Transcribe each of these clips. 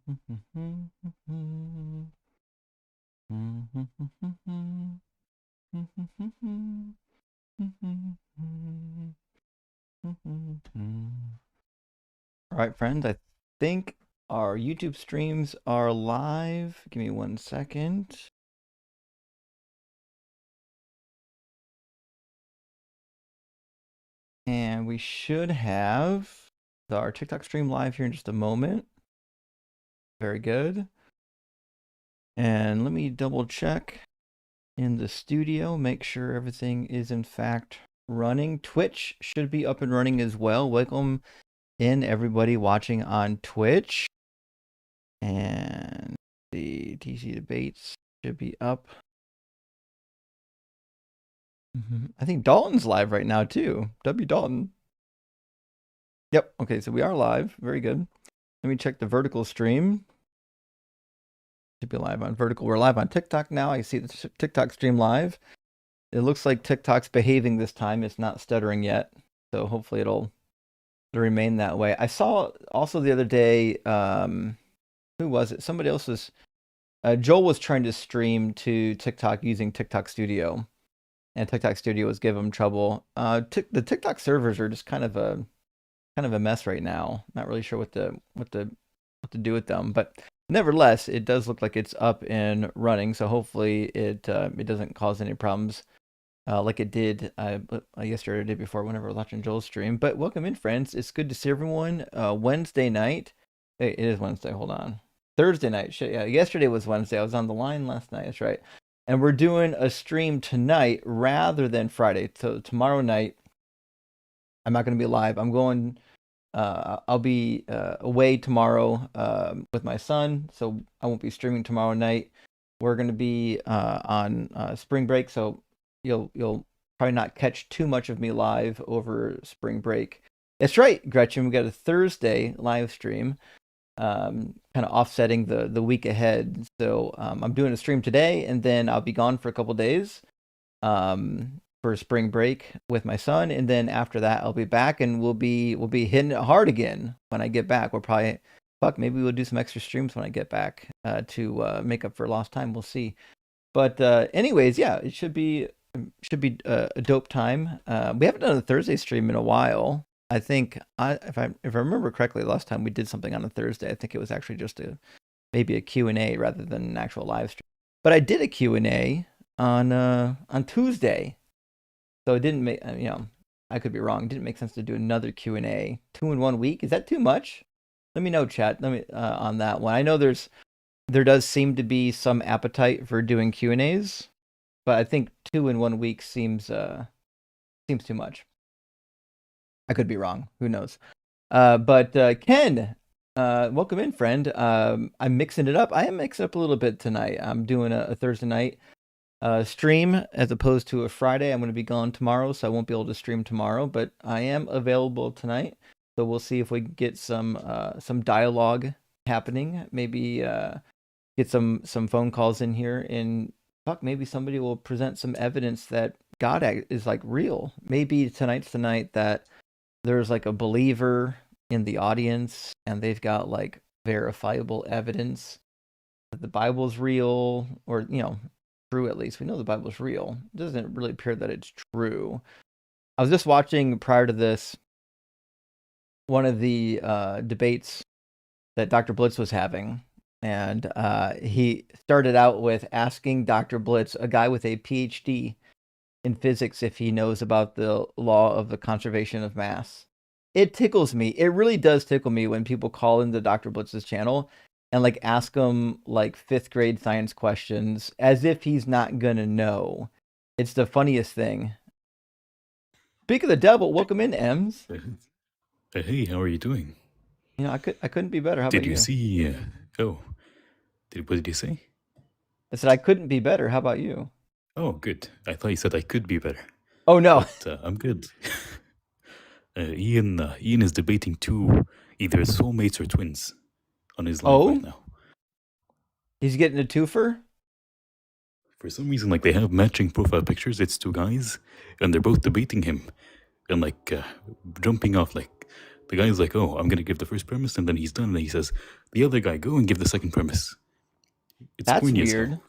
All right, friends, I think our YouTube streams are live. Give me 1 second. And we should have our TikTok stream live here in just a moment. Very good. And let me double check in the studio, make sure everything is in fact running. Twitch should be up and running as well. Welcome in everybody watching on Twitch. And the TC debates should be up. I think Dalton's live right now too. W Dalton. Yep. Okay, so we are live. Very good. Let me check the vertical stream. Should be live on vertical. We're live on TikTok now. I see the TikTok stream live. It looks like TikTok's behaving this time. It's not stuttering yet. So hopefully it'll remain that way. I saw also the other day, who was it? Somebody else was, Joel was trying to stream to TikTok using TikTok Studio. And TikTok Studio was giving him trouble. The TikTok servers are just kind of a mess right now. Not really sure what to do with them, but nevertheless, it does look like it's up and running. So hopefully it doesn't cause any problems like it did yesterday or the day before whenever I was watching Joel's stream. But welcome in, friends. It's good to see everyone. Wednesday night. Hey, it is Wednesday. Hold on. Thursday night. Shit, yeah, yesterday was Wednesday. I was on the line last night. That's right. And we're doing a stream tonight rather than Friday. So tomorrow night, I'm not going to be live. I'm going. I'll be away tomorrow with my son, so I won't be streaming tomorrow night. We're going to be on spring break, so you'll probably not catch too much of me live over spring break. That's right, Gretchen. We got a Thursday live stream. Kind of offsetting the week ahead. So I'm doing a stream today, and then I'll be gone for a couple days for spring break with my son, and then after that I'll be back, and we'll be hitting it hard again when I get back. We'll probably maybe we'll do some extra streams when I get back to make up for lost time. We'll see. But anyways, yeah, it should be a dope time. We haven't done a Thursday stream in a while. I think if I remember correctly, last time we did something on a Thursday, I think it was actually just maybe a Q&A rather than an actual live stream. But I did a Q&A on Tuesday, so it didn't make I could be wrong. It didn't make sense to do another Q&A 2 in 1 week. Is that too much? Let me know, chat. Let me on that one. I know there does seem to be some appetite for doing Q&As, but I think 2 in 1 week seems too much. I could be wrong. Who knows? But Ken, welcome in, friend. I'm mixing it up. I am mixing it up a little bit tonight. I'm doing a Thursday night stream as opposed to a Friday. I'm going to be gone tomorrow, so I won't be able to stream tomorrow. But I am available tonight, so we'll see if we can get some dialogue happening. Maybe get some phone calls in here, and maybe somebody will present some evidence that God is like real. Maybe tonight's the night that there's like a believer in the audience and they've got like verifiable evidence that the Bible's real, or true. At least we know the Bible's real. It doesn't really appear that it's true. I was just watching prior to this one of the debates that Dr. Blitz was having, and he started out with asking Dr. Blitz, a guy with a PhD in physics, if he knows about the law of the conservation of mass. It tickles me. It really does tickle me when people call into Dr. Blitz's channel and like ask him like 5th grade science questions as if he's not gonna know. It's the funniest thing. Speak of the devil, welcome in, Ems. Hey, how are you doing? I couldn't be better. How about you? Did you see? What did you say? I said I couldn't be better. How about you? Oh, good. I thought you said I could be better. Oh no, but, I'm good. Ian is debating 2 either soulmates or twins on his live right now. He's getting a twofer? For some reason, like, they have matching profile pictures. It's 2 guys, and they're both debating him, and like jumping off like The guy's like, "Oh, I'm gonna give the first premise," and then he's done, and he says, "The other guy, go and give the second premise." It's That's corny as weird. hell.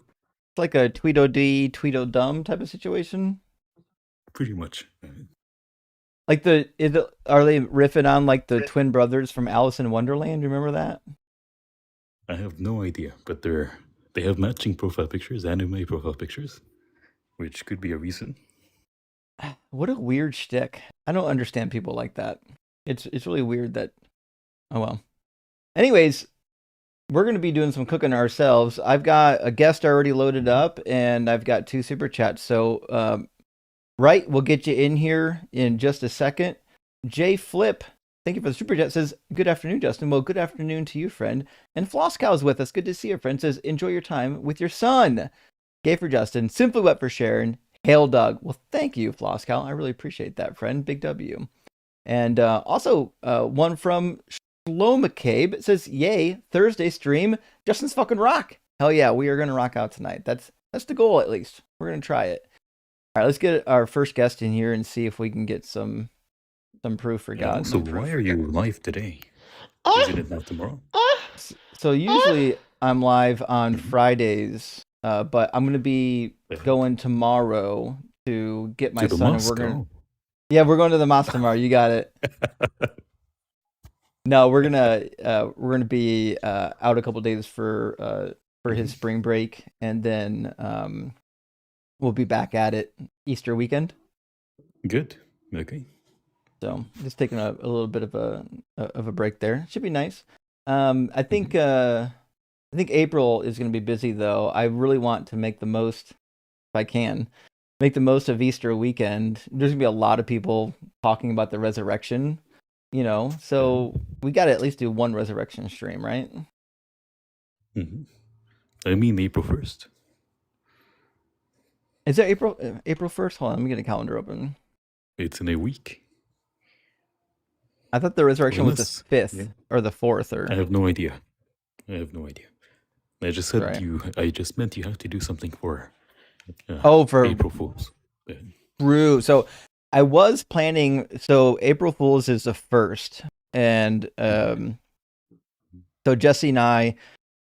It's like a Tweedledee, Tweedledum type of situation. Pretty much. Like are they riffing on like the twin brothers from Alice in Wonderland? Do you remember that? I have no idea, but they have matching profile pictures, anime profile pictures, which could be a reason. What a weird shtick. I don't understand people like that. It's really weird that. Oh well. Anyways, we're going to be doing some cooking ourselves. I've got a guest already loaded up, and I've got 2 super chats. So, right, we'll get you in here in just a second. Jay Flip, thank you for the super chat. Says, "Good afternoon, Justin." Well, good afternoon to you, friend. And Flosscow's with us. Good to see you, friend. Says, "Enjoy your time with your son." Gay for Justin. Simply Wet for Sharon. Hail Doug. Well, thank you, Flosscow. I really appreciate that, friend. Big W. And also one from Slow McCabe. It says, "Yay, Thursday stream. Justin's fucking rock." Hell yeah, we are gonna rock out tonight. That's the goal, at least. We're gonna try it. All right, let's get our first guest in here and see if we can get some proof for God. Also, why are you live today? Isn't it not tomorrow? So usually I'm live on Fridays, but I'm gonna be going tomorrow to get my son. And we're going to the mosque tomorrow. You got it. No, we're gonna be out a couple days for his spring break, and then we'll be back at it Easter weekend. Good. Okay. So just taking a little bit of a break there. Should be nice. I think April is going to be busy though. I really want to make the most, if I can, make the most of Easter weekend. There's gonna be a lot of people talking about the resurrection, so we got to at least do one resurrection stream, right? Mm-hmm. I mean, April 1st. Is it April 1st? Hold on, let me get a calendar open. It's in a week. I thought the resurrection was the 5th or the 4th, or I have no idea. I just said I just meant you have to do something for for April Fools. True. So I was planning. So April Fools is the 1st, and so Jesse and I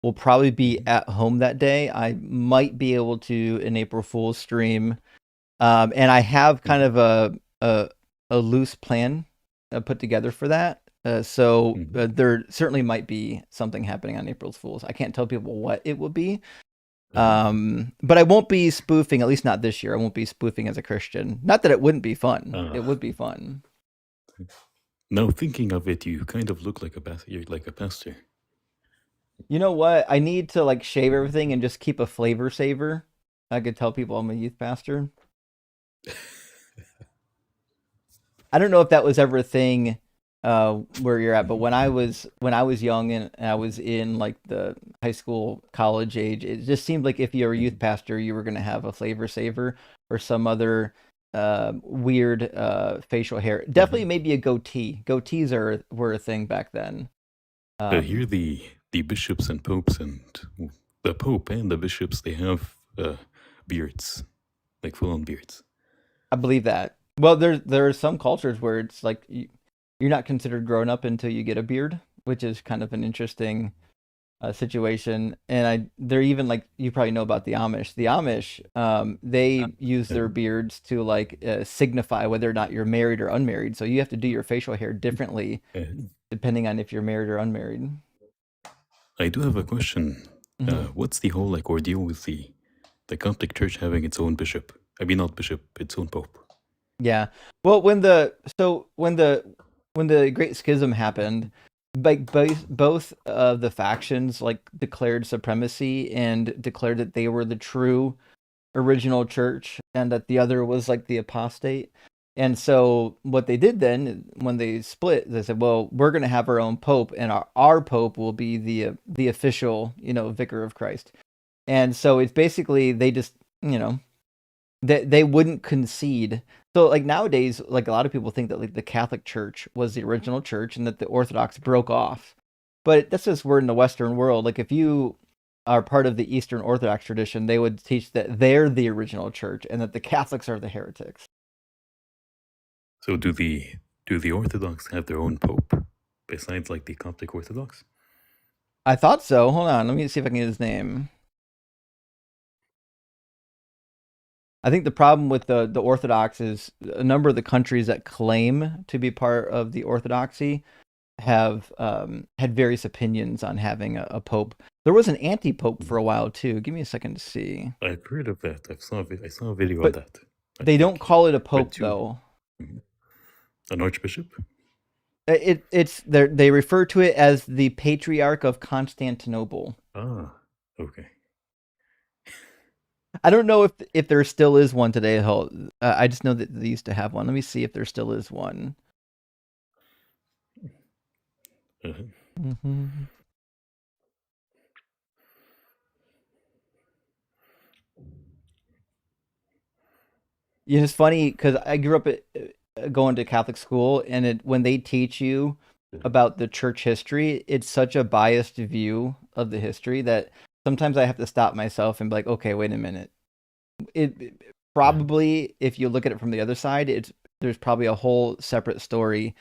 will probably be at home that day. I might be able to an April Fool's stream, and I have kind of a loose plan put together for that. So there certainly might be something happening on April Fool's. I can't tell people what it will be. But I won't be spoofing, at least not this year. I won't be spoofing as a Christian. Not that it wouldn't be fun. It would be fun. Now thinking of it, you kind of look like a pastor. You're like a pastor. You know what? I need to like shave everything and just keep a flavor saver. I could tell people I'm a youth pastor. I don't know if that was ever a thing where you're at, but when I was young and I was in like the high school, college age, it just seemed like if you were a youth pastor, you were going to have a flavor saver or some other weird facial hair. Definitely maybe a goatee. Goatees were a thing back then. Here the bishops and popes and the pope and the bishops, they have beards, like full-on beards. I believe that. Well, there are some cultures where it's like you're not considered grown up until you get a beard, which is kind of an interesting situation. And they're even like, you probably know about the Amish. The Amish, they use their beards to like signify whether or not you're married or unmarried. So you have to do your facial hair differently depending on if you're married or unmarried. I do have a question. What's the whole like ordeal with the Catholic Church having its own bishop? I mean, not bishop, its own pope. Yeah. Well, when the Great Schism happened, like both of the factions like declared supremacy and declared that they were the true original church and that the other was like the apostate. And so what they did then when they split, they said, well, we're going to have our own pope, and our pope will be the official, vicar of Christ. And so it's basically they just, they wouldn't concede. So like nowadays, like a lot of people think that like the Catholic Church was the original church and that the Orthodox broke off. But that's just we're in the Western world. Like if you are part of the Eastern Orthodox tradition, they would teach that they're the original church and that the Catholics are the heretics. So do the Do the Orthodox have their own pope besides like the Coptic Orthodox? I thought so. Hold on, let me see if I can get his name. I think the problem with the Orthodox is a number of the countries that claim to be part of the Orthodoxy have had various opinions on having a pope. There was an anti-pope for a while too. Give me a second to see. I've heard of that. I saw a video on But that. I they don't think. call it a But pope two, though. an archbishop. It's they refer to it as the Patriarch of Constantinople. Ah, okay. I don't know if there still is one today. I just know that they used to have one. Let me see if there still is one. Uh-huh. Mm-hmm. Yeah, it's funny because I grew up going to Catholic school, and when they teach you about the church history, it's such a biased view of the history that sometimes I have to stop myself and be like, okay, wait a minute. Probably, if you look at it from the other side, there's probably a whole separate story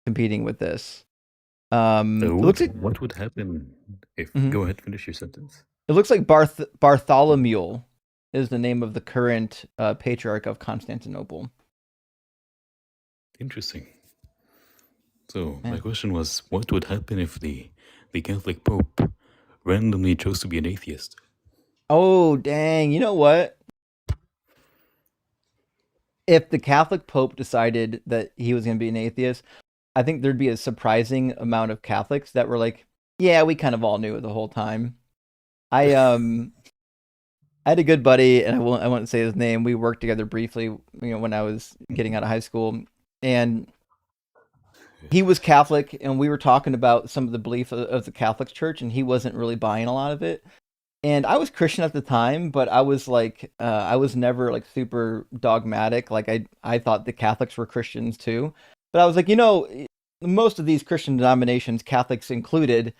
competing with this. It looks like What would happen if? Mhm. Go ahead, finish your sentence. It looks like Bartholomew is the name of the current patriarch of Constantinople. Interesting. So Yeah. my question was, what would happen if the Catholic Pope randomly chose to be an atheist? Oh, dang. You know what? If the Catholic Pope decided that he was going to be an atheist, I think there'd be a surprising amount of Catholics that were like, yeah, we kind of all knew it the whole time. I had a good buddy, and I won't say his name. We worked together briefly, when I was getting out of high school, and he was Catholic, and we were talking about some of the beliefs of the Catholic Church, and he wasn't really buying a lot of it. And I was Christian at the time, but I was like, I was never like super dogmatic. Like I thought the Catholics were Christians too, but I was like, most of these Christian denominations, Catholics included,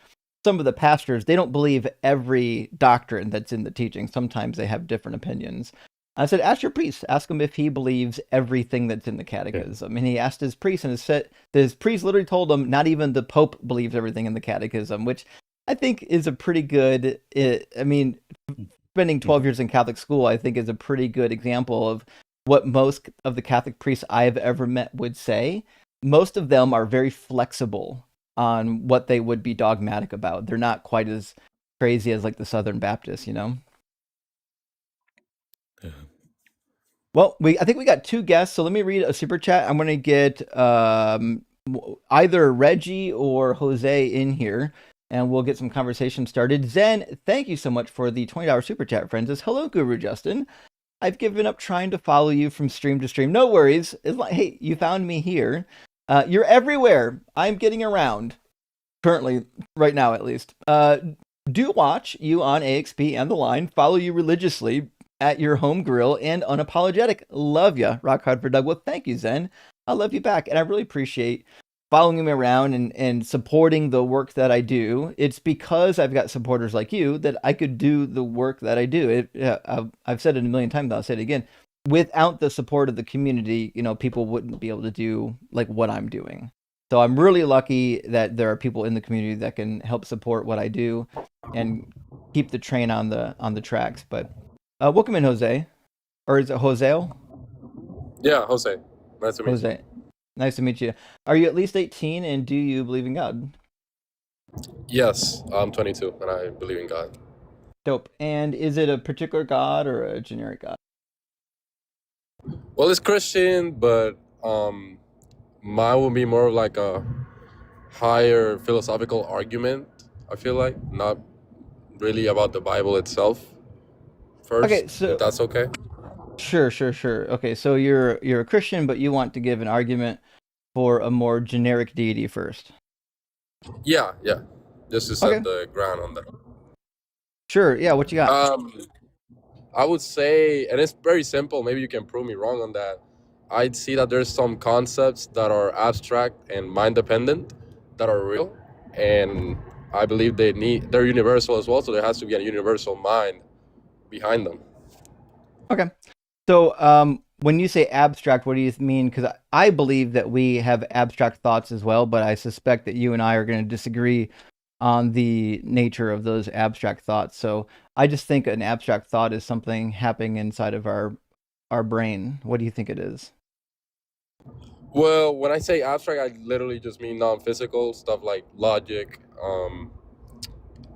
some of the pastors, they don't believe every doctrine that's in the teaching. Sometimes they have different opinions. I said, ask your priest. Ask him if he believes everything that's in the catechism. And he asked his priest, and his priest literally told him not even the Pope believes everything in the catechism, which I think is a pretty good. Spending 12 years in Catholic school, I think is a pretty good example of what most of the Catholic priests I've ever met would say. Most of them are very flexible on what they would be dogmatic about. They're not quite as crazy as like the Southern Baptists, Uh, Well, I think we got two guests, so let me read a super chat. I'm going to get either Reggie or Jose in here, and we'll get some conversation started. Zen, thank you so much for the $20 super chat, friends. It's hello, Guru Justin. I've given up trying to follow you from stream to stream. No worries. It's like, hey, you found me here. You're everywhere. I'm getting around. Currently, right now at least. Do watch you on AXP and the line. Follow you religiously at your home grill and unapologetic. Love ya. Rock hard for Doug. Well, thank you, Zen. I love you back. And I really appreciate following me around and supporting the work that I do. It's because I've got supporters like you that I could do the work that I do. I've said it a million times, I'll say it again. Without the support of the community, people wouldn't be able to do like what I'm doing. So I'm really lucky that there are people in the community that can help support what I do and keep the train on the tracks. But welcome in, Jose. Or is it Joseo? Yeah, Jose. Nice to meet Jose. Nice to meet you. Are you at least 18 and do you believe in God? you. Yes, I'm 22 and I believe in God. Dope. And is it a particular God or a generic God? Well, it's Christian, but mine will be more of like a higher philosophical argument, I feel like, not really about the Bible itself first, Okay, so if that's okay. sure. Okay, so you're a Christian, but you want to give an argument for a more generic deity first. Yeah, just to Okay. set the ground on that. Sure. Yeah, what you got? I would say, and it's very simple, maybe you can prove me wrong on that. I'd see that there's some concepts that are abstract and mind dependent that are real, and I believe they're universal as well, so there has to be a universal mind behind them. Okay. So when you say abstract, what do you mean? Because I believe that we have abstract thoughts as well, but I suspect that you and I are going to disagree on the nature of those abstract thoughts. So I just think an abstract thought is something happening inside of our brain. What do you think it is? Well, when I say abstract, I literally just mean non-physical stuff like logic,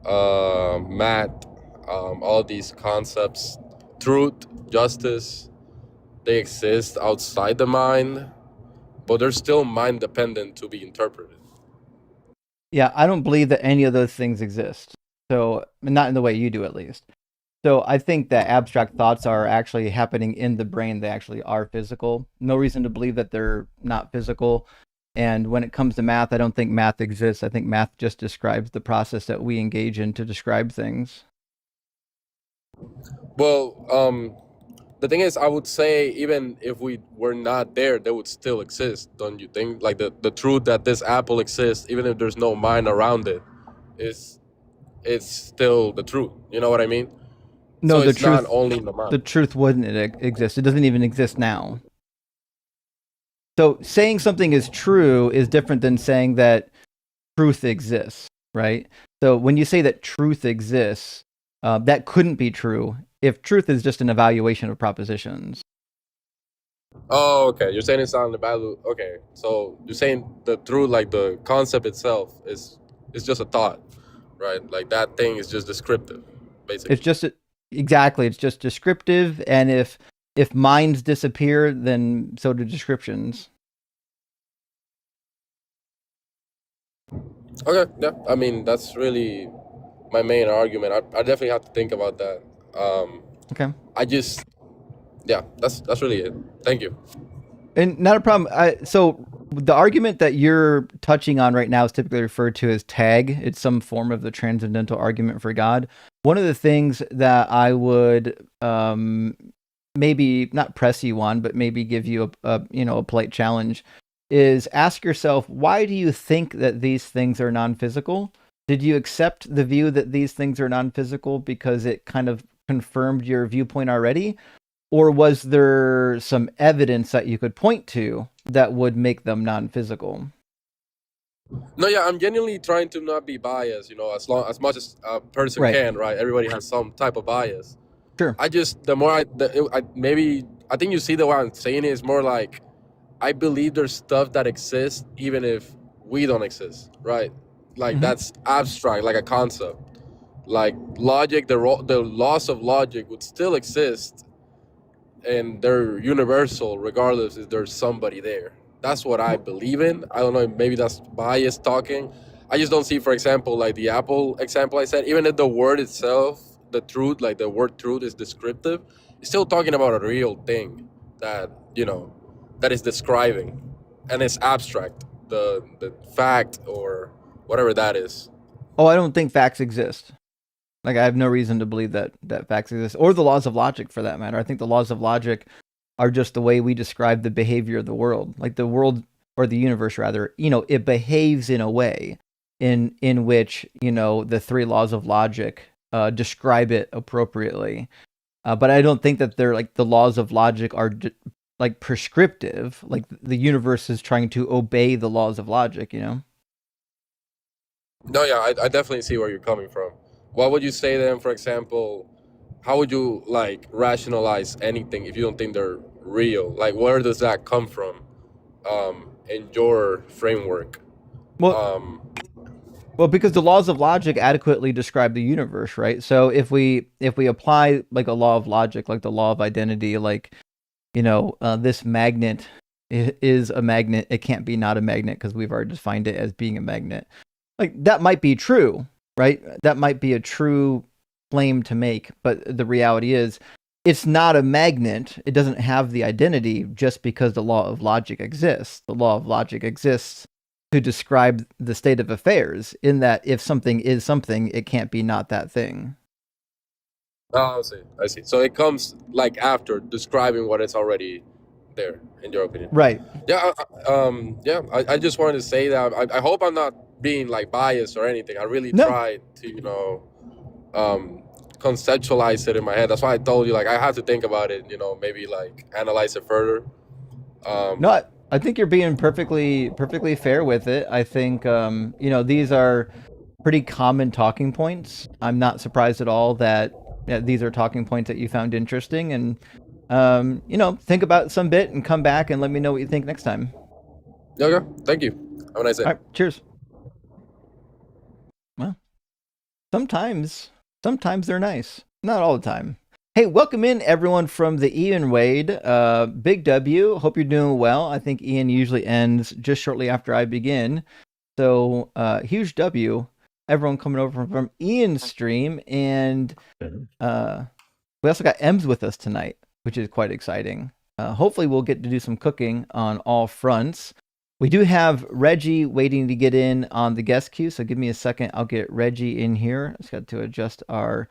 math, all these concepts, truth, justice. They exist outside the mind, but they're still mind dependent to be interpreted. Yeah, I don't believe that any of those things exist. So, not in the way you do, at least. So, I think that abstract thoughts are actually happening in the brain. They actually are physical. No reason to believe that they're not physical. And when it comes to math, I don't think math exists. I think math just describes the process that we engage in to describe things. Well, the thing is, I would say even if we were not there, they would still exist, don't you think? Like the truth that this apple exists, even if there's no mind around it, is it's still the truth. You know what I mean? No, So it's not only in the mind. the truth wouldn't exist. It doesn't even exist now. So saying something is true is different than saying that truth exists, right? So when you say that truth exists, that couldn't be true if truth is just an evaluation of propositions. Oh, okay. You're saying it's not in the value. Okay, so you're saying the truth, like the concept itself, is just a thought, right? Like that thing is just descriptive, basically. It's just exactly. It's just descriptive, and if minds disappear, then so do descriptions. Okay, yeah. I mean, that's really my main argument. I definitely have to think about that. Okay. I just, yeah, that's really it. Thank you. And not a problem. So the argument that you're touching on right now is typically referred to as tag. It's some form of the transcendental argument for God. One of the things that I would maybe not press you on, but maybe give you a polite challenge is ask yourself, why do you think that these things are non-physical? Did you accept the view that these things are non-physical because it kind of confirmed your viewpoint already? Or was there some evidence that you could point to that would make them non-physical? No, yeah, I'm genuinely trying to not be biased. As much as a person Right. can, right? Everybody has some type of bias. Sure. I just I think you see the way I'm saying it is more like I believe there's stuff that exists even if we don't exist, right? Like that's abstract, like a concept. Like logic, the laws of logic would still exist, and they're universal regardless if there's somebody there. That's what I believe in. I don't know, maybe that's biased talking. I just don't see, for example, like the Apple example I said, even if the word itself, the truth, like the word truth is descriptive, it's still talking about a real thing that, that is describing, and it's abstract, the fact or whatever that is. Oh, I don't think facts exist. Like, I have no reason to believe that facts exist, or the laws of logic for that matter. I think the laws of logic are just the way we describe the behavior of the world. Like the world, or the universe rather, it behaves in a way in which, the three laws of logic describe it appropriately. But I don't think that they're like the laws of logic are like prescriptive, like the universe is trying to obey the laws of logic, No, yeah, I definitely see where you're coming from. What would you say then, for example, how would you like rationalize anything if you don't think they're real? Like, where does that come from in your framework? Well, because the laws of logic adequately describe the universe, right? So if we apply like a law of logic, like the law of identity, like, this magnet is a magnet, it can't be not a magnet because we've already defined it as being a magnet. Like, that might be true, right? That might be a true claim to make, but the reality is it's not a magnet. It doesn't have the identity just because the law of logic exists. The law of logic exists to describe the state of affairs, in that if something is something, it can't be not that thing. Oh, I see. So it comes like after describing what is already there, in your opinion. Right. Yeah. I just wanted to say that I hope I'm not being like biased or anything. I really No. tried to, conceptualize it in my head. That's why I told you, like, I had to think about it, maybe like analyze it further. No, I think you're being perfectly fair with it. I think these are pretty common talking points. I'm not surprised at all that these are talking points that you found interesting, and think about some bit and come back and let me know what you think next time. Okay, thank you. Have a nice day. All right, cheers. Well, sometimes they're nice, not all the time. Hey, welcome in everyone from the Ian Wade. Big W. Hope you're doing well. I think Ian usually ends just shortly after I begin. So huge W. Everyone coming over from Ian's stream. And we also got Ems with us tonight, which is quite exciting. Hopefully we'll get to do some cooking on all fronts. We do have Reggie waiting to get in on the guest queue. So give me a second. I'll get Reggie in here. Just got to adjust our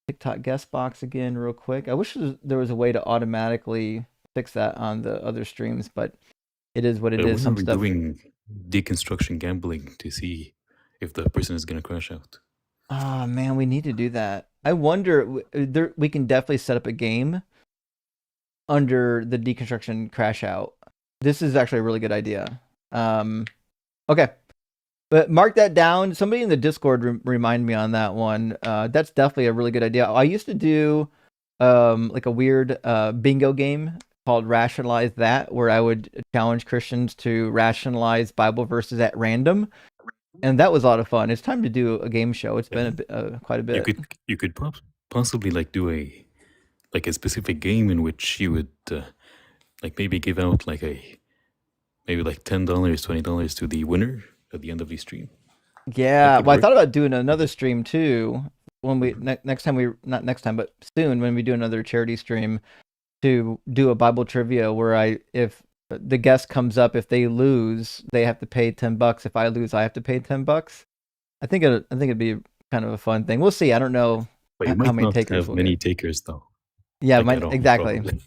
TikTok guest box again real quick. I wish there was a way to automatically fix that on the other streams, but it is what it is. Some stuff doing deconstruction gambling to see if the person is going to crash out. Oh man, we need to do that. I wonder, we can definitely set up a game under the deconstruction crash out. This is actually a really good idea. Okay. But mark that down. Somebody in the Discord remind me on that one. That's definitely a really good idea. I used to do like a weird bingo game called Rationalize That, where I would challenge Christians to rationalize Bible verses at random, and that was a lot of fun. It's time to do a game show. It's been quite a bit. You could possibly like do a specific game in which you would like maybe give out like maybe like $10, $20 to the winner at the end of the stream. Yeah, well, I thought about doing another stream too when we next time not next time, but soon when we do another charity stream to do a Bible trivia where if the guest comes up, if they lose, they have to pay $10. If I lose, I have to pay $10. I think it'd be kind of a fun thing. We'll see. I don't know how many takers. Have many takers though. Yeah, exactly. Probably.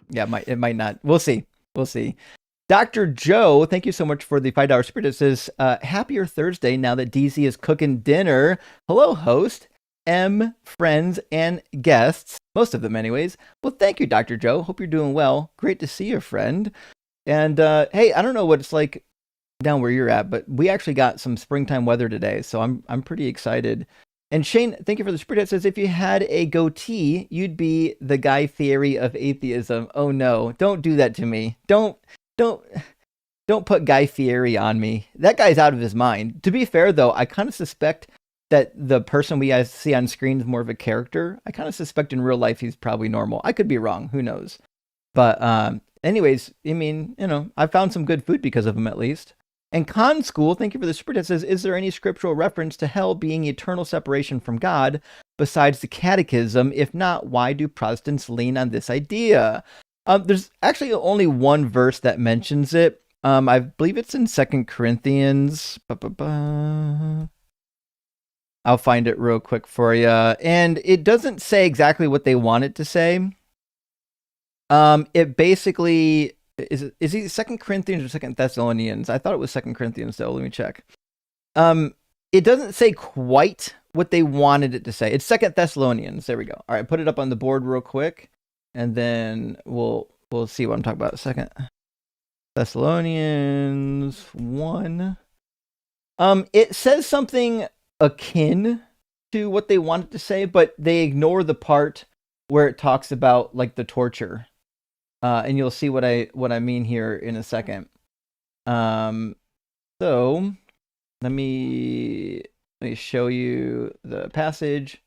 Yeah, it might not. We'll see. Dr. Joe, thank you so much for the $5 super. It says, happier Thursday now that DZ is cooking dinner. Hello, host, M, friends, and guests. Most of them, anyways. Well, thank you, Dr. Joe. Hope you're doing well. Great to see you, friend. And hey, I don't know what it's like down where you're at, but we actually got some springtime weather today, so I'm pretty excited. And Shane, thank you for the super chat. Says, if you had a goatee, you'd be the Guy Fieri of atheism. Oh no, don't do that to me. Don't put Guy Fieri on me. That guy's out of his mind. To be fair, though, I kind of suspect that the person we see on screen is more of a character. I kind of suspect in real life he's probably normal. I could be wrong. Who knows? But anyways, I mean, I found some good food because of him at least. And Con School, thank you for the super chat, says, is there any scriptural reference to hell being eternal separation from God besides the catechism? If not, why do Protestants lean on this idea? There's actually only one verse that mentions it. I believe it's in 2 Corinthians. I'll find it real quick for you. And it doesn't say exactly what they want it to say. It basically... Is it 2 Corinthians or 2 Thessalonians? I thought it was 2 Corinthians, though. Let me check. It doesn't say quite what they wanted it to say. It's 2 Thessalonians. There we go. All right, put it up on the board real quick, and then we'll see what I'm talking about. 2 Thessalonians 1. It says something akin to what they wanted to say, but they ignore the part where it talks about like the torture. And you'll see what I mean here in a second. So let me show you the passage.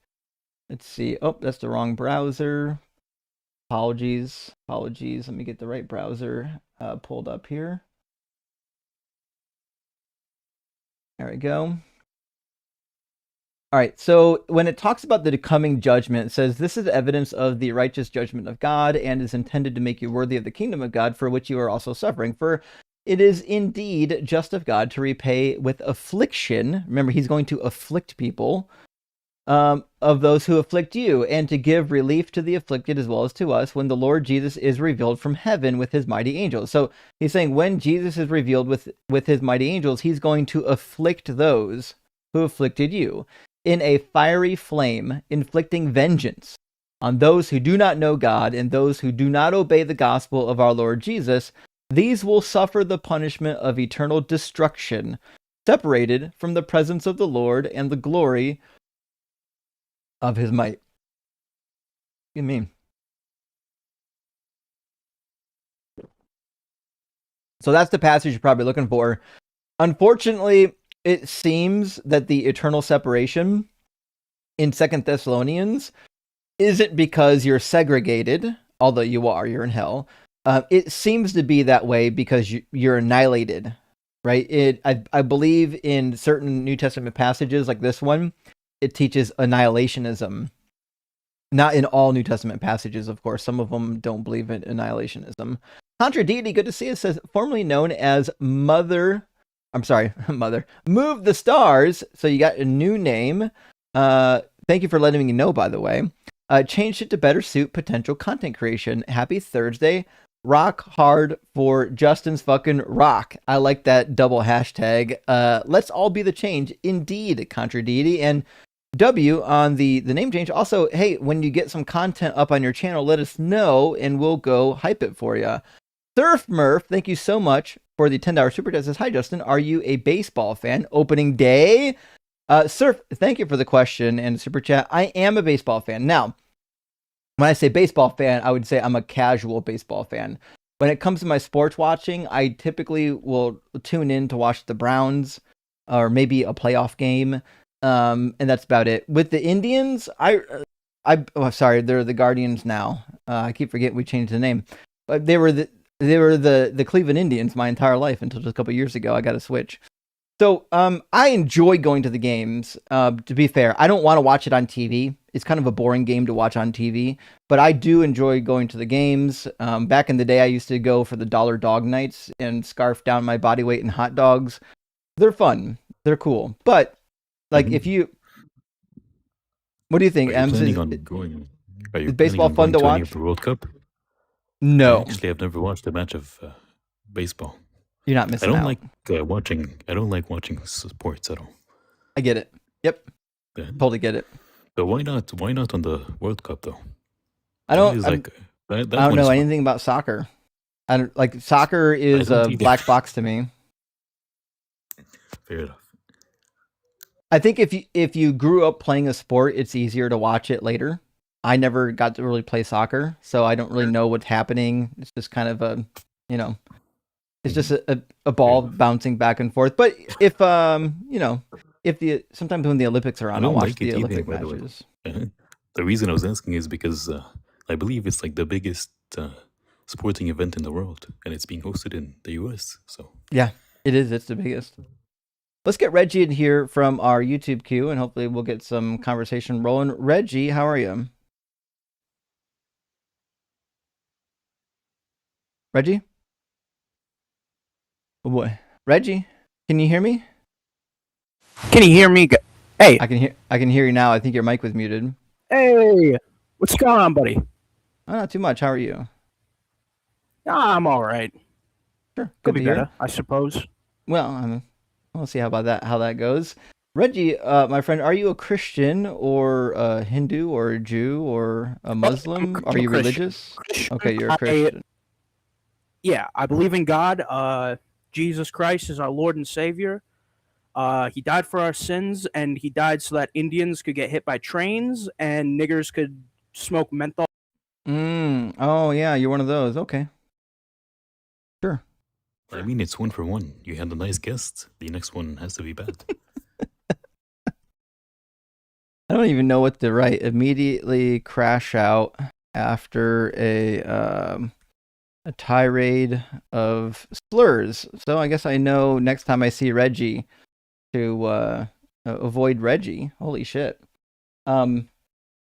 Let's see. Oh, that's the wrong browser. Apologies. Let me get the right browser pulled up here. There we go. All right, so when it talks about the coming judgment, it says, this is evidence of the righteous judgment of God and is intended to make you worthy of the kingdom of God, for which you are also suffering. For it is indeed just of God to repay with affliction. Remember, he's going to afflict people of those who afflict you, and to give relief to the afflicted as well as to us when the Lord Jesus is revealed from heaven with his mighty angels. So he's saying when Jesus is revealed with his mighty angels, he's going to afflict those who afflicted you. in a fiery flame, inflicting vengeance on those who do not know God and those who do not obey the gospel of our Lord Jesus. These will suffer the punishment of eternal destruction, separated from the presence of the Lord and the glory of his might. What do you mean? So that's the passage you're probably looking for. Unfortunately, it seems that the eternal separation in 2 Thessalonians isn't because you're segregated, although you're in hell. It seems to be that way because you're annihilated, right? I believe in certain New Testament passages like this one, it teaches annihilationism. Not in all New Testament passages, of course. Some of them don't believe in annihilationism. Contra Deity, good to see you, says, formerly known as Mother. Move the Stars. So you got a new name. Thank you for letting me know, by the way. Changed it to better suit potential content creation. Happy Thursday. Rock hard for Justin's fucking rock. I like that double hashtag. Let's all be the change. Indeed, Contra Deity. And W on the name change. Also, hey, when you get some content up on your channel, let us know and we'll go hype it for you. Surf Murph, thank you so much for the $10 super chat. Says, hi, Justin. Are you a baseball fan? Opening day? Surf, thank you for the question and super chat. I am a baseball fan. Now, when I say baseball fan, I would say I'm a casual baseball fan. When it comes to my sports watching, I typically will tune in to watch the Browns or maybe a playoff game. And that's about it. With the Indians, sorry, they're the Guardians now. I keep forgetting we changed the name, but they were the Cleveland Indians my entire life until just a couple years ago. I got to switch. So I enjoy going to the games. To be fair, I don't want to watch it on TV. It's kind of a boring game to watch on TV, but I do enjoy going to the games. Back in the day, I used to go for the dollar dog nights and scarf down my body weight in hot dogs. They're fun. They're cool. But like, if you, what do you think? Are you planning on going? Are you is baseball fun to any watch? of the World Cup? No, Actually, I've never watched a match of baseball. You're not missing out. out. I don't like watching sports at all. I get it. Yep. Yeah. Totally get it. But why not? Why not on the World Cup though? I don't know anything about soccer. I don't like soccer is a black box to me. Fair enough. I think if you grew up playing a sport, it's easier to watch it later. I never got to really play soccer, so I don't really know what's happening. It's just kind of a, it's just a ball bouncing back and forth. But if sometimes when the Olympics are on, I'll watch the Olympic matches. The reason I was asking is because I believe it's like the biggest sporting event in the world, and it's being hosted in the US. So yeah, it is. It's the biggest. Let's get Reggie in here from our YouTube queue, and hopefully we'll get some conversation rolling. Reggie, how are you? Reggie? Oh boy. Reggie, can you hear me? Can you hear me? Hey. I can hear you now. I think your mic was muted. Hey. What's going on, buddy? Oh, not too much. How are you? I'm all right. Sure. Could be better, I suppose. Well, we'll see how that goes. Reggie, my friend, are you a Christian or a Hindu or a Jew or a Muslim? Are you religious? Okay, you're a Christian. Yeah, I believe in God. Jesus Christ is our Lord and Savior. He died for our sins, and he died so that Indians could get hit by trains and niggers could smoke menthol. Oh, yeah, you're one of those. Okay. Sure. I mean, it's 1 for 1. You had a nice guest. The next one has to be bad. I don't even know what to write. Immediately crash out after a tirade of slurs. So I guess I know next time I see Reggie to avoid Reggie. Holy shit. I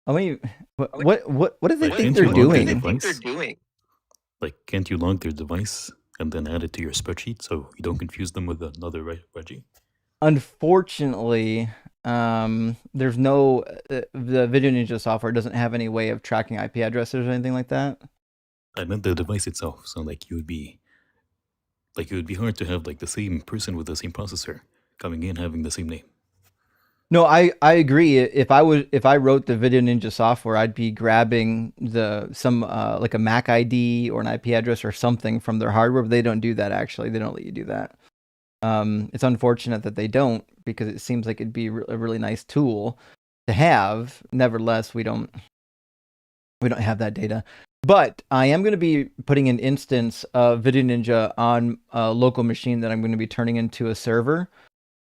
mean, what do they think they're doing? Like, can't you log their device and then add it to your spreadsheet so you don't confuse them with another Reggie? Unfortunately, there's no the Video Ninja software doesn't have any way of tracking IP addresses or anything like that. I meant the device itself. So it would be hard to have like the same person with the same processor coming in having the same name. No, I agree. If I wrote the Video Ninja software, I'd be grabbing some like a MAC ID or an IP address or something from their hardware, but they don't do that actually. They don't let you do that. It's unfortunate that they don't, because it seems like it'd be a really nice tool to have. Nevertheless, we don't have that data. But I am going to be putting an instance of Video Ninja on a local machine that I'm going to be turning into a server,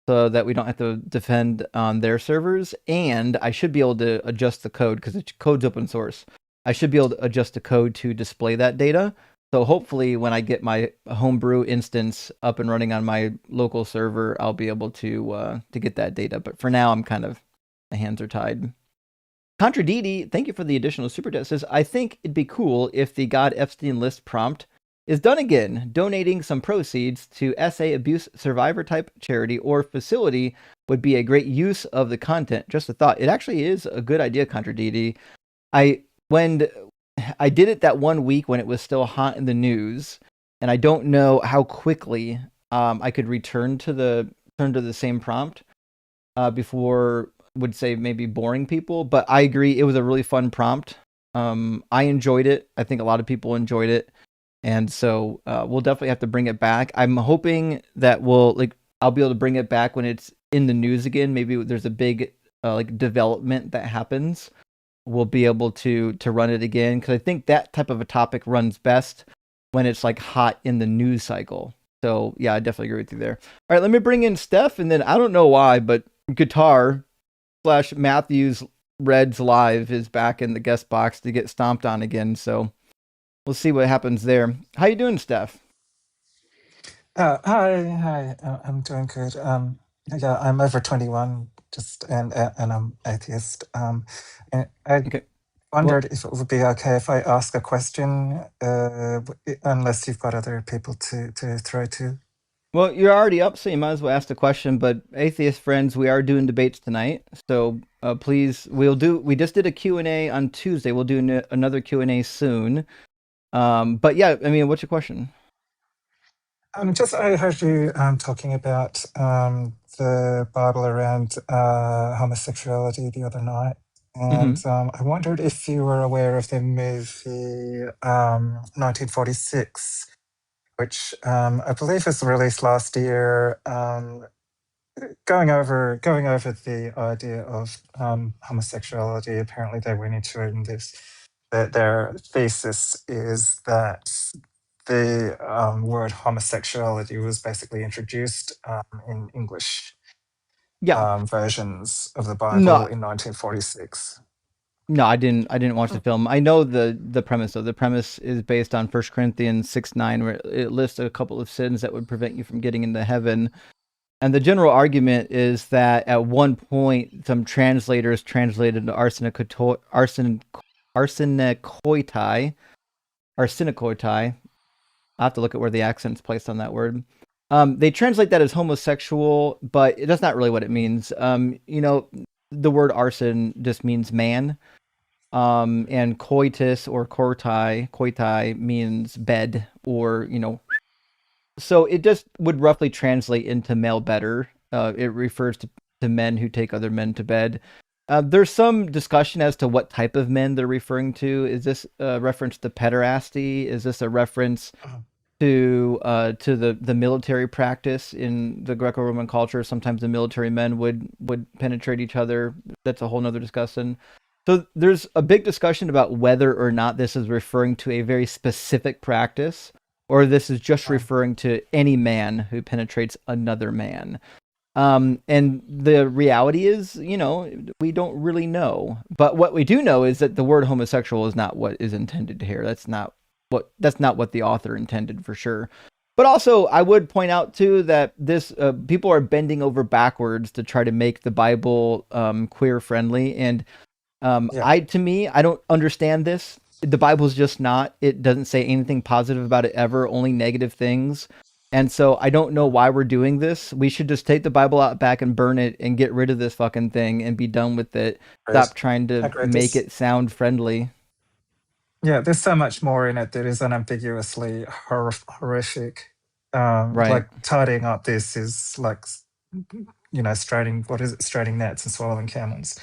so that we don't have to defend on their servers. And I should be able to adjust the code, because the code's open source. I should be able to adjust the code to display that data. So hopefully when I get my homebrew instance up and running on my local server, I'll be able to get that data. But for now, my hands are tied. Contra Didi, thank you for the additional super chat. Says, I think it'd be cool if the God Epstein list prompt is done again. Donating some proceeds to SA abuse survivor type charity or facility would be a great use of the content. Just a thought. It actually is a good idea, Contra Didi. When I did it that 1 week when it was still hot in the news, and I don't know how quickly I could return to the same prompt before, would say, maybe boring people. But I agree, it was a really fun prompt. I enjoyed it. I think a lot of people enjoyed it, and so we'll definitely have to bring it back. I'm hoping that I'll be able to bring it back when it's in the news again. Maybe there's a big development that happens. We'll be able to run it again, because I think that type of a topic runs best when it's like hot in the news cycle. So yeah, I definitely agree with you there. All right, let me bring in Steph, and then I don't know why, but guitar / Matthews Reds Live is back in the guest box to get stomped on again. So we'll see what happens there. How you doing, Steph? Hi. I'm doing good. Yeah, I'm over 21, and I'm atheist. And I Okay. wondered if it would be okay if I ask a question, unless you've got other people to throw to. Well, you're already up, so you might as well ask the question. But atheist friends, we are doing debates tonight, so please, we just did a Q&A on Tuesday. We'll do another Q&A soon. But yeah, I mean, what's your question? I heard you talking about the Bible around homosexuality the other night, and I wondered if you were aware of the movie 1946, which I believe was released last year, going over the idea of homosexuality. Apparently, they went into it in this. That their thesis is that the word homosexuality was basically introduced in English versions of the Bible in 1946. No, I didn't watch the film. I know the premise though. The premise is based on 1 Corinthians 6:9, where it lists a couple of sins that would prevent you from getting into heaven. And the general argument is that at one point, some translators translated arsenicoitai. I have to look at where the accent's placed on that word. They translate that as homosexual, but that's not really what it means. The word arson just means man. And coitus or coitai means bed, or, so it just would roughly translate into male better. It refers to men who take other men to bed. There's some discussion as to what type of men they're referring to. Is this a reference to pederasty? Is this a reference to the military practice in the Greco-Roman culture? Sometimes the military men would penetrate each other. That's a whole nother discussion. So there's a big discussion about whether or not this is referring to a very specific practice, or this is just referring to any man who penetrates another man. And the reality is, we don't really know. But what we do know is that the word homosexual is not what is intended here. That's not what the author intended, for sure. But also, I would point out too that this people are bending over backwards to try to make the Bible queer friendly, and I don't understand this. The Bible's just not. It doesn't say anything positive about it ever, only negative things. And so I don't know why we're doing this. We should just take the Bible out back and burn it and get rid of this fucking thing and be done with it. Stop trying to make it sound friendly. Yeah, there's so much more in it that is unambiguously horrific. Right. Like tidying up this is like straining nets and swallowing camels.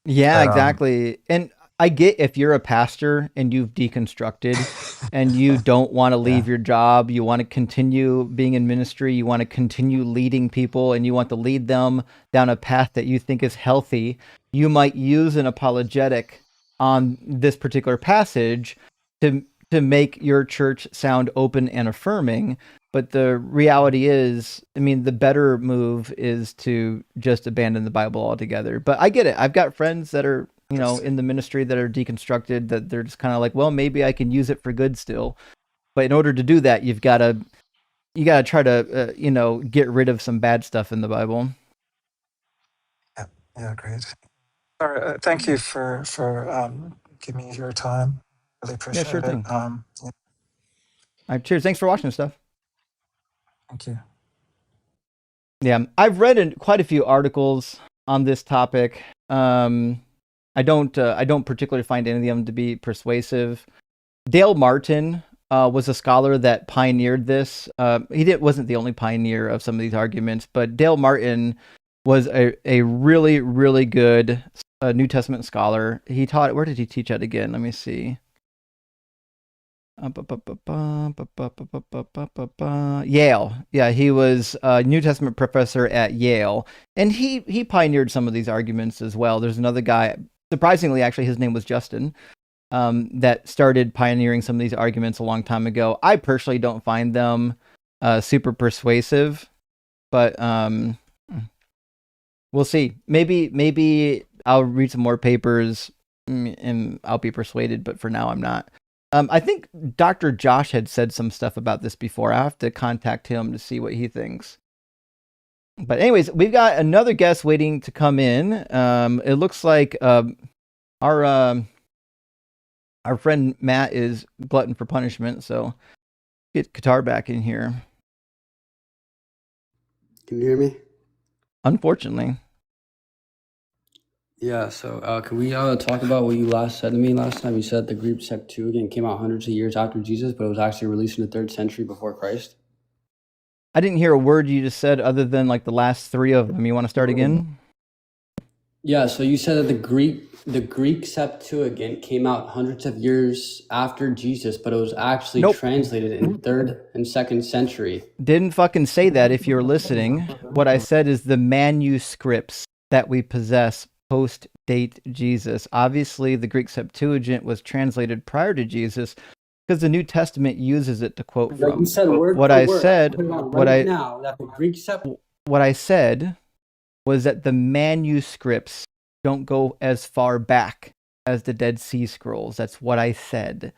Yeah, But exactly. And I get if you're a pastor and you've deconstructed and you don't want to leave yeah, your job, you want to continue being in ministry, you want to continue leading people, and you want to lead them down a path that you think is healthy, you might use an apologetic on this particular passage to make your church sound open and affirming. But the reality is, I mean, the better move is to just abandon the Bible altogether. But I get it. I've got friends that are, in the ministry that are deconstructed, that they're just kind of like, well, maybe I can use it for good still. But in order to do that, you got to try to, get rid of some bad stuff in the Bible. yeah, great. Sorry, thank you for giving me your time. Really Yeah, appreciate sure it. thing. Yeah, All right, cheers. Thanks for watching and stuff. thank you. Yeah, I've read quite a few articles on this topic. I don't particularly find any of them to be persuasive. Dale Martin was a scholar that pioneered this. Wasn't the only pioneer of some of these arguments, but Dale Martin was a really, really good New Testament scholar. He taught. Where did he teach at again? Let me see. Yale. Yeah, he was a New Testament professor at Yale, and he pioneered some of these arguments as well. There's another guy, surprisingly, actually, his name was Justin, that started pioneering some of these arguments a long time ago. I personally don't find them super persuasive, but we'll see. Maybe I'll read some more papers and I'll be persuaded, but for now I'm not. I think Dr. Josh had said some stuff about this before. I have to contact him to see what he thinks. But anyways, we've got another guest waiting to come in. It looks like our friend Matt is glutton for punishment, so get Qatar back in here. Can you hear me? Unfortunately. Yeah, so can we talk about what you last said to me last time? You said the Greek Septuagint came out hundreds of years after Jesus, but it was actually released in the 3rd century before Christ. I didn't hear a word you just said other than like the last 3 of them. You want to start again? Yeah, so you said that the Greek Septuagint came out hundreds of years after Jesus, but it was actually Nope. translated in 3rd and 2nd century. Didn't fucking say that if you're listening. What I said is the manuscripts that we possess post-date Jesus. Obviously, the Greek Septuagint was translated prior to Jesus because the New Testament uses it to quote But from. you said word What for I word. said, Put it on what right I now that the Greek what I said was that the manuscripts don't go as far back as the Dead Sea Scrolls. That's what I said.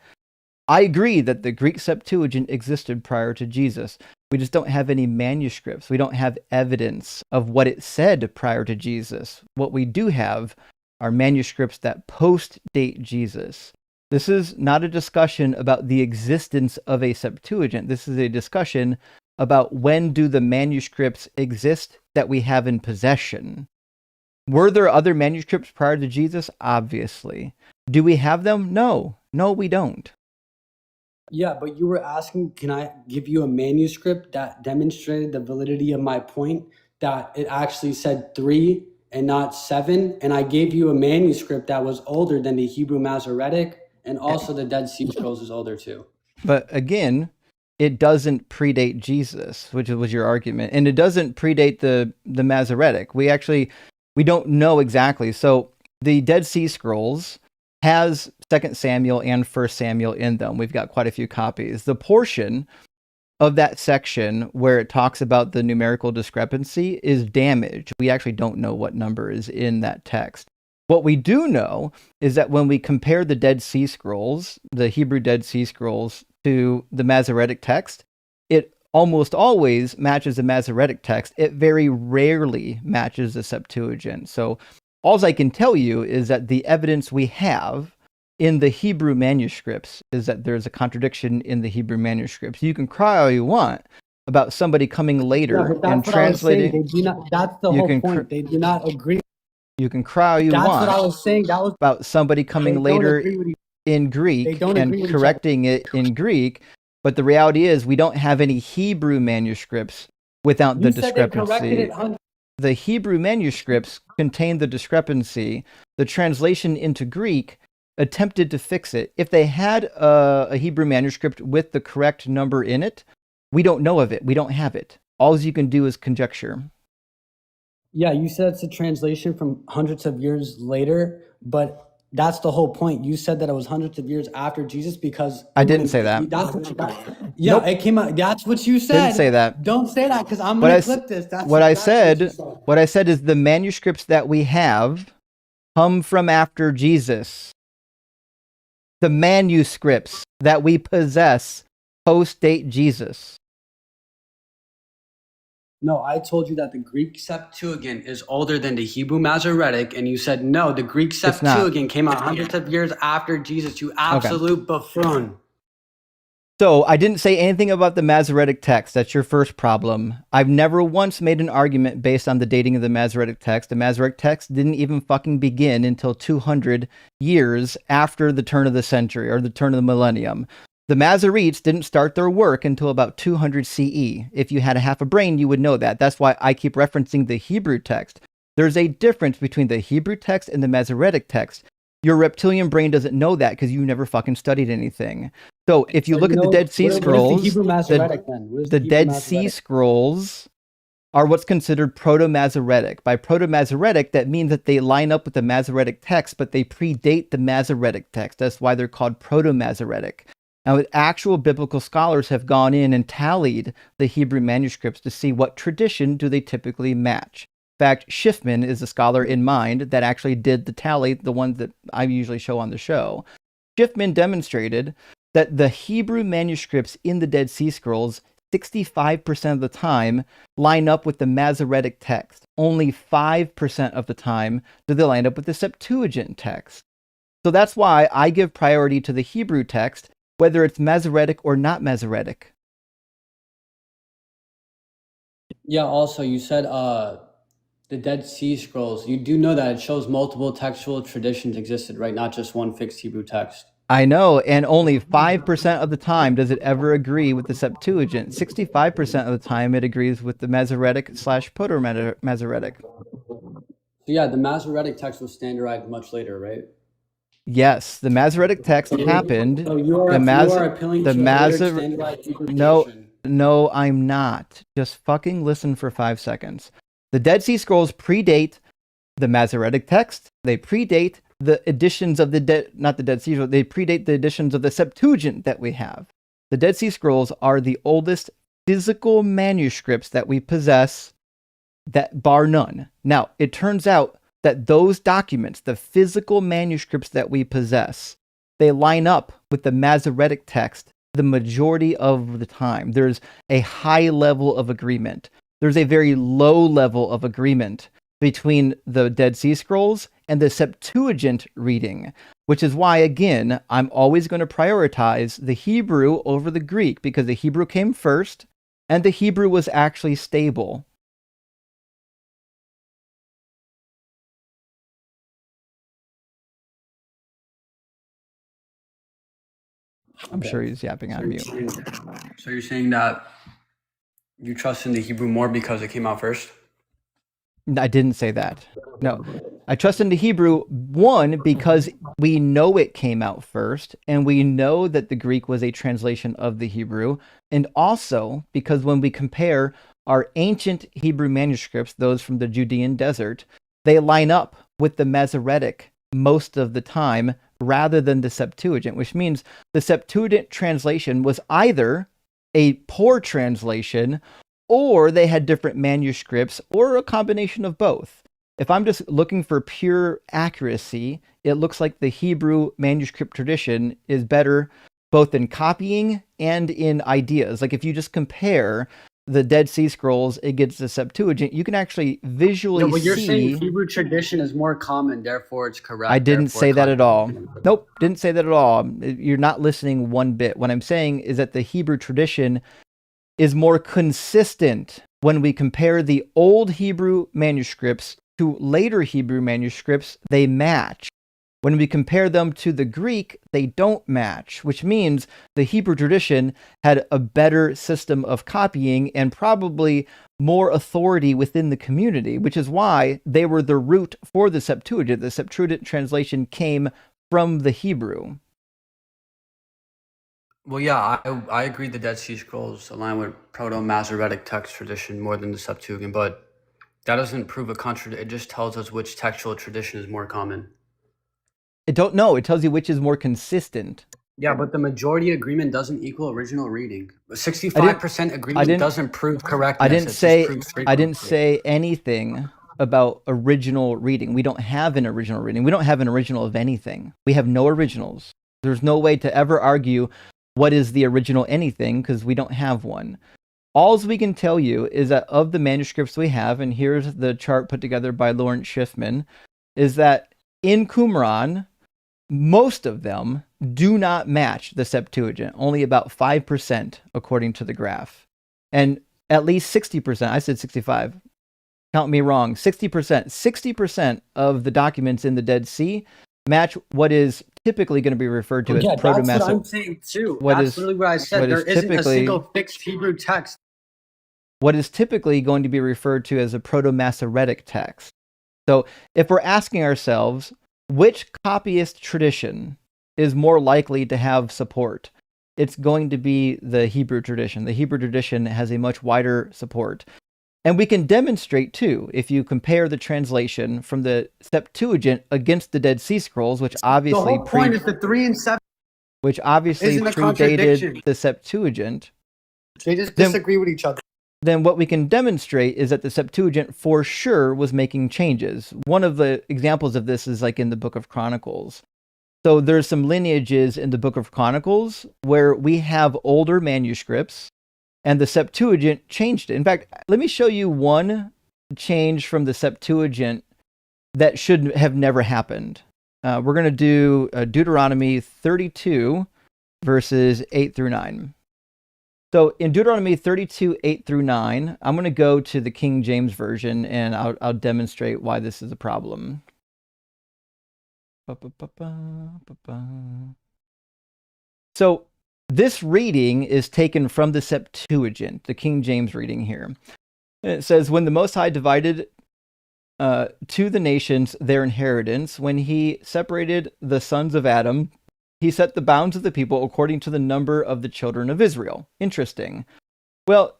I agree that the Greek Septuagint existed prior to Jesus. We just don't have any manuscripts. We don't have evidence of what it said prior to Jesus. What we do have are manuscripts that post-date Jesus. This is not a discussion about the existence of a Septuagint. This is a discussion about when do the manuscripts exist that we have in possession. Were there other manuscripts prior to Jesus? Obviously. Do we have them? No. No, we don't. Yeah, but you were asking, can I give you a manuscript that demonstrated the validity of my point, that it actually said 3 and not 7? And I gave you a manuscript that was older than the Hebrew Masoretic, and also the Dead Sea Scrolls is older too. But again, it doesn't predate Jesus, which was your argument. And it doesn't predate the Masoretic. We don't know exactly. So the Dead Sea Scrolls has 2 Samuel and 1 Samuel in them. We've got quite a few copies. The portion of that section where it talks about the numerical discrepancy is damaged. We actually don't know what number is in that text. What we do know is that when we compare the Dead Sea Scrolls, the Hebrew Dead Sea Scrolls, to the Masoretic text, it almost always matches the Masoretic text. It very rarely matches the Septuagint. So all I can tell you is that the evidence we have in the Hebrew manuscripts is that there's a contradiction in the Hebrew manuscripts. You can cry all you want about somebody coming later and translating. That's the whole point. They do not agree. You can cry all you want. That's what I was saying. That was about somebody coming later in Greek and correcting it in Greek. But the reality is we don't have any Hebrew manuscripts without the discrepancy. the Hebrew manuscripts contained the discrepancy. The translation into Greek attempted to fix it. If they had a Hebrew manuscript with the correct number in it, we don't know of it. We don't have it. All you can do is conjecture. Yeah, you said it's a translation from hundreds of years later, but that's the whole point. You said that it was hundreds of years after Jesus because I didn't say that. That's what you got. Yeah, Nope. it came out. That's what you said. Didn't say that. Don't say that because I'm What gonna I clip this. That's what I exactly said. what you said. What I said is the manuscripts that we have come from after Jesus. The manuscripts that we possess post-date Jesus. No, I told you that the Greek Septuagint is older than the Hebrew Masoretic, and you said no. The Greek It's not. Septuagint came out hundreds of years after Jesus. You absolute buffoon. So I didn't say anything about the Masoretic text. That's your first problem. I've never once made an argument based on the dating of the Masoretic text. The Masoretic text didn't even fucking begin until 200 years after the turn of the century or the turn of the millennium. The Masoretes didn't start their work until about 200 CE. If you had a half a brain, you would know that. That's why I keep referencing the Hebrew text. There's a difference between the Hebrew text and the Masoretic text. Your reptilian brain doesn't know that because you never fucking studied anything. So if you look at the Dead Sea Scrolls, the Dead Sea Scrolls are what's considered Proto-Masoretic. By Proto-Masoretic, that means that they line up with the Masoretic text, but they predate the Masoretic text. That's why they're called Proto-Masoretic. Now, actual biblical scholars have gone in and tallied the Hebrew manuscripts to see what tradition do they typically match. In fact, Schiffman is a scholar in mind that actually did the tally, the ones that I usually show on the show. Schiffman demonstrated that the Hebrew manuscripts in the Dead Sea Scrolls, 65% of the time, line up with the Masoretic text. Only 5% of the time do they line up with the Septuagint text. So that's why I give priority to the Hebrew text, whether it's Masoretic or not Masoretic. Yeah, also, you said the Dead Sea Scrolls. You do know that it shows multiple textual traditions existed, right? Not just one fixed Hebrew text. I know, and only 5% of the time does it ever agree with the Septuagint. 65% of the time it agrees with the Masoretic / Proto-Masoretic. So yeah, the Masoretic text was standardized much later, right? Yes, the Masoretic text happened. So you are appealing to a later standardized Hebrew tradition. No, I'm not. Just fucking listen for 5 seconds. The Dead Sea Scrolls predate the Masoretic text. They predate the editions of not the Dead Sea Scrolls, they predate the editions of the Septuagint that we have. The Dead Sea Scrolls are the oldest physical manuscripts that we possess, that bar none. Now, it turns out that those documents, the physical manuscripts that we possess, they line up with the Masoretic text the majority of the time. There's a high level of agreement. There's a very low level of agreement between the Dead Sea Scrolls and the Septuagint reading, which is why, again, I'm always going to prioritize the Hebrew over the Greek, because the Hebrew came first, and the Hebrew was actually stable. I'm sure he's yapping on mute. So you're saying that you trust in the Hebrew more because it came out first? I didn't say that. No. I trust in the Hebrew, one, because we know it came out first, and we know that the Greek was a translation of the Hebrew, and also because when we compare our ancient Hebrew manuscripts, those from the Judean desert, they line up with the Masoretic most of the time rather than the Septuagint, which means the Septuagint translation was either a poor translation or they had different manuscripts or a combination of both. If I'm just looking for pure accuracy, it looks like the Hebrew manuscript tradition is better both in copying and in ideas. Like if you just compare the Dead Sea Scrolls against the Septuagint, you can actually visually see... No, but you're saying Hebrew tradition is more common, therefore it's correct. I didn't say that at all. Nope, didn't say that at all. You're not listening one bit. What I'm saying is that the Hebrew tradition is more consistent when we compare the old Hebrew manuscripts to later Hebrew manuscripts. They match. When we compare them to the Greek, they don't match, which means the Hebrew tradition had a better system of copying and probably more authority within the community, which is why they were the root for the Septuagint. The Septuagint translation came from the Hebrew. Well, yeah, I agree the Dead Sea Scrolls align with Proto-Masoretic text tradition more than the Septuagint, but that doesn't prove a contradiction. It just tells us which textual tradition is more common. It don't know. It tells you which is more consistent. Yeah, but the majority agreement doesn't equal original reading. 65% agreement doesn't prove correctness. I didn't say anything about original reading. We don't have an original reading. We don't have an original of anything. We have no originals. There's no way to ever argue what is the original anything because we don't have one. All we can tell you is that of the manuscripts we have, and here's the chart put together by Lawrence Schiffman, is that in Qumran, most of them do not match the Septuagint, only about 5% according to the graph. And at least 60%, I said 65, count me wrong, 60% of the documents in the Dead Sea match what is typically going to be referred to as Proto-Masoretic. That's what I'm saying too. That's literally what I said. There isn't a single fixed Hebrew text. What is typically going to be referred to as a Proto-Masoretic text. So if we're asking ourselves, which copyist tradition is more likely to have support? It's going to be the Hebrew tradition. The Hebrew tradition has a much wider support. And we can demonstrate, too, if you compare the translation from the Septuagint against the Dead Sea Scrolls, which obviously the whole point is the 3 and 7, which obviously predated the Septuagint. They just disagree with each other. Then what we can demonstrate is that the Septuagint for sure was making changes. One of the examples of this is like in the Book of Chronicles. So there's some lineages in the Book of Chronicles where we have older manuscripts and the Septuagint changed it. In fact, let me show you one change from the Septuagint that should have never happened. We're going to do Deuteronomy 32, verses 8 through 9. So in Deuteronomy 32, 8 through 9, I'm going to go to the King James Version, and I'll demonstrate why this is a problem. So this reading is taken from the Septuagint, the King James reading here. And it says, when the Most High divided to the nations their inheritance, when he separated the sons of Adam, he set the bounds of the people according to the number of the children of Israel. Interesting. Well,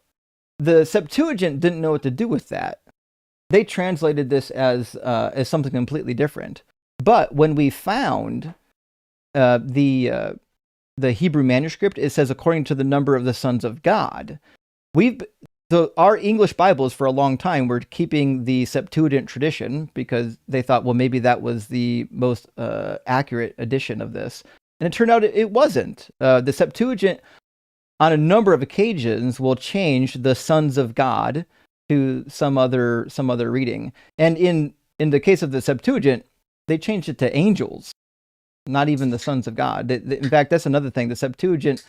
the Septuagint didn't know what to do with that. They translated this as something completely different. But when we found the Hebrew manuscript, it says according to the number of the sons of God. Our English Bibles for a long time were keeping the Septuagint tradition because they thought, well, maybe that was the most accurate edition of this. And it turned out it wasn't. The Septuagint, on a number of occasions, will change the sons of God to some other reading. And in the case of the Septuagint, they changed it to angels, not even the sons of God. In fact, that's another thing. The Septuagint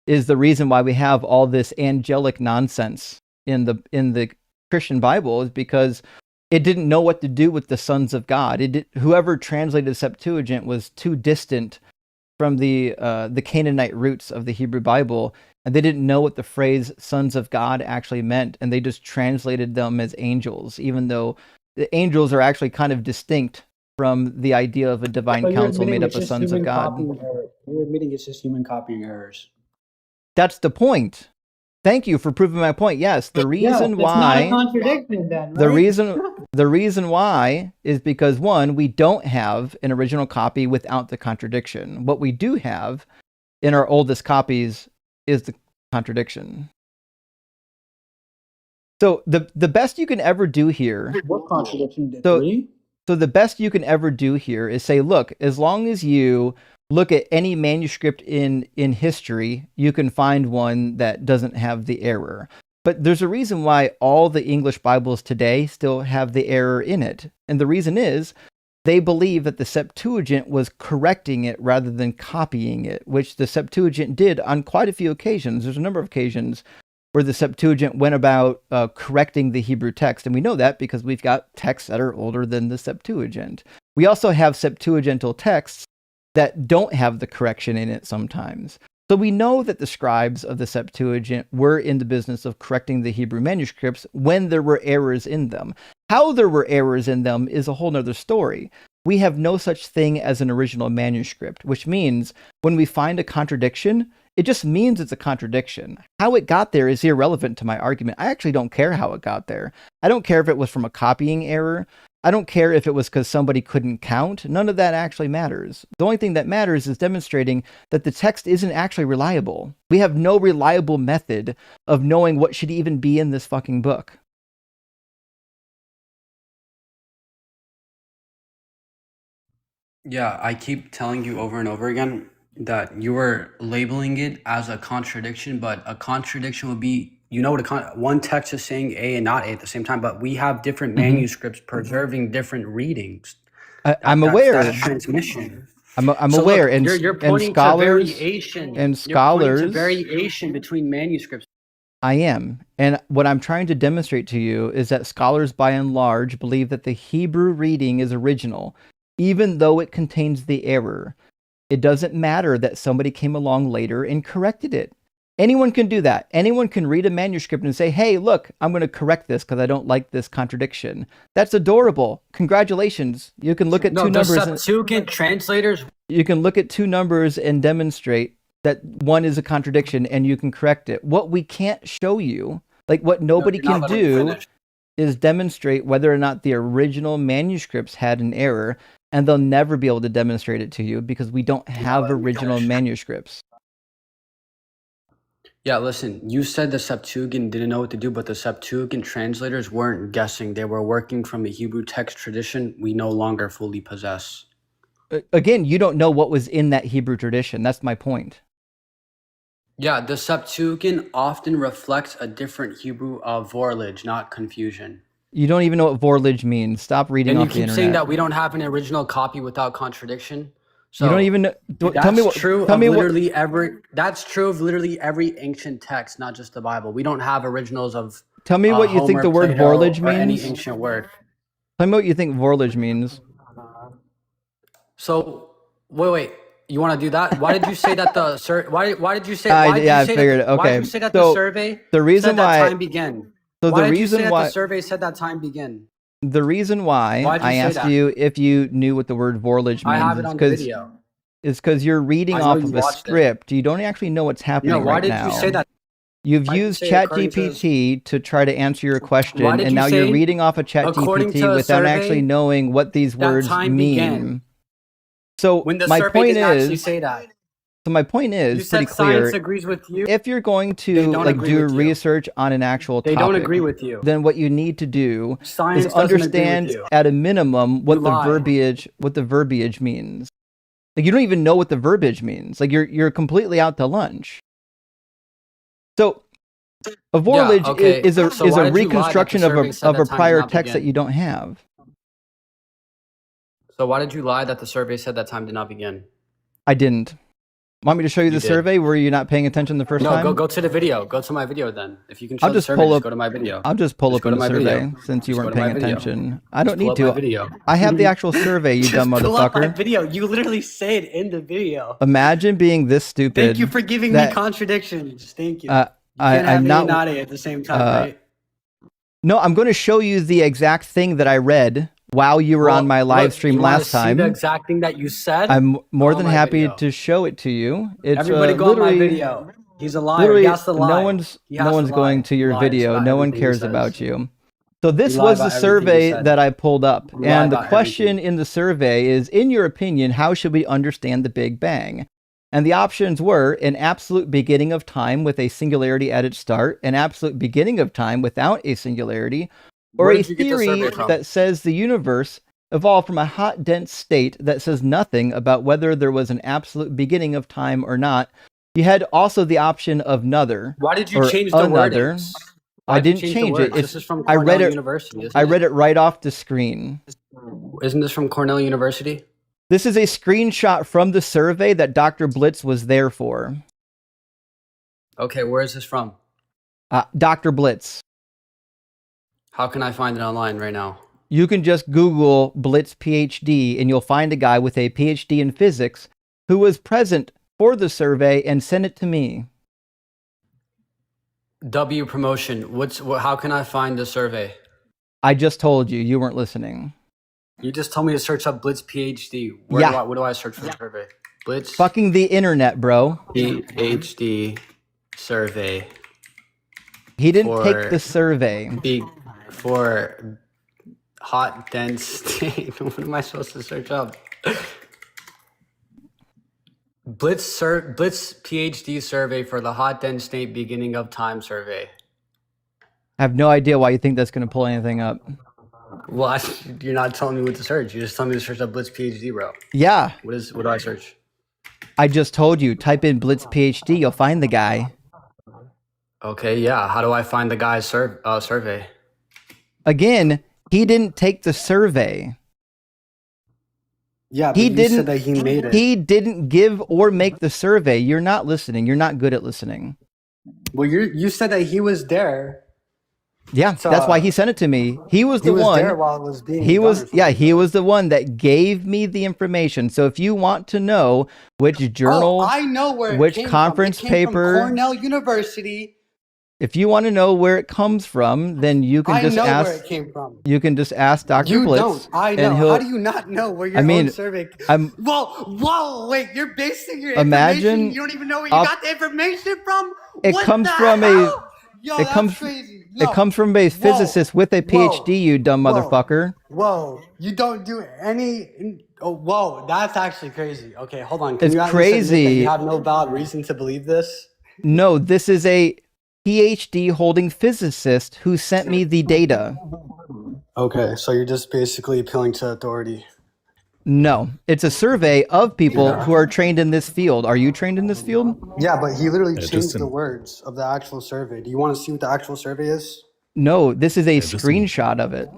is the reason why we have all this angelic nonsense in the Christian Bible, is because it didn't know what to do with the sons of God. Whoever translated the Septuagint was too distant from the Canaanite roots of the Hebrew Bible, and they didn't know what the phrase sons of God actually meant, and they just translated them as angels, even though the angels are actually kind of distinct from the idea of a divine council made up of sons of God. You're admitting it's just human copying errors. That's the point. Thank you for proving my point. Yes, the reason why it's not a contradiction then, right? the reason why is because, one, we don't have an original copy without the contradiction. What we do have in our oldest copies is the contradiction. So the best you can ever do here. What contradiction? So the best you can ever do here is say, look, as long as you look at any manuscript in history, you can find one that doesn't have the error. But there's a reason why all the English Bibles today still have the error in it. And the reason is they believe that the Septuagint was correcting it rather than copying it, which the Septuagint did on quite a few occasions. There's a number of occasions where the Septuagint went about correcting the Hebrew text. And we know that because we've got texts that are older than the Septuagint. We also have Septuagintal texts that don't have the correction in it sometimes. So we know that the scribes of the Septuagint were in the business of correcting the Hebrew manuscripts when there were errors in them. How there were errors in them is a whole nother story. We have no such thing as an original manuscript, which means when we find a contradiction, it just means it's a contradiction. How it got there is irrelevant to my argument. I actually don't care how it got there. I don't care if it was from a copying error. I don't care if it was because somebody couldn't count. None of that actually matters. The only thing that matters is demonstrating that the text isn't actually reliable. We have no reliable method of knowing what should even be in this fucking book. Yeah, I keep telling you over and over again that you were labeling it as a contradiction, but a contradiction would be, you know, what one text is saying A and not A at the same time, but we have different manuscripts preserving different readings. I'm aware. That's transmission. I'm So aware, look, and you're pointing scholars to variation. and You're pointing scholars. to variation between manuscripts. I am. And what I'm trying to demonstrate to you is that scholars by and large believe that the Hebrew reading is original, even though it contains the error. It doesn't matter that somebody came along later and corrected it. Anyone can do that. Anyone can read a manuscript and say, hey, look, I'm going to correct this because I don't like this contradiction. That's adorable. Congratulations. You can look at two numbers. The Septuagint translators. You can look at two numbers and demonstrate that one is a contradiction and you can correct it. What we can't show you, like what nobody can do, is demonstrate whether or not the original manuscripts had an error, and they'll never be able to demonstrate it to you because we don't have original manuscripts. Yeah, listen, you said the Septuagint didn't know what to do, but the Septuagint translators weren't guessing. They were working from a Hebrew text tradition we no longer fully possess. Again, you don't know what was in that Hebrew tradition. That's my point. Yeah, the Septuagint often reflects a different Hebrew vorlage, not confusion. You don't even know what vorlage means. Stop reading And off you the keep internet. saying that we don't have an original copy without contradiction. So you don't even know. Tell me what. True Tell of me literally every. That's true of literally every ancient text, not just the Bible. We don't have originals of. Tell me what you think Homer, the word Plato, vorlage or any means. ancient word. Tell me what you think vorlage means. So wait. You want to do that? Why did you say that the Why did you say? I figured. Okay. Why did you say that So, the survey? The reason said that why time began. So why the did reason you say why that the survey said that time began? The reason why I asked you if you knew what the word vorlage means is because you're reading off of a script. You don't actually know what's happening right now. Why did you say that? You've used ChatGPT to try to answer your question, and now you're reading off of ChatGPT without actually knowing what these words mean. So when the my survey point didn't actually is, say that. so my point is You pretty said clear. science agrees with you. If you're going to like do research on an actual topic, they don't agree with you. Then what you need to do Science is understand at a minimum what the verbiage means. Like you don't even know what the verbiage means. Like you're completely out to lunch. So a vorlage is a reconstruction of a prior text that you don't have. So why did you lie that the survey said that time did not begin? I didn't. Want me to show you the survey? Were you not paying attention the first time? No, go to the video. Go to my video then. If you can show I'll just the survey, pull up, just go to my video. I'll just pull up in the survey since you weren't paying attention. I don't need to. I have the actual survey, you dumb motherfucker. Pull up my video. You literally say it in the video. Imagine being this stupid. Thank you for giving me contradictions. Thank you. I'm not at the same time, right? No, I'm going to show you the exact thing that I read while you were on my live stream last time. See the exact thing that you said? I'm more than happy to show it to you. It's everybody go on my video. He's a liar. He has to lie. No one's going to your video. No one cares about you. So this was the survey that I pulled up. And the question in the survey is, in your opinion, how should we understand the Big Bang? And the options were an absolute beginning of time with a singularity at its start, an absolute beginning of time without a singularity, or a theory that says the universe evolved from a hot, dense state that says nothing about whether there was an absolute beginning of time or not. You had also the option of another. Why did you change the wordings? I didn't change it. This is from Cornell University. I read it right off the screen. Isn't this from Cornell University? This is a screenshot from the survey that Dr. Blitz was there for. Okay, where is this from? Dr. Blitz. How can I find it online right now? You can just Google Blitz PhD and you'll find a guy with a PhD in physics who was present for the survey and send it to me. W promotion. How can I find the survey? I just told you. You weren't listening. You just told me to search up Blitz PhD. Yeah. What do I search for the survey? Blitz Fucking the internet, bro. PhD survey. He didn't take the survey. For hot, dense state. What am I supposed to search up? Blitz PhD survey for the hot, dense state beginning of time survey. I have no idea why you think that's going to pull anything up. Well, you're not telling me what to search. You just told me to search up Blitz PhD, bro. Yeah. What do I search? I just told you. Type in Blitz PhD. You'll find the guy. Okay, yeah. How do I find the guy's survey? Again, he didn't take the survey. Yeah, but He you didn't. said that he made it. He didn't give or make the survey. You're not listening. You're not good at listening. Well, you said that he was there. Yeah, that's why he sent it to me. He was He the was one. there while it was being He done was, or yeah, something. he was the one that gave me the information. So if you want to know which journal, I know where which it came conference from. It came paper- from Cornell University. if you want to know where it comes from, then you can I just know ask. where it came from. You can just ask Dr. You Blitz. don't. I and know. he'll- How do you not know where your I mean, own survey? I'm- Whoa! Wait, you're basing your Imagine- information. You don't even know where you I'll- got the information from. It What comes the from a- hell? Yo, it that's comes- crazy. It Yo, comes from a physicist with a PhD, you dumb Whoa. motherfucker. Whoa! You don't do any. Oh, whoa! That's actually crazy. Okay, hold on. It's you at least admit that crazy. You have no valid reason to believe this. No, this is a PhD holding physicist who sent me the data. Okay, so you're just basically appealing to authority. No, it's a survey of people who are trained in this field. Are you trained in this field? Yeah, but he literally Yeah, changed Justin. the words of the actual survey. Do you want to see what the actual survey is? No, this is a Justin. screenshot of it.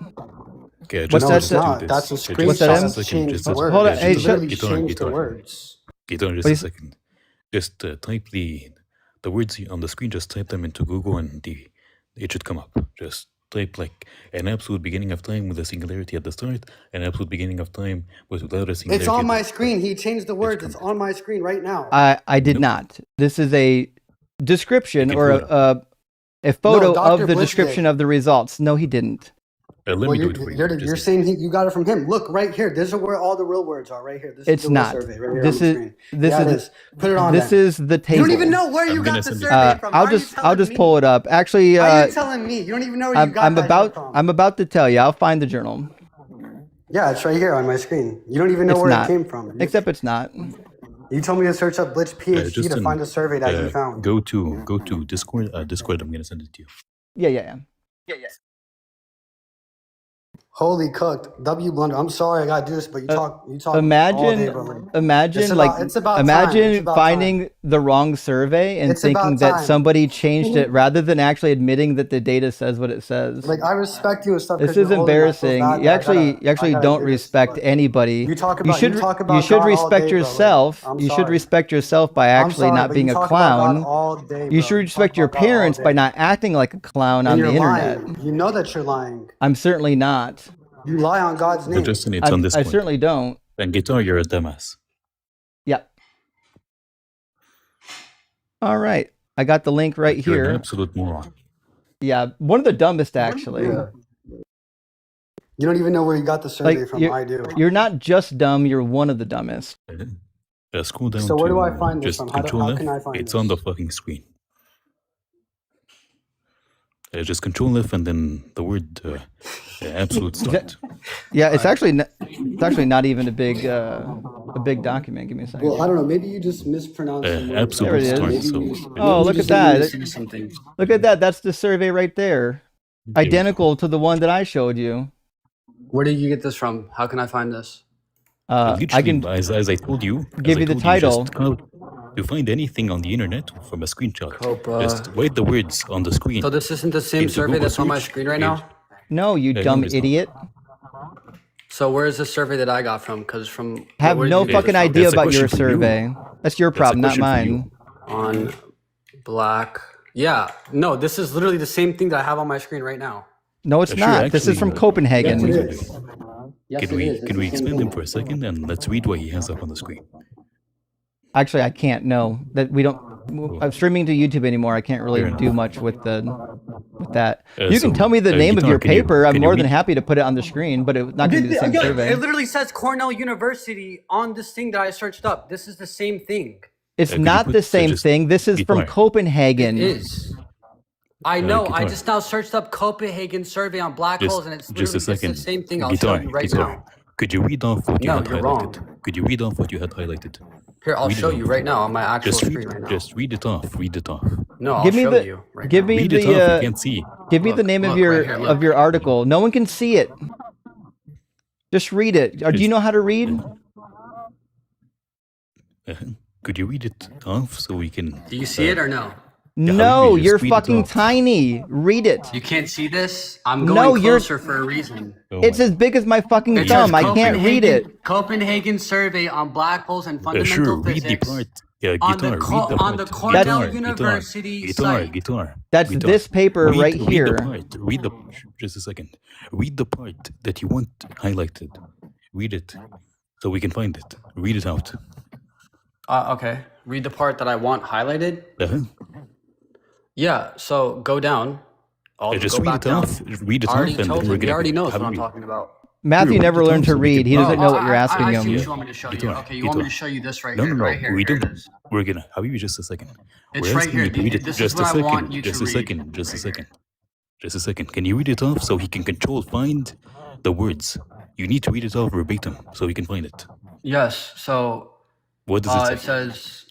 Okay, What's just that just say? do Not. this. That's a Okay, screenshot. What's that in? just a second, Changed just the a words. Hold on, just hey, a He shut- literally Get on, changed get the on. words. Get on just Please. a second. Just type the words on the screen. Just type them into Google and it should come up. Just type like an absolute beginning of time with a singularity at the start, an absolute beginning of time without a singularity. It's on at my the screen. He changed the words. It's coming. on my screen right now. I did Nope. not. This is a description You can or pull it a photo Dr. of the Blitz description did. of the results. No, he didn't. Let Well, me do you're, it for you. you're, Just you're a- saying you got it from him. Look right here. This is where all the real words are. Right here. This It's is the real not. survey right here This on the is screen. this Yeah, it is is. Put it on. this then. is the table. You don't even know where you I'm got gonna the send it. survey from. I'll How are you just telling pull me? it up. Actually, How are you telling me? You don't even know where you got I'm that shit from. I'm about to tell you. I'll find the journal. Yeah, it's right here on my screen. You don't even know It's where not. it came from. Except it's not. You told me to search up Blitz PhD to Justin, find a survey that he found. Go to Discord. Discord. I'm gonna send it to you. Yeah. Holy cooked. W blunder. I'm sorry I gotta do this, but you talk all day, Imagine, bro. imagine, It's like, about- it's about time. imagine It's about finding the wrong survey and It's about thinking that time. somebody changed it rather than actually admitting that the data says what it says. Like I respect you and stuff. This 'cause you're is older and I feel embarrassing. bad You that I actually gotta don't do this, respect but anybody. You talk You about should God respect all day, bro. Like, yourself. I'm You should sorry. respect yourself by I'm actually sorry, not but being you a talk about God clown. all day, You bro. should You respect talk your about God all parents by day. not acting like a clown on And the you're internet. lying. You know that you're lying. I'm certainly not. You lie on God's name. Justin, it's on I Discord. certainly don't. And Guitar, you're a dumbass. Yeah. All right. I got the link right You're an here. absolute moron. Yeah, one of the dumbest actually. Yeah. You don't even know where you got the survey Like, from. I do. You're not just dumb, you're one of the dumbest. Scroll down So where to do I find this just from? How Control can F. I find It's this? on the fucking screen. Just Control F and then the word absolute start. Yeah, it's actually not even a big document. Give me a second. Well, I don't know. Maybe you just mispronounced some words. Absolute There it is. start. Maybe So you- Oh, maybe look you at just didn't that. see something. Look at that. That's the survey right there. there we go. Identical to the one that I showed you. Where did you get this from? How can I find this? I Literally, can as I told you, give you the title. To find anything on the internet from a screenshot, Copa. just write the words on the screen. So this isn't the same Into survey Google that's on my search, screen right page. now? No, you No, dumb it's not. idiot. So where's the survey that I got from? Because from Have where did no you get this fucking from? idea That's a about your question for you. survey. That's your That's a problem, not question for you. mine. On Black. Yeah, no, this is literally the same thing that I have on my screen right now. No, it's Sure, not. This is from actually, Copenhagen. Yes, it Can is. Yes, Can it we is. It's can the we same expand thing. him for a second and let's read what he has up on the screen? Actually, I can't. No, that we don't. I'm streaming to YouTube anymore. I can't really Fair do enough. much with that. Uh, You can so, tell me the name of Guitar, your can you- paper. I'm can you more than read- happy to put it on the screen, but it's not going to be the same survey. It literally says Cornell University on this thing that I searched up. This is the same thing. It's could you not put- the same just thing. This is from Guitar. Copenhagen. It is. I know. I Guitar. just now searched up Copenhagen survey on black holes, and it's Just literally a second. it's the same thing. I'll Guitar, show you right Guitar. now. Could you read off what you No, had you're highlighted? wrong. Could you read off what you had highlighted? Here, I'll Read show it you off. right now on my actual screen right now. Just read it off. Read it off. No, I'll Give me show the- you. Right give now. me Read it the, off. You can't see. Give me the Look, name look, of your right here, look. article. No one can see it. Just read it. Or do you know how to read? Could you read it off so we can? Do you see it or no? Yeah, No, just you're read it fucking off. tiny. Read it. You can't see this? I'm going No, you're- closer for a reason. Oh It's my- as big as my fucking It thumb. says I can't read it. Copenhagen survey on black holes and fundamental Sure, read the physics. part. Yeah, On guitar. the read co- the on part. the Cornell That's- University guitar, site. guitar. That's guitar. this paper Read- right read here. The part. Read the just a second. Read the part that you want highlighted. Read it so we can find it. Read it out. Okay. Read the part that I want highlighted. Uh-huh. Yeah. So go down. I'll Just go read back it down. off. Read it I off, already and told then we're him. He gonna already knows have what I'm you- talking about. Matthew Sure, never read it learned off to so we read. can- He doesn't know Oh, what you're asking I see him. what you want me to show you. Guitar, Okay, you want me to guitar. show you this right No, here. no, no. Right here. We Here don't. it is. We're gonna. Habibi, just a second. It's We're right asking here. you to read it. This Just is a what I second. want you to Just a read. second. Just a Right second. Just a second. Can you read it off so he can find the words? You need to read it off verbatim so he can find it. Yes. So What does it it say? says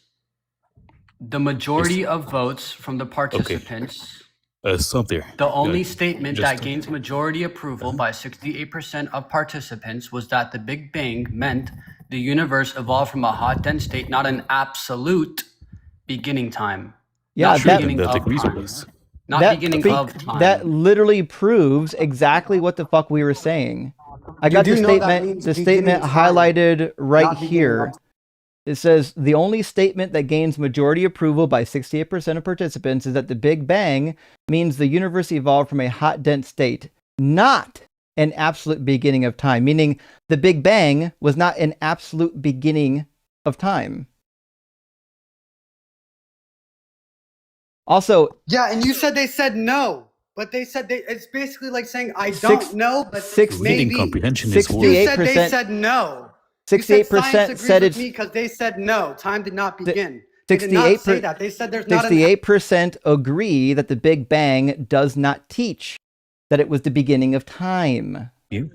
the majority of votes from the participants. Stop there. The only Yeah, statement just- that gains majority approval by 68% of participants was that the Big Bang meant the universe evolved from a hot, dense state, not an absolute beginning time. Yeah, Not Sure, that- then beginning that of agrees with time. us. Not That beginning speak- of time. That literally proves exactly what the fuck we were saying. I got do the know that statement. means The beginning statement time, highlighted right not beginning here. of- It says the only statement that gains majority approval by 68% of participants is that the Big Bang means the universe evolved from a hot, dense state, not an absolute beginning of time. Meaning the Big Bang was not an absolute beginning of time. Also, Yeah, and you said they said no, but they said it's basically like saying I Six- don't know, but Reading maybe. comprehension is 68 horrible. You said they 68% said no. 68% said it's because they said no. Time did not begin. They did not 68 say that. They said there's not an 68% agree that the Big Bang does not teach that it was the beginning of time. Yep.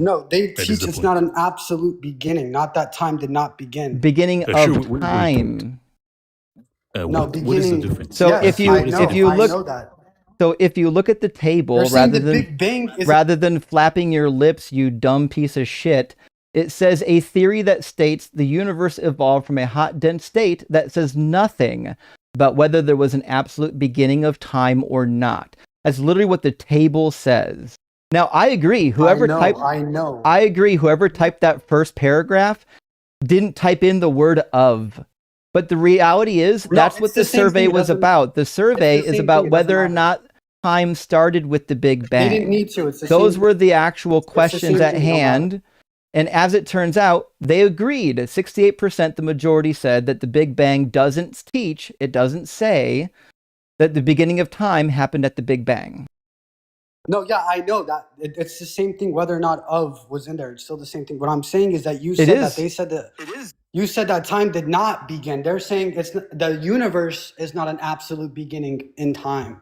No, they That is teach the it's point. not an absolute beginning, not that time did not begin. Beginning Sure, of we- time. No, What is the beginning- difference? So Yes, if you- I know, if you I look- know that. So if you look at the table They're saying rather the than Big Bang is rather than flapping your lips, you dumb piece of shit, it says a theory that states the universe evolved from a hot, dense state that says nothing about whether there was an absolute beginning of time or not. That's literally what the table says. Now, I agree. Whoever typed I know. I agree. Whoever typed that first paragraph didn't type in the word of. But the reality is No, that's it's what the the same survey thing. It was doesn't- about. The survey it's the is same about thing. It whether or doesn't not time started with the Big They Bang. didn't need to. It's the Those same. were the actual the questions same at thing, no matter. hand. And as it turns out, they agreed. 68%, the majority said that the Big Bang doesn't teach, it doesn't say that the beginning of time happened at the Big Bang. No, yeah, I know that. It's the same thing whether or not of was in there. It's still the same thing. What I'm saying is that you It said is. that they said that you said that time did not begin. They're saying the universe is not an absolute beginning in time.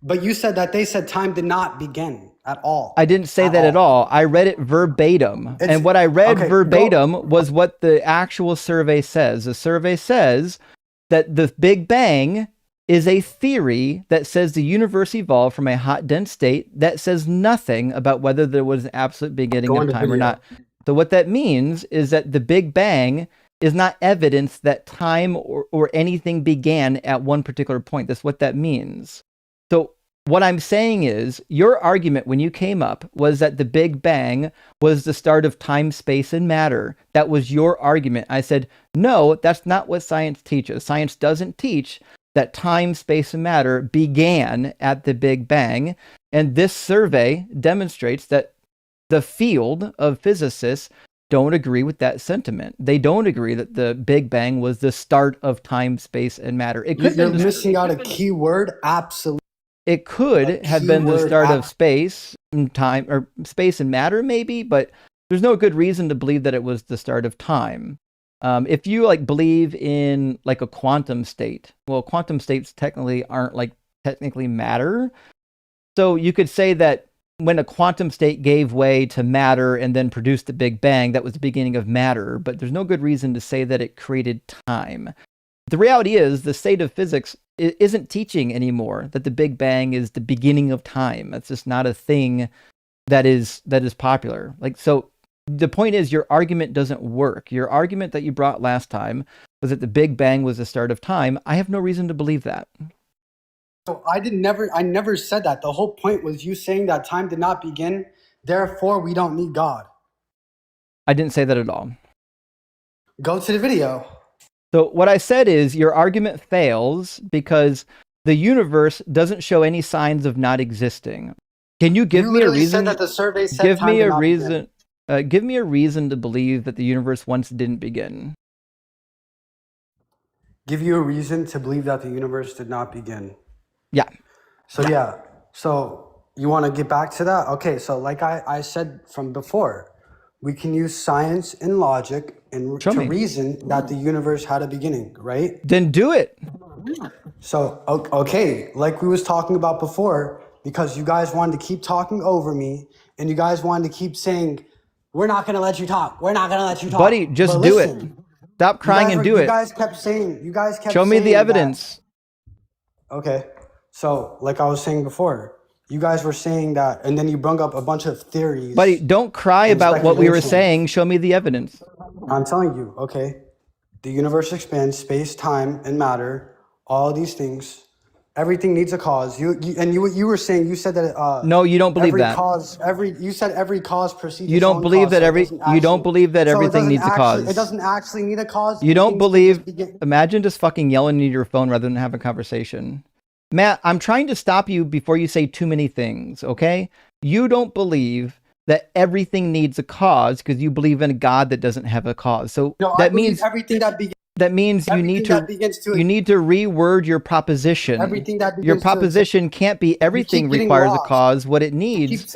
But you said that they said time did not begin at all. I didn't say that at all. I read it verbatim. It's- And what I read okay, verbatim was what the actual survey says. The survey says that the Big Bang is a theory that says the universe evolved from a hot, dense state that says nothing about whether there was an absolute beginning Go of on to time or video. not. So what that means is that the Big Bang is not evidence that time or anything began at one particular point. That's what that means. So what I'm saying is your argument when you came up was that the Big Bang was the start of time, space, and matter. That was your argument. I said, no, that's not what science teaches. Science doesn't teach that time, space, and matter began at the Big Bang. And this survey demonstrates that the field of physicists don't agree with that sentiment. They don't agree that the Big Bang was the start of time, space, and matter. It could You're have been missing out a key word. Absolutely. it could have been the start of space and time, or space and matter, maybe, but there's no good reason to believe that it was the start of time. If you like believe in like a quantum state, well, quantum states technically aren't like technically matter. So you could say that when a quantum state gave way to matter and then produced the Big Bang, that was the beginning of matter, but there's no good reason to say that it created time. The reality is the state of physics isn't teaching anymore that the Big Bang is the beginning of time. That's just not a thing that is popular. Like, so the point is your argument doesn't work. Your argument that you brought last time was that the Big Bang was the start of time. I have no reason to believe that. So I never said that. The whole point was you saying that time did not begin, therefore we don't need God. I didn't say that at all. Go to the video. So what I said is your argument fails because the universe doesn't show any signs of not existing. Can you give me a reason? Said that the survey said give time me did a not reason. begin. Give me a reason to believe that the universe once didn't begin. Give you a reason to believe that the universe did not begin. Yeah. So you want to get back to that? Okay, so like I said from before, we can use science and logic and to reason that the universe had a beginning, right? Then do it. So, okay, like we was talking about before, because you guys wanted to keep talking over me and you guys wanted to keep saying, we're not going to let you talk. We're not going to let you talk. Buddy, just do it. Stop crying and do it. You guys kept saying Show me the evidence. Okay. So, like I was saying before, you guys were saying that, and then you brought up a bunch of theories. Buddy, don't cry about what we were saying. Show me the evidence. I'm telling you, okay? The universe expands, space, time, and matter, all these things. Everything needs a cause. You were saying, you said that no, you don't believe that. You said every cause precedes. You don't believe that everything needs a cause. It doesn't actually need a cause. You don't believe. Imagine just fucking yelling into your phone rather than have a conversation. Matt, I'm trying to stop you before you say too many things, okay? You don't believe that everything needs a cause because you believe in a God that doesn't have a cause. So no, that means everything that begins. That means you need to reword your proposition. Everything that begins your proposition can't be everything requires a cause. What it needs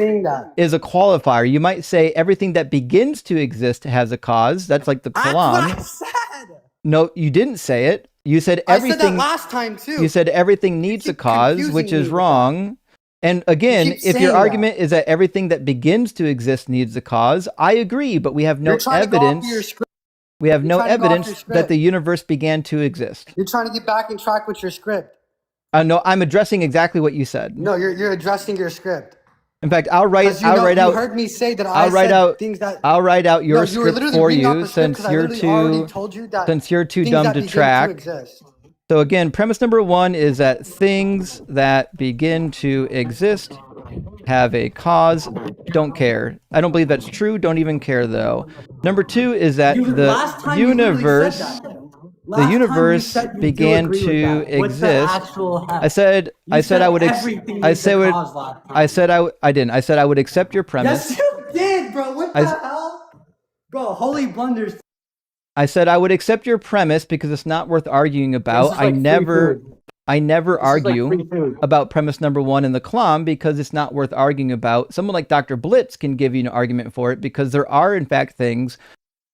is a qualifier. You might say everything that begins to exist has a cause. That's like the Quran. That's what I said. No, you didn't say it. You said everything. I said that last time too. You said everything needs a cause, which is wrong. And again, if your argument is that everything that begins to exist needs a cause, I agree, but we have no evidence. We have no evidence that the universe began to exist. You're trying to get back in track with your script. No, I'm addressing exactly what you said. No, you're addressing your script. In fact, I'll write out. You heard me say that I'll write out your script for you since you're too dumb to track. So again, premise number one is that things that begin to exist have a cause. Don't care. I don't believe that's true. Don't even care though. Number two is that the universe began to exist. I said I would accept your premise. Yes, you did, bro. What the hell? Bro, holy blunders. I said I would accept your premise because it's not worth arguing about. I never argue about premise number one in the Kalam because it's not worth arguing about. Someone like Dr. Blitz can give you an argument for it because there are, in fact, things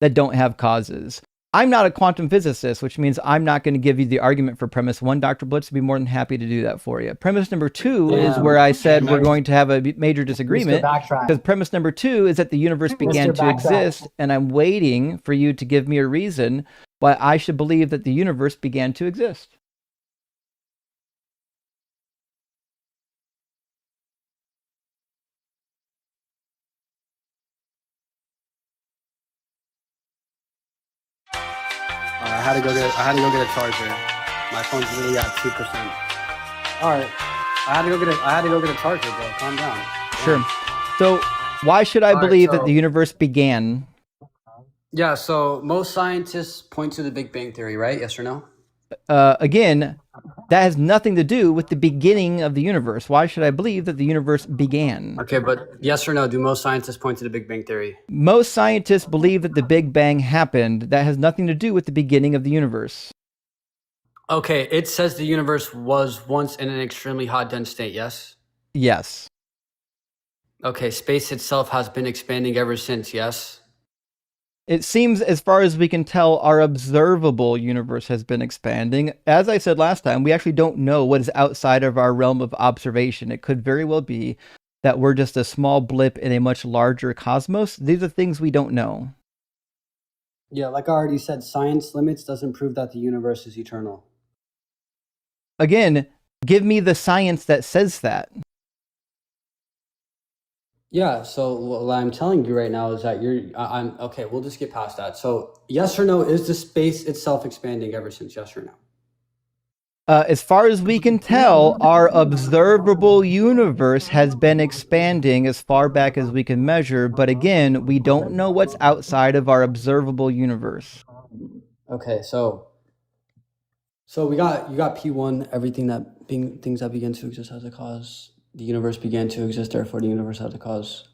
that don't have causes. I'm not a quantum physicist, which means I'm not going to give you the argument for premise one. Dr. Blitz would be more than happy to do that for you. Premise number two is where I said we're going to have a major disagreement because premise number two is that the universe began to exist, and I'm waiting for you to give me a reason why I should believe that the universe began to exist. I had to go get a charger. My phone's literally at 2%. All right. I had to go get a charger, bro. Calm down. Sure. So why should I believe that the universe began? Yeah, so most scientists point to the Big Bang Theory, right? Yes or no? again, that has nothing to do with the beginning of the universe. Why should I believe that the universe began? Okay, but yes or no? Do most scientists point to the Big Bang Theory? Most scientists believe that the Big Bang happened. That has nothing to do with the beginning of the universe. Okay, it says the universe was once in an extremely hot, dense state, yes? Yes. Okay, space itself has been expanding ever since, yes? It seems, as far as we can tell, our observable universe has been expanding. As I said last time, we actually don't know what is outside of our realm of observation. It could very well be that we're just a small blip in a much larger cosmos. These are things we don't know. Yeah, like I already said, science limits doesn't prove that the universe is eternal. Again, give me the science that says that. Yeah, so what I'm telling you right now is that I'm okay, we'll just get past that. So, yes or no, is the space itself expanding ever since? Yes or no? As far as we can tell, our observable universe has been expanding as far back as we can measure, but again, we don't know what's outside of our observable universe. Okay, so you got P1, everything things that begin to exist has a cause. The universe began to exist, therefore the universe has a cause.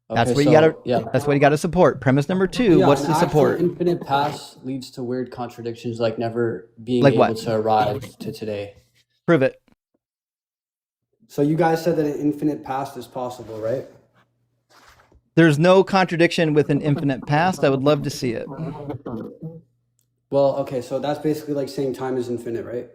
Okay, That's what you gotta. That's what you gotta support. Premise number 2. Yeah, what's an the actual support? infinite past leads to weird contradictions, like never being Like able what? to arrive to today. Prove it. So you guys said that an infinite past is possible, right? There's no contradiction with an infinite past. I would love to see it. Well, okay, so that's basically like saying time is infinite, right?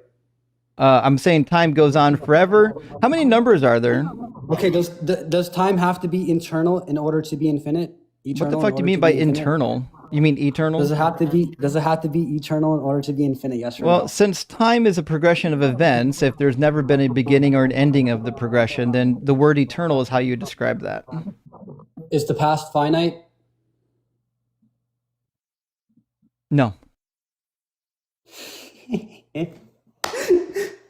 I'm saying time goes on forever. How many numbers are there? Okay, does time have to be internal in order to be infinite? What the fuck do you mean by internal? You mean eternal? Does it have to be eternal in order to be infinite? Yes or Well, no? since time is a progression of events, if there's never been a beginning or an ending of the progression, then the word eternal is how you describe that. Is the past finite? No.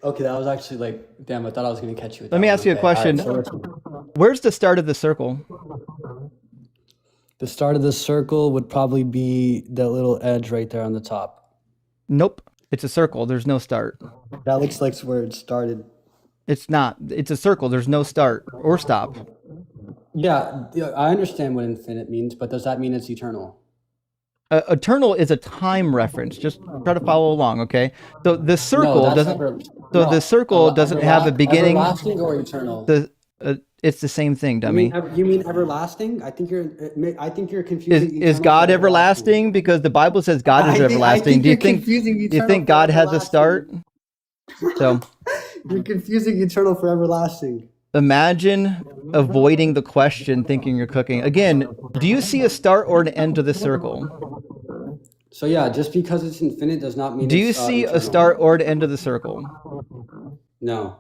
Okay, that was actually like, damn, I thought I was going to catch you with Let that me one. ask you a Okay, question. all right, so Where's the start of the circle? the start of the circle would probably be that little edge right there on the top. Nope. It's a circle. There's no start. That looks like where it started. It's not. It's a circle. There's no start or stop. Yeah, I understand what infinite means, but does that mean it's eternal? Eternal is a time reference. Just try to follow along, okay? So the circle No, that's doesn't. The circle doesn't have a beginning. Everlasting or eternal? It's the same thing, dummy. You mean everlasting? I think you're confusing. Is God everlasting? Because the Bible says God is everlasting. Do you think God has a start? So you're confusing eternal for everlasting. imagine avoiding the question, thinking you're cooking. Again, do you see a start or an end to the circle? So yeah, just because it's infinite does not mean. Do you see a start or an end to the circle? No.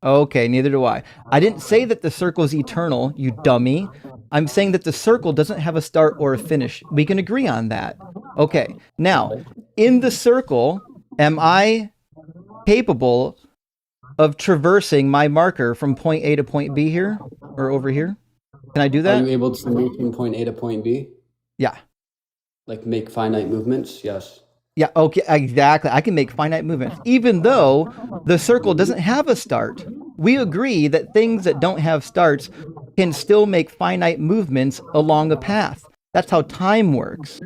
Okay, neither do I. I didn't say that the circle is eternal, you dummy. I'm saying that the circle doesn't have a start or a finish. We can agree on that. Okay, now, in the circle, am I capable of traversing my marker from point A to point B here? Or over here? Can I do that? Are you able to move from point A to point B? Yeah. Like make finite movements? Yes. Yeah, okay, exactly. I can make finite movements, even though the circle doesn't have a start. We agree that things that don't have starts can still make finite movements along a path. That's how time works.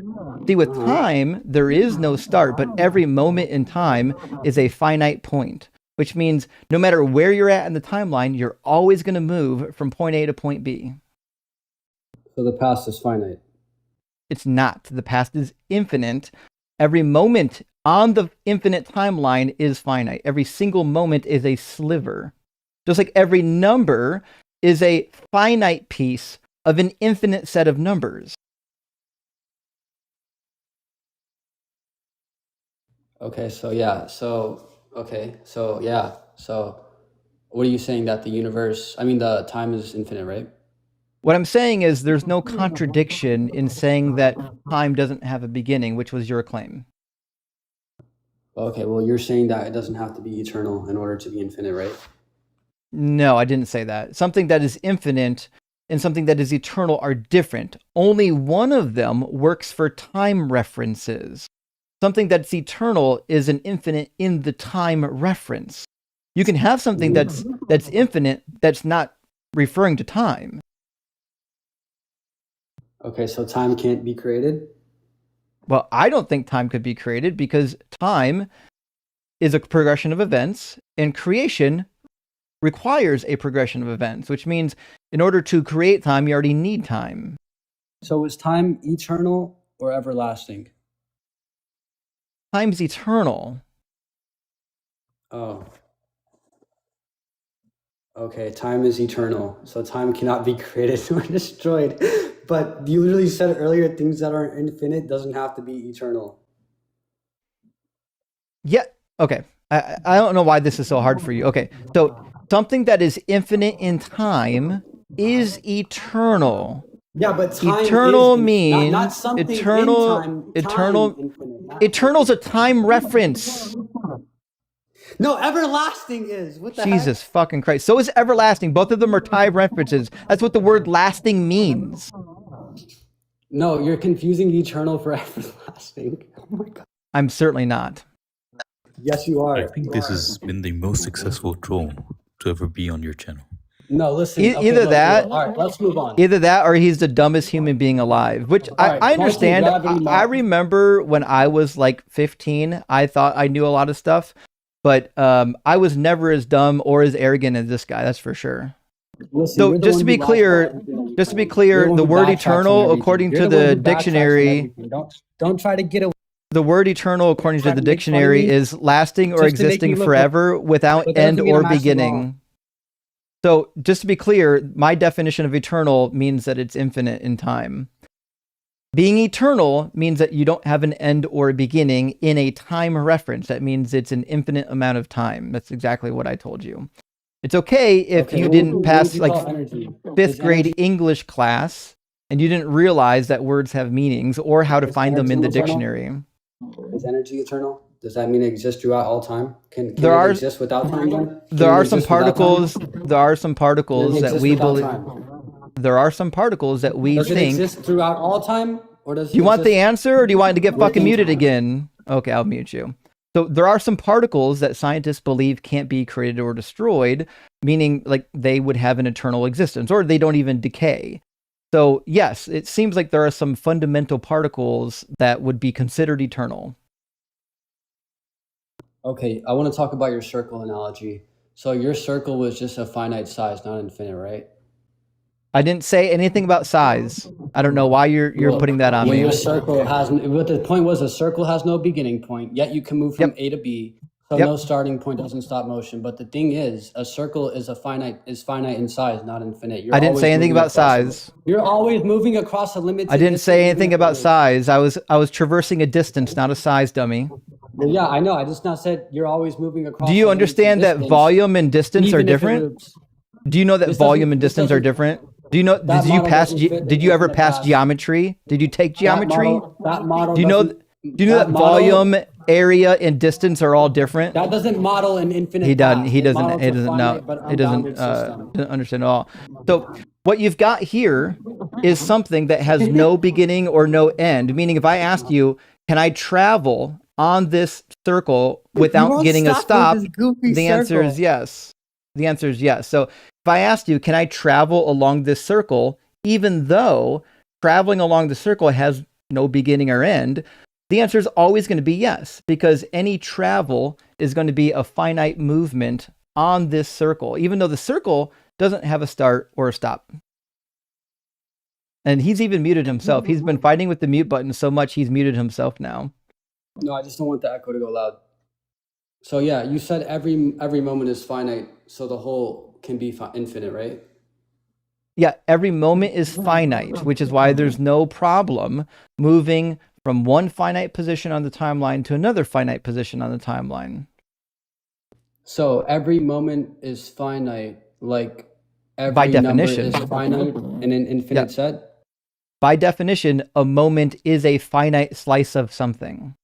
See, with time, there is no start, but every moment in time is a finite point, which means no matter where you're at in the timeline, you're always going to move from point A to point B. So the past is finite. It's not. The past is infinite. Every moment on the infinite timeline is finite. Every single moment is a sliver. Just like every number is a finite piece of an infinite set of numbers. Okay, so what are you saying, that the time is infinite, right? What I'm saying is there's no contradiction in saying that time doesn't have a beginning, which was your claim. Okay, well, you're saying that it doesn't have to be eternal in order to be infinite, right? No, I didn't say that. Something that is infinite and something that is eternal are different. Only one of them works for time references. something that's eternal is an infinite in the time reference. You can have something that's infinite that's not referring to time. Okay, so time can't be created? Well, I don't think time could be created because time is a progression of events, and creation requires a progression of events, which means in order to create time, you already need time. So is time eternal or everlasting? Time's eternal. Oh. Okay, time is eternal. So time cannot be created or destroyed. But you literally said earlier things that are infinite doesn't have to be eternal. Yeah. Okay. I don't know why this is so hard for you. Okay. So something that is infinite in time is eternal. Yeah, but time Eternal is means not something eternal. in time. Eternal. Time infinite, not Eternal's a time reference. No, everlasting is. What the Jesus fucking Christ. So is everlasting. Both of them are time references. That's what the word lasting means. heck? No, you're confusing eternal for everlasting. Oh my god. I'm certainly not. Yes, you are. I think this has been the most successful troll to ever be on your channel. No, listen. Either that, all right, let's move on. Either that or he's the dumbest human being alive, which I understand. I remember when I was like 15, I thought I knew a lot of stuff, but I was never as dumb or as arrogant as this guy. That's for sure. Listen, So just to be clear, the word eternal, according to the dictionary, don't try to get away. the word eternal, according to the dictionary, is lasting or Just to make existing you look forever without But that end doesn't mean or I'm actually beginning. So just to be clear, my definition of eternal means that it's infinite in time. Being eternal means that you don't have an end or a beginning in a time reference. That means it's an infinite amount of time. That's exactly what I told you. It's okay if you didn't pass like fifth grade English class and you didn't realize that words have meanings or how to find them in the dictionary. Is energy eternal? Does that mean it exists throughout all time? Can There it are- exist without time? Then? There Can it are some exist without time? particles. There are some Can it particles that exist we without believe. time? There are some particles that we Does it think. exist throughout all time, or does it Do you want the exist- answer, or do you want to get fucking Within muted time. again? Okay, I'll mute you. So there are some particles that scientists believe can't be created or destroyed, meaning like they would have an eternal existence, or they don't even decay. So yes, it seems like there are some fundamental particles that would be considered eternal. Okay, I want to talk about your circle analogy. So your circle was just a finite size, not infinite, right? I didn't say anything about size. I don't know why you're Well, putting that on well, me. your circle has. What the point was, a circle has no beginning point. Yet you can move from Yep. A to B. So Yep. no starting point doesn't stop motion. But the thing is, a circle is finite in size, not infinite. You're I didn't always say anything moving about across a- size. You're always moving across a limited. I didn't say distance, anything even if about it is. size. I was traversing a distance, not a size, dummy. Well, yeah, I know. I just not said you're always moving across. Do a you limited understand that distance, volume and distance are even if it different? moves. Do you know that This volume doesn't- and this distance are doesn't- different? Do you know? That Did you model pass? doesn't fit Did the you ever infinite pass path. geometry? Did you take geometry? That model. Do you know? doesn't- Do you know that model- volume, area, and distance are all different? That doesn't model an infinite. He doesn't. path. He It doesn't. models He a doesn't know. finite but He doesn't. unbounded system. Doesn't understand at all. So what you've got here is something that has no beginning or no end. Meaning, if I asked you, "Can I travel on this circle without getting a stop?" The answer is yes. The answer is yes. So if I asked you, "Can I travel along this circle?" even though traveling along the circle has no beginning or end, the answer is always going to be yes, because any travel is going to be a finite movement on this circle, even though the circle doesn't have a start or a stop. And he's even muted himself. He's been fighting with the mute button so much he's muted himself now. No, I just don't want the echo to go loud. So yeah, you said every moment is finite, so the whole can be infinite, right? Yeah, every moment is finite, which is why there's no problem moving from one finite position on the timeline to another finite position on the timeline. So every moment is finite, like every By number definition. is finite in an infinite Yeah. set. By definition, a moment is a finite slice of something.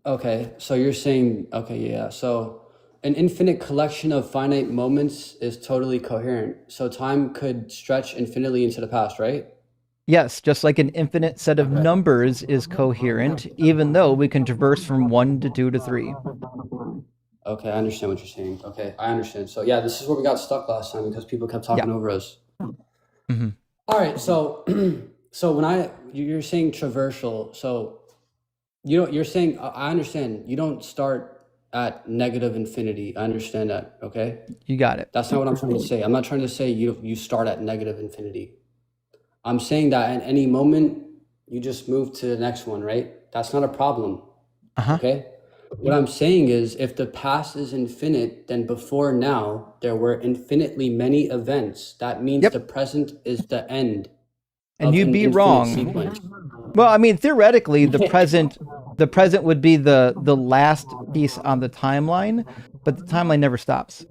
Okay, so you're saying, okay, yeah. So an infinite collection of finite moments is totally coherent. So time could stretch infinitely into the past, right? Yes, just like an infinite set of Okay. numbers is coherent, even though we can traverse from 1 to 2 to 3. Okay, I understand what you're saying. Okay, I understand. So yeah, this is where we got stuck last time because people kept talking over us. hmm All right, so so when you're saying traversal, so you're saying I understand you don't start at negative infinity. I understand that. Okay, You got it. that's not what I'm trying to say. I'm not trying to say you start at negative infinity. I'm saying that at any moment you just move to the next one, right? That's not a problem. Uh-huh. Okay. What I'm saying is if the past is infinite, then before now there were infinitely many events. That means Yep. the present is the end. And of you'd an be infinite wrong. sequence. Well, I mean, theoretically, the present would be the last piece on the timeline, but the timeline never stops.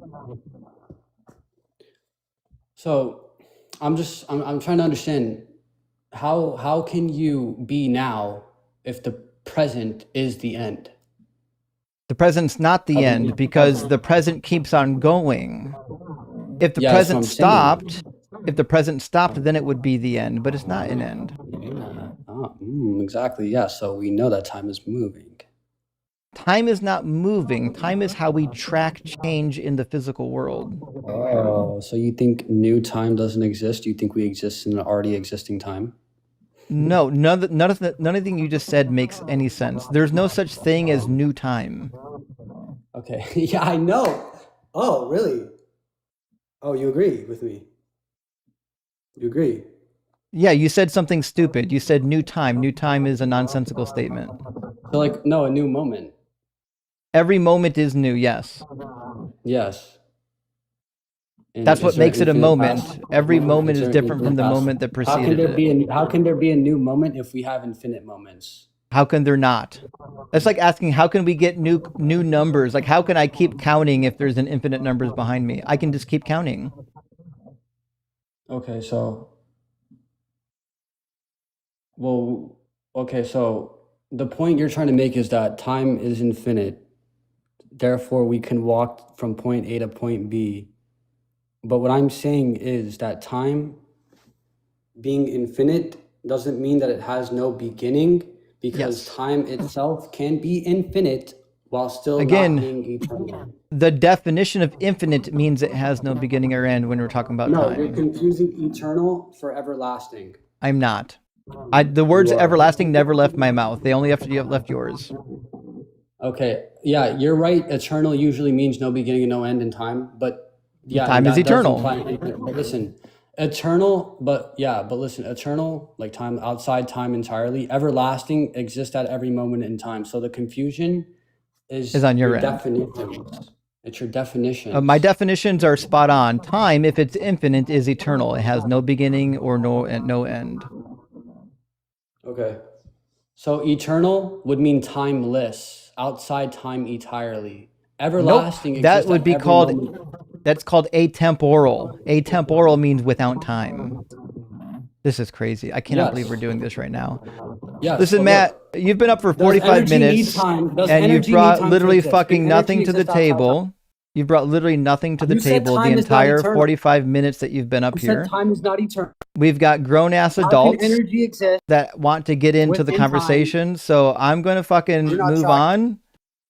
So I'm trying to understand how can you be now if the present is the end? The present's not the end because the present keeps on going. If the present stopped, then it would be the end, but it's not an end. Exactly. Yeah. So we know that time is moving. Time is not moving. Time is how we track change in the physical world. Oh, so you think new time doesn't exist? You think we exist in an already existing time? No, none of anything you just said makes any sense. There's no such thing as new time. Okay. Yeah, I know. Oh, really? Oh, you agree with me? You agree? Yeah, you said something stupid. You said new time. New time is a nonsensical statement. So like, no, a new moment. Every moment is new, yes. Yes. And that's what makes it a moment. Every moment is there different from the past? moment that How can preceded there it. how can there be a new moment if we have infinite moments? How can there not? That's like asking, how can we get new numbers? Like, how can I keep counting if there's an infinite numbers behind me? I can just keep counting. Okay, so so the point you're trying to make is that time is infinite. Therefore, we can walk from point A to point B. But what I'm saying is that time being infinite doesn't mean that it has no beginning, because time itself can be infinite while still not being eternal. The definition of infinite means it has no beginning or end when we're talking about time. No, you're confusing eternal for everlasting. I'm not. The words everlasting never left my mouth. They only have left yours. Okay, yeah, you're right. Eternal usually means no beginning and no end in time, but yeah, time is eternal. But listen, eternal, but listen, eternal, like time outside time entirely, everlasting exists at every moment in time. So the confusion is on your end. Definitions. It's your definition. My definitions are spot on. Time, if it's infinite, is eternal. It has no beginning or no end. Okay. So eternal would mean timeless, outside time entirely. Everlasting. Nope. That would be called. That's called atemporal. Atemporal means without time. This is crazy. I cannot believe we're doing this right now. Yes. Listen, Matt, you've been up for 45 minutes, and you've brought literally fucking nothing to the table. You've brought literally nothing to the table the entire 45 minutes that you've been up here. Time is not eternal. We've got grown-ass adults that want to get into the conversation, so I'm going to fucking move on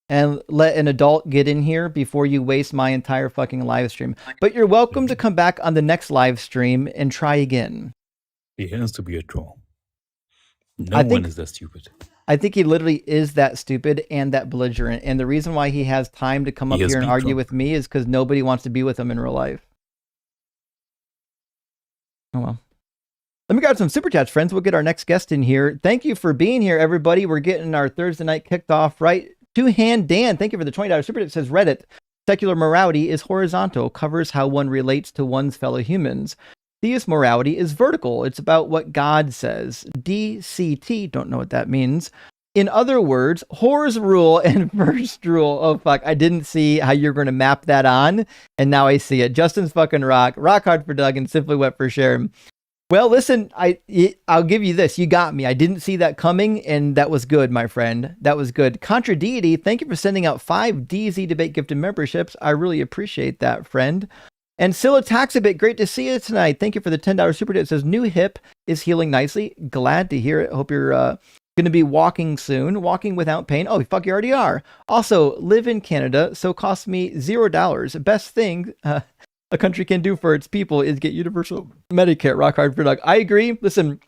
and let an adult get in here before you waste my entire fucking live stream. But you're welcome to come back on the next live stream and try again. He has to be a troll. No one is that stupid. I think he literally is that stupid and that belligerent. And the reason why he has time to come up here and argue with me is because nobody wants to be with him in real life. Oh, well. Let me grab some super chats, friends. We'll get our next guest in here. Thank you for being here, everybody. We're getting our Thursday night kicked off right. Two-Hand Dan, thank you for the $20 super chat. It says Reddit. Secular morality is horizontal, covers how one relates to one's fellow humans. Theist morality is vertical. It's about what God says. DCT, don't know what that means. In other words, whore's rule and first rule. Oh, fuck. I didn't see how you're going to map that on, and now I see it. Justin's fucking rock. Rock hard for Doug and simply wet for Sharon. Well, listen, I'll give you this. You got me. I didn't see that coming, and that was good, my friend. That was good. Contra Deity, thank you for sending out 5 DZ Debate gifted memberships. I really appreciate that, friend. And Scylla Taxabit, great to see you tonight. Thank you for the $10 super chat. It says new hip is healing nicely. Glad to hear it. Hope you're going to be walking soon. Walking without pain. Oh, fuck, you already are. Also, live in Canada, so cost me $0. Best thing a country can do for its people is get universal Medicare. Rock hard for Doug. I agree. Listen,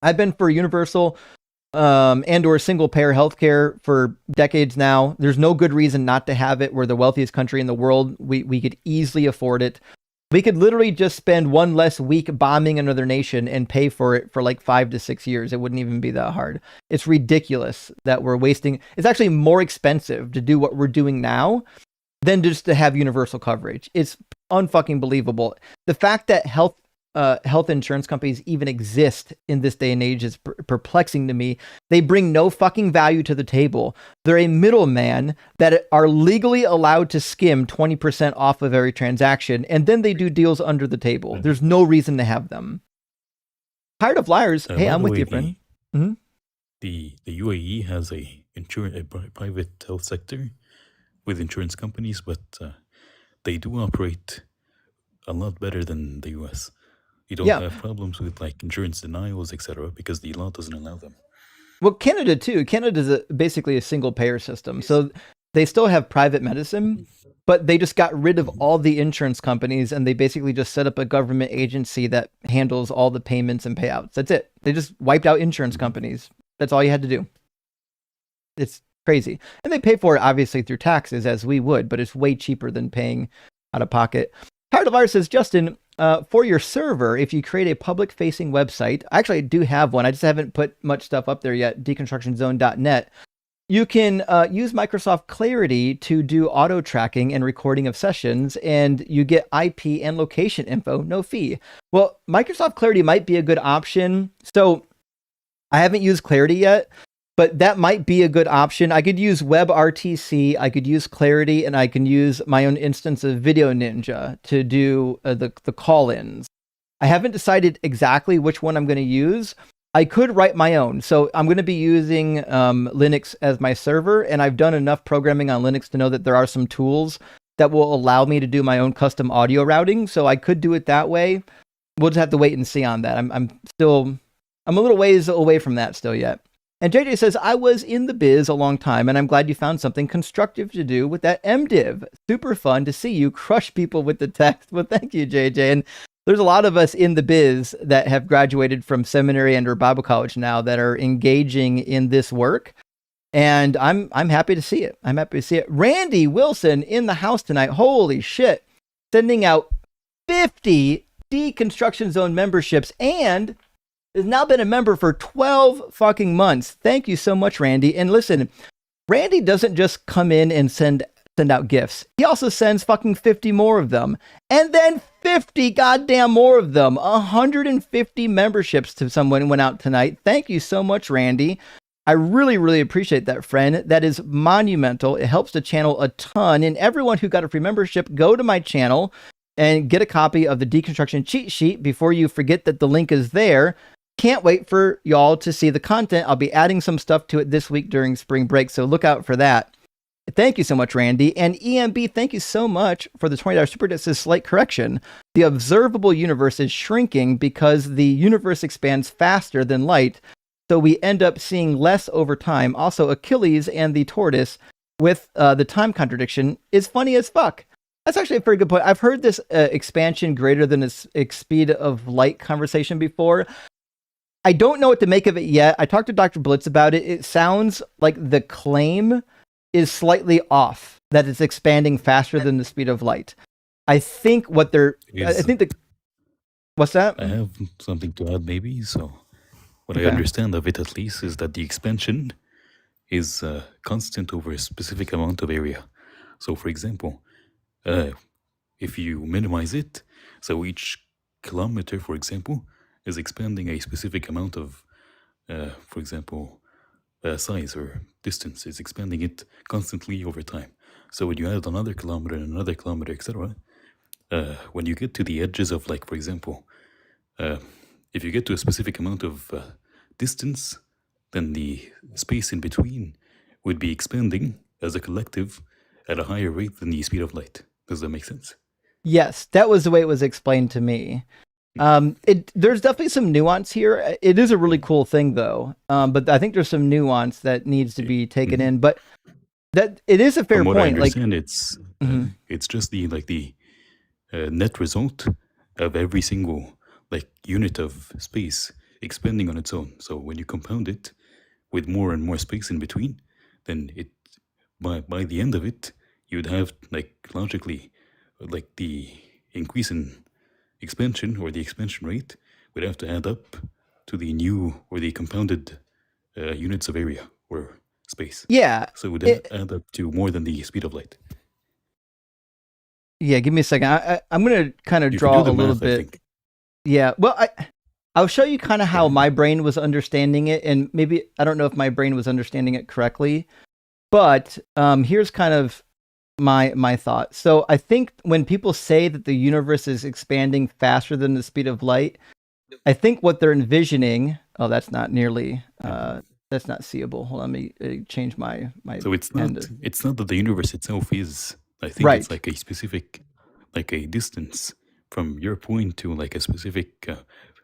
I've been for universal and or single payer healthcare for decades now. There's no good reason not to have it. We're the wealthiest country in the world. We could easily afford it. We could literally just spend one less week bombing another nation and pay for it for like 5 to 6 years. It wouldn't even be that hard. It's ridiculous that we're wasting. It's actually more expensive to do what we're doing now than just to have universal coverage. It's unfucking believable. The fact that health insurance companies even exist in this day and age is perplexing to me. They bring no fucking value to the table. They're a middleman that are legally allowed to skim 20% off of every transaction, and then they do deals under the table. There's no reason to have them. Tired of liars. Hey, I'm with you, friend. The UAE has a private health sector with insurance companies, but they do operate a lot better than the US. You don't have problems with like insurance denials, etc., because the law doesn't allow them. Well, Canada too. Canada's basically a single payer system, so they still have private medicine, but they just got rid of all the insurance companies and they basically just set up a government agency that handles all the payments and payouts. That's it. They just wiped out insurance companies. That's all you had to do. It's crazy, and they pay for it obviously through taxes, as we would, but it's way cheaper than paying out of pocket. Tired of Ours says, Justin, for your server, if you create a public-facing website, actually I do have one, I just haven't put much stuff up there yet, deconstructionzone.net, you can use Microsoft Clarity to do auto-tracking and recording of sessions, and you get IP and location info, no fee. Well, Microsoft Clarity might be a good option. So I haven't used Clarity yet, but that might be a good option. I could use WebRTC, I could use Clarity, and I can use my own instance of Video Ninja to do the call-ins. I haven't decided exactly which one I'm going to use. I could write my own. So I'm going to be using Linux as my server, and I've done enough programming on Linux to know that there are some tools that will allow me to do my own custom audio routing. So I could do it that way. We'll just have to wait and see on that. I'm a little ways away from that still yet. And JJ says, I was in the biz a long time, and I'm glad you found something constructive to do with that MDiv. Super fun to see you crush people with the text. Well, thank you, JJ. And there's a lot of us in the biz that have graduated from seminary and or Bible college now that are engaging in this work. And I'm happy to see it. I'm happy to see it. Randy Wilson in the house tonight. Holy shit. Sending out 50 Deconstruction Zone memberships and has now been a member for 12 fucking months. Thank you so much, Randy. And listen, Randy doesn't just come in and send out gifts. He also sends fucking 50 more of them. And then 50 goddamn more of them. 150 memberships to someone went out tonight. Thank you so much, Randy. I really, really appreciate that, friend. That is monumental. It helps the channel a ton. And everyone who got a free membership, go to my channel and get a copy of the Deconstruction cheat sheet before you forget that the link is there. Can't wait for y'all to see the content. I'll be adding some stuff to it this week during spring break, so look out for that. Thank you so much, Randy. And EMB, thank you so much for the $20 super. This is slight correction. The observable universe is shrinking because the universe expands faster than light, so we end up seeing less over time. Also, Achilles and the tortoise with the time contradiction is funny as fuck. That's actually a pretty good point. I've heard this expansion greater than the speed of light conversation before. I don't know what to make of it yet. I talked to Dr. Blitz about it. It sounds like the claim is slightly off, that it's expanding faster than the speed of light. I think what's that? I have something to add maybe. So what I understand of it at least is that the expansion is constant over a specific amount of area. So for example, if you minimize it, so each kilometer, for example, is expanding a specific amount of, for example, size or distance. It's expanding it constantly over time. So when you add another kilometer, etc., when you get to the edges of, like, for example, if you get to a specific amount of distance, then the space in between would be expanding as a collective at a higher rate than the speed of light. Does that make sense? Yes, that was the way it was explained to me. There's definitely some nuance here. It is a really cool thing, though. But I think there's some nuance that needs to be taken in. But that it is a fair From what I point. Like, understand, Mhm. it's just the net result of every single like unit of space expanding on its own. So when you compound it with more and more space in between, then it by the end of it, you'd have like logically like the increase in expansion or the expansion rate would have to add up to the new or the compounded units of area or space. yeah, So it would it, add up to more than the speed of light. yeah. Give me a second. I'm gonna kind of You can draw do the a little math, I bit. think. Yeah. Well, I'll show you kind of how my brain was understanding it, and maybe I don't know if my brain was understanding it correctly, but here's kind of my thought. So I think when people say that the universe is expanding faster than the speed of light, I think what they're envisioning. Oh, that's not nearly. That's not seeable. Hold on, let me change my. So it's not that the universe itself is. I think Right. it's like a specific, like a distance from your point to like a specific,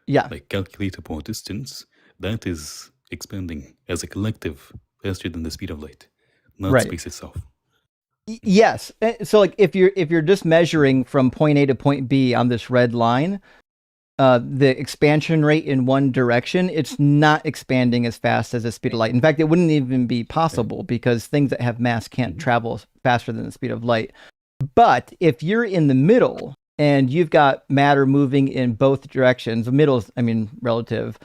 Yeah. like calculatable distance that is expanding as a collective faster than the speed of light, not Right. space itself. Yes. So like if you're just measuring from point A to point B on this red line, the expansion rate in one direction, it's not expanding as fast as the speed of light. In fact, it wouldn't even be possible because things that have mass can't travel faster than the speed of light. But if you're in the middle and you've got matter moving in both directions, the middle, I mean, relative,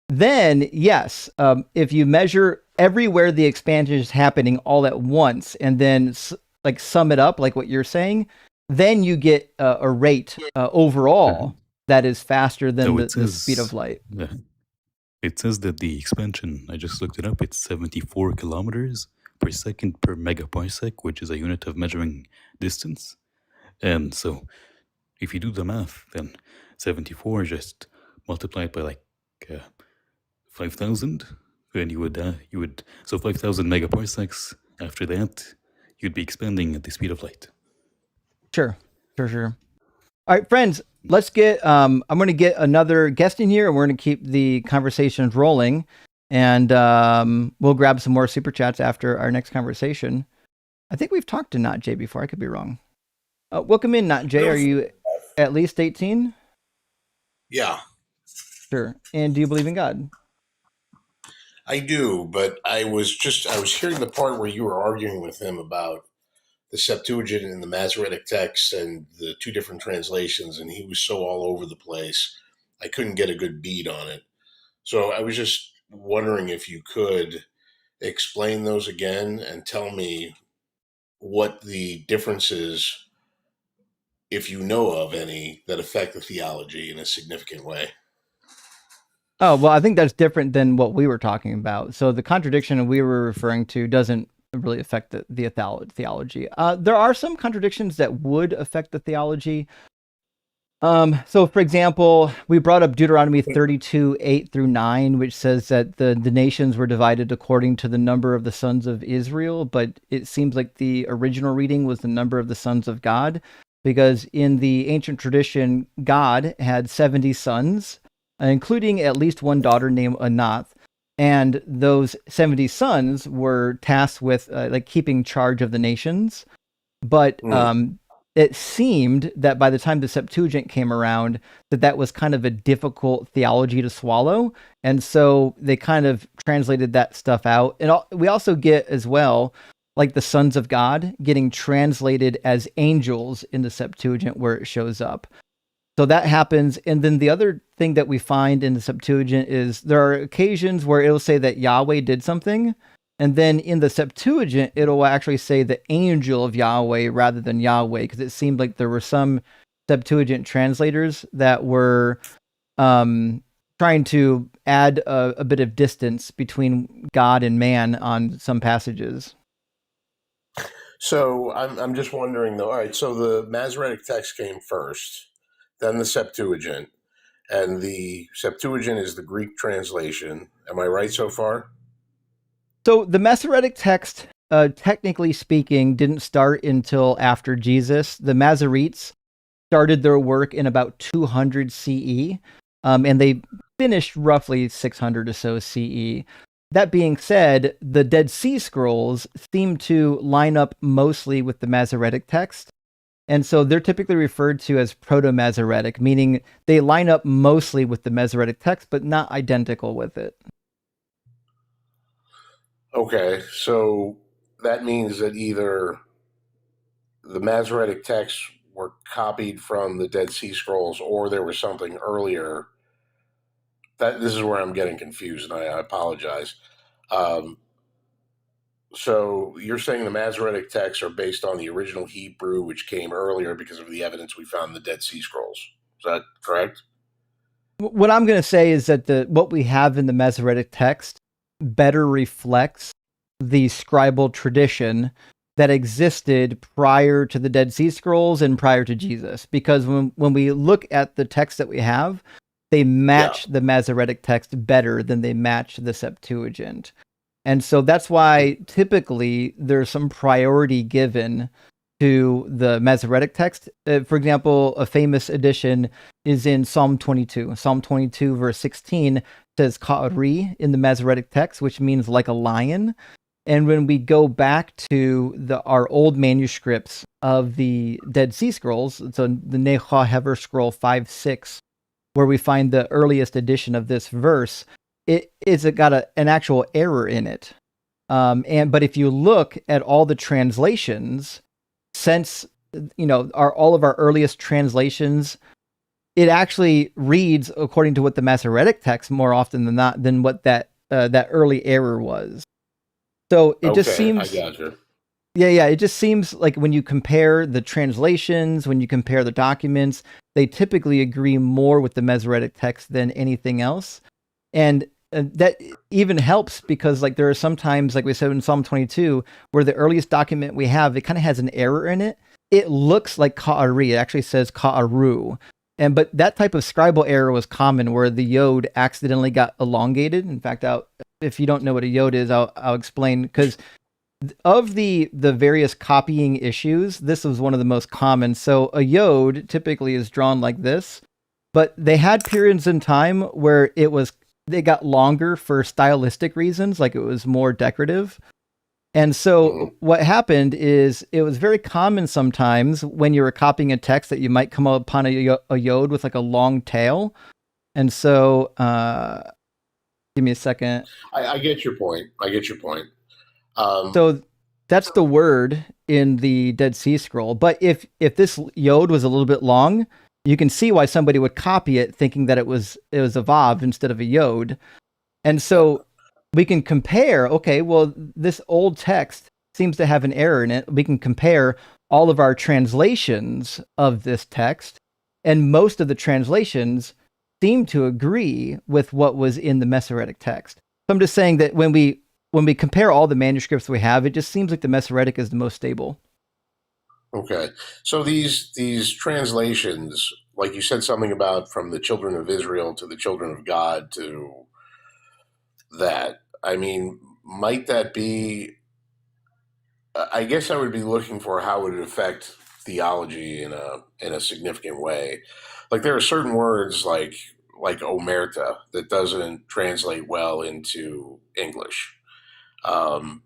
then yes, if you measure everywhere the expansion is happening all at once and then like sum it up, like what you're saying, then you get a rate overall that is faster than No, the speed of light. Yeah. It says that the expansion, I just looked it up, it's 74 kilometers per second per megaparsec, which is a unit of measuring distance. And so if you do the math, then 74 just multiplied by like 5,000, and you would, so 5,000 megaparsecs after that, you'd be expanding at the speed of light. Sure. All right, friends, let's get, I'm going to get another guest in here and we're going to keep the conversations rolling. And we'll grab some more super chats after our next conversation. I think we've talked to Not Jay before. I could be wrong. Welcome in, Not Jay. Are you at least 18? Yeah. Sure. And do you believe in God? I do, but I was hearing the part where you were arguing with him about the Septuagint and the Masoretic text and the two different translations, and he was so all over the place. I couldn't get a good beat on it. So I was just wondering if you could explain those again and tell me what the differences, if you know of any, that affect the theology in a significant way. Oh, well, I think that's different than what we were talking about. So the contradiction we were referring to doesn't really affect the theology. There are some contradictions that would affect the theology. So, for example, we brought up Deuteronomy 32, 8 through 9, which says that the nations were divided according to the number of the sons of Israel, but it seems like the original reading was the number of the sons of God, because in the ancient tradition, God had 70 sons, including at least one daughter named Anath. And those 70 sons were tasked with like keeping charge of the nations. But it seemed that by the time the Septuagint came around, that was kind of a difficult theology to swallow. And so they kind of translated that stuff out. And we also get as well, like the sons of God getting translated as angels in the Septuagint where it shows up. So that happens. And then the other thing that we find in the Septuagint is there are occasions where it'll say that Yahweh did something. And then in the Septuagint, it'll actually say the angel of Yahweh rather than Yahweh, because it seemed like there were some Septuagint translators that were trying to add a bit of distance between God and man on some passages. So I'm just wondering though. All right, so the Masoretic text came first, then the Septuagint, and the Septuagint is the Greek translation. Am I right so far? So the Masoretic text, technically speaking, didn't start until after Jesus. The Masoretes started their work in about 200 CE, and they finished roughly 600 or so CE. That being said, the Dead Sea Scrolls seem to line up mostly with the Masoretic text. And so they're typically referred to as Proto-Masoretic, meaning they line up mostly with the Masoretic text, but not identical with it. Okay, so that means that either the Masoretic texts were copied from the Dead Sea Scrolls, or there was something earlier. This is where I'm getting confused, and I apologize. So you're saying the Masoretic texts are based on the original Hebrew, which came earlier because of the evidence we found in the Dead Sea Scrolls. Is that correct? What I'm going to say is that what we have in the Masoretic text better reflects the scribal tradition that existed prior to the Dead Sea Scrolls and prior to Jesus. Because when we look at the text that we have, they match the Masoretic text better than they match the Septuagint. And so that's why typically there's some priority given to the Masoretic text. For example, a famous edition is in Psalm 22. Psalm 22 verse 16 says Ka'ari in the Masoretic text, which means like a lion. And when we go back to our old manuscripts of the Dead Sea Scrolls, so the Necha Hever Scroll 5-6, where we find the earliest edition of this verse, it's got an actual error in it. But if you look at all the translations, since all of our earliest translations, it actually reads according to what the Masoretic text more often than not than what that early error was. So it just seems. I gotcha. Yeah. It just seems like when you compare the translations, when you compare the documents, they typically agree more with the Masoretic text than anything else. And that even helps because there are sometimes, like we said in Psalm 22, where the earliest document we have, it kind of has an error in it. It looks like Ka'ari. It actually says Ka'aru. But that type of scribal error was common where the yod accidentally got elongated. In fact, if you don't know what a yod is, I'll explain. Because of the various copying issues, this was one of the most common. So a yod typically is drawn like this, but they had periods in time where they got longer for stylistic reasons, like it was more decorative. And so what happened is it was very common sometimes when you were copying a text that you might come upon a yod with like a long tail. And so, give me a second. I get your point. So that's the word in the Dead Sea Scroll. But if this yod was a little bit long, you can see why somebody would copy it thinking that it was a vav instead of a yod. And so we can compare, okay, well, this old text seems to have an error in it. We can compare all of our translations of this text, and most of the translations seem to agree with what was in the Masoretic text. So I'm just saying that when we compare all the manuscripts we have, it just seems like the Masoretic is the most stable. Okay. So these translations, like you said something about from the children of Israel to the children of God to that, I mean, might that be, I guess I would be looking for how would it affect theology in a significant way. Like there are certain words like omerta that doesn't translate well into English. So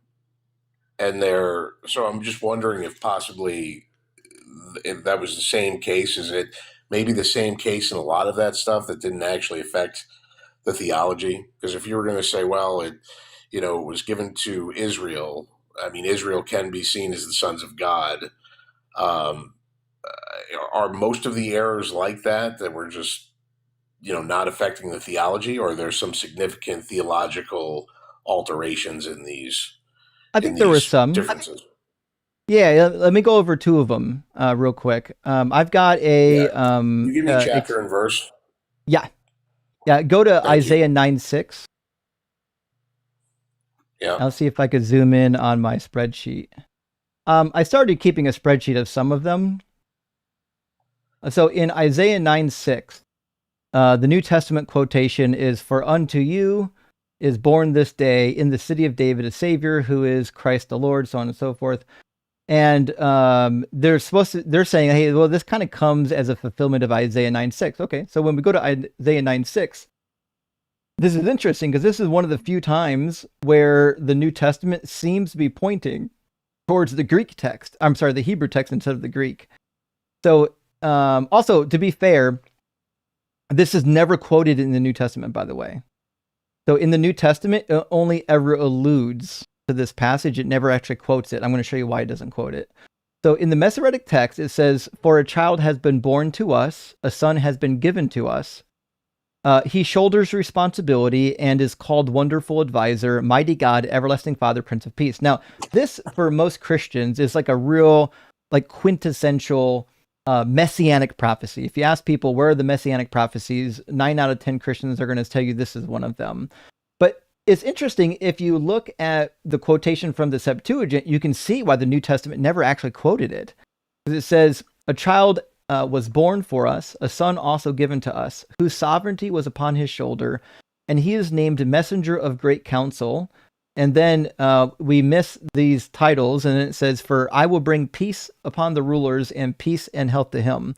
I'm just wondering if possibly if that was the same case. Is it maybe the same case in a lot of that stuff that didn't actually affect the theology? Because if you were going to say, well, it was given to Israel. I mean, Israel can be seen as the sons of God. Are most of the errors like that were just, not affecting the theology, or are there some significant theological alterations in these? I think there were some differences. Yeah, let me go over two of them real quick. I've got a. You give me chapter and verse. Yeah. Go to Isaiah 9:6. Yeah. I'll see if I could zoom in on my spreadsheet. I started keeping a spreadsheet of some of them. So in Isaiah 9:6, the New Testament quotation is, "For unto you is born this day in the city of David a Savior, who is Christ the Lord," so on and so forth. And they're saying, hey, well, this kind of comes as a fulfillment of Isaiah 9:6. Okay, so when we go to Isaiah 9:6, this is interesting because this is one of the few times where the New Testament seems to be pointing towards the Greek text. I'm sorry, the Hebrew text instead of the Greek. So also, to be fair, this is never quoted in the New Testament, by the way. So in the New Testament, it only ever alludes to this passage. It never actually quotes it. I'm going to show you why it doesn't quote it. So in the Masoretic text, it says, "For a child has been born to us, a son has been given to us. He shoulders responsibility and is called Wonderful Advisor, Mighty God, Everlasting Father, Prince of Peace." Now, this, for most Christians, is like a real, like, quintessential messianic prophecy. If you ask people, where are the messianic prophecies, 9 out of 10 Christians are going to tell you this is one of them. But it's interesting, if you look at the quotation from the Septuagint, you can see why the New Testament never actually quoted it. Because it says, "A child was born for us, a son also given to us, whose sovereignty was upon his shoulder, and he is named Messenger of Great Counsel." And then we miss these titles, and it says, "For I will bring peace upon the rulers, and peace and health to him."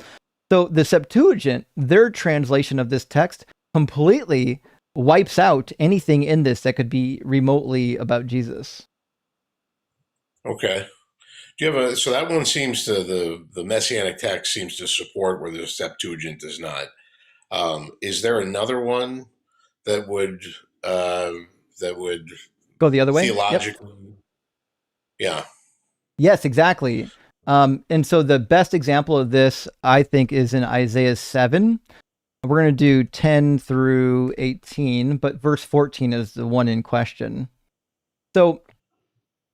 So the Septuagint, their translation of this text, completely wipes out anything in this that could be remotely about Jesus. Okay. Do you have so that one seems to the Messianic text seems to support where the Septuagint does not. Is there another one that would Go the other way? theologically? Yep. Yeah. Yes, exactly. And so the best example of this, I think, is in Isaiah 7. We're going to do 10 through 18, but verse 14 is the one in question. So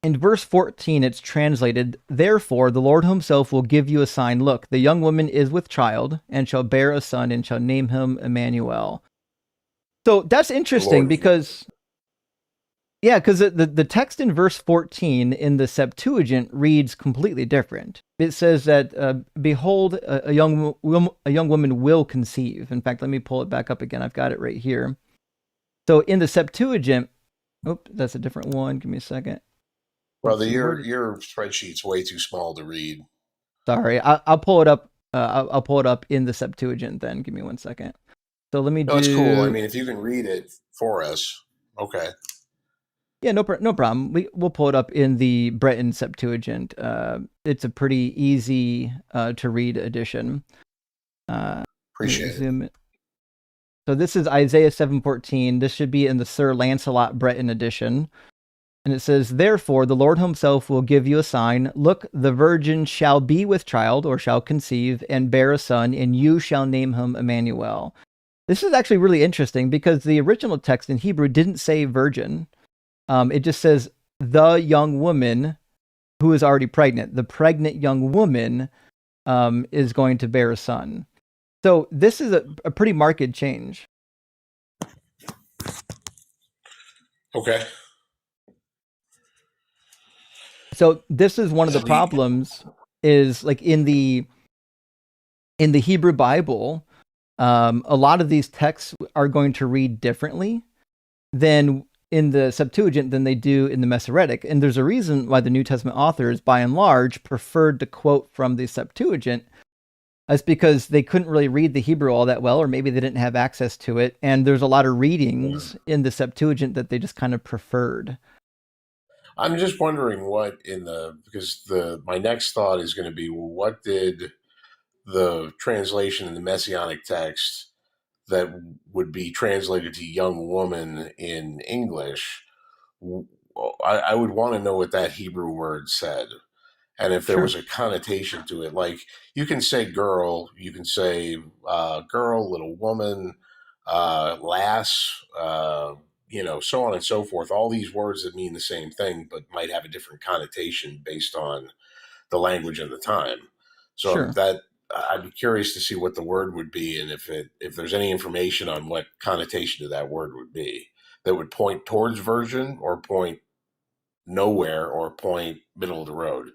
in verse 14, it's translated, "Therefore the Lord himself will give you a sign. Look, the young woman is with child and shall bear a son and shall name him Emmanuel." So that's interesting because... Yeah, because the text in verse 14 in the Septuagint reads completely different. It says that, "Behold, a young woman will conceive." In fact, let me pull it back up again. I've got it right here. So in the Septuagint, that's a different one. Give me a second. Well, your spreadsheet's way too small to read. Sorry, I'll pull it up. I'll pull it up in the Septuagint. Then give me 1 second. So let me do. That's cool. I mean, if you can read it for us, okay. Yeah, no problem. We'll pull it up in the Breton Septuagint. It's a pretty easy to read edition. Appreciate it. So this is Isaiah 7:14. This should be in the Sir Lancelot Breton edition. And it says, "Therefore the Lord himself will give you a sign. Look, the virgin shall be with child, or shall conceive, and bear a son, and you shall name him Emmanuel." This is actually really interesting because the original text in Hebrew didn't say virgin. It just says the young woman who is already pregnant. The pregnant young woman is going to bear a son. So this is a pretty marked change. Okay. So this is one of the problems is, like, in the Hebrew Bible, a lot of these texts are going to read differently than in the Septuagint than they do in the Masoretic. And there's a reason why the New Testament authors, by and large, preferred to quote from the Septuagint. That's because they couldn't really read the Hebrew all that well, or maybe they didn't have access to it. And there's a lot of readings in the Septuagint that they just kind of preferred. I'm just wondering because my next thought is going to be, well, what did the translation in the Messianic text that would be translated to young woman in English, I would want to know what that Hebrew word said. And if there was a connotation to it, like you can say girl, you can say girl, little woman, lass, so on and so forth. All these words that mean the same thing, but might have a different connotation based on the language of the time. So I'd be curious to see what the word would be, and if there's any information on what connotation to that word would be that would point towards virgin, or point nowhere, or point middle of the road.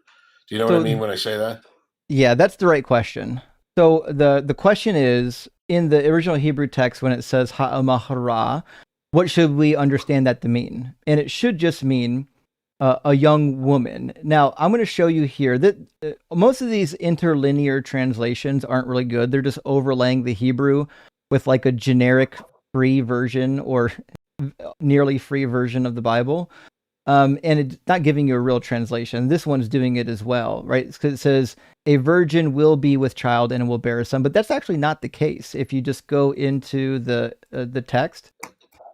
Do you know what I mean when I say that? Yeah, that's the right question. So the question is, in the original Hebrew text, when it says ha'amahara, what should we understand that to mean? And it should just mean a young woman. Now, I'm going to show you here that most of these interlinear translations aren't really good. They're just overlaying the Hebrew with like a generic free version or nearly free version of the Bible. And it's not giving you a real translation. This one's doing it as well, right? Because it says, a virgin will be with child and will bear a son. But that's actually not the case if you just go into the text.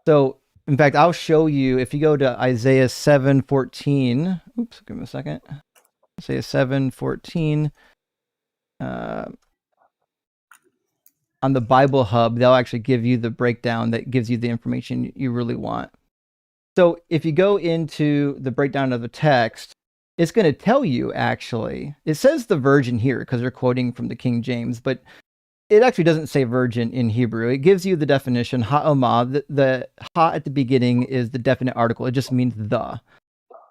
So, in fact, I'll show you, if you go to Isaiah 7:14. Oops, give me a second. Isaiah 7:14. On the Bible Hub, they'll actually give you the breakdown that gives you the information you really want. So if you go into the breakdown of the text, it's going to tell you, actually, it says the virgin here because they're quoting from the King James, but it actually doesn't say virgin in Hebrew. It gives you the definition, ha'omah. The ha at the beginning is the definite article. It just means the.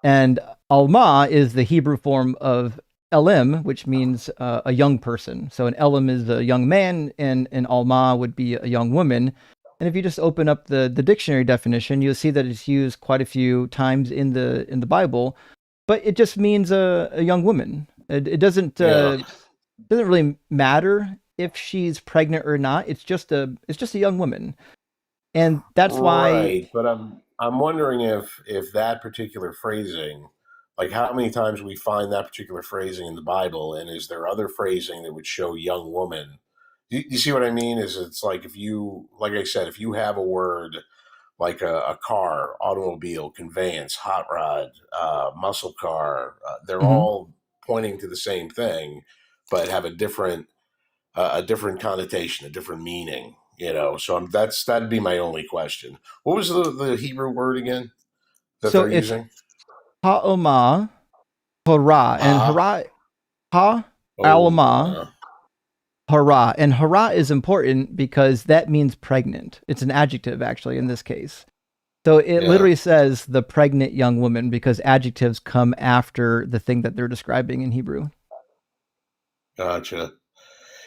And alma is the Hebrew form of elim, which means a young person. So an elim is a young man, and an alma would be a young woman. And if you just open up the dictionary definition, you'll see that it's used quite a few times in the Bible, but it just means a young woman. It doesn't really matter if she's pregnant or not. It's just a young woman, and that's why. Right, but I'm wondering if that particular phrasing, like how many times we find that particular phrasing in the Bible, and is there other phrasing that would show young woman? You see what I mean? It's like if you, like I said, if you have a word like a car, automobile, conveyance, hot rod, muscle car, they're all pointing to the same thing, but have a different connotation, a different meaning. So that'd be my only question. What was the Hebrew word again that So they're it's using? ha'omah, hara, and hara, alma. Hara. And hara is important because that means pregnant. It's an adjective, actually, in this case. So it literally says the pregnant young woman because adjectives come after the thing that they're describing in Hebrew. Gotcha.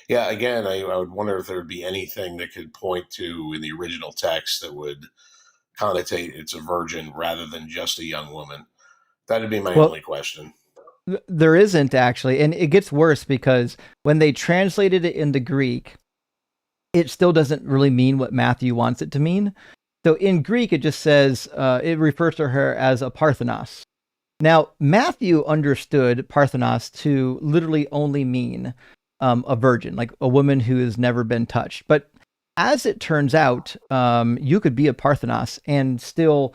Yeah, again, I would wonder if there would be anything that could point to in the original text that would connotate it's a virgin rather than just a young woman. That'd be my only question. There isn't, actually, and it gets worse because when they translated it into Greek, it still doesn't really mean what Matthew wants it to mean. So in Greek, it just says, it refers to her as a Parthenos. Now, Matthew understood Parthenos to literally only mean a virgin, like a woman who has never been touched. But as it turns out, you could be a Parthenos and still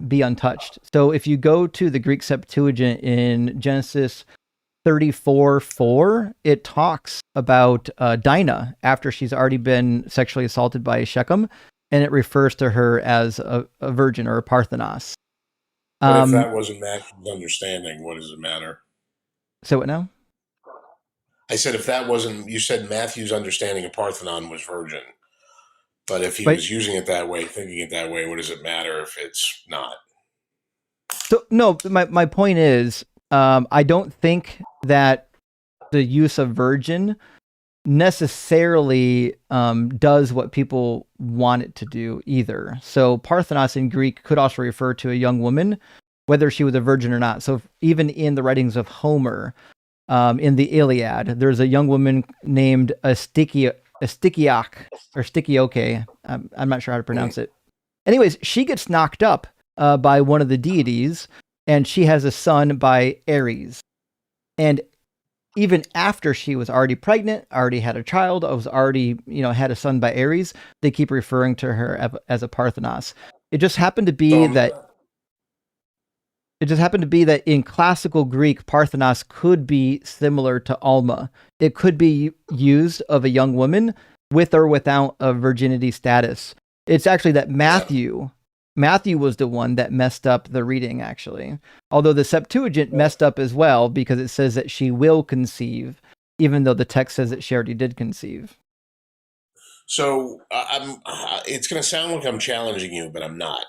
be untouched. So if you go to the Greek Septuagint in Genesis 34:4, it talks about Dinah after she's already been sexually assaulted by Shechem, and it refers to her as a virgin or a Parthenos. But if that wasn't Matthew's understanding, what does it matter? So what now? I said if that wasn't, you said Matthew's understanding of Parthenon was virgin. But if he was using it that way, thinking it that way, what does it matter if it's not? So no, my point is, I don't think that the use of virgin necessarily does what people want it to do either. So Parthenos in Greek could also refer to a young woman, whether she was a virgin or not. So even in the writings of Homer, in the Iliad, there's a young woman named Astykioke or Stykioke. I'm not sure how to pronounce it. Anyways, she gets knocked up by one of the deities, and she has a son by Ares. And even after she was already pregnant, already had a child, was already, had a son by Ares, they keep referring to her as a Parthenos. It just happened to be that in classical Greek, Parthenos could be similar to Alma. It could be used of a young woman with or without a virginity status. It's actually that Matthew was the one that messed up the reading, actually. Although the Septuagint messed up as well because it says that she will conceive, even though the text says that she already did conceive. So it's going to sound like I'm challenging you, but I'm not.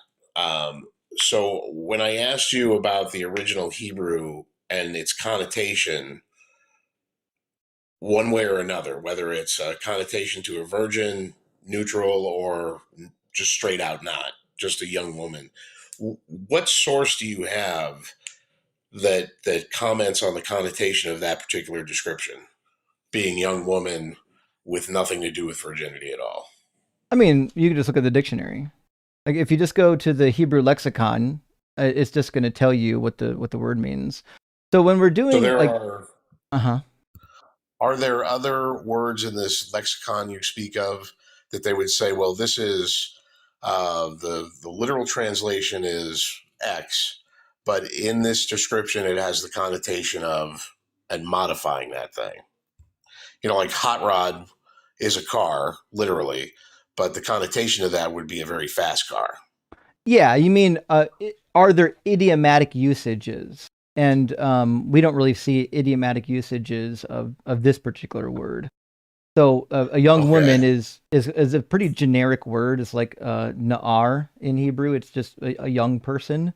So when I asked you about the original Hebrew and its connotation, one way or another, whether it's a connotation to a virgin, neutral, or just straight out not, just a young woman, what source do you have that comments on the connotation of that particular description, being young woman with nothing to do with virginity at all? I mean, you can just look at the dictionary. Like if you just go to the Hebrew lexicon, it's just going to tell you what the word means. So when we're doing are there other words in this lexicon you speak of that they would say, well, this is the literal translation is X, but in this description it has the connotation of and modifying that thing? Like hot rod is a car, literally, but the connotation of that would be a very fast car. Yeah, you mean, are there idiomatic usages? And we don't really see idiomatic usages of this particular word. So a young woman is a pretty generic word. It's like na'ar in Hebrew. It's just a young person.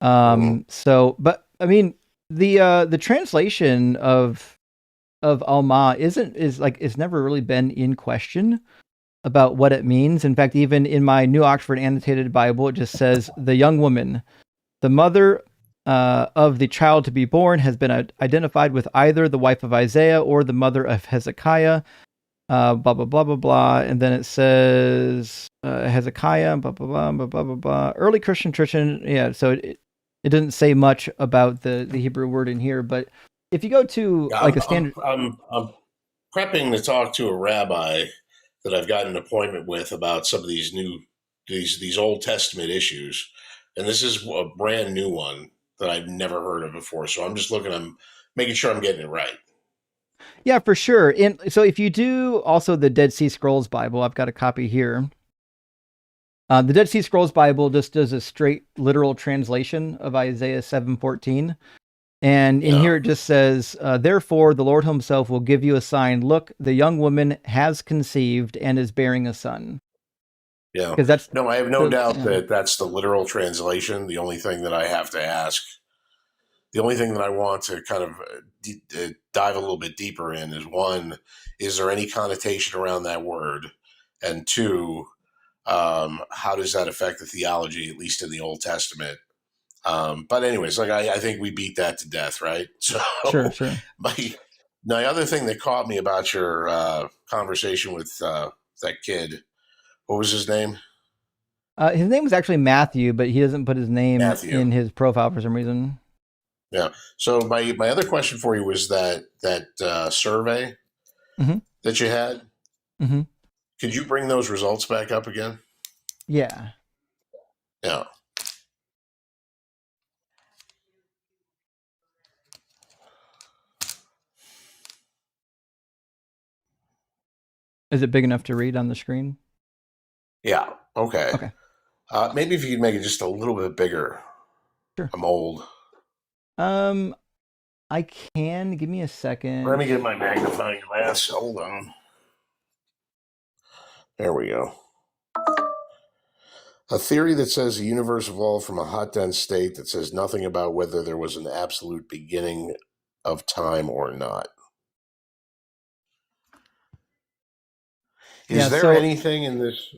So, but I mean, the translation of Alma is never really been in question about what it means. In fact, even in my New Oxford Annotated Bible, it just says the young woman, the mother of the child to be born, has been identified with either the wife of Isaiah or the mother of Hezekiah. Blah blah blah blah blah, and then it says Hezekiah. Blah blah blah blah blah blah blah. Early Christian tradition. Yeah, so it doesn't say much about the Hebrew word in here, but if you go to a standard, I'm prepping to talk to a rabbi that I've got an appointment with about some of these these Old Testament issues, and this is a brand new one that I've never heard of before. So I'm making sure I'm getting it right. Yeah, for sure. And so if you do also the Dead Sea Scrolls Bible, I've got a copy here. The Dead Sea Scrolls Bible just does a straight literal translation of Isaiah 7:14. And in here it just says, therefore the Lord himself will give you a sign. Look, the young woman has conceived and is bearing a son. Yeah. Because I have no doubt that that's the literal translation. The only thing that I have to ask, the only thing that I want to kind of dive a little bit deeper in is, one, is there any connotation around that word? And two, how does that affect the theology, at least in the Old Testament? But anyways, I think we beat that to death, right? So sure. My other thing that caught me about your conversation with that kid, what was his name? His name was actually Matthew, but he doesn't put his name in his profile for some reason. Yeah. So my other question for you was that survey that you had. Mm-hmm. Could you bring those results back up again? Yeah. Yeah. Is it big enough to read on the screen? Yeah. Okay. Okay. Maybe if you could make it just a little bit bigger. Sure. I'm old. I can. Give me a second. Let me get my magnifying glass. Hold on. There we go. A theory that says the universe evolved from a hot, dense state that says nothing about whether there was an absolute beginning of time or not. Is there anything in this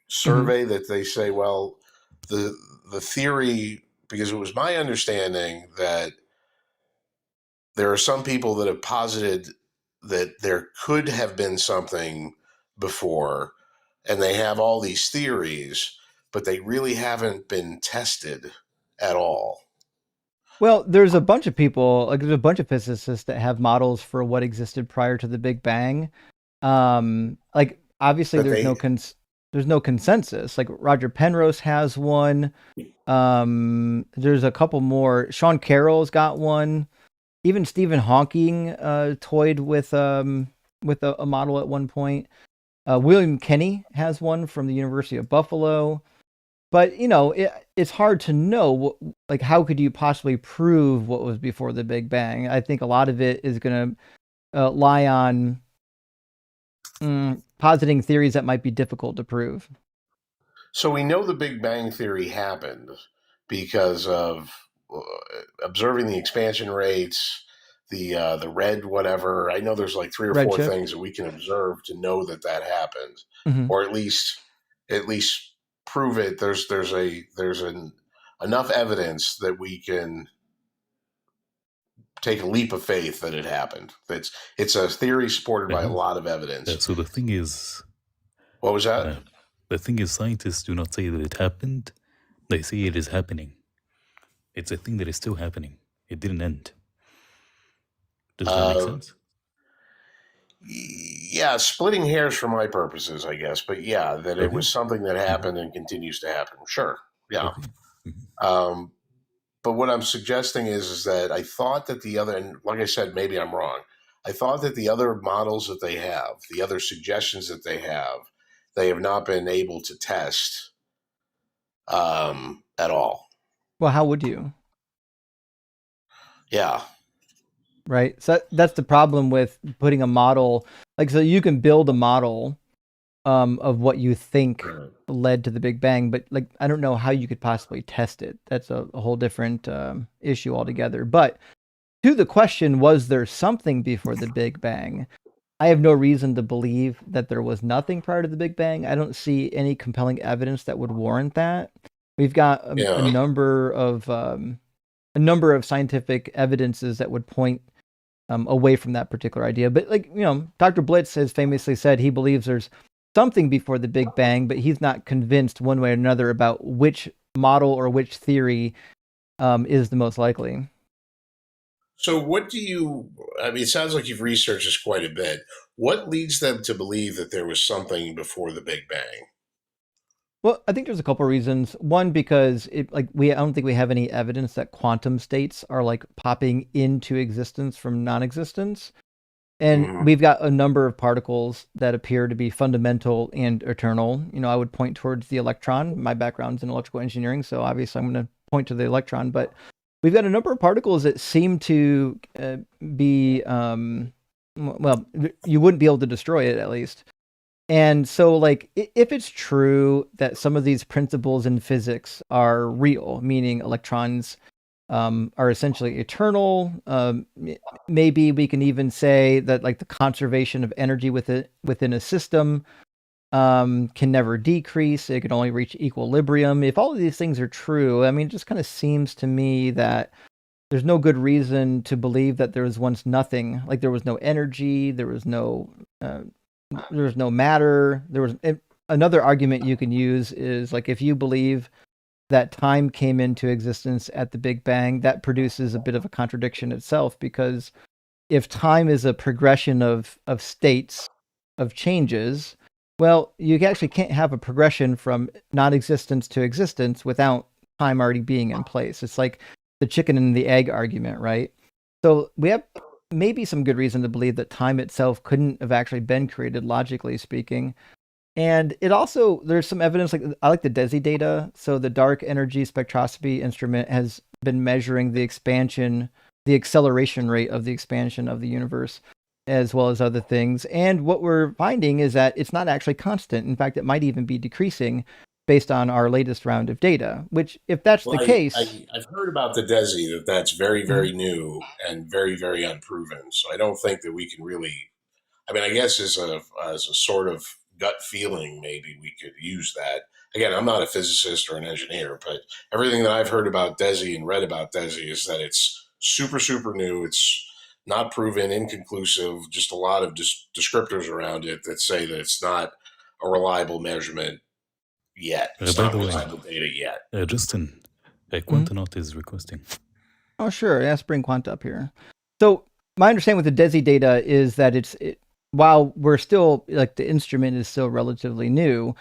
survey that they say, well, the theory, because it was my understanding that there are some people that have posited that there could have been something before, and they have all these theories, but they really haven't been tested at all. Well, there's a bunch of people, there's a bunch of physicists that have models for what existed prior to the Big Bang. Obviously, there's no consensus. Like Roger Penrose has one. There's a couple more. Sean Carroll's got one. Even Stephen Hawking toyed with a model at one point. William Kenny has one from the University of Buffalo. But it's hard to know. How could you possibly prove what was before the Big Bang? I think a lot of it is going to lie on positing theories that might be difficult to prove. So we know the Big Bang Theory happened because of observing the expansion rates, the red whatever. I know there's like 3 or 4 things that we can observe to know that happened, or at least prove it. There's enough evidence that we can take a leap of faith that it happened. It's a theory supported by a lot of evidence. So the thing is, What was that? the thing is, scientists do not say that it happened; they say it is happening. It's a thing that is still happening. It didn't end. Does that make sense? Yeah, splitting hairs for my purposes, I guess. But yeah, that it was something that happened and continues to happen. Sure. Yeah. Okay. But what I'm suggesting is that I thought that the other, and like I said, maybe I'm wrong. I thought that the other models that they have, the other suggestions that they have not been able to test at all. Well, how would you? Yeah. Right. So that's the problem with putting a model, like, so you can build a model of what you think led to the Big Bang, but like, I don't know how you could possibly test it. That's a whole different issue altogether. But to the question, was there something before the Big Bang? I have no reason to believe that there was nothing prior to the Big Bang. I don't see any compelling evidence that would warrant that. We've got a number of scientific evidences that would point away from that particular idea. But like, Dr. Blitz has famously said he believes there's something before the Big Bang, but he's not convinced one way or another about which model or which theory is the most likely. So it sounds like you've researched this quite a bit. What leads them to believe that there was something before the Big Bang? Well, I think there's a couple of reasons. One, because I don't think we have any evidence that quantum states are like popping into existence from non-existence. And we've got a number of particles that appear to be fundamental and eternal. I would point towards the electron. My background's in electrical engineering, so obviously I'm going to point to the electron. But we've got a number of particles that seem to be, well, you wouldn't be able to destroy it, at least. And so, like, if it's true that some of these principles in physics are real, meaning electrons are essentially eternal, maybe we can even say that, like, the conservation of energy within a system can never decrease. It can only reach equilibrium. If all of these things are true, I mean, it just kind of seems to me that there's no good reason to believe that there was once nothing. Like, there was no energy, there was no matter. There was another argument you can use is, like, if you believe that time came into existence at the Big Bang, that produces a bit of a contradiction itself, because if time is a progression of states, of changes, well, you actually can't have a progression from non-existence to existence without time already being in place. It's like the chicken and the egg argument, right? So we have maybe some good reason to believe that time itself couldn't have actually been created, logically speaking. And it also, there's some evidence, like, I like the DESI data. So the dark energy spectroscopy instrument has been measuring the acceleration rate of the expansion of the universe, as well as other things. And what we're finding is that it's not actually constant. In fact, it might even be decreasing based on our latest round of data, which, if that's the case... I've heard about the DESI, that's very, very new and very, very unproven. So I don't think that we can really... I mean, I guess as a sort of gut feeling, maybe we could use that. Again, I'm not a physicist or an engineer, but everything that I've heard about DESI and read about DESI is that it's super, super new. It's not proven, inconclusive, just a lot of descriptors around it that say that it's not a reliable measurement yet. It's not reliable data yet. Justin, Quantonaut is requesting. Oh, sure. Let's bring Quant up here. So my understanding with the DESI data is that while we're still, like, the instrument is still relatively new,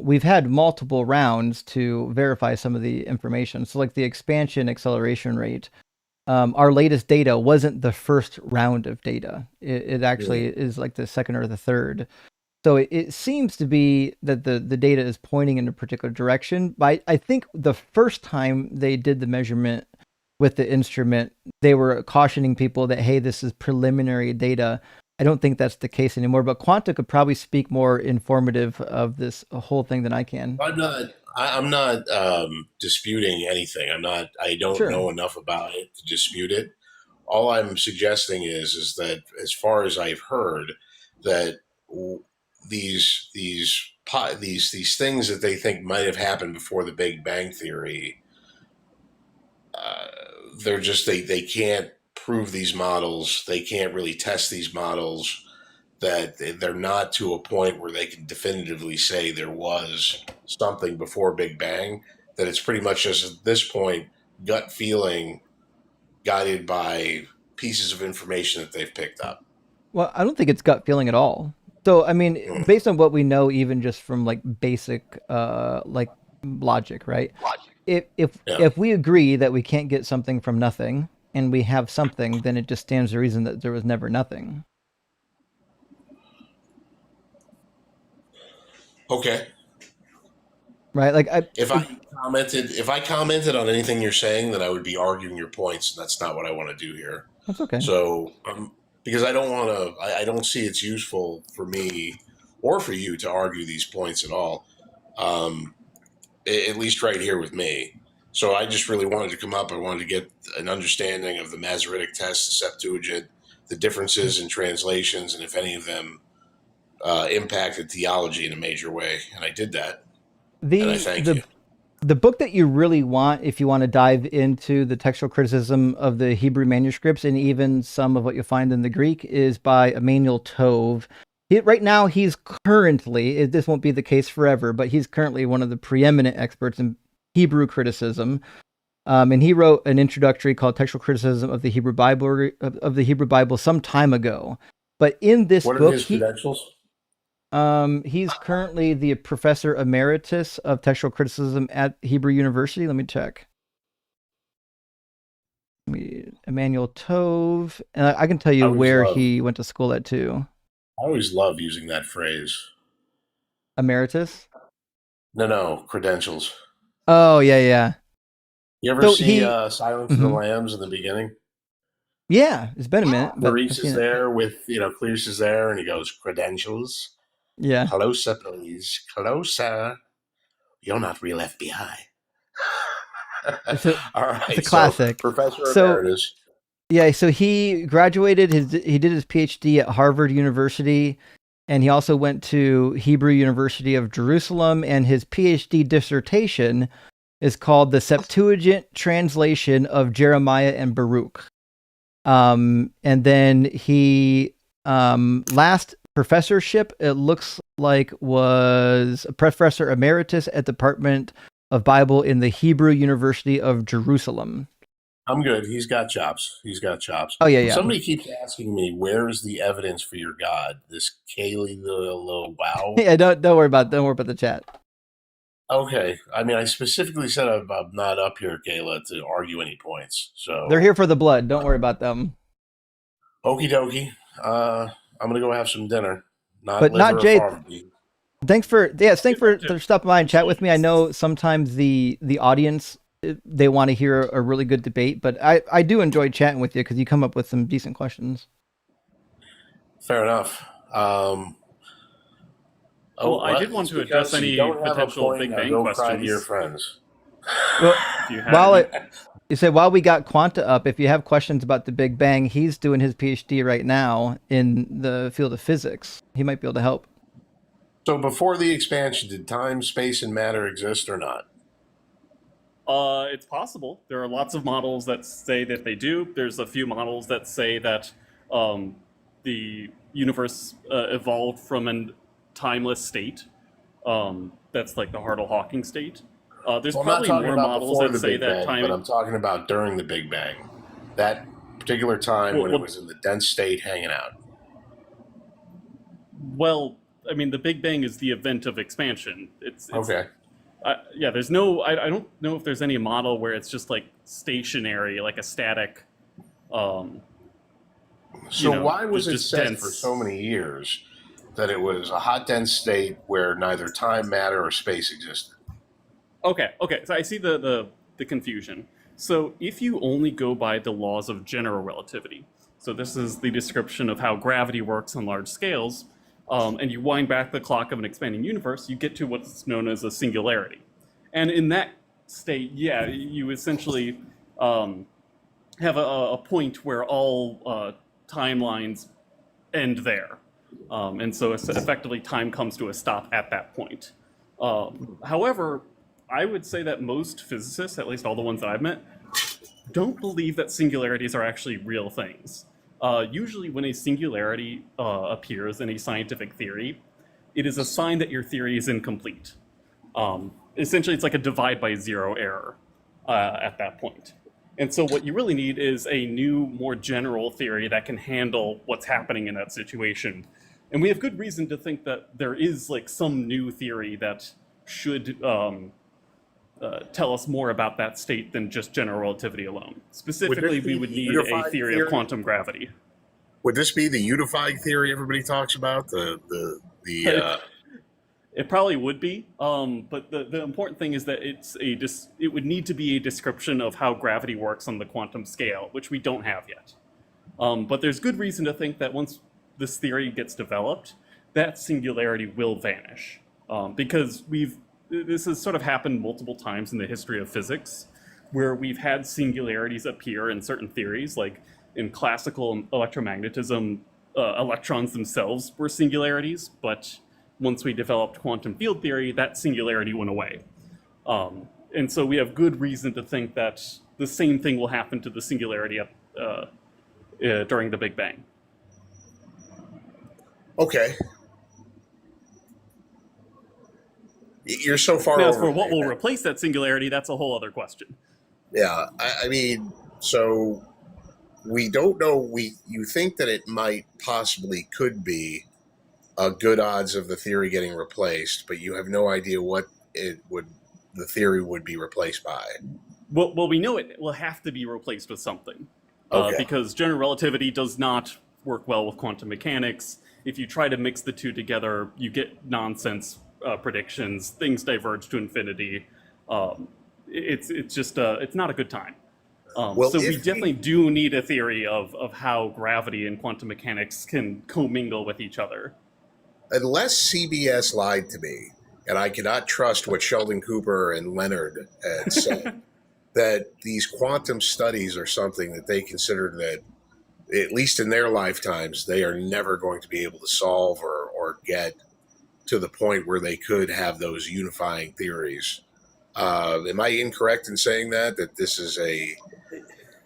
we've had multiple rounds to verify some of the information. So, like, the expansion acceleration rate, our latest data wasn't the first round of data. It actually is like the second or the third. So it seems to be that the data is pointing in a particular direction. But I think the first time they did the measurement with the instrument, they were cautioning people that, hey, this is preliminary data. I don't think that's the case anymore, but Quanta could probably speak more informative of this whole thing than I can. I'm not disputing anything. I don't know enough about it to dispute it. All I'm suggesting is that, as far as I've heard, that these things that they think might have happened before the Big Bang Theory they're just they can't prove these models. They can't really test these models. That they're not to a point where they can definitively say there was something before Big Bang. That it's pretty much just at this point gut feeling, guided by pieces of information that they've picked up. Well, I don't think it's gut feeling at all. So, I mean, based on what we know, even just from like basic, like logic, right? If we agree that we can't get something from nothing, and we have something, then it just stands to reason that there was never nothing. Okay. Right? Like, if I commented on anything you're saying, then I would be arguing your points, and that's not what I want to do here. That's okay. So, because I don't want to, I don't see it's useful for me or for you to argue these points at all. At least right here with me. So I just really wanted to come up. I wanted to get an understanding of the Masoretic text, the Septuagint, the differences in translations, and if any of them impacted theology in a major way. And I did that. And I thank you. The book that you really want, if you want to dive into the textual criticism of the Hebrew manuscripts and even some of what you'll find in the Greek, is by Emmanuel Tove. Right now, he's currently, this won't be the case forever, but he's currently one of the preeminent experts in Hebrew criticism. And he wrote an introductory called Textual Criticism of the Hebrew Bible some time ago. But in this book, what are his credentials? He's currently the professor emeritus of textual criticism at Hebrew University. Let me check. Emmanuel Tove, and I can tell you where he went to school at too. I always love using that phrase. Emeritus? No, credentials. Oh, yeah. You ever see Silence of the Lambs in the beginning? Yeah, it's been a minute. Maurice is there with, Clears is there, and he goes, credentials? Yeah. Closer, please. Closer. You're not real FBI. All right. It's a classic. So, Professor Emeritus. Yeah, so he graduated, he did his PhD at Harvard University, and he also went to Hebrew University of Jerusalem, and his PhD dissertation is called The Septuagint Translation of Jeremiah and Baruch. And then he, last professorship, it looks like, was a professor emeritus at the Department of Bible in the Hebrew University of Jerusalem. I'm good. He's got chops. Oh, yeah. Somebody keeps asking me, where's the evidence for your God? This Kaylee the wow? Yeah, don't worry about the chat. Okay. I mean, I specifically said I'm not up here, Kayla, to argue any points. So they're here for the blood. Don't worry about them. Okie dokie. I'm gonna go have some dinner. Not Jay. Thanks for stopping by and chat with me. I know sometimes the audience, they want to hear a really good debate, but I do enjoy chatting with you because you come up with some decent questions. Fair enough. I did want to address any potential Big Bang questions. Cry to your friends. Well, while we got Quanta up, if you have questions about the Big Bang, he's doing his PhD right now in the field of physics. He might be able to help. So before the expansion, did time, space, and matter exist or not? It's possible. There are lots of models that say that they do. There's a few models that say that the universe evolved from a timeless state. That's like the Hartle-Hawking state. There's probably more models that say that time. But I'm talking about during the Big Bang, that particular time when it was in the dense state, hanging out. Well, I mean, the Big Bang is the event of expansion. It's okay. There's no. I don't know if there's any model where it's just like stationary, like a static. So why was it said for so many years that it was a hot, dense state where neither time, matter, or space existed? Okay. So I see the confusion. So if you only go by the laws of general relativity, so this is the description of how gravity works on large scales, and you wind back the clock of an expanding universe, you get to what's known as a singularity. And in that state, you essentially have a point where all timelines end there. And so effectively time comes to a stop at that point. However, I would say that most physicists, at least all the ones that I've met, don't believe that singularities are actually real things. Usually, when a singularity appears in a scientific theory, it is a sign that your theory is incomplete. Essentially, it's like a divide by zero error at that point. And so what you really need is a new, more general theory that can handle what's happening in that situation. And we have good reason to think that there is like some new theory that should tell us more about that state than just general relativity alone. Specifically, we would need a theory of quantum gravity. Would this be the unified theory everybody talks about? It probably would be, but the important thing is that it would need to be a description of how gravity works on the quantum scale, which we don't have yet. But there's good reason to think that once this theory gets developed, that singularity will vanish, because this has sort of happened multiple times in the history of physics, where we've had singularities appear in certain theories, like in classical electromagnetism, electrons themselves were singularities, but once we developed quantum field theory, that singularity went away. And so we have good reason to think that the same thing will happen to the singularity during the Big Bang. Okay. You're so far now, over. As for what will replace that singularity, that's a whole other question. Yeah, I mean, so we don't know. You think that it might possibly could be a good odds of the theory getting replaced, but you have no idea what the theory would be replaced by. Well, we know it will have to be replaced with something, Okay. because general relativity does not work well with quantum mechanics. If you try to mix the two together, you get nonsense predictions. Things diverge to infinity. It's just it's not a good time. So we definitely do need a theory of how gravity and quantum mechanics can commingle with each other. Unless CBS lied to me, and I cannot trust what Sheldon Cooper and Leonard had said, that these quantum studies are something that they consider that, at least in their lifetimes, they are never going to be able to solve or get to the point where they could have those unifying theories. Am I incorrect in saying that this is a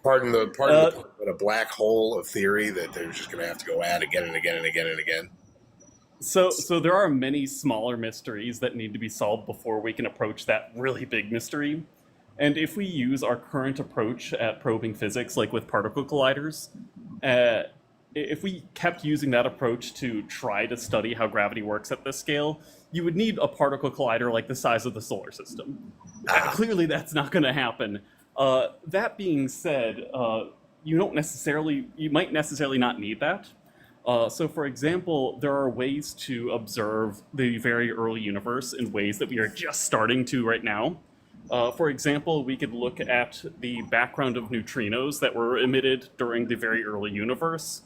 a black hole of theory that they're just going to have to go at again and again and again and again? So there are many smaller mysteries that need to be solved before we can approach that really big mystery. And if we use our current approach at probing physics, like with particle colliders, if we kept using that approach to try to study how gravity works at this scale, you would need a particle collider like the size of the solar system. Clearly, that's not going to happen. That being said, you might necessarily not need that. So, for example, there are ways to observe the very early universe in ways that we are just starting to right now. For example, we could look at the background of neutrinos that were emitted during the very early universe.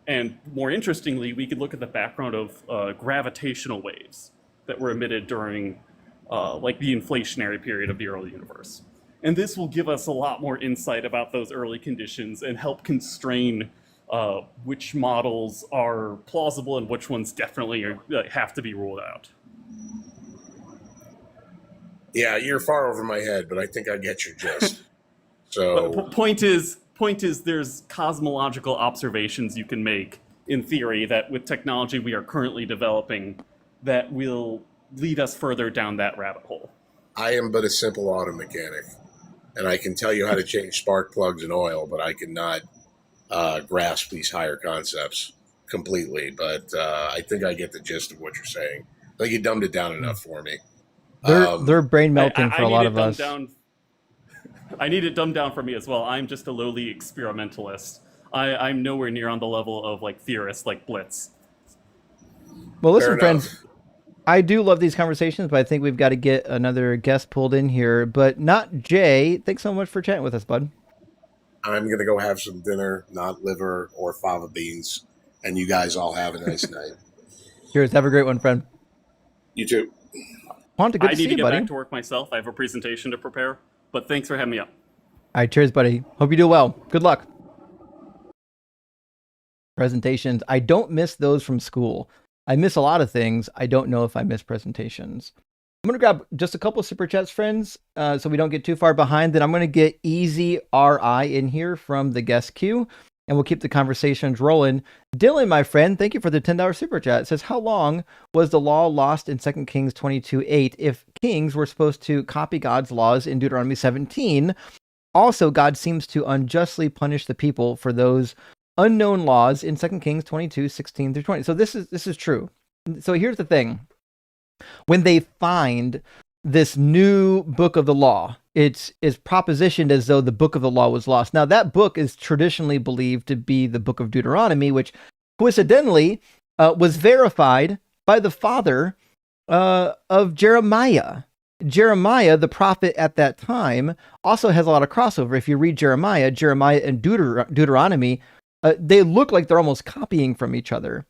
And more interestingly, we could look at the background of gravitational waves that were emitted during like the inflationary period of the early universe. And this will give us a lot more insight about those early conditions and help constrain which models are plausible and which ones definitely have to be ruled out. Yeah, you're far over my head, but I think I get your gist. So point is, there's cosmological observations you can make in theory that with technology we are currently developing that will lead us further down that rabbit hole. I am but a simple auto mechanic, and I can tell you how to change spark plugs and oil, but I cannot grasp these higher concepts completely. But I think I get the gist of what you're saying. I think you dumbed it down enough for me. They're brain melting for a lot of us. I need it dumbed down for me as well. I'm just a lowly experimentalist. I'm nowhere near on the level of like theorists like Blitz. Well, listen, friends, I do love these conversations, but I think we've got to get another guest pulled in here. But not Jay. Thanks so much for chatting with us, bud. I'm going to go have some dinner, not liver or fava beans, and you guys all have a nice night. Cheers. Have a great one, friend. You too. Quanta, good I to need see to you, get buddy. back to work myself. I have a presentation to prepare, but thanks for having me up. All right, cheers, buddy. Hope you do well. Good luck. Presentations. I don't miss those from school. I miss a lot of things. I don't know if I miss presentations. I'm going to grab just a couple of super chats, friends, so we don't get too far behind. Then I'm going to get Easy RI in here from the guest queue, and we'll keep the conversations rolling. Dylan, my friend, thank you for the $10 super chat. It says, how long was the law lost in 2 Kings 22:8 if kings were supposed to copy God's laws in Deuteronomy 17? Also, God seems to unjustly punish the people for those unknown laws in 2 Kings 22:16 through 20. So this is true. So here's the thing. When they find this new book of the law, it's propositioned as though the book of the law was lost. Now, that book is traditionally believed to be the book of Deuteronomy, which coincidentally was verified by the father of Jeremiah. Jeremiah, the prophet at that time, also has a lot of crossover. If you read Jeremiah and Deuteronomy, they look like they're almost copying from each other.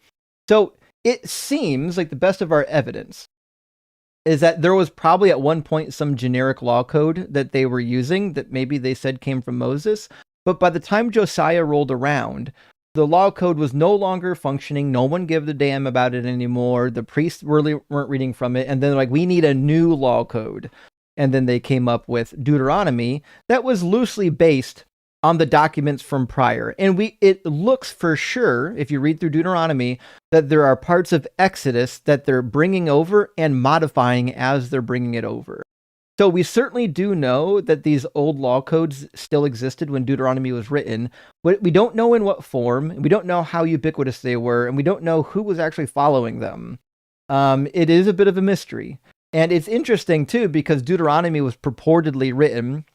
So it seems like the best of our evidence is that there was probably at one point some generic law code that they were using that maybe they said came from Moses. But by the time Josiah rolled around, the law code was no longer functioning. No one gave a damn about it anymore. The priests really weren't reading from it. And then like, we need a new law code. And then they came up with Deuteronomy that was loosely based on the documents from prior. And it looks for sure, if you read through Deuteronomy, that there are parts of Exodus that they're bringing over and modifying as they're bringing it over. So we certainly do know that these old law codes still existed when Deuteronomy was written, but we don't know in what form, and we don't know how ubiquitous they were, and we don't know who was actually following them. It is a bit of a mystery. And it's interesting, too, because Deuteronomy was purportedly written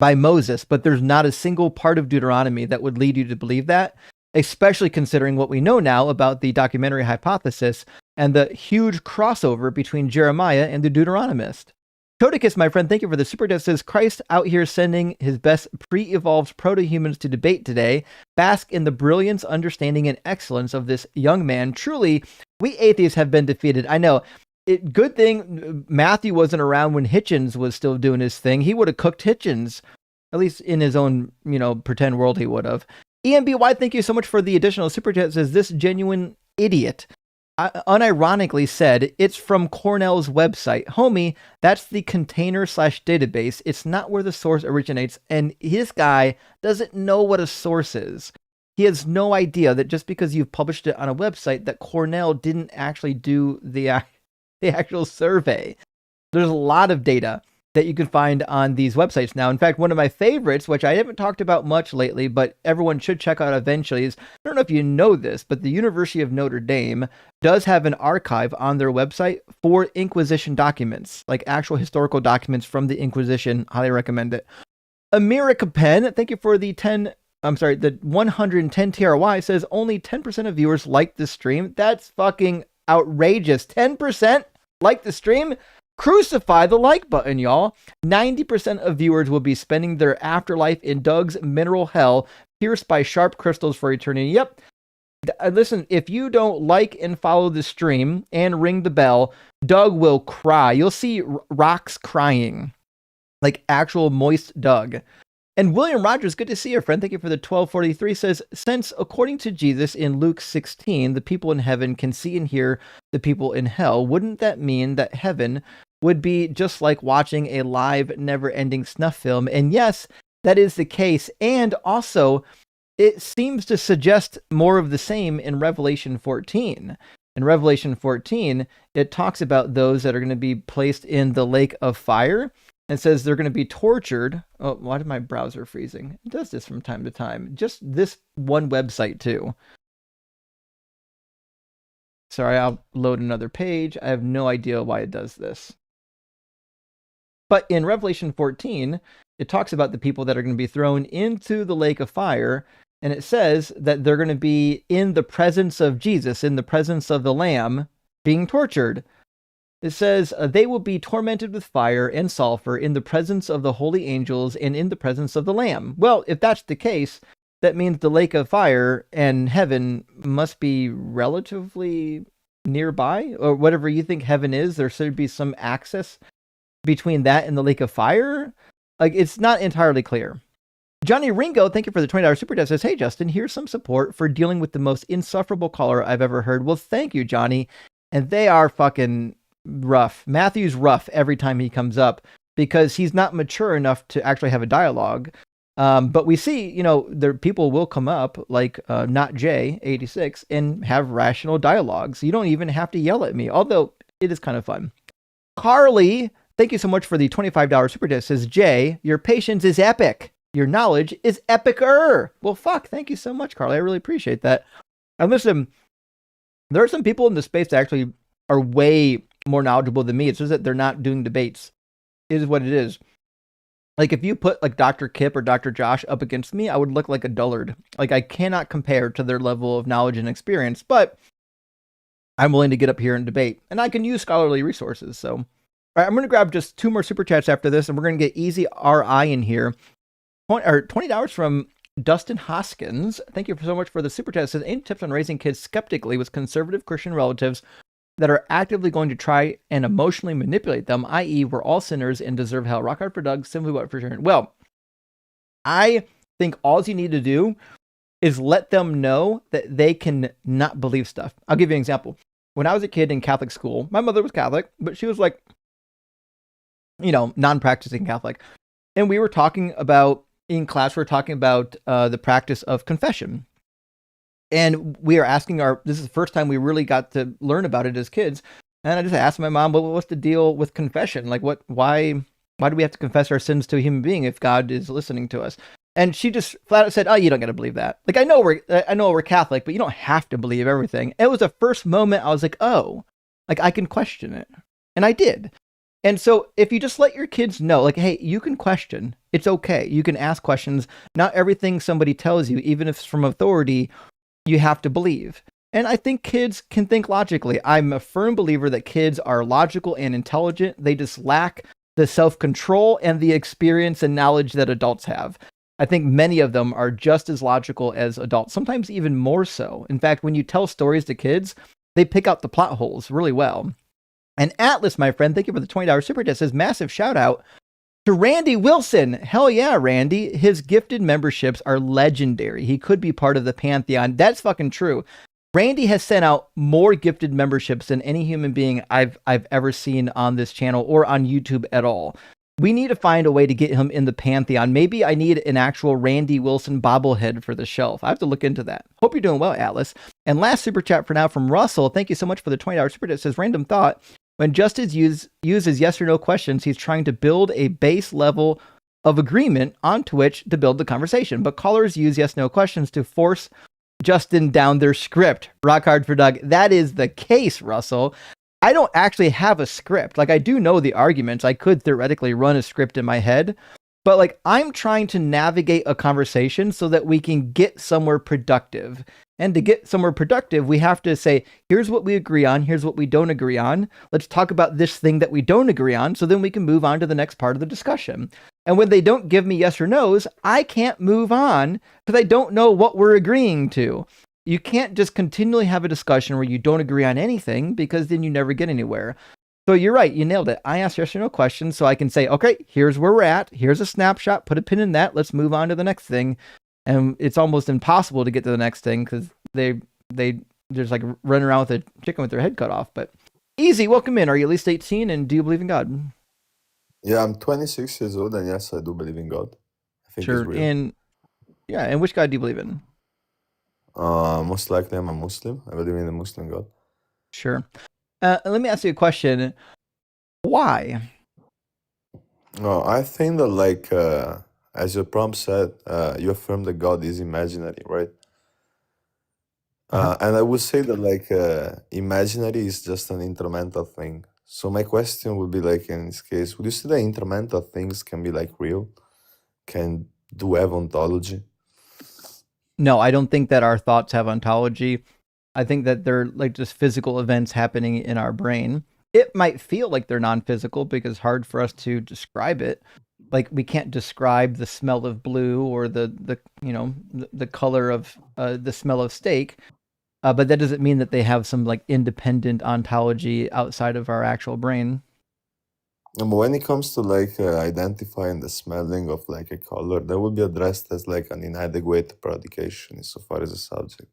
by Moses, but there's not a single part of Deuteronomy that would lead you to believe that, especially considering what we know now about the documentary hypothesis and the huge crossover between Jeremiah and the Deuteronomist. Skepticus, my friend, thank you for the super chat. Says, Christ out here sending his best pre-evolved proto-humans to debate today. Bask in the brilliance, understanding, and excellence of this young man. Truly, we atheists have been defeated. I know. Good thing Matthew wasn't around when Hitchens was still doing his thing. He would have cooked Hitchens, at least in his own, pretend world he would have. EMBY, thank you so much for the additional super chat. Says, this genuine idiot unironically said, it's from Cornell's website. Homie, that's the container/database. It's not where the source originates. And this guy doesn't know what a source is. He has no idea that just because you've published it on a website that Cornell didn't actually do the actual survey. There's a lot of data that you can find on these websites now. In fact, one of my favorites, which I haven't talked about much lately, but everyone should check out eventually, is, I don't know if you know this, but the University of Notre Dame does have an archive on their website for Inquisition documents, like actual historical documents from the Inquisition. Highly recommend it. America Pen, thank you for the 110 TRY, says only 10% of viewers like this stream. That's fucking outrageous. 10% like the stream? Crucify the like button, y'all. 90% of viewers will be spending their afterlife in Doug's mineral hell, pierced by sharp crystals for eternity. Yep. Listen, if you don't like and follow the stream and ring the bell, Doug will cry. You'll see rocks crying, like actual moist Doug. And William Rogers, good to see you, friend. Thank you for the 1243. Says, since according to Jesus in Luke 16, the people in heaven can see and hear the people in hell, wouldn't that mean that heaven would be just like watching a live, never-ending snuff film? And yes, that is the case. And also, it seems to suggest more of the same in Revelation 14. In Revelation 14, it talks about those that are going to be placed in the lake of fire. And says they're going to be tortured. Oh, why did my browser freezing? It does this from time to time. Just this one website too. Sorry, I'll load another page. I have no idea why it does this. But in Revelation 14, it talks about the people that are going to be thrown into the lake of fire. And it says that they're going to be in the presence of Jesus, in the presence of the Lamb, being tortured. It says, they will be tormented with fire and sulfur in the presence of the holy angels and in the presence of the Lamb. Well, if that's the case, that means the lake of fire and heaven must be relatively nearby, or whatever you think heaven is. There should be some access between that and the lake of fire. Like, it's not entirely clear. Johnny Ringo, thank you for the $20 super chat. Says, hey, Justin, here's some support for dealing with the most insufferable caller I've ever heard. Well, thank you, Johnny. And they are fucking rough. Matthew's rough every time he comes up because he's not mature enough to actually have a dialogue. But we see, there people will come up like Not Jay 86 and have rational dialogues. You don't even have to yell at me, although it is kind of fun. Carly, thank you so much for the $25 super chat. Says, Jay, your patience is epic. Your knowledge is epicer. Well, fuck. Thank you so much, Carly. I really appreciate that. And listen, there are some people in the space that actually are way more knowledgeable than me. It's just that they're not doing debates. It is what it is. Like if you put like Dr. Kip or Dr. Josh up against me, I would look like a dullard. Like I cannot compare to their level of knowledge and experience, but I'm willing to get up here and debate, and I can use scholarly resources. So, all right, I'm going to grab just 2 more super chats after this, and we're going to get Easy RI in here. $20 from Dustin Hoskins. Thank you so much for the super chat. It says, any tips on raising kids skeptically with conservative Christian relatives that are actively going to try and emotionally manipulate them, i.e. we're all sinners and deserve hell? Rock hard for Doug, simply what for sure. Well, I think all you need to do is let them know that they can not believe stuff. I'll give you an example. When I was a kid in Catholic school, my mother was Catholic, but she was like, non-practicing Catholic. And we were talking about, in class, we were talking about the practice of confession. And we are asking this is the first time we really got to learn about it as kids. And I just asked my mom, well, what's the deal with confession? Like, why do we have to confess our sins to a human being if God is listening to us? And she just flat out said, oh, you don't got to believe that. Like, I know we're Catholic, but you don't have to believe everything. It was the first moment I was like, oh, like I can question it. And I did. And so if you just let your kids know, like, hey, you can question, it's okay. You can ask questions. Not everything somebody tells you, even if it's from authority, you have to believe. And I think kids can think logically. I'm a firm believer that kids are logical and intelligent. They just lack the self-control and the experience and knowledge that adults have. I think many of them are just as logical as adults, sometimes even more so. In fact, when you tell stories to kids, they pick out the plot holes really well. And Atlas, my friend, thank you for the $20 super chat, says, massive shout out to Randy Wilson. Hell yeah, Randy. His gifted memberships are legendary. He could be part of the Pantheon. That's fucking true. Randy has sent out more gifted memberships than any human being I've ever seen on this channel or on YouTube at all. We need to find a way to get him in the Pantheon. Maybe I need an actual Randy Wilson bobblehead for the shelf. I have to look into that. Hope you're doing well, Atlas. And last super chat for now from Russell. Thank you so much for the $20 super chat. It says, random thought. When Justice uses yes or no questions, he's trying to build a base level of agreement onto which to build the conversation. But callers use yes no questions to force Justin down their script. Rock hard for Doug. That is the case, Russell. I don't actually have a script. Like, I do know the arguments. I could theoretically run a script in my head. But like, I'm trying to navigate a conversation so that we can get somewhere productive. And to get somewhere productive, we have to say, here's what we agree on. Here's what we don't agree on. Let's talk about this thing that we don't agree on. So then we can move on to the next part of the discussion. And when they don't give me yes or no's, I can't move on because I don't know what we're agreeing to. You can't just continually have a discussion where you don't agree on anything because then you never get anywhere. So you're right. You nailed it. I asked yes or no questions so I can say, okay, here's where we're at. Here's a snapshot. Put a pin in that. Let's move on to the next thing. And it's almost impossible to get to the next thing because they just like run around with a chicken with their head cut off. But Easy, welcome in. Are you at least 18 and do you believe in God? Yeah, I'm 26 years old and yes, I do believe in God. I think Sure. it's real. And which God do you believe in? Most likely I'm a Muslim. I believe in the Muslim God. Sure. Let me ask you a question. Why? No, I think that like as your prompt said, you affirm that God is imaginary, right? And I would say that like imaginary is just an incremental thing. So my question would be like in this case, would you say that incremental things can be like real? Do have ontology? No, I don't think that our thoughts have ontology. I think that they're like just physical events happening in our brain. It might feel like they're non-physical because it's hard for us to describe it. Like we can't describe the smell of blue or the color of the smell of steak. But that doesn't mean that they have some like independent ontology outside of our actual brain. But when it comes to like identifying the smelling of like a color, that would be addressed as like an inadequate predication insofar as a subject.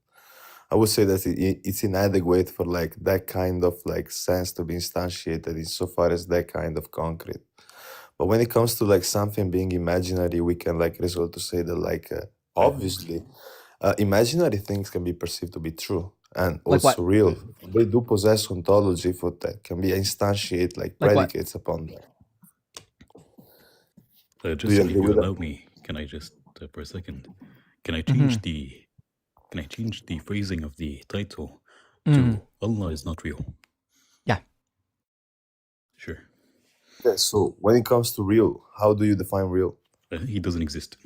I would say that it's inadequate for like that kind of like sense to be instantiated insofar as that kind of concrete. But when it comes to like something being imaginary, we can like resort to say that like obviously imaginary things can be perceived to be true and Like also what? real. They do possess ontology for that, can be instantiate like Like what? predicates upon that. Do Justin, you if agree you with allow that? me, can I just for a second, can I Mm-hmm. change the phrasing of the title Mm. to Allah is not real? Yeah. Sure. Yeah, so when it comes to real, how do you define real? He doesn't exist.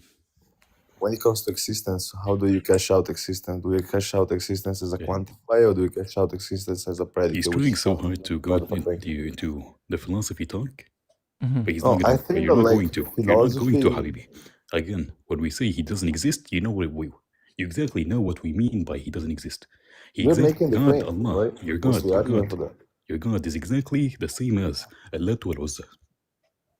When it comes to existence, how do you cash out existence? Do you cash out existence as a Yeah. quantifier, or do you cash out existence as a predicate? He's which trying is so something hard to go outside of a thing? into the philosophy talk, Mm-hmm. but he's Oh, not I gonna. think You're that not like going to. You're not going to, philosophy. Habibi. Again, when we say he doesn't exist, you know what you exactly know what we mean by he doesn't exist. You're making the God, claim, Allah, right? your What's God, the argument for that? your God is exactly the same as Allah wal Uzza.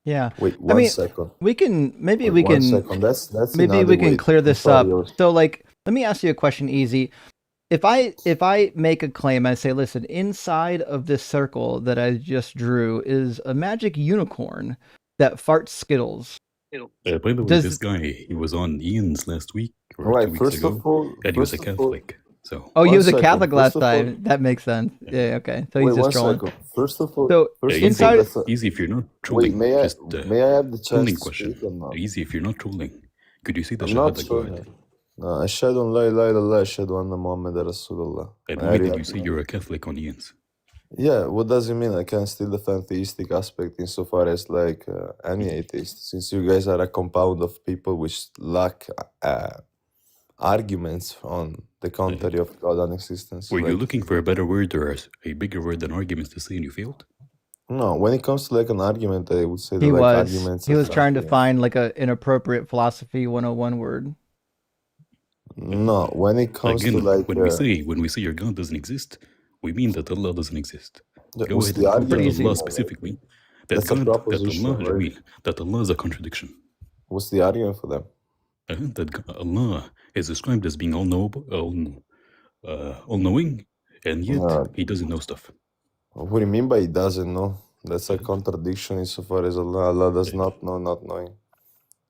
Yeah. Wait, I one mean, second. we can maybe Wait, we one can second. That's maybe we can inadequate. clear I'm this sorry, up. So like, let me ask you a question, Easy. If I make a claim, I say, listen, inside of this circle that I just drew is a magic unicorn that farts Skittles. By the way, Does this guy, he was on Ian's last week or All right. 2 weeks First ago, of all, and he was a first of all, Catholic. So oh, he one was a second. Catholic First last of all, time. That makes sense. Yeah, okay. So he's wait, just one trolling. second. First of all, So first of all, inside, that's a, easy if you're not wait. trolling. Just May I have the chance trolling to question. speak or not? Easy if you're not trolling. Could you say the I'm not Shahada? Go sure. ahead. No, Ashhadu an la ilaha illallah, Ashhadu anna Muhammadan Rasulullah. And May I why did read? you say you're a Catholic on Ian's? Yeah, what does it mean? I can still defend theistic aspect insofar as like any atheist, since you guys are a compound of people which lack arguments on the contrary of God and existence. Were you Like, looking for a better word or a bigger word than arguments to say and you failed? no, when it comes to like an argument, I would say that he like was arguments he are was trying to something. find like a inappropriate philosophy 101 word. No, when it comes to Again, like when we say your God doesn't exist, we mean that Allah doesn't exist. Go what's ahead the and prove that Pretty argument? easy. Allah specifically, that That's a God, proposition, right? Jameel, that Allah is a contradiction. What's the argument for them? That Allah is described as being all knowing, and yet He doesn't know stuff. What do you mean by he doesn't know? That's a contradiction insofar as Allah does not know, not knowing.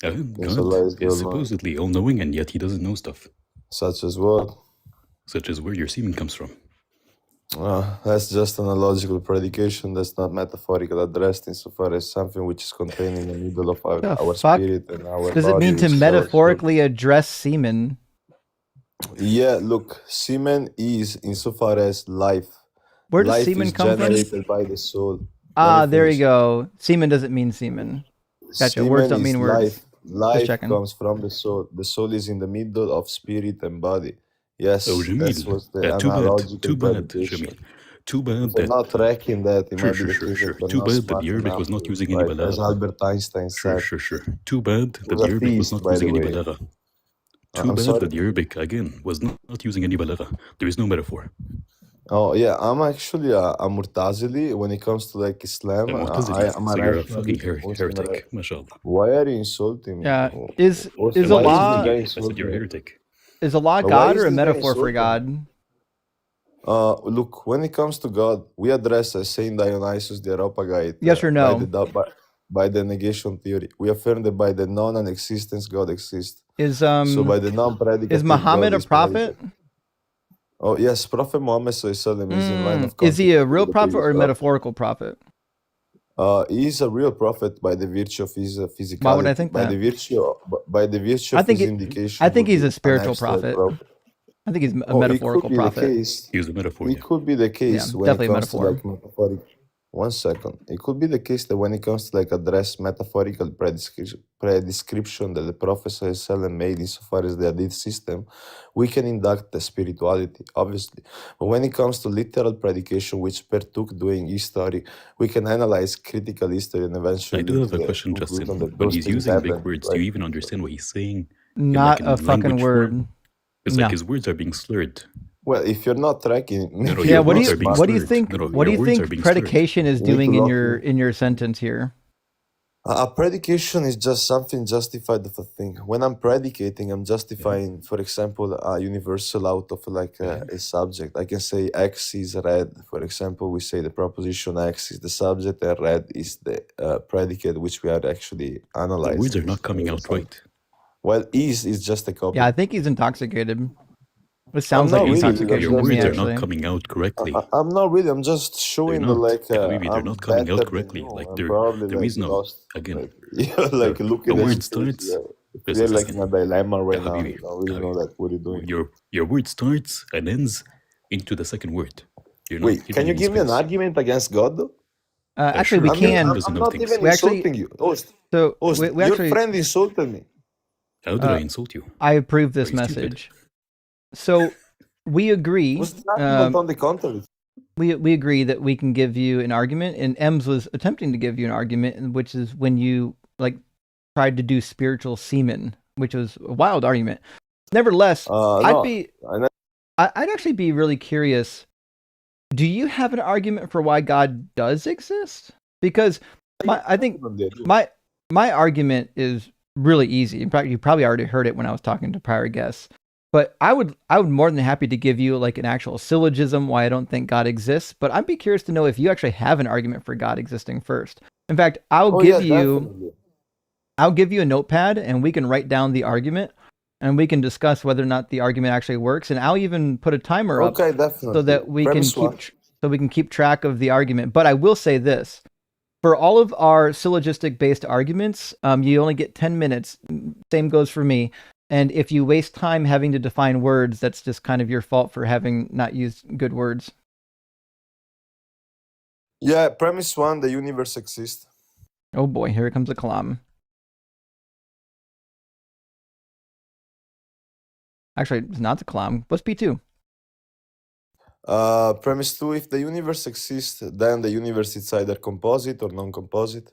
Since Allah God is the is all-knowing. supposedly all knowing, and yet He doesn't know stuff. Such as what? Such as where your semen comes from. That's just an illogical predication. That's not metaphorical addressed insofar as something which is contained in the middle of our fuck spirit and our does it body. mean to which is our soul. metaphorically address semen? Yeah, look, semen is insofar as life. Where does Life semen is come from? generated by the soul. Ah, Let me there you finish. go. Semen doesn't mean semen. Gotcha. Words Semen don't is mean words. life. Life checking. comes from the soul. The soul is in the middle of spirit and body. Yes, Oh, that's Jameel. what's the Too bad. analogical Too bad, predication. Jameel. Too bad If you're that. not tracking that, it might be the case Sure. that you're Too not bad that smart the Arabic enough was not to, using any like, as balagha. Albert Einstein said. Sure. Too bad He that was the a Arabic was theist, not by using the any way. balagha. Too I'm bad sorry. that the Arabic, again, was not using any balagha. There is no metaphor. Oh yeah, I'm actually a Murtazili when it comes to like Islam. I'm I'm so a you're a rational fucking Muslim. heretic. MashaAllah. Why are you insulting me? Yeah. Is What's- is why Allah- this guy I said insulting you're a me? heretic. Is Allah But why God is or a this guy metaphor for insulting? God? Look, when it comes to God, we address as Saint Dionysius the Areopagite. Yes or no? By the negation theory, we affirm that by the non-existence God exists. Is So by the non-predicative is Muhammad God a is prophet? predicated. Oh yes, Prophet Muhammad Sallallahu Alaihi Wasallam is in line of Is he a contact real with the prophet or a previous metaphorical prophet? He is a real prophet by the virtue of his physicality. Why would I think by that? the virtue I of think his it- indication. I think would he's be a spiritual an abstract prophet. I think he's a Oh, it metaphorical could be prophet. the case. He was a metaphor. It could be the case Yeah, when it definitely a comes to metaphor. like metaphoric. One second. It could be the case that when it comes to like address metaphorical prescription that the Prophet ﷺ made insofar as the hadith system, we can induct the spirituality, obviously. But when it comes to literal predication, which partook doing history, we can analyze critical history and eventually I do lead have to a the question, conclusion Justin. that When those he's things using big happen. words, do you even understand what he's saying? Not in a fucking language word. form? It's No. like his words are being slurred. Well, if you're not tracking, No, maybe Yeah, your what do words you are being what do you slurred. think No, what do your you words are think being slurred. predication is You need to doing lock in your sentence here? A predication is just something justified of a thing. When I'm predicating, I'm justifying, for example, a universal out of like a subject. I can say X is red. For example, we say the proposition X is the subject and red is the predicate, which we are actually The analyzing. words are not coming out right. Well, is just a copy. Yeah, I think he's intoxicated. It I'm sounds like not really. intoxication Your to me, words are actually. not coming out correctly. I'm not really. I'm just They're showing the not. like Habibi, they're I'm not coming better out than correctly. you. Like I'm probably there like is no lost. again. Like you're like A looking at word me. starts. If Just you're a like in second. a dilemma Yeah, right now, Habibi, you don't really know that what you're doing. Your word starts and ends into the second word. You're not Wait, giving can you any give me an space. argument against God though? Actually, Sure, we I mean, can. doesn't I'm know not things. even We actually- insulting you. Host, So host, we your actually, friend insulted me. How did I insult you? I approve this Are you stupid? message. So we agree. Was the argument on the contrary? We agree that we can give you an argument, and Ems was attempting to give you an argument, which is when you like tried to do spiritual semen, which was a wild argument. Nevertheless, I'd actually be really curious. Do you have an argument for why God does exist? Because I think my argument is really easy. In fact, you probably already heard it when I was talking to prior guests. But I would more than happy to give you like an actual syllogism why I don't think God exists. But I'd be curious to know if you actually have an argument for God existing first. In fact, I'll give you a notepad and we can write down the argument and we can discuss whether or not the argument actually works. And I'll even put a timer up so that we can keep track of the argument. But I will say this. For all of our syllogistic-based arguments, you only get 10 minutes. Same goes for me. And if you waste time having to define words, that's just kind of your fault for having not used good words. Yeah, premise 1, the universe exists. Oh boy, here comes a kalam. Actually, it's not the kalam. What's P2? Premise 2, if the universe exists, then the universe is either composite or non-composite.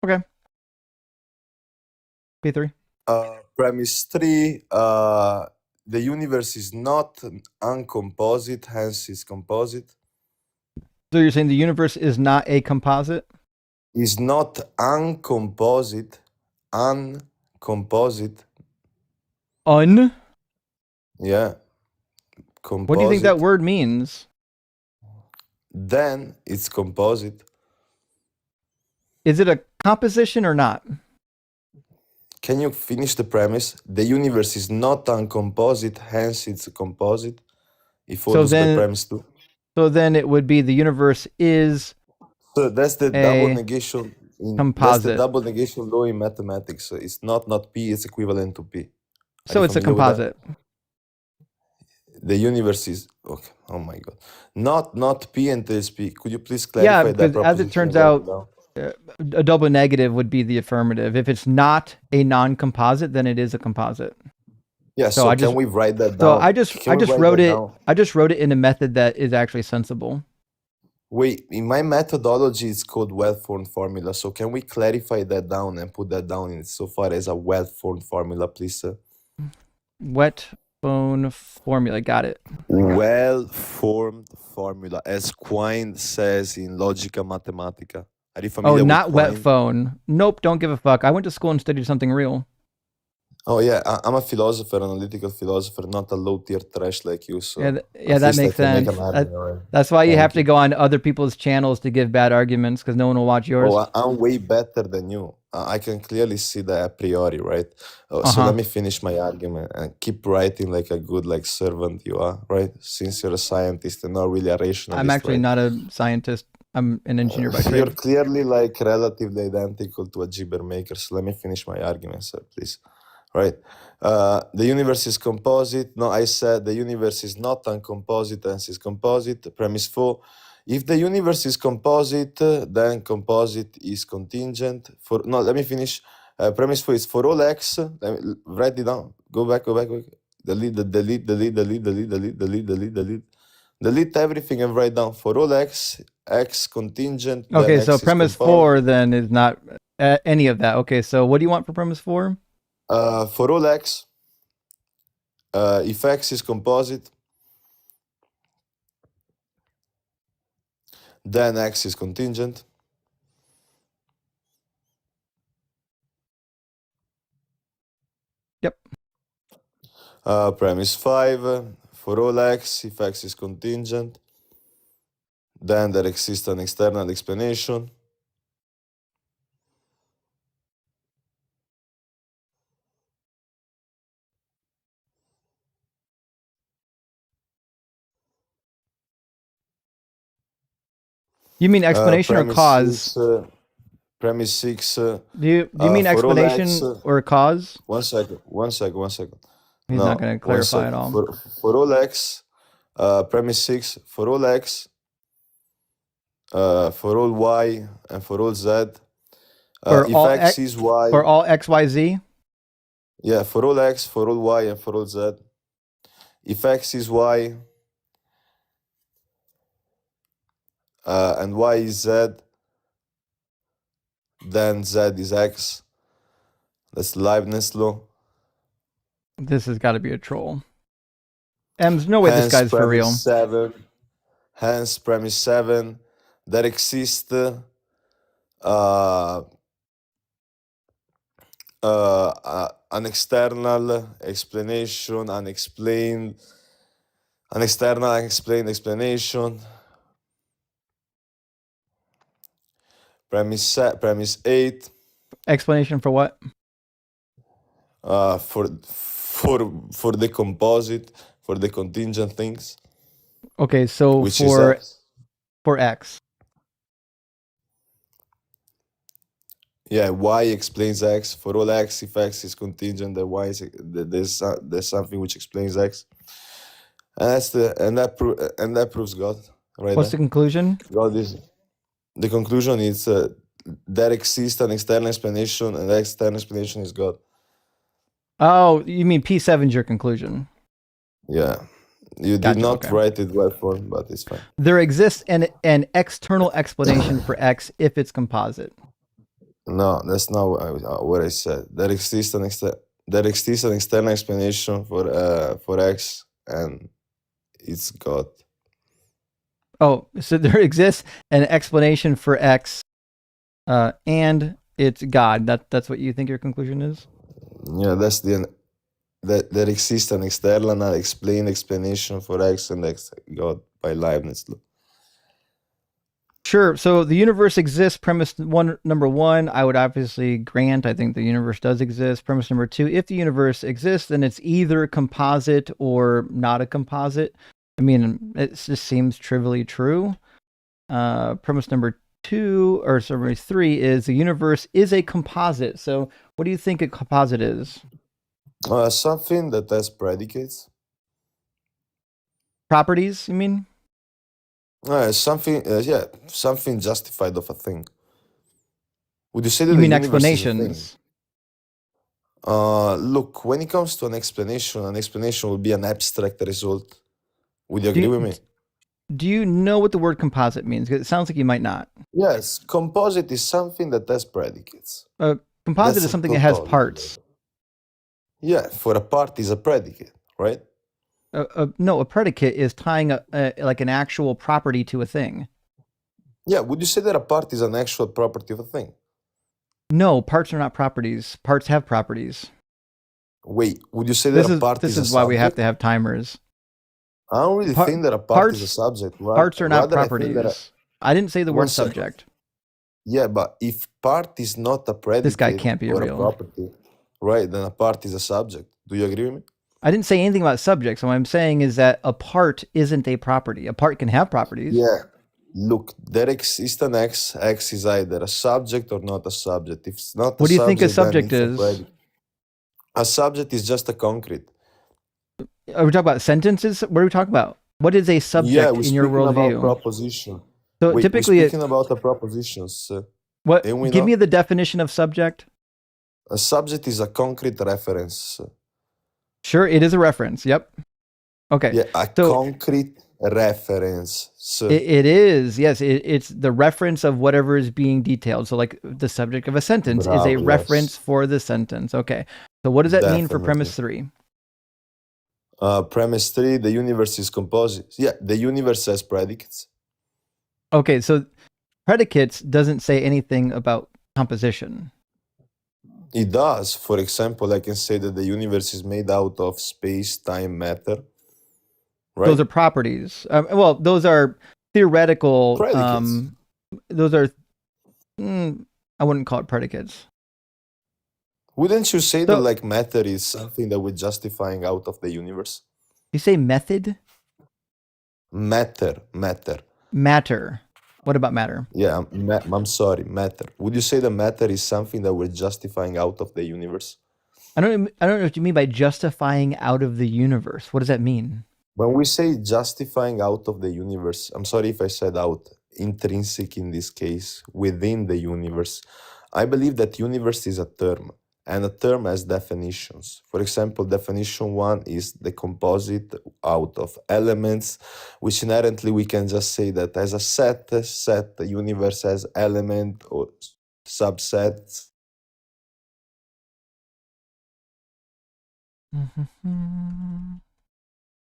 Okay. P3. Premise 3, the universe is not uncomposite, hence it's composite. So you're saying the universe is not a composite? Is not uncomposite. Uncomposite. Yeah. Composite. What do you think that word means? Then it's composite. Is it a composition or not? Can you finish the premise? The universe is not uncomposite, hence it's a composite. It follows the premise too. So then it would be the universe is. So that's the double negation. Composite. That's the double negation law in mathematics. So it's not P, it's equivalent to P. So it's a composite. The universe is okay. Oh my god. Not P until it's P. Could you please clarify that? Yeah, because as it turns out, a double negative would be the affirmative. If it's not a non-composite, then it is a composite. Yeah. So can we write that down? So I just wrote it. I just wrote it in a method that is actually sensible. Wait, in my methodology, it's called well-formed formula. So can we clarify that down and put that down in so far as a well-formed formula, please, sir? Wet-formed formula. Got it. Well-formed formula, as Quine says in Logica Mathematica. Are you familiar with not Quine? wet phone. Nope, don't give a fuck. I went to school and studied something real. Oh yeah, I'm a philosopher, analytical philosopher, not a low-tier trash like you. So yeah, that makes sense. That's why you have to go on other people's channels to give bad arguments, because no one will watch yours. Oh, I'm way better than you. I can clearly see that a priori, right? So let me finish my argument and keep writing like a good servant you are, right? Since you're a scientist and not really a rationalist. I'm actually not a scientist. I'm an engineer by trade. You're clearly relatively identical to a gibber maker. So let me finish my argument, sir, please. Right. The universe is composite. No, I said the universe is not uncomposite, hence is composite. Premise 4. If the universe is composite, then composite is contingent. Let me finish. Premise 4 is for all x. Write it down. Go back. Delete everything and write down for all x contingent. Okay, so premise 4 then is not any of that. Okay, so what do you want for premise 4? For all x, if X is composite, then X is contingent. Yep. Premise 5, for all X, if X is contingent, then there exists an external explanation. You mean explanation or cause? Premise 6. Do you mean for all explanation X, or cause? One second. He's not going to clarify at all. For all X, premise 6, for all X, for all Y, and for all Z, For if all X is Y, For all X, Y, Z? yeah, for all X, for all Y, and for all Z, if X is Y, and Y is Z, then Z is X. That's Leibniz law. This has got to be a troll. There's no way this guy's for real. Hence, premise 7, there exists an external explanation, an external unexplained explanation. Premise 8. Explanation for what? For the composite, for the contingent things. Okay, so Which for is X. for X. Yeah, Y explains X. For all X, if X is contingent, then Y is there's something which explains X. And that proves God. Right. What's the conclusion? God is the conclusion is there exists an external explanation, and the external explanation is God. Oh, you mean P7 is your conclusion? Yeah. You Gotcha, did not okay. write it well form, but it's fine. There exists an external explanation for X if it's composite. No, that's not what I said. There exists an external explanation for X, and it's God. Oh, so there exists an explanation for X, and it's God. That's what you think your conclusion is? Yeah, that's that there exists an external explained explanation for X, and that's God by Leibniz. Sure. So the universe exists. Premise number 1, I would obviously grant. I think the universe does exist. Premise number 2, if the universe exists, then it's either a composite or not a composite. I mean, it just seems trivially true. Premise number 2, or sorry, 3 is the universe is a composite. So what do you think a composite is? Something that has predicates. Properties, you mean? Something justified of a thing. Would you say that You the mean universe explanations? is a thing? Look, when it comes to an explanation will be an abstract result. Would you agree with me? Do you know what the word composite means? 'Cause it sounds like you might not. Yes, composite is something that has predicates. Composite That's is a something that has tautology. parts. Yeah, for a part is a predicate, right? No, a predicate is tying like an actual property to a thing. Yeah, would you say that a part is an actual property of a thing? No, parts are not properties. Parts have properties. Wait, would you say that a part is a subject? This is why we have to have timers. I don't really think that a part is a subject. Parts are not Rather, I think properties. that I didn't say the One word second. subject. Yeah, but if part is not a predicate This guy can't be or real. a property, right, then a part is a subject. Do you agree with me? I didn't say anything about subjects. What I'm saying is that a part isn't a property. A part can have properties. Yeah. Look, there exists an X. X is either a subject or not a subject. If it's not What do you think a then subject it's a is? predicate. A subject is just a concrete. Are we talking about sentences? What are we talking about? What is a subject Yeah, we're in your speaking about worldview? proposition. So Wait, typically, we're speaking about the propositions. what? and we Give know- me the definition of subject. A subject is a concrete reference. Sure, it is a reference. Yep. Okay. Yeah, a So- concrete reference. So, It is, yes. It's the reference of whatever is being detailed. So, like the subject of a sentence is a Bravo, yes. reference for the sentence. Okay. So, what does that mean for Definitely. premise 3? Premise 3, the universe is composite. Yeah, the universe has predicates. Okay, so predicates doesn't say anything about composition. It does. For example, I can say that the universe is made out of space, time, matter. Right? Those are properties. Well, those are theoretical. Predicates. Those are. I wouldn't call it predicates. Wouldn't you say So- that like matter is something that we're justifying out of the universe? You say method? Matter. Matter. What about matter? Yeah, I'm sorry, matter. Would you say that matter is something that we're justifying out of the universe? I don't know what you mean by justifying out of the universe. What does that mean? When we say justifying out of the universe, I'm sorry if I said out, intrinsic in this case, within the universe, I believe that universe is a term, and a term has definitions. For example, definition 1 is the composite out of elements, which inherently we can just say that as a set, the universe has element or subsets.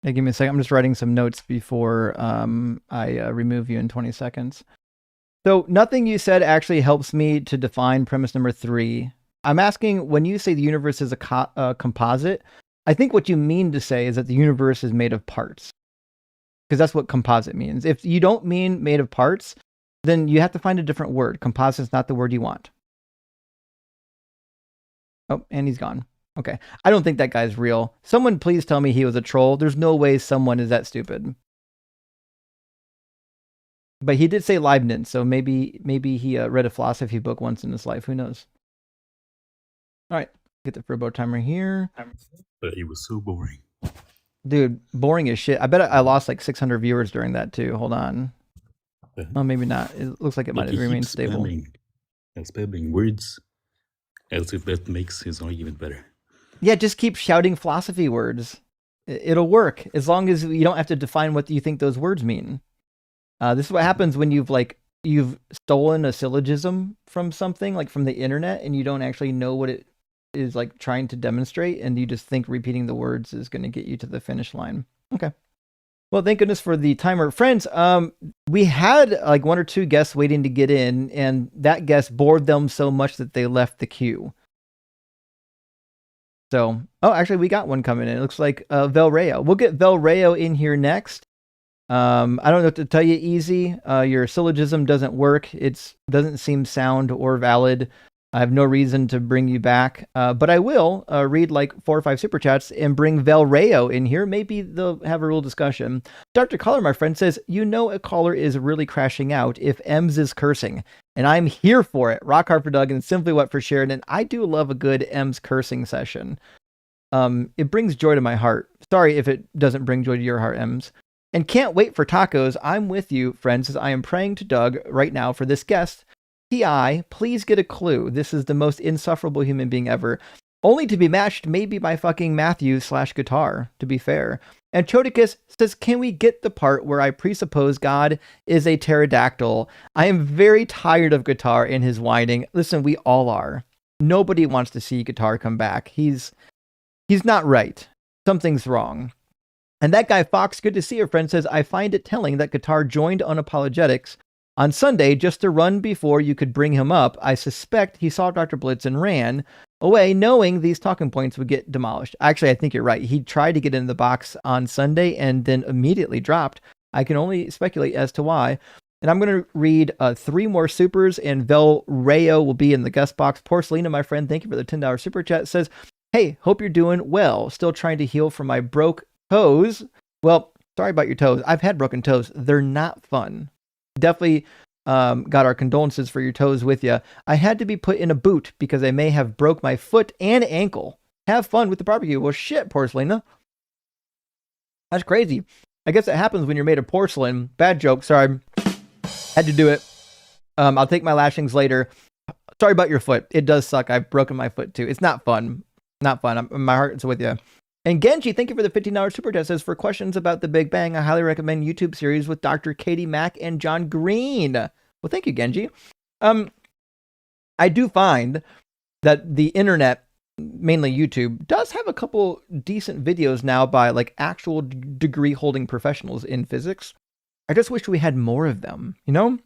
Hey, give me a second. I'm just writing some notes before I remove you in 20 seconds. So nothing you said actually helps me to define premise number 3. I'm asking, when you say the universe is a composite, I think what you mean to say is that the universe is made of parts. Because that's what composite means. If you don't mean made of parts, then you have to find a different word. Composite is not the word you want. Oh, and he's gone. Okay. I don't think that guy's real. Someone please tell me he was a troll. There's no way someone is that stupid. But he did say Leibniz, so maybe he read a philosophy book once in his life. Who knows? All right. Get the Furbo timer here. But it was so boring. Dude, boring as shit. I bet I lost like 600 viewers during that too. Hold on. Oh, maybe not. It looks like it might have remained stable. Spamming words as if that makes his argument better. Yeah, just keep shouting philosophy words. It'll work as long as you don't have to define what you think those words mean. This is what happens when you've stolen a syllogism from something, like from the internet, and you don't actually know what it is like trying to demonstrate, and you just think repeating the words is going to get you to the finish line. Okay. Well, thank goodness for the timer. Friends, we had like 1 or 2 guests waiting to get in, and that guest bored them so much that they left the queue. So, oh, actually, we got one coming in. It looks like Velrayo. We'll get Velrayo in here next. I don't know what to tell you, Easy. Your syllogism doesn't work. It doesn't seem sound or valid. I have no reason to bring you back, but I will read like 4 or 5 super chats and bring Velrayo in here. Maybe they'll have a real discussion. Dr. Caller, my friend, says, you know a caller is really crashing out if Ems is cursing, and I'm here for it. Rock hard for Doug and Simply What for Sharon, and I do love a good Ems cursing session. It brings joy to my heart. Sorry if it doesn't bring joy to your heart, Ems. And can't wait for tacos. I'm with you, friends, as I am praying to Doug right now for this guest. T.I., please get a clue. This is the most insufferable human being ever. Only to be matched maybe by fucking Matthew/guitar, to be fair. And Chodicus says, can we get the part where I presuppose God is a pterodactyl? I am very tired of Guitar and his whining. Listen, we all are. Nobody wants to see Guitar come back. He's not right. Something's wrong. And that guy Fox, good to see you, friend, says, I find it telling that Guitar joined Unapologetics on Sunday just to run before you could bring him up. I suspect he saw Dr. Blitz and ran away knowing these talking points would get demolished. Actually, I think you're right. He tried to get in the box on Sunday and then immediately dropped. I can only speculate as to why. And I'm going to read 3 more supers, and Velrayo will be in the guest box. Porcelina, my friend, thank you for the $10 super chat. Says, hey, hope you're doing well. Still trying to heal from my broke toes. Well, sorry about your toes. I've had broken toes. They're not fun. Definitely got our condolences for your toes with you. I had to be put in a boot because I may have broke my foot and ankle. Have fun with the barbecue. Well, shit, Porcelina. That's crazy. I guess it happens when you're made of porcelain. Bad joke. Sorry. Had to do it. I'll take my lashings later. Sorry about your foot. It does suck. I've broken my foot too. It's not fun. Not fun. My heart is with you. And Genji, thank you for the $15 super chat. Says, for questions about the Big Bang, I highly recommend YouTube series with Dr. Katie Mack and John Green. Well, thank you, Genji. I do find that the internet mainly YouTube, does have a couple decent videos now by like actual degree holding professionals in physics. I just wish we had more of them, you know?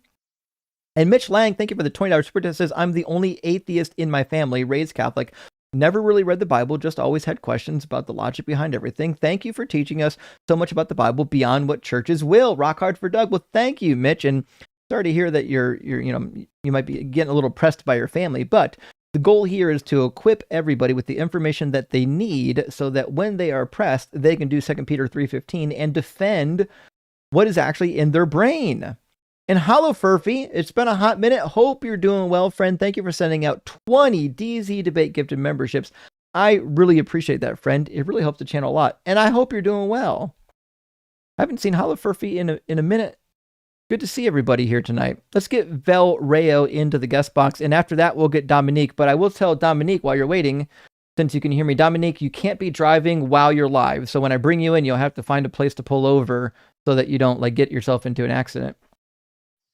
And Mitch Lang, thank you for the $20 super chat, says, I'm the only atheist in my family, raised Catholic. Never really read the Bible, just always had questions about the logic behind everything. Thank you for teaching us so much about the Bible beyond what churches will. Rock hard for Doug. Well, thank you, Mitch. And sorry to hear that you're you might be getting a little pressed by your family, but the goal here is to equip everybody with the information that they need so that when they are pressed, they can do 2 Peter 3:15 and defend what is actually in their brain. And hello, Furphy. It's been a hot minute. Hope you're doing well, friend. Thank you for sending out 20 DZ Debate gifted memberships. I really appreciate that, friend. It really helps the channel a lot. And I hope you're doing well. I haven't seen Hollow Furphy in a minute. Good to see everybody here tonight. Let's get Vel Rayo into the guest box. And after that, we'll get Dominique. But I will tell Dominique while you're waiting, since you can hear me, Dominique, you can't be driving while you're live. So when I bring you in, you'll have to find a place to pull over so that you don't like get yourself into an accident.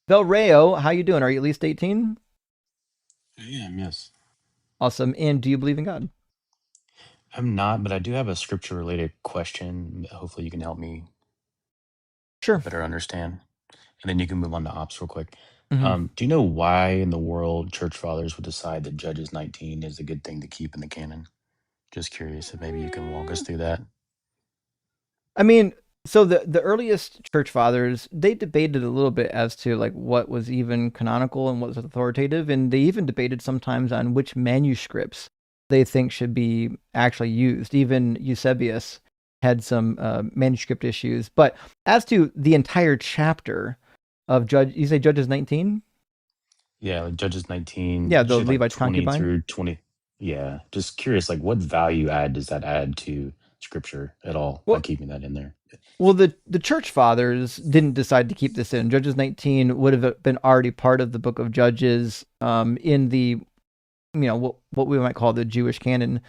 Vel Rayo, how you doing? Are you at least 18? I am, yes. Awesome. And do you believe in God? I'm not, but I do have a scripture-related question. Hopefully you can help me Sure. better understand. And then you can move on to ops real quick. Mhm. Do you know why in the world church fathers would decide that Judges 19 is a good thing to keep in the canon? Just curious if maybe you can walk us through that. I mean, so the earliest church fathers, they debated a little bit as to like what was even canonical and what was authoritative, and they even debated sometimes on which manuscripts they think should be actually used. Even Eusebius had some manuscript issues. But as to the entire chapter of you say Judges 19? Yeah, like Judges 19. Yeah, did the you say, like Levite's 20 concubine. through 20. Yeah, just curious, like what value add does that add to scripture at all by Well, keeping that in there? Well, the church fathers didn't decide to keep this in. Judges 19 would have been already part of the book of Judges in the, what we might call the Jewish canon.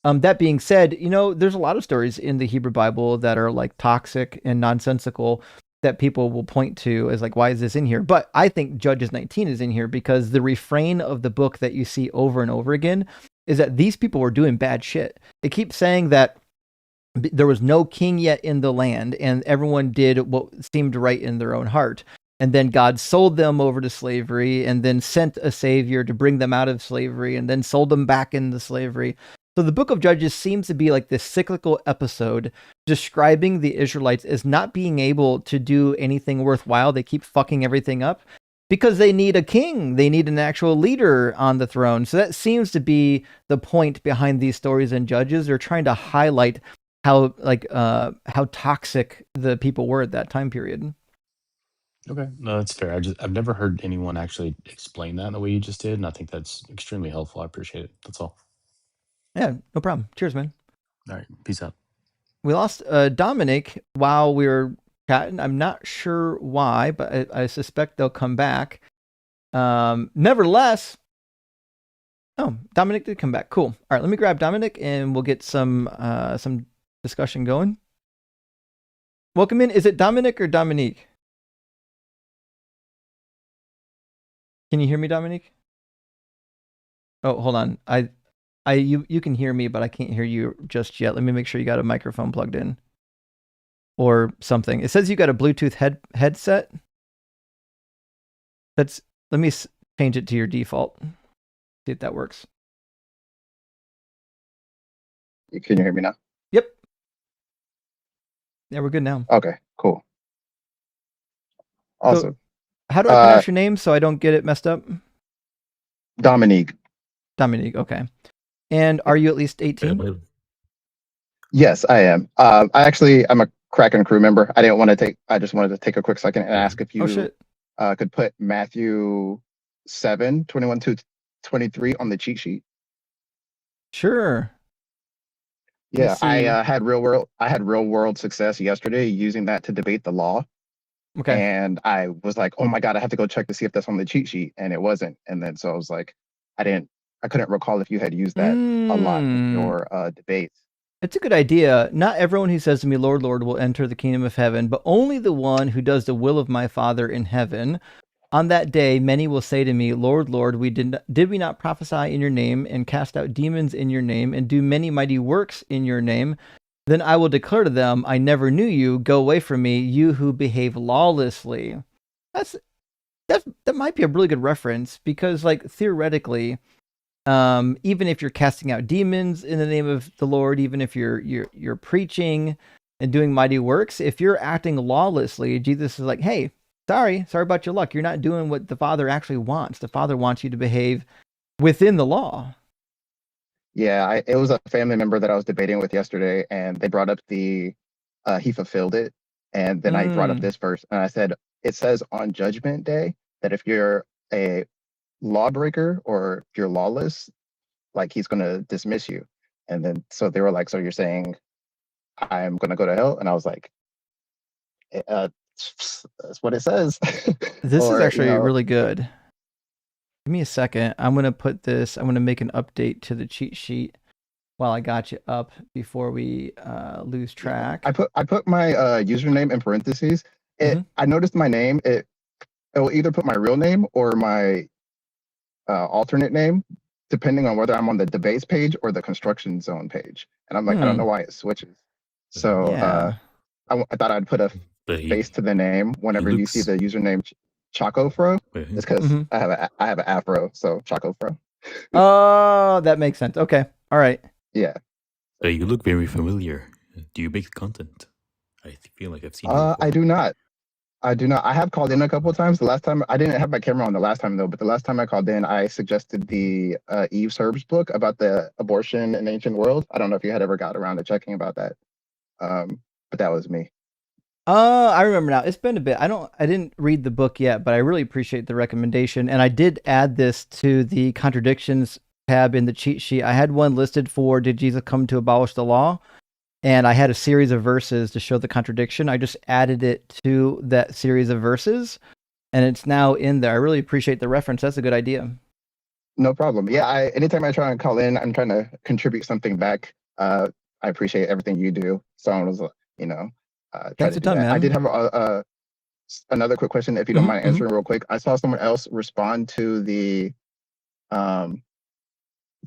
That being said, there's a lot of stories in the Hebrew Bible that are like toxic and nonsensical that people will point to as like, why is this in here? But I think Judges 19 is in here because the refrain of the book that you see over and over again is that these people were doing bad shit. They keep saying that there was no king yet in the land, and everyone did what seemed right in their own heart. And then God sold them over to slavery and then sent a savior to bring them out of slavery and then sold them back into slavery. So the book of Judges seems to be like this cyclical episode describing the Israelites as not being able to do anything worthwhile. They keep fucking everything up because they need a king. They need an actual leader on the throne. So that seems to be the point behind these stories in Judges. They're trying to highlight how toxic the people were at that time period. Okay, no, that's fair. I've never heard anyone actually explain that the way you just did, and I think that's extremely helpful. I appreciate it. That's all. Yeah, no problem. Cheers, man. All right, peace out. We lost Dominic while we were chatting. I'm not sure why, but I suspect they'll come back. Nevertheless, Dominic did come back. Cool. All right, let me grab Dominic and we'll get some discussion going. Welcome in. Is it Dominic or Dominique? Can you hear me, Dominique? Oh, hold on. You can hear me, but I can't hear you just yet. Let me make sure you got a microphone plugged in or something. It says you got a Bluetooth headset. Let me change it to your default. See if that works. Can you hear me now? Yep. Yeah, we're good now. Okay, cool. Awesome. So, how do I pronounce your name so I don't get it messed up? Dominique. Dominique, okay. And are you at least 18? Yes, I am. I'm a Kraken crew member. I just wanted to take a quick second and ask if you could put Matthew 7:21 to 23 on the cheat sheet. Sure. Yeah, I had real world success yesterday using that to debate the law. Okay. And I was like, oh my God, I have to go check to see if that's on the cheat sheet. And it wasn't. And then so I was like, I couldn't recall if you had used that a lot in your debates. It's a good idea. Not everyone who says to me, Lord, Lord, will enter the kingdom of heaven, but only the one who does the will of my Father in heaven. On that day, many will say to me, Lord, Lord, did we not prophesy in your name and cast out demons in your name and do many mighty works in your name? Then I will declare to them, I never knew you. Go away from me, you who behave lawlessly. That might be a really good reference because, like, theoretically, even if you're casting out demons in the name of the Lord, even if you're preaching and doing mighty works, if you're acting lawlessly, Jesus is like, hey, sorry about your luck. You're not doing what the Father actually wants. The Father wants you to behave within the law. Yeah, it was a family member that I was debating with yesterday, and they brought up he fulfilled it. And then I brought up this verse, and I said, it says on Judgment Day that if you're a lawbreaker or if you're lawless, like he's going to dismiss you. And then so they were like, so you're saying I'm going to go to hell? And I was like, that's what it says. This is actually really good. Give me a second. I'm going to make an update to the cheat sheet while I got you up before we lose track. I put my username in parentheses. I noticed my name, it will either put my real name or my alternate name, depending on whether I'm on the debates page or the construction zone page. And I'm like, I don't know why it switches. So I thought I'd put a face to the name whenever you see the username Choco Fro. It's because I have an afro, so Choco Fro. Oh, that makes sense. Okay. All right. Yeah. You look very familiar. Do you make content? I feel like I've seen you before. I do not. I have called in a couple of times. The last time I didn't have my camera on the last time though, but the last time I called in, I suggested the Eve Serbs book about the abortion in ancient world. I don't know if you had ever got around to checking about that. But that was me. I remember now. It's been a bit. I didn't read the book yet, but I really appreciate the recommendation. And I did add this to the contradictions tab in the cheat sheet. I had one listed for did Jesus come to abolish the law? And I had a series of verses to show the contradiction. I just added it to that series of verses, and it's now in there. I really appreciate the reference. That's a good idea. No problem. Yeah, anytime I try and call in, I'm trying to contribute something back. I appreciate everything you do. So I was, thanks a ton, man. I did have another quick question, if you don't mind answering real quick. I saw someone else respond to the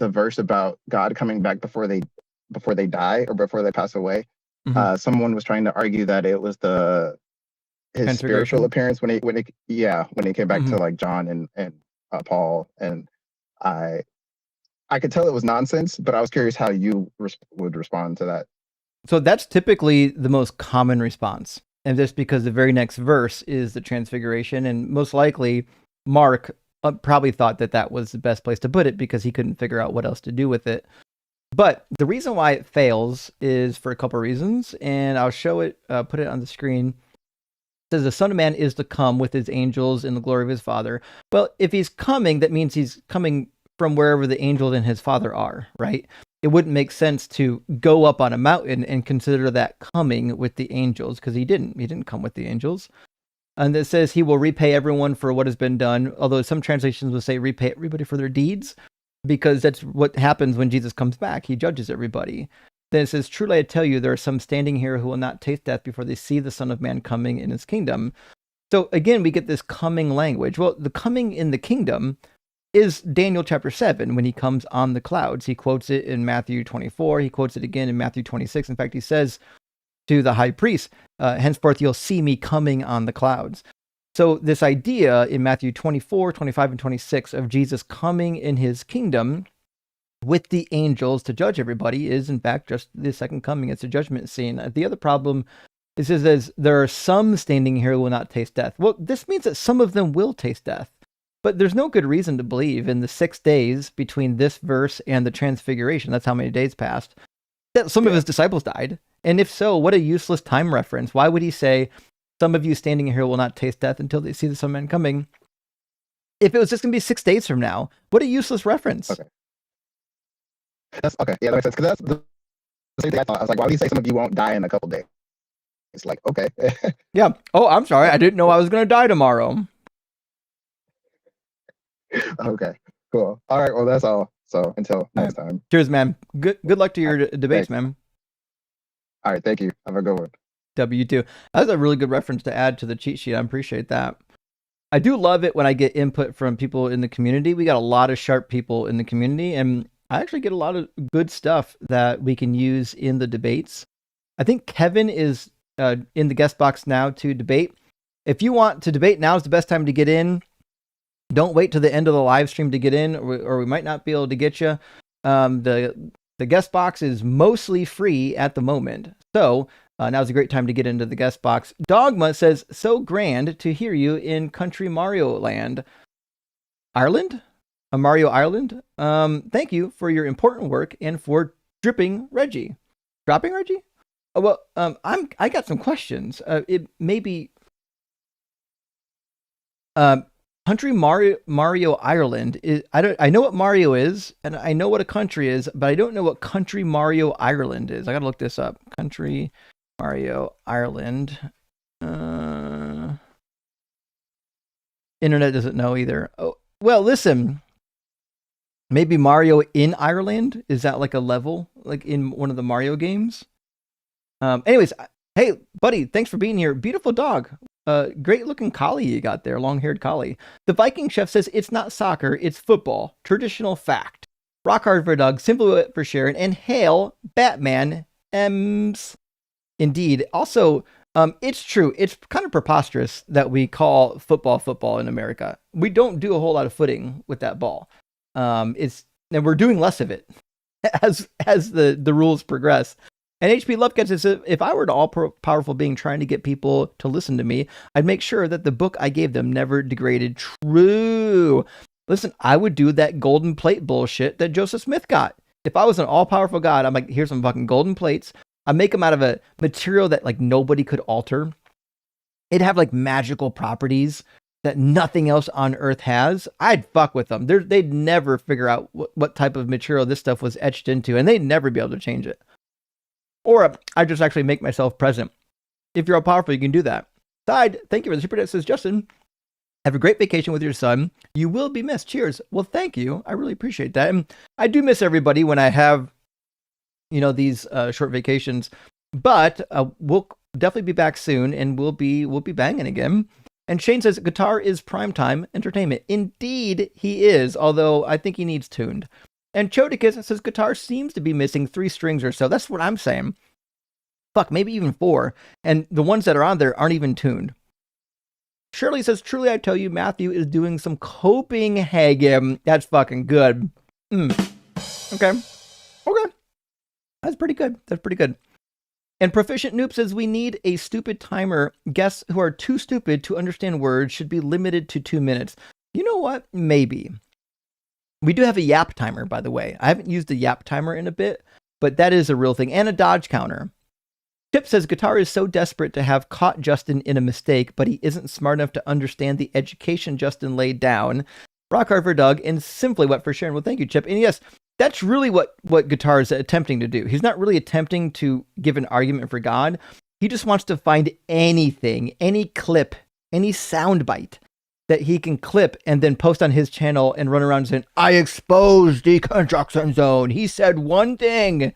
verse about God coming back before they die or before they pass away. Someone was trying to argue that it was his spiritual appearance when he came back to like John and Paul, and I could tell it was nonsense, but I was curious how you would respond to that. So that's typically the most common response, and just because the very next verse is the transfiguration, and most likely Mark probably thought that was the best place to put it because he couldn't figure out what else to do with it. But the reason why it fails is for a couple of reasons, and I'll show it, put it on the screen. It says the Son of Man is to come with his angels in the glory of his Father. Well, if he's coming, that means he's coming from wherever the angels and his Father are, right? It wouldn't make sense to go up on a mountain and consider that coming with the angels, because he didn't come with the angels. And it says he will repay everyone for what has been done, although some translations will say repay everybody for their deeds, because that's what happens when Jesus comes back. He judges everybody. Then it says, truly I tell you, there are some standing here who will not taste death before they see the Son of Man coming in his kingdom. So again, we get this coming language. Well, the coming in the kingdom is Daniel chapter 7, when he comes on the clouds. He quotes it in Matthew 24. He quotes it again in Matthew 26. In fact, he says to the high priest, henceforth you'll see me coming on the clouds. So this idea in Matthew 24, 25, and 26 of Jesus coming in his kingdom with the angels to judge everybody is, in fact, just the second coming. It's a judgment scene. The other problem is there are some standing here who will not taste death. Well, this means that some of them will taste death. But there's no good reason to believe in the 6 days between this verse and the transfiguration, that's how many days passed, that some of his disciples died. And if so, what a useless time reference. Why would he say, some of you standing here will not taste death until they see the Son of Man coming? If it was just going to be 6 days from now, what a useless reference. Okay. Yeah, that makes sense. Because that's the same thing I thought. I was like, why would he say some of you won't die in a couple days? It's like, okay. Yeah. Oh, I'm sorry. I didn't know I was going to die tomorrow. Okay, cool. All right, well, that's all. So until next time. Cheers, man. Good luck to your debates, man. All right, thank you. Have a good one. W2. That's a really good reference to add to the cheat sheet. I appreciate that. I do love it when I get input from people in the community. We got a lot of sharp people in the community, and I actually get a lot of good stuff that we can use in the debates. I think Kevin is in the guest box now to debate. If you want to debate, now is the best time to get in. Don't wait till the end of the live stream to get in, or we might not be able to get you. The guest box is mostly free at the moment. So now's a great time to get into the guest box. Dogma says, so grand to hear you in Country Mario Land. Ireland? A Mario Ireland? Thank you for your important work and for dripping Reggie. Dropping Reggie? Oh, well, I got some questions. It may be Country Mario Ireland is. I know what Mario is, and I know what a country is, but I don't know what Country Mario Ireland is. I gotta look this up. Country Mario Ireland. Internet doesn't know either. Oh, well, listen. Maybe Mario in Ireland? Is that like a level, like in one of the Mario games? Anyways, hey, buddy, thanks for being here. Beautiful dog. Great looking collie you got there, long-haired collie. The Viking chef says it's not soccer, it's football. Traditional fact. Rock hard for Doug, simple for Sharon, and hail Batman M's. Indeed. Also, it's true. It's kind of preposterous that we call football in America. We don't do a whole lot of footing with that ball. And we're doing less of it as the rules progress. And HP Lovecats says, if I were an all-powerful being trying to get people to listen to me, I'd make sure that the book I gave them never degraded. True. Listen, I would do that golden plate bullshit that Joseph Smith got. If I was an all-powerful god, I'm like, here's some fucking golden plates. I make them out of a material that like nobody could alter. It'd have like magical properties that nothing else on Earth has. I'd fuck with them. They'd never figure out what type of material this stuff was etched into, and they'd never be able to change it. Or I just actually make myself present. If you're all powerful, you can do that. Side, thank you for the super chat. Says Justin, have a great vacation with your son. You will be missed. Cheers. Well, thank you. I really appreciate that. And I do miss everybody when I have, these short vacations. But we'll definitely be back soon, and we'll be banging again. And Shane says guitar is primetime entertainment. Indeed, he is. Although I think he needs tuned. And Chodicus says guitar seems to be missing 3 strings or so. That's what I'm saying. Fuck, maybe even 4. And the ones that are on there aren't even tuned. Shirley says, truly I tell you, Matthew is doing some Copenhagen. That's fucking good. Okay. That's pretty good. And Proficient Noob says, we need a stupid timer. Guests who are too stupid to understand words should be limited to 2 minutes. You know what? Maybe. We do have a yap timer, by the way. I haven't used a yap timer in a bit, but that is a real thing. And a dodge counter. Chip says, guitar is so desperate to have caught Justin in a mistake, but he isn't smart enough to understand the education Justin laid down. Rock hard for Doug and simply wet for Sharon. Well, thank you, Chip. And yes, that's really what guitar is attempting to do. He's not really attempting to give an argument for God. He just wants to find anything, any clip, any soundbite that he can clip and then post on his channel and run around saying, I exposed the construction zone. He said one thing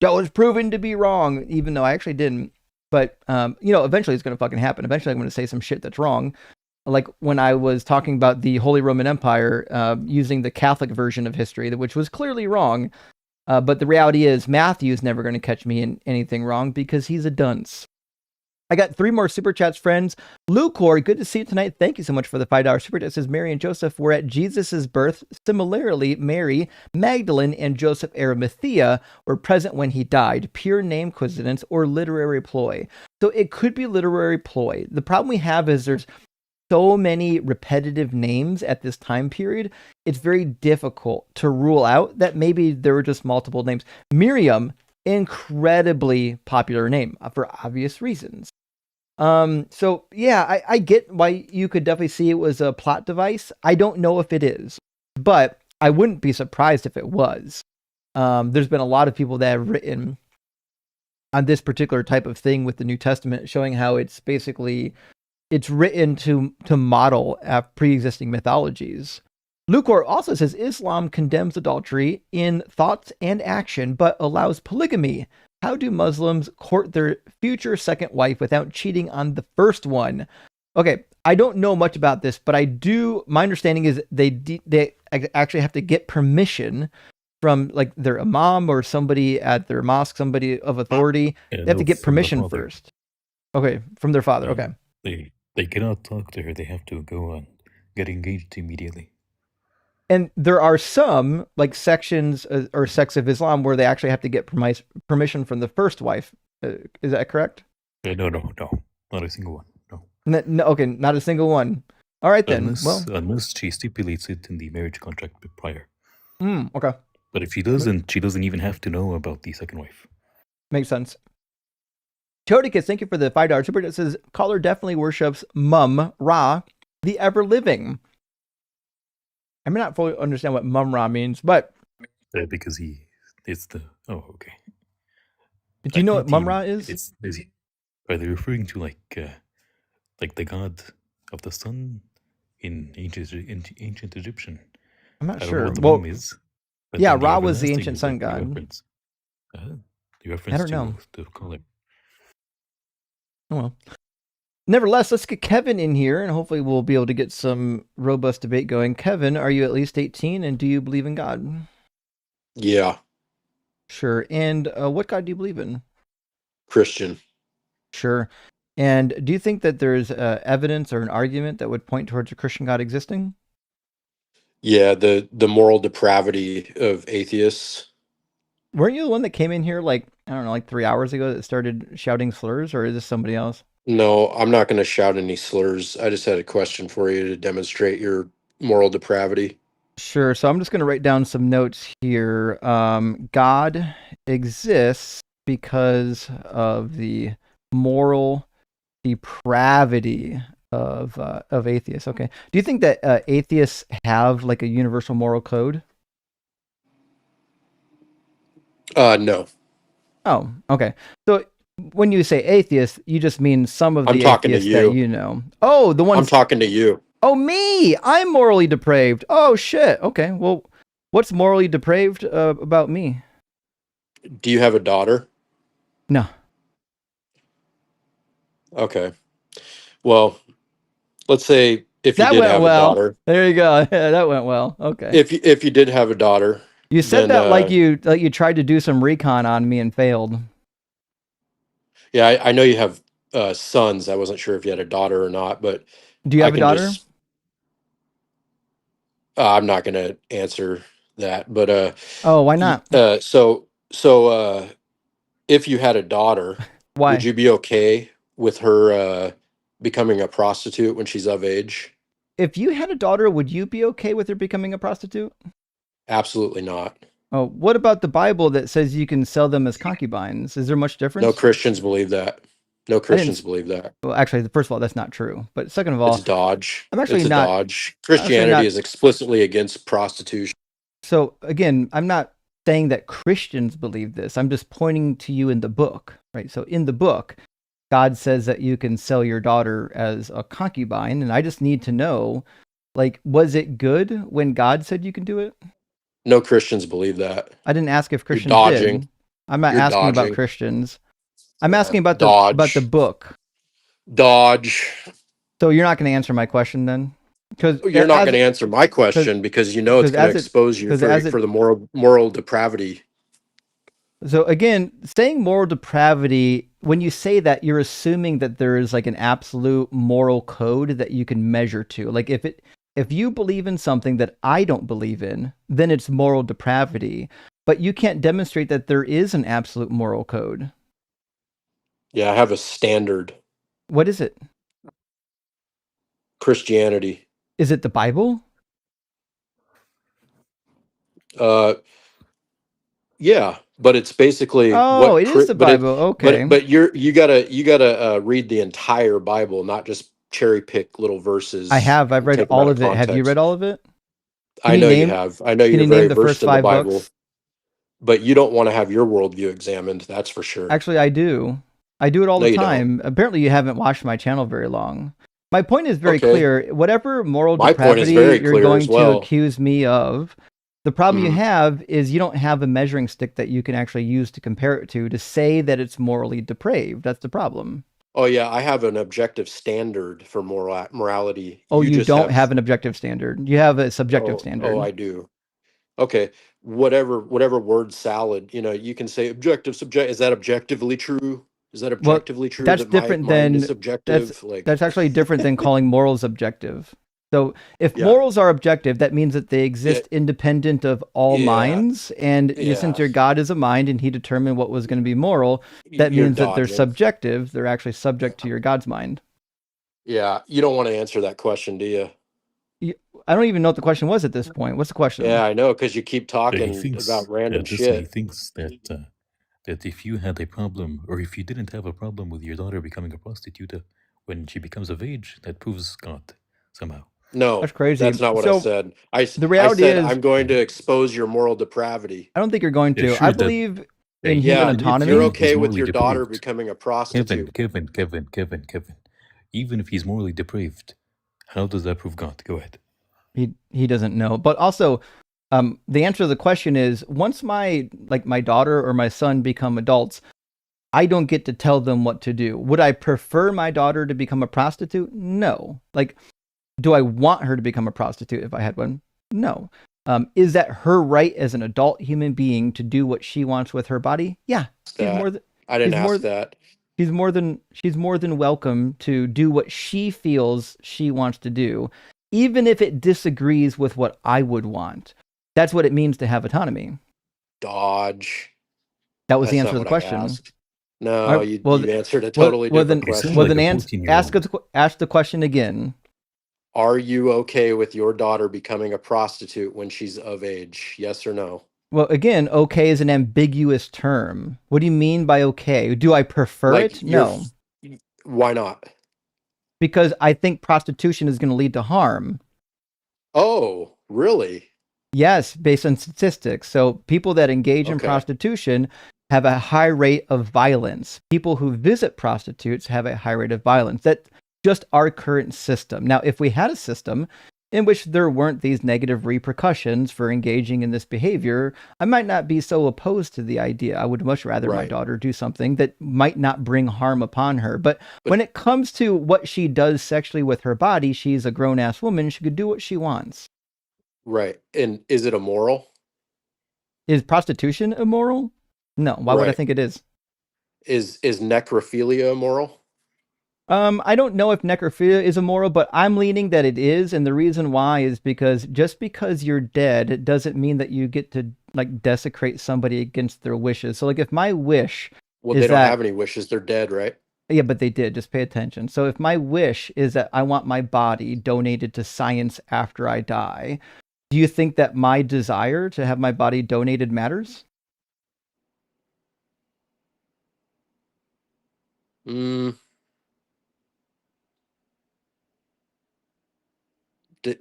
that was proven to be wrong, even though I actually didn't. But, eventually it's going to fucking happen. Eventually I'm going to say some shit that's wrong. Like when I was talking about the Holy Roman Empire using the Catholic version of history, which was clearly wrong. But the reality is Matthew's never going to catch me in anything wrong because he's a dunce. I got 3 more super chats, friends. Lucor, good to see you tonight. Thank you so much for the $5 super chat. It says Mary and Joseph were at Jesus' birth. Similarly, Mary, Magdalene, and Joseph Arimathea were present when he died. Pure name coincidence or literary ploy. So it could be literary ploy. The problem we have is there's so many repetitive names at this time period. It's very difficult to rule out that maybe there were just multiple names. Miriam, incredibly popular name for obvious reasons. So yeah, I get why you could definitely see it was a plot device. I don't know if it is, but I wouldn't be surprised if it was. There's been a lot of people that have written on this particular type of thing with the New Testament, showing how it's written to model pre-existing mythologies. Lucor also says Islam condemns adultery in thoughts and action, but allows polygamy. How do Muslims court their future second wife without cheating on the first one? Okay, I don't know much about this, but I do. My understanding is they actually have to get permission from like their imam or somebody at their mosque, somebody of authority. They have to get from the permission father. first. Okay, from their father. Okay. They cannot talk to her. They have to go and get engaged immediately. And there are some like sections or sects of Islam where they actually have to get permission from the first wife. Is that correct? No, not a single one. No, okay, not a single one. All right then. Unless she stipulates it in the marriage contract prior. Okay. But if she doesn't even have to know about the second wife. Makes sense. Chodicus, thank you for the $5 super. It says caller definitely worships Mum Ra, the ever living. I may not fully understand what Mum Ra means, but because it's the okay. Do you know what Mum Ra is? Are they referring to like the god of the sun in ancient Egyptian? I'm not I sure. don't know what the Mum is. Yeah, Ra was the ancient sun god. The reference I don't know. To call it. Oh well. Nevertheless, let's get Kevin in here, and hopefully we'll be able to get some robust debate going. Kevin, are you at least 18, and do you believe in God? Yeah. Sure. And what God do you believe in? Christian. Sure. And do you think that there's evidence or an argument that would point towards a Christian God existing? Yeah, the moral depravity of atheists. Weren't you the one that came in here like 3 hours ago that started shouting slurs, or is this somebody else? No, I'm not going to shout any slurs. I just had a question for you to demonstrate your moral depravity. Sure. So I'm just going to write down some notes here. God exists because of the moral depravity of atheists. Okay. Do you think that atheists have like a universal moral code? No. Oh, okay. So when you say atheist, you just mean some of the atheists that you know. Oh, the ones I'm talking to you. Oh, me! I'm morally depraved. Oh, shit. Okay. Well, what's morally depraved about me? Do you have a daughter? No. Okay. Well, let's say if you did have a daughter. There you go. Yeah, that went well. Okay. If you did have a daughter. You said that like you tried to do some recon on me and failed. Yeah, I know you have sons. I wasn't sure if you had a daughter or not, but do you have a daughter? I'm not going to answer that, but oh, why not? So if you had a daughter, why would you be okay with her becoming a prostitute when she's of age? If you had a daughter, would you be okay with her becoming a prostitute? Absolutely not. Oh, what about the Bible that says you can sell them as concubines? Is there much difference? No Christians believe that. No Christians believe that. Well, actually, first of all, that's not true. But second of all, it's dodge. I'm actually it's not. Dodge. Christianity is explicitly against prostitution. So again, I'm not saying that Christians believe this. I'm just pointing to you in the book, right? So in the book, God says that you can sell your daughter as a concubine, and I just need to know, like, was it good when God said you can do it? No Christians believe that. I didn't ask if Christians did. I'm not asking about Christians. I'm asking about the book. Dodge. So you're not going to answer my question then? Because you're not going to answer my question because you know it's going to expose you for the moral depravity. So again, saying moral depravity, when you say that, you're assuming that there is like an absolute moral code that you can measure to. Like if you believe in something that I don't believe in, then it's moral depravity. But you can't demonstrate that there is an absolute moral code. Yeah, I have a standard. What is it? Christianity. Is it the Bible? Yeah, but it's basically it is the Bible. Okay, but you gotta read the entire Bible, not just cherry pick little verses. I've read all of it. Have you read all of it? I know you have. I know you're very versed in the Bible. Books? But you don't want to have your worldview examined. That's for sure. Actually, I do. I do it all the time. Apparently, you haven't watched my channel very long. My point is very clear. Whatever moral depravity you're going to accuse me of, the problem you have is you don't have a measuring stick that you can actually use to compare it to say that it's morally depraved. That's the problem. Oh yeah, I have an objective standard for morality. Oh, you just don't have an objective standard. You have a subjective standard. Oh, I do. Okay. Whatever word salad, you can say objective, subject. Is that objectively true? Is that objectively true that's that my different mind is than subjective? that's actually different than calling morals objective. So if morals are objective, that means that they exist independent of all minds. And since your God is a mind and he determined what was going to be moral, that means that they're subjective. They're actually subject to your God's mind. Yeah. You don't want to answer that question, do you? I don't even know what the question was at this point. What's the question? Yeah, I know, because you keep talking about random shit. He thinks that if you had a problem, or if you didn't have a problem with your daughter becoming a prostitute when she becomes of age, that proves God somehow. No, that's crazy. That's not what I said. The reality is, I'm going to expose your moral depravity. I don't think you're going to. I believe in human autonomy. If you're okay with your daughter becoming a prostitute. Kevin. Even if he's morally depraved, how does that prove God? Go ahead. He doesn't know. But also, the answer to the question is, once my daughter or my son become adults, I don't get to tell them what to do. Would I prefer my daughter to become a prostitute? No. Do I want her to become a prostitute if I had one? No. Is that her right as an adult human being to do what she wants with her body? Yeah. I didn't ask that. She's more than welcome to do what she feels she wants to do, even if it disagrees with what I would want. That's what it means to have autonomy. Dodge. That was the answer to the question. No, you answered a totally different question. Well, then ask the question again. Are you okay with your daughter becoming a prostitute when she's of age? Yes or no? Well, again, okay is an ambiguous term. What do you mean by okay? Do I prefer it? No. Why not? Because I think prostitution is going to lead to harm. Oh, really? Yes, based on statistics. So people that engage in prostitution have a high rate of violence. People who visit prostitutes have a high rate of violence. That's just our current system. Now, if we had a system in which there weren't these negative repercussions for engaging in this behavior, I might not be so opposed to the idea. I would much rather my daughter do something that might not bring harm upon her. But when it comes to what she does sexually with her body, she's a grown-ass woman. She could do what she wants. Right. And is it immoral? Is prostitution immoral? No. Why would I think it is? Is necrophilia immoral? I don't know if necrophilia is immoral, but I'm leaning that it is, and the reason why is because just because you're dead, it doesn't mean that you get to desecrate somebody against their wishes. So if my wish they don't have any wishes, they're dead, right? Yeah, but they did. Just pay attention. So if my wish is that I want my body donated to science after I die, do you think that my desire to have my body donated matters?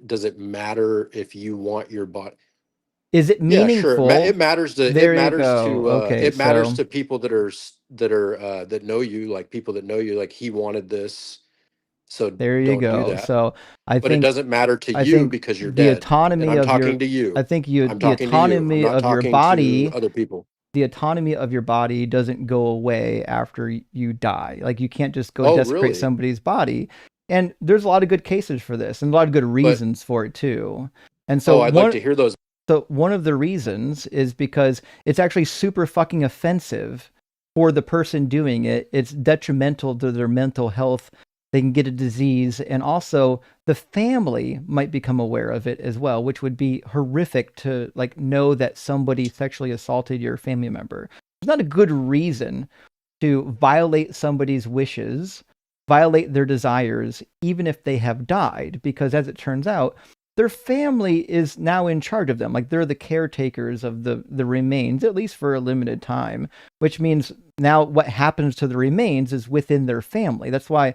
Does it matter if you want your body? Is it meaningful? Yeah, sure. It matters to matters to people that know you, like people that know you, like he wanted this. So there you go. So but it doesn't matter to you because you're dead. The autonomy I'm of talking to you. I think the autonomy of your body, other people. The autonomy of your body doesn't go away after you die. You can't just go desecrate somebody's body. And there's a lot of good cases for this, and a lot of good reasons for it too. And so I'd like to hear those. So one of the reasons is because it's actually super fucking offensive for the person doing it. It's detrimental to their mental health. They can get a disease, and also the family might become aware of it as well, which would be horrific to know that somebody sexually assaulted your family member. It's not a good reason to violate somebody's wishes, violate their desires, even if they have died, because as it turns out, their family is now in charge of them. They're the caretakers of the remains, at least for a limited time, which means now what happens to the remains is within their family. That's why,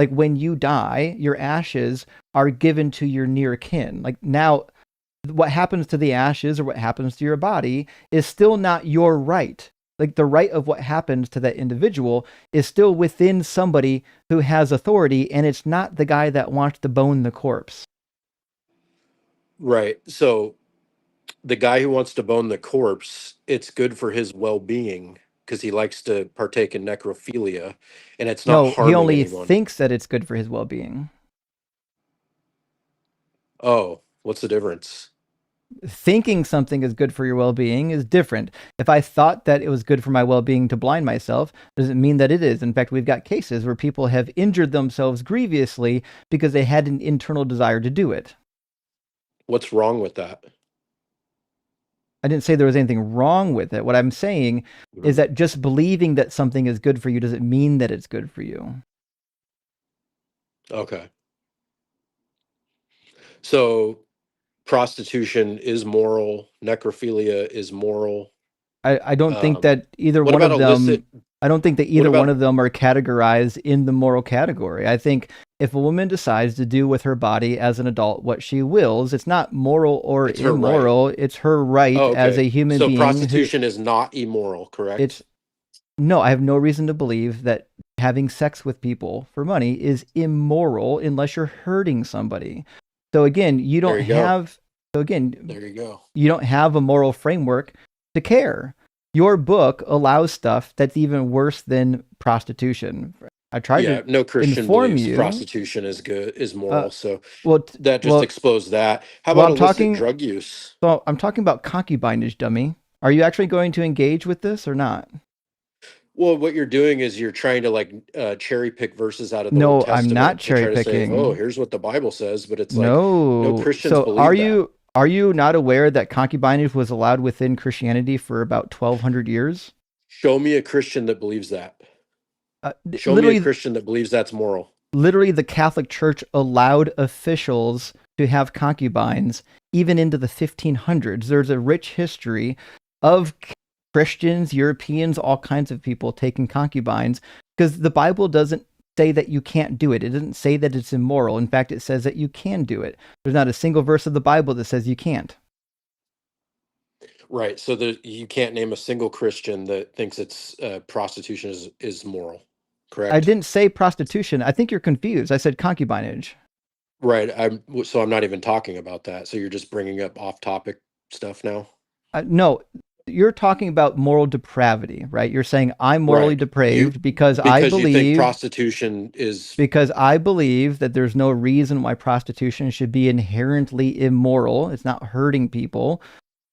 when you die, your ashes are given to your near kin. Now, what happens to the ashes or what happens to your body is still not your right. The right of what happens to that individual is still within somebody who has authority, and it's not the guy that wants to bone the corpse. Right. So the guy who wants to bone the corpse, it's good for his well-being because he likes to partake in necrophilia, and it's not No, he harming only anyone. thinks that it's good for his well-being. Oh, what's the difference? Thinking something is good for your well-being is different. If I thought that it was good for my well-being to blind myself, doesn't mean that it is. In fact, we've got cases where people have injured themselves grievously because they had an internal desire to do it. What's wrong with that? I didn't say there was anything wrong with it. What I'm saying is that just believing that something is good for you doesn't mean that it's good for you. Okay. So prostitution is moral, necrophilia is moral. I don't think that either what one about of them. illicit? I don't think that What either about one of them are categorized in the moral category. I think if a woman decides to do with her body as an adult what she wills, it's not moral or it's her right? immoral. It's her right Oh, as a okay. human So being. prostitution is not immoral, correct? It's no. I have no reason to believe that having sex with people for money is immoral unless you're hurting somebody. So again, you don't There you go. have. So again, There you go. you don't have a moral framework to care. Your book allows stuff that's even worse than prostitution. I tried Yeah, to no Christian inform believes you. prostitution is good, is moral. So Well, that just exposed that. How well, about I'm illicit talking. drug use? So I'm talking about concubinage, dummy. Are you actually going to engage with this or not? Well, what you're doing is you're trying to like cherry pick verses out of the No, Old I'm not Testament to cherry try to say, picking. oh, here's what the Bible says, but it's like no No. Christians So believe that. are you not aware that concubinage was allowed within Christianity for about 1,200 years? Show me a Christian that believes that. Show me Literally, a Christian that believes that's moral. literally, the Catholic Church allowed officials to have concubines even into the 1500s. There's a rich history of Christians, Europeans, all kinds of people taking concubines because the Bible doesn't say that you can't do it. It doesn't say that it's immoral. In fact, it says that you can do it. There's not a single verse of the Bible that says you can't. Right. So you can't name a single Christian that thinks it's prostitution is moral. Correct. I didn't say prostitution. I think you're confused. I said concubinage. Right. So I'm not even talking about that. So you're just bringing up off-topic stuff now. No, you're talking about moral depravity, right? You're saying I'm morally Right. depraved because I you believe think prostitution is because I believe that there's no reason why prostitution should be inherently immoral. It's not hurting people,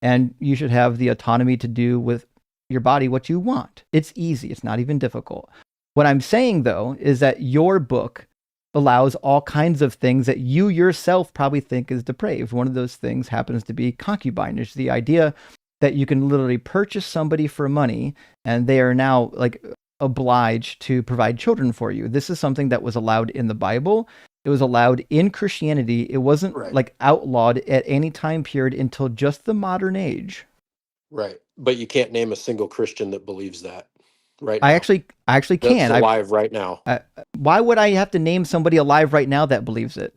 and you should have the autonomy to do with your body what you want. It's easy. It's not even difficult. What I'm saying, though, is that your book allows all kinds of things that you yourself probably think is depraved. One of those things happens to be concubinage, the idea that you can literally purchase somebody for money and they are now like obliged to provide children for you. This is something that was allowed in the Bible. It was allowed in Christianity. It wasn't like outlawed at any time period until just the modern age. right. But you can't name a single Christian that believes that. Right. I now. actually can. That's alive right now. Why would I have to name somebody alive right now that believes it?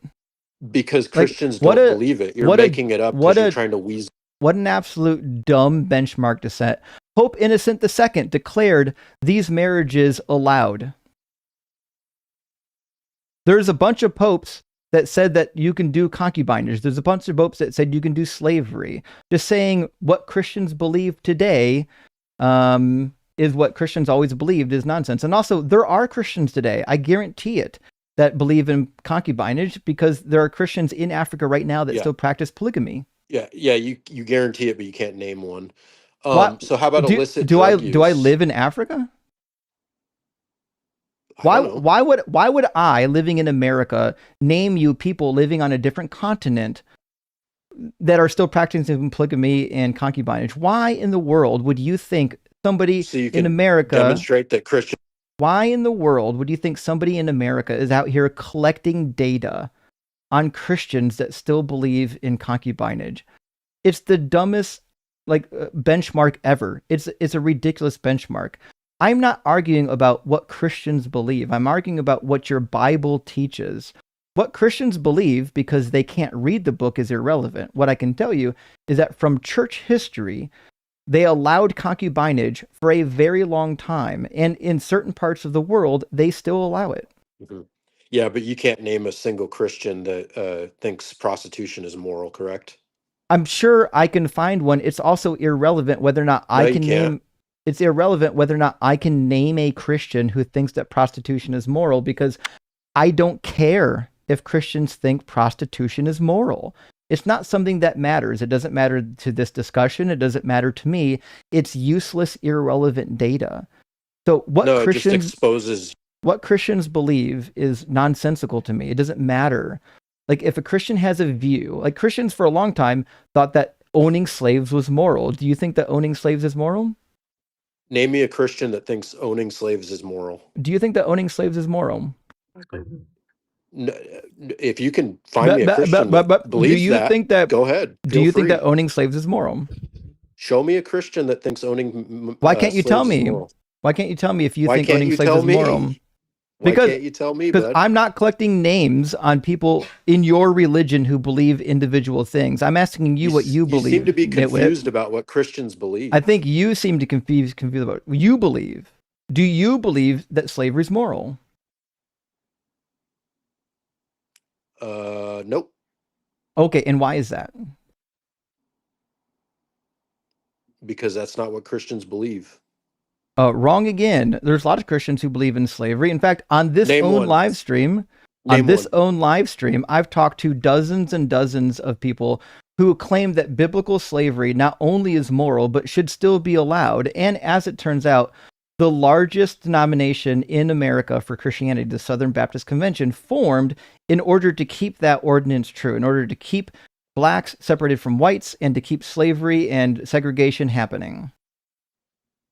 Because Like, Christians don't believe it. You're making it up because you're trying to weasel. What an absolute dumb benchmark to set. Pope Innocent II declared these marriages allowed. There's a bunch of popes that said that you can do concubinage. There's a bunch of popes that said you can do slavery. Just saying what Christians believe today is what Christians always believed is nonsense. And also, there are Christians today, I guarantee it, that believe in concubinage because there are Christians in Africa right now that still practice polygamy. Yeah, you guarantee it, but you can't name one. What? So how about illicit do drug I use? do I live in Africa? Why would I, living in America, name you people living on a different continent that are still practicing polygamy and concubinage? Why in the world would you think somebody in America demonstrate that Christian? Why in the world would you think somebody in America is out here collecting data on Christians that still believe in concubinage? It's the dumbest benchmark ever. It's a ridiculous benchmark. I'm not arguing about what Christians believe. I'm arguing about what your Bible teaches. What Christians believe, because they can't read the book, is irrelevant. What I can tell you is that from church history, they allowed concubinage for a very long time. And in certain parts of the world, they still allow it. Mm-hmm. Yeah, but you can't name a single Christian that thinks prostitution is moral, correct? I'm sure I can find one. It's also irrelevant whether or not I can name. it's irrelevant whether or not I can name a Christian who thinks that prostitution is moral, because I don't care if Christians think prostitution is moral. It's not something that matters. It doesn't matter to this discussion. It doesn't matter to me. It's useless, irrelevant data. So what No, it just Christians exposes. what Christians believe is nonsensical to me. It doesn't matter. Like if a Christian has a view, like Christians for a long time thought that owning slaves was moral. Do you think that owning slaves is moral? Name me a Christian that thinks owning slaves is moral. Do you think that owning slaves is moral? No, if you can find me a Christian that believes do you think that? go ahead. Do you think that owning slaves is moral? Show me a Christian that thinks owning. Why can't you tell slaves is me? moral. Why can't you tell me if you Why think can't owning you slaves tell is me? moral? Why Because can't you tell me? because Bud? I'm not collecting names on people in your religion who believe individual things. I'm asking you what you believe. You seem to be nitwit. confused about what Christians believe. I think you seem to confused about what you believe. Do you believe that slavery is moral? Nope. Okay, and why is that? Because that's not what Christians believe. Wrong again. There's a lot of Christians who believe in slavery. In fact, on this Name own one. live stream, I've talked to dozens and dozens of people who claim that biblical slavery not only is moral, but should still be allowed. And as it turns out, the largest denomination in America for Christianity, the Southern Baptist Convention, formed in order to keep that ordinance true, in order to keep blacks separated from whites and to keep slavery and segregation happening.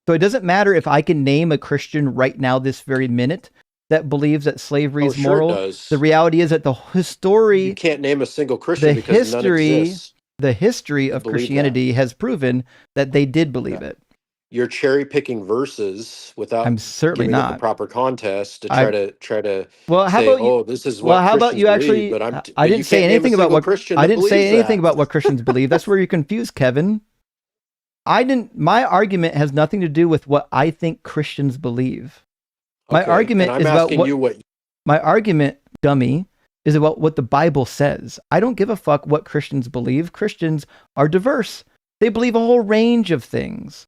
So it doesn't matter if I can name a Christian right now, this very minute, that believes that slavery is sure it moral. does. The reality is that the history, You can't name a single Christian because none exists. the history of Believe Christianity has proven that they did believe it. You're cherry picking verses without I'm certainly giving it not. the proper context to try to Well, how say, about you? oh, this is what Well, how about Christians you believe, actually? but I but you didn't say can't name a anything about single what Christian I that didn't say believes anything that. about what Christians believe. That's where you're confused, Kevin. I didn't. My argument has nothing to do with what I think Christians believe. My Okay, argument and I'm is about asking what you what my argument, dummy, is about what the Bible says. I don't give a fuck what Christians believe. Christians are diverse. They believe a whole range of things.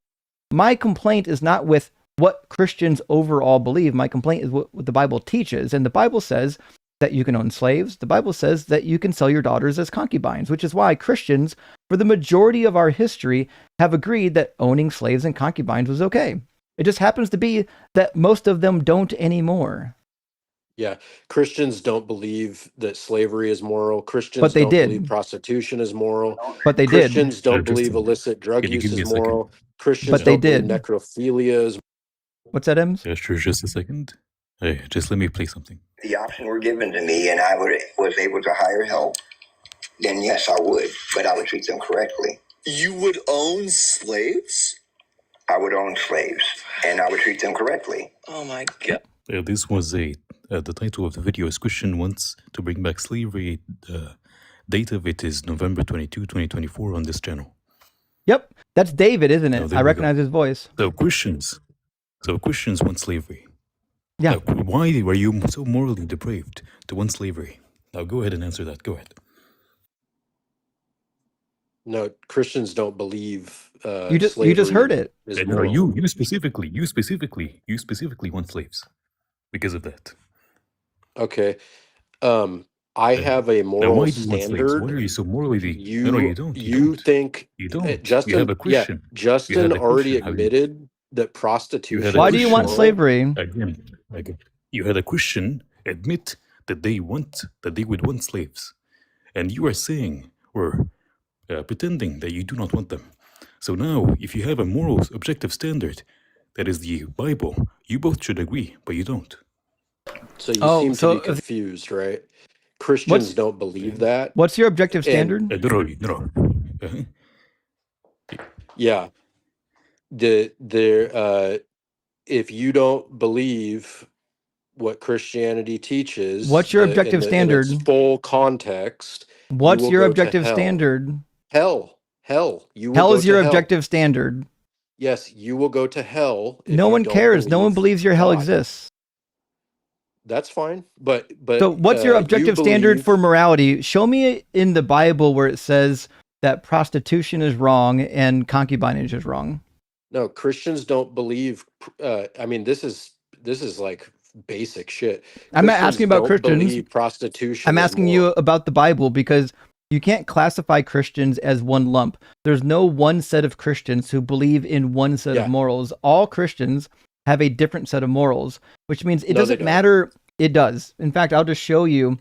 My complaint is not with what Christians overall believe. My complaint is what the Bible teaches. And the Bible says that you can own slaves. The Bible says that you can sell your daughters as concubines, which is why Christians, for the majority of our history, have agreed that owning slaves and concubines was okay. It just happens to be that most of them don't anymore. Yeah, Christians don't believe that slavery is moral. Christians But they don't did. believe prostitution is moral. But they did. Christians don't believe illicit drug Can you use give me is a second? moral. Christians But they don't believe did. necrophilia is. What's that, Ems? Yeah, sure, just a second. Hey, just let me play something. The option were given to me and I was able to hire help, then yes, I would, but I would treat them correctly. You would own slaves? I would own slaves and I would treat them correctly. Oh my God. This was the title of the video is Christian wants to bring back slavery. Date of it is November 22, 2024 on this channel. Yep, that's David, isn't Oh, it? there I we recognize his voice. So Christians want slavery. Yeah. Now, why were you so morally depraved to want slavery? Now go ahead and answer that. Go ahead. No, Christians don't believe. You just heard it. Is No, moral. you specifically want slaves because of that. Okay. I have a Now, moral why do you want slaves? Why standard. are you so morally? You No, you don't. you think You don't. Justin? You have a Christian. Yeah, Justin You had a already Christian. Have you- admitted that You had prostitution. a Why do you want Christian. slavery? Again, you had a Christian admit that they would want slaves, and you are saying or pretending that you do not want them. So now, if you have a moral objective standard, that is the Bible, you both should agree, but you don't. So you Oh, seem so to be confused, right? Christians What's don't believe that. what's your objective And standard? No. yeah, if you don't believe what Christianity teaches, What's your objective in standard? its full context, you What's will your go to objective hell. standard? Hell. You will Hell go is your to hell. objective standard. Yes, you will go to hell. If No you one don't cares. No one believe believes your hell God. exists. That's fine, but So what's your you objective standard believe- for morality? Show me in the Bible where it says that prostitution is wrong and concubinage is wrong. No, Christians don't believe. I mean, this is like basic shit. I'm not Christians asking about don't Christians. believe prostitution I'm is asking moral. you about the Bible because you can't classify Christians as one lump. There's no one set of Christians who believe in one set of morals. All Christians have a different set of morals, which means it doesn't matter. It does. In fact, I'll just show you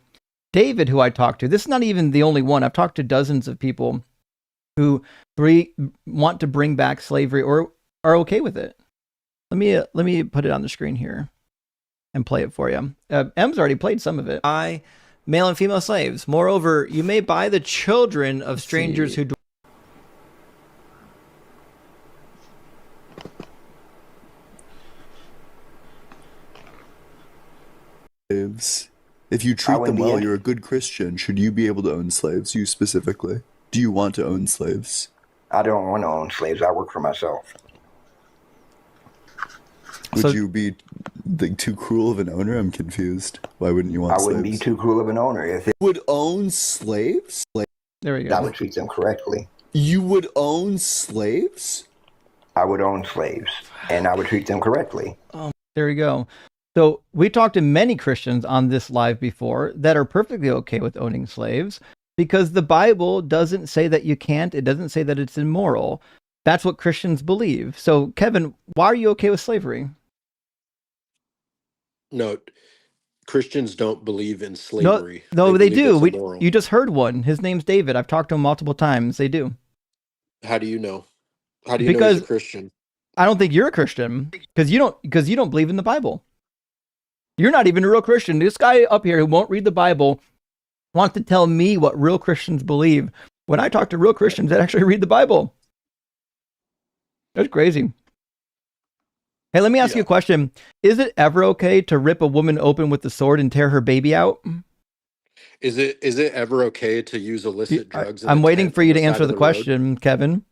David, who I talked to. This is not even the only one. I've talked to dozens of people who want to bring back slavery or are okay with it. Let me put it on the screen here and play it for you. M's already played some of it. Male and female slaves. Moreover, you may buy the children of strangers who. Slaves. If you treat them well, you're a good Christian. Should you be able to own slaves? You specifically. Do you want to own slaves? I don't want to own slaves. I work for myself. Would you be too cruel of an owner? I'm confused. Why wouldn't you want slaves? I wouldn't be too cruel of an owner. If it would own slaves? There we go. I would treat them correctly. You would own slaves? I would own slaves, and I would treat them correctly. There we go. So we talked to many Christians on this live before that are perfectly okay with owning slaves because the Bible doesn't say that you can't. It doesn't say that it's immoral. That's what Christians believe. So, Kevin, why are you okay with slavery? No, Christians don't believe in slavery. No, they do. You just heard one. His name's David. I've talked to him multiple times. They do. How do you know? How do you know he's a Christian? I don't think you're a Christian because you don't believe in the Bible. You're not even a real Christian. This guy up here who won't read the Bible wants to tell me what real Christians believe. When I talk to real Christians that actually read the Bible, that's crazy. Hey, let me ask you a question. Is it ever okay to rip a woman open with the sword and tear her baby out? Is it ever okay to use illicit drugs? I'm waiting for you to answer the question, Kevin.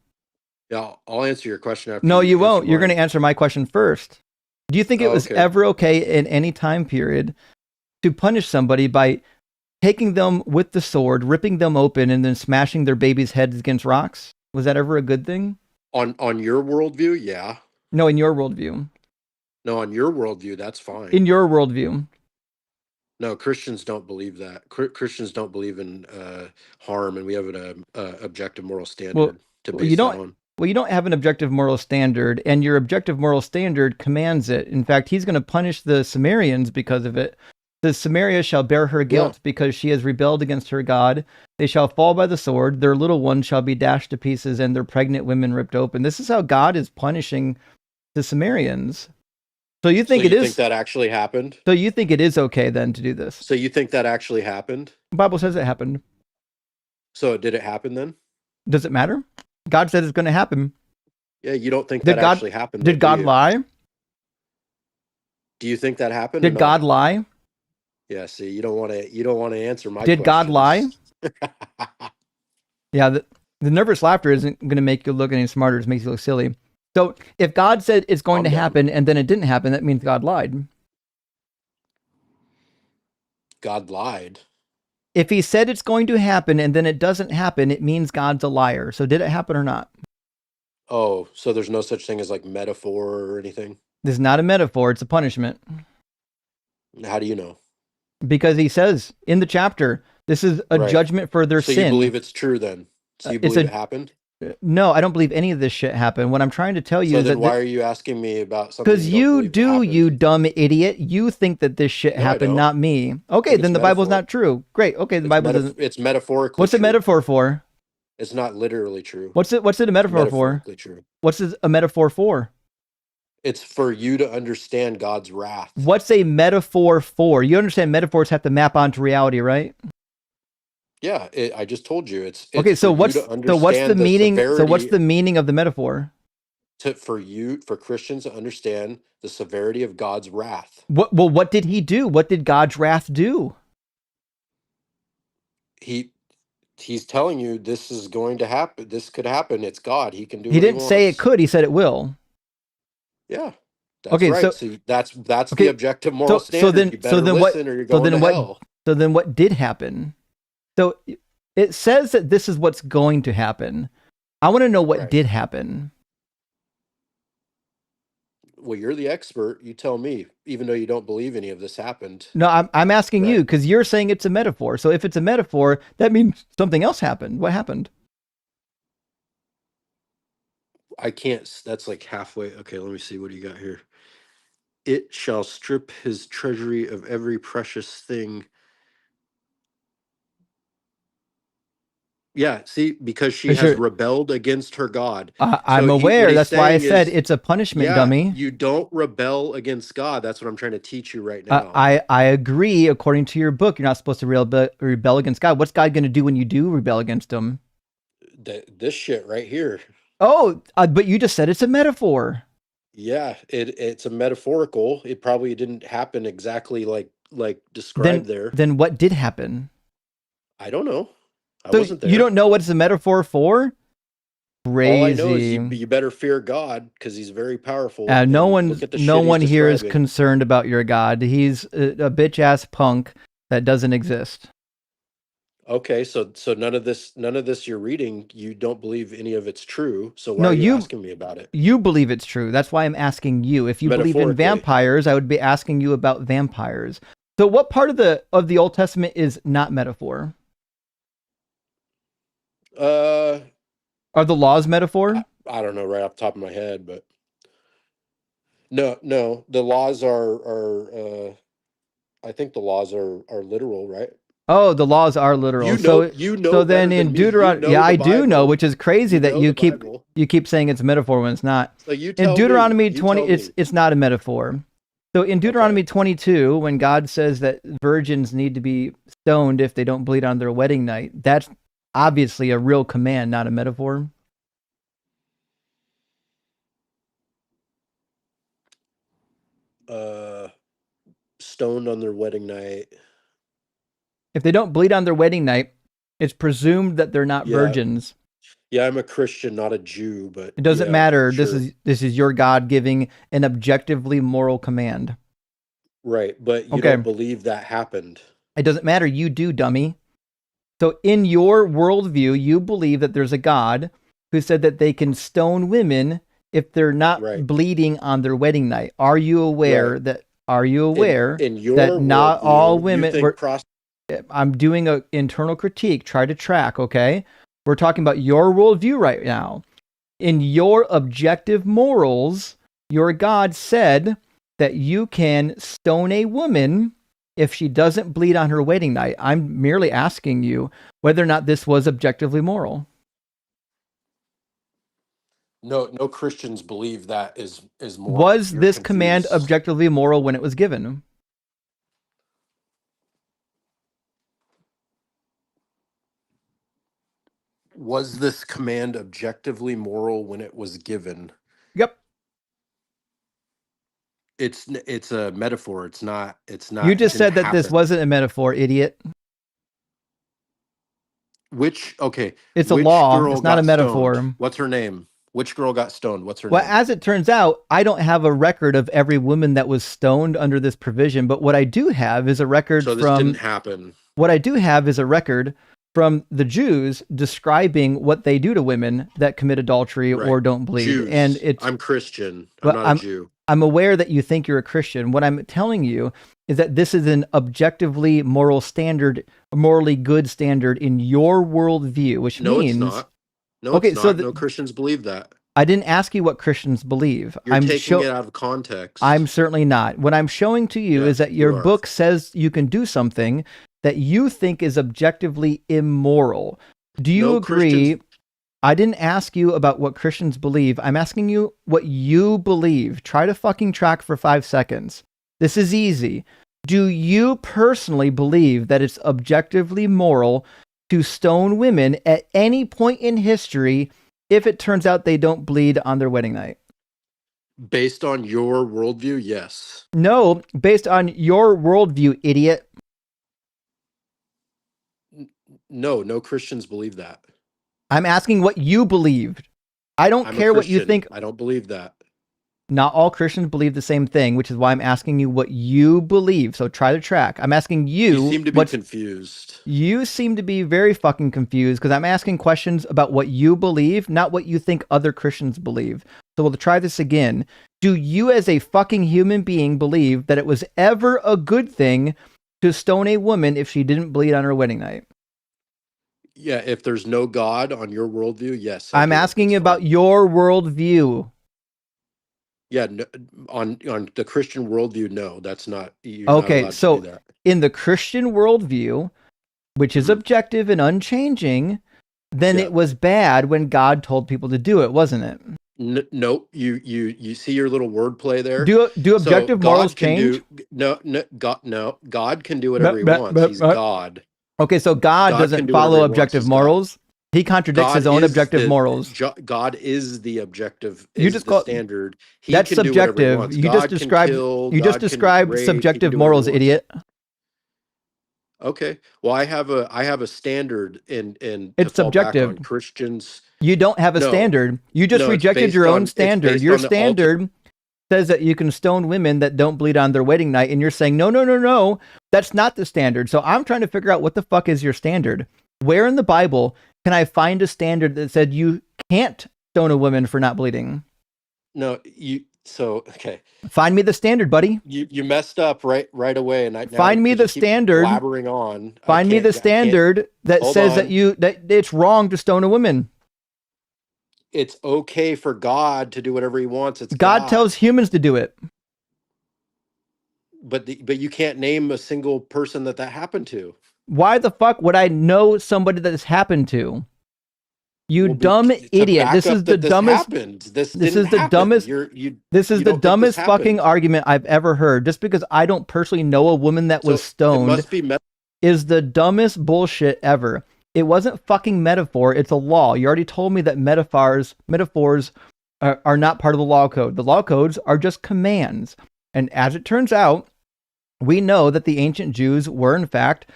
Yeah, I'll answer your question after. No, you won't. You're going to answer my question first. Do you think it was ever okay in any time period to punish somebody by taking them with the sword, ripping them open, and then smashing their baby's heads against rocks? Was that ever a good thing? On your worldview, yeah. No, in your worldview. No, on your worldview, that's fine. In your worldview. No, Christians don't believe that. Christians don't believe in harm, and we have an objective moral standard to base that on. Well, you don't have an objective moral standard, and your objective moral standard commands it. In fact, he's going to punish the Sumerians because of it. The Samaria shall bear her guilt because she has rebelled against her God. They shall fall by the sword. Their little ones shall be dashed to pieces, and their pregnant women ripped open. This is how God is punishing the Sumerians. So you think think that actually happened? So you think it is okay then to do this? So you think that actually happened? The Bible says it happened. So did it happen then? Does it matter? God said it's going to happen. Yeah, you don't think that actually happened? Did God lie? Do you think that happened? Did God lie? Yeah. See, you don't want to answer my. Did God lie? Yeah. The nervous laughter isn't going to make you look any smarter. It makes you look silly. So if God said it's going to happen and then it didn't happen, that means God lied. God lied. If he said it's going to happen and then it doesn't happen, it means God's a liar. So did it happen or not? Oh, so there's no such thing as like metaphor or anything? This is not a metaphor. It's a punishment. How do you know? Because he says in the chapter, this is a judgment for their sin. So you believe it's true then? So you believe it happened? No, I don't believe any of this shit happened. What I'm trying to tell you is that... why are you asking me about something? Because you do, you dumb idiot. You think that this shit happened, not me. Okay, then the Bible's not true. Great. Okay, the Bible doesn't... It's metaphorically What's a metaphor for? It's not literally true. What's it a metaphor for? True. What's it a metaphor for? It's for you to understand God's wrath. What's a metaphor for? You understand metaphors have to map onto reality, right? Yeah, I just told you it's okay. So what's the meaning? So what's the meaning of the metaphor? For Christians to understand the severity of God's wrath. What did he do? What did God's wrath do? He's telling you this is going to happen. This could happen. It's God. He can do. He didn't say it could. He said it will. Yeah. That's right. So that's the objective moral standard. So then what did happen? So it says that this is what's going to happen. I want to know what did happen. Well, you're the expert. You tell me, even though you don't believe any of this happened. No, I'm asking Right. you because you're saying it's a metaphor. So if it's a metaphor, that means something else happened. What happened? I can't. That's like halfway. Okay, let me see. What do you got here? It shall strip his treasury of every precious thing. Yeah, see, because she has rebelled against her God. I'm So aware. what he's That's why I saying said is, it's a punishment, yeah, dummy. you don't rebel against God. That's what I'm trying to teach you right now. I agree. According to your book, you're not supposed to rebel against God. What's God going to do when you do rebel against him? This shit right here. Oh, but you just said it's a metaphor. Yeah, it's a metaphorical. It probably didn't happen exactly like described there. Then what did happen? I don't know. I So wasn't there. you don't know what it's a metaphor for? Crazy. All I know is you better fear God because he's very powerful. No one here is describing. concerned about your God. He's a bitch ass punk that doesn't exist. Okay, so none of this you're reading, you don't believe any of it's true. So why are you asking me about it? You believe it's true. That's why I'm asking you. If you believe in vampires, I would be asking you about vampires. So what part of the Old Testament is not metaphor? Are the laws metaphor? I don't know right off the top of my head, but no, the laws are I think the laws are literal, right? Oh, the laws are literal. So then in Deuteronomy, I do know, which is crazy that you keep saying it's a metaphor when it's not. So you in Deuteronomy 20, it's not a metaphor. So in Deuteronomy 22, when God says that virgins need to be stoned if they don't bleed on their wedding night, that's obviously a real command, not a metaphor. Stoned on their wedding night. If they don't bleed on their wedding night, it's presumed that they're not virgins. Yeah, I'm a Christian, not a Jew, but it doesn't matter. Sure. This is your God giving an objectively moral command. Right, but you don't believe that happened. It doesn't matter. You do, dummy. So in your worldview, you believe that there's a God who said that they can stone women if they're not bleeding on their wedding night. Are you aware that? Are you aware that not all women were? I'm doing an internal critique. Try to track, okay? We're talking about your worldview right now. In your objective morals, your God said that you can stone a woman if she doesn't bleed on her wedding night. I'm merely asking you whether or not this was objectively moral. No Christians believe that is moral. Was this command objectively moral when it was given? Was this command objectively moral when it was given? Yep. It's a metaphor. It's not. You just said that this wasn't a metaphor, idiot. It's a law. It's not a metaphor. Stoned? What's her name? Which girl got stoned? What's her name? Well, as it turns out, I don't have a record of every woman that was stoned under this provision, but what I do have is a record So this didn't happen. What I do have is a record from the Jews describing what they do to women that commit adultery or don't bleed. Jews. And I'm Christian. I'm not a Jew. I'm aware that you think you're a Christian. What I'm telling you is that this is an objectively moral standard, morally good standard in your worldview, which means... No, it's not. No, it's not. No Christians believe that. I didn't ask you what Christians believe. You're taking it out of context. I'm certainly not. What I'm showing to you is that your book says you can do something that you think is objectively immoral. Do you agree? I didn't ask you about what Christians believe. I'm asking you what you believe. Try to fucking track for 5 seconds. This is easy. Do you personally believe that it's objectively moral to stone women at any point in history if it turns out they don't bleed on their wedding night? Based on your worldview, yes. No, based on your worldview, idiot. No Christians believe that. I'm asking what you believed. I don't care what you think. I don't believe that. Not all Christians believe the same thing, which is why I'm asking you what you believe. So try to track. I'm asking you. You seem to be confused. You seem to be very fucking confused because I'm asking questions about what you believe, not what you think other Christians believe. So we'll try this again. Do you as a fucking human being believe that it was ever a good thing to stone a woman if she didn't bleed on her wedding night? Yeah, if there's no God on your worldview, yes. I'm asking you about your worldview. Yeah, no, on the Christian worldview, no, that's not. You're Okay, not allowed so to do that. in the Christian worldview, which is objective and unchanging, then it was bad when God told people to do it, wasn't it? Nope. You see your little wordplay there. Do objective morals God can change? God can do whatever he wants. He's God. Okay, so God can doesn't do follow whatever he wants. objective He's God. morals. He contradicts his own is objective morals. God is the objective. You Is just the call standard. He that's can do whatever he subjective. wants. You God just can described kill, you just God can described rape, he can subjective do whatever he morals, wants. idiot. Okay. Well, I have a standard in to It's fall back subjective. on. Christians. You don't have a No. standard. You just No, it's rejected your based own on- it's standard. based Your on the standard says that you can stone women that don't bleed on their wedding night, and you're saying, no, that's not the standard. So I'm trying to figure out what the fuck is your standard. Where in the Bible can I find a standard that said you can't stone a woman for not bleeding? No, okay. Find me the standard, buddy. You messed up right away, and Find me the standard. Blabbering on. Find me the standard that says that it's wrong to stone a woman. It's okay for God to do whatever he wants. It's God tells humans to do it. But you can't name a single person that happened to. Why the fuck would I know somebody that this happened to? You dumb idiot. This is the dumbest. This is the dumbest. This is the dumbest fucking argument I've ever heard. Just because I don't personally know a woman that was stoned is the dumbest bullshit ever. It wasn't fucking metaphor. It's a law. You already told me that metaphors are not part of the law code. The law codes are just commands. And as it turns out, we know that the ancient Jews were in fact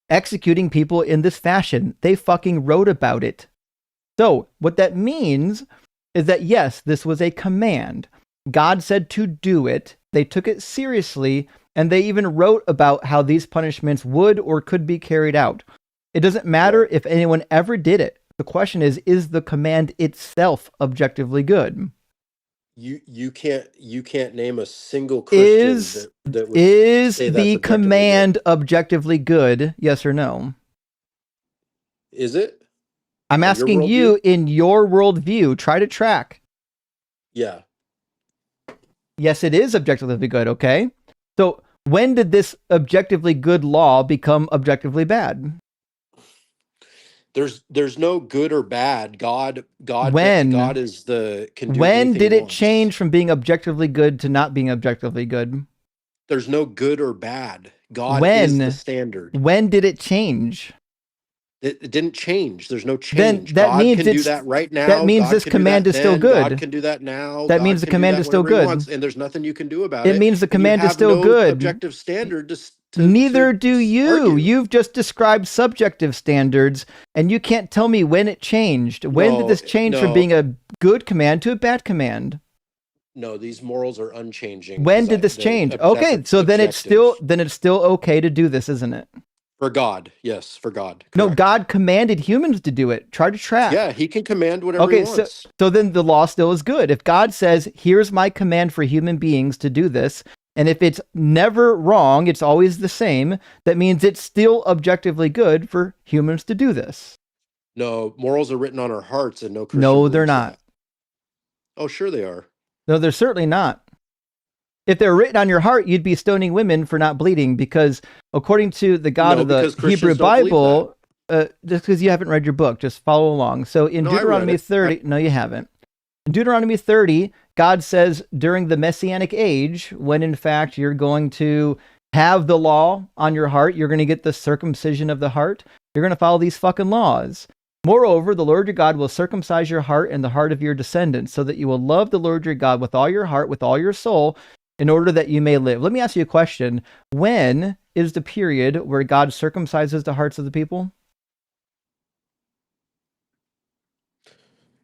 executing people in this fashion. They fucking wrote about it. So what that means is that yes, this was a command. God said to do it. They took it seriously, and they even wrote about how these punishments would or could be carried out. It doesn't matter if anyone ever did it. The question is the command itself objectively good? You can't name a single Christian that would is say the that's command objectively good? Yes or no? Is it? I'm asking you in your worldview. Try to track. Yeah. Yes, it is objectively good. Okay. So when did this objectively good law become objectively bad? There's no good or bad. God is can do when anything did he it wants. change from being objectively good to not being objectively good? There's no good or bad. God is the standard. When did it change? It didn't change. There's no change. Then that God means can do that right now. That means God this can do command that is still then. good. God can do that now. That God means the can do command that is still whenever he good. wants, and there's nothing you can do about it. It means the And command you is have still no good. Objective standard Neither do you. You've just described subjective standards, and you can't tell me when it changed. When did this change from being a good command to a bad command? No, these morals are unchanging. When did this change? Okay, so then it's still okay to do this, isn't it? For God, yes, for God. Correct. No, God commanded humans to do it. Try to track. Yeah, he can command whatever he wants. So then the law still is good. If God says, here's my command for human beings to do this, and if it's never wrong, it's always the same, that means it's still objectively good for humans to do this. No, morals are written on our hearts, and no Christian No, they're believes not. that. Oh, sure they are. No, they're certainly not. If they're written on your heart, you'd be stoning women for not bleeding because according to the God of the Hebrew Bible, just because you haven't read your book, just follow along. So in Deuteronomy 30, no, you haven't. In Deuteronomy 30, God says during the Messianic age, when in fact you're going to have the law on your heart, you're going to get the circumcision of the heart, you're going to follow these fucking laws. Moreover, the Lord your God will circumcise your heart and the heart of your descendants so that you will love the Lord your God with all your heart, with all your soul, in order that you may live. Let me ask you a question. When is the period where God circumcises the hearts of the people?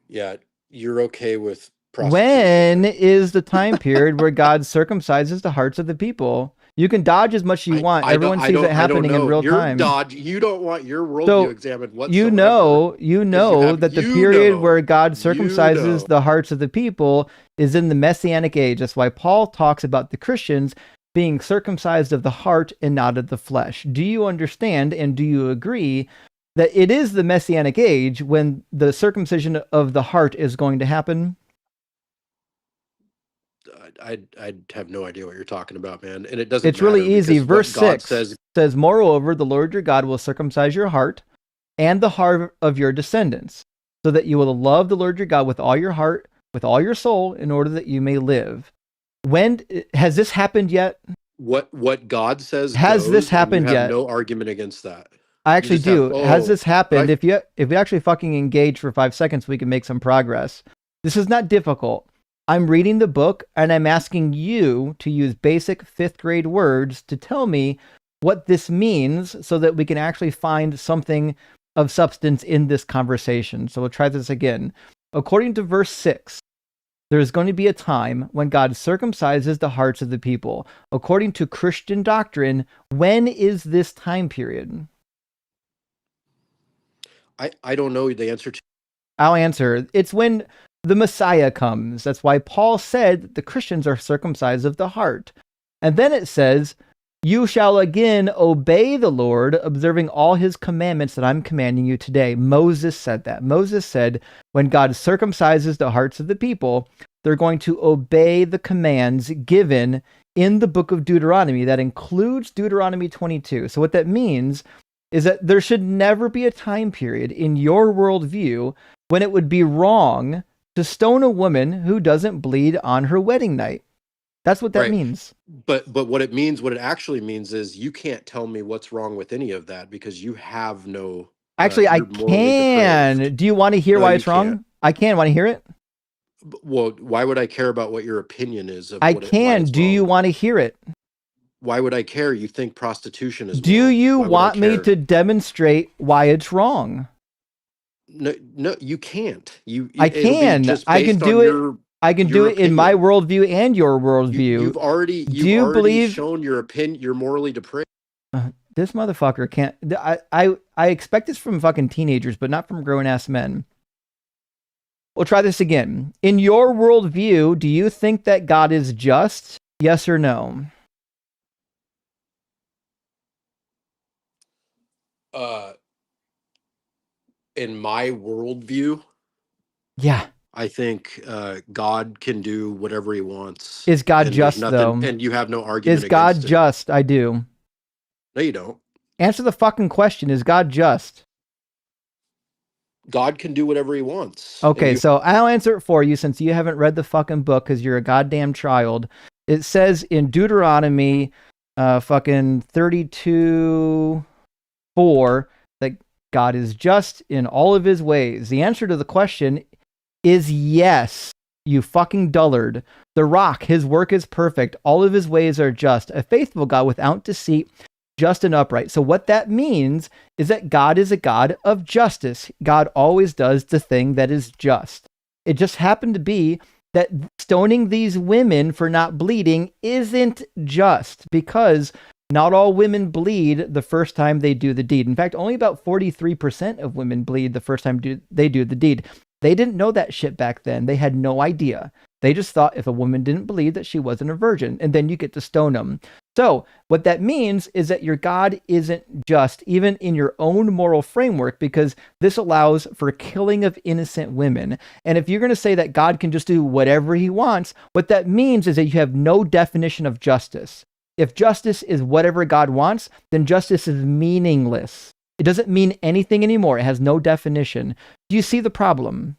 Yeah, you're okay with prostitution. When is the time period where God circumcises the hearts of the people? You can dodge as much as you want. Everyone sees it happening in real time. You don't want your worldview So, examined whatsoever. You know that the period where God circumcises the hearts of the people is in the Messianic age. That's why Paul talks about the Christians being circumcised of the heart and not of the flesh. Do you understand and do you agree that it is the Messianic age when the circumcision of the heart is going to happen? I have no idea what you're talking about, man. And it doesn't. It's really easy. Verse 6 says, "Moreover, the Lord your God will circumcise your heart and the heart of your descendants, so that you will love the Lord your God with all your heart, with all your soul, in order that you may live." When has this happened yet? What God says has this happened yet? No argument against that. I actually do. Has this happened? If we actually fucking engage for 5 seconds, we can make some progress. This is not difficult. I'm reading the book and I'm asking you to use basic 5th grade words to tell me what this means so that we can actually find something of substance in this conversation. So we'll try this again. According to verse 6, there is going to be a time when God circumcises the hearts of the people. According to Christian doctrine, when is this time period? I don't know the answer to. I'll answer. It's when the Messiah comes. That's why Paul said that the Christians are circumcised of the heart. And then it says, "You shall again obey the Lord, observing all his commandments that I'm commanding you today." Moses said that. Moses said, when God circumcises the hearts of the people, they're going to obey the commands given in the book of Deuteronomy. That includes Deuteronomy 22. So what that means is that there should never be a time period in your worldview when it would be wrong to stone a woman who doesn't bleed on her wedding night. That's what that means. But what it actually means is you can't tell me what's wrong with any of that because you have no. Actually, I can. Depraved. Do you want to hear why it's wrong? Can't. I can. Want to hear it? Well, why would I care about what your opinion is? I can. Do you want to hear it? Why would I care? You think prostitution is. Do you want me to demonstrate why it's wrong? No, you can't. I can. I can do it. I can do it in my worldview and your worldview. You've already shown your opinion. You're morally depraved. This motherfucker can't. I expect this from fucking teenagers, but not from grown ass men. We'll try this again. In your worldview, do you think that God is just? Yes or no? In my worldview, yeah, I think God can do whatever he wants. Is God just, though? And you have no argument. Is God just? I do. No, you don't. Answer the fucking question. Is God just? God can do whatever he wants. Okay, so I'll answer it for you since you haven't read the fucking book because you're a goddamn child. It says in Deuteronomy fucking 32:4 that God is just in all of his ways. The answer to the question is yes, you fucking dullard. The rock, his work is perfect. All of his ways are just. A faithful God without deceit, just and upright. So what that means is that God is a God of justice. God always does the thing that is just. It just happened to be that stoning these women for not bleeding isn't just because not all women bleed the first time they do the deed. In fact, only about 43% of women bleed the first time they do the deed. They didn't know that shit back then. They had no idea. They just thought if a woman didn't bleed that she wasn't a virgin, and then you get to stone them. So what that means is that your God isn't just, even in your own moral framework, because this allows for killing of innocent women. And if you're going to say that God can just do whatever he wants, what that means is that you have no definition of justice. If justice is whatever God wants, then justice is meaningless. It doesn't mean anything anymore. It has no definition. Do you see the problem?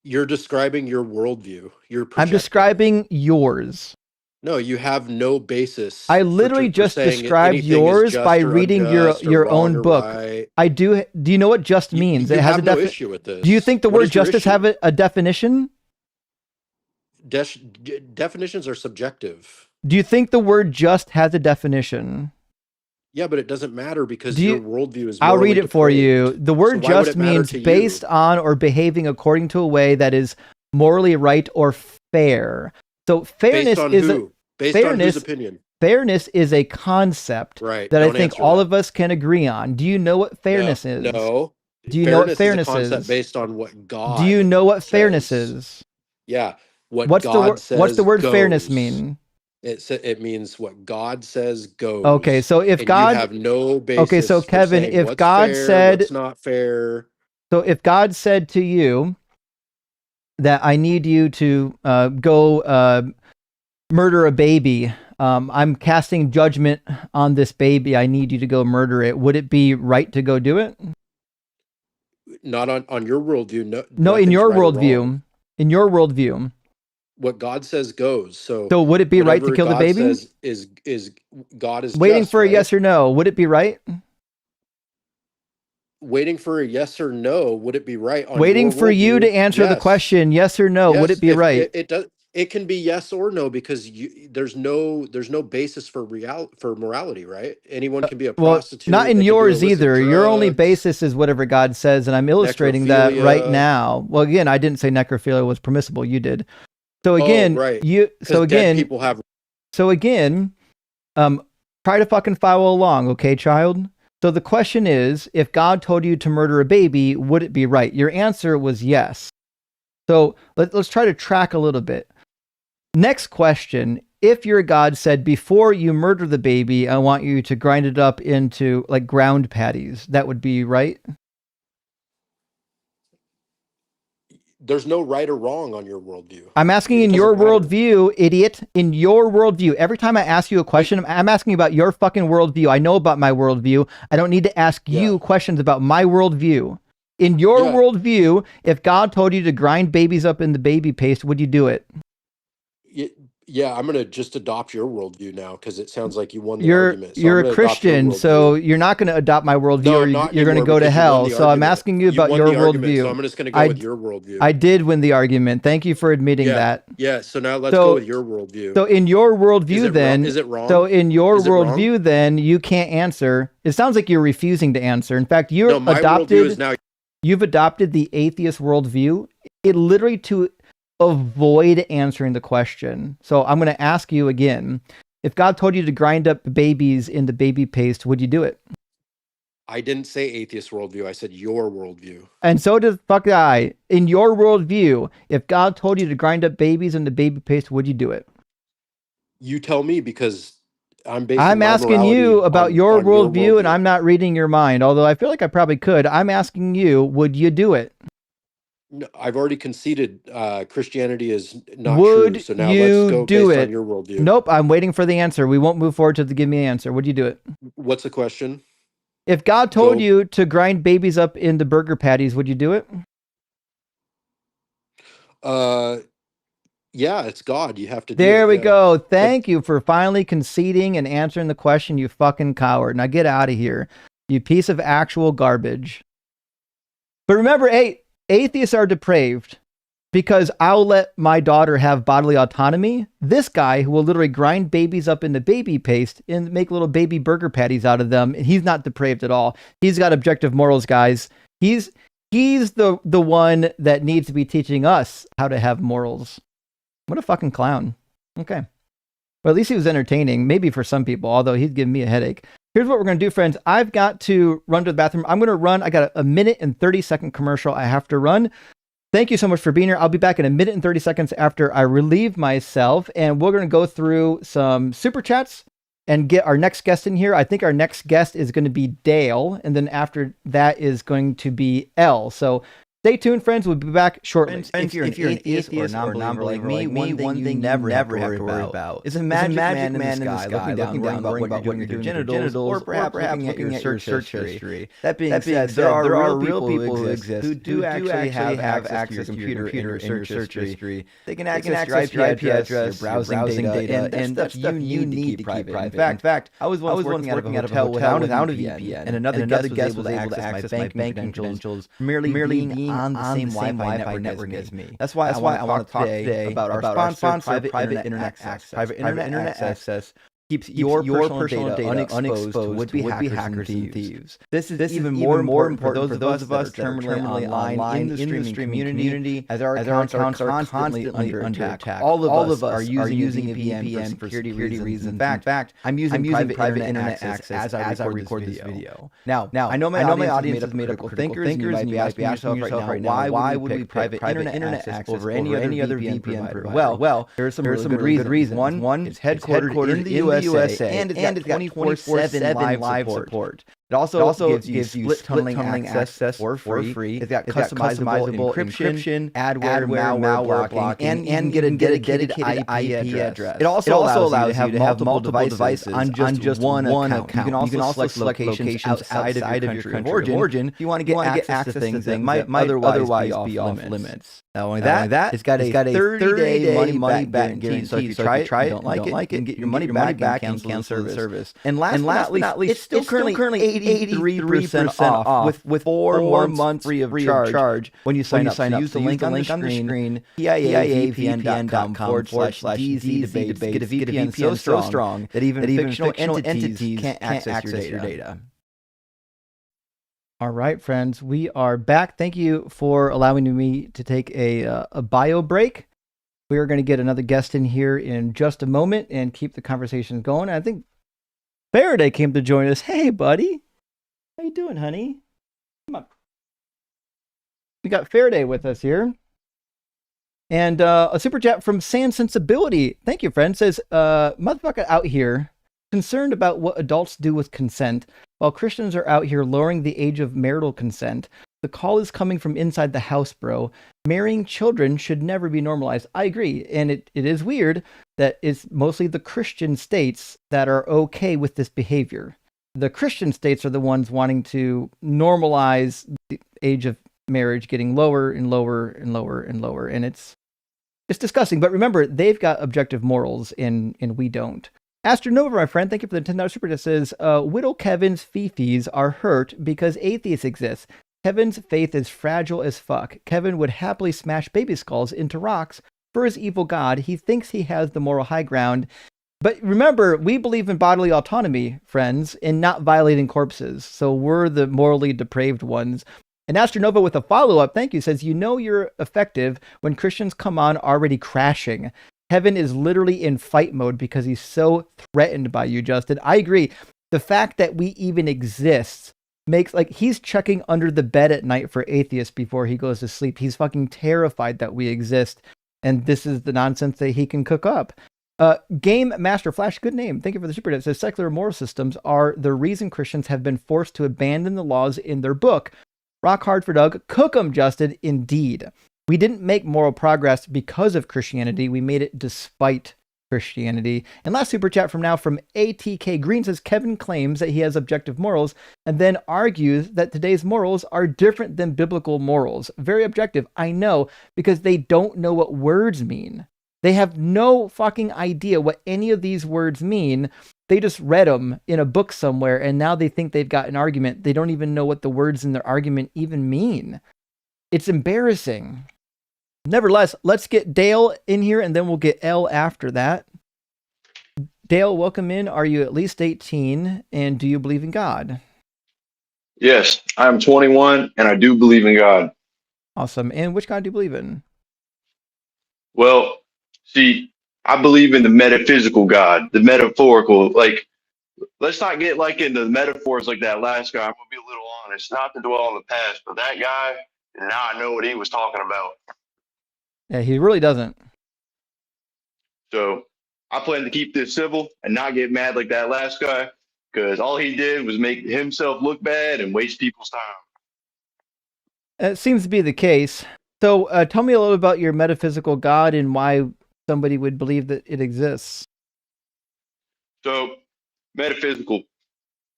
You're describing your worldview. I'm describing yours. No, you have no basis. I literally just described yours by reading your own book. Right. I do. Do you know what just means? It has a issue with this. Do you think the word justice have a definition? Definitions are subjective. Do you think the word just has a definition? Yeah, but it doesn't matter because your worldview is. I'll read it for you. The word just means based on or behaving according to a way that is morally right or fair. So fairness based on whose opinion? Fairness is a concept Right. that I Don't think answer all that. of us can agree on. Do you know what fairness is? No. Do you know what Fairness is a fairness concept is? based on what God Do you know what says. fairness is? Yeah. What What's God says what's the word goes. fairness mean? It means what God says goes. Okay, so if and God, you have no basis okay, so for Kevin, saying if what's God fair, said, what's not fair. so if God said to you that I need you to go murder a baby, I'm casting judgment on this baby. I need you to go murder it. Would it be right to go do it? Not on your worldview. No, in nothing's your right or wrong. worldview. In your worldview. What God says goes. So would it be right to whatever kill the God baby? says is God is Waiting just, for a right? yes or no. Would it be right? Waiting for a yes or no. Would it be right on Waiting your for you worldview? to answer the Yes. question, yes or no. Would Yes, it be if right? it does. It can be yes or no because there's no basis for morality, right? Anyone can be a Well, prostitute. not in they can do yours illicit either. Your only drugs, basis is whatever God says, and I'm illustrating that right necrophilia. now. Well, again, I didn't say necrophilia was permissible. You did. So Oh, again, right. you. So 'Cause dead again, people have. so again, try to fucking follow along, okay, child? So the question is, if God told you to murder a baby, would it be right? Your answer was yes. So let's try to track a little bit. Next question. If your God said, before you murder the baby, I want you to grind it up into like ground patties, that would be right? There's no right or wrong on your worldview. I'm asking in your worldview, idiot. In your worldview. Every time I ask you a question, I'm asking about your fucking worldview. I know about my worldview. I don't need to ask you questions about my worldview. In your worldview, if God told you to grind babies up in the baby paste, would you do it? Yeah, I'm gonna just adopt your worldview now because it sounds like you won the argument. So You're I'm a gonna adopt your Christian, worldview. so you're not going to adopt my worldview, No, or not you're going to anymore go to because you won hell. the So I'm argument. asking you You about won your the argument, worldview. so I'm just gonna go with your worldview. I did win the argument. Thank you for admitting that. Yeah. So now let's go with your worldview. So in your worldview, then, Is it wrong? So in your Is it wrong? worldview, then you can't answer. It sounds like you're refusing to answer. In fact, No, my worldview is now. You've adopted the atheist worldview. It literally to avoid answering the question. So I'm going to ask you again. If God told you to grind up babies into baby paste, would you do it? I didn't say atheist worldview. I said your worldview. And so does fuck I. In your worldview, if God told you to grind up babies into baby paste, would you do it? You tell me because I'm asking you about your worldview, and I'm not reading your mind. Although I feel like I probably could. I'm asking you, would you do it? No, I've already conceded Christianity is not Would true. So now you let's go do based it? on your worldview. Nope, I'm waiting for the answer. We won't move forward till they give me an answer. Would you do it? What's the question? If God told you to grind babies up into burger patties, would you do it? Yeah, it's God. You have to do There it. we Yeah. go. Thank you for finally conceding and answering the question, you fucking coward. Now get out of here, you piece of actual garbage. But remember, atheists are depraved because I'll let my daughter have bodily autonomy. This guy who will literally grind babies up into baby paste and make little baby burger patties out of them, he's not depraved at all. He's got objective morals, guys. He's the one that needs to be teaching us how to have morals. What a fucking clown. Okay. Well, at least he was entertaining, maybe for some people, although he's giving me a headache. Here's what we're going to do, friends. I've got to run to the bathroom. I'm going to run. I got a minute and 30-second commercial I have to run. Thank you so much for being here. I'll be back in a minute and 30 seconds after I relieve myself, and we're going to go through some super chats and get our next guest in here. I think our next guest is going to be Dale, and then after that is going to be Elle. So stay tuned, friends. We'll be back shortly. If you're an atheist or non-believer like me, one thing you never have to worry about is a magic man in the sky looking down, worrying about what you're doing with your genitals, or perhaps looking at your search history. That being said, there are real people who exist who do actually have access to your computer and your search history. They can access your IP address, your browsing data, and that's stuff you need to keep private. In fact, I was once working out of a hotel without a VPN, and another guest was able to access my banking credentials merely being on the same Wi-Fi network as me. That's why I want to talk today about our sponsor, private internet access. Private internet access keeps your personal data unexposed to would-be hackers and thieves. This is even more important for those of us that are terminally online in the streaming community, as our accounts are constantly under attack. All of us are using a VPN for security reasons. In fact, I'm using private internet access as I record this video. Now, I know my audience is made up of critical thinkers, and you might be asking yourself right now, why would we pick private internet access over any other VPN provider? Well, there are some really good reasons. One, it's headquartered in the USA, and it's got 24/7 live support. It also gives you split tunneling access for free. It's got customizable encryption, adware, malware blocking, and get a dedicated IP address. It also allows you to have multiple devices on just one account. You can also select locations outside of your country of origin if you want to get access to things that might otherwise be off limits. Not only that, it's got a 30-day money back guarantee. So if you try it, don't like it, and get your money back and cancel the service. And last but not least, it's still currently 83% off with 4 months free of charge when you sign up. So use the link on the screen, TIAVPN.com/DZ debates. Get a VPN so strong that even fictional entities can't access your data. All right, friends, we are back. Thank you for allowing me to take a bio break. We are going to get another guest in here in just a moment and keep the conversation going. I think Faraday came to join us. Hey, buddy. How you doing, honey? Come on. We got Faraday with us here. And a super chat from Sand Sensibility. Thank you, friend. Says, motherfucker out here concerned about what adults do with consent, while Christians are out here lowering the age of marital consent. The call is coming from inside the house, bro. Marrying children should never be normalized. I agree. And it is weird that it's mostly the Christian states that are okay with this behavior. The Christian states are the ones wanting to normalize the age of marriage getting lower and lower and lower and lower. And it's disgusting. But remember, they've got objective morals and we don't. Astronova, my friend, thank you for the $10 super chat. Says, Widow Kevin's fifis are hurt because atheists exist. Kevin's faith is fragile as fuck. Kevin would happily smash baby skulls into rocks for his evil god. He thinks he has the moral high ground. But remember, we believe in bodily autonomy, friends, and not violating corpses. So we're the morally depraved ones. And Astronova with a follow-up, thank you, says, you know you're effective when Christians come on already crashing. Kevin is literally in fight mode because he's so threatened by you, Justin. I agree. The fact that we even exist makes, like, he's checking under the bed at night for atheists before he goes to sleep. He's fucking terrified that we exist. And this is the nonsense that he can cook up. Game Master Flash, good name. Thank you for the super chat. It says secular moral systems are the reason Christians have been forced to abandon the laws in their book. Rock hard for Doug. Cook 'em, Justin. Indeed. We didn't make moral progress because of Christianity. We made it despite Christianity. And last super chat from ATK Green says Kevin claims that he has objective morals and then argues that today's morals are different than biblical morals. Very objective. I know, because they don't know what words mean. They have no fucking idea what any of these words mean. They just read them in a book somewhere, and now they think they've got an argument. They don't even know what the words in their argument even mean. It's embarrassing. Nevertheless, let's get Dale in here, and then we'll get L after that. Dale, welcome in. Are you at least 18, and do you believe in God? Yes, I'm 21, and I do believe in God. Awesome. And which God do you believe in? Well, see, I believe in the metaphysical God, the metaphorical. Like, let's not get like into the metaphors like that last guy. I'm gonna be a little honest, not to dwell on the past, but that guy, now I know what he was talking about. Yeah, he really doesn't. So I plan to keep this civil and not get mad like that last guy, because all he did was make himself look bad and waste people's time. It seems to be the case. So tell me a little about your metaphysical God and why somebody would believe that it exists. So metaphysical.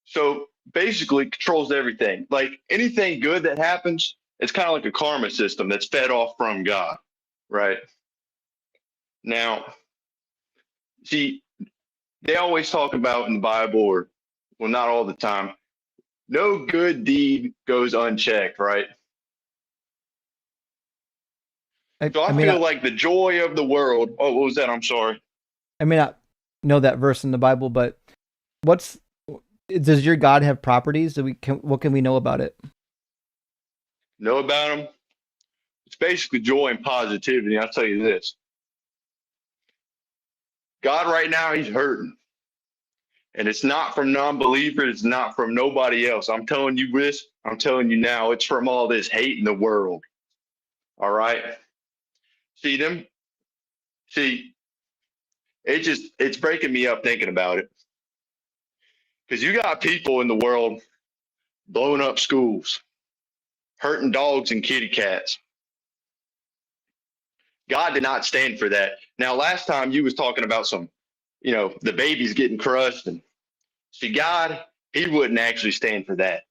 So basically controls everything. Like anything good that happens, it's kind of like a karma system that's fed off from God, right? Now, see, they always talk about in the Bible, or well, not all the time, no good deed goes unchecked, right? So I feel like the joy of the world. Oh, what was that? I'm sorry. I mean, know that verse in the Bible, but does your God have properties? What can we know about it? Know about him? It's basically joy and positivity. I'll tell you this. God right now, he's hurting. And it's not from non-believers. It's not from nobody else. I'm telling you this. I'm telling you now. It's from all this hate in the world. All right? See, it's breaking me up thinking about it. Because you got people in the world blowing up schools, hurting dogs and kitty cats. God did not stand for that. Now, last time you was talking about the babies getting crushed. And see, God, he wouldn't actually stand for that.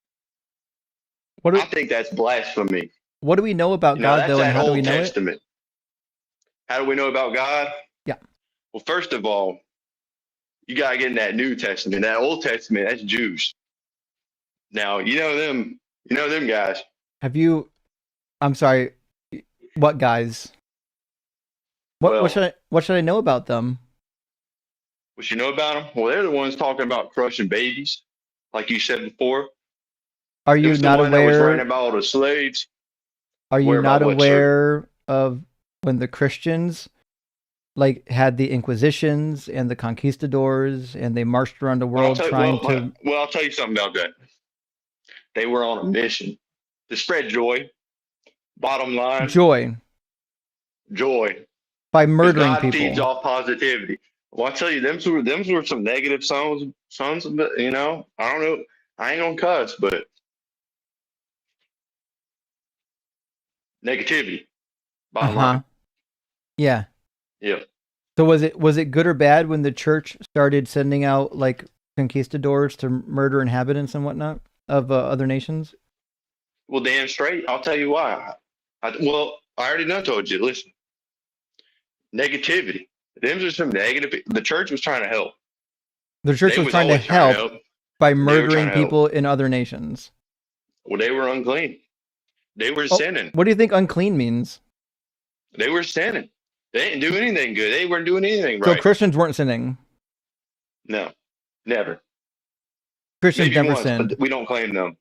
I think that's blasphemy. What do we know about God, though, and how do we know Testament. it? How do we know about God? Yeah. Well, first of all, you got to get in that New Testament. That Old Testament, that's Jews. Now, you know them guys. I'm sorry, what guys? What should I know about them? What you know about them? Well, they're the ones talking about crushing babies, like you said before. Are you not aware? That was writing aware? about all the slaves. Are you Aware not about what, sir? aware of when the Christians had the Inquisitions and the conquistadors, and they marched around the world trying to? Well, I'll tell you something about that. They were on a mission to spread joy. Bottom line, Joy by 'Cause murdering God people. feeds off positivity. Well, I tell you, them were some negative sons of, I don't know. I ain't gonna cuss, but negativity. Bottom line. Yeah. Yeah. So was it good or bad when the church started sending out conquistadors to murder inhabitants and whatnot of other nations? Well, damn straight. I'll tell you why. I already done told you. Listen, negativity. Them are some negative. The church was trying to help. The church was trying to help by murdering people in other nations. Well, they were unclean. They were sinning. What do you think unclean means? They were sinning. They didn't do anything good. They weren't doing anything So right. Christians weren't sinning. No, never. Christians Maybe never once, sinned. but we don't claim them.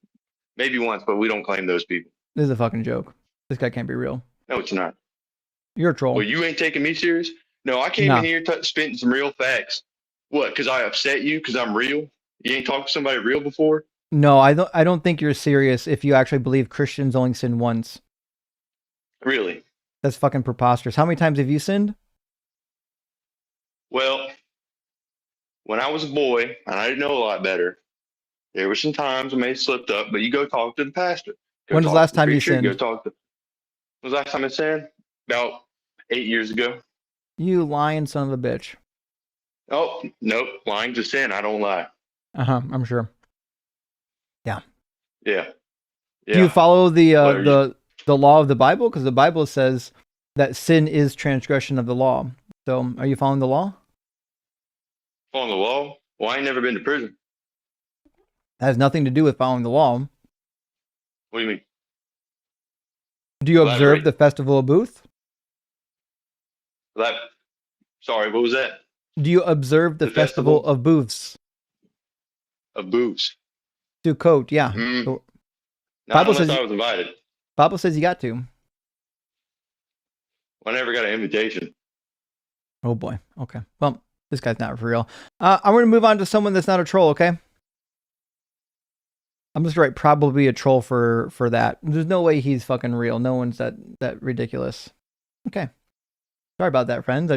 Maybe once, but we don't claim those people. This is a fucking joke. This guy can't be real. No, it's not. You're a troll. Well, you ain't taking me serious? No, I came in here spitting some real facts. What, because I upset you because I'm real? You ain't talked to somebody real before? No, I don't think you're serious if you actually believe Christians only sin once. Really? That's fucking preposterous. How many times have you sinned? Well, when I was a boy and I didn't know a lot better, there were some times I may have slipped up, but you go talk to the pastor. When was the last time you sinned? When was the last time I sinned? About 8 years ago. You lying son of a bitch. Oh, nope. Lying's a sin. I don't lie. I'm sure. Yeah. Yeah. Do you follow the law of the Bible? Because the Bible says that sin is transgression of the law. So are you following the law? Following the law? Well, I ain't never been to prison. That has nothing to do with following the law. What do you mean? Do you observe the Festival of Booths? Sorry, what was that? Do you observe the Festival of Booths? Of booths. Sukkot, yeah. So, Bible says I was invited. Bible says you got to. I never got an invitation. Oh boy. Okay. Well, this guy's not for real. I'm going to move on to someone that's not a troll. Okay. I'm just right. Probably a troll for that. There's no way he's fucking real. No one's that ridiculous. Okay. Sorry about that, friends.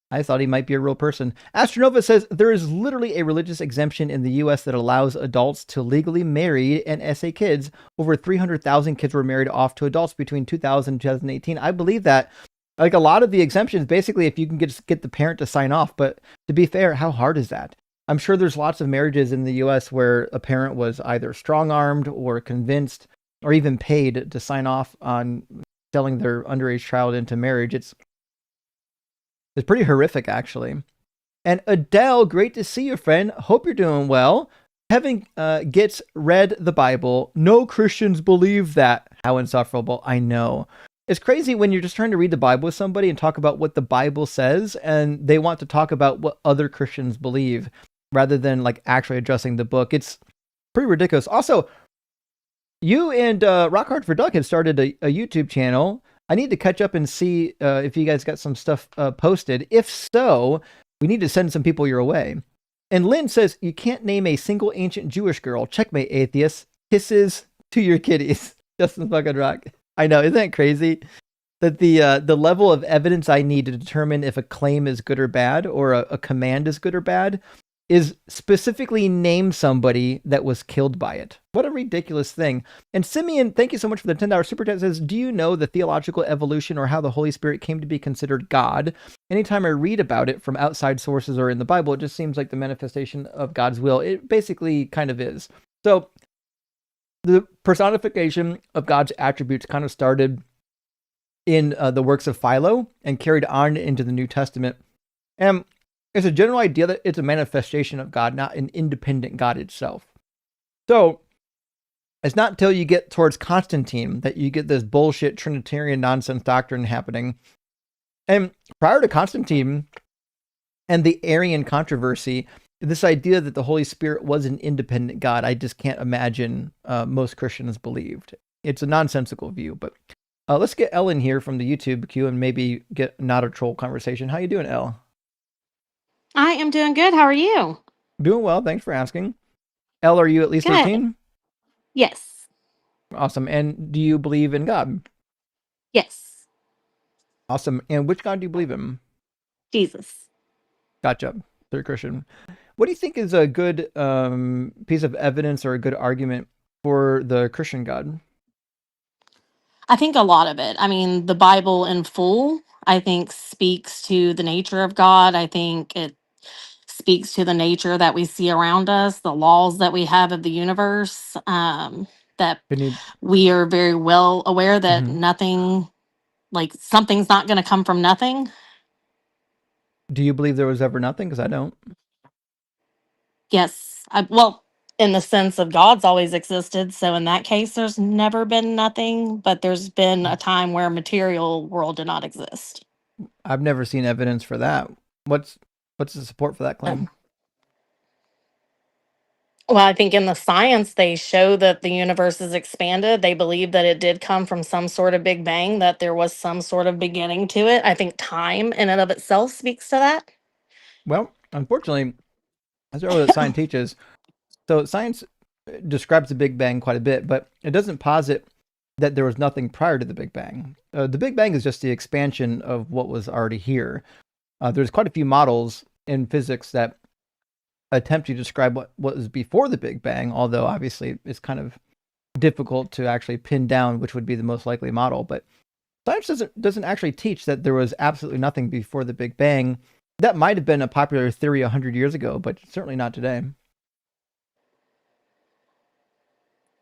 I thought he might be a real person. Astronova says there is literally a religious exemption in the U.S. that allows adults to legally marry and essay kids. Over 300,000 kids were married off to adults between 2000 and 2018. I believe that. Like a lot of the exemptions, basically, if you can get the parent to sign off. But to be fair, how hard is that? I'm sure there's lots of marriages in the U.S. where a parent was either strong-armed or convinced or even paid to sign off on selling their underage child into marriage. It's pretty horrific, actually. And Adele, great to see you, friend. Hope you're doing well. Heaven gets read the Bible. No Christians believe that. How insufferable. I know. it's crazy when you're just trying to read the Bible with somebody and talk about what the Bible says, and they want to talk about what other Christians believe rather than like actually addressing the book. It's pretty ridiculous. Also, you and Rock Hard for Duck have started a YouTube channel. I need to catch up and see if you guys got some stuff posted. If so, we need to send some people your way. And Lynn says, you can't name a single ancient Jewish girl. Checkmate, atheists. Kisses to your kitties. Justin fucking Rock. I know, isn't that crazy? That the level of evidence I need to determine if a claim is good or bad, or a command is good or bad, is specifically name somebody that was killed by it. What a ridiculous thing. And Simeon, thank you so much for the $10 super chat, says, do you know the theological evolution or how the Holy Spirit came to be considered God? Anytime I read about it from outside sources or in the Bible, it just seems like the manifestation of God's will. It basically kind of is. So the personification of God's attributes kind of started in the works of Philo and carried on into the New Testament. And it's a general idea that it's a manifestation of God, not an independent God itself. So it's not until you get towards Constantine that you get this bullshit Trinitarian nonsense doctrine happening. And prior to Constantine and the Arian controversy, this idea that the Holy Spirit was an independent God, I just can't imagine most Christians believed. It's a nonsensical view. But let's get Ellen here from the YouTube queue and maybe get not a troll conversation. How you doing, Elle? I am doing good. How are you? Doing well. Thanks for asking. Elle, are you at least 13? Yes. Awesome. And do you believe in God? Yes. Awesome. And which God do you believe in? Jesus. Gotcha. Third Christian. What do you think is a good piece of evidence or a good argument for the Christian God? I think a lot of it. I mean, the Bible in full, I think, speaks to the nature of God. I think it speaks to the nature that we see around us, the laws that we have of the universe, that we are very well aware that nothing, like something's not going to come from nothing. Do you believe there was ever nothing? Because I don't. Yes. Well, in the sense of God's always existed. So in that case, there's never been nothing, but there's been a time where material world did not exist. I've never seen evidence for that. What's the support for that claim? Well, I think in the science, they show that the universe is expanded. They believe that it did come from some sort of big bang, that there was some sort of beginning to it. I think time in and of itself speaks to that. Well, unfortunately, that's not what science teaches. So science describes the Big Bang quite a bit, but it doesn't posit that there was nothing prior to the Big Bang. The Big Bang is just the expansion of what was already here. There's quite a few models in physics that attempt to describe what was before the Big Bang, although obviously it's kind of difficult to actually pin down which would be the most likely model. But science doesn't actually teach that there was absolutely nothing before the Big Bang. That might have been a popular theory 100 years ago, but certainly not today.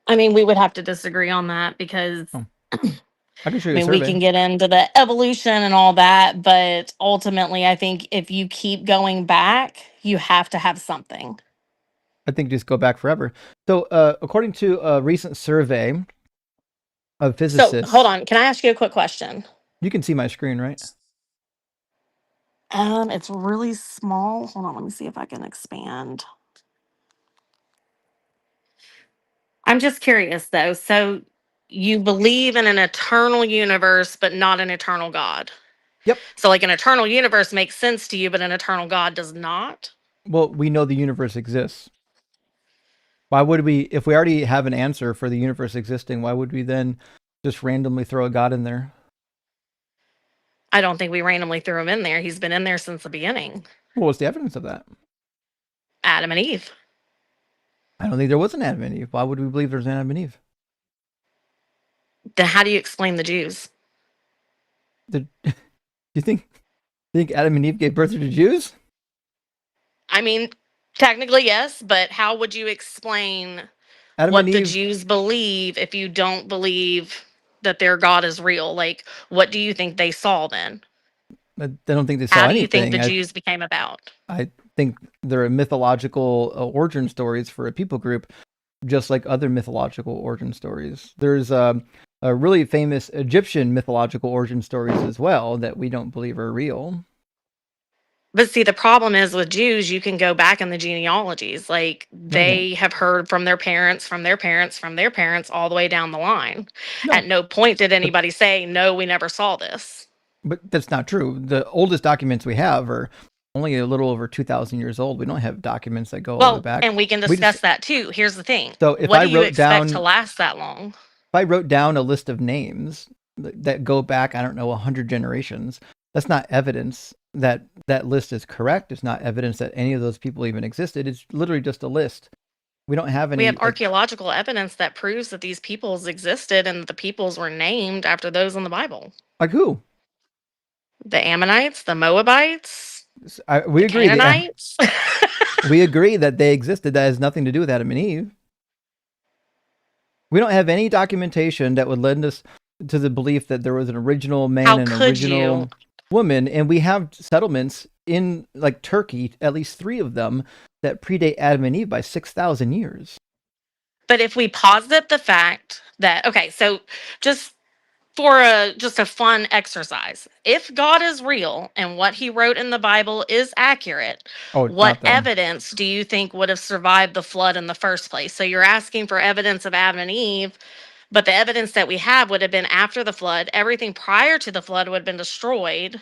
I mean, we would have to disagree on that because I can show you I mean, we can get into the evolution and all that, but ultimately, I think if you keep going back, you have to have something. I think just go back forever. So, according to a recent survey of physicists. So, hold on. Can I ask you a quick question? You can see my screen, right? It's really small. Hold on. Let me see if I can expand. I'm just curious, though. So, you believe in an eternal universe, but not an eternal God. Yep. So, like, an eternal universe makes sense to you, but an eternal God does not? Well, we know the universe exists. Why would we, if we already have an answer for the universe existing, why would we then just randomly throw a God in there? I don't think we randomly threw him in there. He's been in there since the beginning. Well, what's the evidence of that? Adam and Eve. I don't think there was an Adam and Eve. Why would we believe there's an Adam and Eve? Then how do you explain the Jews? Do you think Adam and Eve gave birth to the Jews? I mean, technically, yes, but how would you explain what the Jews believe if you don't believe that their God is real? Like, what do you think they saw then? I don't think they saw anything. How do you think the Jews became about? I think they're mythological origin stories for a people group, just like other mythological origin stories. There's really famous Egyptian mythological origin stories as well that we don't believe are real. But see, the problem is with Jews, you can go back in the genealogies. Like they have heard from their parents, from their parents, from their parents, all the way down the line. At no point did anybody say, no, we never saw this. But that's not true. The oldest documents we have are only a little over 2,000 years old. We don't have documents that go all the way back. And we can discuss that too. Here's the thing. So if what I do you wrote expect down to last that long? If I wrote down a list of names that go back, I don't know, 100 generations, that's not evidence that that list is correct. It's not evidence that any of those people even existed. It's literally just a list. We don't have any. We have archaeological evidence that proves that these peoples existed and the peoples were named after those in the Bible. Like who? The Ammonites, the Moabites, we agree. Canaanites. We agree that they existed. That has nothing to do with Adam and Eve. We don't have any documentation that would lend us to the belief that there was an original man and an original woman. And we have settlements in like Turkey, at least 3 of them, that predate Adam and Eve by 6,000 years. But if we posit the fact that, okay, so just for a fun exercise, if God is real and what he wrote in the Bible is accurate, what evidence do you think would have survived the flood in the first place? So you're asking for evidence of Adam and Eve, but the evidence that we have would have been after the flood. Everything prior to the flood would have been destroyed.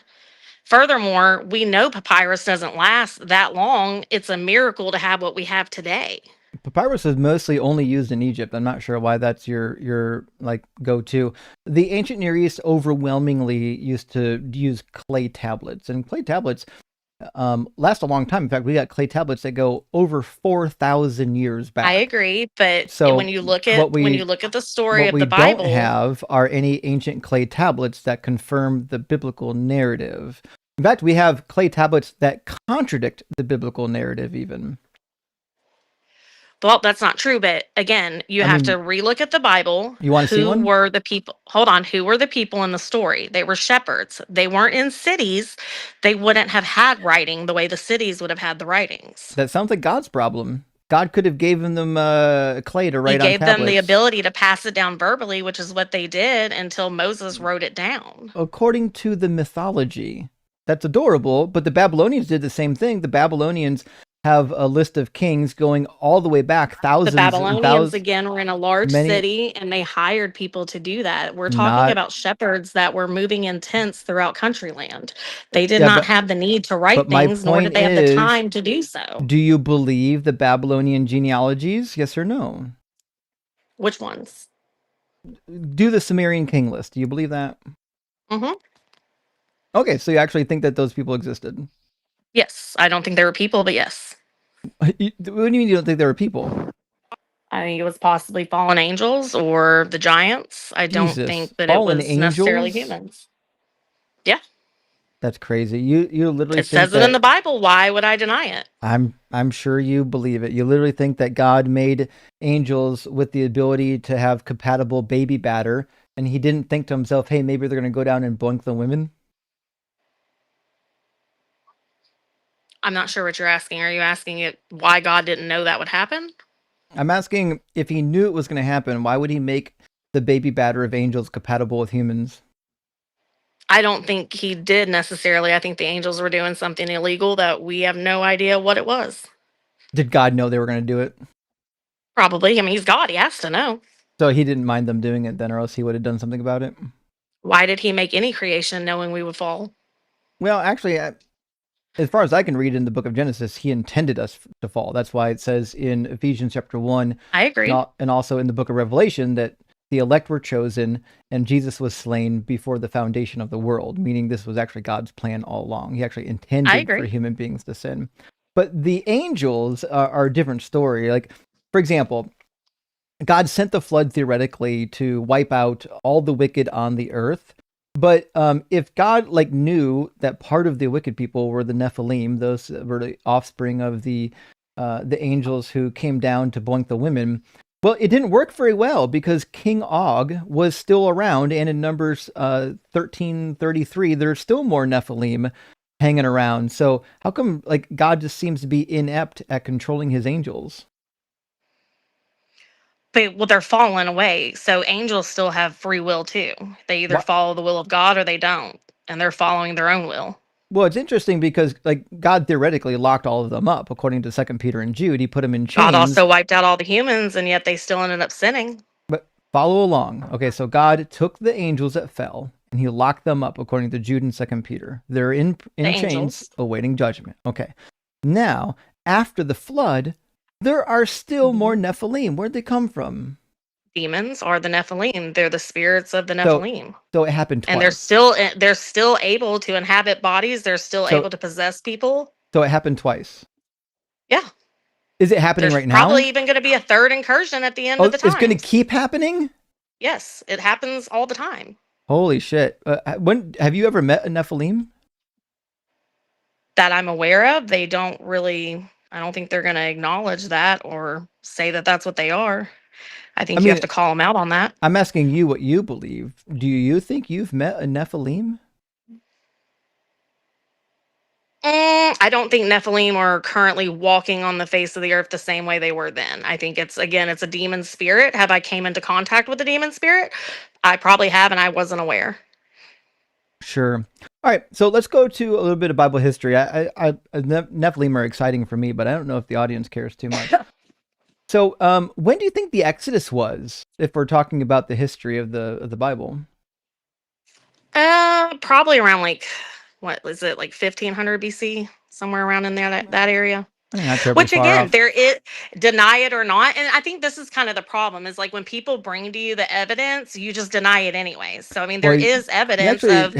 Furthermore, we know papyrus doesn't last that long. It's a miracle to have what we have today. Papyrus is mostly only used in Egypt. I'm not sure why that's your like go-to. The ancient Near East overwhelmingly used to use clay tablets, and clay tablets last a long time. In fact, we got clay tablets that go over 4,000 years back. I agree, but when you look at the story of the Bible, what we don't have are any ancient clay tablets that confirm the biblical narrative. In fact, we have clay tablets that contradict the biblical narrative even. Well, that's not true, but again, you have to relook at the Bible. You want to see one? Who were the people? Hold on. Who were the people in the story? They were shepherds. They weren't in cities. They wouldn't have had writing the way the cities would have had the writings. That sounds like God's problem. God could have given them clay to write on tablets. He gave them the ability to pass it down verbally, which is what they did until Moses wrote it down. According to the mythology, that's adorable, but the Babylonians did the same thing. The Babylonians have a list of kings going all the way back thousands. The Babylonians, again, were in a large city, and they hired people to do that. We're talking about shepherds that were moving in tents throughout country land. They did not have the need to write things, nor did they have the time to do so. Do you believe the Babylonian genealogies? Yes or no? Which ones? Do the Sumerian king list. Do you believe that? Mm-hmm. Okay, so you actually think that those people existed? Yes. I don't think they were people, but yes. What do you mean you don't think they were people? I think it was possibly fallen angels or the giants. I don't think that fallen it was necessarily angels? humans. Yeah. That's crazy. You literally It says it in the Bible. Why would I deny it? I'm sure you believe it. You literally think that God made angels with the ability to have compatible baby batter, and he didn't think to himself, hey, maybe they're going to go down and boink the women? I'm not sure what you're asking. Are you asking it why God didn't know that would happen? I'm asking if he knew it was going to happen, why would he make the baby batter of angels compatible with humans? I don't think he did necessarily. I think the angels were doing something illegal that we have no idea what it was. Did God know they were going to do it? Probably. I mean, he's God. He has to know. So he didn't mind them doing it then, or else he would have done something about it? Why did he make any creation knowing we would fall? Well, actually, as far as I can read in the book of Genesis, he intended us to fall. That's why it says in Ephesians chapter 1. I agree. And also in the book of Revelation that the elect were chosen and Jesus was slain before the foundation of the world, meaning this was actually God's plan all along. He actually intended for human beings to sin. But the angels are a different story. Like, for example, God sent the flood theoretically to wipe out all the wicked on the earth. But if God knew that part of the wicked people were the Nephilim, those were the offspring of the angels who came down to boink the women, well, it didn't work very well because King Og was still around, and in Numbers 13:33, there's still more Nephilim hanging around. So how come God just seems to be inept at controlling his angels? But well, they're fallen away. So angels still have free will too. They either follow the will of God or they don't, and they're following their own will. Well, it's interesting because like God theoretically locked all of them up, according to 2 Peter and Jude. He put them in chains. God also wiped out all the humans, and yet they still ended up sinning. But follow along. Okay, so God took the angels that fell and he locked them up, according to Jude and 2 Peter. They're in chains awaiting judgment. Okay. Now, after the flood, there are still more Nephilim. Where'd they come from? Demons are the Nephilim. They're the spirits of the Nephilim. So it happened twice. And they're still able to inhabit bodies. They're still able to possess people. So it happened twice. Yeah. Is it happening right now? Probably even going to be a third incursion at the end of the time. It's going to keep happening? Yes, it happens all the time. Holy shit. When have you ever met a Nephilim? That I'm aware of. They don't really, I don't think they're going to acknowledge that or say that that's what they are. I think you have to call them out on that. I'm asking you what you believe. Do you think you've met a Nephilim? I don't think Nephilim are currently walking on the face of the earth the same way they were then. I think it's a demon spirit. Have I came into contact with a demon spirit? I probably have, and I wasn't aware. Sure. All right, so let's go to a little bit of Bible history. Nephilim are exciting for me, but I don't know if the audience cares too much. So, when do you think the Exodus was, if we're talking about the history of the Bible? Probably around like, what was it, like 1500 BC, somewhere around in there, that area. Which again, deny it or not, and I think this is kind of the problem, is like when people bring to you the evidence, you just deny it anyways. So I mean, there is evidence of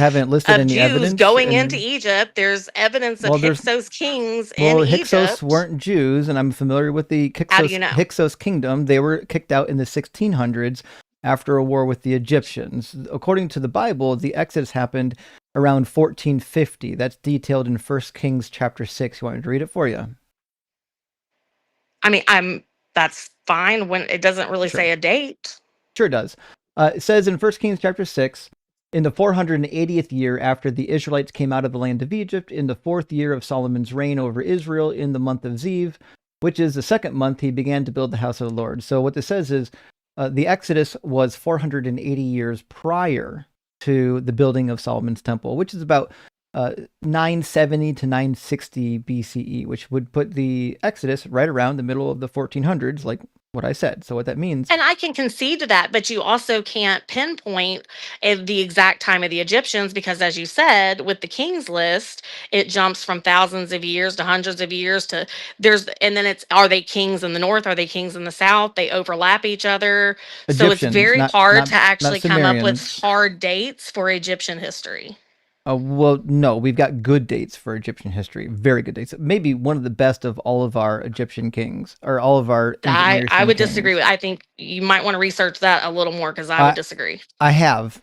Jews going into Egypt. There's evidence of Hyksos kings in Egypt. Hyksos weren't Jews, and I'm familiar with the Hyksos kingdom. They were kicked out in the 1600s after a war with the Egyptians. According to the Bible, the Exodus happened around 1450. That's detailed in 1 Kings chapter 6. You want me to read it for you? I mean, that's fine when it doesn't really say a date. Sure does. It says in 1 Kings chapter 6, in the 480th year after the Israelites came out of the land of Egypt, in the 4th year of Solomon's reign over Israel, in the month of Ziv, which is the 2nd month, he began to build the house of the Lord. So what this says is the Exodus was 480 years prior to the building of Solomon's temple, which is about 970 to 960 BCE, which would put the Exodus right around the middle of the 1400s, like what I said. So what that means. And I can concede to that, but you also can't pinpoint the exact time of the Egyptians, because as you said, with the King's List, it jumps from thousands of years to hundreds of years to and then are they kings in the north? Are they kings in the south? They overlap each other. Egyptians, so it's very hard to actually come up with Sumerians. hard dates for Egyptian history. Well, no, we've got good dates for Egyptian history. Very good dates. Maybe one of the best of all of our Egyptian kings, or all of our. I would disagree with. I think you might want to research that a little more, because I would disagree. I've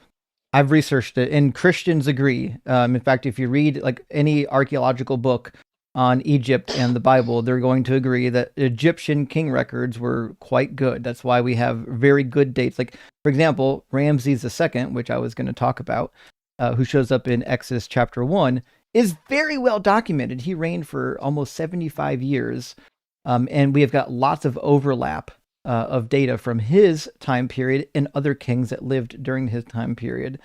researched it, and Christians agree. In fact, if you read like any archaeological book on Egypt and the Bible, they're going to agree that Egyptian king records were quite good. That's why we have very good dates. Like, for example, Ramses II, which I was going to talk about. Who shows up in Exodus chapter 1, is very well documented. He reigned for almost 75 years, and we have got lots of overlap of data from his time period and other kings that lived during his time period.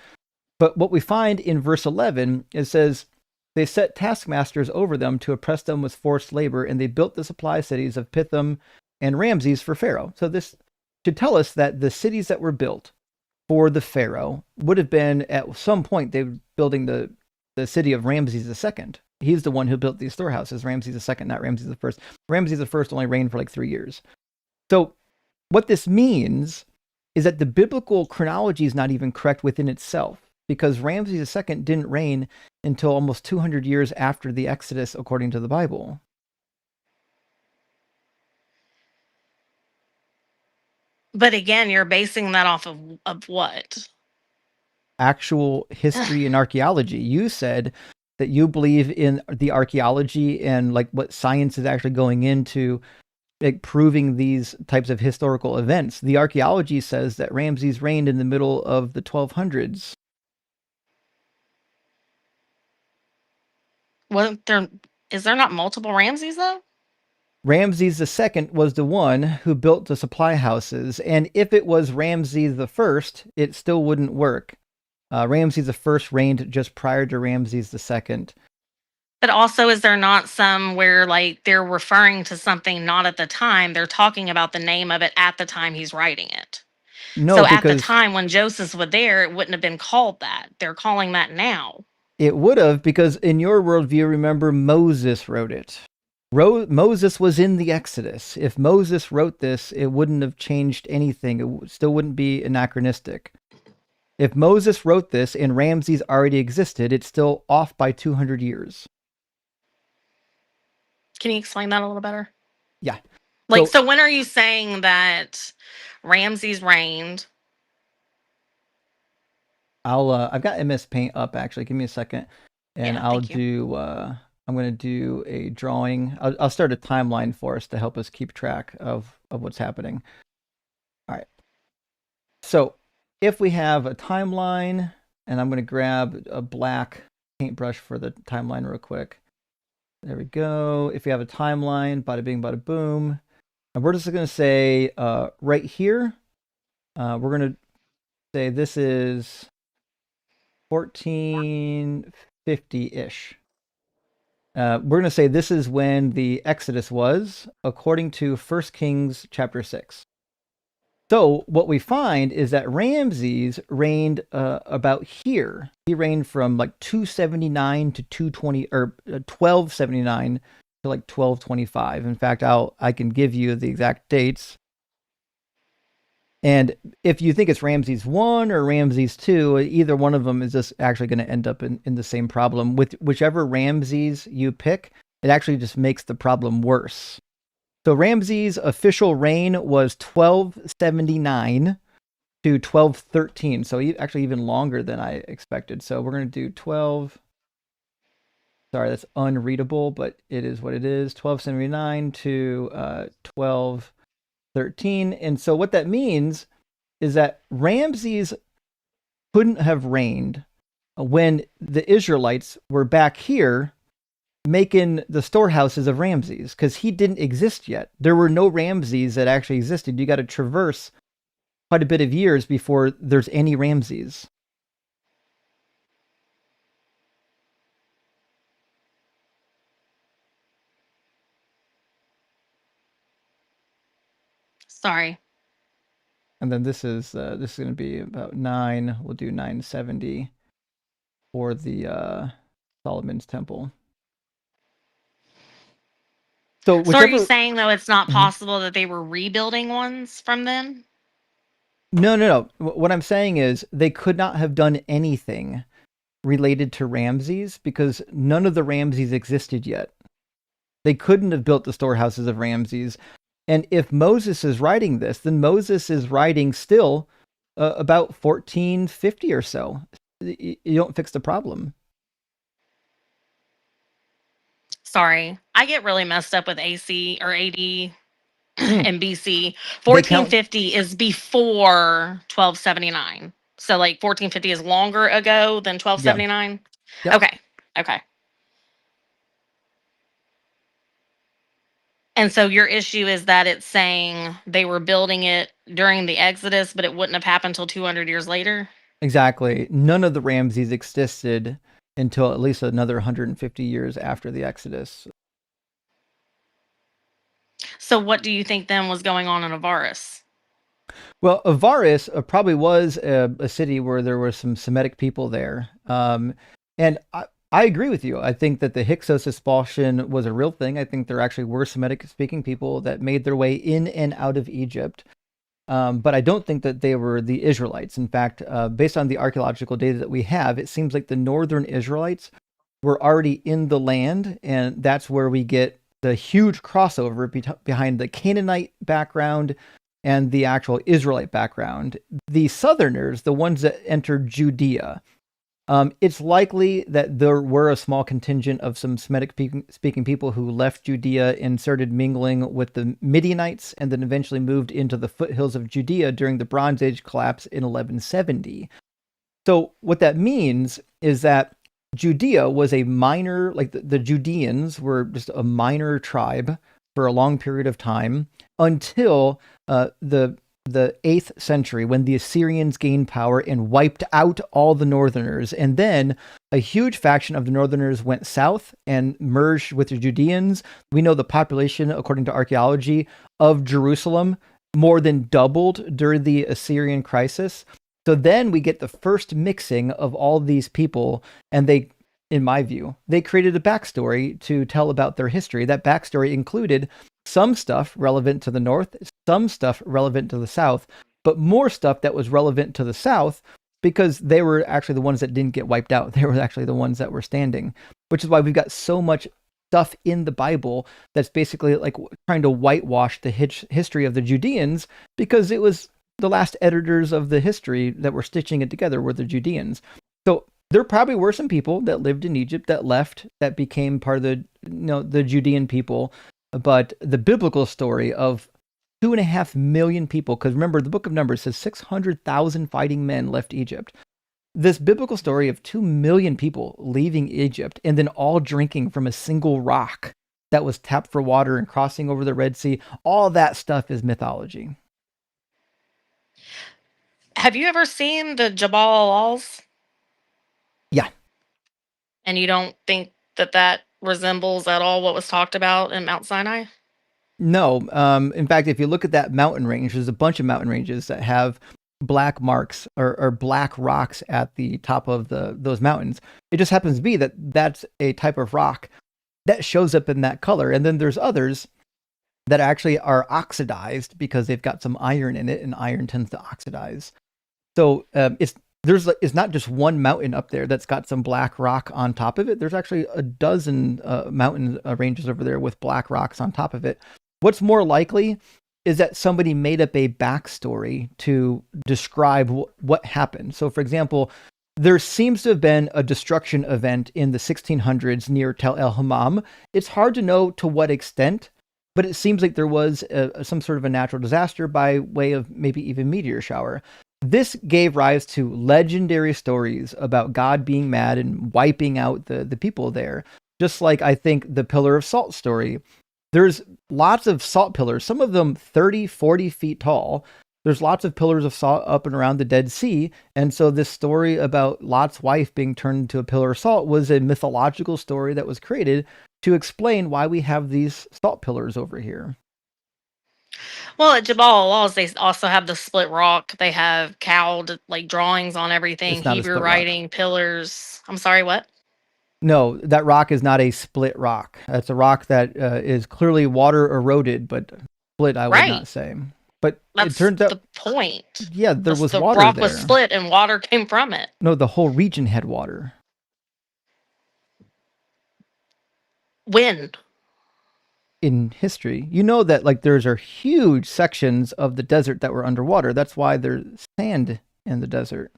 But what we find in verse 11, it says, they set taskmasters over them to oppress them with forced labor, and they built the supply cities of Pithom and Ramses for Pharaoh. So this should tell us that the cities that were built for the Pharaoh would have been, at some point, they were building the city of Ramses II. He's the one who built these storehouses, Ramses II, not Ramses I. Ramses I only reigned for like 3 years. So what this means is that the biblical chronology is not even correct within itself, because Ramses II didn't reign until almost 200 years after the Exodus, according to the Bible. But again, you're basing that off of what? Actual history and archaeology. You said that you believe in the archaeology and like what science is actually going into, like, proving these types of historical events. The archaeology says that Ramses reigned in the middle of the 1200s. Is there not multiple Ramses though? Ramses II was the one who built the supply houses, and if it was Ramses I, it still wouldn't work. Ramses I reigned just prior to Ramses II. But also, is there not some where like they're referring to something not at the time? They're talking about the name of it at the time he's writing it. No, So at the because time when Joseph was there, it wouldn't have been called that. They're calling that now. it would have, because in your worldview, remember, Moses wrote it. Moses was in the Exodus. If Moses wrote this, it wouldn't have changed anything. It still wouldn't be anachronistic. If Moses wrote this and Ramses already existed, it's still off by 200 years. Can you explain that a little better? Yeah. Like, so when are you saying that Ramses reigned? I've got MS Paint up, actually. Give me a second. And Yeah, I'll do, I'm going to do a drawing. I'll start a timeline for us to help us keep track of what's happening. All right. So if we have a timeline, and I'm going to grab a black paintbrush for the timeline real quick. There we go. If we have a timeline, bada bing, bada boom. And we're just going to say right here, we're going to say this is 1450-ish. We're going to say this is when the Exodus was, according to 1 Kings chapter 6. So what we find is that Ramses reigned about here. He reigned from like 279 to 220, or 1279 to like 1225. In fact, I can give you the exact dates. And if you think it's Ramses 1 or Ramses 2, either one of them is just actually going to end up in the same problem. With whichever Ramses you pick, it actually just makes the problem worse. So Ramses' official reign was 1279 to 1213. So actually even longer than I expected. So we're going to do 12. Sorry, that's unreadable, but it is what it is. 1279 to 1213. And so what that means is that Ramses couldn't have reigned when the Israelites were back here making the storehouses of Ramses, because he didn't exist yet. There were no Ramses that actually existed. You got to traverse quite a bit of years before there's any Ramses. Sorry. And then this is going to be about 9. We'll do 970 for the Solomon's Temple. So are you saying, though, it's not possible that they were rebuilding ones from then? No. What I'm saying is they could not have done anything related to Ramses because none of the Ramses existed yet. They couldn't have built the storehouses of Ramses. And if Moses is writing this, then Moses is writing still about 1450 or so. You don't fix the problem. Sorry, I get really messed up with AC or AD and BC. 1450 is before 1279. So like 1450 is longer ago than 1279? Yeah. Yep. Okay. And so your issue is that it's saying they were building it during the Exodus, but it wouldn't have happened until 200 years later? Exactly. None of the Ramses existed until at least another 150 years after the Exodus. So what do you think then was going on in Avaris? Well, Avaris probably was a city where there were some Semitic people there. And I agree with you. I think that the Hyksos expulsion was a real thing. I think there actually were Semitic-speaking people that made their way in and out of Egypt. But I don't think that they were the Israelites. In fact, based on the archaeological data that we have, it seems like the northern Israelites were already in the land, and that's where we get the huge crossover behind the Canaanite background and the actual Israelite background. The southerners, the ones that entered Judea, it's likely that there were a small contingent of some Semitic-speaking people who left Judea and started mingling with the Midianites and then eventually moved into the foothills of Judea during the Bronze Age collapse in 1170. So what that means is that Judea was a minor, like the Judeans were just a minor tribe for a long period of time until the 8th century, when the Assyrians gained power and wiped out all the northerners. And then a huge faction of the northerners went south and merged with the Judeans. We know the population, according to archaeology, of Jerusalem more than doubled during the Assyrian crisis. So then we get the first mixing of all these people, and they, in my view, they created a backstory to tell about their history. That backstory included some stuff relevant to the north, some stuff relevant to the south, but more stuff that was relevant to the south because they were actually the ones that didn't get wiped out. They were actually the ones that were standing, which is why we've got so much stuff in the Bible that's basically like trying to whitewash the history of the Judeans, because it was the last editors of the history that were stitching it together were the Judeans. So there probably were some people that lived in Egypt that left, that became part of the Judean people. But the biblical story of 2.5 million people, because remember, the book of Numbers says 600,000 fighting men left Egypt. This biblical story of 2 million people leaving Egypt and then all drinking from a single rock that was tapped for water and crossing over the Red Sea, all that stuff is mythology. Have you ever seen the Jabal Laws? Yeah. And you don't think that resembles at all what was talked about in Mount Sinai? No. In fact, if you look at that mountain range, there's a bunch of mountain ranges that have black marks or black rocks at the top of those mountains. It just happens to be that that's a type of rock that shows up in that color. And then there's others that actually are oxidized because they've got some iron in it, and iron tends to oxidize. So it's not just one mountain up there that's got some black rock on top of it. There's actually a dozen mountain ranges over there with black rocks on top of it. What's more likely is that somebody made up a backstory to describe what happened. So, for example, there seems to have been a destruction event in the 1600s near Tel El Hammam. It's hard to know to what extent, but it seems like there was some sort of a natural disaster by way of maybe even meteor shower. This gave rise to legendary stories about God being mad and wiping out the people there. Just like I think the Pillar of Salt story. There's lots of salt pillars, some of them 30, 40 feet tall. There's lots of pillars of salt up and around the Dead Sea. And so this story about Lot's wife being turned into a pillar of salt was a mythological story that was created to explain why we have these salt pillars over here. Well, at Jabal Laws, they also have the split rock. They have cowled like drawings on everything, Hebrew writing, pillars. I'm sorry, what? No, that rock is not a split rock. That's a rock that is clearly water eroded, but split I would not say. But that's it turns out the point. Yeah, there was water there. The rock there. was split and water came from it. No, the whole region had water. When? In history, you know that like there's huge sections of the desert that were underwater. That's why there's sand in the desert.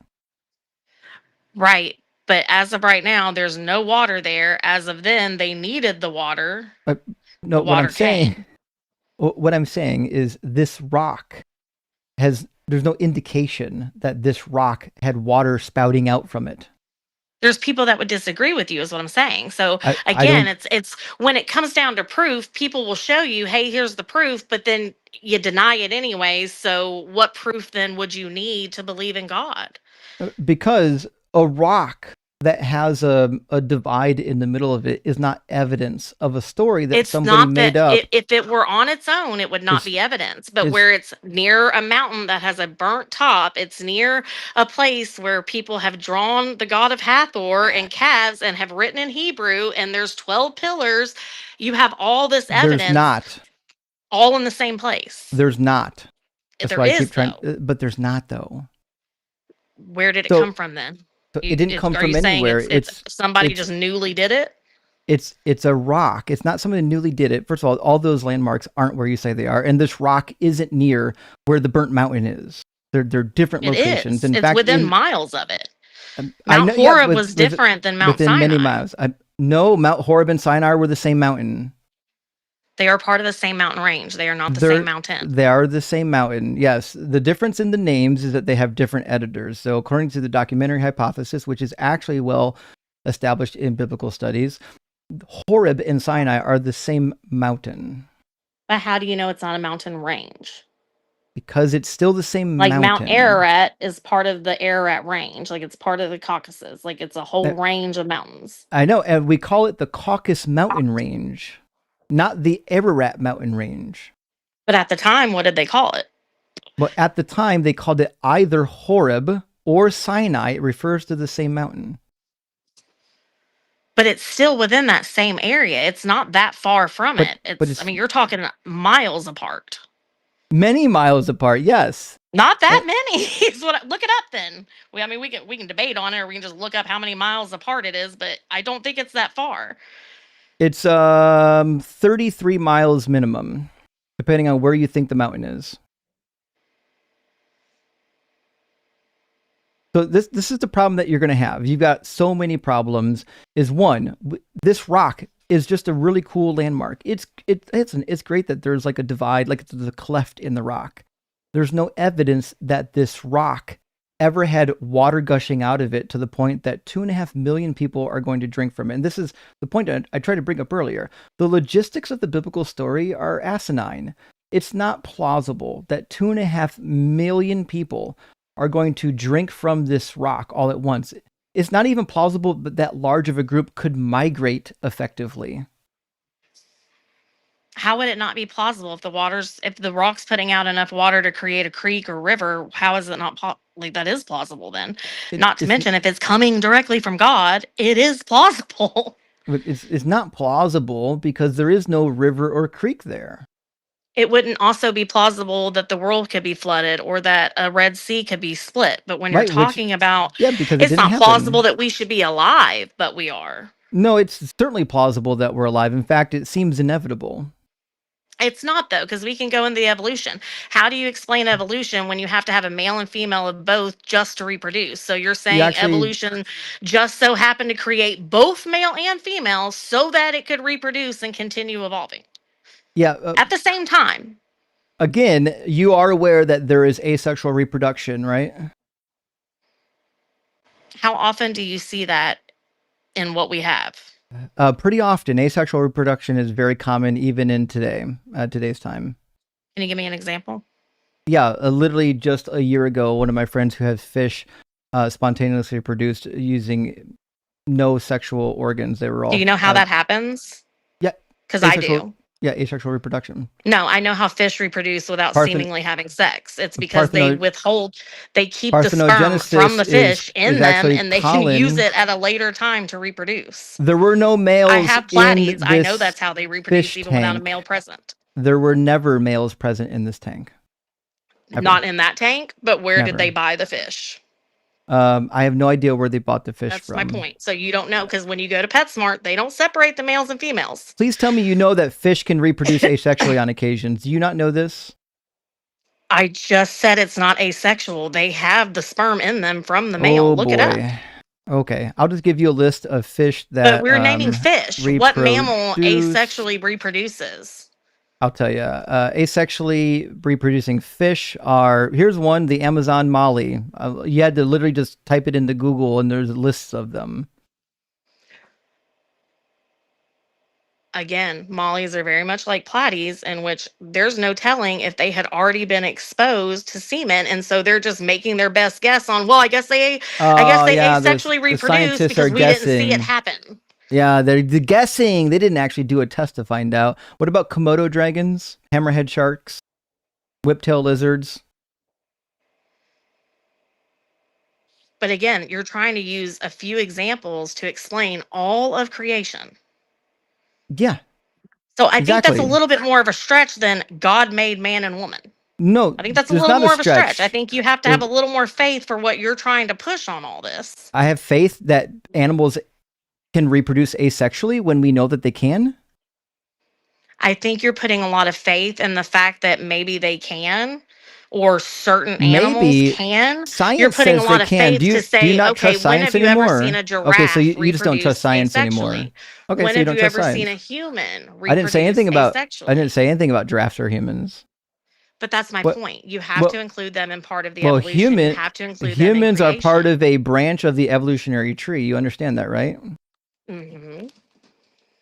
Right. But as of right now, there's no water there. As of then, they needed the water. No, what I'm saying is this rock there's no indication that this rock had water spouting out from it. There's people that would disagree with you is what I'm saying. So again, it's when it comes down to proof, people will show you, hey, here's the proof, but then you deny it anyways. So what proof then would you need to believe in God? Because a rock that has a divide in the middle of it is not evidence of a story that somebody made up. If it were on its own, it would not be evidence. But where it's near a mountain that has a burnt top, it's near a place where people have drawn the god of Hathor and calves and have written in Hebrew, and there's 12 pillars. You have all this evidence. There's not. All in the same place. There's not. That's why I keep trying. But there's not, though. Where did it come from then? So it didn't come from anywhere. It's somebody just newly did it? It's a rock. It's not somebody newly did it. First of all those landmarks aren't where you say they are. And this rock isn't near where the burnt mountain is. They're different locations. It's within miles of it. Mount Horeb was different than Mount Sinai. Within many miles. No, Mount Horeb and Sinai were the same mountain. They are part of the same mountain range. They are not the same mountain. They are the same mountain, yes. The difference in the names is that they have different editors. So according to the documentary hypothesis, which is actually well established in biblical studies, Horeb and Sinai are the same mountain. But how do you know it's not a mountain range? Because it's still the same Like mountain. Mount Ararat is part of the Ararat range. Like it's part of the Caucasus. Like it's a whole range of mountains. I know, and we call it the Caucasus Mountain Range, not the Ararat Mountain Range. But at the time, what did they call it? But at the time, they called it either Horeb or Sinai. It refers to the same mountain. But it's still within that same area. It's not that far from it. I mean, you're talking miles apart. Many miles apart, yes. Not that many. Look it up then. I mean, we can debate on it, or we can just look up how many miles apart it is, but I don't think it's that far. It's 33 miles minimum, depending on where you think the mountain is. So this is the problem that you're going to have. You've got so many problems. Is one, this rock is just a really cool landmark. It's great that there's like a divide, like there's a cleft in the rock. There's no evidence that this rock ever had water gushing out of it to the point that 2.5 million people are going to drink from it. And this is the point I tried to bring up earlier. The logistics of the biblical story are asinine. It's not plausible that 2.5 million people are going to drink from this rock all at once. It's not even plausible that that large of a group could migrate effectively. How would it not be plausible if the rock's putting out enough water to create a creek or river? How is it not that is plausible then? Not to mention, if it's coming directly from God, it is plausible. It's not plausible because there is no river or creek there. It wouldn't also be plausible that the world could be flooded or that a Red Sea could be split. But when you're talking about, because it's not plausible that we should be alive, but we are. No, it's certainly plausible that we're alive. In fact, it seems inevitable. It's not, though, because we can go into the evolution. How do you explain evolution when you have to have a male and female of both just to reproduce? So you're saying evolution just so happened to create both male and female so that it could reproduce and continue evolving. Yeah. At the same time. Again, you are aware that there is asexual reproduction, right? How often do you see that in what we have? Pretty often. Asexual reproduction is very common even in today's time. Can you give me an example? Yeah, literally just a year ago, one of my friends who has fish spontaneously produced using no sexual organs. They were all. Do you know how that happens? Yeah. Because I do. Yeah, asexual reproduction. No, I know how fish reproduce without seemingly having sex. It's because they keep the sperm from the fish in them, and they can use it at a later time to reproduce. There were no males. I have platies. I know that's how they reproduce even without a male present. There were never males present in this tank. Ever. Not in that tank, but where did they buy the fish? I have no idea where they bought the fish from. That's my point. So you don't know, because when you go to PetSmart, they don't separate the males and females. Please tell me you know that fish can reproduce asexually on occasions. Do you not know this? I just said it's not asexual. They have the sperm in them from the male. Look it up. Okay, I'll just give you a list of fish that. But we're naming fish. What mammal asexually reproduces? I'll tell you. Asexually reproducing fish are, here's one, the Amazon molly. You had to literally just type it into Google and there's lists of them. Again, mollies are very much like platies, in which there's no telling if they had already been exposed to semen, and so they're just making their best guess on, well, I guess they asexually reproduced because we didn't see it happen. Yeah, they're guessing. They didn't actually do a test to find out. What about Komodo dragons, hammerhead sharks, whiptail lizards? But again, you're trying to use a few examples to explain all of creation. Yeah. So I think that's a little bit more of a stretch than God made man and woman. No, I think that's a little more of a stretch. I think you have to have a little more faith for what you're trying to push on all this. I have faith that animals can reproduce asexually when we know that they can? I think you're putting a lot of faith in the fact that maybe they can, or certain animals can. Science you're putting says a lot they of can. faith Do you, to say, do you not okay, trust when science have you anymore? ever seen a giraffe? Okay, so you just don't trust science anymore. Okay, when so you have don't you trust ever science. seen a human reproduce I didn't say anything about. asexually? I didn't say anything about giraffes or humans. But that's my point. You have to include them in part of the evolution. You have to include humans them in are part of a branch of the evolutionary tree. You understand that, right? Mm-hmm.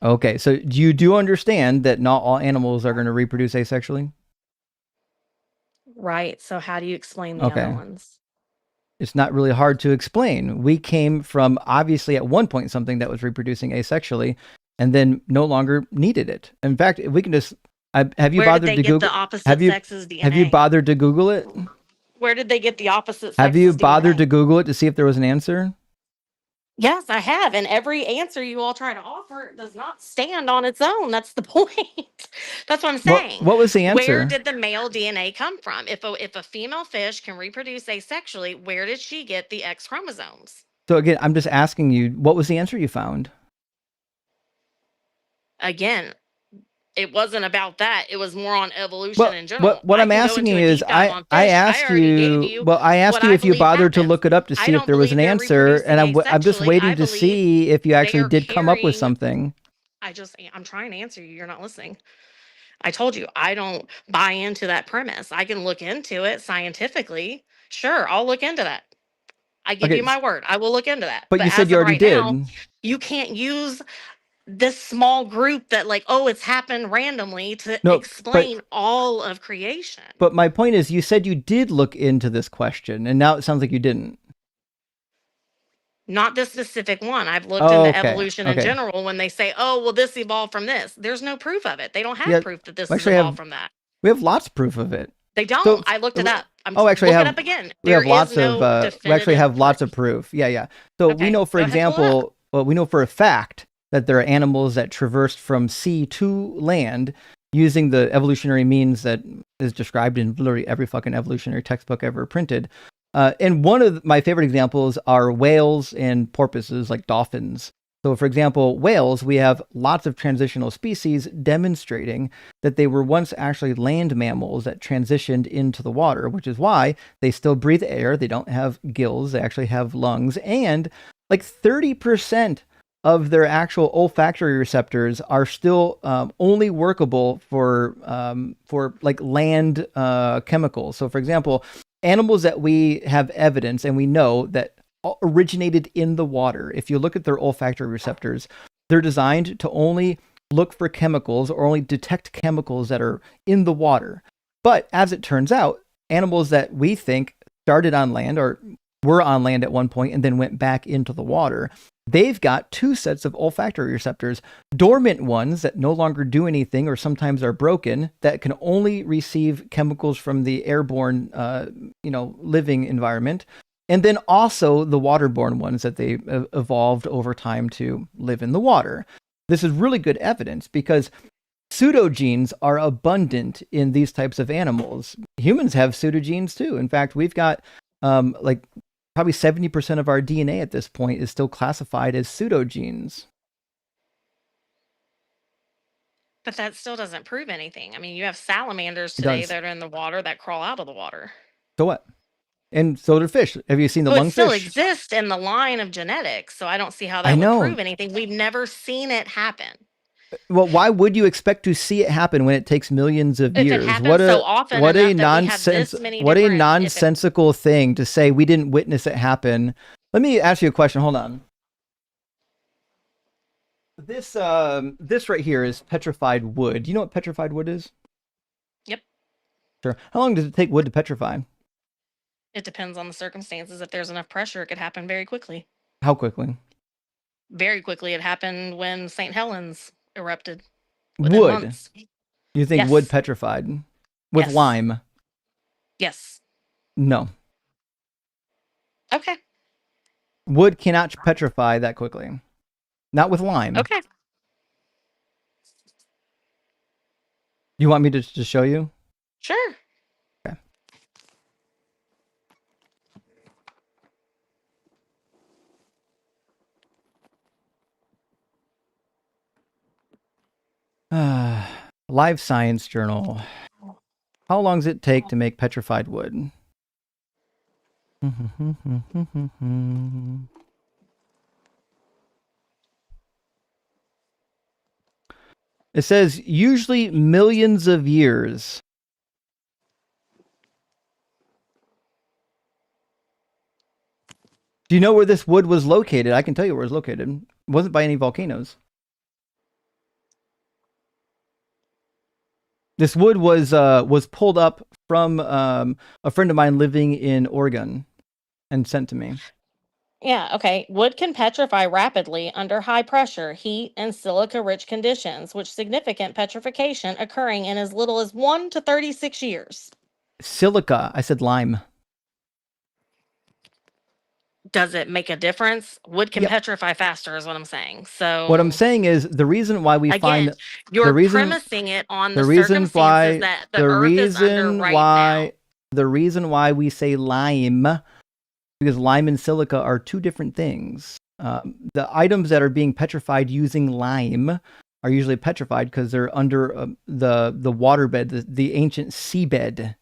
Okay, so you do understand that not all animals are going to reproduce asexually? Right. So how do you explain the other ones? It's not really hard to explain. We came from obviously at one point something that was reproducing asexually, and then no longer needed it. In fact, we can just have you Where bothered did they to get Google? the opposite Have you sex's DNA? have you bothered to Google it? Where did they get the opposite sex's Have you bothered DNA? to Google it to see if there was an answer? Yes, I have. And every answer you all try to offer does not stand on its own. That's the point. That's what I'm saying. What was the answer? Where did the male DNA come from? If a female fish can reproduce asexually, where did she get the X chromosomes? So again, I'm just asking you, what was the answer you found? Again, it wasn't about that. It was more on evolution in general. What I'm asking you is, I asked you, well, I asked you if you bothered to look it up to see if there was an answer, and I'm just waiting to see if you actually did come up with something. I'm trying to answer you. You're not listening. I told you, I don't buy into that premise. I can look into it scientifically. Sure, I'll look into that. I give you my word. I will look into that. But you said you already did. Now, you can't use this small group that it's happened randomly to explain all of creation. But my point is, you said you did look into this question, and now it sounds like you didn't. Not this specific one. I've looked into evolution in general when they say, oh, well, this evolved from this. There's no proof of it. They don't have proof that this evolved from that. We have lots of proof of it. They don't. So, I looked it up. Actually, look it up again. We have lots of. We actually have lots of proof. Yeah. So we know, for example, we know for a fact that there are animals that traversed from sea to land using the evolutionary means that is described in literally every fucking evolutionary textbook ever printed. And one of my favorite examples are whales and porpoises, like dolphins. So, for example, whales, we have lots of transitional species demonstrating that they were once actually land mammals that transitioned into the water, which is why they still breathe air. They don't have gills. They actually have lungs. And like 30% of their actual olfactory receptors are still only workable for like land chemicals. So, for example, animals that we have evidence and we know that originated in the water, if you look at their olfactory receptors, they're designed to only look for chemicals or only detect chemicals that are in the water. But as it turns out, animals that we think started on land or were on land at one point and then went back into the water, they've got two sets of olfactory receptors, dormant ones that no longer do anything or sometimes are broken, that can only receive chemicals from the airborne, living environment. And then also the waterborne ones that they evolved over time to live in the water. This is really good evidence because pseudogenes are abundant in these types of animals. Humans have pseudogenes too. In fact, we've got probably 70% of our DNA at this point is still classified as pseudogenes. But that still doesn't prove anything. I mean, you have salamanders today that are in the water that crawl out of the water. So what? And so do fish. Have you seen the lungfish? It still exists in the line of genetics, so I don't see how that would prove anything. We've never seen it happen. Well, why would you expect to see it happen when it takes millions of years? If it happens so often what a nonsensical nonsensical thing to say we didn't witness it happen. Let me ask you a question. Hold on. This right here is petrified wood. Do you know what petrified wood is? Yep. Sure. How long does it take wood to petrify? It depends on the circumstances. If there's enough pressure, it could happen very quickly. How quickly? Very quickly. It happened when St. Helens erupted. Wood. Months. You think wood petrified? With lime? Yes. No. Okay. Wood cannot petrify that quickly. Not with lime. Okay. You want me to show you? Sure. Okay. Live Science Journal. How long does it take to make petrified wood? It says usually millions of years. Do you know where this wood was located? I can tell you where it was located. It wasn't by any volcanoes. This wood was pulled up from a friend of mine living in Oregon and sent to me. Yeah, okay. Wood can petrify rapidly under high pressure, heat, and silica-rich conditions, with significant petrification occurring in as little as 1 to 36 years. Silica. I said lime. Does it make a difference? Wood can Yep. petrify faster is what I'm saying. So What I'm saying is the reason why we again, find you're the reason premising it on the, the reason circumstances why that the earth is under right now. The reason why we say lime, because lime and silica are two different things. The items that are being petrified using lime are usually petrified because they're under the waterbed, the ancient seabed,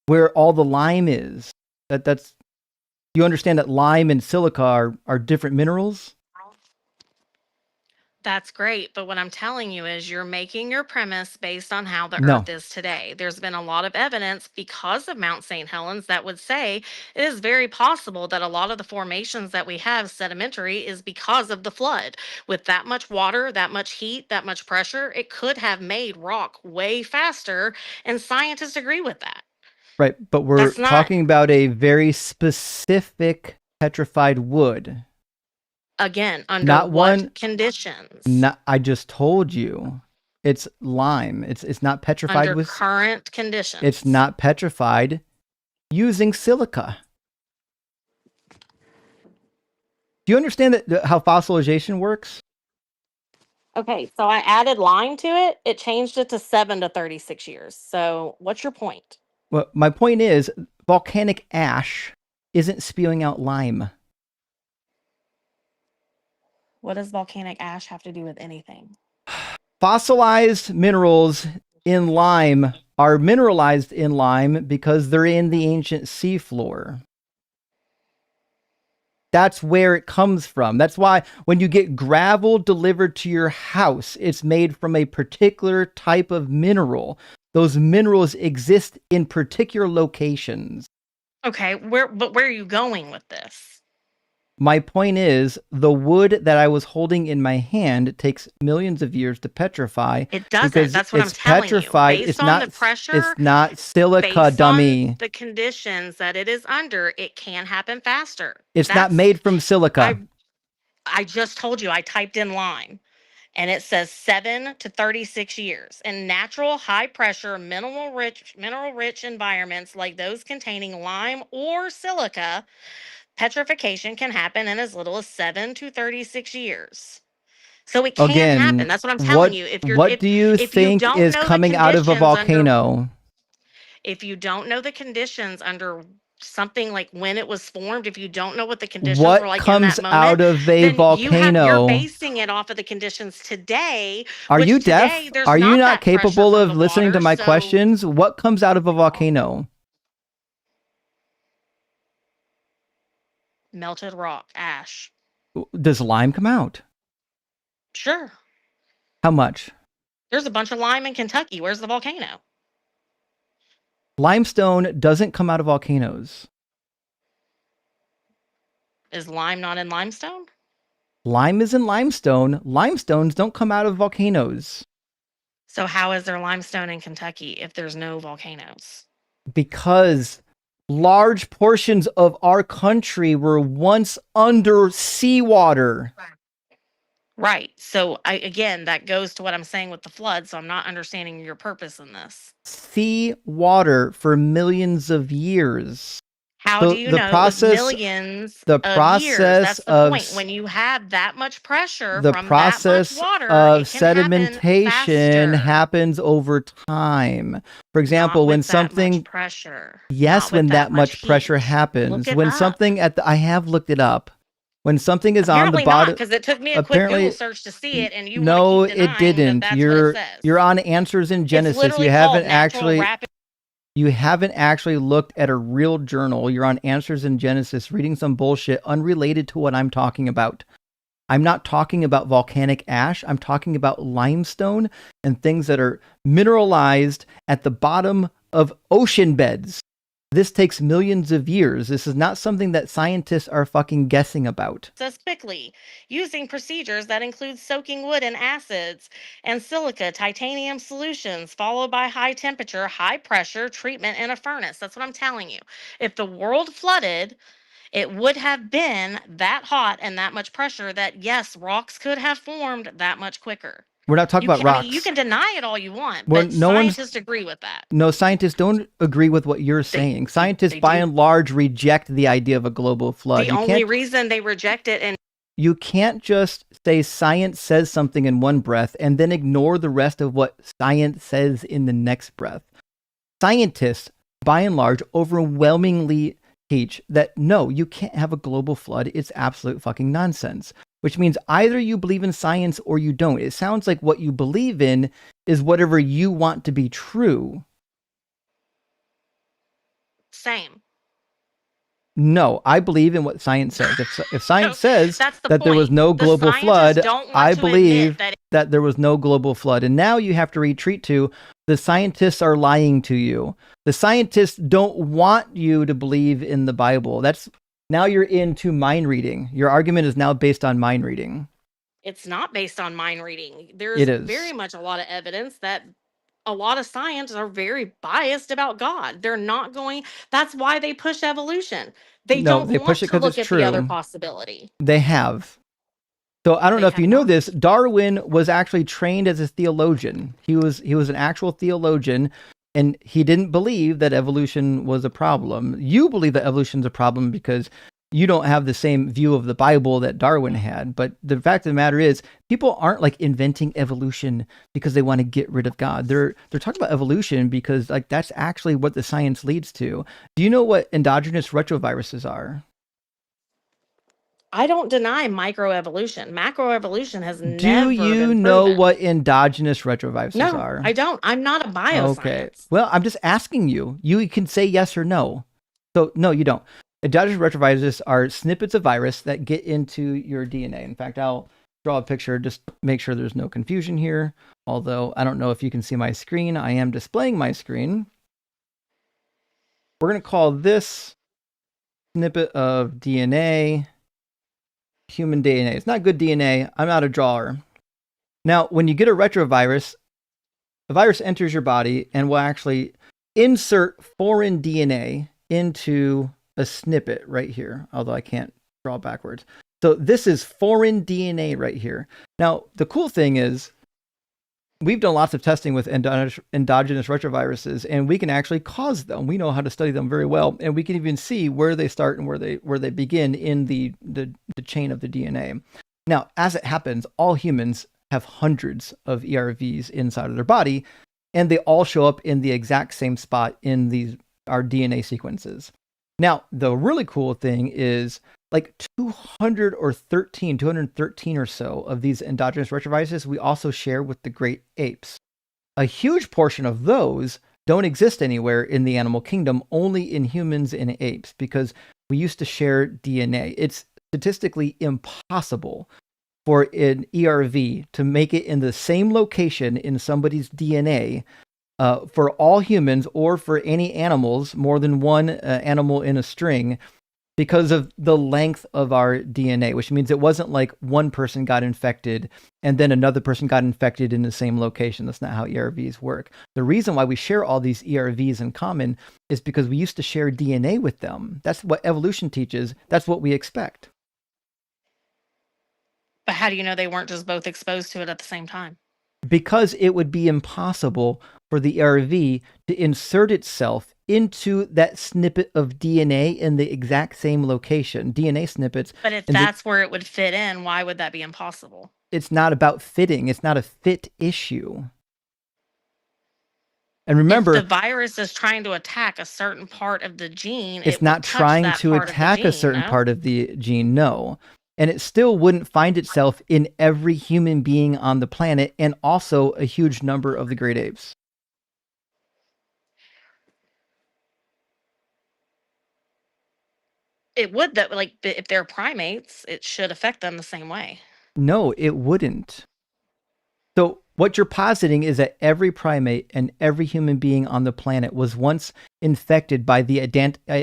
where all the lime is. That's you understand that lime and silica are different minerals? That's great, but what I'm telling you is you're making your premise based on how the No. earth is today. There's been a lot of evidence because of Mount St. Helens that would say it is very possible that a lot of the formations that we have sedimentary is because of the flood. With that much water, that much heat, that much pressure, it could have made rock way faster, and scientists agree with that. Right, but we're That's not talking about a very specific petrified wood. again under Not what one conditions? I just told you. It's lime. It's not petrified Under with current conditions. It's not petrified using silica. Do you understand how fossilization works? Okay, so I added lime to it. It changed it to 7 to 36 years. So what's your point? Well, my point is volcanic ash isn't spewing out lime. What does volcanic ash have to do with anything? Fossilized minerals in lime are mineralized in lime because they're in the ancient seafloor. That's where it comes from. That's why when you get gravel delivered to your house, it's made from a particular type of mineral. Those minerals exist in particular locations. Okay, where are you going with this? My point is, the wood that I was holding in my hand takes millions of years to petrify. It doesn't. That's what I'm telling petrified. you. Based It's on not the pressure, It's not silica, based dummy. on the conditions that it is under, it can happen faster. It's not made from silica. I just told you, I typed in lime. And it says 7 to 36 years. In natural, high pressure, mineral rich environments like those containing lime or silica, petrification can happen in as little as 7 to 36 years. So it can happen. That's what I'm telling you. What do you think is coming out of a volcano? If you don't know the conditions under something like when it was formed, if you don't know what the conditions What were like comes in that moment, out of a then volcano? you're basing it off of the conditions today. Are you deaf? There's Are you not that pressure capable from of the listening to water, my so questions? What comes out of a volcano? melted rock, ash. Does lime come out? Sure. How much? There's a bunch of lime in Kentucky. Where's the volcano? Limestone doesn't come out of volcanoes. Is lime not in limestone? Lime is in limestone. Limestones don't come out of volcanoes. So how is there limestone in Kentucky if there's no volcanoes? Because large portions of our country were once under seawater. Right. So again, that goes to what I'm saying with the flood. So I'm not understanding your purpose in this. Sea water for millions of years. How do you know it was millions of years? That's the point. When you have that much pressure from that much water, of sedimentation happens over time. For example, when something pressure. Yes, when that much pressure happens. When something I have looked it up. When something is on the bottom, because it took me a quick Google search to see it, and you no, it didn't. You're on Answers in Genesis. You haven't actually looked at a real journal. You're on Answers in Genesis, reading some bullshit unrelated to what I'm talking about. I'm not talking about volcanic ash. I'm talking about limestone and things that are mineralized at the bottom of ocean beds. This takes millions of years. This is not something that scientists are fucking guessing about. As quickly, using procedures that include soaking wood in acids and silica titanium solutions, followed by high temperature, high pressure treatment in a furnace. That's what I'm telling you. If the world flooded, it would have been that hot and that much pressure that, yes, rocks could have formed that much quicker. We're not talking about rocks. I mean, you can deny it all you want, Well, but scientists agree with that. No, scientists don't agree with what you're saying. Scientists, by and large, reject the idea of a global flood. The only reason they reject it and you can't just say science says something in one breath and then ignore the rest of what science says in the next breath. Scientists, by and large, overwhelmingly teach that no, you can't have a global flood. It's absolute fucking nonsense. Which means either you believe in science or you don't. It sounds like what you believe in is whatever you want to be true. Same. No, I believe in what science says. If science says that point. there was no global flood, I believe that that there was no global flood. And now you have to retreat to the scientists are lying to you. The scientists don't want you to believe in the Bible. Now you're into mind reading. Your argument is now based on mind reading. It's not based on mind reading. There's very much a lot of evidence that a lot of science are very biased about God. They're not going. That's why they push evolution. They don't want to look at the other possibility. They have. So I don't know if you know this. Darwin was actually trained as a theologian. He was an actual theologian. And he didn't believe that evolution was a problem. You believe that evolution is a problem because you don't have the same view of the Bible that Darwin had. But the fact of the matter is, people aren't like inventing evolution because they want to get rid of God. They're talking about evolution because like that's actually what the science leads to. Do you know what endogenous retroviruses are? I don't deny microevolution. Macroevolution has never Do you been know proven. what endogenous retroviruses are? No, I don't. I'm not a bioscience. Okay. Well, I'm just asking you. You can say yes or no. So, no, you don't. Endogenous retroviruses are snippets of virus that get into your DNA. In fact, I'll draw a picture, just make sure there's no confusion here. Although, I don't know if you can see my screen. I am displaying my screen. We're going to call this snippet of DNA human DNA. It's not good DNA. I'm not a drawer. Now, when you get a retrovirus, the virus enters your body and will actually insert foreign DNA into a snippet right here, although I can't draw backwards. So this is foreign DNA right here. Now, the cool thing is we've done lots of testing with endogenous retroviruses, and we can actually cause them. We know how to study them very well, and we can even see where they start and where they begin in the chain of the DNA. Now, as it happens, all humans have hundreds of ERVs inside of their body, and they all show up in the exact same spot in our DNA sequences. Now, the really cool thing is like 213 or so of these endogenous retroviruses we also share with the great apes. A huge portion of those don't exist anywhere in the animal kingdom, only in humans and apes, because we used to share DNA. It's statistically impossible for an ERV to make it in the same location in somebody's DNA for all humans or for any animals, more than one animal in a string, because of the length of our DNA, which means it wasn't like one person got infected and then another person got infected in the same location. That's not how ERVs work. The reason why we share all these ERVs in common is because we used to share DNA with them. That's what evolution teaches. That's what we expect. But how do you know they weren't just both exposed to it at the same time? Because it would be impossible for the ERV to insert itself into that snippet of DNA in the exact same location. DNA snippets. But if that's where it would fit in, why would that be impossible? It's not about fitting. It's not a fit issue. And remember, if the virus is trying to attack a certain part of the gene, it's not trying to attack a certain part of the gene, no. And it still wouldn't find itself in every human being on the planet, and also a huge number of the great apes. It would, that like if they're primates, it should affect them the same way. No, it wouldn't. So What you're positing is that every primate and every human being on the planet was once infected by the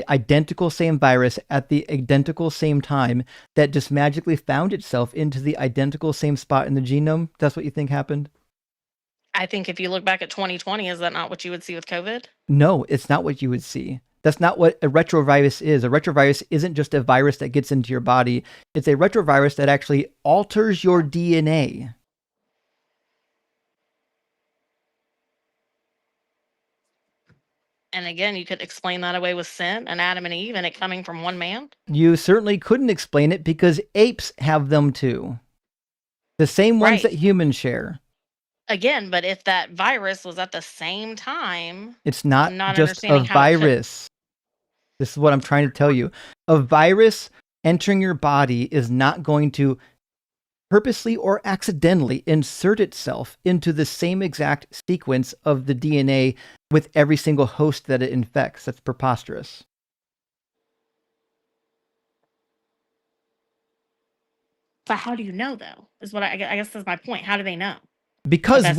identical same virus at the identical same time that just magically found itself into the identical same spot in the genome. That's what you think happened? I think if you look back at 2020, is that not what you would see with COVID? No, it's not what you would see. That's not what a retrovirus is. A retrovirus isn't just a virus that gets into your body. It's a retrovirus that actually alters your DNA. And again, you could explain that away with sin and Adam and Eve and it coming from one man. You certainly couldn't explain it because apes have them too. The same ones that humans share. Again, but if that virus was at the same time, it's not just a virus. This is what I'm trying to tell you. A virus entering your body is not going to purposely or accidentally insert itself into the same exact sequence of the DNA with every single host that it infects. That's preposterous. But how do you know, though? Is what I guess that's my point. How do they know? Because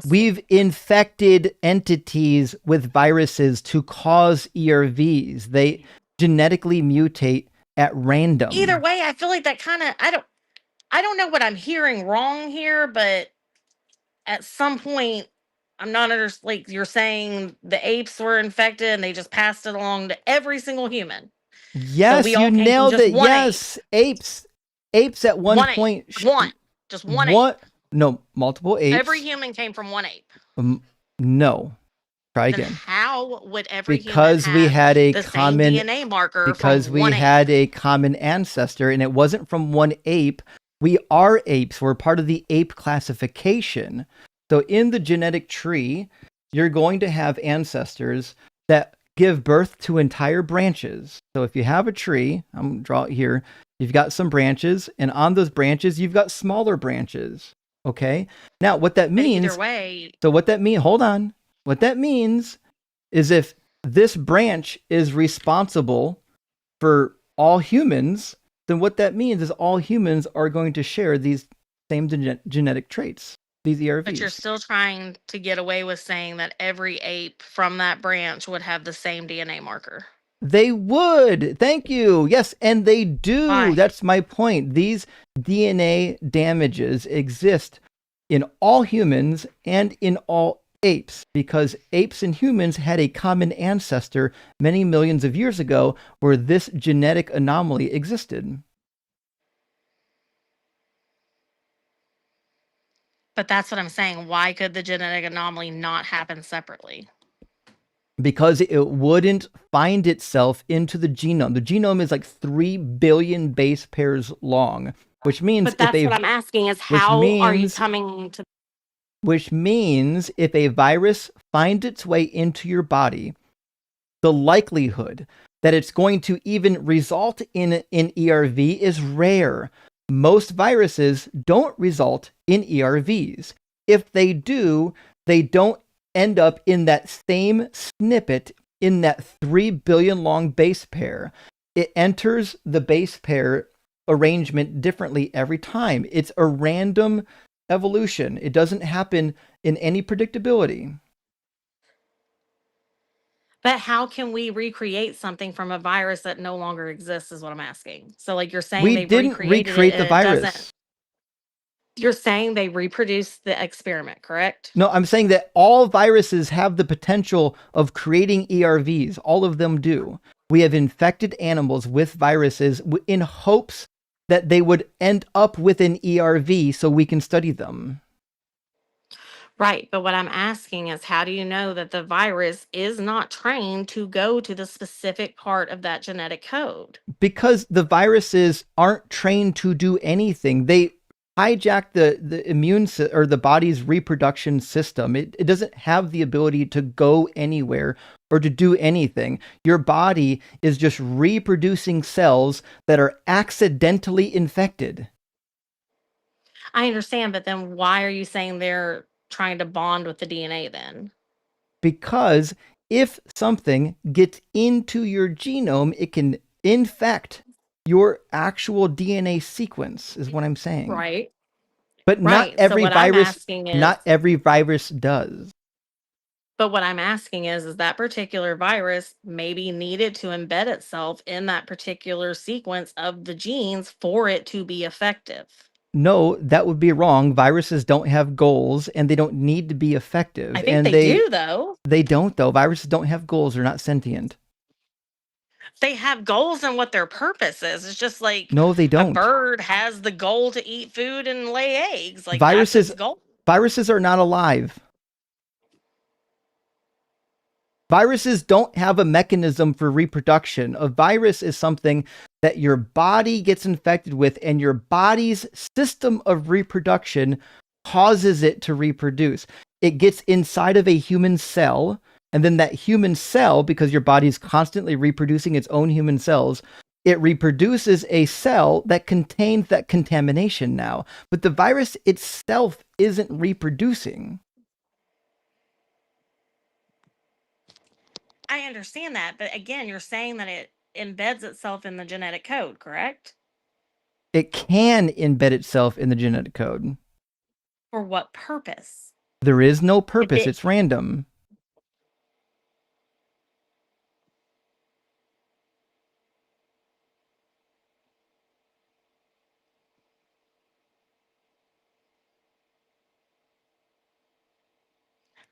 we've infected entities with viruses to cause ERVs. They genetically mutate at random. Either way, I feel like that kind of I don't know what I'm hearing wrong here, but at some point, I'm not like you're saying the apes were infected and they just passed it along to every single human. Yes, so you nailed it. Yes, apes at one point. Just one ape. No, multiple apes. Every human came from one ape. No. Try again. Then how would every because human we had a the common same DNA marker because from we one had ape? a common ancestor, and it wasn't from one ape. We are apes. We're part of the ape classification. So in the genetic tree, you're going to have ancestors that give birth to entire branches. So if you have a tree, I'm going to draw it here. You've got some branches, and on those branches, you've got smaller branches. Okay. Now, what that means. Either way. So what that means. Hold on. What that means is if this branch is responsible for all humans, then what that means is all humans are going to share these same genetic traits, these ERVs. But you're still trying to get away with saying that every ape from that branch would have the same DNA marker. They would. Thank you. Yes, and they do. Why? That's my point. These DNA damages exist in all humans and in all apes, because apes and humans had a common ancestor many millions of years ago where this genetic anomaly existed. But that's what I'm saying. Why could the genetic anomaly not happen separately? Because it wouldn't find itself into the genome. The genome is like 3 billion base pairs long, which means but that's what I'm asking is how are you coming to? Which means if a virus finds its way into your body, the likelihood that it's going to even result in an ERV is rare. Most viruses don't result in ERVs. If they do, they don't end up in that same snippet in that 3 billion long base pair. It enters the base pair arrangement differently every time. It's a random evolution. It doesn't happen in any predictability. But how can we recreate something from a virus that no longer exists is what I'm asking. So like you're saying we didn't recreate the virus. You're saying they reproduced the experiment, correct? No, I'm saying that all viruses have the potential of creating ERVs. All of them do. We have infected animals with viruses in hopes that they would end up with an ERV so we can study them. Right. But what I'm asking is how do you know that the virus is not trained to go to the specific part of that genetic code? Because the viruses aren't trained to do anything. They hijack the immune or the body's reproduction system. It doesn't have the ability to go anywhere or to do anything. Your body is just reproducing cells that are accidentally infected. I understand, but then why are you saying they're trying to bond with the DNA then? Because if something gets into your genome, it can infect your actual DNA sequence, is what I'm saying. Right. But Right. not every what I'm virus. asking is, Not every virus does. but what I'm asking is that particular virus maybe needed to embed itself in that particular sequence of the genes for it to be effective. No, that would be wrong. Viruses don't have goals, and they don't need to be effective. I think they do, though. They don't, though. Viruses don't have goals. They're not sentient. They have goals and what their purpose is. It's just like No, they don't. a bird has the goal to eat food and lay eggs. Like Viruses, that's its goal. Viruses are not alive. Viruses don't have a mechanism for reproduction. A virus is something that your body gets infected with, and your body's system of reproduction causes it to reproduce. It gets inside of a human cell, and then that human cell, because your body is constantly reproducing its own human cells, it reproduces a cell that contains that contamination now. But the virus itself isn't reproducing. I understand that, but again, you're saying that it embeds itself in the genetic code, correct? It can embed itself in the genetic code. For what purpose? There is no purpose. It's random.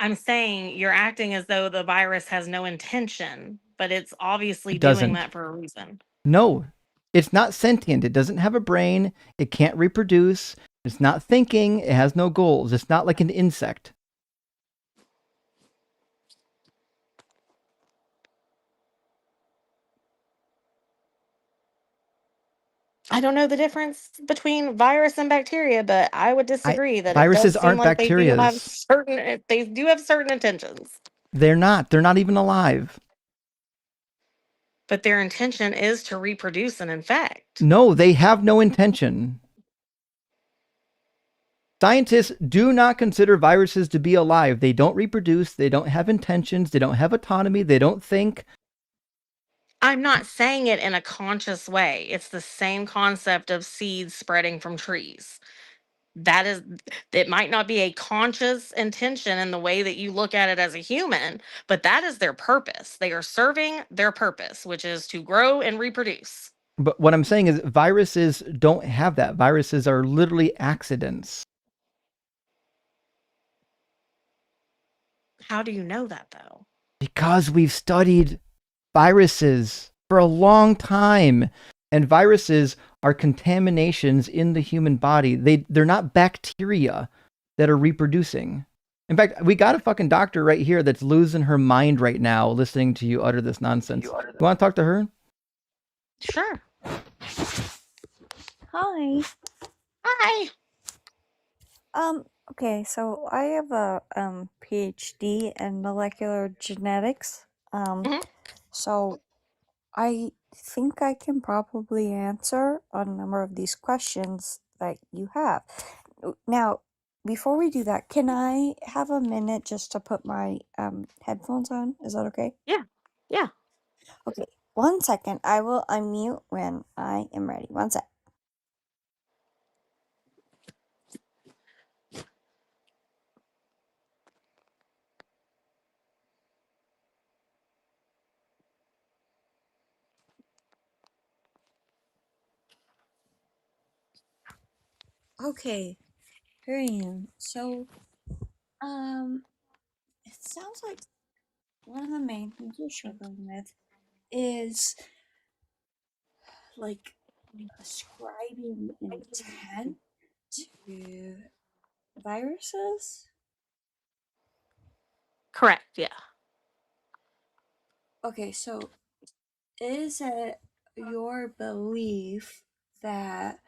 I'm saying you're acting as though the virus has no intention, but it's obviously It doesn't. doing that for a reason. No, it's not sentient. It doesn't have a brain. It can't reproduce. It's not thinking. It has no goals. It's not like an insect. I don't know the difference between virus and bacteria, but I would disagree that viruses it does seem aren't like bacterias. they do have certain intentions. They're not. They're not even alive. But their intention is to reproduce and infect. No, they have no intention. Scientists do not consider viruses to be alive. They don't reproduce. They don't have intentions. They don't have autonomy. They don't think. I'm not saying it in a conscious way. It's the same concept of seeds spreading from trees. It might not be a conscious intention in the way that you look at it as a human, but that is their purpose. They are serving their purpose, which is to grow and reproduce. But what I'm saying is viruses don't have that. Viruses are literally accidents. How do you know that, though? Because we've studied viruses for a long time, and viruses are contaminations in the human body. They're not bacteria that are reproducing. In fact, we got a fucking doctor right here that's losing her mind right now listening to you utter this nonsense. You want to talk to her? Sure. Hi. Hi. Okay, so I have a PhD in molecular genetics. So I think I can probably answer a number of these questions that you have. Now, before we do that, can I have a minute just to put my headphones on? Is that okay? Yeah. Yeah. Okay, 1 second. I will unmute when I am ready. 1 sec. Okay, here I am. So, it sounds like one of the main things you're struggling with is like ascribing intent to viruses. Correct. Yeah. Okay, so is it your belief that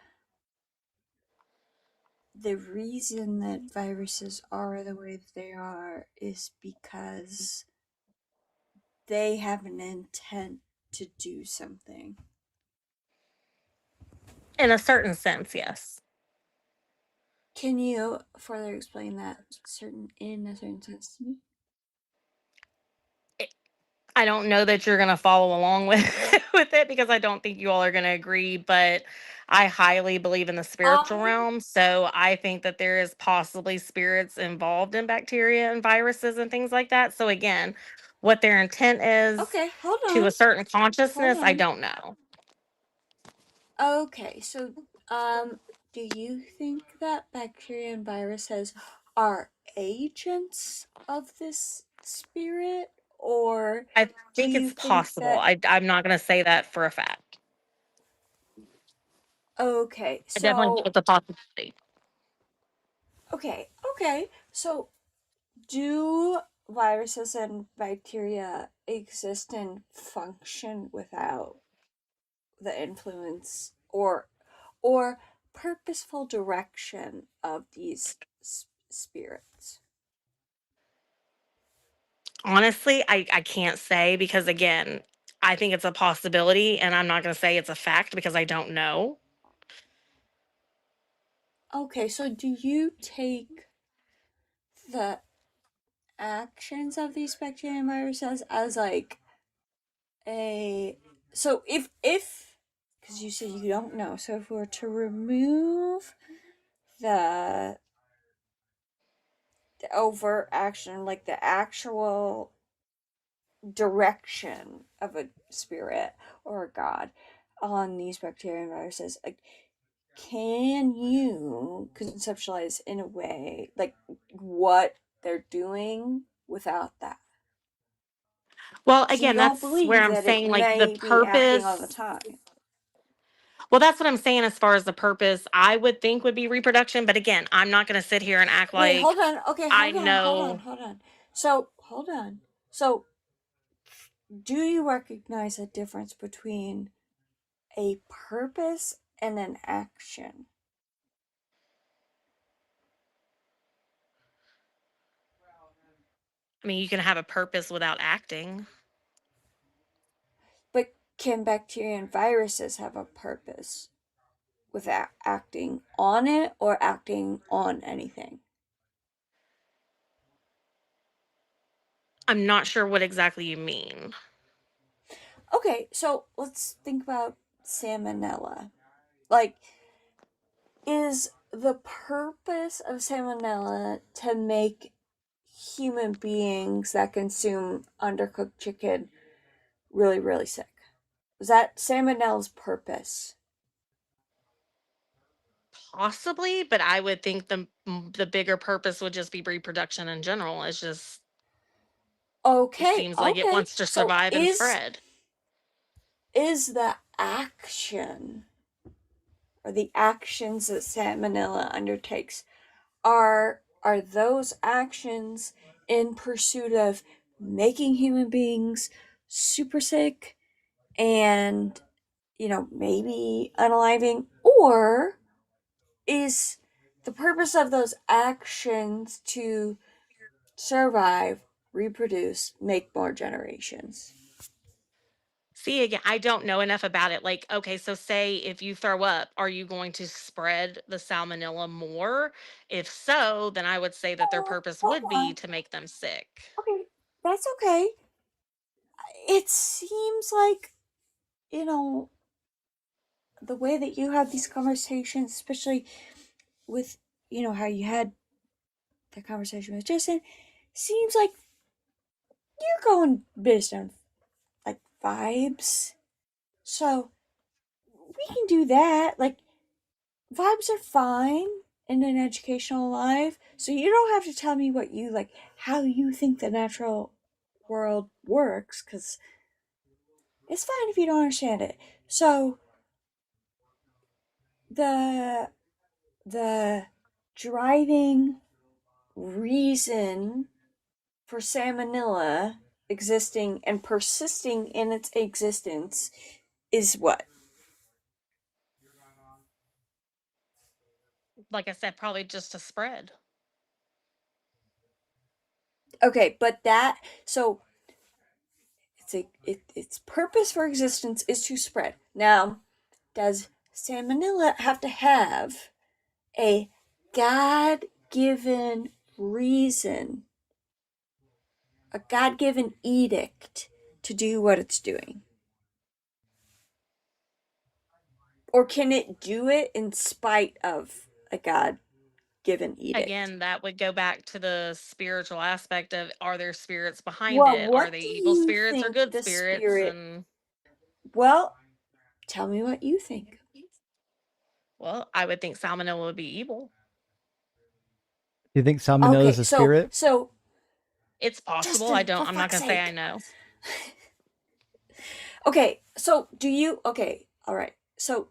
the reason that viruses are the way that they are is because they have an intent to do something? In a certain sense, yes. Can you further explain that in a certain sense to me? I don't know that you're going to follow along with with it because I don't think you all are going to agree, but I highly believe in the spiritual realm, so I think that there is possibly spirits involved in bacteria and viruses and things like that. So again, what their intent is Okay, hold to a on. certain Hold consciousness, I on. don't know. Okay, so do you think that bacteria and viruses are agents of this spirit, or I do think you it's think possible. that I'm not going to say that for a fact. okay, I definitely think so it's a possibility. okay, so do viruses and bacteria exist and function without the influence or purposeful direction of these spirits? Honestly, I can't say because again, I think it's a possibility and I'm not going to say it's a fact because I don't know. Okay, so do you take the actions of these bacteria and viruses as like a so if because you said you don't know, so if we were to remove the overt action, like the actual direction of a spirit or a god on these bacteria and viruses, like, can you conceptualize in a way like what they're doing without that? Well, So you again, don't that's where believe I'm that it saying like the may be acting all the purpose. time. Well, that's what I'm saying as far as the purpose I would think would be reproduction. But again, I'm not going to sit here and act Wait, like hold on. Okay, I hold on, know. So, hold on. So, do you recognize a difference between a purpose and an action? I mean, you can have a purpose without acting. But can bacteria and viruses have a purpose without acting on it or acting on anything? I'm not sure what exactly you mean. Okay, so let's think about salmonella. Like, is the purpose of salmonella to make human beings that consume undercooked chicken really, really sick? Is that salmonella's purpose? Possibly, but I would think the bigger purpose would just be reproduction in general. It's just it Okay, seems like it okay. wants to So survive and spread. is the action or the actions that salmonella undertakes, are those actions in pursuit of making human beings super sick and, maybe unaliving, or is the purpose of those actions to survive, reproduce, make more generations? See, again, I don't know enough about it. Like, okay, so say if you throw up, are you going to spread the salmonella more? If so, then I would say that their purpose Hold would be on. to make them sick. Okay, that's okay. It seems like, you know, the way that you have these conversations, especially with, how you had the conversation with Justin, seems like you're going based on like vibes. So we can do that. Like, vibes are fine in an educational life. So you don't have to tell me what you like, how you think the natural world works, because it's fine if you don't understand it. So the driving reason for salmonella existing and persisting in its existence is what? Like I said, probably just to spread. Okay, but so its purpose for existence is to spread. Now, does salmonella have to have a God-given reason, a God-given edict to do what it's doing? Or can it do it in spite of a God-given edict? Again, that would go back to the spiritual aspect of, are there spirits behind Well, it? Are what they do evil you spirits or think good the spirits? spirit... And Well, tell me what you think. well, I would think salmonella would be evil. Do you think salmonella is a spirit? So it's possible. Justin, I'm not gonna say I know. Okay, so do you... Okay, all right. So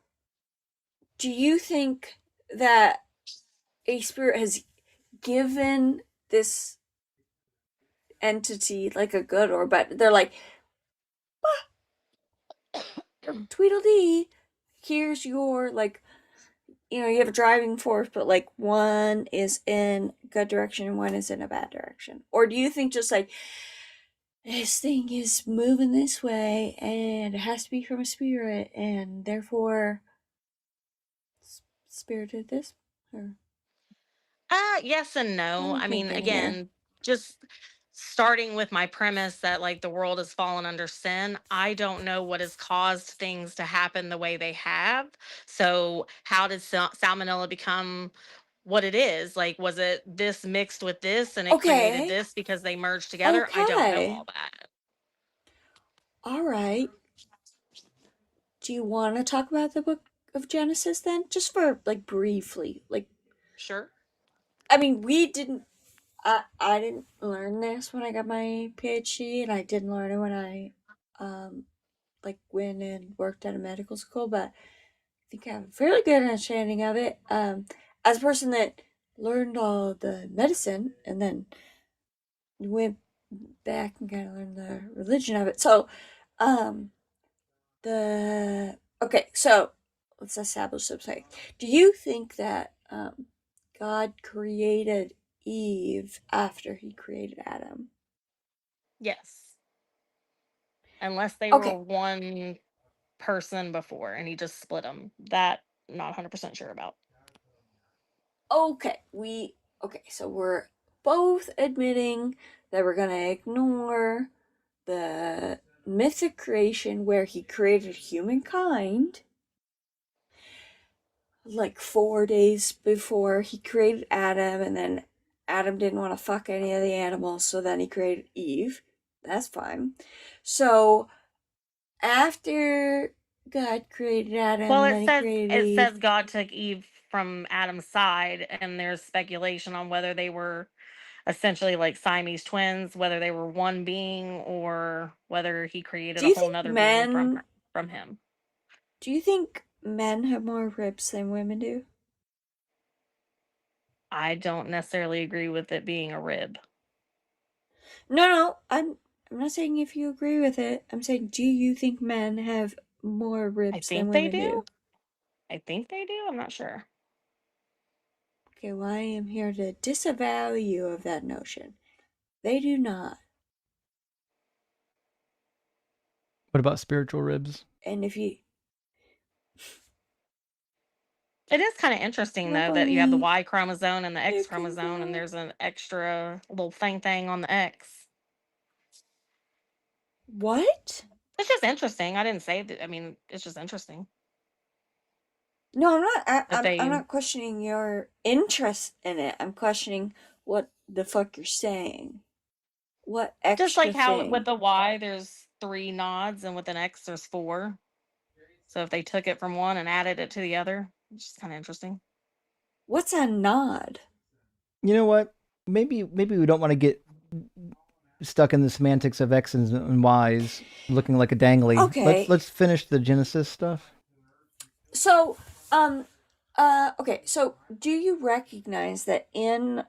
do you think that a spirit has given this entity like a good or bad? They're like, Tweedledee, here's your, like, you know, you have a driving force, but like one is in good direction and one is in a bad direction. Or do you think just like, this thing is moving this way and it has to be from a spirit and therefore spirit did this? Or... Yes and no. I'm I mean, thinking again, here. just starting with my premise that like the world has fallen under sin, I don't know what has caused things to happen the way they have. So, how did salmonella become what it is? Like, was it this mixed with this and it created this because they merged together? I don't know all that. All right. Do you want to talk about the book of Genesis then? Just for like briefly. Like, sure. I mean, we didn't... I didn't learn this when I got my PhD, and I didn't learn it when I like went and worked at a medical school, but I think I have a fairly good understanding of it. As a person that learned all the medicine and then went back and kind of learned the religion of it. So, so let's establish something. Do you think that God created Eve after he created Adam? Yes. Unless they were one person before and he just split them. That I'm not 100% sure about. Okay, so we're both admitting that we're going to ignore the myth of creation where he created humankind like 4 days before he created Adam, and then Adam didn't want to fuck any of the animals, so then he created Eve. That's fine. So after God created Adam, well, then he created Eve. It says God took Eve from Adam's side, and there's speculation on whether they were essentially like Siamese twins, whether they were one being or whether he created a whole nother being from him. Do you think men have more ribs than women do? I don't necessarily agree with it being a rib. No, I'm not saying if you agree with it. I'm saying, do you think men have more ribs than women do? I think they do. I'm not sure. Okay, well, I am here to disavow you of that notion. They do not. What about spiritual ribs? And if you... It is kind of interesting, though, that you have the Y chromosome and the X chromosome, and there's an extra little thing on the X. What? It's just interesting. I didn't say that. I mean, it's just interesting. No, I'm not. I'm not questioning your interest in it. I'm questioning what the fuck you're saying. What extra just like how thing? with the Y there's 3 nods and with an X there's 4. So if they took it from one and added it to the other, it's just kind of interesting. What's a nod? You know what? Maybe we don't want to get stuck in the semantics of X's and Y's looking like a dangly. Okay. Let's finish the Genesis stuff. So, okay, so do you recognize that in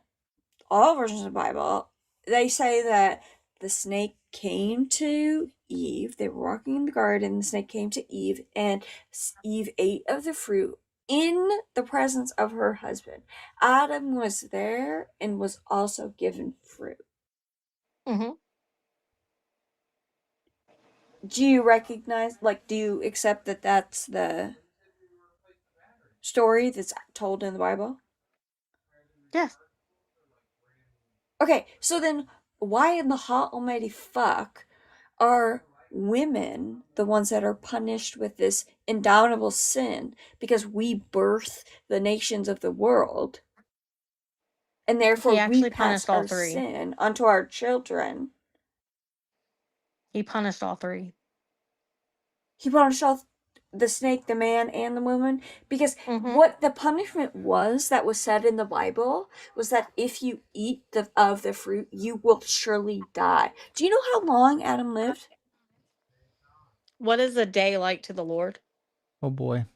all versions of the Bible, they say that the snake came to Eve, they were walking in the garden, the snake came to Eve, and Eve ate of the fruit in the presence of her husband. Adam was there and was also given fruit. Mm-hmm. Do you recognize, like, do you accept that that's the story that's told in the Bible? Yes. Okay, so then why in the hot almighty fuck are women the ones that are punished with this indomitable sin because we birth the nations of the world. And therefore we pass our sin onto our children. He punished all three. He punished all the snake, the man, and the woman, because what the punishment was that was said in the Bible was that if you eat of the fruit, you will surely die. Do you know how long Adam lived? What is a day like to the Lord? Oh boy.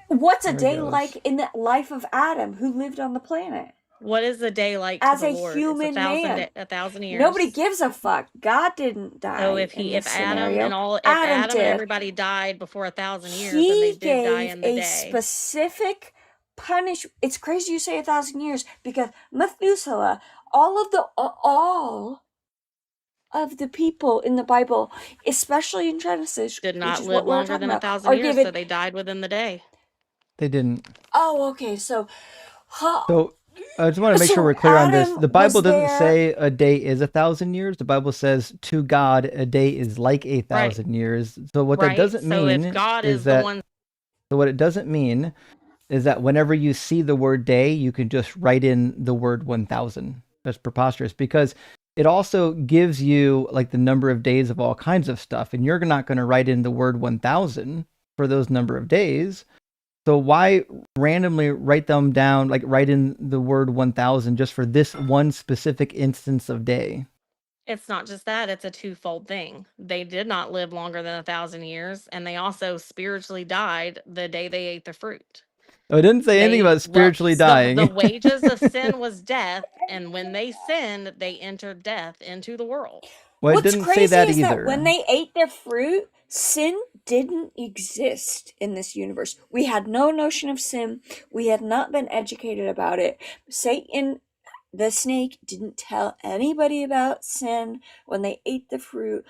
What's a day like in the life of Adam, who lived on the planet? What is a day like as to the a Lord? human It's 1,000 man? 1,000 years. Nobody gives a fuck. God didn't die. So if Adam and everybody died before 1,000 years, then they did die in the day. He gave a specific punishment. It's crazy you say 1,000 years, because Methuselah, all of the people in the Bible, especially in Genesis, did not which is live what we're longer talking than about, 1,000 years, so they died within the day. They didn't. Oh, okay. So I just want to make sure we're clear on this. The Bible doesn't say a day is 1,000 years. The Bible says to God a day is like 1,000 years. So what that doesn't mean is that. So what it doesn't mean is that whenever you see the word day, you can just write in the word 1,000. That's preposterous, because it also gives you like the number of days of all kinds of stuff, and you're not going to write in the word 1,000 for those number of days. So why randomly write them down, like write in the word 1,000 just for this one specific instance of day? It's not just that, it's a twofold thing. They did not live longer than 1,000 years, and they also spiritually died the day they ate the fruit. Oh, it didn't say anything about spiritually dying. The wages of sin was death, and when they sinned, they entered death into the world. Well, it didn't say that either. That when they ate the fruit, sin didn't exist in this universe. We had no notion of sin. We had not been educated about it. Satan, the snake, didn't tell anybody about sin when they ate the fruit.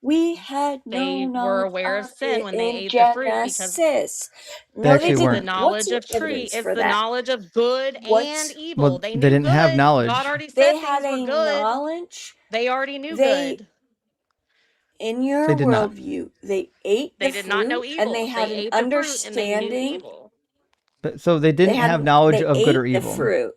We had They were aware of sin when they ate Genesis. the fruit because no, they didn't. The knowledge of tree is the knowledge of good and evil. Well, they didn't have knowledge. God already said things were good. Knowledge. They already knew good. In your worldview, they ate the fruit. They did not know evil. And they had an understanding. But so they didn't have knowledge of good or evil. The fruit.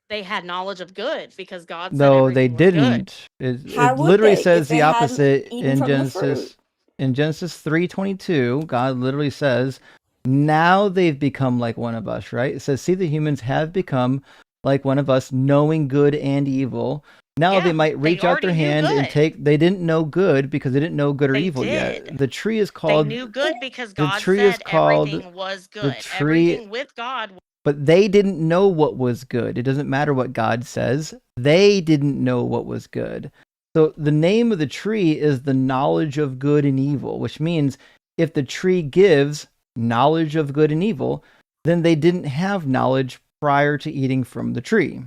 They had knowledge of good because God said no, they didn't. It literally says the opposite in Genesis. In Genesis 3:22, God literally says, "Now they've become like one of us." Right? It says, "See, the humans have become like one of us, knowing good and evil." Now they might reach out their hand and take. They didn't know good because they didn't know good or evil yet. The tree is called. They knew good because God said everything was good. Everything with God. But they didn't know what was good. It doesn't matter what God says. They didn't know what was good. So the name of the tree is the knowledge of good and evil, which means if the tree gives knowledge of good and evil, then they didn't have knowledge prior to eating from the tree.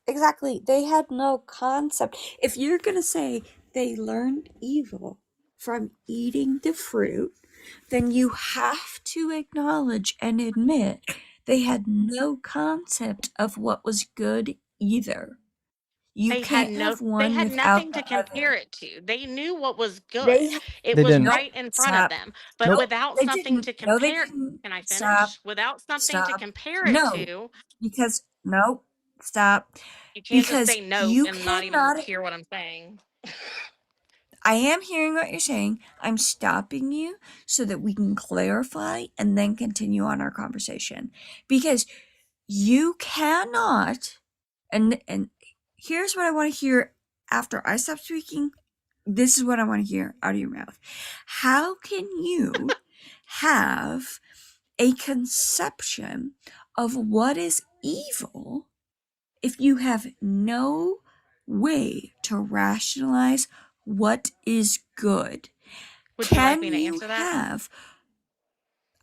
Exactly. They had no concept. If you're going to say they learned evil from eating the fruit, then you have to acknowledge and admit they had no concept of what was good either. They had nothing to compare it to. They knew what was good. It was right in front of them. But without something to compare, can I finish? Without something to compare it to. Because stop. You can't just say no and not even hear what I'm saying. I am hearing what you're saying. I'm stopping you so that we can clarify and then continue on our conversation. Because you cannot, and here's what I want to hear after I stop speaking. This is what I want to hear out of your mouth. How can you have a conception of what is evil if you have no way to rationalize what is good? Would you like me to answer that?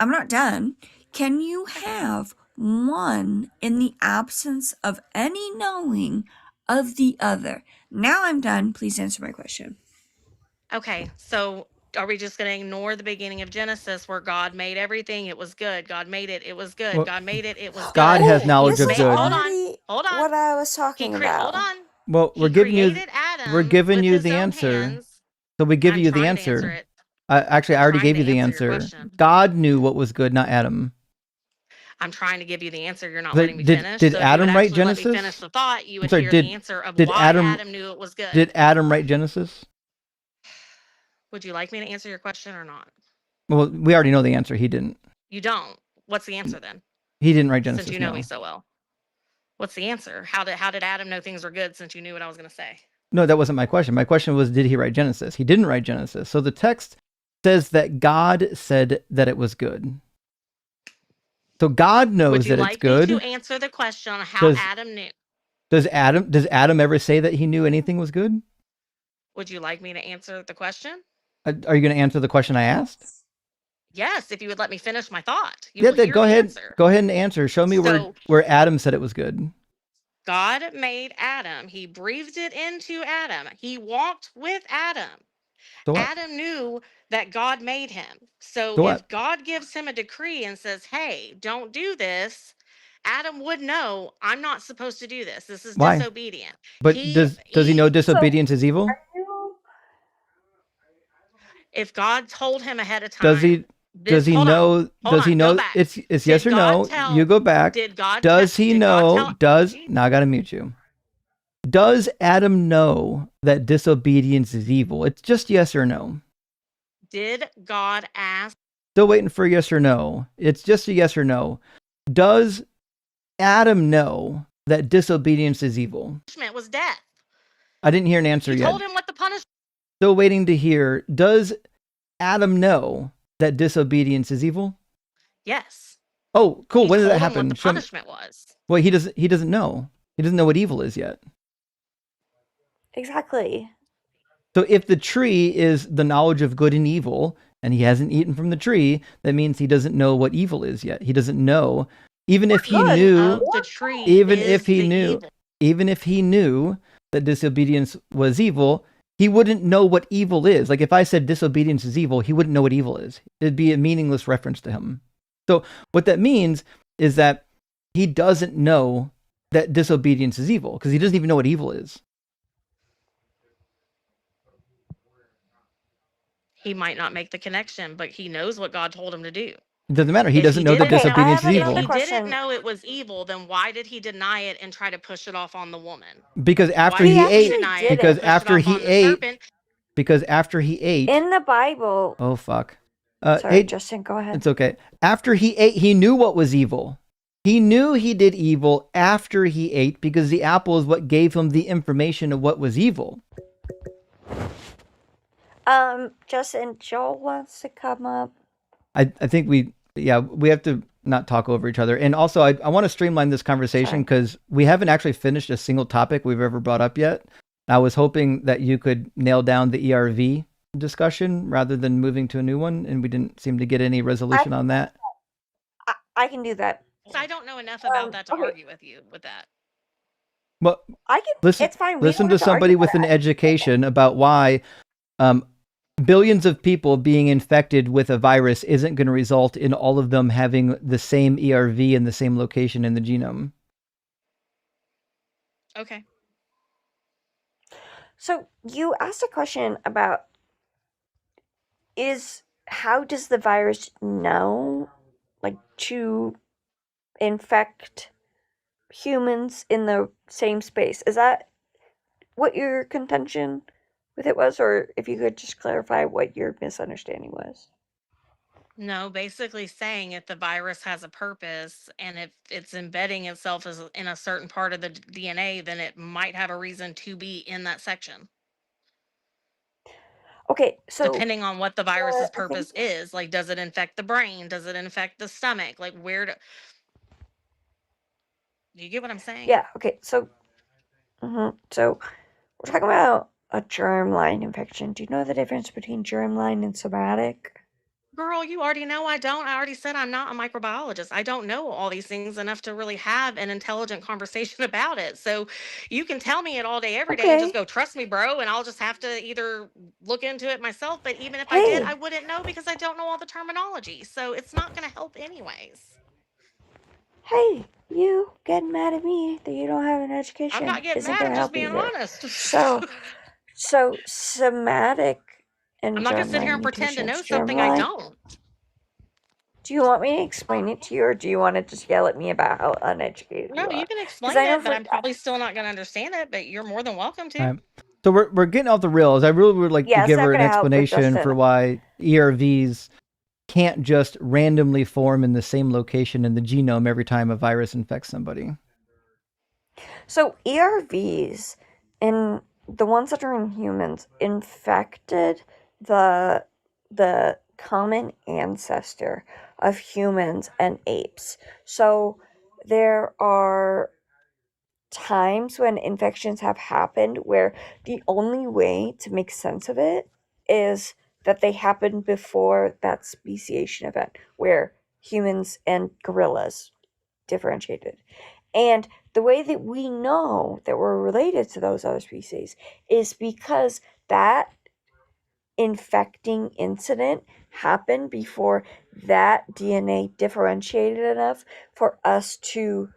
I'm not done. Can you have one in the absence of any knowing of the other? Now I'm done. Please answer my question. Okay, so are we just going to ignore the beginning of Genesis where God made everything? It was good. God made it. It was good. Well, God made it. It was good. God has knowledge of good. Hold on. What I was talking about. Hold on. Well, we're giving you the answer. So we give you the answer. Actually, I already gave you the answer. God knew what was good, not Adam. I'm trying to give you the answer. You're not letting me finish. Did so Adam write Genesis? Let me finish the thought, you would hear the answer of why Adam knew it was good. Did Adam write Genesis? Would you like me to answer your question or not? Well, we already know the answer. He didn't. You don't. What's the answer then? He didn't write Genesis. Since you know me so well. What's the answer? How did Adam know things were good since you knew what I was going to say? No, that wasn't my question. My question was, did he write Genesis? He didn't write Genesis. So the text says that God said that it was good. So God knows that it's good. Would you like me to answer the question on how Adam knew? Does Adam ever say that he knew anything was good? Would you like me to answer the question? Are you going to answer the question I asked? Yes, if you would let me finish my thought. Go ahead. Go ahead and answer. Show me where Adam said it was good. God made Adam. He breathed it into Adam. He walked with Adam. So Adam knew that God made him. So if God gives him a decree and says, hey, don't do this, Adam would know, I'm not supposed to do this. This is disobedient. But does he know disobedience is evil? If God told him ahead of time. Does he know it's yes or no? You go back. Does he know? Now I got to mute you. Does Adam know that disobedience is evil? It's just yes or no. Did God ask? Still waiting for yes or no. It's just a yes or no. Does Adam know that disobedience is evil? Punishment was death. I didn't hear an answer yet. Told him what the punishment. Still waiting to hear. Does Adam know that disobedience is evil? Yes. Oh, cool. When did that happen? What the punishment was. Well, he doesn't know. He doesn't know what evil is yet. Exactly. So if the tree is the knowledge of good and evil, and he hasn't eaten from the tree, that means he doesn't know what evil is yet. He doesn't know. Even if he knew that disobedience was evil, he wouldn't know what evil is. Like if I said disobedience is evil, he wouldn't know what evil is. It'd be a meaningless reference to him. So what that means is that he doesn't know that disobedience is evil because he doesn't even know what evil is. He might not make the connection, but he knows what God told him to do. It doesn't matter. He doesn't know that disobedience is evil. If he didn't know it was evil, then why did he deny it and try to push it off on the woman? Because after he ate, in the Bible. Oh fuck. Sorry, Justin, go ahead. It's okay. After he ate, he knew what was evil. He knew he did evil after he ate because the apple is what gave him the information of what was evil. Justin, Joel wants to come up. I think we have to not talk over each other. And also, I want to streamline this conversation because we haven't actually finished a single topic we've ever brought up yet. I was hoping that you could nail down the ERV discussion rather than moving to a new one, and we didn't seem to get any resolution on that. I can do that. I don't know enough about that to argue with you with that. Well, I can. Listen, it's fine. Listen to somebody with an education about why billions of people being infected with a virus isn't going to result in all of them having the same ERV in the same location in the genome. Okay. So you asked a question about how does the virus know, like, to infect humans in the same space? Is that what your contention with it was, or if you could just clarify what your misunderstanding was? No, basically saying if the virus has a purpose and if it's embedding itself in a certain part of the DNA, then it might have a reason to be in that section. Okay, so depending on what the virus's purpose is, like, does it infect the brain? Does it infect the stomach? Like, do you get what I'm saying? Yeah. Okay. So, so we're talking about a germline infection. Do you know the difference between germline and somatic? Girl, you already know I don't. I already said I'm not a microbiologist. I don't know all these things enough to really have an intelligent conversation about it. So you can tell me it all day, every day, and just go, trust me, bro, and I'll just have to either look into it myself. But even if I did, I wouldn't know because I don't know all the terminology. So it's not going to help anyways. Hey, you getting mad at me that you don't have an education? I'm not getting mad. I'm just being honest. So somatic in I'm not going to sit here and germline pretend to know mutations, something I germline. don't. Do you want me to explain it to you, or do you want to just yell at me about how uneducated you No, are? you can 'Cause explain I know it, but for I'm probably still not going to understand it, but you're more than welcome to. All right. So we're getting off the rails. I really would like to Yeah, it's give not her an gonna help with explanation for Justin. why ERVs can't just randomly form in the same location in the genome every time a virus infects somebody. So ERVs, in the ones that are in humans, infected the common ancestor of humans and apes. So there are times when infections have happened where the only way to make sense of it is that they happened before that speciation event where humans and gorillas differentiated. And the way that we know that we're related to those other species is because that infecting incident happened before that DNA differentiated enough for us to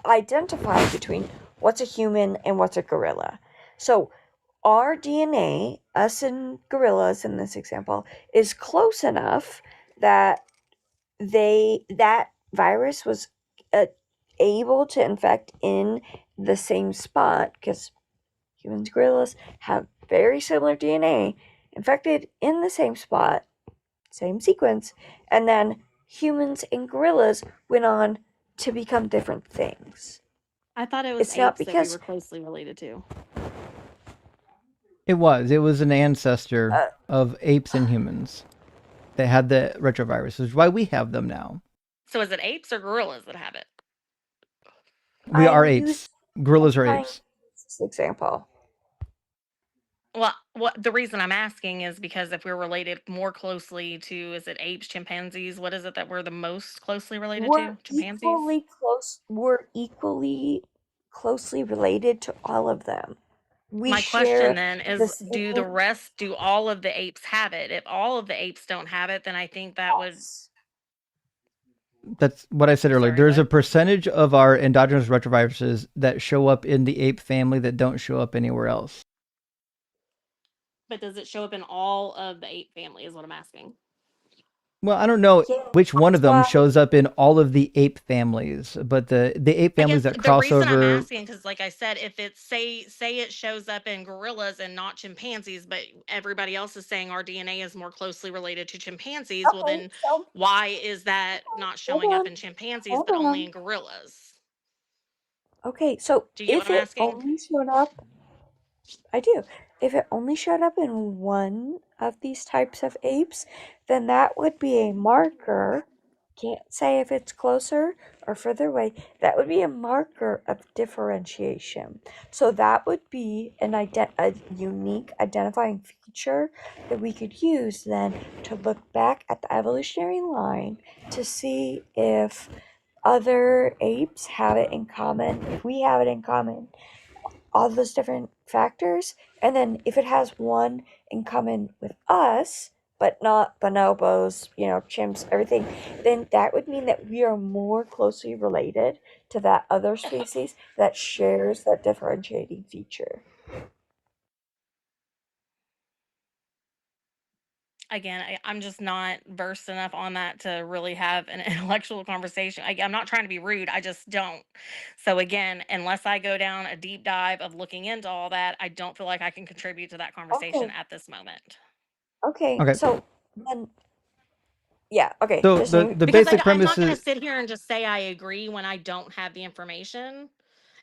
identify between what's a human and what's a gorilla. So our DNA, us and gorillas in this example, is close enough that that virus was able to infect in the same spot, because humans and gorillas have very similar DNA, infected in the same spot, same sequence, and then humans and gorillas went on to become different things. I thought it was It's not apes that we because were closely related to. It was an ancestor of apes and humans that had the retrovirus, which is why we have them now. So is it apes or gorillas that have it? We are apes. Gorillas are apes. This example. Well, what the reason I'm asking is because if we're related more closely to, is it apes, chimpanzees? What is it that we're the most closely related to? Chimpanzees? We're equally closely related to all of them. We My question share then the is, do all of the apes have it? If all of the apes don't have it, then I think that would. That's what I said earlier. There's a percentage of our endogenous retroviruses that show up in the ape family that don't show up anywhere else. But does it show up in all of the ape family is what I'm asking. Well, I don't know which one of them shows up in all of the ape families, but the ape families that cross The reason I'm over. asking, because like I said, if it's say it shows up in gorillas and not chimpanzees, but everybody else is saying our DNA is more closely related to chimpanzees, well then why is that not showing up in chimpanzees but only in gorillas? Okay, so Do you get if what I'm it asking? only showed up, I do. If it only showed up in one of these types of apes, then that would be a marker. Can't say if it's closer or further away. That would be a marker of differentiation. So that would be a unique identifying feature that we could use then to look back at the evolutionary line to see if other apes have it in common, if we have it in common, all those different factors, and then if it has one in common with us but not bonobos, chimps, everything, then that would mean that we are more closely related to that other species that shares that differentiating feature. Again, I'm just not versed enough on that to really have an intellectual conversation. I'm not trying to be rude. I just don't. So again, unless I go down a deep dive of looking into all that, I don't feel like I can contribute to that conversation at this moment. Okay. Okay. So then, yeah. Okay. So the Because basic I'm premise not going to is sit here and just say I agree when I don't have the information,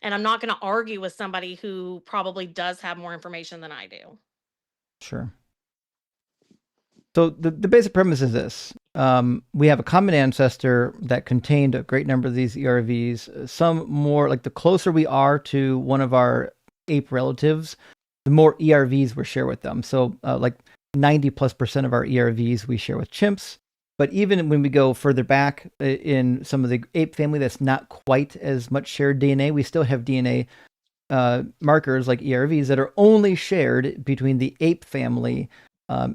and I'm not going to argue with somebody who probably does have more information than I do. sure. So the basic premise is this. We have a common ancestor that contained a great number of these ERVs. Some more, like the closer we are to one of our ape relatives, the more ERVs we share with them. So like 90+% of our ERVs we share with chimps. But even when we go further back in some of the ape family that's not quite as much shared DNA, we still have DNA markers like ERVs that are only shared between the ape family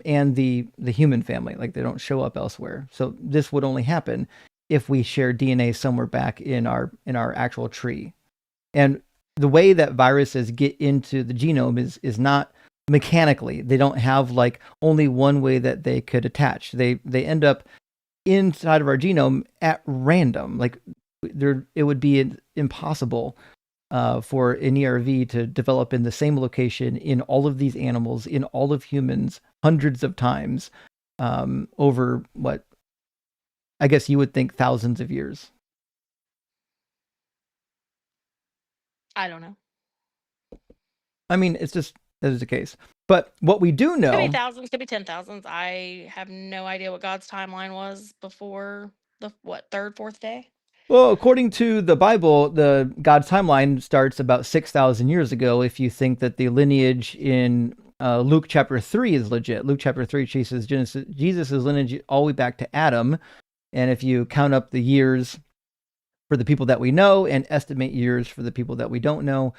and the human family. Like they don't show up elsewhere. So this would only happen if we share DNA somewhere back in our actual tree. And the way that viruses get into the genome is not mechanically. They don't have like only one way that they could attach. They end up inside of our genome at random. Like it would be impossible for an ERV to develop in the same location in all of these animals, in all of humans, hundreds of times over what I guess you would think thousands of years. I don't know. I mean, it's just that is the case. But what we do know, could be thousands, could be 10,000s. I have no idea what God's timeline was before the third, fourth day. Well, according to the Bible, the God's timeline starts about 6,000 years ago. If you think that the lineage in Luke chapter 3 is legit, Luke chapter 3 chases Jesus' lineage all the way back to Adam. And if you count up the years for the people that we know and estimate years for the people that we don't know,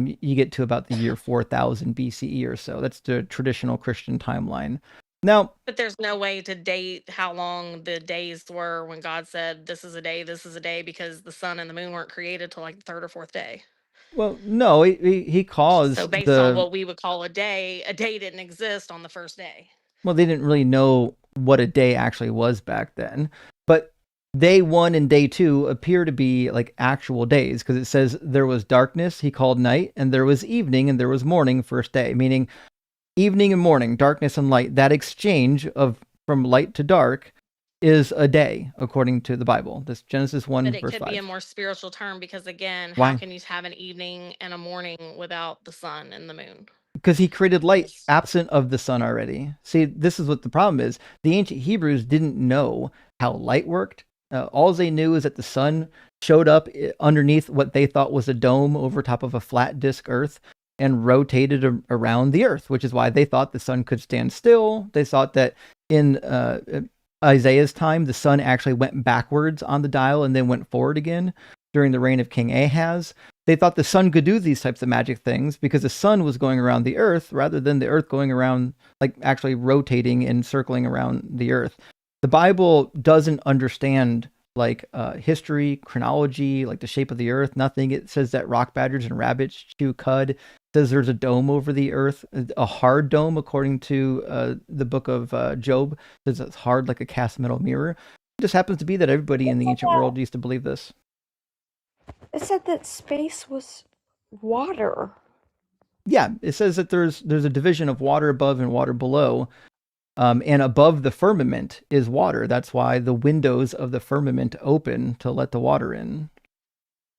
you get to about the year 4000 BCE or so. That's the traditional Christian timeline. Now, but there's no way to date how long the days were when God said, this is a day, because the sun and the moon weren't created till like the third or fourth day. Well, no, he caused. So based on what we would call a day didn't exist on the first day. Well, they didn't really know what a day actually was back then. But day 1 and day 2 appear to be like actual days, because it says there was darkness, he called night, and there was evening and there was morning, first day, meaning evening and morning, darkness and light. That exchange of from light to dark is a day, according to the Bible. This Genesis 1 but it verse could 5. be a more spiritual term, because again, Why? How can you have an evening and a morning without the sun and the moon? Because he created light absent of the sun already. See, this is what the problem is. The ancient Hebrews didn't know how light worked. All they knew is that the sun showed up underneath what they thought was a dome over top of a flat disk earth and rotated around the earth, which is why they thought the sun could stand still. They thought that in Isaiah's time, the sun actually went backwards on the dial and then went forward again during the reign of King Ahaz. They thought the sun could do these types of magic things because the sun was going around the earth rather than the earth going around, like actually rotating and circling around the earth. The Bible doesn't understand like history, chronology, like the shape of the earth, nothing. It says that rock badgers and rabbits chew cud. It says there's a dome over the earth, a hard dome, according to the book of Job. It says it's hard like a cast metal mirror. It just happens to be that everybody in the ancient world used to believe this. It said that space was water. Yeah, it says that there's a division of water above and water below. And above the firmament is water. That's why the windows of the firmament open to let the water in.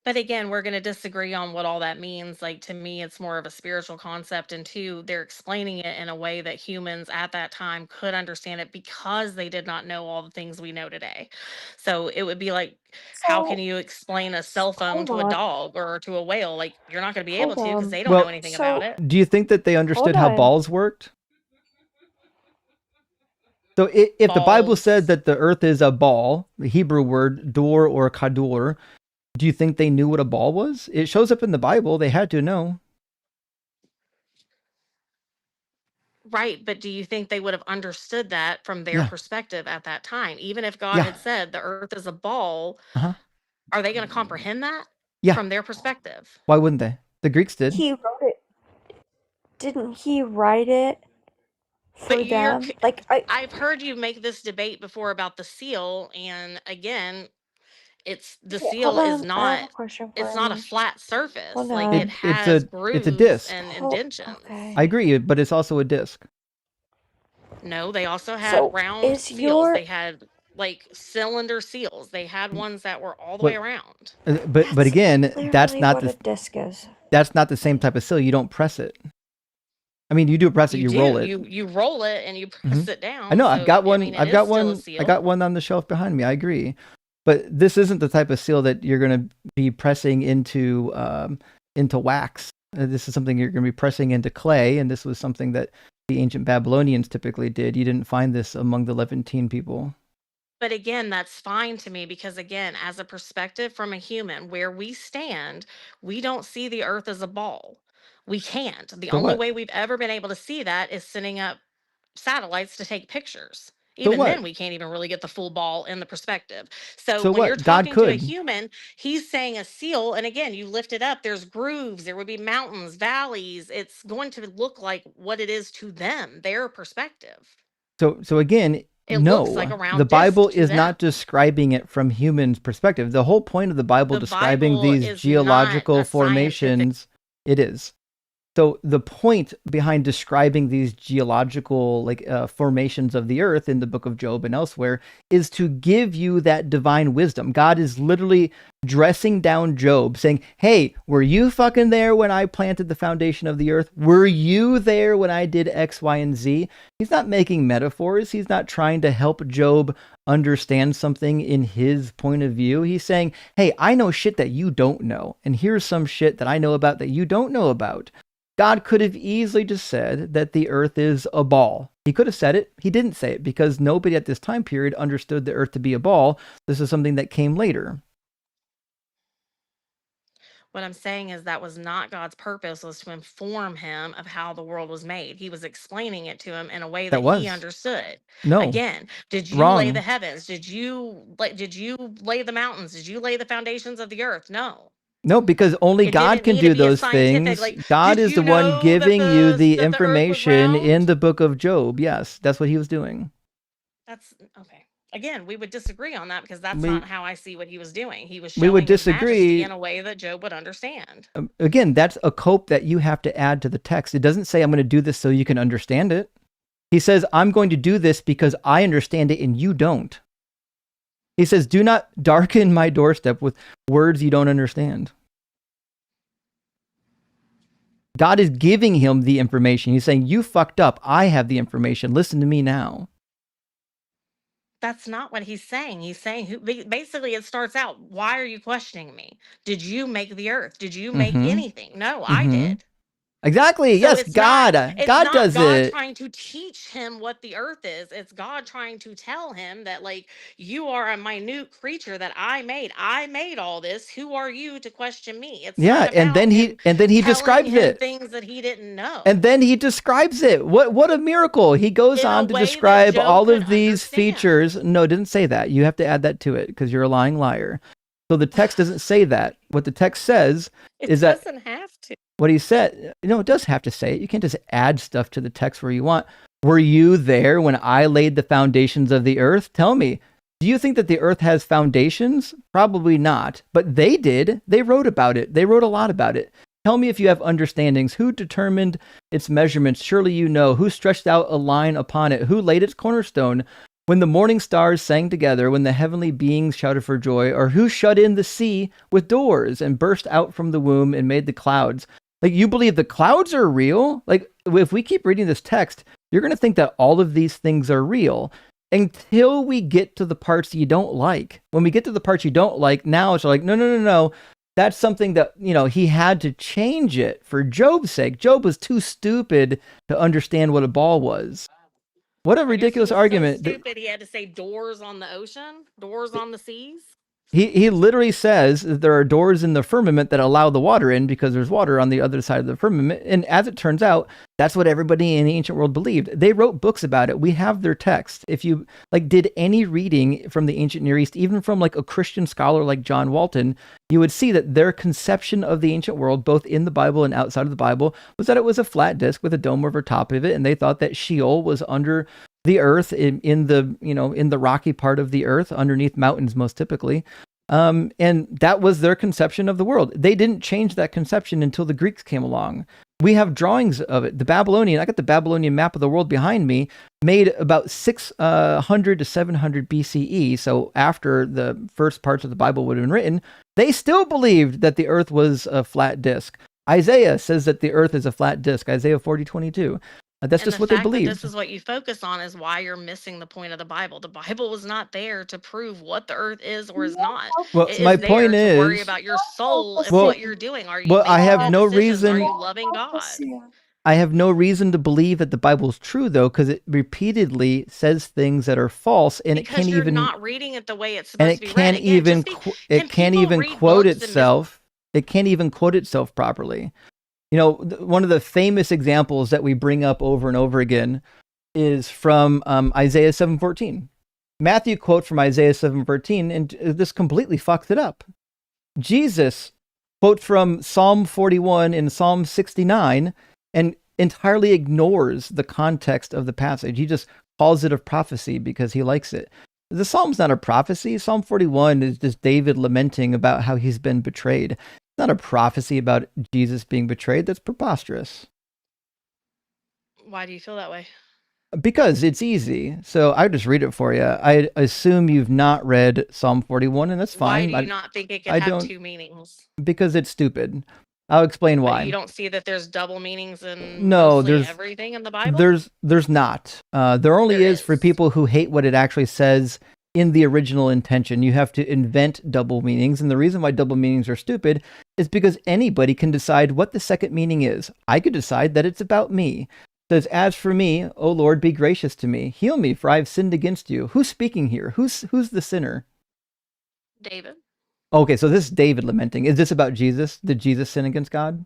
But again, we're going to disagree on what all that means. Like, to me, it's more of a spiritual concept. And two, they're explaining it in a way that humans at that time could understand it because they did not know all the things we know today. So it would be like, how can you explain a cell phone to a dog or to a whale? Like, you're not going to be able to because they don't know anything about it. Do you think that they understood how balls worked? So if the Bible said that the earth is a ball, the Hebrew word dor or kador, do you think they knew what a ball was? It shows up in the Bible. They had to know. Right, but do you think they would have understood that from their perspective at that time? Even if God had said the earth is a ball, are they going to comprehend that from their perspective? Why wouldn't they? The Greeks did. He wrote it. Didn't he write it for them? Like I've heard you make this debate before about the seal, and again, it's the seal is not. It's not a flat surface. Like it has grooves it's a disc and indentions. I agree, but it's also a disc. No, they also had round seals. They had like cylinder seals. They had ones that were all the way around. But again, that's not what a disc is. That's not the same type of seal. You don't press it. I mean, you do press it. You roll it. You roll it and you press it down. I know. So, I've got one. I mean, I've got one. I got one on the shelf behind me. I agree. But this isn't the type of seal that you're going to be pressing into wax. This is something you're going to be pressing into clay, and this was something that the ancient Babylonians typically did. You didn't find this among the Levantine people. But again, that's fine to me because, again, as a perspective from a human, where we stand, we don't see the earth as a ball. We can't. The only way we've ever been able to see that is sending up satellites to take pictures. Even what? then, we can't even really get the full ball in the perspective. So So when you're what? God talking to a could. human, he's saying a seal, and again, you lift it up. There's grooves. There would be mountains, valleys. It's going to look like what it is to them, their perspective. So again, It looks like no, a round the Bible disc to is them. not describing it from humans' perspective. The whole point of the Bible The describing Bible these is geological not a formations, it is. So the point behind describing these geological formations of the earth in the book of Job and elsewhere is to give you that divine wisdom. God is literally dressing down Job, saying, hey, were you fucking there when I planted the foundation of the earth? Were you there when I did X, Y, and Z? He's not making metaphors. He's not trying to help Job understand something in his point of view. He's saying, hey, I know shit that you don't know, and here's some shit that I know about that you don't know about. God could have easily just said that the earth is a ball. He could have said it. He didn't say it because nobody at this time period understood the earth to be a ball. This is something that came later. What I'm saying is that was not God's purpose, was to inform him of how the world was made. He was explaining it to him in a way that he understood. No. Again, did you Wrong. lay the heavens? Did you lay the mountains? Did you lay the foundations of the earth? No. No, because only God can do those things. God is the one giving you the information in the book of Job. Yes, that's what he was doing. That's okay. Again, we would disagree on that because that's not how I see what he was doing. He was We showing would his majesty disagree. in a way that Job would understand. Again, that's a cope that you have to add to the text. It doesn't say I'm going to do this so you can understand it. He says, I'm going to do this because I understand it and you don't. He says, do not darken my doorstep with words you don't understand. God is giving him the information. He's saying, you fucked up. I have the information. Listen to me now. That's not what he's saying. He's saying, basically, it starts out, why are you questioning me? Did you make the earth? Did you make anything? No, I did. Exactly. So Yes, it's God. not, it's God not does God it. trying to teach him what the earth is. It's God trying to tell him that, like, you are a minute creature that I made. I made all this. Who are you to question me? It's Yeah, not and about then he telling describes him it. things that he didn't know. And then he describes it. What a miracle. He goes In a on to way that describe Job all could of these features. No, it didn't say that. You have to add that to it because you're a lying liar. So the text doesn't say that. What the text says is that it doesn't have to. what he said, it does have to say it. You can't just add stuff to the text where you want. Were you there when I laid the foundations of the earth? Tell me, do you think that the earth has foundations? Probably not, but they did. They wrote about it. They wrote a lot about it. Tell me if you have understandings. Who determined its measurements? Surely you know. Who stretched out a line upon it? Who laid its cornerstone? When the morning stars sang together, when the heavenly beings shouted for joy, or who shut in the sea with doors and burst out from the womb and made the clouds? Like, you believe the clouds are real? Like, if we keep reading this text, you're going to think that all of these things are real until we get to the parts you don't like. When we get to the parts you don't like, now it's like, no. That's something that, he had to change it for Job's sake. Job was too stupid to understand what a ball was. What a ridiculous argument. So stupid, he had to say doors on the ocean, doors on the seas. He literally says that there are doors in the firmament that allow the water in because there's water on the other side of the firmament. And as it turns out, that's what everybody in the ancient world believed. They wrote books about it. We have their text. If you did any reading from the ancient Near East, even from a Christian scholar like John Walton, you would see that their conception of the ancient world, both in the Bible and outside of the Bible, was that it was a flat disk with a dome over top of it. And they thought that Sheol was under the earth in the rocky part of the earth underneath mountains, most typically. And that was their conception of the world. They didn't change that conception until the Greeks came along. We have drawings of it. I got the Babylonian map of the world behind me, made about 600 to 700 BCE. So after the first parts of the Bible would have been written, they still believed that the earth was a flat disk. Isaiah says that the earth is a flat disk. Isaiah 40:22. That's just what they believe. This is what you focus on is why you're missing the point of the Bible. The Bible was not there to prove what the earth is or is not. Well, it my is there point to is, worry about your soul and what you're doing. Are you I have making no good decisions? reason. Are you loving God? I have no reason to believe that the Bible is true, though, because it repeatedly says things that are false, and because it can't you're even not reading it the way it's and supposed to be read. Again, it can't even quote itself. It can't even quote itself properly. One of the famous examples that we bring up over and over again is from Isaiah 7:14. Matthew quotes from Isaiah 7:14, and this completely fucks it up. Jesus quotes from Psalm 41 and Psalm 69 and entirely ignores the context of the passage. He just calls it a prophecy because he likes it. The Psalm's not a prophecy. Psalm 41 is just David lamenting about how he's been betrayed. It's not a prophecy about Jesus being betrayed. That's preposterous. Why do you feel that way? Because it's easy. So I just read it for you. I assume you've not read Psalm 41, and that's fine. Why do you not think it could have two meanings? Because it's stupid. I'll explain why. But you don't see that there's double meanings in there's everything in the Bible? There's not. There only is for people who hate what it actually says in the original intention. You have to invent double meanings, and the reason why double meanings are stupid is because anybody can decide what the second meaning is. I could decide that it's about me. It says, "As for me, O Lord, be gracious to me. Heal me, for I have sinned against you." Who's speaking here? Who's the sinner? David. Okay, so this is David lamenting. Is this about Jesus? Did Jesus sin against God?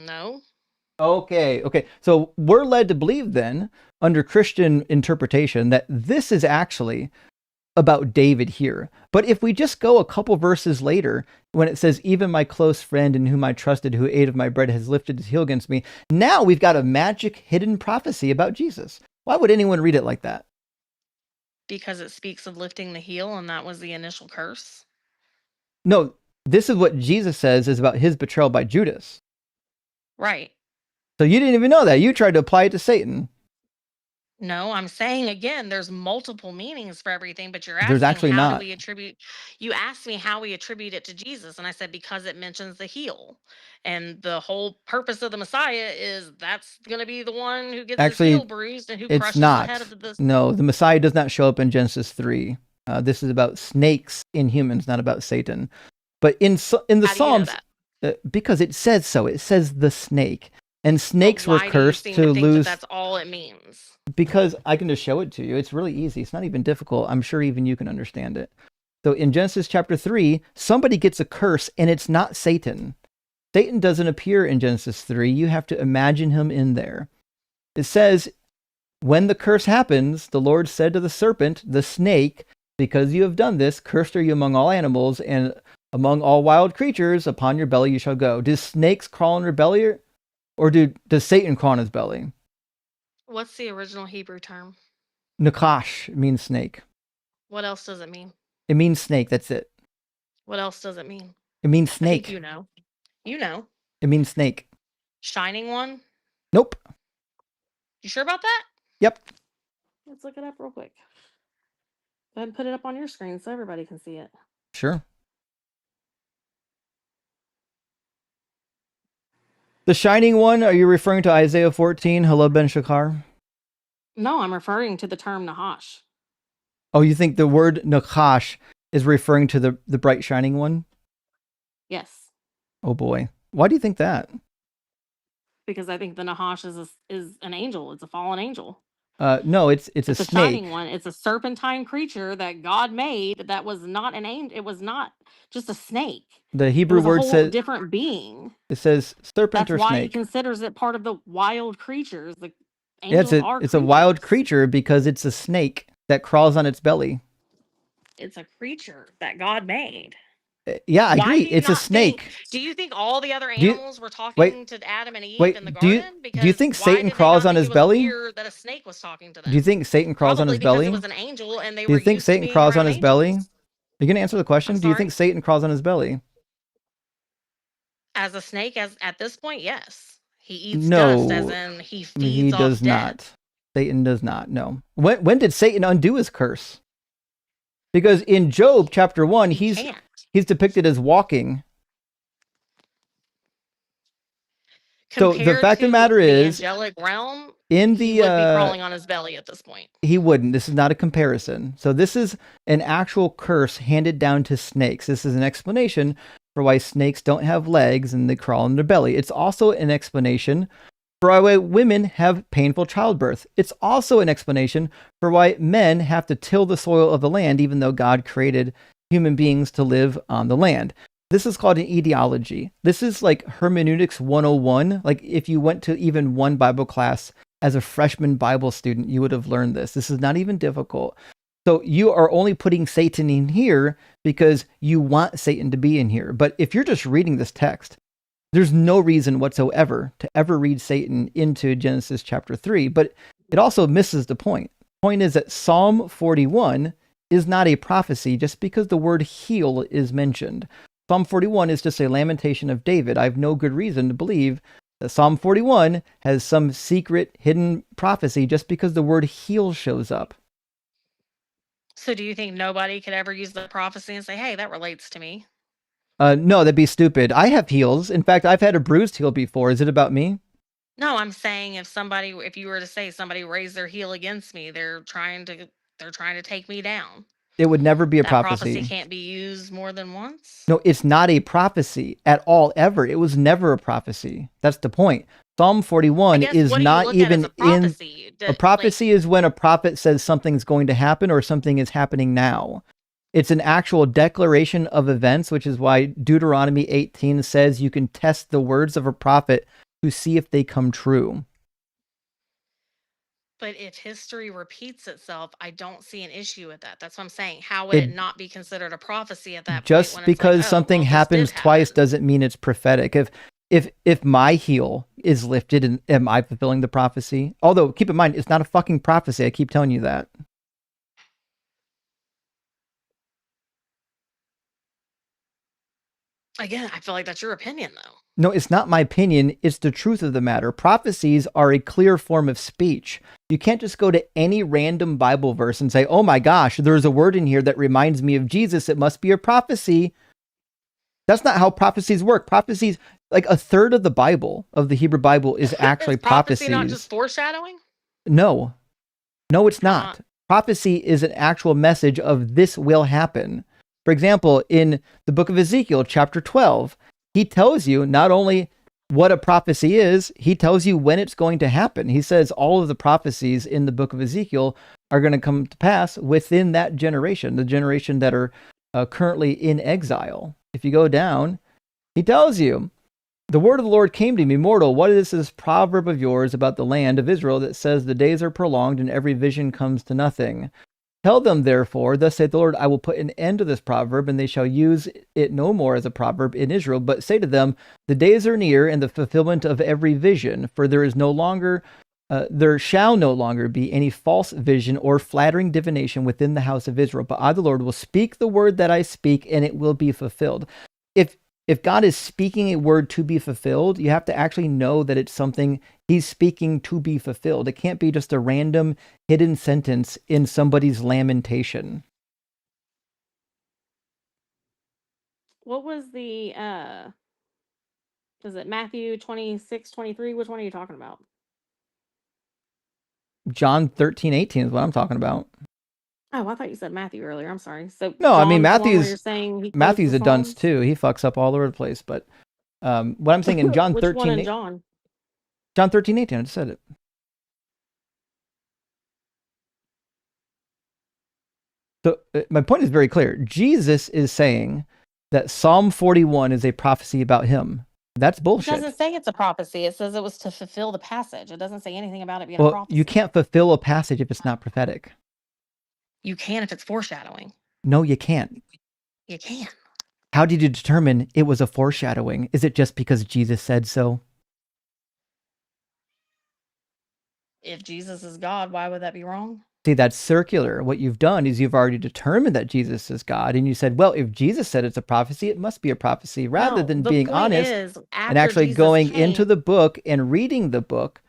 No. Okay. So we're led to believe then, under Christian interpretation, that this is actually about David here. But if we just go a couple verses later, when it says, "Even my close friend in whom I trusted, who ate of my bread, has lifted his heel against me," now we've got a magic hidden prophecy about Jesus. Why would anyone read it like that? Because it speaks of lifting the heel, and that was the initial curse. No, this is what Jesus says is about his betrayal by Judas. Right. So you didn't even know that. You tried to apply it to Satan. No, I'm saying again, there's multiple meanings for everything, but you're There's asking actually how not. do we attribute, you asked me how we attribute it to Jesus, and I said because it mentions the heel. And the whole purpose of the Messiah is that's going to be the one who gets his heel bruised and who it's crushes not. the head of the... No, the Messiah does not show up in Genesis 3. This is about snakes in humans, not about Satan. But in the Psalms, because it says so. It says the snake. And snakes were cursed to lose. That's all it means. Because I can just show it to you. It's really easy. It's not even difficult. I'm sure even you can understand it. So in Genesis chapter 3, somebody gets a curse, and it's not Satan. Satan doesn't appear in Genesis 3. You have to imagine him in there. It says, "When the curse happens, the Lord said to the serpent, the snake, because you have done this, cursed are you among all animals, and among all wild creatures, upon your belly you shall go." Do snakes crawl on your belly, or does Satan crawl on his belly? What's the original Hebrew term? Nakash means snake. What else does it mean? It means snake. That's it. What else does it mean? It means snake. I think you know. You know. It means snake. Shining one? Nope. You sure about that? Yep. Let's look it up real quick. Go ahead and put it up on your screen so everybody can see it. Sure. The Shining One, are you referring to Isaiah 14? Hello, Ben Shakar? No, I'm referring to the term Nahash. Oh, you think the word Nakash is referring to the bright shining one? Yes. Oh boy. Why do you think that? Because I think the Nahash is an angel. It's a fallen angel. No, it's a snake. Shining one. It's a serpentine creature that God made that was not an angel. It was not just a snake. The Hebrew word says different being. It says serpent or snake. That's why he considers it part of the wild creatures. The angels are it's a wild creature because it's a snake that crawls on its belly. It's a creature that God made. Yeah, I agree. It's a snake. Do you think all the other animals were talking to Adam and Eve in the garden? Do you think Satan crawls on his belly? That a snake was talking to them. Do you think Satan crawls on his belly? It was an angel, and they do you think Satan crawls on his belly? Are you going to answer the question? Do you think Satan crawls on his belly? As a snake, at this point, yes. He eats dust, as in he feeds he does off not. dead. Satan does not. No. When did Satan undo his curse? Because in Job chapter 1, he's depicted as walking. So the fact of the matter is, angelic realm, in the he would be crawling on his belly at this point. He wouldn't. This is not a comparison. So this is an actual curse handed down to snakes. This is an explanation for why snakes don't have legs and they crawl on their belly. It's also an explanation for why women have painful childbirth. It's also an explanation for why men have to till the soil of the land, even though God created human beings to live on the land. This is called an etiology. This is like hermeneutics 101. Like if you went to even one Bible class as a freshman Bible student, you would have learned this. This is not even difficult. So you are only putting Satan in here because you want Satan to be in here. But if you're just reading this text, there's no reason whatsoever to ever read Satan into Genesis chapter 3. But it also misses the point. The point is that Psalm 41 is not a prophecy just because the word heal is mentioned. Psalm 41 is just a lamentation of David. I have no good reason to believe that Psalm 41 has some secret hidden prophecy just because the word heal shows up. So do you think nobody could ever use the prophecy and say, hey, that relates to me? No, that'd be stupid. I have heels. In fact, I've had a bruised heel before. Is it about me? No, I'm saying if you were to say somebody raised their heel against me, they're trying to take me down. It would never be a That prophecy. can't be used more than once? No, it's not a prophecy at all, ever. It was never a prophecy. That's the point. Psalm 41 is not even in... A prophecy is when a prophet says something's going to happen or something is happening now. It's an actual declaration of events, which is why Deuteronomy 18 says you can test the words of a prophet to see if they come true. But if history repeats itself, I don't see an issue with that. That's what I'm saying. How would it not be considered a prophecy at that point? Just because something happens twice doesn't mean it's prophetic. If my heel is lifted, and am I fulfilling the prophecy? Although, keep in mind, it's not a fucking prophecy. I keep telling you that. Again, I feel like that's your opinion, though. No, it's not my opinion. It's the truth of the matter. Prophecies are a clear form of speech. You can't just go to any random Bible verse and say, oh my gosh, there's a word in here that reminds me of Jesus. It must be a prophecy. That's not how prophecies work. Prophecies, like a third of the Bible, of the Hebrew Bible, is actually prophecies. Not just foreshadowing? No, it's not. Prophecy is an actual message of this will happen. For example, in the book of Ezekiel, chapter 12, he tells you not only what a prophecy is, he tells you when it's going to happen. He says all of the prophecies in the book of Ezekiel are going to come to pass within that generation, the generation that are currently in exile. If you go down, he tells you, the word of the Lord came to me, mortal, what is this proverb of yours about the land of Israel that says the days are prolonged and every vision comes to nothing? Tell them, therefore, thus saith the Lord, I will put an end to this proverb, and they shall use it no more as a proverb in Israel. But say to them, the days are near, and the fulfillment of every vision, for there shall no longer be any false vision or flattering divination within the house of Israel. But I, the Lord, will speak the word that I speak, and it will be fulfilled. If God is speaking a word to be fulfilled, you have to actually know that it's something he's speaking to be fulfilled. It can't be just a random hidden sentence in somebody's lamentation. What was the, is it Matthew 26, 23? Which one are you talking about? John 13:18 is what I'm talking about. Oh, I thought you said Matthew earlier. I'm sorry. So no, I mean, Matthew's a dunce too. He fucks up all over the place. But what I'm saying in John 13, one in John? John 13:18, I just said it. So my point is very clear. Jesus is saying that Psalm 41 is a prophecy about him. That's bullshit. It doesn't say it's a prophecy. It says it was to fulfill the passage. It doesn't say anything about it being a prophecy. You can't fulfill a passage if it's not prophetic. You can if it's foreshadowing. No, you can't. You can. How did you determine it was a foreshadowing? Is it just because Jesus said so? If Jesus is God, why would that be wrong? See, that's circular. What you've done is you've already determined that Jesus is God. And you said, well, if Jesus said it's a prophecy, it must be a prophecy. Rather than being honest and actually going into the book and reading the book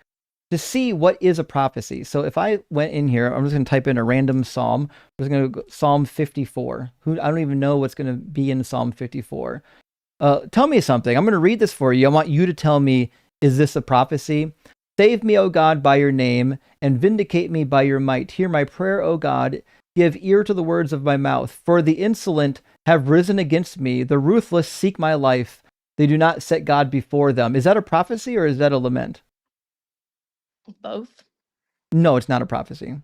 to see what is a prophecy. So if I went in here, I'm just going to type in a random psalm. I'm just going to go Psalm 54. I don't even know what's going to be in Psalm 54. Tell me something. I'm going to read this for you. I want you to tell me, is this a prophecy? Save me, O God, by your name, and vindicate me by your might. Hear my prayer, O God. Give ear to the words of my mouth. For the insolent have risen against me. The ruthless seek my life. They do not set God before them. Is that a prophecy or is that a lament? Both. No, it's not a prophecy.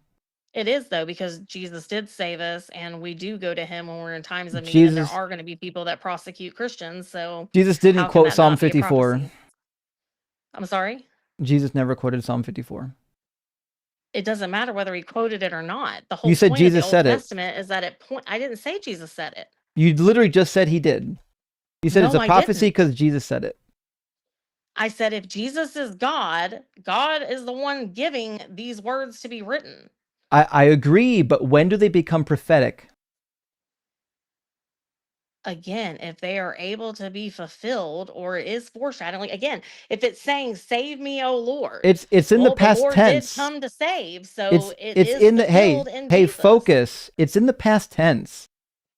It is though, because Jesus did save us, and we do go to him when we're in times of need, and there are going to be people that prosecute Christians. So Jesus didn't how can quote that Psalm not be a 54. prophecy? I'm sorry? Jesus never quoted Psalm 54. It doesn't matter whether he quoted it or not. The whole You said point Jesus of the Old said it. Testament is that I didn't say Jesus said it. You literally just said he did. You said No, it's a I prophecy didn't. because Jesus said it. I said if Jesus is God, God is the one giving these words to be written. I agree, but when do they become prophetic? Again, if they are able to be fulfilled, or it is foreshadowing, again, if it's saying "Save me, O Lord," It's in the well, the past Lord tense. did come to save, so it it's is in the fulfilled in hey Jesus. focus. It's in the past tense.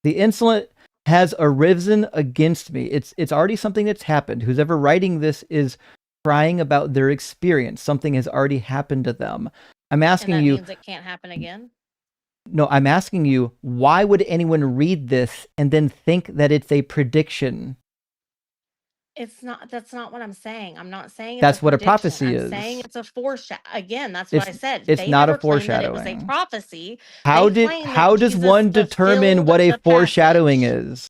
The insolent has arisen against me. It's already something that's happened. Who's ever writing this is crying about their experience. Something has already happened to them. I'm asking and that you. Means it can't happen again. No, I'm asking you, why would anyone read this and then think that it's a prediction? It's not. That's not what I'm saying. I'm not saying That's it's a what a prediction. prophecy I'm is. saying it's a foreshadow. Again, that's what I said. It's They not a never claimed that it was a foreshadowing. prophecy. How They claimed that does Jesus one determine what a fulfilled the foreshadowing passage. is?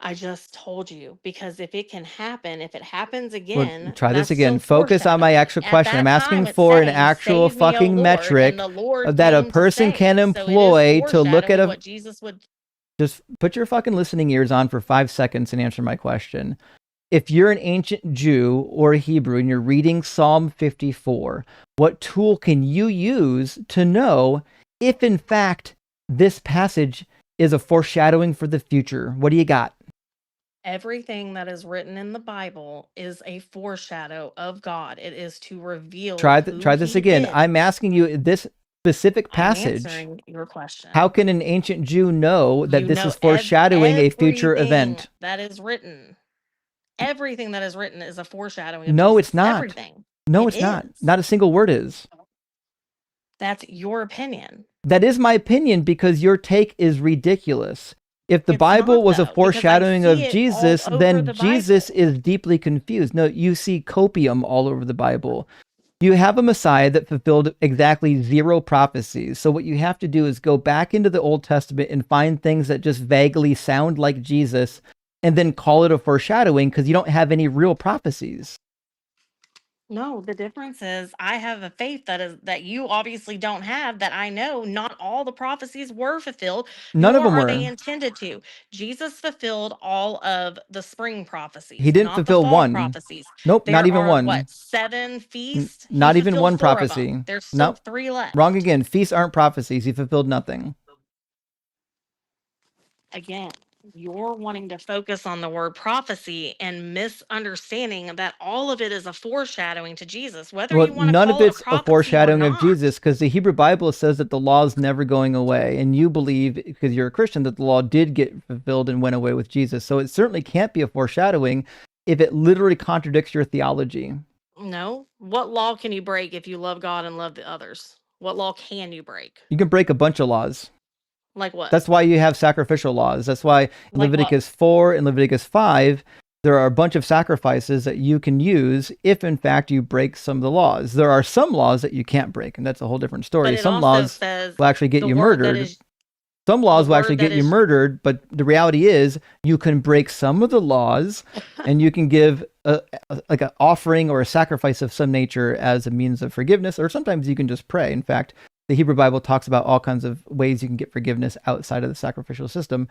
I just told you, because if it can happen, if it happens Well, again, try this that's still again. Focus on my foreshadowing. actual At question. I'm that asking time, it's for an saying, actual "Save me, O fucking Lord," metric and the Lord that a came to person can save. So it is employ to look at foreshadowing a. what Jesus would. Just put your fucking listening ears on for 5 seconds and answer my question. If you're an ancient Jew or a Hebrew and you're reading Psalm 54, what tool can you use to know if, in fact, this passage is a foreshadowing for the future? What do you got? Everything that is written in the Bible is a foreshadow of God. It is to reveal. Try this again. I'm asking you this specific passage. I'm answering your question. How can an ancient Jew know that this is foreshadowing a future event? That is written. Everything that is written is a foreshadowing of No, Jesus. it's not. Everything. No, it's not. Not a single word is. That's your opinion. That is my opinion because your take is ridiculous. If the Bible was a foreshadowing of Jesus, then Jesus is deeply confused. No, you see copium all over the Bible. You have a Messiah that fulfilled exactly 0 prophecies. So what you have to do is go back into the Old Testament and find things that just vaguely sound like Jesus and then call it a foreshadowing because you don't have any real prophecies. No, the difference is I have a faith that you obviously don't have, that I know not all the prophecies were fulfilled, None of nor them are they were. intended to. Jesus fulfilled all of the spring prophecies. He didn't not fulfill the fall one. prophecies. Nope, there not even are, one. What, 7 feasts? Not even one 4 of prophecy. them. There's still Nope. 3 left. Wrong again. Feasts aren't prophecies. He fulfilled nothing. Again, you're wanting to focus on the word prophecy and misunderstanding that all of it is a foreshadowing to Jesus, whether you want to none of call it it's a a prophecy foreshadowing or of not. Jesus because the Hebrew Bible says that the law is never going away. And you believe, because you're a Christian, that the law did get fulfilled and went away with Jesus. So it certainly can't be a foreshadowing if it literally contradicts your theology. No. What law can you break if you love God and love the others? What law can you break? You can break a bunch of laws. Like what? That's why you have sacrificial laws. That's why in Like Leviticus 4 and Leviticus 5, there are a bunch of sacrifices that you can use if, in fact, you break some of the laws. There are some laws that you can't break, and that's a whole different story. Some laws will actually get you murdered. Some laws will actually get you murdered, but the reality is you can break some of the laws and you can give like an offering or a sacrifice of some nature as a means of forgiveness, or sometimes you can just pray. In fact, the Hebrew Bible talks about all kinds of ways you can get forgiveness outside of the sacrificial system.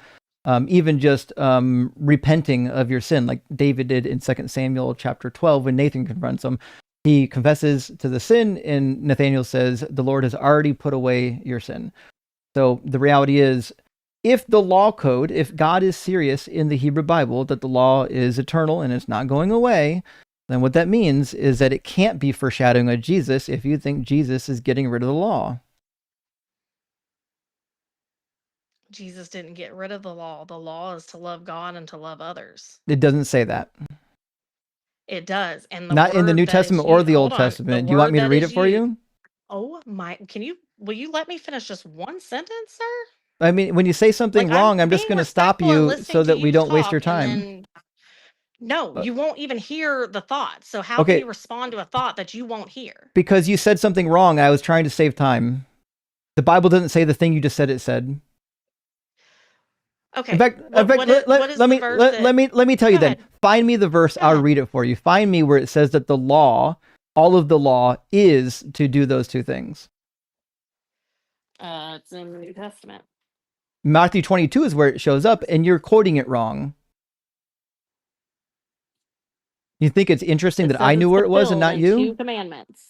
Even just repenting of your sin, like David did in 2 Samuel chapter 12 when Nathan confronts him. He confesses to the sin, and Nathanael says, the Lord has already put away your sin. So the reality is, if the law code, if God is serious in the Hebrew Bible, that the law is eternal and it's not going away, then what that means is that it can't be foreshadowing of Jesus if you think Jesus is getting rid of the law. Jesus didn't get rid of the law. The law is to love God and to love others. It doesn't say that. It does. And not in the New Testament or the Old Testament. Do you want me to read it for you? Oh my, will you let me finish just one sentence, sir? I mean, when you say something wrong, I'm just going to stop you so that we don't waste your time. No, you won't even hear the thought. So how can you respond to a thought that you won't hear? Because you said something wrong. I was trying to save time. The Bible doesn't say the thing you just said it said. Okay. In fact, let me tell you then. Find me the verse. I'll read it for you. Find me where it says that the law, all of the law, is to do those two things. It's in the New Testament. Matthew 22 is where it shows up, and you're quoting it wrong. You think it's interesting that I knew where it was and not you? 2 commandments.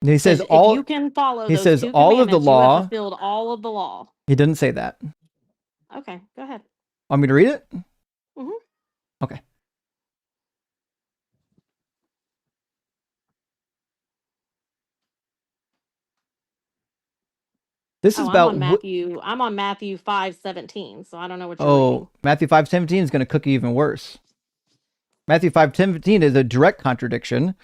And he says if all. you can follow He those says 2 all of the commandments, you have law. fulfilled all of the law. He didn't say that. Okay, go ahead. Want me to read it? Mm-hmm. Okay. This is about Matthew. I'm on Matthew 5:17, so I don't know what you're reading. Matthew 5:17 is going to cook you even worse. Matthew 5:17 is a direct contradiction,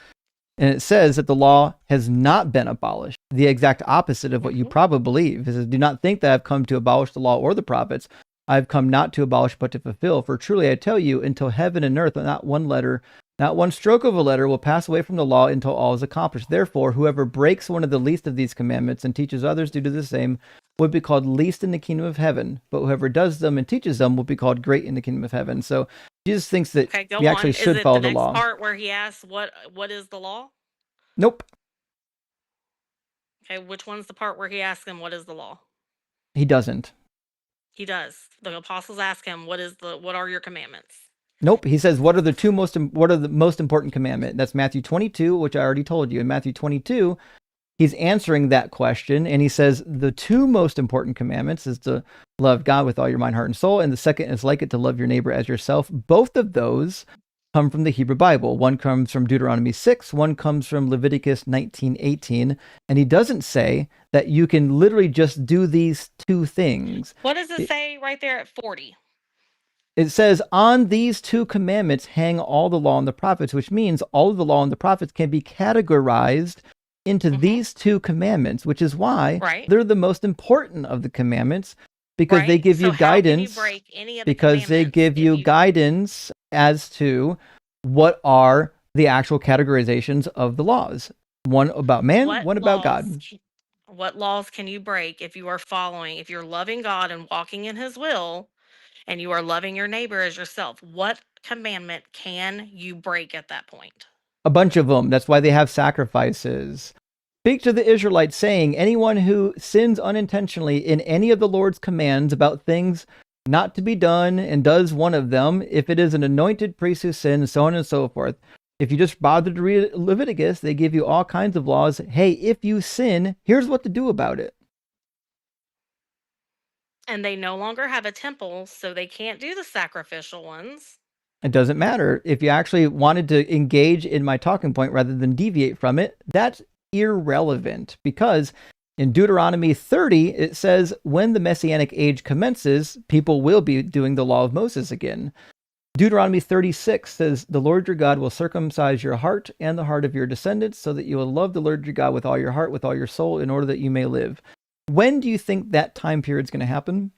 and it says that the law has not been abolished. The exact opposite of what you probably believe. It says, "Do not think that I've come to abolish the law or the prophets. I've come not to abolish, but to fulfill. For truly I tell you, until heaven and earth, not one letter, not one stroke of a letter will pass away from the law until all is accomplished. Therefore, whoever breaks one of the least of these commandments and teaches others to do the same would be called least in the kingdom of heaven. But whoever does them and teaches them will be called great in the kingdom of heaven." So Jesus thinks that we actually should follow the law. Is it the next part where he asks, what is the law? Nope. Okay, which one's the part where he asks him, what is the law? He doesn't. He does. The apostles ask him, what are your commandments? Nope. He says, what are the most important commandment? That's Matthew 22, which I already told you. In Matthew 22, he's answering that question, and he says the 2 most important commandments is to love God with all your mind, heart, and soul, and the second is like it, to love your neighbor as yourself. Both of those come from the Hebrew Bible. One comes from Deuteronomy 6, one comes from Leviticus 19:18, and he doesn't say that you can literally just do these 2 things. What does it say right there at 40? It says, on these 2 commandments hang all the law and the prophets, which means all of the law and the prophets can be categorized into these 2 commandments, which is why they're the most important of the commandments, because they give you guidance. Because they give you guidance as to what are the actual categorizations of the laws. One about man, one about God. What laws can you break if you're loving God and walking in his will, and you are loving your neighbor as yourself? What commandment can you break at that point? A bunch of them. That's why they have sacrifices. Speak to the Israelites, saying, anyone who sins unintentionally in any of the Lord's commands about things not to be done and does one of them, if it is an anointed priest who sins, so on and so forth. If you just bother to read Leviticus, they give you all kinds of laws. Hey, if you sin, here's what to do about it. And they no longer have a temple, so they can't do the sacrificial ones. It doesn't matter. If you actually wanted to engage in my talking point rather than deviate from it, that's irrelevant, because in Deuteronomy 30, it says when the Messianic age commences, people will be doing the law of Moses again. Deuteronomy 36 says, the Lord your God will circumcise your heart and the heart of your descendants, so that you will love the Lord your God with all your heart, with all your soul, in order that you may live. When do you think that time period is going to happen?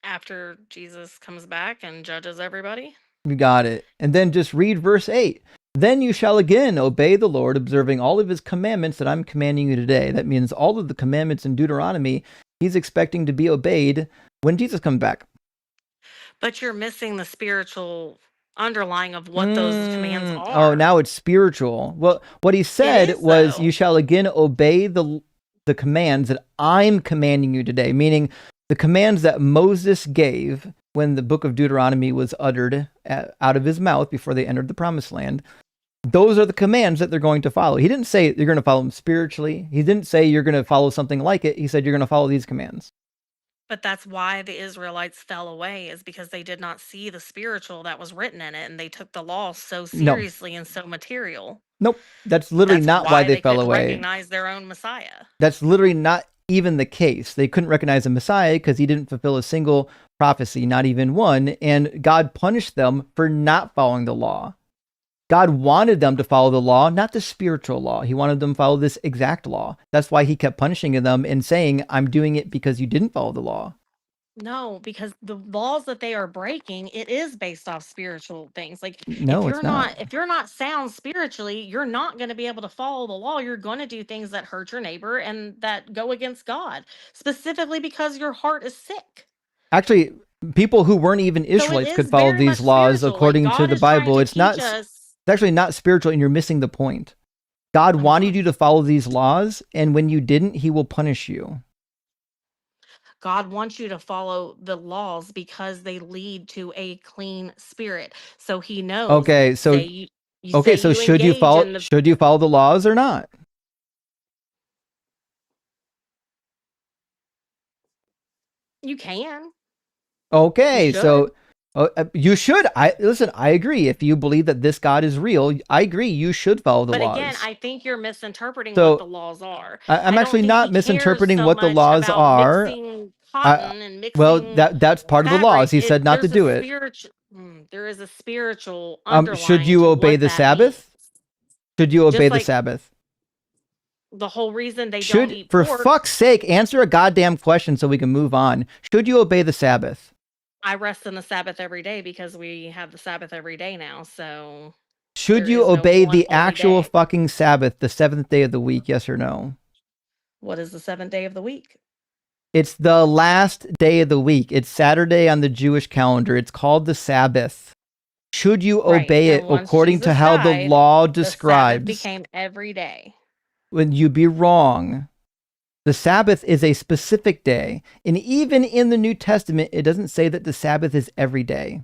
After Jesus comes back and judges everybody? You got it. And then just read verse 8. Then you shall again obey the Lord, observing all of his commandments that I'm commanding you today. That means all of the commandments in Deuteronomy, he's expecting to be obeyed when Jesus comes back. But you're missing the spiritual underlying of what those commands are. Oh, now it's spiritual. Well, what he said was, you shall again obey the commands that I'm commanding you today, meaning the commands that Moses gave when the book of Deuteronomy was uttered out of his mouth before they entered the promised land. Those are the commands that they're going to follow. He didn't say you're going to follow them spiritually. He didn't say you're going to follow something like it. He said you're going to follow these commands. But that's why the Israelites fell away, is because they did not see the spiritual that was written in it, and they took the law so seriously and so material. Nope. That's literally not why they fell away. Recognize their own Messiah. That's literally not even the case. They couldn't recognize the Messiah because he didn't fulfill a single prophecy, not even one, and God punished them for not following the law. God wanted them to follow the law, not the spiritual law. He wanted them to follow this exact law. That's why he kept punishing them and saying, I'm doing it because you didn't follow the law. No, because the laws that they are breaking, it is based off spiritual things. Like No, it's not. if you're not sound spiritually, you're not going to be able to follow the law. You're going to do things that hurt your neighbor and that go against God, specifically because your heart is sick. Actually, people who weren't even Israelites could follow these laws according to the Bible. It's actually not spiritual, and you're missing the point. God wanted you to follow these laws, and when you didn't, he will punish you. God wants you to follow the laws because they lead to a clean spirit. So he knows. Okay, so should you follow the laws or not? You can. Okay, so you should. I agree. If you believe that this God is real, I agree. You should follow the laws. But again, I think you're misinterpreting what the laws are. I'm actually not misinterpreting what the laws are. Mixing cotton and mixing well, that's part of the laws. He said not to do it. There is a spiritual underlying. Should you obey the Sabbath? Should you obey the Sabbath? The whole reason they don't eat for pork, fuck's sake, answer a goddamn question so we can move on. Should you obey the Sabbath? I rest in the Sabbath every day because we have the Sabbath every day now. So should you obey the actual fucking Sabbath, the seventh day of the week? Yes or no? What is the seventh day of the week? It's the last day of the week. It's Saturday on the Jewish calendar. It's called the Sabbath. Should you obey it according to how the law describes? The Sabbath became every day. When you'd be wrong. The Sabbath is a specific day. And even in the New Testament, it doesn't say that the Sabbath is every day.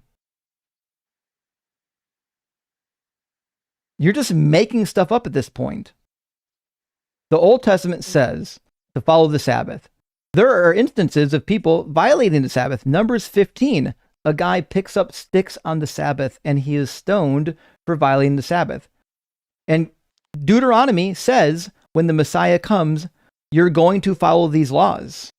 You're just making stuff up at this point. The Old Testament says to follow the Sabbath. There are instances of people violating the Sabbath. Numbers 15, a guy picks up sticks on the Sabbath and he is stoned for violating the Sabbath. And Deuteronomy says when the Messiah comes, you're going to follow these laws.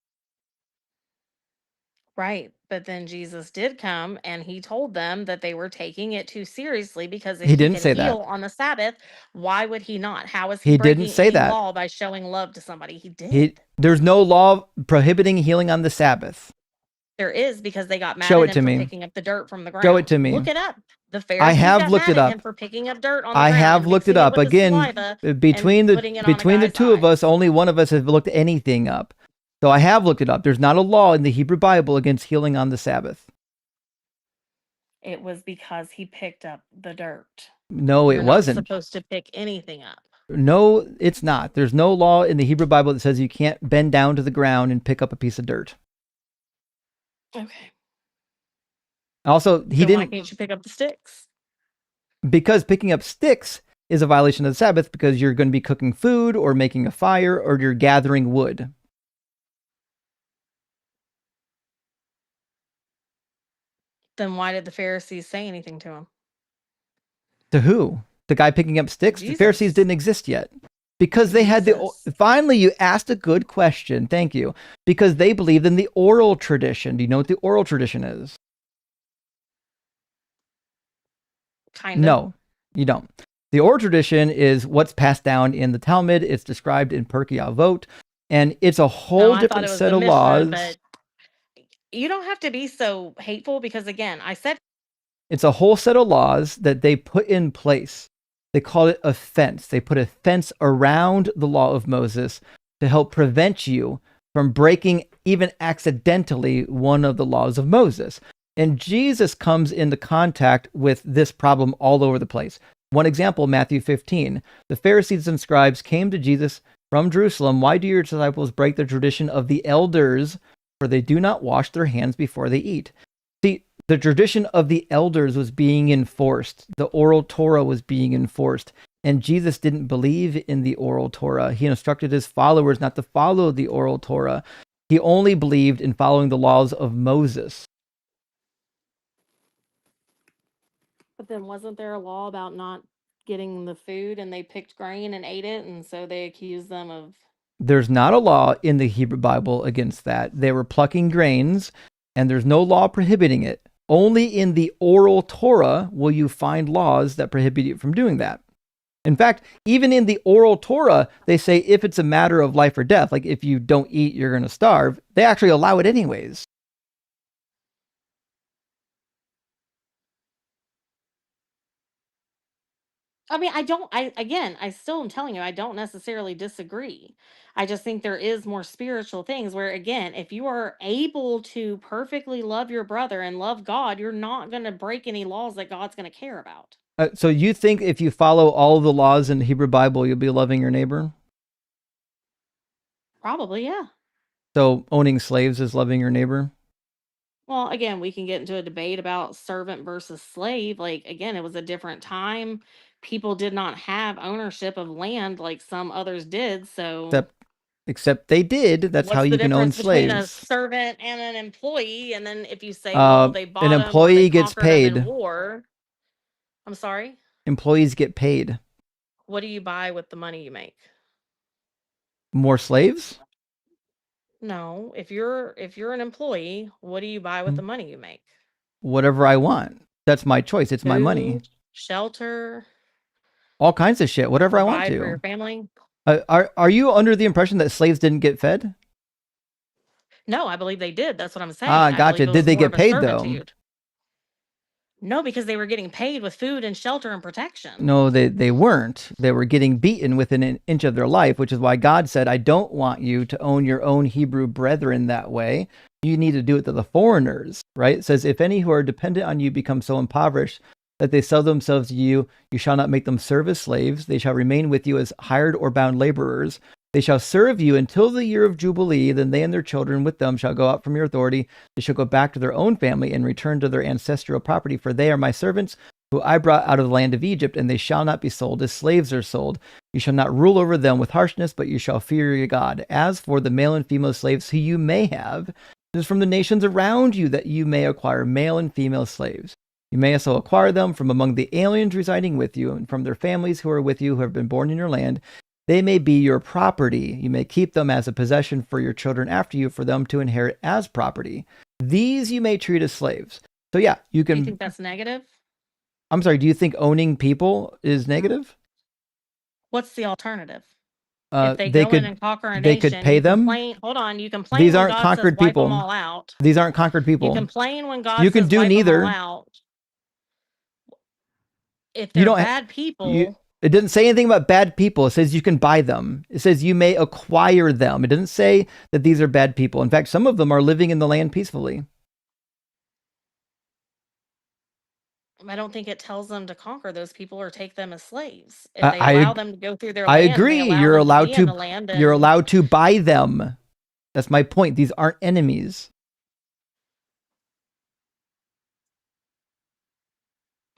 Right. But then Jesus did come and he told them that they were taking it too seriously because if he didn't say heal that on the Sabbath, why would he not? How is he breaking didn't say any that law by showing love to somebody? He did. There's no law prohibiting healing on the Sabbath. There is because they got mad Show at it to him me. for picking up the dirt from the ground. Show it to me. Look it up. The Pharisees I have got looked mad it at up. him for picking up dirt on the I ground. have looked it up. Again, between the two of us, only one of us has looked anything up. So I have looked it up. There's not a law in the Hebrew Bible against healing on the Sabbath. It was because he picked up the dirt. No, You're it wasn't. not supposed to pick anything up. No, it's not. There's no law in the Hebrew Bible that says you can't bend down to the ground and pick up a piece of dirt. Okay. Also, he didn't. Why can't you pick up the sticks? Because picking up sticks is a violation of the Sabbath because you're going to be cooking food or making a fire or you're gathering wood. Then why did the Pharisees say anything to him? To who? The guy picking up sticks? Jesus. The Pharisees didn't exist yet. Because they had finally, you asked a good question. Thank you. Because they believed in the oral tradition. Do you know what the oral tradition is? Kind of. No, you don't. The oral tradition is what's passed down in the Talmud. It's described in Pirkei Avot. And it's a whole different set of laws. But you don't have to be so hateful because, again, I said it's a whole set of laws that they put in place. They call it a fence. They put a fence around the law of Moses to help prevent you from breaking even accidentally one of the laws of Moses. And Jesus comes into contact with this problem all over the place. One example, Matthew 15. The Pharisees and scribes came to Jesus from Jerusalem. Why do your disciples break the tradition of the elders? For they do not wash their hands before they eat. See, the tradition of the elders was being enforced. The oral Torah was being enforced. And Jesus didn't believe in the oral Torah. He instructed his followers not to follow the oral Torah. He only believed in following the laws of Moses. But then wasn't there a law about not getting the food and they picked grain and ate it? And so they accused them of... There's not a law in the Hebrew Bible against that. They were plucking grains and there's no law prohibiting it. Only in the oral Torah will you find laws that prohibit you from doing that. In fact, even in the oral Torah, they say if it's a matter of life or death, like if you don't eat, you're going to starve, they actually allow it anyways. I mean, I still am telling you, I don't necessarily disagree. I just think there is more spiritual things where, again, if you are able to perfectly love your brother and love God, you're not going to break any laws that God's going to care about. So you think if you follow all the laws in the Hebrew Bible, you'll be loving your neighbor? Probably, yeah. So owning slaves is loving your neighbor? Well, again, we can get into a debate about servant versus slave. Like, again, it was a different time. People did not have ownership of land like some others did. So, Except they did. That's how what's the you can own difference between a slaves. servant and an employee? And then if you say, well, they An bought them or they employee gets conquered them in paid. war. I'm sorry? Employees get paid. What do you buy with the money you make? More slaves? No, if you're an employee, what do you buy with the money you make? Whatever I want. That's my choice. It's my money. Food, shelter, All kinds of shit. Whatever I want provide to. for your family. Are you under the impression that slaves didn't get fed? No, I believe they did. That's what I'm saying. Ah, gotcha. Did they get paid though? No, because they were getting paid with food and shelter and protection. No, they weren't. They were getting beaten within an inch of their life, which is why God said, I don't want you to own your own Hebrew brethren that way. You need to do it to the foreigners, right? It says, if any who are dependent on you become so impoverished that they sell themselves to you, you shall not make them serve as slaves. They shall remain with you as hired or bound laborers. They shall serve you until the year of Jubilee. Then they and their children with them shall go out from your authority. They shall go back to their own family and return to their ancestral property. For they are my servants, who I brought out of the land of Egypt, and they shall not be sold as slaves are sold. You shall not rule over them with harshness, but you shall fear your God. As for the male and female slaves who you may have, it is from the nations around you that you may acquire male and female slaves. You may also acquire them from among the aliens residing with you, and from their families who are with you, who have been born in your land. They may be your property. You may keep them as a possession for your children after you, for them to inherit as property. These you may treat as slaves. So yeah, you can... Do you think that's negative? I'm sorry, do you think owning people is negative? What's the alternative? If they go could, in and conquer a they nation, could pay them. Hold on, you complain These when aren't God conquered says, wipe people. them all out. These aren't conquered people. You complain when God you can says, do wipe neither. them all out. If You they're don't bad people... It doesn't say anything about bad people. It says you can buy them. It says you may acquire them. It doesn't say that these are bad people. In fact, some of them are living in the land peacefully. I don't think it tells them to conquer those people or take them as slaves. If they allow them to go through their land, I agree. You're allowed to. You're allowed to buy them. That's my point. These aren't enemies.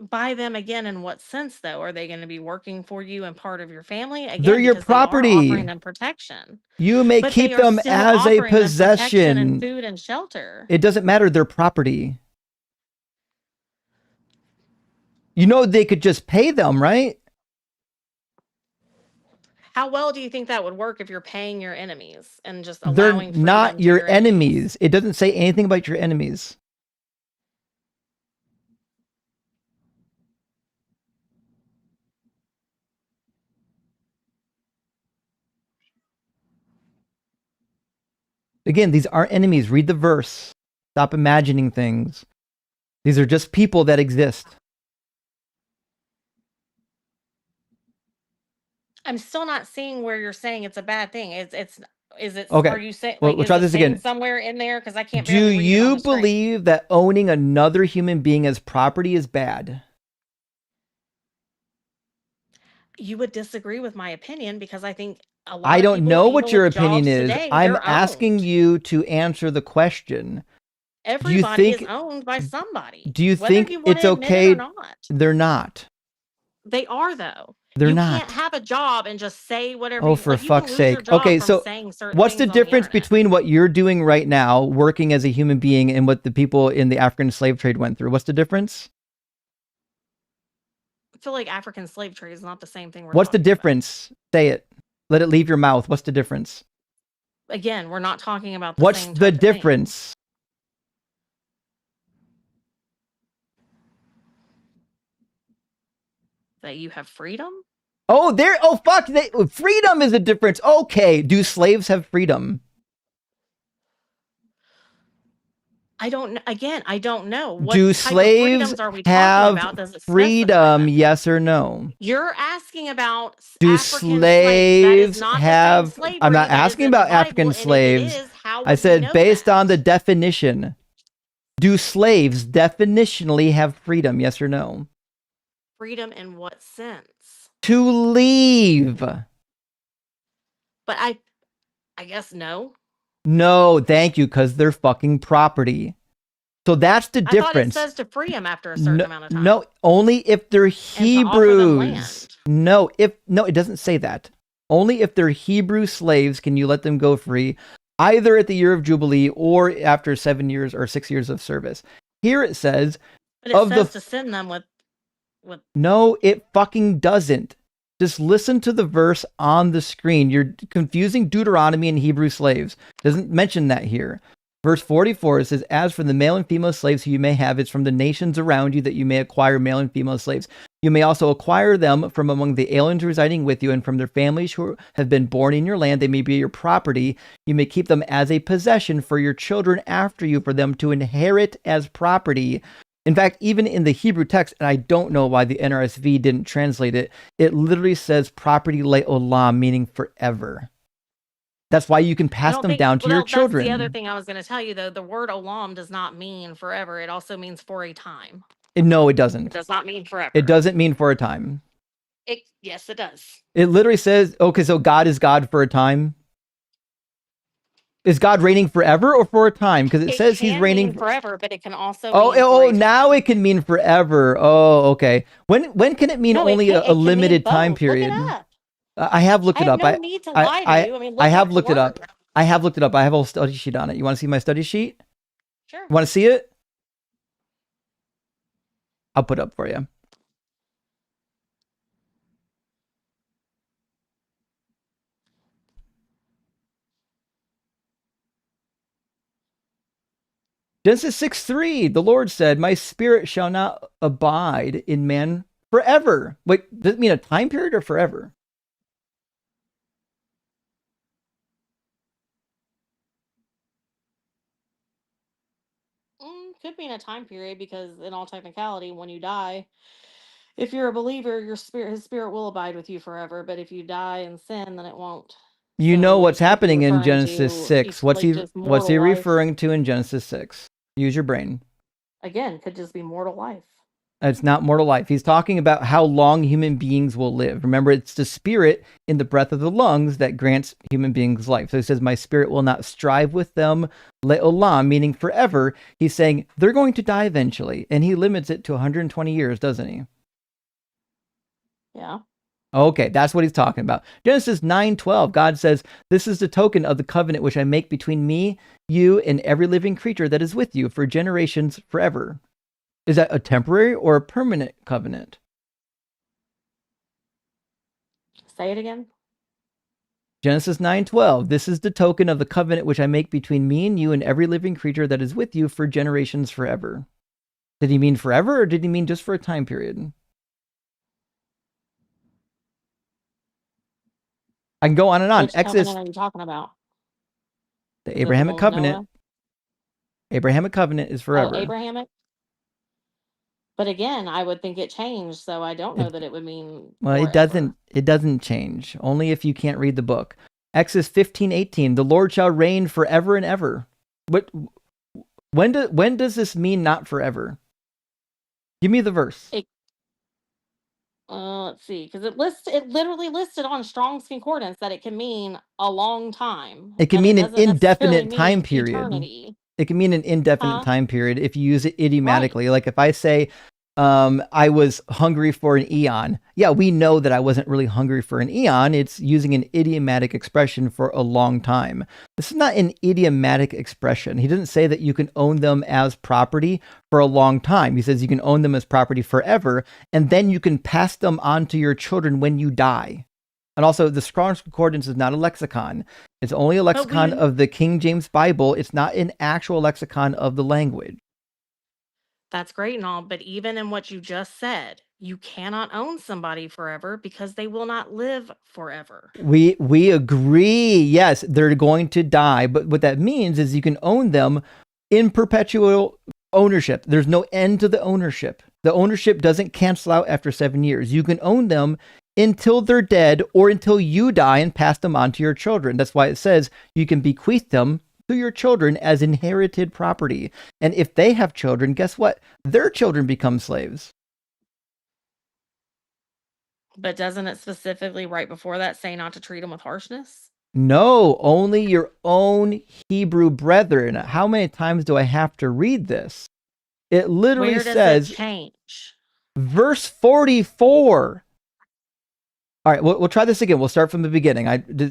Buy them again in what sense, though? Are they going to be working for you and part of your family? Again, they're your because property. they are offering them protection. You may But keep they are them still as a offering them protection and possession. food and shelter. It doesn't matter. They're property. You know, they could just pay them, right? How well do you think that would work if you're paying your enemies and just They're allowing freedom not to your enemies. It doesn't say anything about your enemies. Again, these aren't enemies. Read the verse. Stop imagining things. These are just people that exist. I'm still not seeing where you're saying it's a bad thing. Is it? Okay. Are you saying? Well, Like, we'll is try it this saying again. somewhere in there? Because I can't. Do barely read it on you the screen. believe that owning another human being as property is bad? You would disagree with my opinion because I think a lot I of don't people know even what your with opinion jobs is. today, I'm they're asking owned. you to answer the question. Everybody is owned by somebody. Do you whether think you want it's to admit okay? it or not. They're not. They are though. They're you not. can't have a job and just say whatever. Oh, you, for like, you can fuck's lose your sake. job Okay, from so saying certain what's the things on the difference internet. between what you're doing right now, working as a human being, and what the people in the African slave trade went through? What's the difference? I feel like African slave trade is not the same thing. What's the difference? Say it. Let it leave your mouth. What's the difference? Again, we're not talking about the What's same the type of thing. difference? That you have freedom? Oh, fuck. Freedom is a difference. Okay. Do slaves have freedom? I don't. Again, I don't know. What Do type of freedoms slaves are we talking have about? Does it specify freedom? that? Yes or no? You're asking about Do African slaves. That is slaves not the same have? slavery I'm not that is asking in the about Bible. African And if it slaves. is, how I would we said know based that? on the definition. Do slaves definitionally have freedom? Yes or no? Freedom in what sense? To leave. But I guess no. No, thank you, because they're fucking property. So that's the I thought it difference. says to free them after a certain amount of time. No, only if they're And to offer them land. Hebrews. No, it doesn't say that. Only if they're Hebrew slaves can you let them go free, either at the year of Jubilee or after 7 years or 6 years of service. Here it says, But it says to send them with. No, it fucking doesn't. Just listen to the verse on the screen. You're confusing Deuteronomy and Hebrew slaves. Doesn't mention that here. Verse 44, it says, as for the male and female slaves who you may have, it's from the nations around you that you may acquire male and female slaves. You may also acquire them from among the aliens residing with you and from their families who have been born in your land. They may be your property. You may keep them as a possession for your children after you, for them to inherit as property. In fact, even in the Hebrew text, and I don't know why the NRSV didn't translate it, it literally says property le'olam, meaning forever. That's why you can pass them down to your children. That's the other thing I was going to tell you, though. The word olam does not mean forever. It also means for a time. No, it doesn't. It does not mean forever. It doesn't mean for a time. Yes, it does. It literally says, okay, so God is God for a time. Is God reigning forever or for a time? Because it says he's reigning forever, but it can also mean now it can mean forever. Oh, okay. When can it mean only a limited time period? Look it up. I have looked it up. I have no need to lie to you. I mean, I have looked it up. I have looked it up. I have a whole study sheet on it. You want to see my study sheet? Sure. You want to see it? I'll put it up for you. Genesis 6:3, the Lord said, my spirit shall not abide in man forever. Wait, does it mean a time period or forever? Could mean a time period, because in all technicality, when you die, if you're a believer, his spirit will abide with you forever. But if you die in sin, then it won't. You know what's happening in Genesis 6. What's he referring to in Genesis 6? Use your brain. Again, could just be mortal life. It's not mortal life. He's talking about how long human beings will live. Remember, it's the spirit in the breath of the lungs that grants human beings life. So he says, my spirit will not strive with them, le'olam, meaning forever. He's saying they're going to die eventually. And he limits it to 120 years, doesn't he? Yeah. Okay, that's what he's talking about. Genesis 9:12, God says, this is the token of the covenant which I make between me, you, and every living creature that is with you for generations forever. Is that a temporary or a permanent covenant? Say it again. Genesis 9:12, this is the token of the covenant which I make between me and you and every living creature that is with you for generations forever. Did he mean forever, or did he mean just for a time period? I can go on and on. Which covenant are you talking about? The Abrahamic covenant. Abrahamic covenant is forever. Oh, Abrahamic? But again, I would think it changed, so I don't know that it would mean Well, forever. it doesn't change. Only if you can't read the book. Exodus 15:18, the Lord shall reign forever and ever. When does this mean not forever? Give me the verse. Let's see, because it literally listed on Strong's Concordance that it can mean a long time. It can mean an indefinite time period. Eternity. It can mean an indefinite time period if you use it idiomatically. Right. Like if I say, I was hungry for an eon. Yeah, we know that I wasn't really hungry for an eon. It's using an idiomatic expression for a long time. This is not an idiomatic expression. He doesn't say that you can own them as property for a long time. He says you can own them as property forever, and then you can pass them on to your children when you die. And also, the Strong's Concordance is not a lexicon. It's only a lexicon of the King James Bible. It's not an actual lexicon of the language. That's great and all, but even in what you just said, you cannot own somebody forever because they will not live forever. We agree. Yes, they're going to die. But what that means is you can own them in perpetual ownership. There's no end to the ownership. The ownership doesn't cancel out after 7 years. You can own them until they're dead or until you die and pass them on to your children. That's why it says you can bequeath them to your children as inherited property. And if they have children, guess what? Their children become slaves. But doesn't it specifically right before that say not to treat them with harshness? No, only your own Hebrew brethren. How many times do I have to read this? It literally Where does says, it change? verse 44. All right, we'll try this again. We'll start from the beginning.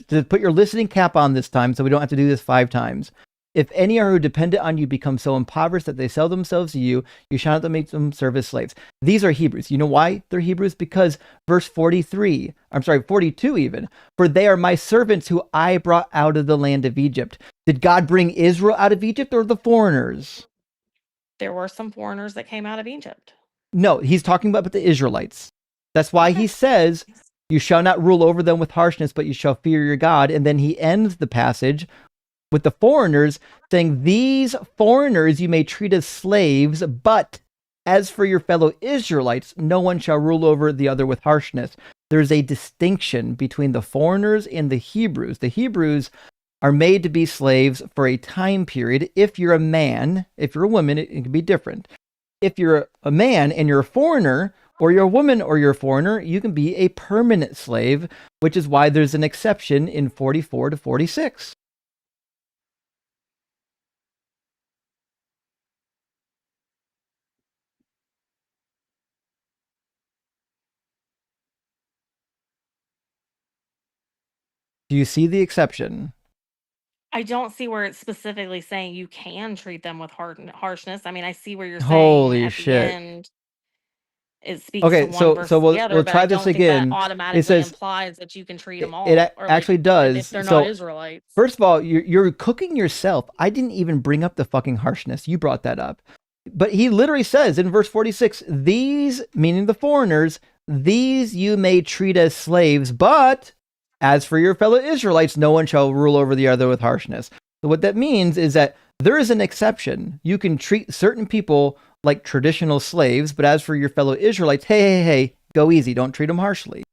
To put your listening cap on this time so we don't have to do this 5 times. If any are who dependent on you become so impoverished that they sell themselves to you, you shall not make them serve as slaves. These are Hebrews. You know why they're Hebrews? Because verse 42 even. For they are my servants who I brought out of the land of Egypt. Did God bring Israel out of Egypt or the foreigners? There were some foreigners that came out of Egypt. No, he's talking about the Israelites. That's why he says, you shall not rule over them with harshness, but you shall fear your God. And then he ends the passage with the foreigners saying, these foreigners you may treat as slaves, but as for your fellow Israelites, no one shall rule over the other with harshness. There's a distinction between the foreigners and the Hebrews. The Hebrews are made to be slaves for a time period. If you're a man, if you're a woman, it can be different. If you're a man and you're a foreigner, or you're a woman or you're a foreigner, you can be a permanent slave, which is why there's an exception in 44 to 46. Do you see the exception? I don't see where it's specifically saying you can treat them with harshness. I mean, I see where you're saying Holy at shit. the end it speaks Okay, to one so versus we'll the other, but try I this don't think again. that It automatically says implies that you can treat them all. it or actually like, does. if they're So not Israelites. first of all, you're cooking yourself. I didn't even bring up the fucking harshness. You brought that up. But he literally says in verse 46, these, meaning the foreigners, these you may treat as slaves, but as for your fellow Israelites, no one shall rule over the other with harshness. So what that means is that there is an exception. You can treat certain people like traditional slaves, but as for your fellow Israelites, hey, go easy. Don't treat them harshly.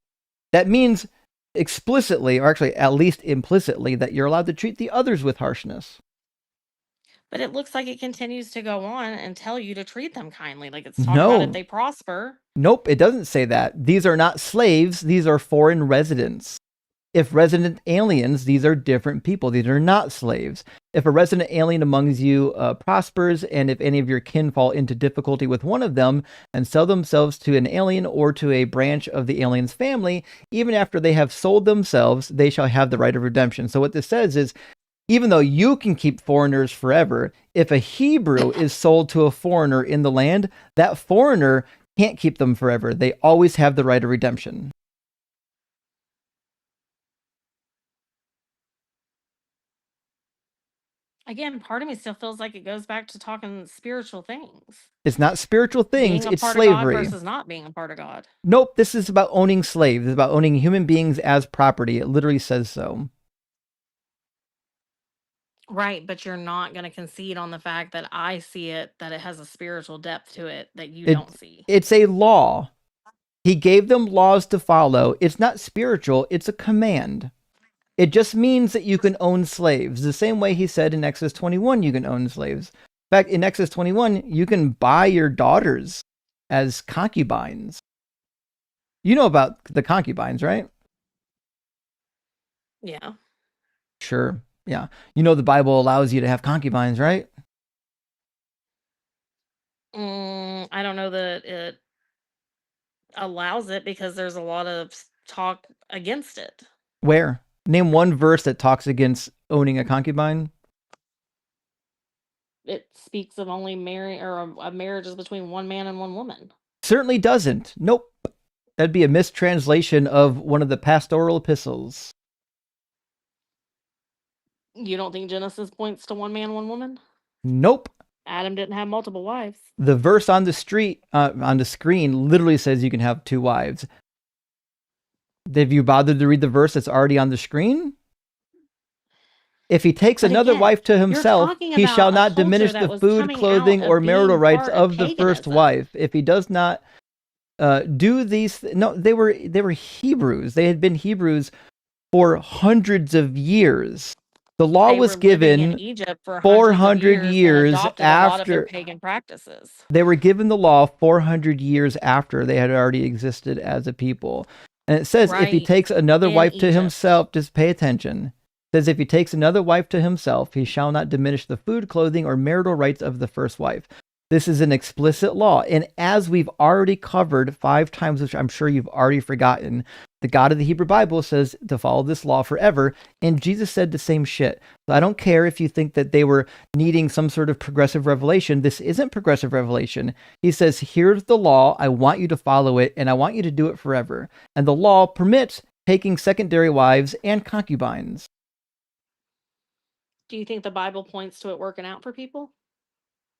That means explicitly, or actually at least implicitly, that you're allowed to treat the others with harshness. But it looks like it continues to go on and tell you to treat them kindly. Like it's talking about if they prosper. Nope, it doesn't say that. These are not slaves. These are foreign residents. If resident aliens, these are different people. These are not slaves. If a resident alien amongst you prospers, and if any of your kin fall into difficulty with one of them and sell themselves to an alien or to a branch of the alien's family, even after they have sold themselves, they shall have the right of redemption. So what this says is, even though you can keep foreigners forever, if a Hebrew is sold to a foreigner in the land, that foreigner can't keep them forever. They always have the right of redemption. Again, part of me still feels like it goes back to talking spiritual things. It's not spiritual things, Being a it's part slavery. of God versus not being a part of God. Nope, this is about owning slaves. It's about owning human beings as property. It literally says so. Right, but you're not going to concede on the fact that I see it, that it has a spiritual depth to it that you don't see. It's a law. He gave them laws to follow. It's not spiritual, it's a command. It just means that you can own slaves. The same way he said in Exodus 21, you can own slaves. In fact, in Exodus 21, you can buy your daughters as concubines. You know about the concubines, right? Yeah. Sure. Yeah. You know the Bible allows you to have concubines, right? I don't know that it allows it because there's a lot of talk against it. Where? Name one verse that talks against owning a concubine. It speaks of only marrying or a marriage is between one man and one woman. Certainly doesn't. Nope. That'd be a mistranslation of one of the pastoral epistles. You don't think Genesis points to one man, one woman? Nope. Adam didn't have multiple wives. The verse on the screen literally says you can have 2 wives. Have you bothered to read the verse that's already on the screen? If he takes But another again, wife to you're himself, talking he about shall a not culture diminish that the was food, coming clothing, out or of marital being rights part of of the first paganism. wife. If he does not do these, no, they were Hebrews. They had been Hebrews for hundreds of years. The law They was were living in given Egypt for 400 hundreds of years and years adopted a lot of their after. pagan practices. They were given the law 400 years after they had already existed as a people. And it says if he Right. takes another In wife to Egypt. himself, just pay attention. It says if he takes another wife to himself, he shall not diminish the food, clothing, or marital rights of the first wife. This is an explicit law. And as we've already covered 5 times, which I'm sure you've already forgotten, the God of the Hebrew Bible says to follow this law forever. And Jesus said the same shit. So I don't care if you think that they were needing some sort of progressive revelation. This isn't progressive revelation. He says, here's the law. I want you to follow it, and I want you to do it forever. And the law permits taking secondary wives and concubines. Do you think the Bible points to it working out for people?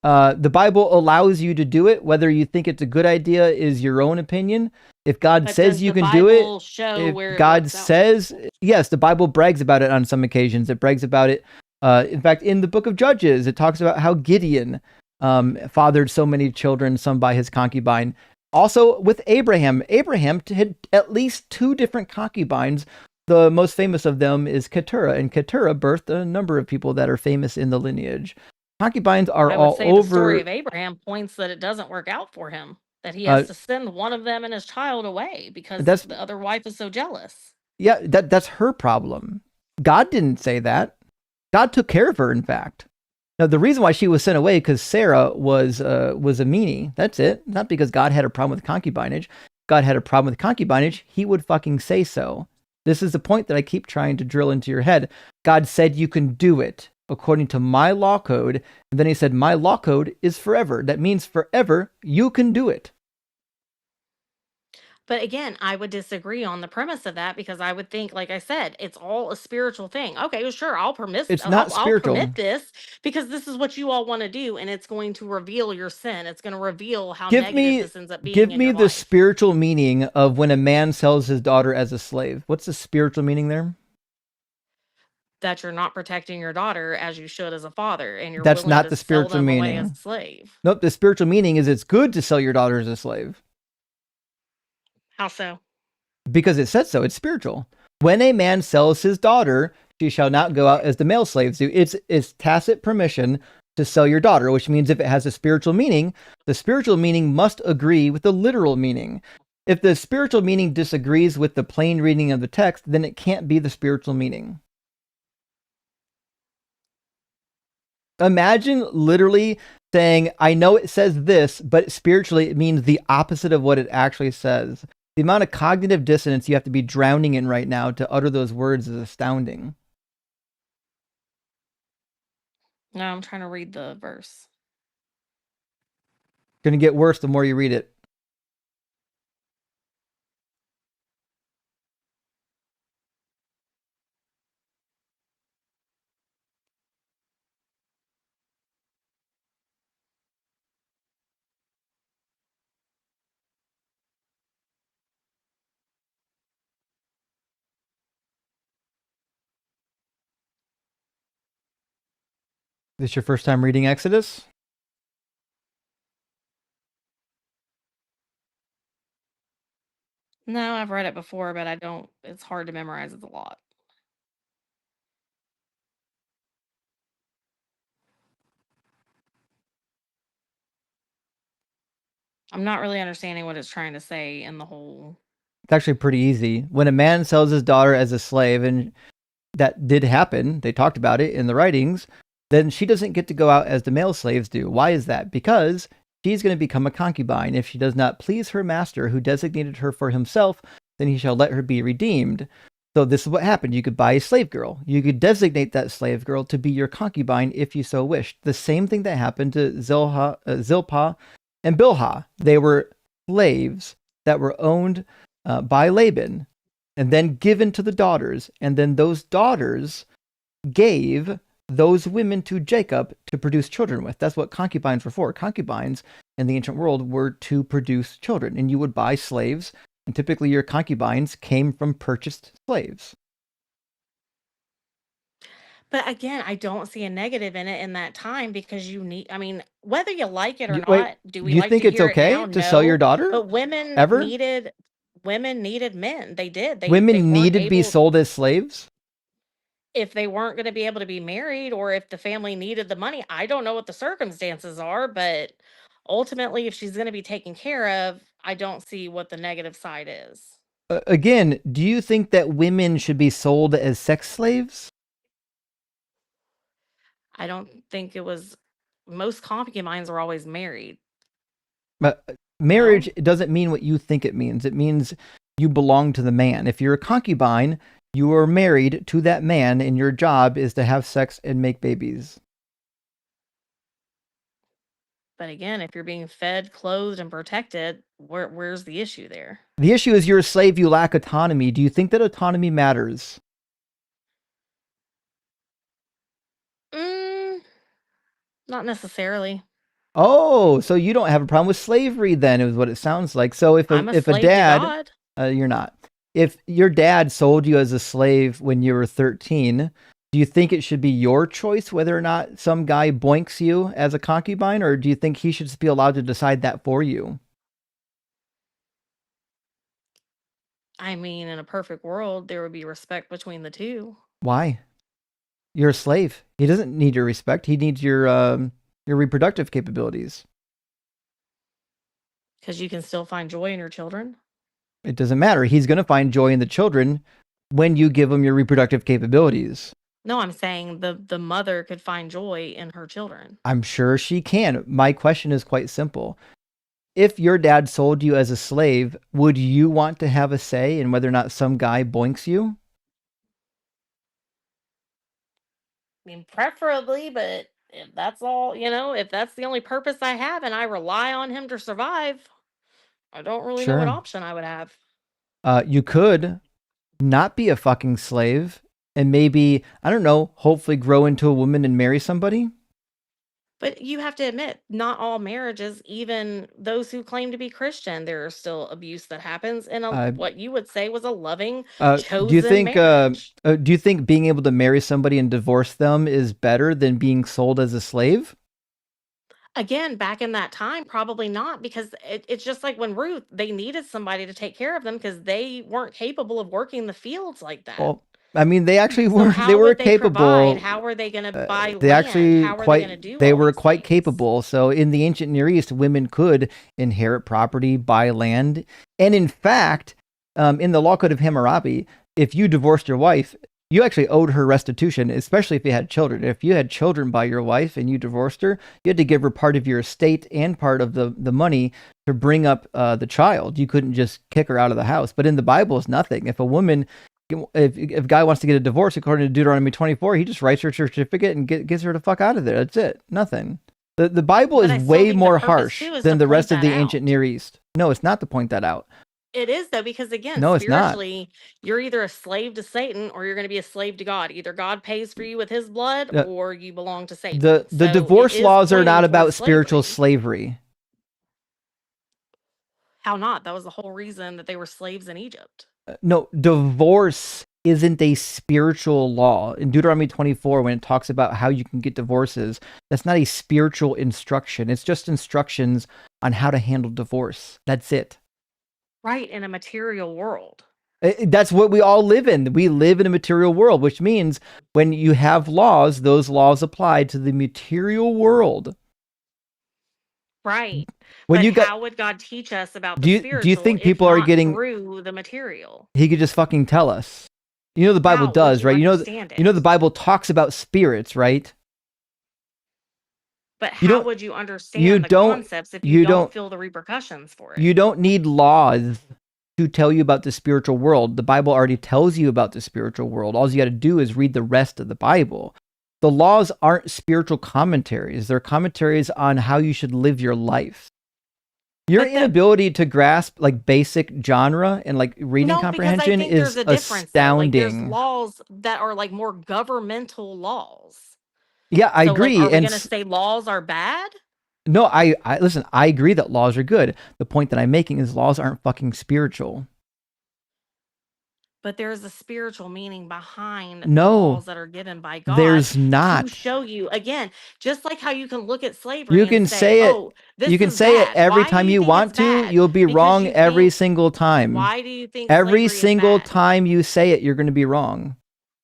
The Bible allows you to do it. Whether you think it's a good idea is your own opinion. If God But says does you the can do Bible it, show if where it God works out? says, yes, the Bible brags about it on some occasions. It brags about it. In fact, in the book of Judges, it talks about how Gideon fathered so many children, some by his concubine. Also with Abraham, Abraham had at least 2 different concubines. The most famous of them is Keturah, and Keturah birthed a number of people that are famous in the lineage. Concubines are I would all say the story over. of Abraham points that it doesn't work out for him, that he has to send one of them and his child away because That's the other wife is so jealous. yeah, that's her problem. God didn't say that. God took care of her, in fact. Now, the reason why she was sent away because Sarah was a meanie. That's it. Not because God had a problem with concubinage. God had a problem with concubinage. He would fucking say so. This is the point that I keep trying to drill into your head. God said you can do it according to my law code. And then he said, my law code is forever. That means forever you can do it. But again, I would disagree on the premise of that because I would think, like I said, it's all a spiritual thing. Okay, well, sure, I'll permit this because this is what you all want to do, and it's going to reveal your sin. It's going to reveal how negative this ends up being. Give me the spiritual meaning of when a man sells his daughter as a slave. What's the spiritual meaning there? That you're not protecting your daughter as you should as a father, and you're That's willing not to the sell spiritual them away meaning. as a slave. Nope, the spiritual meaning is it's good to sell your daughter as a slave. How so? Because it says so. It's spiritual. When a man sells his daughter, she shall not go out as the male slaves do. It's tacit permission to sell your daughter, which means if it has a spiritual meaning, the spiritual meaning must agree with the literal meaning. If the spiritual meaning disagrees with the plain reading of the text, then it can't be the spiritual meaning. Imagine literally saying, I know it says this, but spiritually it means the opposite of what it actually says. The amount of cognitive dissonance you have to be drowning in right now to utter those words is astounding. No, I'm trying to read the verse. It's going to get worse the more you read it. This your first time reading Exodus? No, I've read it before, but I don't. It's hard to memorize. It's a lot. I'm not really understanding what it's trying to say in the whole. It's actually pretty easy. When a man sells his daughter as a slave, and that did happen, they talked about it in the writings, then she doesn't get to go out as the male slaves do. Why is that? Because she's going to become a concubine. If she does not please her master, who designated her for himself, then he shall let her be redeemed. So this is what happened. You could buy a slave girl. You could designate that slave girl to be your concubine if you so wished. The same thing that happened to Zilpah and Bilhah. They were slaves that were owned by Laban and then given to the daughters. And then those daughters gave those women to Jacob to produce children with. That's what concubines were for. Concubines in the ancient world were to produce children. And you would buy slaves, and typically your concubines came from purchased slaves. But again, I don't see a negative in it in that time because you need, I mean, whether you like it or Wait, not, do do we you like think to it's hear it now? okay to sell your No. daughter? But women Ever? needed men. They did. They Women weren't needed to be able, sold as slaves? if they weren't going to be able to be married or if the family needed the money. I don't know what the circumstances are, but ultimately, if she's going to be taken care of, I don't see what the negative side is. Again, do you think that women should be sold as sex slaves? I don't think it was, most concubines are always married. But marriage doesn't mean what you think it means. It means you belong to the man. If you're a concubine, you are married to that man, and your job is to have sex and make babies. But again, if you're being fed, clothed, and protected, where's the issue there? The issue is you're a slave, you lack autonomy. Do you think that autonomy matters? Not necessarily. Oh, so you don't have a problem with slavery then, is what it sounds like. So if I'm a a slave dad, to God. you're not. If your dad sold you as a slave when you were 13, do you think it should be your choice whether or not some guy boinks you as a concubine, or do you think he should just be allowed to decide that for you? I mean, in a perfect world, there would be respect between the two. Why? You're a slave. He doesn't need your respect. He needs your reproductive capabilities. Because you can still find joy in your children. It doesn't matter. He's going to find joy in the children when you give him your reproductive capabilities. No, I'm saying the mother could find joy in her children. I'm sure she can. My question is quite simple. If your dad sold you as a slave, would you want to have a say in whether or not some guy boinks you? I mean, preferably, but if that's all, if that's the only purpose I have and I rely on him to survive, I don't really know what option I would have. You could not be a fucking slave and maybe, I don't know, hopefully grow into a woman and marry somebody. But you have to admit, not all marriages, even those who claim to be Christian, there is still abuse that happens in what you would say was a loving, chosen marriage. Do you think being able to marry somebody and divorce them is better than being sold as a slave? Again, back in that time, probably not, because it's just like when Ruth, they needed somebody to take care of them because they weren't capable of working the fields like that. Well, I mean, they actually So were. how They were would they capable. provide? How are they going to buy They land? actually How are they going to do They all were these quite things? capable. So in the ancient Near East, women could inherit property, buy land, and in fact, in the Law Code of Hammurabi, if you divorced your wife, you actually owed her restitution, especially if you had children. If you had children by your wife and you divorced her, you had to give her part of your estate and part of the money to bring up the child. You couldn't just kick her out of the house. But in the Bible, it's nothing. If a woman, if a guy wants to get a divorce, according to Deuteronomy 24, he just writes her a certificate and gets her the fuck out of there. That's it. Nothing. The Bible But I is still way think the more purpose, harsh too, is than to the rest point of the that ancient out. Near East. No, it's not to point that out. It is, though, because again, No, it's not. spiritually, you're either a slave to Satan or you're going to be a slave to God. Either God pays for you with his blood Uh, or you belong to Satan. The So it divorce is laws are pointing not towards about spiritual slavery. slavery. How not? That was the whole reason that they were slaves in Egypt. No, divorce isn't a spiritual law. In Deuteronomy 24, when it talks about how you can get divorces, that's not a spiritual instruction. It's just instructions on how to handle divorce. That's it. Right, in a material world. That's what we all live in. We live in a material world, which means when you have laws, those laws apply to the material world. Right. When But you got, how would God teach us about do the you spiritual think if people are not getting? through the material? He could just fucking tell us. You know the Bible How would does, you right? understand You know it? the Bible talks about spirits, right? But You how don't. would you You understand the don't. concepts if You you don't don't. feel the repercussions for it? You don't need laws to tell you about the spiritual world. The Bible already tells you about the spiritual world. All you got to do is read the rest of the Bible. The laws aren't spiritual commentaries. They're commentaries on how you should live your life. Your inability to grasp like basic genre and like reading No, because I comprehension think is there's a difference, though. Like, there's astounding. laws that are like more governmental laws. Yeah, I So, like, agree. are we And going to say laws are bad? no, I listen, I agree that laws are good. The point that I'm making is laws aren't fucking spiritual. But there's a spiritual meaning behind the No, laws that are given by God there's to not. show you, again, just like how you can look at slavery You can and say it. oh, this You can is say it bad. every Why time do you think want it's to. bad? You'll be Because wrong you every think, single time. why do you think Every slavery is single bad? time you say it, you're going to be wrong.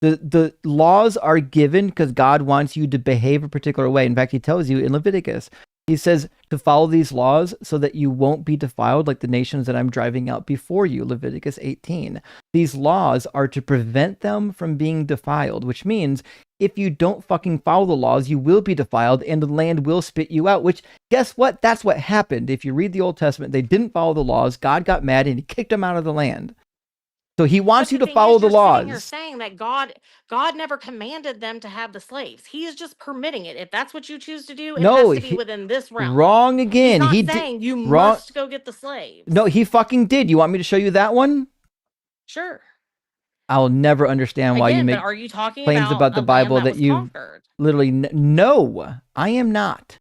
The laws are given because God wants you to behave a particular way. In fact, he tells you in Leviticus, he says to follow these laws so that you won't be defiled like the nations that I'm driving out before you, Leviticus 18. These laws are to prevent them from being defiled, which means if you don't fucking follow the laws, you will be defiled and the land will spit you out, which guess what? That's what happened. If you read the Old Testament, they didn't follow the laws. God got mad and he kicked them out of the land. So he wants you to follow the laws. You're saying that God never commanded them to have the slaves. He is just permitting it. If that's what you choose to do, it has to be within this realm. Wrong again. He's not saying you wrong. must go get the slaves. No, he fucking did. You want me to show you that one? Sure. I'll never understand why you make but are you talking claims about the Bible that you literally no, I am not.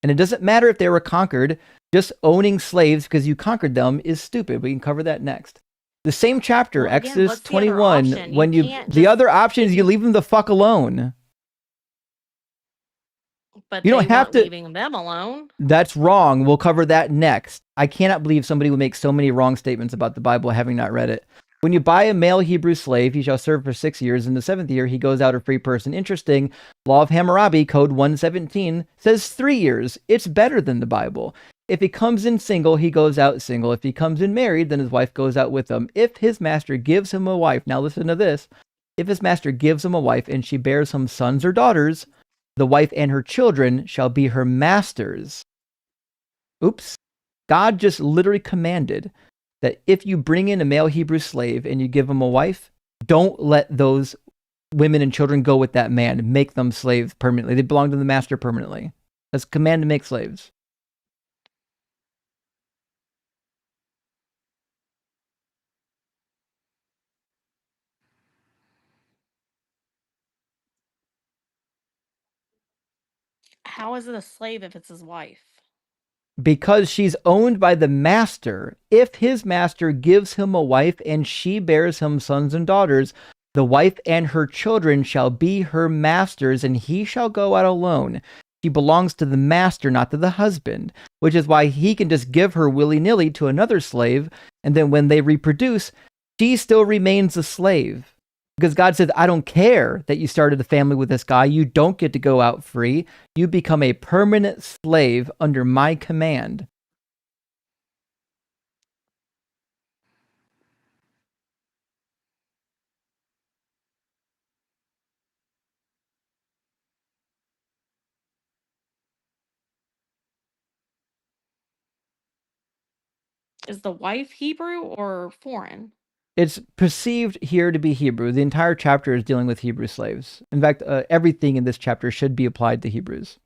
And it doesn't matter if they were conquered. Just owning slaves because you conquered them is stupid. We can cover that next. The same chapter, Well, again, Exodus what's the 21, other option? when You you can't the just- other option is you leave them the fuck alone. But You they don't have weren't to- leaving them alone. That's wrong. We'll cover that next. I cannot believe somebody would make so many wrong statements about the Bible having not read it. When you buy a male Hebrew slave, he shall serve for 6 years. In the 7th year, he goes out a free person. Interesting. Law of Hammurabi, Code 117, says 3 years. It's better than the Bible. If he comes in single, he goes out single. If he comes in married, then his wife goes out with him. If his master gives him a wife, now listen to this. If his master gives him a wife and she bears him sons or daughters, the wife and her children shall be her masters. Oops. God just literally commanded that if you bring in a male Hebrew slave and you give him a wife, don't let those women and children go with that man. Make them slaves permanently. They belong to the master permanently. That's a command to make slaves. How is it a slave if it's his wife? Because she's owned by the master. If his master gives him a wife and she bears him sons and daughters, the wife and her children shall be her masters, and he shall go out alone. She belongs to the master, not to the husband, which is why he can just give her willy-nilly to another slave, and then when they reproduce, she still remains a slave. Because God said, I don't care that you started a family with this guy. You don't get to go out free. You become a permanent slave under my command. Is the wife Hebrew or foreign? It's perceived here to be Hebrew. The entire chapter is dealing with Hebrew slaves. In fact, everything in this chapter should be applied to Hebrews.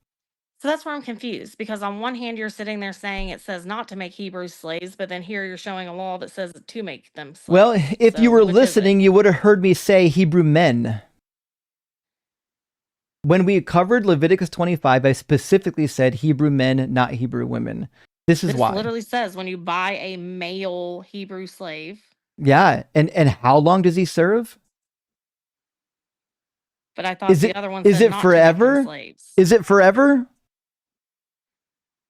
So that's where I'm confused, because on one hand, you're sitting there saying it says not to make Hebrews slaves, but then here you're showing a law that says to make them slaves. Well, if you were listening, you would have heard me say Hebrew men. When we covered Leviticus 25, I specifically said Hebrew men, not Hebrew women. This is why. It literally says when you buy a male Hebrew slave. Yeah, and how long does he serve? But I thought the other one is said it not forever? to make them slaves. Is it forever?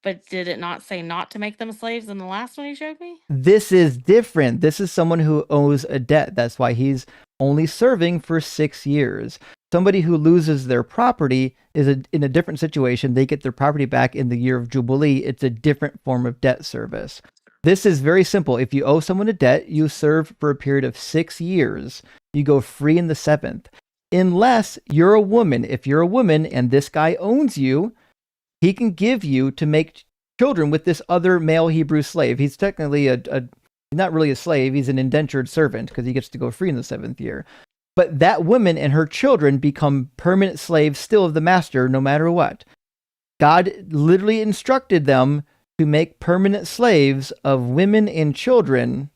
But did it not say not to make them slaves in the last one you showed me? This is different. This is someone who owes a debt. That's why he's only serving for 6 years. Somebody who loses their property is in a different situation. They get their property back in the year of Jubilee. It's a different form of debt service. This is very simple. If you owe someone a debt, you serve for a period of 6 years. You go free in the 7th. Unless you're a woman. If you're a woman and this guy owns you, he can give you to make children with this other male Hebrew slave. He's technically not really a slave. He's an indentured servant because he gets to go free in the 7th year. But that woman and her children become permanent slaves still of the master no matter what. God literally instructed them to make permanent slaves of women and children.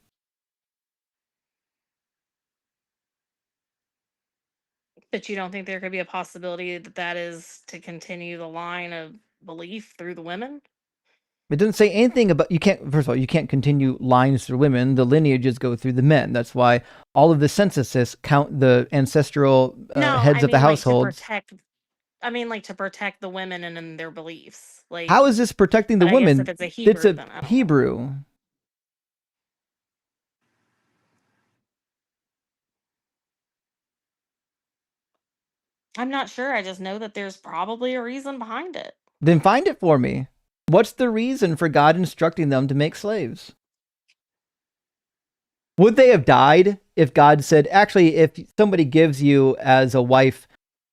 But you don't think there could be a possibility that that is to continue the line of belief through the women? It doesn't say anything about, you can't, first of all, you can't continue lines through women. The lineages go through the men. That's why all of the censuses count the ancestral heads of the households. To protect the women and in their beliefs. Like, how is this protecting the women? If it's a Hebrew, it's a Hebrew. I'm not sure. I just know that there's probably a reason behind it. Then find it for me. What's the reason for God instructing them to make slaves? Would they have died if God said, actually, if somebody gives you as a wife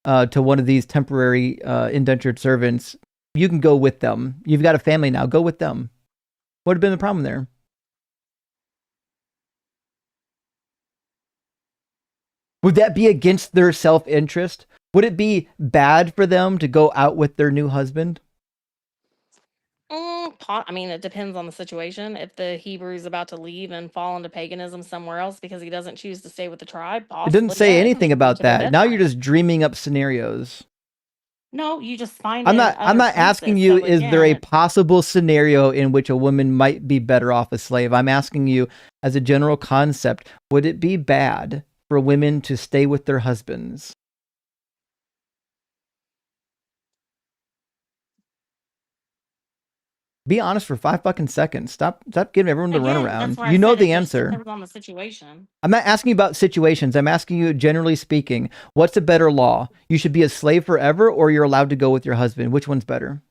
to one of these temporary indentured servants, you can go with them. You've got a family now. Go with them. What would have been the problem there? Would that be against their self-interest? Would it be bad for them to go out with their new husband? It depends on the situation. If the Hebrew is about to leave and fall into paganism somewhere else because he doesn't choose to stay with the tribe, possibly. It doesn't say anything about that. Now you're just dreaming up scenarios. No, you just find. I'm not asking you, is there a possible scenario in which a woman might be better off a slave? I'm asking you, as a general concept, would it be bad for women to stay with their husbands? Be honest for 5 fucking seconds. Stop giving everyone the runaround. You know the answer. Depends on the situation. I'm not asking you about situations. I'm asking you, generally speaking, what's a better law? You should be a slave forever, or you're allowed to go with your husband. Which one's better?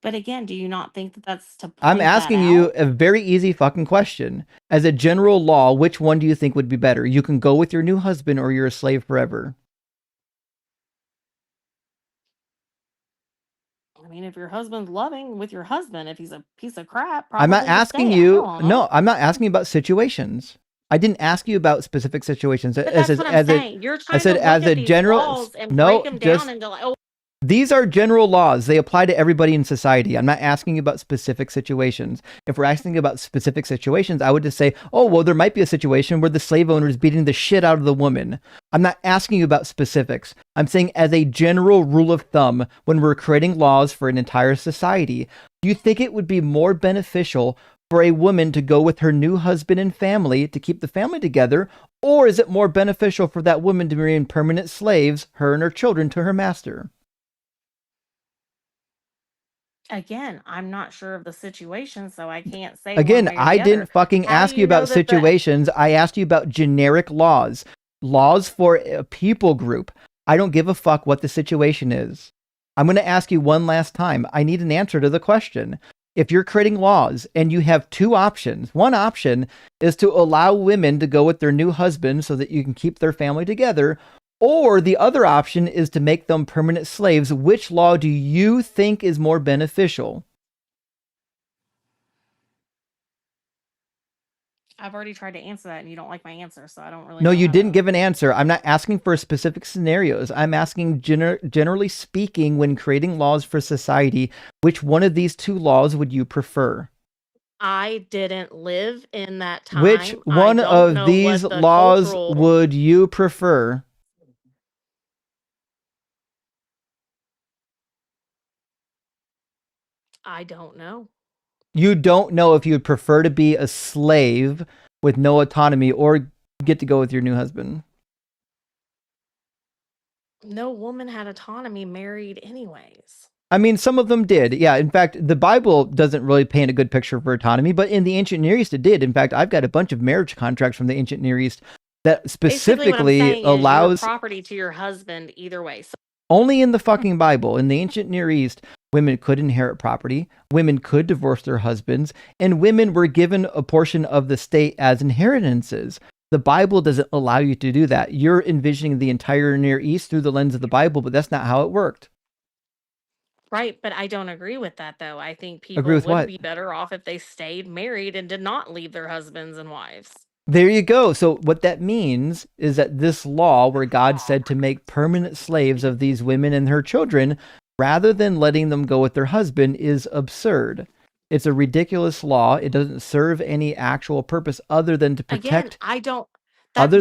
But again, do you not think that that's to point I'm asking you a very easy fucking question. As a general law, which one do you think would be better? You can go with your new husband, or you're a slave forever. If your husband's loving with your husband, if he's a piece of crap, I'm not asking you. No, I'm not asking about situations. I didn't ask you about specific situations. But that's what I'm saying. You're trying to look at these laws and break them down and go like, oh. These are general laws. They apply to everybody in society. I'm not asking you about specific situations. If we're asking about specific situations, I would just say, oh, well, there might be a situation where the slave owner is beating the shit out of the woman. I'm not asking you about specifics. I'm saying as a general rule of thumb, when we're creating laws for an entire society, do you think it would be more beneficial for a woman to go with her new husband and family to keep the family together? Or is it more beneficial for that woman to remain permanent slaves, her and her children, to her master? Again, I'm not sure of the situation, so I can't say. Again, I didn't fucking ask you about situations. I asked you about generic laws. Laws for a people group. I don't give a fuck what the situation is. I'm going to ask you one last time. I need an answer to the question. If you're creating laws and you have two options, one option is to allow women to go with their new husband so that you can keep their family together, or the other option is to make them permanent slaves. Which law do you think is more beneficial? I've already tried to answer that and you don't like my answer, so I don't really know. No, you didn't give an answer. I'm not asking for specific scenarios. I'm asking generally speaking, when creating laws for society, which one of these two laws would you prefer? I didn't live in that time. Which one of these laws would you prefer? I don't know. You don't know if you'd prefer to be a slave with no autonomy or get to go with your new husband. No woman had autonomy married anyways. Some of them did. Yeah, in fact, the Bible doesn't really paint a good picture for autonomy, but in the ancient Near East it did. In fact, I've got a bunch of marriage contracts from the ancient Near East that specifically allows property to your husband either way. So only in the fucking Bible. In the ancient Near East, women could inherit property, women could divorce their husbands, and women were given a portion of the state as inheritances. The Bible doesn't allow you to do that. You're envisioning the entire Near East through the lens of the Bible, but that's not how it worked. Right, but I don't agree with that, though. I think people would be better off if they stayed married and did not leave their husbands and wives. There you go. So what that means is that this law where God said to make permanent slaves of these women and her children, rather than letting them go with their husband, is absurd. It's a ridiculous law. It doesn't serve any actual purpose other than to protect. Again, other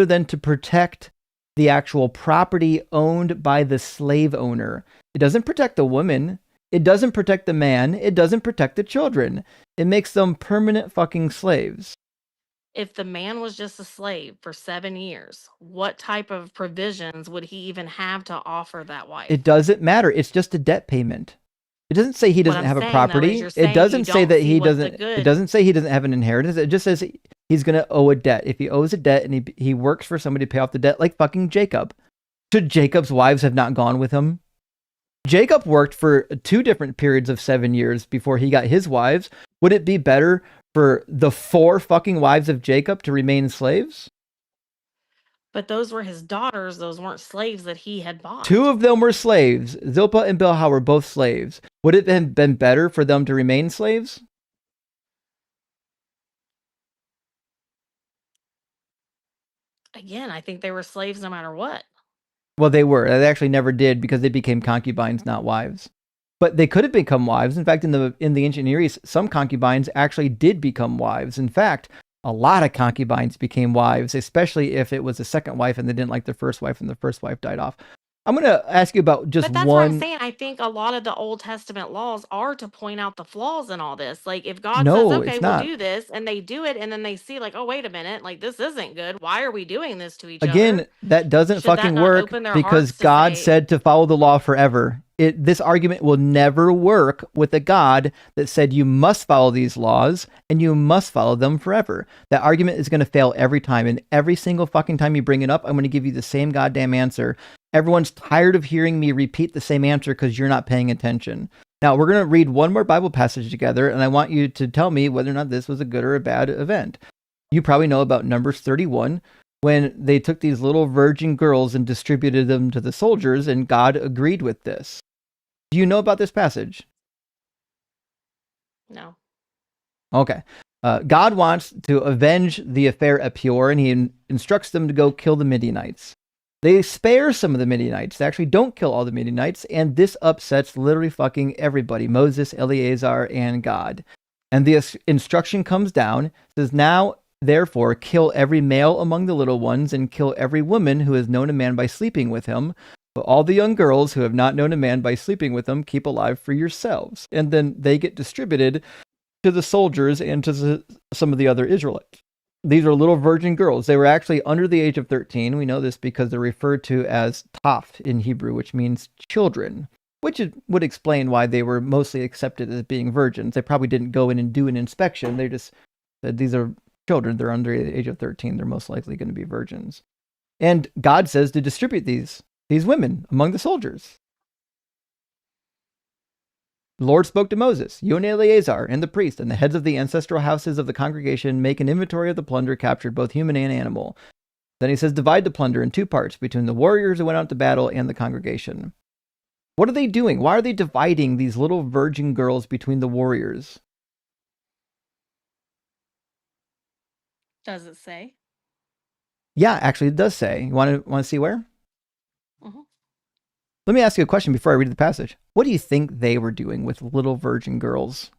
than to protect the actual property owned by the slave owner. It doesn't protect the woman. It doesn't protect the man. It doesn't protect the children. It makes them permanent fucking slaves. If the man was just a slave for 7 years, what type of provisions would he even have to offer that wife? It doesn't matter. It's just a debt payment. It doesn't say he doesn't have a property. It doesn't say that he doesn't. It doesn't say he doesn't have an inheritance. It just says he's going to owe a debt. If he owes a debt and he works for somebody to pay off the debt, like fucking Jacob. Should Jacob's wives have not gone with him? Jacob worked for 2 different periods of 7 years before he got his wives. Would it be better for the 4 fucking wives of Jacob to remain slaves? But those were his daughters. Those weren't slaves that he had bought. 2 of them were slaves. Zilpah and Bilhah were both slaves. Would it have been better for them to remain slaves? Again, I think they were slaves no matter what. Well, they were. They actually never did because they became concubines, not wives. But they could have become wives. In fact, in the ancient Near East, some concubines actually did become wives. In fact, a lot of concubines became wives, especially if it was a second wife and they didn't like their first wife and the first wife died off. I'm going to ask you about just But that's one. what I'm saying. I think a lot of the Old Testament laws are to point out the flaws in all this. Like if God says, okay, we'll do this, and they do it, and then they see like, oh, wait a minute, like this isn't good. Why are we doing this to each other? Again, that doesn't Should that fucking not work open their because hearts to God say- said to follow the law forever. This argument will never work with a God that said you must follow these laws and you must follow them forever. That argument is going to fail every time. And every single fucking time you bring it up, I'm going to give you the same goddamn answer. Everyone's tired of hearing me repeat the same answer because you're not paying attention. Now, we're going to read one more Bible passage together, and I want you to tell me whether or not this was a good or a bad event. You probably know about Numbers 31, when they took these little virgin girls and distributed them to the soldiers, and God agreed with this. Do you know about this passage? No. Okay. God wants to avenge the affair at Peor, and he instructs them to go kill the Midianites. They spare some of the Midianites. They actually don't kill all the Midianites, and this upsets literally fucking everybody, Moses, Eleazar, and God. And the instruction comes down, says, now, therefore, kill every male among the little ones, and kill every woman who has known a man by sleeping with him. But all the young girls who have not known a man by sleeping with him, keep alive for yourselves. And then they get distributed to the soldiers and to some of the other Israelites. These are little virgin girls. They were actually under the age of 13. We know this because they're referred to as taf in Hebrew, which means children, which would explain why they were mostly accepted as being virgins. They probably didn't go in and do an inspection. They just said, these are children. They're under the age of 13. They're most likely going to be virgins. And God says to distribute these women among the soldiers. The Lord spoke to Moses, you and Eleazar and the priest and the heads of the ancestral houses of the congregation make an inventory of the plunder captured, both human and animal. Then he says, divide the plunder in 2 parts between the warriors who went out to battle and the congregation. What are they doing? Why are they dividing these little virgin girls between the warriors? Does it say? Yeah, actually it does say. You want to see where? Let me ask you a question before I read the passage. What do you think they were doing with little virgin girls?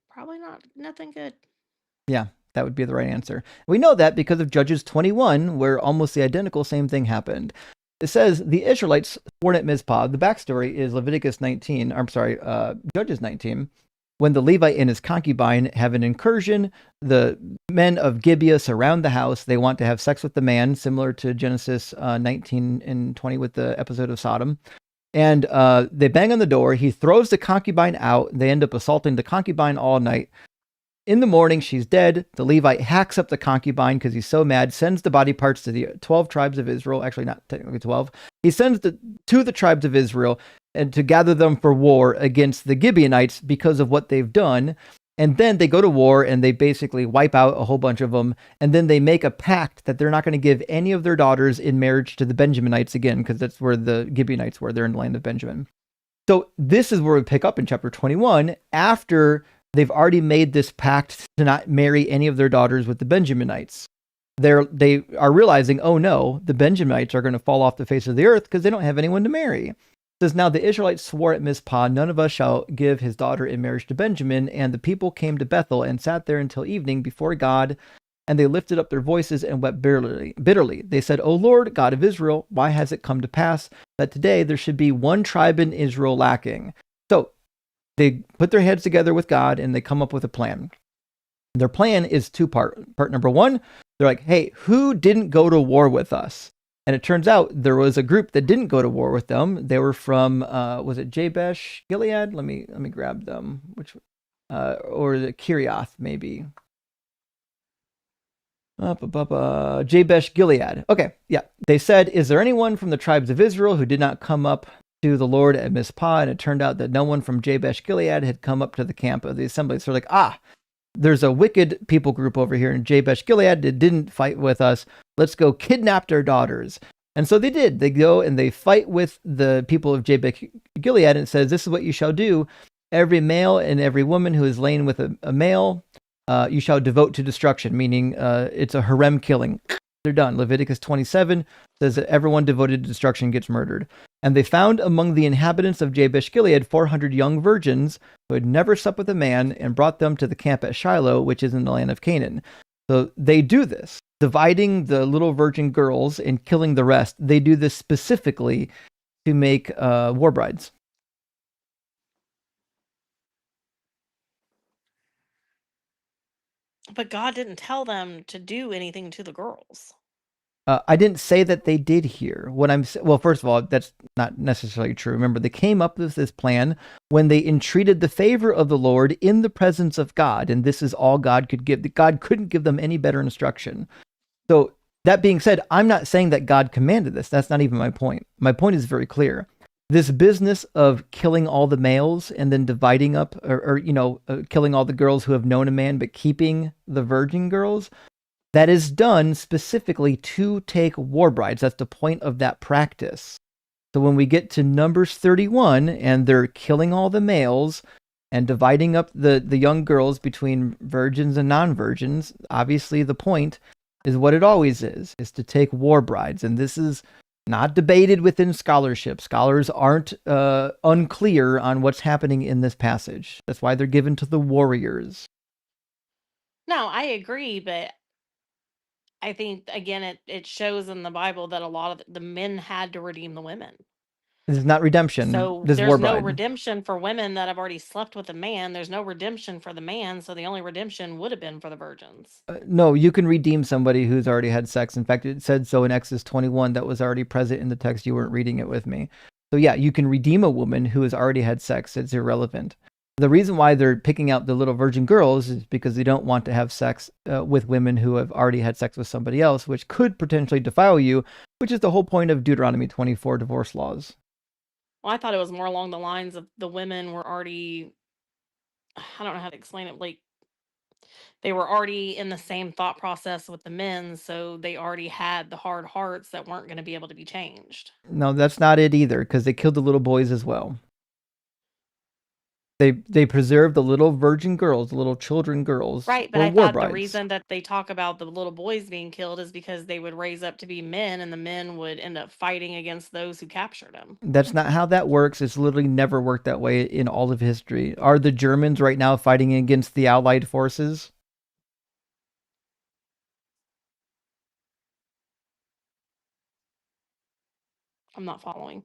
Probably nothing good. Yeah, that would be the right answer. We know that because of Judges 21, where almost the identical same thing happened. It says the Israelites sworn at Mizpah. The backstory is Judges 19. When the Levite and his concubine have an incursion, the men of Gibeah surround the house. They want to have sex with the man, similar to Genesis 19 and 20 with the episode of Sodom. And they bang on the door. He throws the concubine out. They end up assaulting the concubine all night. In the morning, she's dead. The Levite hacks up the concubine because he's so mad, sends the body parts to the 12 tribes of Israel. Actually, not technically 12. He sends to the tribes of Israel and to gather them for war against the Gibeonites because of what they've done. And then they go to war and they basically wipe out a whole bunch of them. And then they make a pact that they're not going to give any of their daughters in marriage to the Benjaminites again, because that's where the Gibeonites were. They're in the land of Benjamin. So this is where we pick up in chapter 21, after they've already made this pact to not marry any of their daughters with the Benjaminites. They are realizing, oh no, the Benjaminites are going to fall off the face of the earth because they don't have anyone to marry. It says, now the Israelites swore at Mizpah, none of us shall give his daughter in marriage to Benjamin. And the people came to Bethel and sat there until evening before God And they lifted up their voices and wept bitterly. They said, O Lord, God of Israel, why has it come to pass that today there should be one tribe in Israel lacking? So they put their heads together with God and they come up with a plan. Their plan is two-part. Part number one, they're like, hey, who didn't go to war with us? And it turns out there was a group that didn't go to war with them. They were from, was it Jabesh Gilead? Let me grab them. Or the Kirioth, maybe. Jabesh Gilead. Okay, yeah. They said, is there anyone from the tribes of Israel who did not come up to the Lord at Mizpah? And it turned out that no one from Jabesh Gilead had come up to the camp of the assembly. So they're like, there's a wicked people group over here in Jabesh Gilead that didn't fight with us. Let's go kidnap their daughters. And so they did. They go and they fight with the people of Jabesh Gilead, and it says, this is what you shall do. Every male and every woman who is lain with a male, you shall devote to destruction, meaning it's a harem killing. They're done. Leviticus 27 says that everyone devoted to destruction gets murdered. And they found among the inhabitants of Jabesh Gilead 400 young virgins who had never slept with a man, and brought them to the camp at Shiloh, which is in the land of Canaan. So they do this, dividing the little virgin girls and killing the rest. They do this specifically to make war brides. But God didn't tell them to do anything to the girls. I didn't say that they did here. Well, first of all, that's not necessarily true. Remember, they came up with this plan when they entreated the favor of the Lord in the presence of God, and this is all God could give. God couldn't give them any better instruction. So that being said, I'm not saying that God commanded this. That's not even my point. My point is very clear. This business of killing all the males and then dividing up, or killing all the girls who have known a man, but keeping the virgin girls, that is done specifically to take war brides. That's the point of that practice. So when we get to Numbers 31 and they're killing all the males and dividing up the young girls between virgins and non-virgins, obviously the point is what it always is to take war brides. And this is not debated within scholarship. Scholars aren't unclear on what's happening in this passage. That's why they're given to the warriors. No, I agree, but I think, again, it shows in the Bible that a lot of the men had to redeem the women. This is not redemption. So this there's war no bride. redemption for women that have already slept with a man. There's no redemption for the man, so the only redemption would have been for the virgins. No, you can redeem somebody who's already had sex. In fact, it said so in Exodus 21. That was already present in the text. You weren't reading it with me. So yeah, you can redeem a woman who has already had sex. It's irrelevant. The reason why they're picking out the little virgin girls is because they don't want to have sex with women who have already had sex with somebody else, which could potentially defile you, which is the whole point of Deuteronomy 24 divorce laws. Well, I thought it was more along the lines of the women were already, I don't know how to explain it, like they were already in the same thought process with the men, so they already had the hard hearts that weren't going to be able to be changed. No, that's not it either, because they killed the little boys as well. They preserved the little virgin girls, the little children girls. Right, but I thought the reason that they talk about the little boys being killed is because they would raise up to be men, and the men would end up fighting against those who captured them. That's not how that works. It's literally never worked that way in all of history. Are the Germans right now fighting against the Allied forces? I'm not following.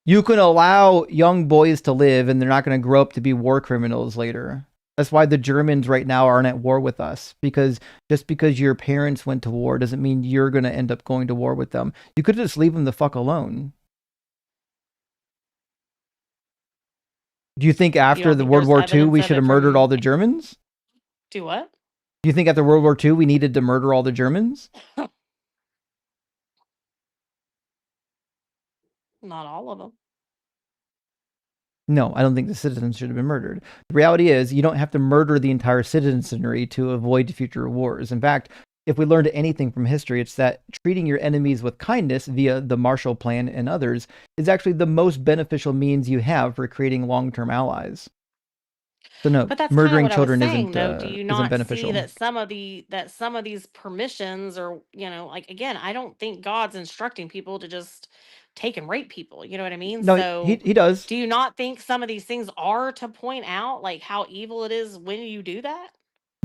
You can allow young boys to live, and they're not going to grow up to be war criminals later. That's why the Germans right now aren't at war with us, because just because your parents went to war doesn't mean you're going to end up going to war with them. You could just leave them the fuck alone. Do you think after the World War II we should have murdered all the Germans? Do what? Do you think after World War II we needed to murder all the Germans? Not all of them. No, I don't think the citizens should have been murdered. The reality is you don't have to murder the entire citizenry to avoid future wars. In fact, if we learned anything from history, it's that treating your enemies with kindness via the Marshall Plan and others is actually the most beneficial means you have for creating long-term allies. So no, but that's murdering kind of children saying, isn't though. Do you not beneficial. see that some of these permissions are, like, again, I don't think God's instructing people to just take and rape people. You know what I mean? No, so he does. Do you not think some of these things are to point out like how evil it is when you do that?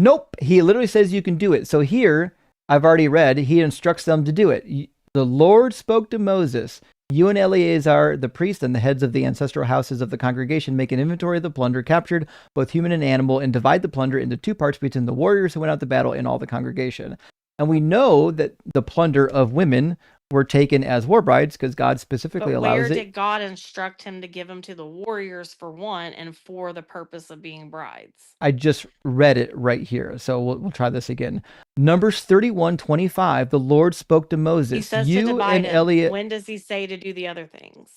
Nope. He literally says you can do it. So here, I've already read, he instructs them to do it. The Lord spoke to Moses. You and Eleazar, the priest, and the heads of the ancestral houses of the congregation make an inventory of the plunder captured, both human and animal, and divide the plunder into 2 parts between the warriors who went out to battle and all the congregation. And we know that the plunder of women were taken as war brides because God specifically But where allows it. did God instruct him to give them to the warriors for one and for the purpose of being brides? I just read it right here. So we'll try this again. Numbers 31:25. The Lord spoke to Moses. He says you to divide and them. Eliot. When does he say to do the other things?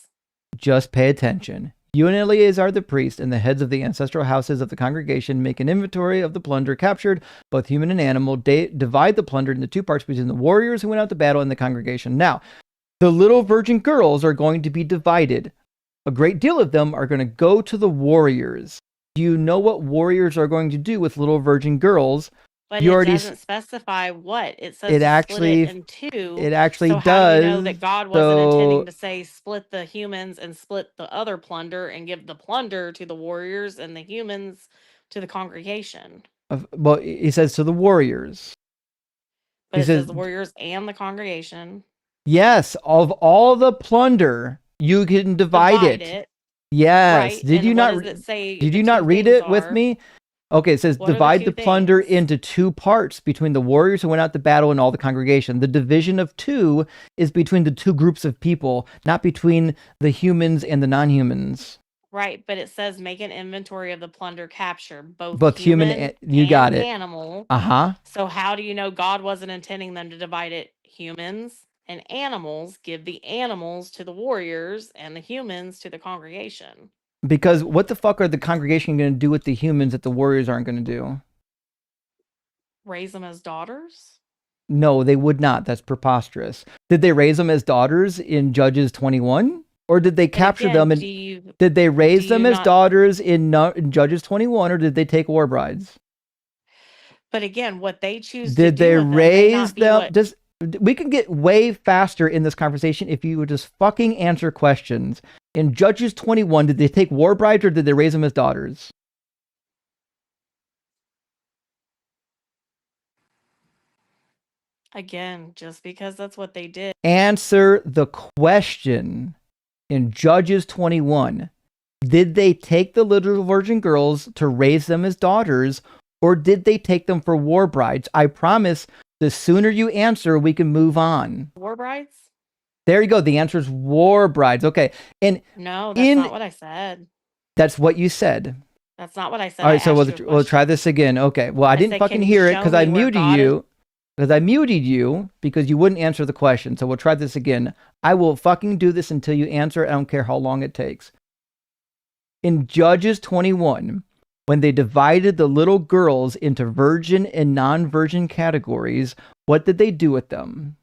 Just pay attention. You and Eleazar the priest and the heads of the ancestral houses of the congregation make an inventory of the plunder captured, both human and animal. Divide the plunder into 2 parts between the warriors who went out to battle and the congregation. Now, the little virgin girls are going to be divided. A great deal of them are going to go to the warriors. Do you know what warriors are going to do with little virgin girls? But it doesn't specify what. It says split it in 2. It actually so does. How do you know that God wasn't intending to say split the humans and split the other plunder and give the plunder to the warriors and the humans to the congregation? Well, he says to the warriors. But it says the warriors and the congregation. Yes, of all the plunder, you can divide it. Yes. Right. Did you not? Did you not read it with me? Okay, it says divide the plunder into 2 parts between the warriors who went out to battle and all the congregation. The division of 2 is between the 2 groups of people, not between the humans and the non-humans. Right, but it says make an inventory of the plunder captured, both human and you got it. Animal. So how do you know God wasn't intending them to divide it? Humans and animals, give the animals to the warriors and the humans to the congregation. Because what the fuck are the congregation going to do with the humans that the warriors aren't going to do? Raise them as daughters? No, they would not. That's preposterous. Did they raise them as daughters in Judges 21? Or did they capture them? And did they raise them as daughters in Judges 21? Or did they take war brides? But again, what they choose did to they do with raise them? Just we can get way faster in this conversation if you would just fucking answer questions. In Judges 21, did they take war brides or did they raise them as daughters? Again, just because that's what they did. Answer the question. In Judges 21, did they take the little virgin girls to raise them as daughters or did they take them for war brides? I promise the sooner you answer, we can move on. War brides? There you go. The answer is war brides. Okay. And no, that's not what I said. That's what you said. That's not what I said. All right, so we'll try this again. Okay. Well, I didn't fucking hear it because I muted you. Because I muted you because you wouldn't answer the question. So we'll try this again. I will fucking do this until you answer. I don't care how long it takes. In Judges 21, when they divided the little girls into virgin and non-virgin categories, what did they do with them?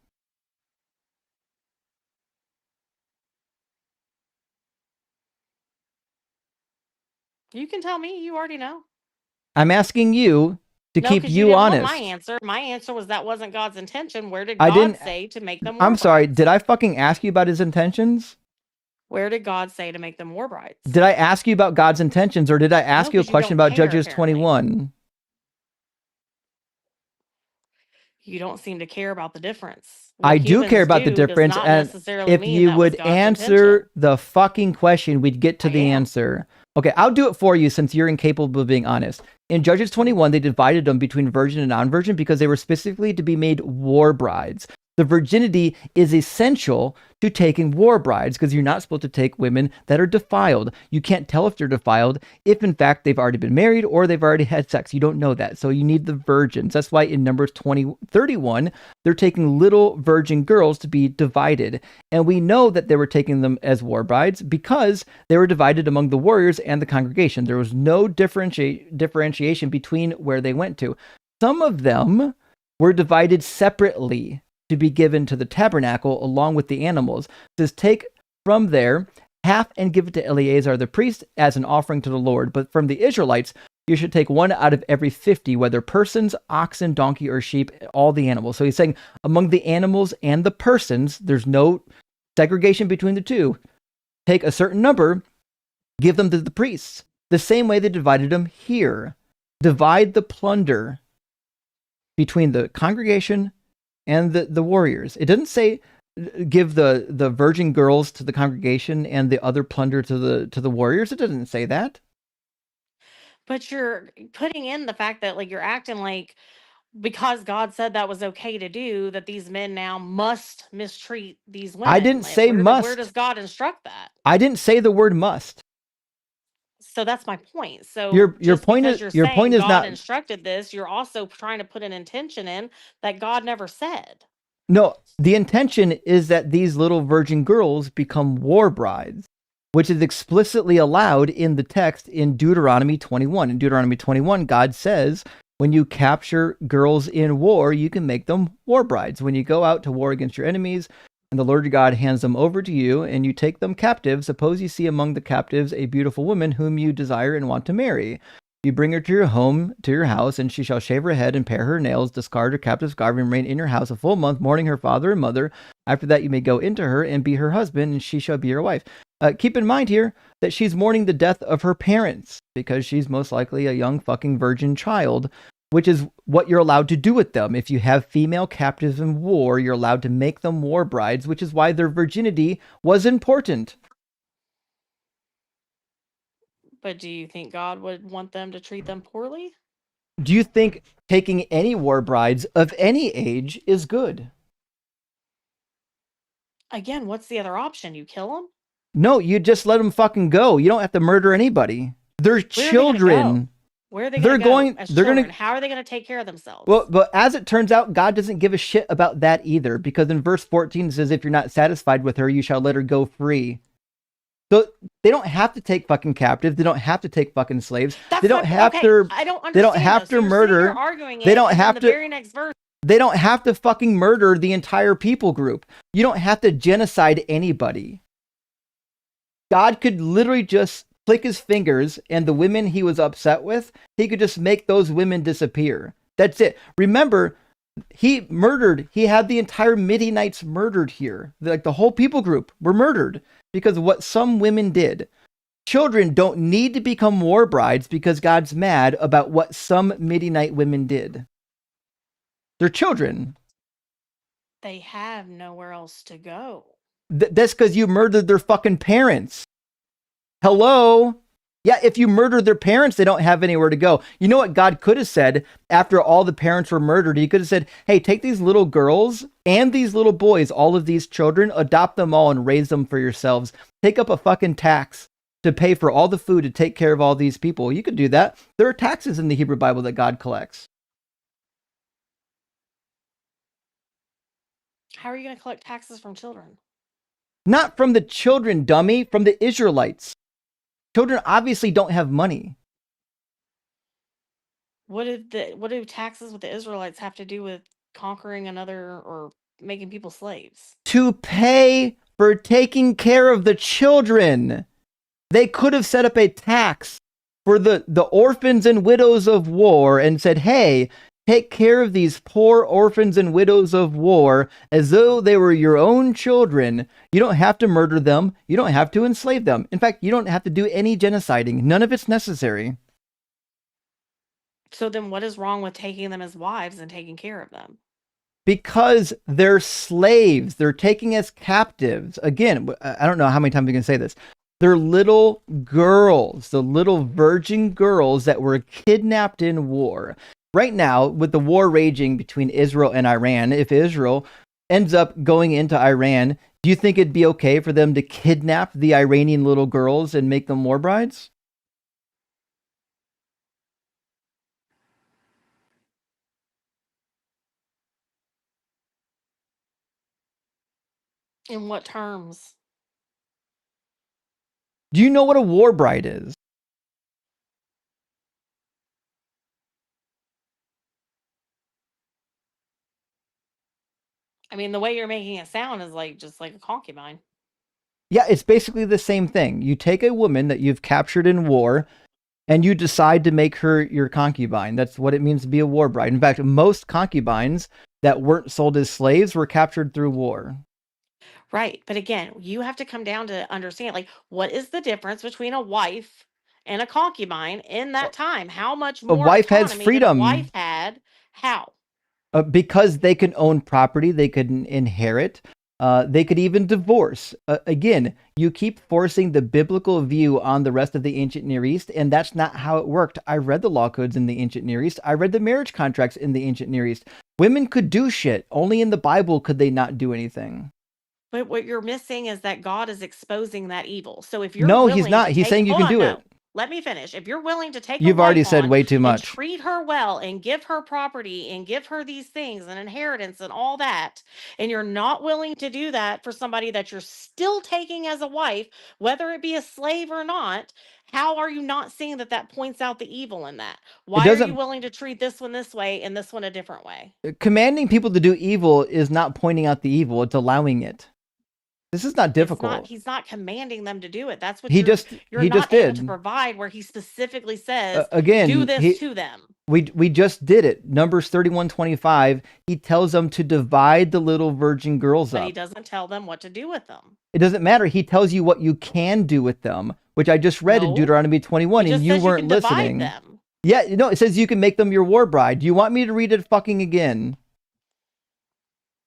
You can tell me. You already know. I'm asking you to keep you honest. My answer was that wasn't God's intention. Where did God say to make them war I'm sorry. brides? Did I fucking ask you about his intentions? Where did God say to make them war brides? Did I ask you about God's intentions or did I ask you a question about Judges 21? You don't seem to care about the difference. I do care about the difference. And if you would answer the fucking question, we'd get to the answer. Okay, I'll do it for you since you're incapable of being honest. In Judges 21, they divided them between virgin and non-virgin because they were specifically to be made war brides. The virginity is essential to taking war brides because you're not supposed to take women that are defiled. You can't tell if they're defiled if, in fact, they've already been married or they've already had sex. You don't know that. So you need the virgins. That's why in Numbers 31, they're taking little virgin girls to be divided. And we know that they were taking them as war brides because they were divided among the warriors and the congregation. There was no differentiation between where they went to. Some of them were divided separately to be given to the tabernacle along with the animals. It says, take from there half and give it to Eleazar the priest as an offering to the Lord. But from the Israelites, you should take 1 out of every 50, whether persons, oxen, donkey, or sheep, all the animals. So he's saying among the animals and the persons, there's no segregation between the two. Take a certain number, give them to the priests. The same way they divided them here. Divide the plunder between the congregation and the warriors. It doesn't say give the virgin girls to the congregation and the other plunder to the warriors. It doesn't say that. But you're putting in the fact that, like, you're acting like because God said that was okay to do, that these men now must mistreat these women. I didn't Like, say must. Where does God instruct that? I didn't say the word must. So that's my point. So Your just point because is you're your point saying is God not instructed this, you're also trying to put an intention in that God never said. No, the intention is that these little virgin girls become war brides, which is explicitly allowed in the text in Deuteronomy 21. In Deuteronomy 21, God says, when you capture girls in war, you can make them war brides. When you go out to war against your enemies, and the Lord your God hands them over to you, and you take them captive, suppose you see among the captives a beautiful woman whom you desire and want to marry. You bring her to your home, to your house, and she shall shave her head and pare her nails, discard her captive's garb, and remain in your house a full month, mourning her father and mother. After that, you may go into her and be her husband, and she shall be your wife. Keep in mind here that she's mourning the death of her parents, because she's most likely a young fucking virgin child, which is what you're allowed to do with them. If you have female captives in war, you're allowed to make them war brides, which is why their virginity was important. But do you think God would want them to treat them poorly? Do you think taking any war brides of any age is good? Again, what's the other option? You kill them? No, you just let them fucking go. You don't have to murder anybody. They're children. Where are they going to go? They're going to. How are they going to take care of themselves? Well, but as it turns out, God doesn't give a shit about that either, because in verse 14 it says, if you're not satisfied with her, you shall let her go free. So they don't have to take fucking captives. They don't have to take fucking slaves. They don't have to. I don't understand. They don't have to murder. They don't have to. The very next verse. They don't have to fucking murder the entire people group. You don't have to genocide anybody. God could literally just click his fingers, and the women he was upset with, he could just make those women disappear. That's it. Remember, he had the entire Midianites murdered here. Like the whole people group were murdered because of what some women did. Children don't need to become war brides because God's mad about what some Midianite women did. They're children. They have nowhere else to go. That's because you murdered their fucking parents. Hello? Yeah, if you murdered their parents, they don't have anywhere to go. You know what God could have said after all the parents were murdered? He could have said, hey, take these little girls and these little boys, all of these children, adopt them all and raise them for yourselves. Take up a fucking tax to pay for all the food to take care of all these people. You could do that. There are taxes in the Hebrew Bible that God collects. How are you going to collect taxes from children? Not from the children, dummy, from the Israelites. Children obviously don't have money. What do taxes with the Israelites have to do with conquering another or making people slaves? To pay for taking care of the children. They could have set up a tax for the orphans and widows of war and said, hey, take care of these poor orphans and widows of war as though they were your own children. You don't have to murder them. You don't have to enslave them. In fact, you don't have to do any genociding. None of it's necessary. So then what is wrong with taking them as wives and taking care of them? Because they're slaves. They're taking as captives. Again, I don't know how many times you can say this. They're little girls, the little virgin girls that were kidnapped in war. Right now, with the war raging between Israel and Iran, if Israel ends up going into Iran, do you think it'd be okay for them to kidnap the Iranian little girls and make them war brides? In what terms? Do you know what a war bride is? I mean, the way you're making it sound is like just like a concubine. Yeah, it's basically the same thing. You take a woman that you've captured in war and you decide to make her your concubine. That's what it means to be a war bride. In fact, most concubines that weren't sold as slaves were captured through war. Right. But again, you have to come down to understand, like, what is the difference between a wife and a concubine in that time? How much more A wife has autonomy freedom. than a wife had? How? Because they can own property, they could inherit, they could even divorce. Again, you keep forcing the biblical view on the rest of the ancient Near East, and that's not how it worked. I read the law codes in the ancient Near East. I read the marriage contracts in the ancient Near East. Women could do shit. Only in the Bible could they not do anything. But what you're missing is that God is exposing that evil. So if you're No, willing he's not. to He's saying you can do it. Let me finish. If you're willing to take You've a already wife said on way too and much. treat her well and give her property and give her these things and inheritance and all that, and you're not willing to do that for somebody that you're still taking as a wife, whether it be a slave or not, how are you not seeing that that points out the evil in that? Why are you willing to treat this one this way and this one a different way? Commanding people to do evil is not pointing out the evil, it's allowing it. This is not difficult. He's not commanding them to do it. That's what He you're just able to provide, where he specifically says, again, do this to them. We just did it. Numbers 31:25. He tells them to divide the little virgin girls But up. he doesn't tell them what to do with them. It doesn't matter. He tells you what you can do with them, which I just read in Deuteronomy 21, and you weren't listening. Yeah, no, it says you can make them your war bride. Do you want me to read it fucking again?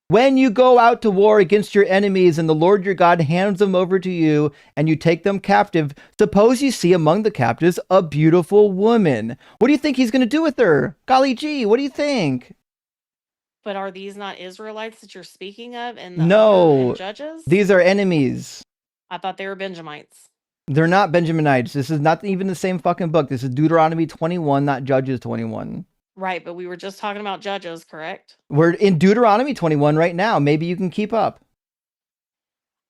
When you go out to war against your enemies and the Lord your God hands them over to you and you take them captive, suppose you see among the captives a beautiful woman. What do you think he's going to do with her? Golly gee, what do you think? But are these not Israelites that you're speaking of in the in Judges? These are enemies. I thought they were Benjamites. They're not Benjaminites. This is not even the same fucking book. This is Deuteronomy 21, not Judges 21. Right, but we were just talking about Judges, correct? We're in Deuteronomy 21 right now. Maybe you can keep up.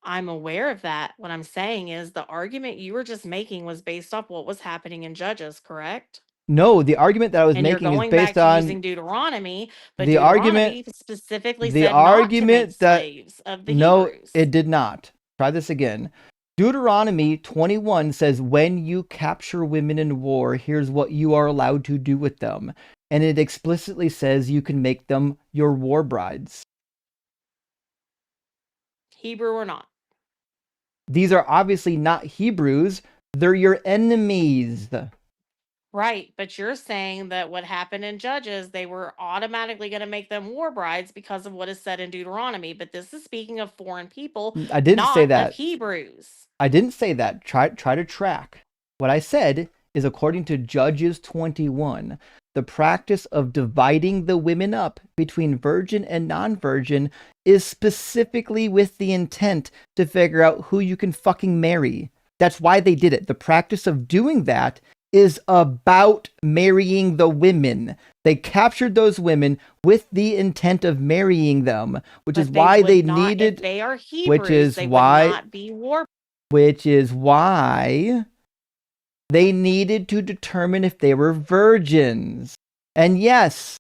I'm aware of that. What I'm saying is the argument you were just making was based off what was happening in Judges, correct? No, the argument that I was making is based on using Deuteronomy, but the Deuteronomy specifically the said argument not to make slaves of the no, Hebrews. it did not. Try this again. Deuteronomy 21 says, when you capture women in war, here's what you are allowed to do with them. And it explicitly says you can make them your war brides. Hebrew or not. These are obviously not Hebrews. They're your enemies. Right, but you're saying that what happened in Judges, they were automatically going to make them war brides because of what is said in Deuteronomy. But this is speaking of foreign people, I didn't say that. Of Hebrews. I didn't say that. Try to track. What I said is, according to Judges 21, the practice of dividing the women up between virgin and non-virgin is specifically with the intent to figure out who you can fucking marry. That's why they did it. The practice of doing that is about marrying the women. They captured those women with the intent of marrying them, which is why they needed. If they are Hebrews, which is they why would not be war. Which is why they needed to determine if they were virgins. And yes,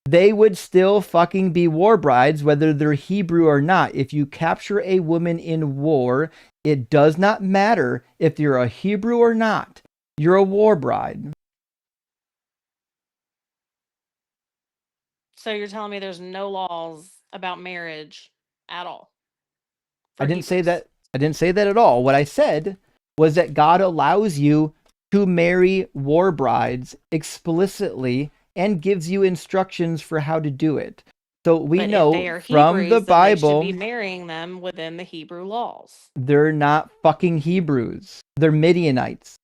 they would still fucking be war brides, whether they're Hebrew or not. If you capture a woman in war, it does not matter if you're a Hebrew or not. You're a war bride. So you're telling me there's no laws about marriage at all? I didn't say that. I didn't say that at all. What I said was that God allows you to marry war brides explicitly and gives you instructions for how to do it. So we know from the Bible, they should be marrying them within the Hebrew laws. They're not fucking Hebrews. They're Midianites.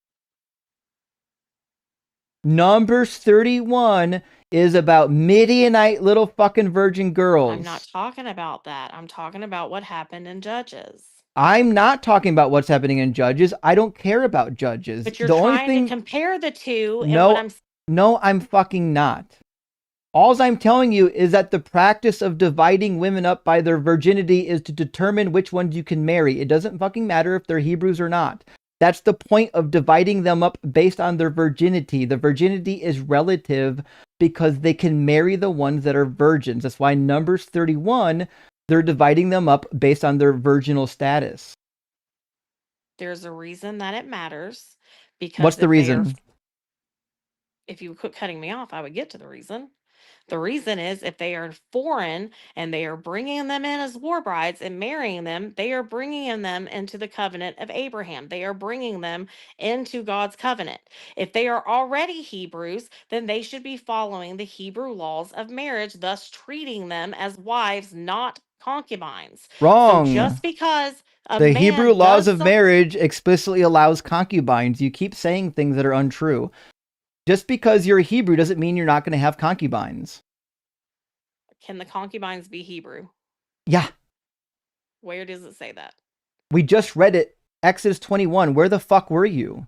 Numbers 31 is about Midianite little fucking virgin girls. I'm not talking about that. I'm talking about what happened in Judges. I'm not talking about what's happening in Judges. I don't care about Judges. But you're trying to compare the two. No, I'm fucking not. All I'm telling you is that the practice of dividing women up by their virginity is to determine which ones you can marry. It doesn't fucking matter if they're Hebrews or not. That's the point of dividing them up based on their virginity. The virginity is relative because they can marry the ones that are virgins. That's why Numbers 31, they're dividing them up based on their virginal status. There's a reason that it matters. Because what's the reason? If you quit cutting me off, I would get to the reason. The reason is if they are foreign and they are bringing them in as war brides and marrying them, they are bringing them into the covenant of Abraham. They are bringing them into God's covenant. If they are already Hebrews, then they should be following the Hebrew laws of marriage, thus treating them as wives, not concubines. So Wrong. just because a The man Hebrew laws does of marriage explicitly allows concubines. You keep saying things that are untrue. Just because you're a Hebrew doesn't mean you're not going to have concubines. Can the concubines be Hebrew? Yeah. Where does it say that? We just read it. Exodus 21. Where the fuck were you?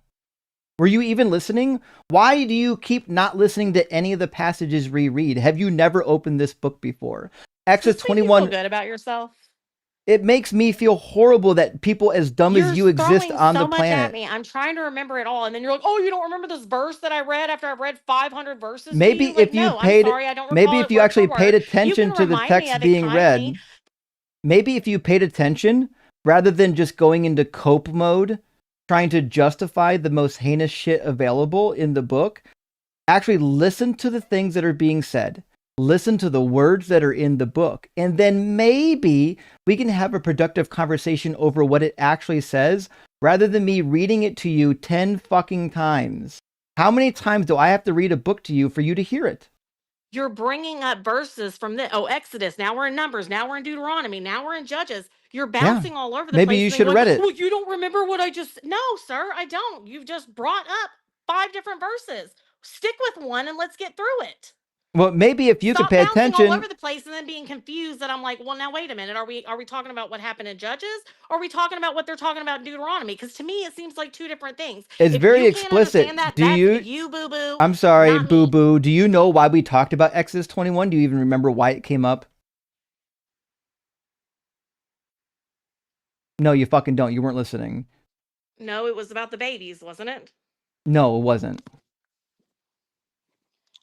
Were you even listening? Why do you keep not listening to any of the passages we read? Have you never opened this book before? Exodus 21. You feel good about yourself? It makes me feel horrible that people as dumb as you exist on the planet. At me. I'm trying to remember it all, and then you're like, "Oh, you don't remember this verse that I read after I've read 500 verses?" Maybe to you? Like, if you no, paid, I'm sorry, I don't recall maybe it if you word actually for paid word. attention to the text being read, maybe if you paid attention rather than just going into cope mode, trying to justify the most heinous shit available in the book, actually listen to the things that are being said. Listen to the words that are in the book, and then maybe we can have a productive conversation over what it actually says rather than me reading it to you 10 fucking times. How many times do I have to read a book to you for you to hear it? You're bringing up verses from the Exodus. Now we're in Numbers. Now we're in Deuteronomy. Now we're in Judges. You're bouncing all over the place. Maybe you should have read it. Oh, you don't remember what I just... No, sir, I don't. You've just brought up 5 different verses. Stick with one and let's get through it. Well, maybe if you could pay attention all over the place and then being confused that I'm like, well, now wait a minute. Are we talking about what happened in Judges? Or are we talking about what they're talking about in Deuteronomy? Because to me, it seems like 2 different things. It's very explicit. Do you boo boo? I'm sorry, boo boo. Do you know why we talked about Exodus 21? Do you even remember why it came up? No, you fucking don't. You weren't listening. No, it was about the babies, wasn't it? No, it wasn't.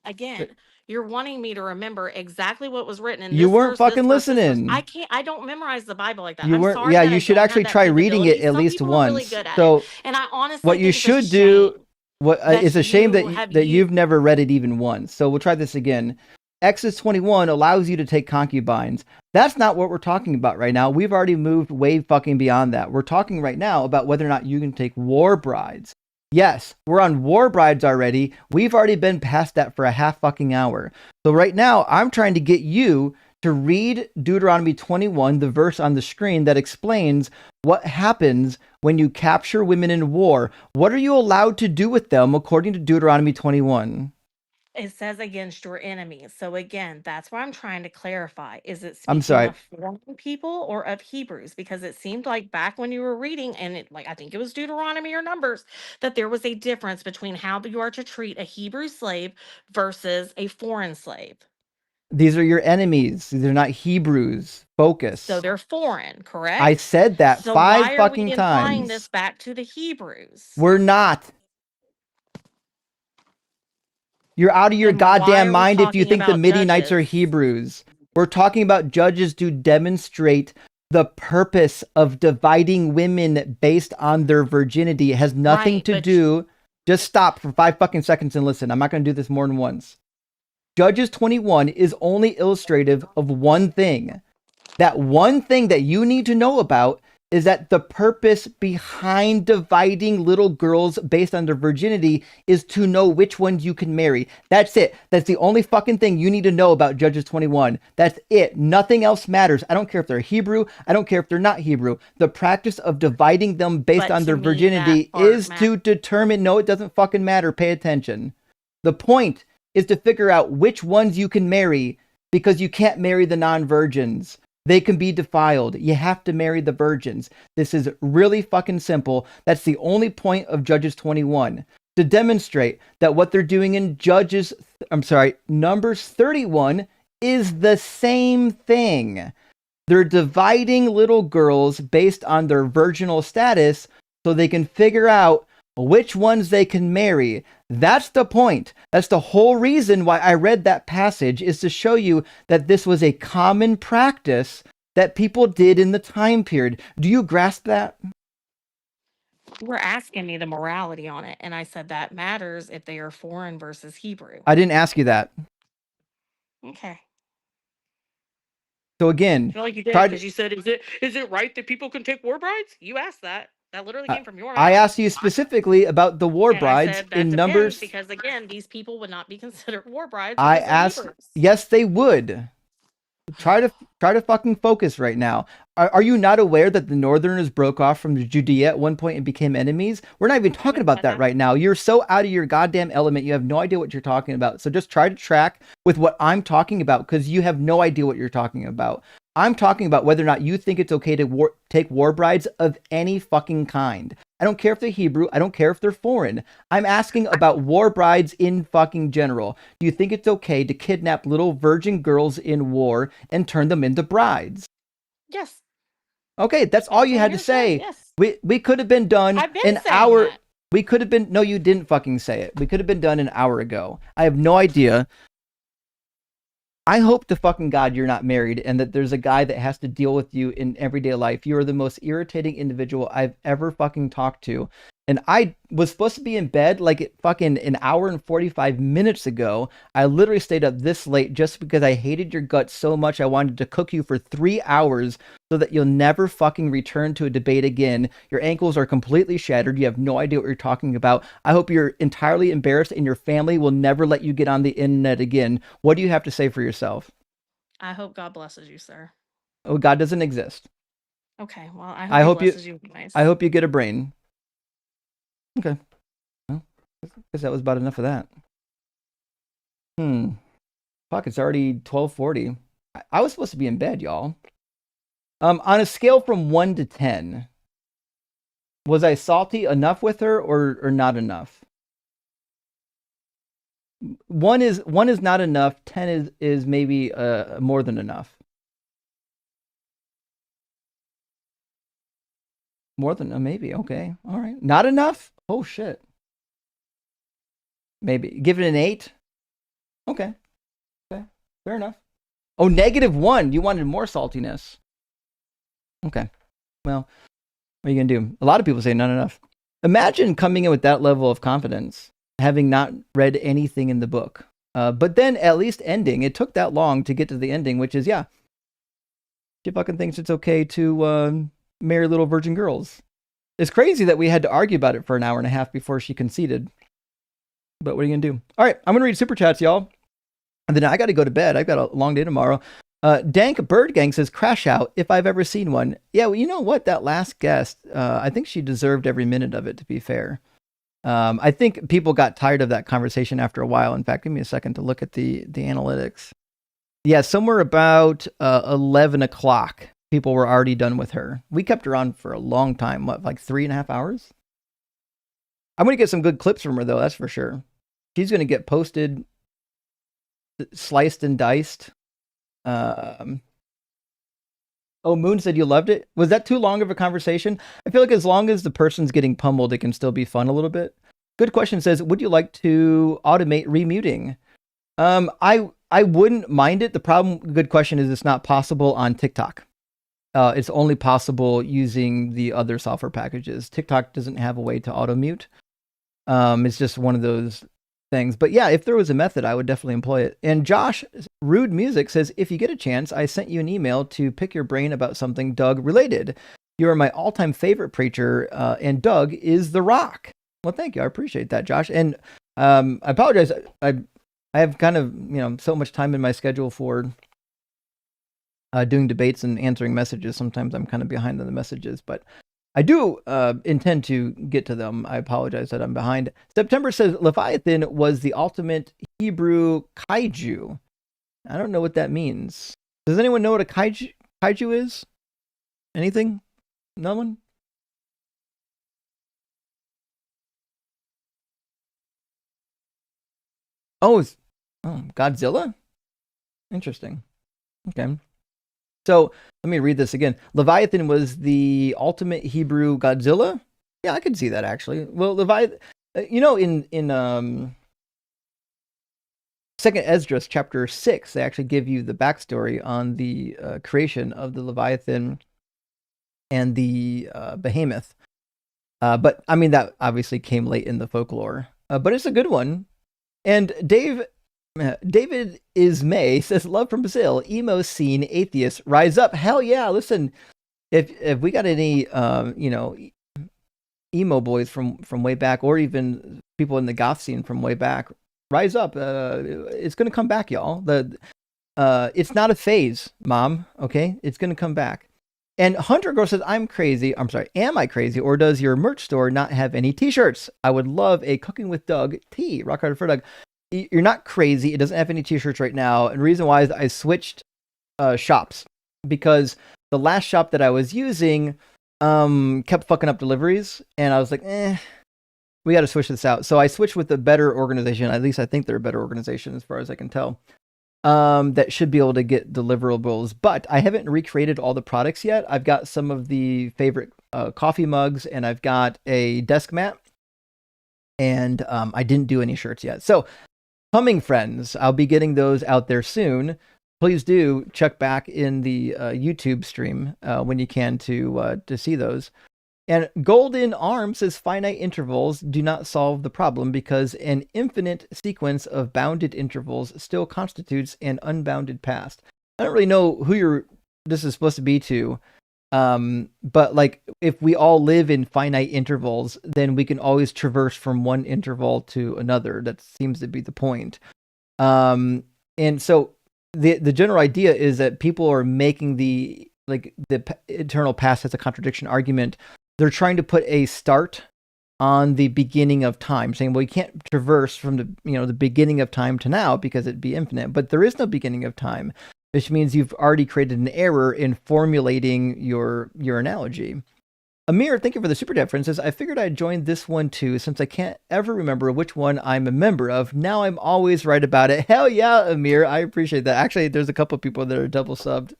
Again, you're wanting me to remember exactly what was written in you this weren't verse, fucking this verse, listening. I can't. I don't memorize the Bible like that. You weren't. Sorry yeah, that you should actually try reading it at least once. Really good at so, it. And I honestly what you should do. What it's a shame that you've never read it even once. So we'll try this again. Exodus 21 allows you to take concubines. That's not what we're talking about right now. We've already moved way fucking beyond that. We're talking right now about whether or not you can take war brides. Yes, we're on war brides already. We've already been past that for a half fucking hour. So right now, I'm trying to get you to read Deuteronomy 21, the verse on the screen that explains what happens when you capture women in war. What are you allowed to do with them according to Deuteronomy 21? It says against your enemies. So again, that's what I'm trying to clarify. Is it I'm speaking sorry. of foreign people or of Hebrews? Because it seemed like back when you were reading, and it, like I think it was Deuteronomy or Numbers, that there was a difference between how you are to treat a Hebrew slave versus a foreign slave. These are your enemies. These are not Hebrews. Focus. So they're foreign, correct? I said that so 5 fucking times. Why are we implying this back to the Hebrews? We're not. You're out of your goddamn mind if you think the Midianites are Hebrews. We're talking about Judges to demonstrate the purpose of dividing women based on their virginity. It has nothing to do. Just stop for 5 fucking seconds and listen. I'm not going to do this more than once. Judges 21 is only illustrative of one thing. That one thing that you need to know about is that the purpose behind dividing little girls based on their virginity is to know which ones you can marry. That's it. That's the only fucking thing you need to know about Judges 21. That's it. Nothing else matters. I don't care if they're Hebrew. I don't care if they're not Hebrew. The practice of dividing them based on their virginity is to determine, no, it doesn't fucking matter. Pay attention. The point is to figure out which ones you can marry because you can't marry the non-virgins. They can be defiled. You have to marry the virgins. This is really fucking simple. That's the only point of Judges 21. To demonstrate that what they're doing in Numbers 31 is the same thing. They're dividing little girls based on their virginal status so they can figure out which ones they can marry. That's the point. That's the whole reason why I read that passage, is to show you that this was a common practice that people did in the time period. Do you grasp that? You were asking me the morality on it, and I said that matters if they are foreign versus Hebrew. I didn't ask you that. Okay. So again, I feel like you did tried. because you said, "Is it right that people can take war brides?" You asked that. That literally came from your mouth. I asked you specifically about the war And I brides said that in depends Numbers. because again, these people would not be considered war brides I because they're asked. Hebrews. Yes, they would. Try to fucking focus right now. Are you not aware that the Northerners broke off from Judea at one point and became enemies? We're not even talking about that right now. You're so out of your goddamn element. You have no idea what you're talking about. So just try to track with what I'm talking about because you have no idea what you're talking about. I'm talking about whether or not you think it's okay to take war brides of any fucking kind. I don't care if they're Hebrew. I don't care if they're foreign. I'm asking about war brides in fucking general. Do you think it's okay to kidnap little virgin girls in war and turn them into brides? Yes. Okay, that's all you had to say. Yes. We could have been done I've been an saying hour. that. We could have been. No, you didn't fucking say it. We could have been done an hour ago. I have no idea. I hope to fucking God you're not married and that there's a guy that has to deal with you in everyday life. You are the most irritating individual I've ever fucking talked to. And I was supposed to be in bed like fucking an hour and 45 minutes ago. I literally stayed up this late just because I hated your guts so much. I wanted to cook you for 3 hours so that you'll never fucking return to a debate again. Your ankles are completely shattered. You have no idea what you're talking about. I hope you're entirely embarrassed and your family will never let you get on the internet again. What do you have to say for yourself? I hope God blesses you, sir. Oh, God doesn't exist. Okay, well, I hope he blesses you. Nice. I hope you get a brain. Okay. Well, I guess that was about enough of that. Fuck, it's already 12:40. I was supposed to be in bed, y'all. On a scale from 1 to 10, was I salty enough with her or not enough? 1 is not enough. 10 is maybe more than enough. More than maybe. Okay. All right. Not enough? Oh shit. Maybe. Give it an 8? Okay. Okay. Fair enough. Oh, -1. You wanted more saltiness. Okay. Well, what are you going to do? A lot of people say not enough. Imagine coming in with that level of confidence, having not read anything in the book. But then at least ending. It took that long to get to the ending, which is, yeah. She fucking thinks it's okay to marry little virgin girls. It's crazy that we had to argue about it for an hour and a half before she conceded. But what are you going to do? All right, I'm going to read super chats, y'all. And then I got to go to bed. I've got a long day tomorrow. Dank Bird Gang says, crash out if I've ever seen one. Yeah, well, you know what? That last guest, I think she deserved every minute of it, to be fair. I think people got tired of that conversation after a while. In fact, give me a second to look at the analytics. Yeah, somewhere about 11 o'clock, people were already done with her. We kept her on for a long time, what, like 3.5 hours? I'm going to get some good clips from her, though, that's for sure. She's going to get posted, sliced and diced. Oh, Moon said you loved it. Was that too long of a conversation? I feel like as long as the person's getting pummeled, it can still be fun a little bit. Good question says, would you like to automate remuting? I wouldn't mind it. The problem, good question, is it's not possible on TikTok. It's only possible using the other software packages. TikTok doesn't have a way to auto mute. It's just one of those things. But yeah, if there was a method, I would definitely employ it. And Josh Rude Music says, if you get a chance, I sent you an email to pick your brain about something Doug related. You are my all-time favorite preacher, and Doug is The Rock. Well, thank you. I appreciate that, Josh. And I apologize. I have kind of, so much time in my schedule for doing debates and answering messages. Sometimes I'm kind of behind on the messages, but I do intend to get to them. I apologize that I'm behind. September says Leviathan was the ultimate Hebrew kaiju. I don't know what that means. Does anyone know what a kaiju is? Anything? No one? Oh, Godzilla? Interesting. Okay. So let me read this again. Leviathan was the ultimate Hebrew Godzilla? Yeah, I could see that actually. Well, Leviathan, in 2nd Esdras chapter 6, they actually give you the backstory on the creation of the Leviathan and the behemoth. But I mean, that obviously came late in the folklore. But it's a good one. And Dave David Ismay says, love from Brazil, emo scene atheists rise up. Hell yeah. Listen, if we got any, emo boys from way back, or even people in the goth scene from way back, rise up. It's going to come back, y'all. It's not a phase, Mom. Okay. It's going to come back. And Hunter Girl says, I'm crazy. I'm sorry. Am I crazy? Or does your merch store not have any t-shirts? I would love a Cooking with Doug tee. Rock hard for Doug. You're not crazy. It doesn't have any t-shirts right now. And the reason why is I switched shops, because the last shop that I was using kept fucking up deliveries. And I was like, we got to switch this out. So I switched with a better organization. At least I think they're a better organization as far as I can tell. That should be able to get deliverables, but I haven't recreated all the products yet. I've got some of the favorite coffee mugs, and I've got a desk mat, and I didn't do any shirts yet. So, coming friends, I'll be getting those out there soon. Please do check back in the YouTube stream when you can to see those. And Golden Arm says finite intervals do not solve the problem because an infinite sequence of bounded intervals still constitutes an unbounded past. I don't really know who this is supposed to be to, but like if we all live in finite intervals, then we can always traverse from one interval to another. That seems to be the point. And so the general idea is that people are making the eternal past has a contradiction argument. They're trying to put a start on the beginning of time, saying, well, you can't traverse from the beginning of time to now because it'd be infinite, but there is no beginning of time, which means you've already created an error in formulating your analogy. Amir, thank you for the super chat, friend, says, I figured I'd join this one too, since I can't ever remember which one I'm a member of. Now I'm always right about it. Hell yeah, Amir. I appreciate that. Actually, there's a couple people that are double subbed.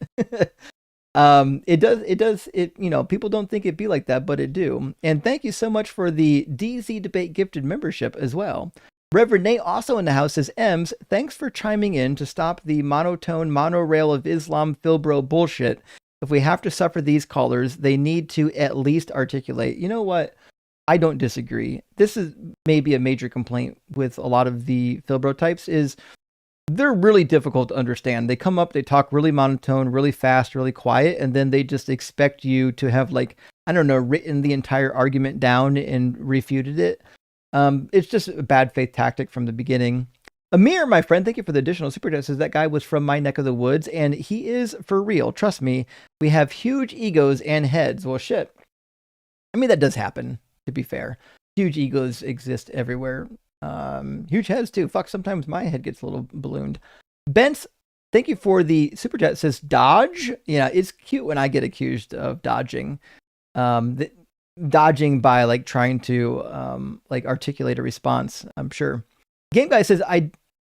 People don't think it'd be like that, but it do. And thank you so much for the DZ Debate gifted membership as well. Reverend Nate, also in the house, says, Ems, thanks for chiming in to stop the monotone monorail of Islam Philbro bullshit. If we have to suffer these callers, they need to at least articulate. You know what? I don't disagree. This is maybe a major complaint with a lot of the Philbro types is they're really difficult to understand. They come up, they talk really monotone, really fast, really quiet, and then they just expect you to have written the entire argument down and refuted it. It's just a bad faith tactic from the beginning. Amir, my friend, thank you for the additional super chat. Says that guy was from my neck of the woods, and he is for real. Trust me, we have huge egos and heads. Well, shit. I mean, that does happen, to be fair. Huge egos exist everywhere. Huge heads too. Fuck, sometimes my head gets a little ballooned. Bence, thank you for the super chat. Says dodge. Yeah, it's cute when I get accused of dodging. Dodging by trying to articulate a response. I'm sure. Game guy says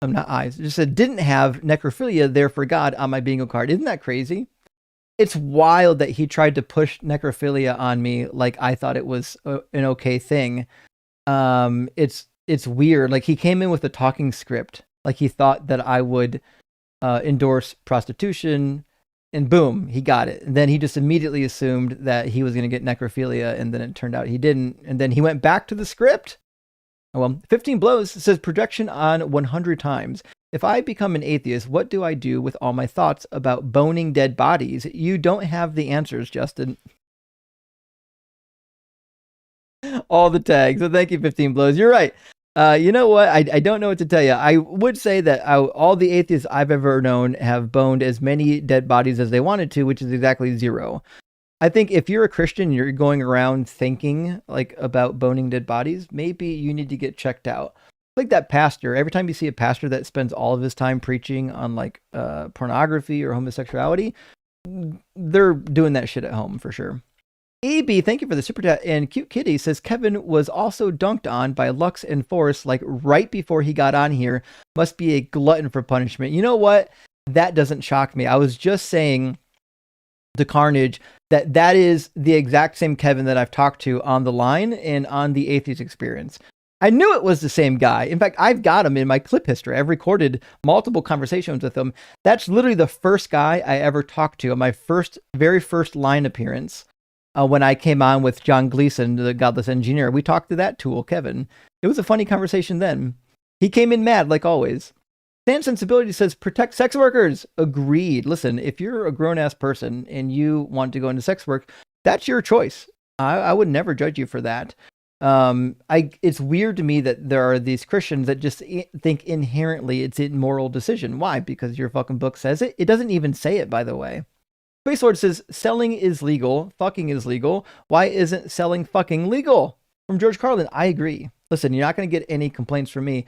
just said didn't have necrophilia there for God on my bingo card. Isn't that crazy? It's wild that he tried to push necrophilia on me like I thought it was an okay thing. It's weird. He came in with a talking script. He thought that I would endorse prostitution, and boom, he got it. And then he just immediately assumed that he was going to get necrophilia, and then it turned out he didn't. And then he went back to the script. Oh, well, 15 blows says projection on 100 times. If I become an atheist, what do I do with all my thoughts about boning dead bodies? You don't have the answers, Justin. All the tags. So thank you, 15 blows. You're right. You know what? I don't know what to tell you. I would say that all the atheists I've ever known have boned as many dead bodies as they wanted to, which is exactly 0. I think if you're a Christian, you're going around thinking about boning dead bodies, maybe you need to get checked out. Like that pastor, every time you see a pastor that spends all of his time preaching on pornography or homosexuality, they're doing that shit at home for sure. EB, thank you for the super chat. And Cute Kitty says Kevin was also dunked on by Lux and Forrest right before he got on here. Must be a glutton for punishment. You know what? That doesn't shock me. I was just saying to Carnage that is the exact same Kevin that I've talked to on the line and on the Atheist Experience. I knew it was the same guy. In fact, I've got him in my clip history. I've recorded multiple conversations with him. That's literally the first guy I ever talked to on my very first line appearance. When I came on with John Gleason, the Godless Engineer, we talked to that tool, Kevin. It was a funny conversation then. He came in mad, like always. Fan Sensibility says, protect sex workers. Agreed. Listen, if you're a grown-ass person and you want to go into sex work, that's your choice. I would never judge you for that. It's weird to me that there are these Christians that just think inherently it's an immoral decision. Why? Because your fucking book says it. It doesn't even say it, by the way. Space Lord says, selling is legal. Fucking is legal. Why isn't selling fucking legal? From George Carlin, I agree. Listen, you're not going to get any complaints from me.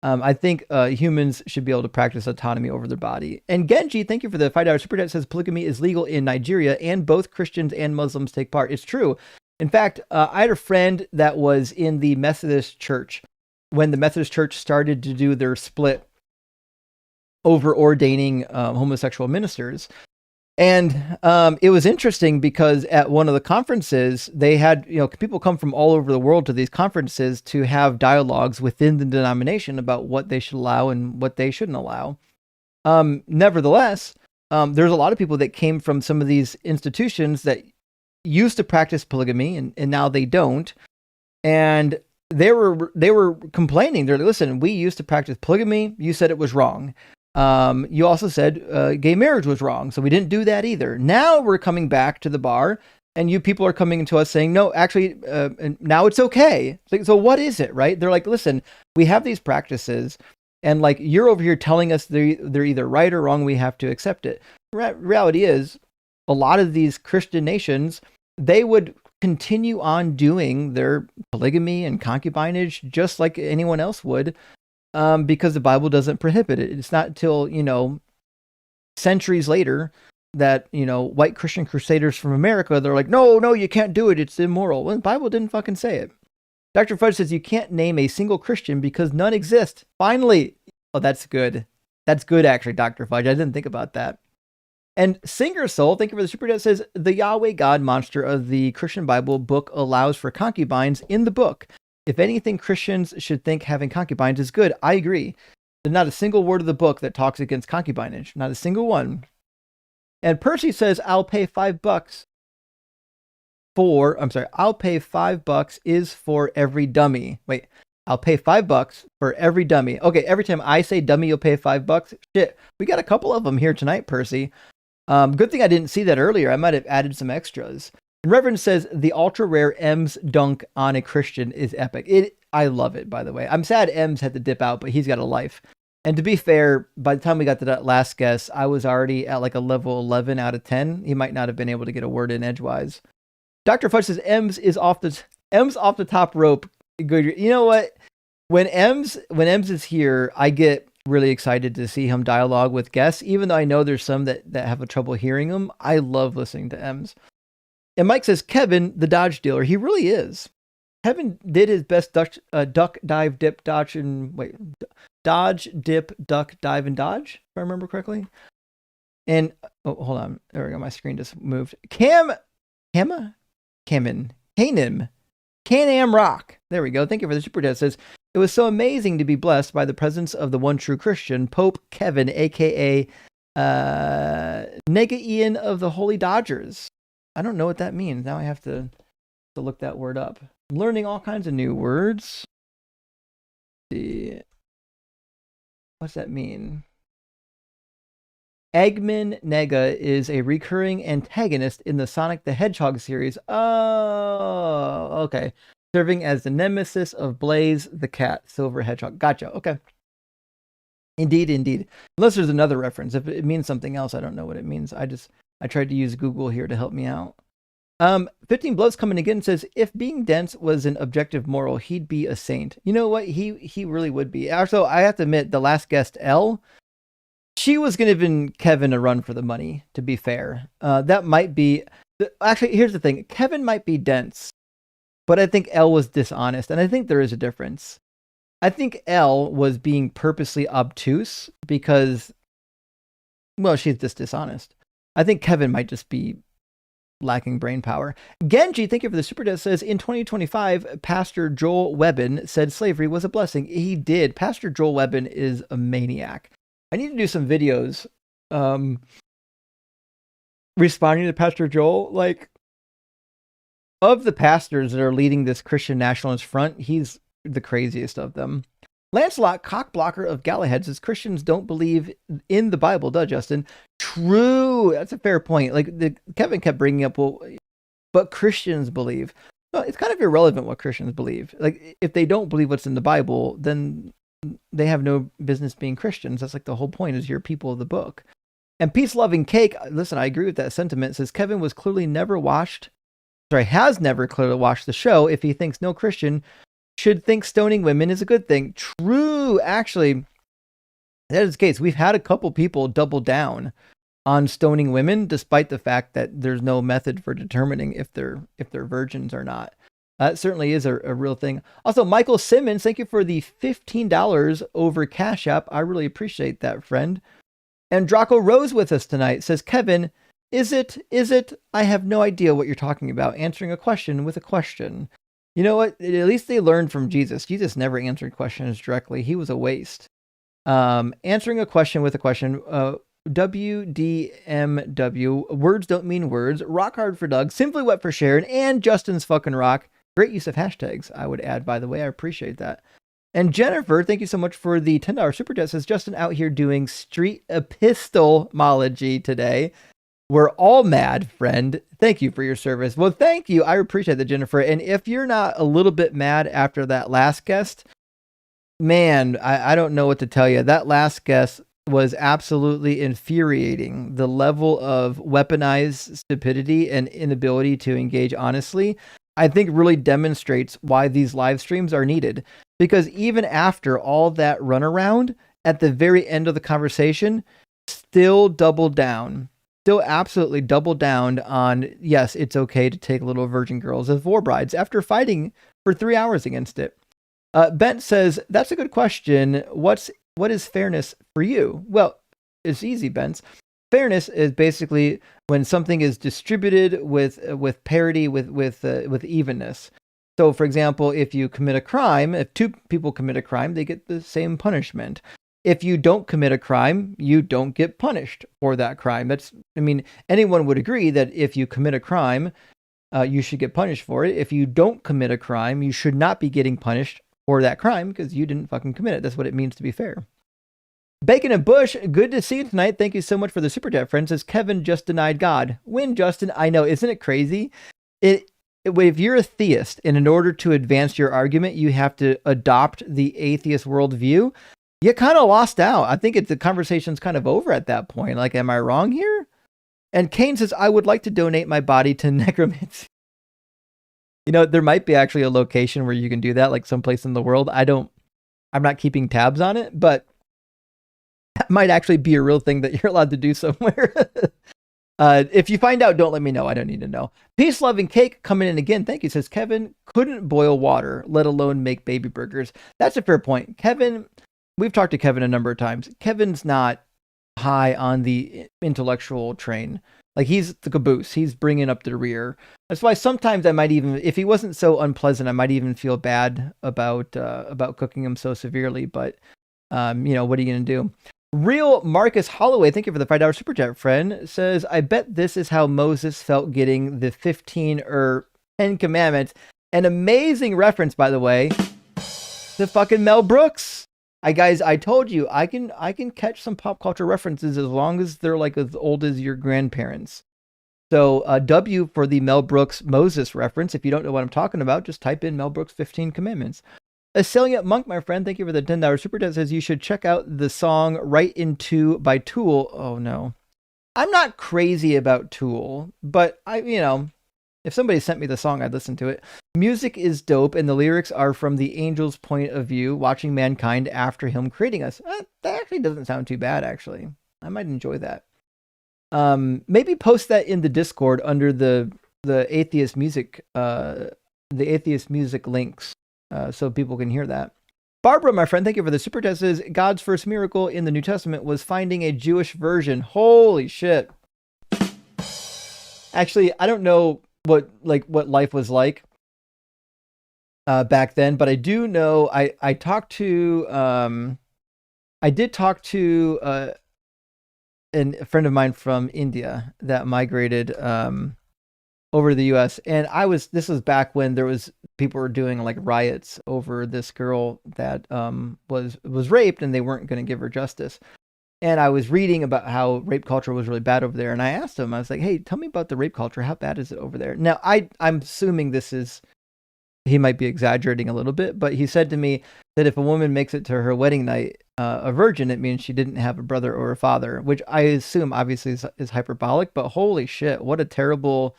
I think humans should be able to practice autonomy over their body. And Genji, thank you for the $5 super chat, says polygamy is legal in Nigeria and both Christians and Muslims take part. It's true. In fact, I had a friend that was in the Methodist Church when the Methodist Church started to do their split over ordaining homosexual ministers. And it was interesting because at one of the conferences, they had, people come from all over the world to these conferences to have dialogues within the denomination about what they should allow and what they shouldn't allow. Nevertheless, there's a lot of people that came from some of these institutions that used to practice polygamy and now they don't. And they were complaining. They're like, listen, we used to practice polygamy. You said it was wrong. You also said gay marriage was wrong, so we didn't do that either. Now we're coming back to the bar, and you people are coming to us saying, no, actually, now it's okay. So what is it, right? They're like, listen, we have these practices, and like you're over here telling us they're either right or wrong. We have to accept it. Reality is, a lot of these Christian nations, they would continue on doing their polygamy and concubinage just like anyone else would. Because the Bible doesn't prohibit it. It's not till, centuries later that, white Christian crusaders from America, they're like, no, you can't do it. It's immoral. Well, the Bible didn't fucking say it. Dr. Fudge says you can't name a single Christian because none exist. Finally. Oh, that's good. That's good, actually, Dr. Fudge. I didn't think about that. And Singer Soul, thank you for the super chat, says the Yahweh God monster of the Christian Bible book allows for concubines in the book. If anything, Christians should think having concubines is good. I agree. There's not a single word of the book that talks against concubinage. Not a single one. And Percy says, I'll pay $5 I'll pay $5 is for every dummy. Wait, I'll pay $5 for every dummy. Okay, every time I say dummy, you'll pay $5. Shit, we got a couple of them here tonight, Percy. Good thing I didn't see that earlier. I might have added some extras. Reverend says the ultra rare M's dunk on a Christian is epic. I love it, by the way. I'm sad M's had to dip out, but he's got a life. And to be fair, by the time we got to that last guess, I was already at like a level 11 out of 10. He might not have been able to get a word in edgewise. Dr. Fudge says M's off the top rope. Good. You know what? When M's is here, I get really excited to see him dialogue with guests, even though I know there's some that have a trouble hearing him. I love listening to M's. And Mike says, Kevin, the dodge dealer, he really is. Kevin did his best duck, dive, dip, dodge, and dodge, dip, duck, dive, and dodge, if I remember correctly. And, hold on. There we go. My screen just moved. Can-Am Rock. There we go. Thank you for the super chat. It says, it was so amazing to be blessed by the presence of the one true Christian, Pope Kevin, a.k.a. Nega Ian of the Holy Dodgers. I don't know what that means. Now I have to look that word up. I'm learning all kinds of new words. Let's see. What's that mean? Eggman Nega is a recurring antagonist in the Sonic the Hedgehog series. Oh, okay. Serving as the nemesis of Blaze the cat, Silver Hedgehog. Gotcha. Okay. Indeed. Unless there's another reference. If it means something else, I don't know what it means. I tried to use Google here to help me out. 15 Blows coming again says, if being dense was an objective moral, he'd be a saint. You know what? He really would be. Also, I have to admit, the last guest, Elle, she was going to give Kevin a run for the money, to be fair. That might be... Actually, here's the thing. Kevin might be dense, but I think Elle was dishonest, and I think there is a difference. I think Elle was being purposely obtuse because, well, she's just dishonest. I think Kevin might just be lacking brain power. Genji, thank you for the super chat, says, in 2025, Pastor Joel Webbin said slavery was a blessing. He did. Pastor Joel Webbin is a maniac. I need to do some videos responding to Pastor Joel. Like, of the pastors that are leading this Christian nationalist front, he's the craziest of them. Lancelot, cockblocker of Galahad, says Christians don't believe in the Bible, does Justin? True. That's a fair point. Like Kevin kept bringing up, well, but Christians believe. Well, it's kind of irrelevant what Christians believe. Like if they don't believe what's in the Bible, then they have no business being Christians. That's like the whole point, is you're people of the book. And peace-loving cake, listen, I agree with that sentiment, says Kevin has never clearly watched the show if he thinks no Christian should think stoning women is a good thing. True, actually, that is the case. We've had a couple people double down on stoning women, despite the fact that there's no method for determining if they're virgins or not. That certainly is a real thing. Also, Michael Simmons, thank you for the $15 over Cash App. I really appreciate that, friend. And Draco Rose with us tonight, says, Kevin, is it? I have no idea what you're talking about. Answering a question with a question. You know what? At least they learned from Jesus. Jesus never answered questions directly. He was a waste. Answering a question with a question. WDMW. Words don't mean words. Rock hard for Doug. Simply wet for Sharon. And Justin's fucking rock. Great use of hashtags, I would add, by the way. I appreciate that. And Jennifer, thank you so much for the $10 super chat. Says Justin out here doing street epistemology today. We're all mad, friend. Thank you for your service. Well, thank you. I appreciate that, Jennifer. And if you're not a little bit mad after that last guest, man, I don't know what to tell you. That last guest was absolutely infuriating. The level of weaponized stupidity and inability to engage honestly, I think really demonstrates why these live streams are needed. Because even after all that runaround, at the very end of the conversation, still absolutely doubled down on, yes, it's okay to take little virgin girls as war brides after fighting for 3 hours against it. Bent says, that's a good question. What is fairness for you? Well, it's easy, Bent. Fairness is basically when something is distributed with parity, with evenness. So, for example, if you commit a crime, if two people commit a crime, they get the same punishment. If you don't commit a crime, you don't get punished for that crime. Anyone would agree that if you commit a crime, you should get punished for it. If you don't commit a crime, you should not be getting punished for that crime because you didn't fucking commit it. That's what it means to be fair. Bacon and Bush, good to see you tonight. Thank you so much for the super chat, friend. Says Kevin just denied God. Win, Justin. I know, isn't it crazy? If you're a theist, and in order to advance your argument, you have to adopt the atheist worldview, you kind of lost out. I think the conversation's kind of over at that point. Like, am I wrong here? And Kane says, I would like to donate my body to necromancy. You know, there might be actually a location where you can do that, like someplace in the world. I'm not keeping tabs on it, but that might actually be a real thing that you're allowed to do somewhere. If you find out, don't let me know. I don't need to know. Peace, loving cake coming in again. Thank you. Says Kevin couldn't boil water, let alone make baby burgers. That's a fair point. Kevin, we've talked to Kevin a number of times. Kevin's not high on the intellectual train. Like, he's the caboose. He's bringing up the rear. That's why sometimes I might even, if he wasn't so unpleasant, I might even feel bad about cooking him so severely. But, what are you going to do? Real Marcus Holloway, thank you for the $5 super chat, friend, says, I bet this is how Moses felt getting the 15 or 10 commandments. An amazing reference, by the way, to fucking Mel Brooks. Guys, I told you, I can catch some pop culture references as long as they're like as old as your grandparents. So W for the Mel Brooks Moses reference. If you don't know what I'm talking about, just type in Mel Brooks 15 commandments. A Salient Monk, my friend, thank you for the $10 super chat. Says you should check out the song Right Into by Tool. Oh no. I'm not crazy about Tool, but if somebody sent me the song, I'd listen to it. Music is dope, and the lyrics are from the angel's point of view, watching mankind after him creating us. That actually doesn't sound too bad, actually. I might enjoy that. Maybe post that in the Discord under the atheist music links, so people can hear that. Barbara, my friend, thank you for the super chat. Says God's first miracle in the New Testament was finding a Jewish virgin. Holy shit! Actually, I don't know what life was like back then, but I do know I did talk to a friend of mine from India that migrated over the U.S. And this was back when people were doing like riots over this girl that was raped, and they weren't going to give her justice. And I was reading about how rape culture was really bad over there. And I asked him, I was like, hey, tell me about the rape culture. How bad is it over there? Now, I'm assuming he might be exaggerating a little bit, but he said to me that if a woman makes it to her wedding night a virgin, it means she didn't have a brother or a father, which I assume obviously is hyperbolic, but holy shit, what a terrible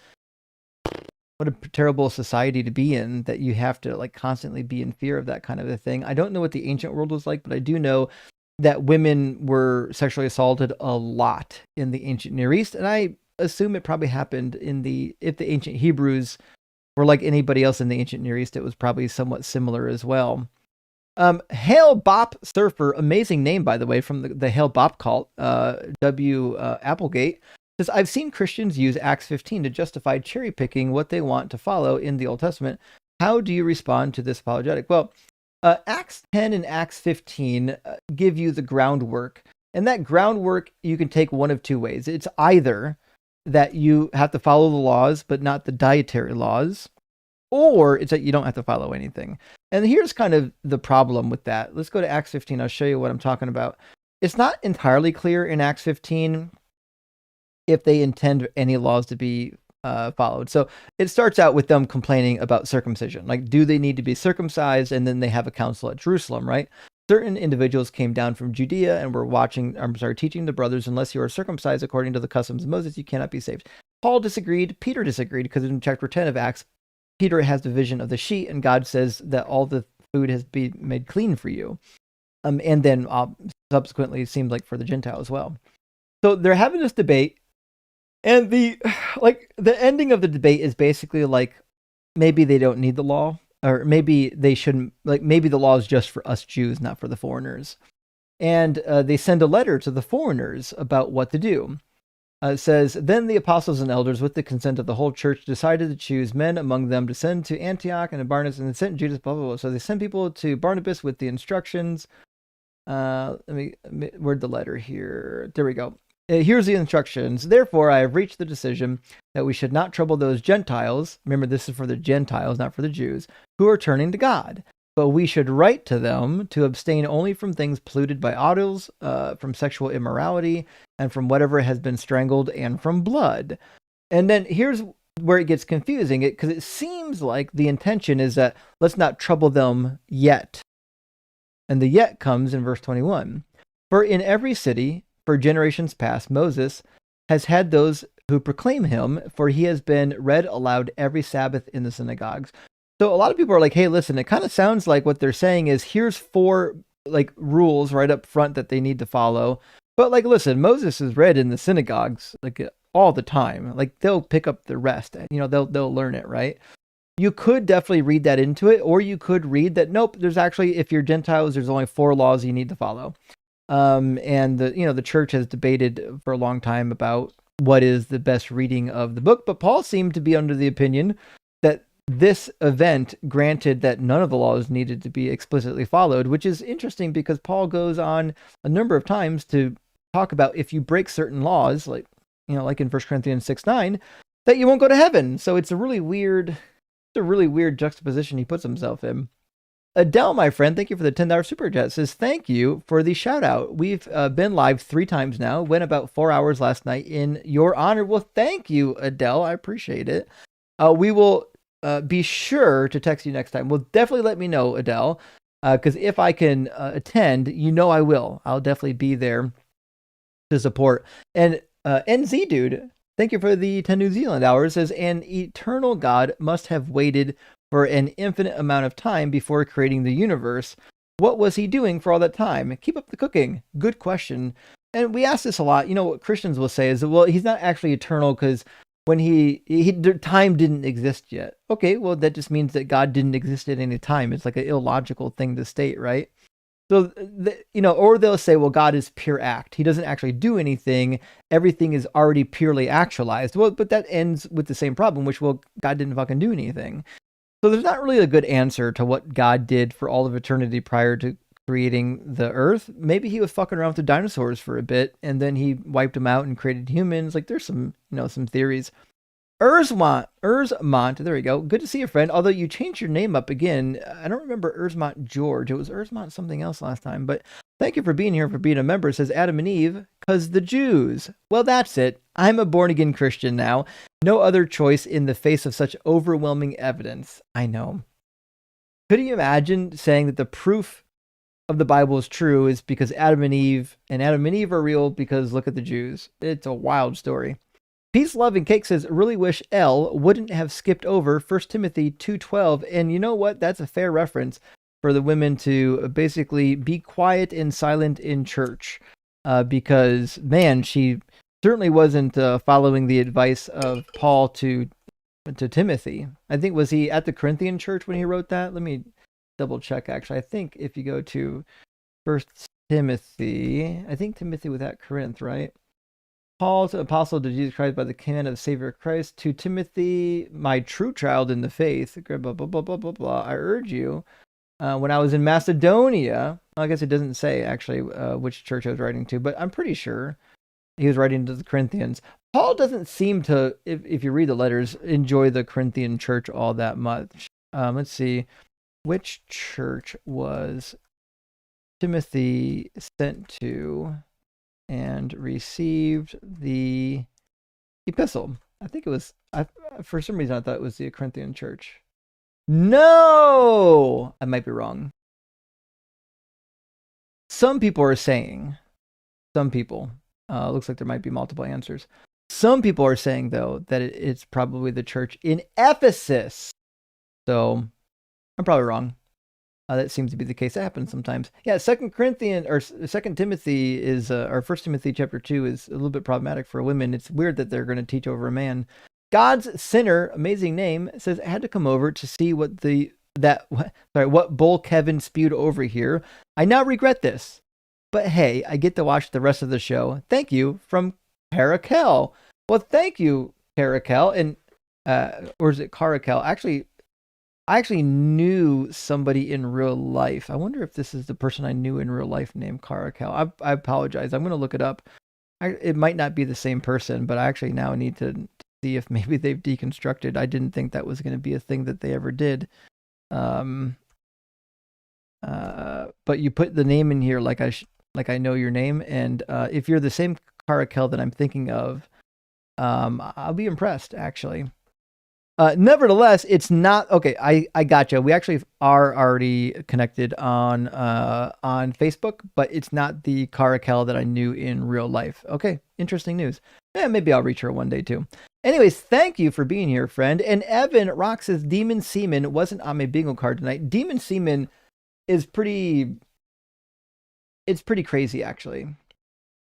society to be in, that you have to like constantly be in fear of that kind of a thing. I don't know what the ancient world was like, but I do know that women were sexually assaulted a lot in the ancient Near East. And I assume it probably happened if the ancient Hebrews were like anybody else in the ancient Near East, it was probably somewhat similar as well. Hail Bop Surfer, amazing name, by the way, from the Hail Bop cult, Applegate, says, I've seen Christians use Acts 15 to justify cherry picking what they want to follow in the Old Testament. How do you respond to this apologetic? Well, Acts 10 and Acts 15 give you the groundwork. And that groundwork you can take one of two ways. It's either that you have to follow the laws, but not the dietary laws, or it's that you don't have to follow anything. And here's kind of the problem with that. Let's go to Acts 15. I'll show you what I'm talking about. It's not entirely clear in Acts 15 if they intend any laws to be followed. So it starts out with them complaining about circumcision. Like, do they need to be circumcised? And then they have a council at Jerusalem, right? Certain individuals came down from Judea and were teaching the brothers, unless you are circumcised according to the customs of Moses, you cannot be saved. Paul disagreed. Peter disagreed, because in chapter 10 of Acts, Peter has the vision of the sheet, and God says that all the food has been made clean for you. And then subsequently, it seemed like for the Gentile as well. So they're having this debate. And the ending of the debate is basically like, maybe they don't need the law, or maybe they shouldn't, like maybe the law is just for us Jews, not for the foreigners. And they send a letter to the foreigners about what to do. It says, then the apostles and elders, with the consent of the whole church, decided to choose men among them to send to Antioch and to Barnabas, and they sent Judas, blah, blah, blah. So they sent people to Barnabas with the instructions. Let me word the letter here. There we go. Here's the instructions. Therefore, I have reached the decision that we should not trouble those Gentiles. Remember, this is for the Gentiles, not for the Jews, who are turning to God. But we should write to them to abstain only from things polluted by idols, from sexual immorality, and from whatever has been strangled, and from blood. And then here's where it gets confusing, because it seems like the intention is that let's not trouble them yet. And the yet comes in verse 21. For in every city, for generations past, Moses has had those who proclaim him, for he has been read aloud every Sabbath in the synagogues. So a lot of people are like, hey, listen, it kind of sounds like what they're saying is here's 4 like rules right up front that they need to follow. But like, listen, Moses is read in the synagogues like all the time. Like they'll pick up the rest, they'll learn it, right? You could definitely read that into it, or you could read that, nope, there's actually, if you're Gentiles, there's only 4 laws you need to follow. And the church has debated for a long time about what is the best reading of the book, but Paul seemed to be under the opinion that this event granted that none of the laws needed to be explicitly followed, which is interesting because Paul goes on a number of times to talk about if you break certain laws, like in 1 Corinthians 6:9, that you won't go to heaven. So it's a really weird juxtaposition he puts himself in. Adele, my friend, thank you for the $10 super chat. Says, thank you for the shout out. We've been live 3 times now. Went about 4 hours last night in your honor. Well, thank you, Adele. I appreciate it. We will be sure to text you next time. Well, definitely let me know, Adele, because if I can attend, I will. I'll definitely be there to support. And NZ Dude, thank you for the 10 New Zealand hours. Says, an eternal God must have waited for an infinite amount of time before creating the universe. What was he doing for all that time? Keep up the cooking. Good question. And we ask this a lot. What Christians will say is, well, he's not actually eternal because when time didn't exist yet. Okay, well, that just means that God didn't exist at any time. It's like an illogical thing to state, right? So, or they'll say, well, God is pure act. He doesn't actually do anything. Everything is already purely actualized. Well, but that ends with the same problem, which, well, God didn't fucking do anything. So there's not really a good answer to what God did for all of eternity prior to creating the earth. Maybe he was fucking around with the dinosaurs for a bit, and then he wiped them out and created humans. Like there's some theories. Erzmont, there we go. Good to see you, friend. Although you changed your name up again. I don't remember Erzmont George. It was Erzmont something else last time. But thank you for being here, for being a member. It says Adam and Eve, because the Jews. Well, that's it. I'm a born-again Christian now. No other choice in the face of such overwhelming evidence. I know. Could you imagine saying that the proof of the Bible is true is because Adam and Eve are real because look at the Jews? It's a wild story. Peace, Love, and Cake says, really wish L wouldn't have skipped over 1 Timothy 2:12. And you know what? That's a fair reference for the women to basically be quiet and silent in church. Because, man, she certainly wasn't following the advice of Paul to Timothy. I think, was he at the Corinthian church when he wrote that? Let me double check, actually. I think if you go to 1 Timothy, I think Timothy was at Corinth, right? Paul's apostle to Jesus Christ by the command of the Savior Christ, to Timothy, my true child in the faith, blah, blah, blah, blah, blah, blah. I urge you, when I was in Macedonia, I guess it doesn't say actually which church I was writing to, but I'm pretty sure he was writing to the Corinthians. Paul doesn't seem to, if you read the letters, enjoy the Corinthian church all that much. Let's see, which church was Timothy sent to and received the epistle? I think it was, for some reason I thought it was the Corinthian church. No! I might be wrong. Some people are saying, looks like there might be multiple answers. Some people are saying, though, that it's probably the church in Ephesus. So I'm probably wrong. That seems to be the case. That happens sometimes. Yeah, 2 Timothy is, or 1 Timothy chapter 2 is a little bit problematic for women. It's weird that they're going to teach over a man. God's Sinner, amazing name, says I had to come over to see what bull Kevin spewed over here. I now regret this, but hey, I get to watch the rest of the show. Thank you, from VERICAL. Well, thank you, VERICAL, and or is it Caracal? I actually knew somebody in real life. I wonder if this is the person I knew in real life named Caracal. I apologize. I'm going to look it up. It might not be the same person, but I actually now need to see if maybe they've deconstructed. I didn't think that was going to be a thing that they ever did. But you put the name in here like I know your name, and if you're the same Caracal that I'm thinking of, I'll be impressed, actually. Nevertheless, it's not okay. I gotcha. We actually are already connected on Facebook, but it's not the Caracal that I knew in real life. Okay, interesting news. Yeah, maybe I'll reach her one day too. Anyways, thank you for being here, friend. And Evan Rock says Demon Seaman wasn't on my bingo card tonight. Demon Seaman is pretty. It's pretty crazy, actually.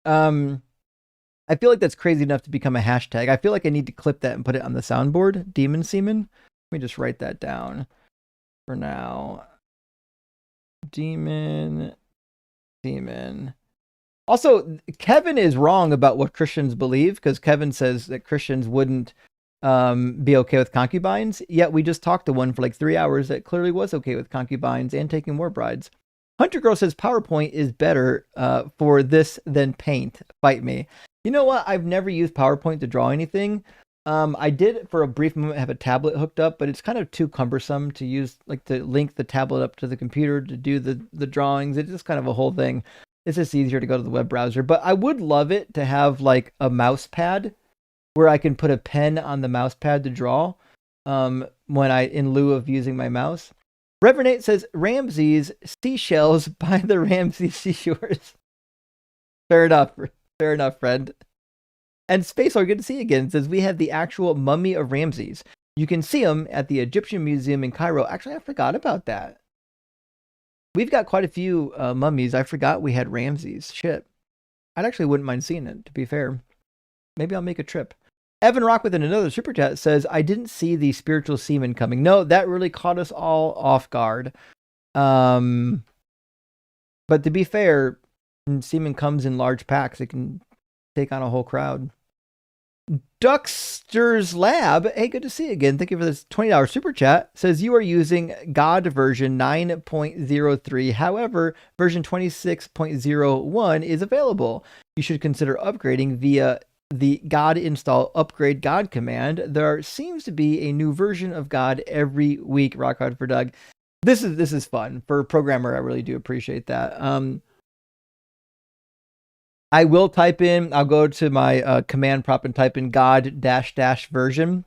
I feel like that's crazy enough to become a hashtag. I feel like I need to clip that and put it on the soundboard. Demon Seaman. Let me just write that down for now. Demon Seaman. Also, Kevin is wrong about what Christians believe, because Kevin says that Christians wouldn't be okay with concubines. Yet we just talked to one for like 3 hours that clearly was okay with concubines and taking more brides. Hunter Girl says PowerPoint is better for this than Paint. Fight me. You know what? I've never used PowerPoint to draw anything. I did for a brief moment have a tablet hooked up, but it's kind of too cumbersome to use, like to link the tablet up to the computer to do the drawings. It's just kind of a whole thing. It's just easier to go to the web browser. But I would love it to have like a mouse pad where I can put a pen on the mouse pad to draw in lieu of using my mouse. Reverend 8 says, Ramses seashells by the Ramses seashores. Fair enough, friend. And Space, good to see you again. It says, we have the actual mummy of Ramses. You can see him at the Egyptian Museum in Cairo. Actually, I forgot about that. We've got quite a few mummies. I forgot we had Ramses. Shit. I actually wouldn't mind seeing it, to be fair. Maybe I'll make a trip. Evan Rock with another super chat says, I didn't see the spiritual semen coming. No, that really caught us all off guard. But to be fair, semen comes in large packs. It can take on a whole crowd. Duckster's Lab, hey, good to see you again. Thank you for this $20 super chat. Says you are using God version 9.03. However, version 26.01 is available. You should consider upgrading via the God install upgrade God command. There seems to be a new version of God every week. Rock hard for Doug. This is fun for a programmer. I really do appreciate that. I will type in. I'll go to my command prompt and type in God -- version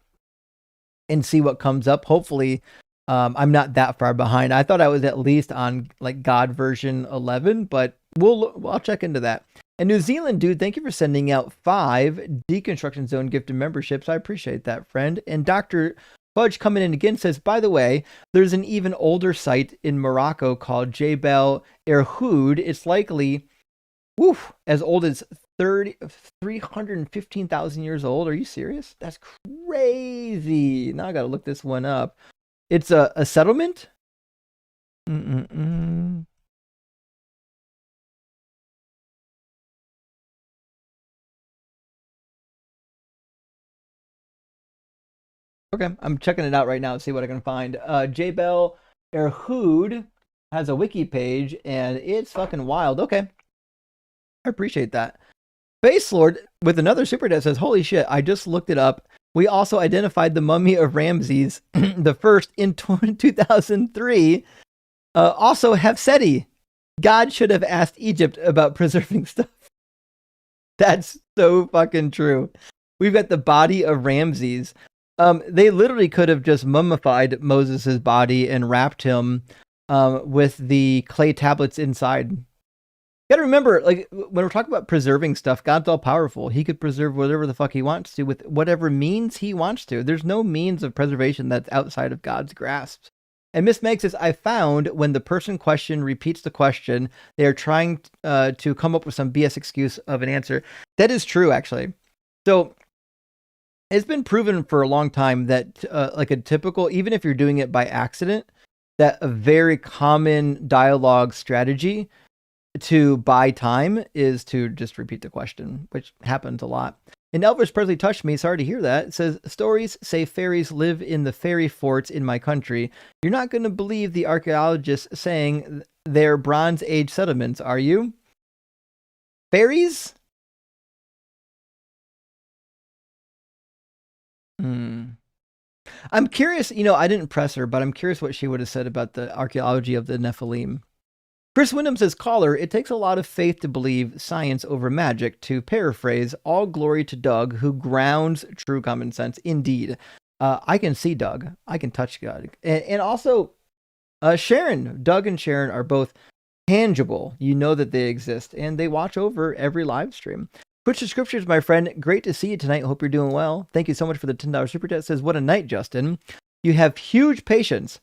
and see what comes up. Hopefully, I'm not that far behind. I thought I was at least on like God version 11, but I'll check into that. And New Zealand dude, thank you for sending out 5 Deconstruction Zone gifted memberships. I appreciate that, friend. And Dr. Fudge coming in again says, by the way, there's an even older site in Morocco called Jebel Erhoud. It's likely as old as 315,000 years old. Are you serious? That's crazy. Now I got to look this one up. It's a settlement? Okay, I'm checking it out right now to see what I can find. Jebel Erhoud has a wiki page, and it's fucking wild. Okay, I appreciate that. Face Lord with another super chat says, holy shit, I just looked it up. We also identified the mummy of Ramses the first in 2003. Also, Hefseti. God should have asked Egypt about preserving stuff. That's so fucking true. We've got the body of Ramses. They literally could have just mummified Moses' body and wrapped him with the clay tablets inside. You gotta remember, like, when we're talking about preserving stuff, God's all powerful. He could preserve whatever the fuck he wants to with whatever means he wants to. There's no means of preservation that's outside of God's grasp. And Miss Meg says, I found when the person question repeats the question, they are trying to come up with some BS excuse of an answer. That is true, actually. So it's been proven for a long time that like a typical, even if you're doing it by accident, that a very common dialogue strategy to buy time is to just repeat the question, which happens a lot. And Elvis Presley touched me. Sorry to hear that. It says, stories say fairies live in the fairy forts in my country. You're not going to believe the archaeologists saying they're Bronze Age settlements, are you? Fairies? I'm curious, I didn't press her, but I'm curious what she would have said about the archaeology of the Nephilim. Chris Wyndham says, caller, it takes a lot of faith to believe science over magic. To paraphrase, all glory to Doug, who grounds true common sense. Indeed. I can see Doug. I can touch God. And also, Sharon. Doug and Sharon are both tangible. You know that they exist, and they watch over every live stream. Twitch subscriptions, my friend. Great to see you tonight. Hope you're doing well. Thank you so much for the $10 super chat. Says, what a night, Justin. You have huge patience.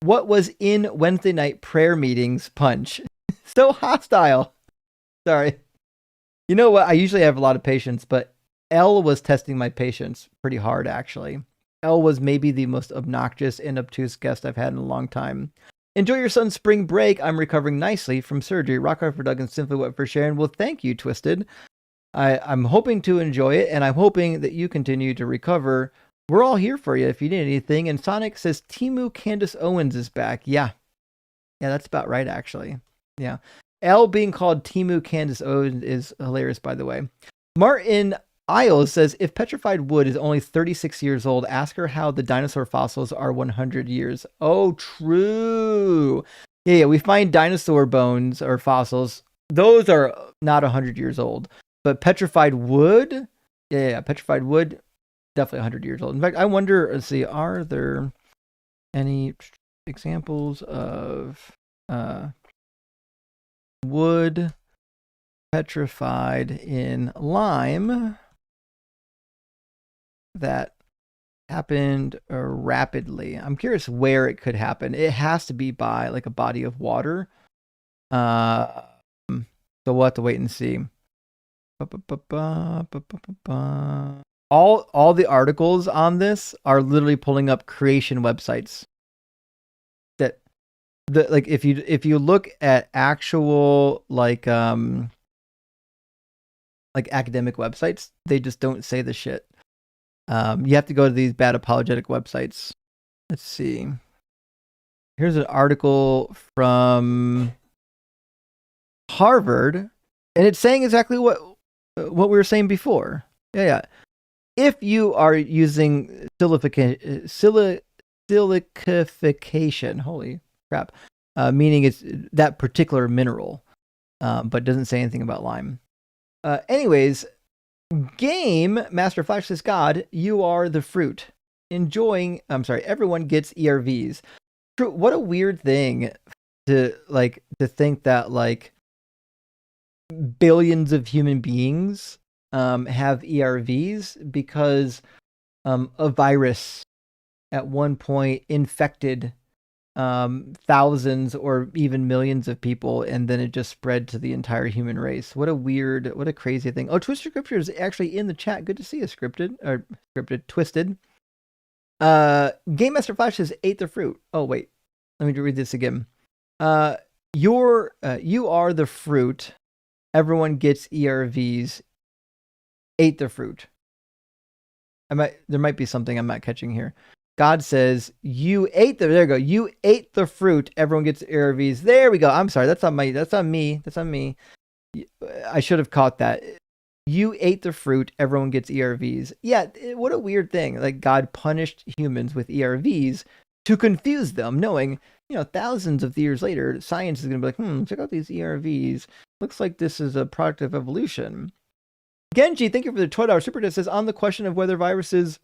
What was in Wednesday night prayer meetings punch? So hostile. Sorry. You know what? I usually have a lot of patience, but Elle was testing my patience pretty hard, actually. Elle was maybe the most obnoxious and obtuse guest I've had in a long time. Enjoy your son's spring break. I'm recovering nicely from surgery. Rock hard for Doug and Simply What for Sharon. Well, thank you, Twisted. I'm hoping to enjoy it, and I'm hoping that you continue to recover. We're all here for you if you need anything. And Sonic says Timu Candace Owens is back. Yeah, that's about right, actually. Yeah. L being called Timu Candace Owens is hilarious, by the way. Martin Isles says, if petrified wood is only 36 years old, ask her how the dinosaur fossils are 100 years. Oh, true. Yeah, we find dinosaur bones or fossils. Those are not 100 years old. But petrified wood? Yeah, petrified wood, definitely 100 years old. In fact, I wonder, let's see, are there any examples of wood petrified in lime that happened rapidly? I'm curious where it could happen. It has to be by like a body of water. So we'll have to wait and see. All the articles on this are literally pulling up creation websites. That like if you look at actual like academic websites, they just don't say the shit. You have to go to these bad apologetic websites. Let's see. Here's an article from Harvard, and it's saying exactly what we were saying before. Yeah. If you are using silicification, holy crap, meaning it's that particular mineral, but doesn't say anything about lime. Anyways, Game Master Flash says, God, you are the fruit. Everyone gets ERVs. True. What a weird thing to think that like billions of human beings have ERVs because a virus at one point infected thousands or even millions of people, and then it just spread to the entire human race. What a crazy thing. Oh, Twisted Scripture is actually in the chat. Good to see you, Twisted. Game Master Flash says, ate the fruit. Oh, wait. Let me read this again. You are the fruit. Everyone gets ERVs. Ate the fruit. There might be something I'm not catching here. God says, there we go. You ate the fruit. Everyone gets ERVs. There we go. I'm sorry. That's on me. I should have caught that. You ate the fruit. Everyone gets ERVs. Yeah. What a weird thing. Like God punished humans with ERVs to confuse them, knowing, thousands of years later, science is going to be like, check out these ERVs. Looks like this is a product of evolution. Genji, thank you for the $12 super chat. Says, on the question of whether viruses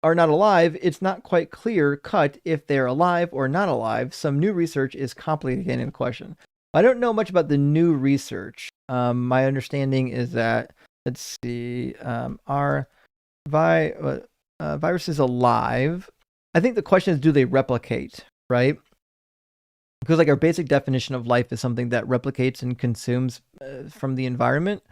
are not alive, it's not quite clear cut if they're alive or not alive. Some new research is complicating the question. I don't know much about the new research. My understanding is that, let's see, are viruses alive? I think the question is, do they replicate, right? Because like our basic definition of life is something that replicates and consumes from the environment.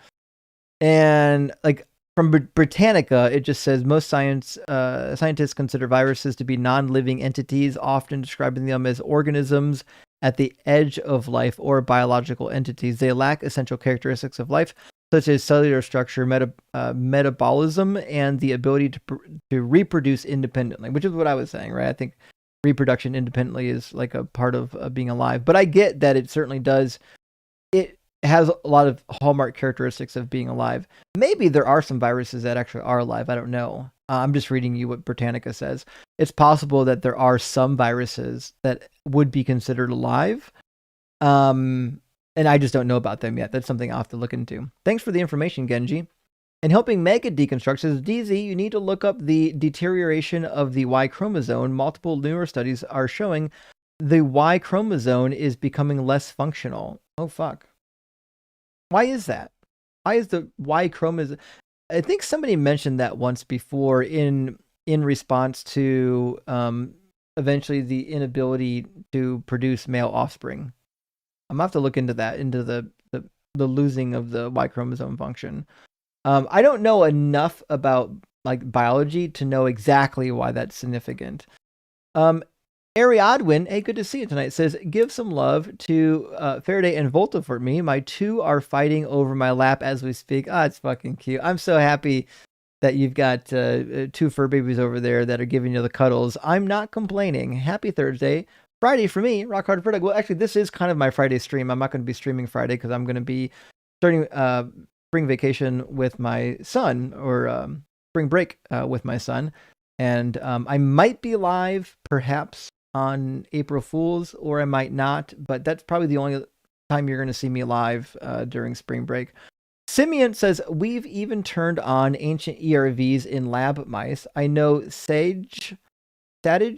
And like from Britannica, it just says most scientists consider viruses to be non-living entities, often describing them as organisms at the edge of life or biological entities. They lack essential characteristics of life, such as cellular structure, metabolism, and the ability to reproduce independently, which is what I was saying, right? I think reproduction independently is like a part of being alive. But I get that it certainly does. It has a lot of hallmark characteristics of being alive. Maybe there are some viruses that actually are alive. I don't know. I'm just reading you what Britannica says. It's possible that there are some viruses that would be considered alive. And I just don't know about them yet. That's something I'll have to look into. Thanks for the information, Genji. And helping Mega deconstruct says, DZ, you need to look up the deterioration of the Y chromosome. Multiple newer studies are showing the Y chromosome is becoming less functional. Oh, fuck. Why is that? Why is the Y chromosome? I think somebody mentioned that once before in response to eventually the inability to produce male offspring. I'm gonna have to look into that, into the losing of the Y chromosome function. I don't know enough about like biology to know exactly why that's significant. Ariadwin, hey, good to see you tonight, says, give some love to Faraday and Volta for me. My two are fighting over my lap as we speak. Ah, it's fucking cute. I'm so happy that you've got two fur babies over there that are giving you the cuddles. I'm not complaining. Happy Thursday. Friday for me, Rock Hard Vertigo. Well, actually, this is kind of my Friday stream. I'm not going to be streaming Friday because I'm going to be starting spring vacation with my son, or spring break with my son. And I might be live, perhaps, on April Fool's, or I might not, but that's probably the only time you're going to see me live during spring break. Simeon says, we've even turned on ancient ERVs in lab mice. I know SADGE, and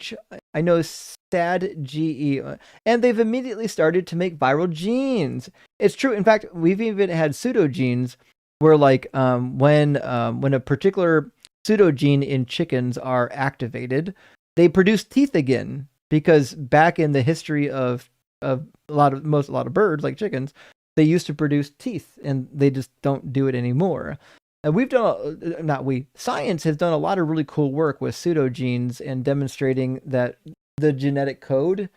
they've immediately started to make viral genes. It's true. In fact, we've even had pseudogenes where like when a particular pseudogene in chickens are activated, they produce teeth again. Because back in the history of a lot of birds, like chickens, they used to produce teeth, and they just don't do it anymore. And science has done a lot of really cool work with pseudogenes and demonstrating that the genetic code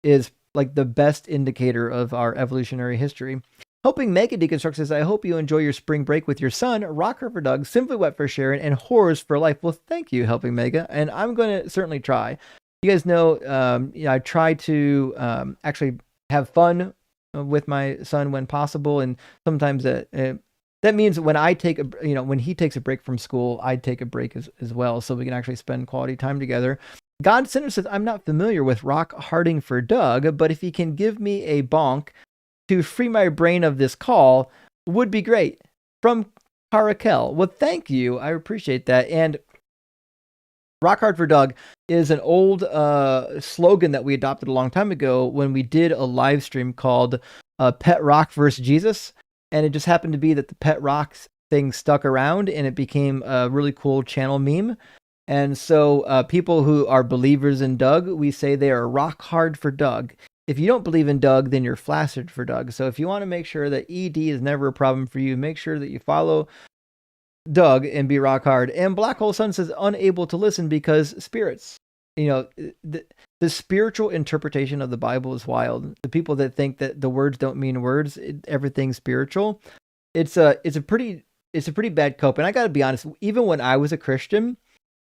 is like the best indicator of our evolutionary history. Helping Mega Deconstruct says, I hope you enjoy your spring break with your son, Rock River Doug, Simply Wet for Sharon, and Horrors for Life. Well, thank you, Helping Mega, and I'm going to certainly try. You guys know, I try to actually have fun with my son when possible, and sometimes that means when I take when he takes a break from school, I take a break as well, so we can actually spend quality time together. God Center says, I'm not familiar with rock harding for Doug, but if he can give me a bonk to free my brain of this call, would be great. From Caracal. Well, thank you. I appreciate that. And Rock Hard for Doug is an old slogan that we adopted a long time ago when we did a live stream called Pet Rock versus Jesus. And it just happened to be that the Pet Rock thing stuck around and it became a really cool channel meme. And so people who are believers in Doug, we say they are rock hard for Doug. If you don't believe in Doug, then you're flaccid for Doug. So if you want to make sure that ED is never a problem for you, make sure that you follow Doug and be rock hard. And Black Hole Sun says unable to listen because spirits. The spiritual interpretation of the Bible is wild. The people that think that the words don't mean words, everything's spiritual. It's a pretty bad cope. And I got to be honest, even when I was a Christian,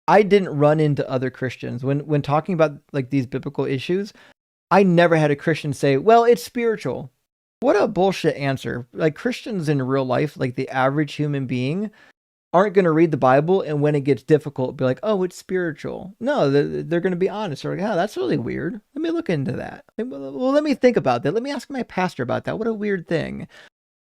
I didn't run into other Christians when talking about like these biblical issues. I never had a Christian say, "Well, it's spiritual." What a bullshit answer. Like Christians in real life, like the average human being, aren't going to read the Bible and when it gets difficult, be like, "Oh, it's spiritual." No, they're going to be honest. They're like, "Oh, that's really weird. Let me look into that. Well, let me think about that. Let me ask my pastor about that. What a weird thing."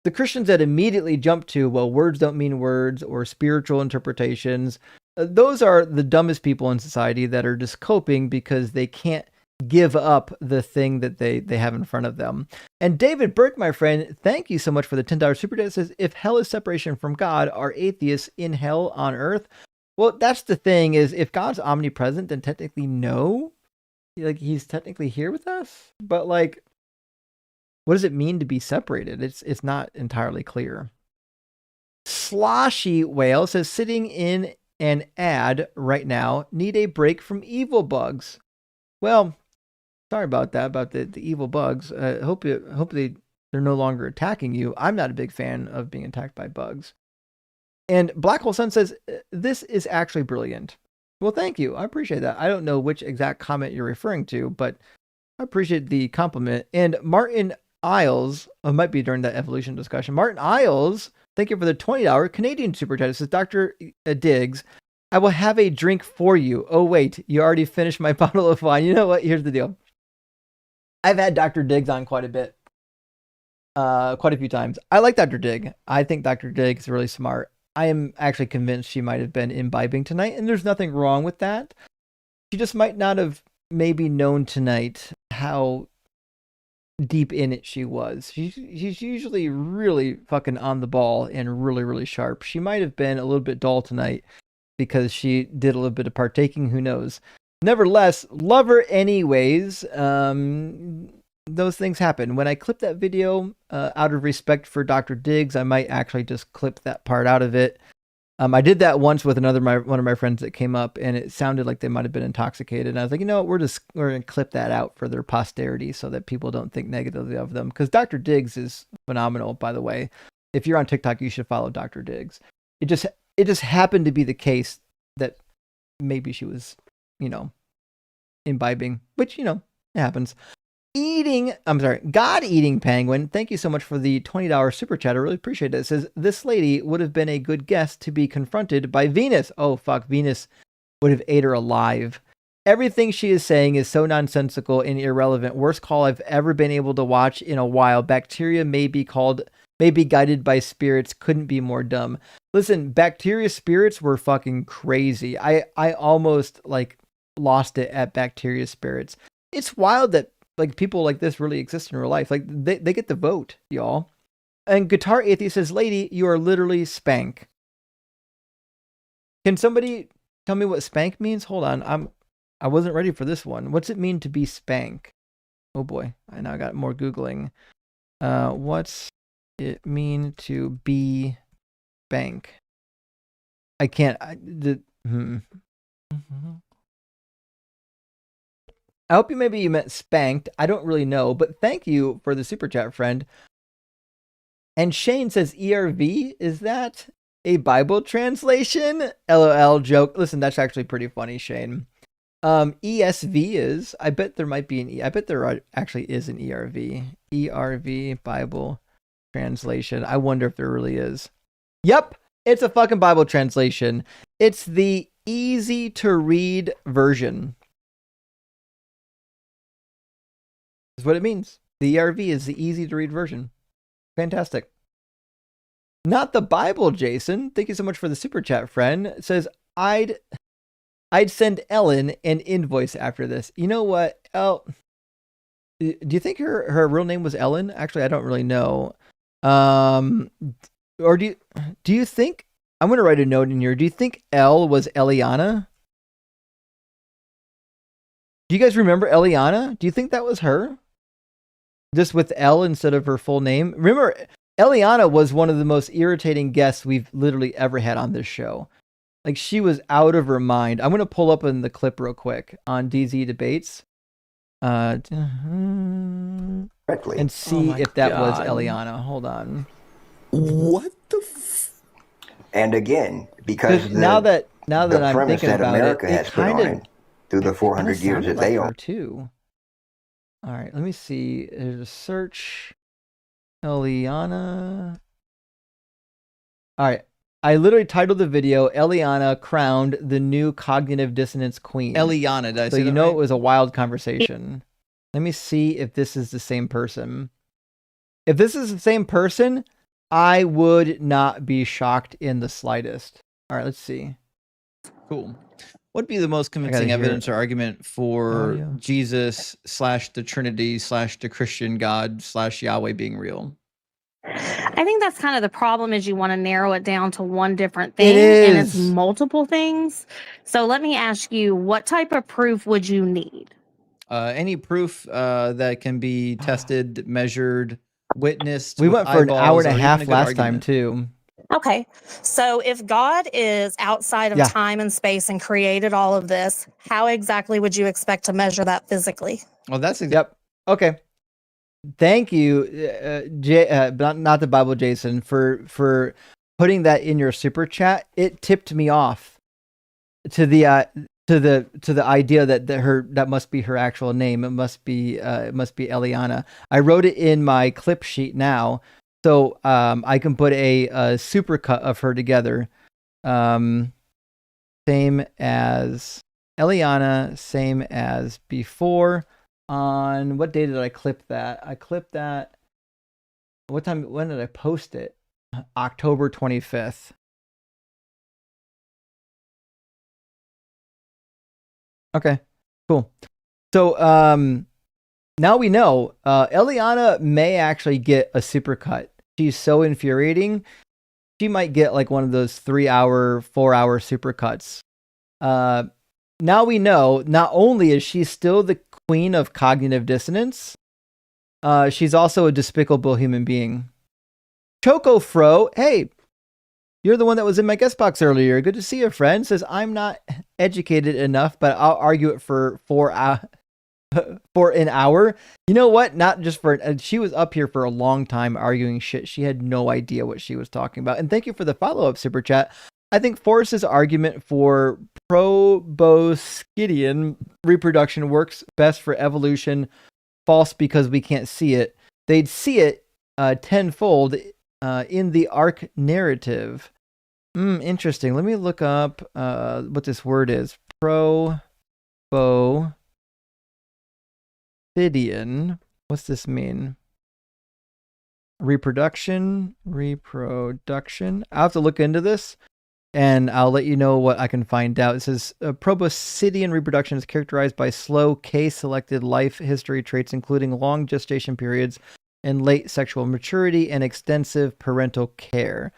The Christians that immediately jump to, well, words don't mean words or spiritual interpretations, those are the dumbest people in society that are just coping because they can't give up the thing that they have in front of them. And David Burke, my friend, thank you so much for the $10 super chat. Says, if hell is separation from God, are atheists in hell on earth? Well, that's the thing is if God's omnipresent, then technically no. Like he's technically here with us. But like, what does it mean to be separated? It's not entirely clear. Sloshy Whale says, sitting in an ad right now, need a break from evil bugs. Well, sorry about that, about the evil bugs. Hopefully they're no longer attacking you. I'm not a big fan of being attacked by bugs. And Black Hole Sun says, this is actually brilliant. Well, thank you. I appreciate that. I don't know which exact comment you're referring to, but I appreciate the compliment. And Martin Isles, it might be during that evolution discussion. Martin Isles, thank you for the $20 Canadian super chat. It says, Dr. Diggs, I will have a drink for you. Oh, wait, you already finished my bottle of wine. You know what? Here's the deal. I've had Dr. Diggs on quite a bit, quite a few times. I like Dr. Dig. I think Dr. Dig is really smart. I am actually convinced she might have been imbibing tonight, and there's nothing wrong with that. She just might not have maybe known tonight how deep in it she was. She's usually really fucking on the ball and really, really sharp. She might have been a little bit dull tonight because she did a little bit of partaking. Who knows? Nevertheless, love her anyways. Those things happen. When I clip that video, out of respect for Dr. Diggs, I might actually just clip that part out of it. I did that once with one of my friends that came up, and it sounded like they might have been intoxicated. And I was like, you know what, we're going to clip that out for their posterity so that people don't think negatively of them. Because Dr. Diggs is phenomenal, by the way. If you're on TikTok, you should follow Dr. Diggs. It just happened to be the case that maybe she was, imbibing, which, it happens. God Eating Penguin, thank you so much for the $20 super chat. I really appreciate it. It says, this lady would have been a good guest to be confronted by Venus. Oh, fuck, Venus would have ate her alive. Everything she is saying is so nonsensical and irrelevant. Worst call I've ever been able to watch in a while. Bacteria may be guided by spirits. Couldn't be more dumb. Listen, bacteria spirits were fucking crazy. I almost lost it at bacteria spirits. It's wild that people like this really exist in real life. They get the vote, y'all. And Guitar Atheist says, lady, you are literally spank. Can somebody tell me what spank means? Hold on. I wasn't ready for this one. What's it mean to be spank? Oh boy. I now got more Googling. What's it mean to be spank? I can't. I hope maybe you meant spanked. I don't really know, but thank you for the super chat, friend. And Shane says ERV, is that a Bible translation? LOL joke. Listen, that's actually pretty funny, Shane. ESV is. I bet there might be I bet there actually is an ERV. ERV Bible translation. I wonder if there really is. Yep, it's a fucking Bible translation. It's the easy to read version. That's what it means. The ERV is the easy to read version. Fantastic. Not the Bible, Jason. Thank you so much for the super chat, friend. It says, I'd send Ellen an invoice after this. You know what, do you think her real name was Ellen? Actually, I don't really know. Or do you think, I'm going to write a note in here. Do you think Elle was Eliana? Do you guys remember Eliana? Do you think that was her? Just with L instead of her full name? Remember, Eliana was one of the most irritating guests we've literally ever had on this show. Like, she was out of her mind. I'm going to pull up in the clip real quick on DZ Debates. And see if that was Eliana. Hold on. What the And again, because now that I'm premise thinking that about America it, has put on it through the 400 years that they own too. All right, let me see. There's a search. Eliana. All right. I literally titled the video, Eliana crowned the new cognitive dissonance queen. Eliana, did I so say you that know right? It was a wild conversation. Let me see if this is the same person. If this is the same person, I would not be shocked in the slightest. All right, let's see. Cool. What'd be the most convincing evidence or argument for Jesus / the Trinity / the Christian God / Yahweh being real? I think that's kind of the problem is you want to narrow it down to one different thing and it's multiple things. So let me ask you, what type of proof would you need? Any proof that can be tested, measured, witnessed. We went for an hour and a half last time too. Okay. So if God is outside of time and space and created all of this, how exactly would you expect to measure that physically? Well, that's yep. Okay. Thank you, not the Bible, Jason, for putting that in your super chat. It tipped me off to the idea that must be her actual name. It must be Eliana. I wrote it in my clip sheet now, so I can put a super cut of her together. Same as Eliana, same as before. On what day did I clip that? I clipped that. What time? When did I post it? October 25th. Okay, cool. So now we know Eliana may actually get a supercut. She's so infuriating. She might get like one of those 3-hour, 4-hour supercuts. Now we know not only is she still the queen of cognitive dissonance, she's also a despicable human being. Choco Fro, hey, you're the one that was in my guest box earlier. Good to see you, friend. Says, I'm not educated enough, but I'll argue it for an hour. You know what? Not just for she was up here for a long time arguing shit. She had no idea what she was talking about. And thank you for the follow-up super chat. I think Forrest's argument for proboscidean reproduction works best for evolution. False because we can't see it. They'd see it tenfold in the arc narrative. Interesting. Let me look up what this word is. Proboscidean. What's this mean? Reproduction. I'll have to look into this. And I'll let you know what I can find out. It says proboscidean reproduction is characterized by slow K-selected life history traits, including long gestation periods and late sexual maturity and extensive parental care.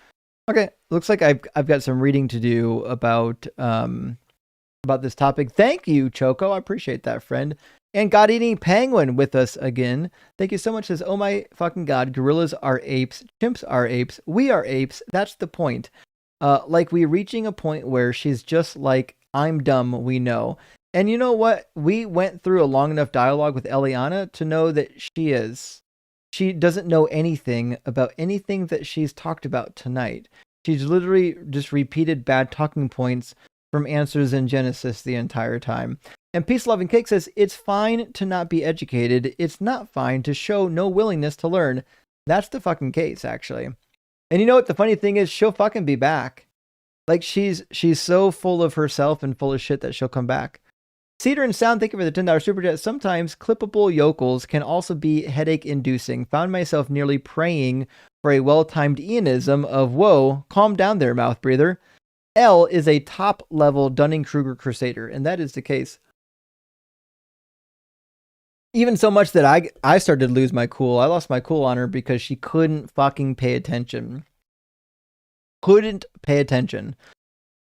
Okay, looks like I've got some reading to do about this topic. Thank you, Choco. I appreciate that, friend. And God Eating Penguin with us again. Thank you so much. Says, oh my fucking God, gorillas are apes, chimps are apes, we are apes. That's the point. Like we reaching a point where she's just like, I'm dumb, we know. And you know what? We went through a long enough dialogue with Eliana to know that she is. She doesn't know anything about anything that she's talked about tonight. She's literally just repeated bad talking points from answers in Genesis the entire time. And Peace Loving Cake says, it's fine to not be educated. It's not fine to show no willingness to learn. That's the fucking case, actually. And you know what the funny thing is? She'll fucking be back. Like she's so full of herself and full of shit that she'll come back. Cedar and Sound, thank you for the $10 super chat. Sometimes clippable yokels can also be headache inducing. Found myself nearly praying for a well-timed Ianism of, whoa, calm down there, mouth breather. L is a top level Dunning-Kruger crusader, and that is the case. Even so much that I started to lose my cool. I lost my cool on her because she couldn't fucking pay attention. Couldn't pay attention.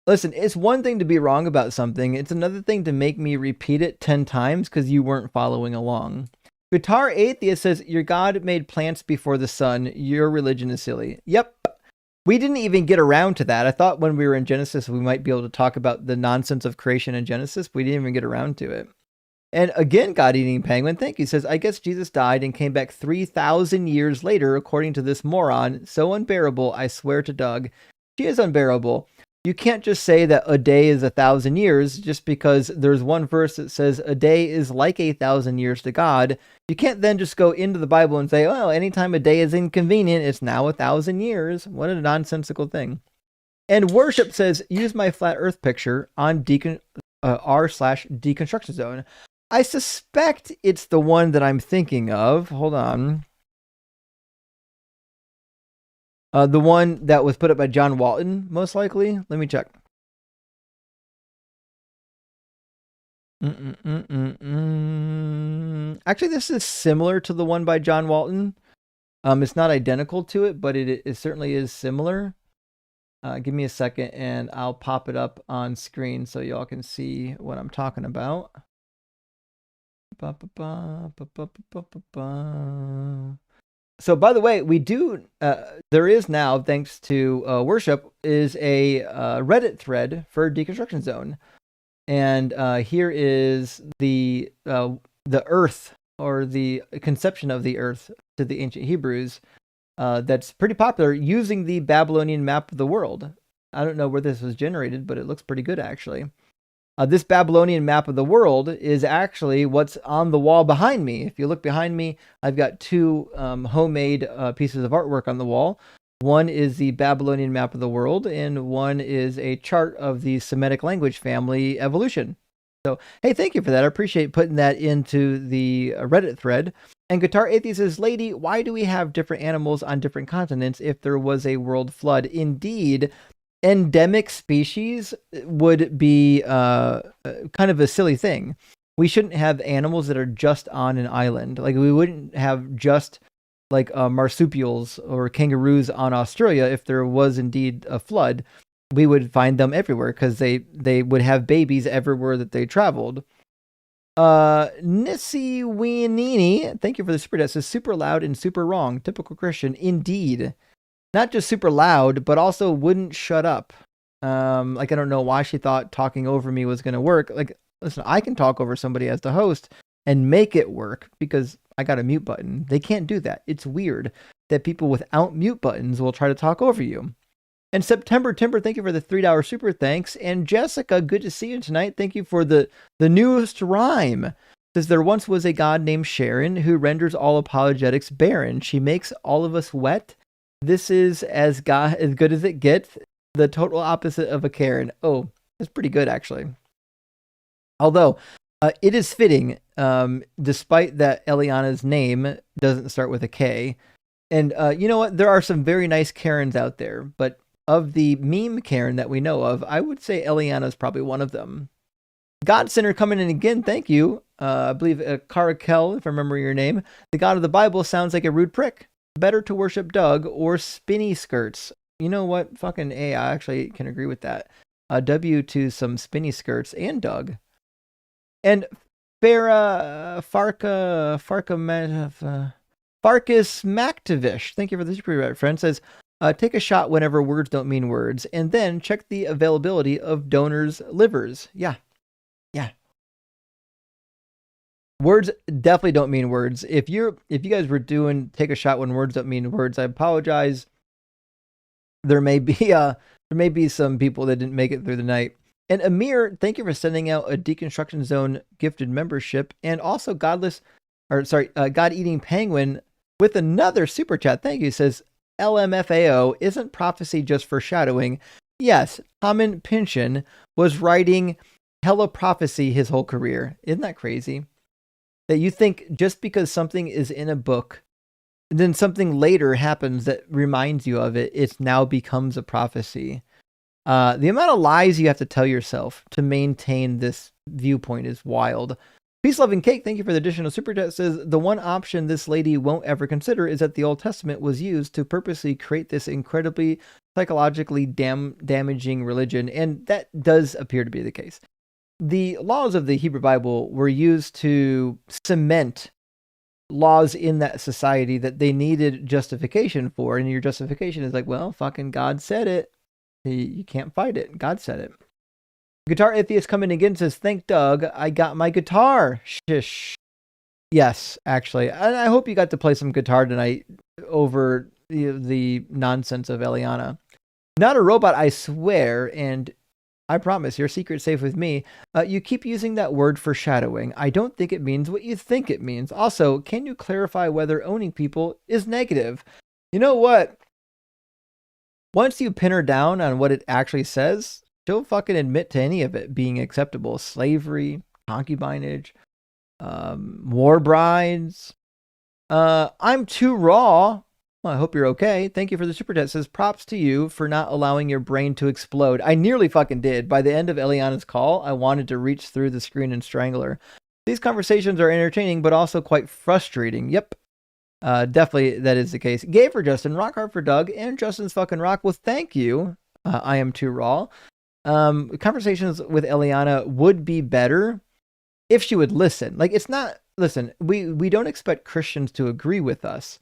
Listen, it's one thing to be wrong about something. It's another thing to make me repeat it 10 times because you weren't following along. Guitar Atheist says, your God made plants before the sun. Your religion is silly. Yep. We didn't even get around to that. I thought when we were in Genesis, we might be able to talk about the nonsense of creation in Genesis. But we didn't even get around to it. And again, God-eating penguin, thank you, says, I guess Jesus died and came back 3,000 years later, according to this moron. So unbearable, I swear to Doug. She is unbearable. You can't just say that a day is 1,000 years just because there's one verse that says a day is like 1,000 years to God. You can't then just go into the Bible and say, well, anytime a day is inconvenient, it's now 1,000 years. What a nonsensical thing. And Worship says, use my flat earth picture on r/deconstruction zone. I suspect it's the one that I'm thinking of. Hold on. The one that was put up by John Walton, most likely. Let me check. Actually, this is similar to the one by John Walton. It's not identical to it, but it certainly is similar. Give me a second, and I'll pop it up on screen so y'all can see what I'm talking about. So, by the way, we do, there is now, thanks to Worship, is a Reddit thread for Deconstruction Zone. And here is the Earth, or the conception of the Earth to the ancient Hebrews, that's pretty popular, using the Babylonian map of the world. I don't know where this was generated, but it looks pretty good, actually. This Babylonian map of the world is actually what's on the wall behind me. If you look behind me, I've got two homemade pieces of artwork on the wall. One is the Babylonian map of the world, and one is a chart of the Semitic language family evolution. So, hey, thank you for that. I appreciate putting that into the Reddit thread. And Guitar Atheist says, lady, why do we have different animals on different continents if there was a world flood? Indeed, endemic species would be kind of a silly thing. We shouldn't have animals that are just on an island. Like, we wouldn't have just like marsupials or kangaroos on Australia. If there was indeed a flood, we would find them everywhere because they would have babies everywhere that they traveled. Nissi Wianini, thank you for the super chat. Says super loud and super wrong. Typical Christian, indeed. Not just super loud, but also wouldn't shut up. Like, I don't know why she thought talking over me was going to work. Like, listen, I can talk over somebody as the host and make it work because I got a mute button. They can't do that. It's weird that people without mute buttons will try to talk over you. And September Timber, thank you for the $3 super thanks. And Jessica, good to see you tonight. Thank you for the newest rhyme. Says there once was a god named Sharon who renders all apologetics barren. She makes all of us wet. This is as good as it gets. The total opposite of a Karen. Oh, that's pretty good, actually. Although, it is fitting, despite that Eliana's name doesn't start with a K. And you know what? There are some very nice Karens out there. But of the meme Karen that we know of, I would say Eliana's probably one of them. God Center coming in again. Thank you. I believe Carakel, if I remember your name. The God of the Bible sounds like a rude prick. Better to worship Doug or spinny skirts. You know what? Fucking A, I actually can agree with that. W to some spinny skirts and Doug. And Farkas Maktavish, thank you for the super chat, friend, says, take a shot whenever words don't mean words, and then check the availability of donors' livers. Yeah. Words definitely don't mean words. If you guys were doing take a shot when words don't mean words, I apologize. There may be some people that didn't make it through the night. And Amir, thank you for sending out a Deconstruction Zone gifted membership, and also God Eating Penguin with another super chat. Thank you. Says LMFAO, isn't prophecy just foreshadowing? Yes, Haman Pynchon was writing hella prophecy his whole career. Isn't that crazy? That you think just because something is in a book, and then something later happens that reminds you of it, it now becomes a prophecy. The amount of lies you have to tell yourself to maintain this viewpoint is wild. Peace, Love, and Cake, thank you for the additional super chat. Says, the one option this lady won't ever consider is that the Old Testament was used to purposely create this incredibly psychologically damaging religion, and that does appear to be the case. The laws of the Hebrew Bible were used to cement laws in that society that they needed justification for, and your justification is like, well, fucking God said it. You can't fight it. God said it. Guitar Atheist coming again says, thank Doug, I got my guitar. Shish. Yes, actually. And I hope you got to play some guitar tonight over the nonsense of Eliana. Not a robot, I swear, and I promise, your secret's safe with me. You keep using that word foreshadowing. I don't think it means what you think it means. Also, can you clarify whether owning people is negative? You know what? Once you pin her down on what it actually says, she'll fucking admit to any of it being acceptable. Slavery, concubinage, war brides. I'm too raw. Well, I hope you're okay. Thank you for the super chat. Says, props to you for not allowing your brain to explode. I nearly fucking did. By the end of Eliana's call, I wanted to reach through the screen and strangle her. These conversations are entertaining, but also quite frustrating. Yep. Definitely that is the case. Gay for Justin, rock hard for Doug, and Justin's fucking rock. Well, thank you. I am too raw. Conversations with Eliana would be better if she would listen. Like, it's not, listen, we don't expect Christians to agree with us,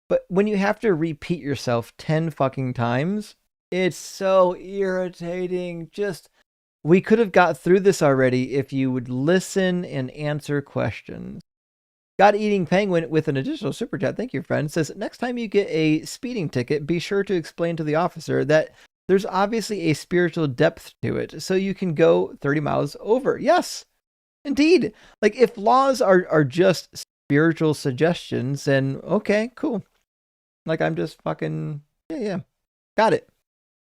but when you have to repeat yourself 10 fucking times, it's so irritating. Just, we could have got through this already if you would listen and answer questions. God Eating Penguin with an additional super chat. Thank you, friend. Says, next time you get a speeding ticket, be sure to explain to the officer that there's obviously a spiritual depth to it, so you can go 30 miles over. Yes, indeed. Like, if laws are just spiritual suggestions, then okay, cool. Like, I'm just fucking, yeah, got it.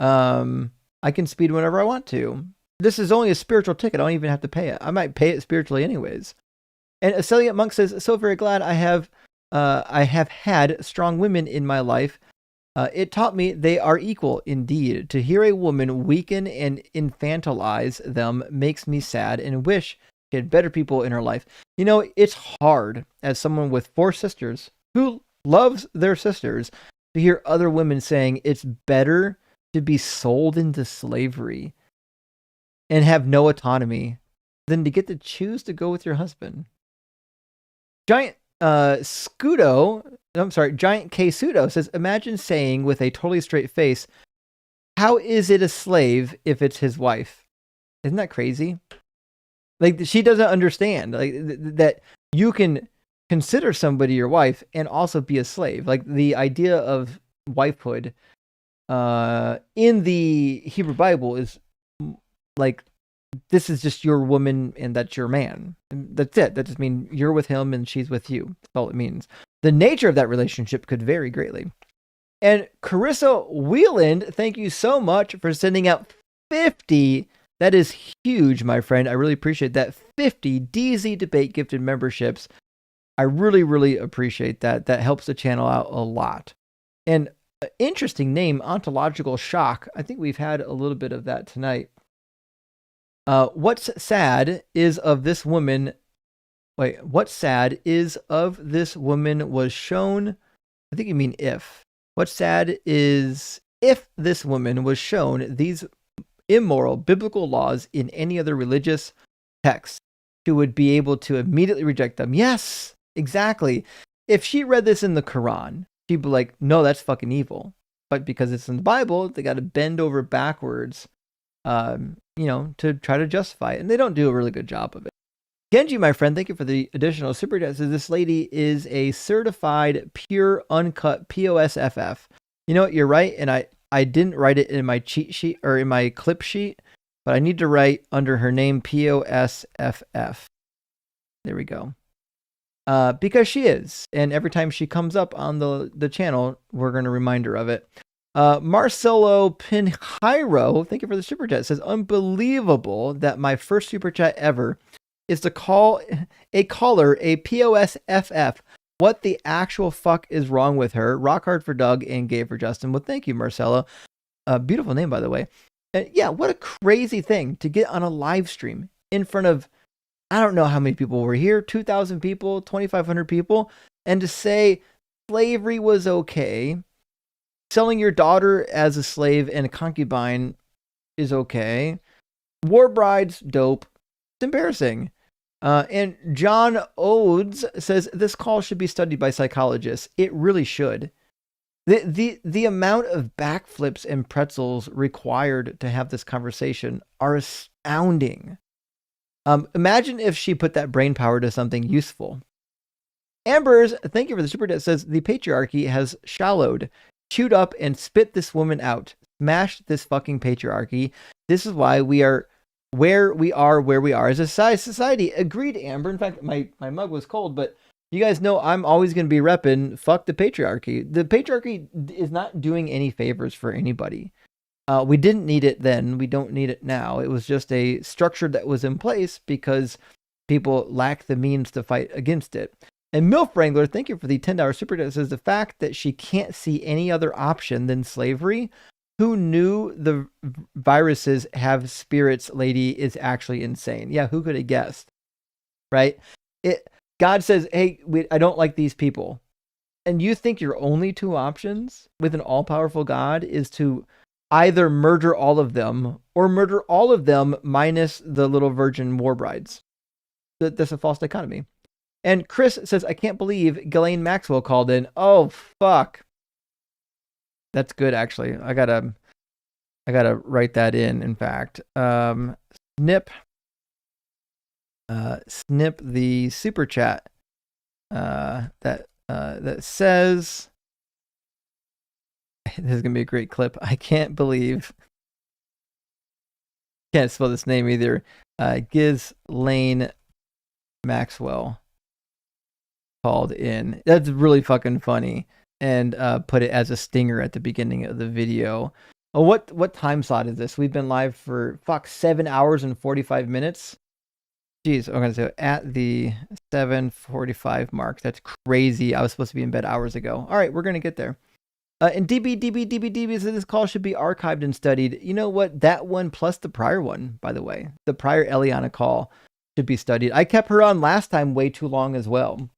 I can speed whenever I want to. This is only a spiritual ticket. I don't even have to pay it. I might pay it spiritually anyways. And Aceliant Monk says, so very glad I have had strong women in my life. It taught me they are equal indeed. To hear a woman weaken and infantilize them makes me sad and wish she had better people in her life. You know, it's hard as someone with 4 sisters who loves their sisters to hear other women saying it's better to be sold into slavery and have no autonomy than to get to choose to go with your husband. Giant Giant K Pseudo says, imagine saying with a totally straight face, how is it a slave if it's his wife? Isn't that crazy? Like, she doesn't understand like that you can consider somebody your wife and also be a slave. Like, the idea of wifehood in the Hebrew Bible is like, this is just your woman and that's your man. And that's it. That just means you're with him and she's with you. That's all it means. The nature of that relationship could vary greatly. And Carissa Wheeland, thank you so much for sending out 50. That is huge, my friend. I really appreciate that. 50 DZ Debate gifted memberships. I really, really appreciate that. That helps the channel out a lot. And interesting name, Ontological Shock. I think we've had a little bit of that tonight. What's sad is of this woman. What's sad is of this woman was shown. I think you mean if. What's sad is if this woman was shown these immoral biblical laws in any other religious text, she would be able to immediately reject them. Yes, exactly. If she read this in the Quran, she'd be like, no, that's fucking evil. But because it's in the Bible, they got to bend over backwards, to try to justify it. And they don't do a really good job of it. Genji, my friend, thank you for the additional super chat. Says this lady is a certified pure uncut POSFF. You know what? You're right. And I didn't write it in my cheat sheet or in my clip sheet, but I need to write under her name POSFF. There we go. because she is. And every time she comes up on the channel, we're going to remind her of it. Marcelo Pinheiro, thank you for the super chat, says, unbelievable that my first super chat ever is to call a caller a POSFF. What the actual fuck is wrong with her? Rock hard for Doug and gay for Justin. Well, thank you, Marcelo. Beautiful name, by the way. Yeah, what a crazy thing to get on a live stream in front of, I don't know how many people were here, 2,000 people, 2,500 people, and to say slavery was okay, selling your daughter as a slave and a concubine is okay, war brides, dope. It's embarrassing. And John Odes says this call should be studied by psychologists. It really should. The amount of backflips and pretzels required to have this conversation are astounding. Imagine if she put that brain power to something useful. Ambers, thank you for the super chat, says the patriarchy has shallowed, chewed up, and spit this woman out. Smashed this fucking patriarchy. This is why we are where we are as a society. Agreed, Amber. In fact, my mug was cold, but you guys know I'm always going to be repping fuck the patriarchy. The patriarchy is not doing any favors for anybody. We didn't need it then. We don't need it now. It was just a structure that was in place because people lack the means to fight against it. And Milf Wrangler, thank you for the $10 super chat, says the fact that she can't see any other option than slavery. Who knew the viruses have spirits, lady, is actually insane. Yeah, who could have guessed? Right? God says, hey, I don't like these people. And you think your only two options with an all-powerful God is to either murder all of them or murder all of them minus the little virgin war brides. That's a false dichotomy. And Chris says, I can't believe Ghislaine Maxwell called in. Oh, fuck. That's good, actually. I gotta write that in fact. Snip the super chat that says, this is gonna be a great clip. I can't spell this name either. Ghislaine Maxwell called in. That's really fucking funny. And put it as a stinger at the beginning of the video. Oh, what time slot is this? We've been live for 7 hours and 45 minutes. Jeez, I'm gonna say at the 7:45 mark. That's crazy. I was supposed to be in bed hours ago. All right, we're gonna get there. And DB says this call should be archived and studied. You know what? That one plus the prior one, by the way, the prior Eliana call should be studied. I kept her on last time way too long as well.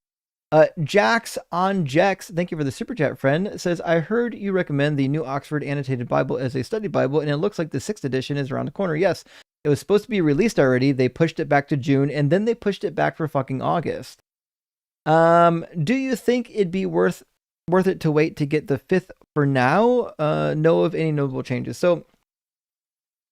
Jax on Jex, thank you for the super chat, friend, says, I heard you recommend the New Oxford Annotated Bible as a study Bible, and it looks like the 6th edition is around the corner. Yes, it was supposed to be released already. They pushed it back to June, and then they pushed it back for fucking August. Do you think it'd be worth it to wait to get the 5th for now? Know of any notable changes? So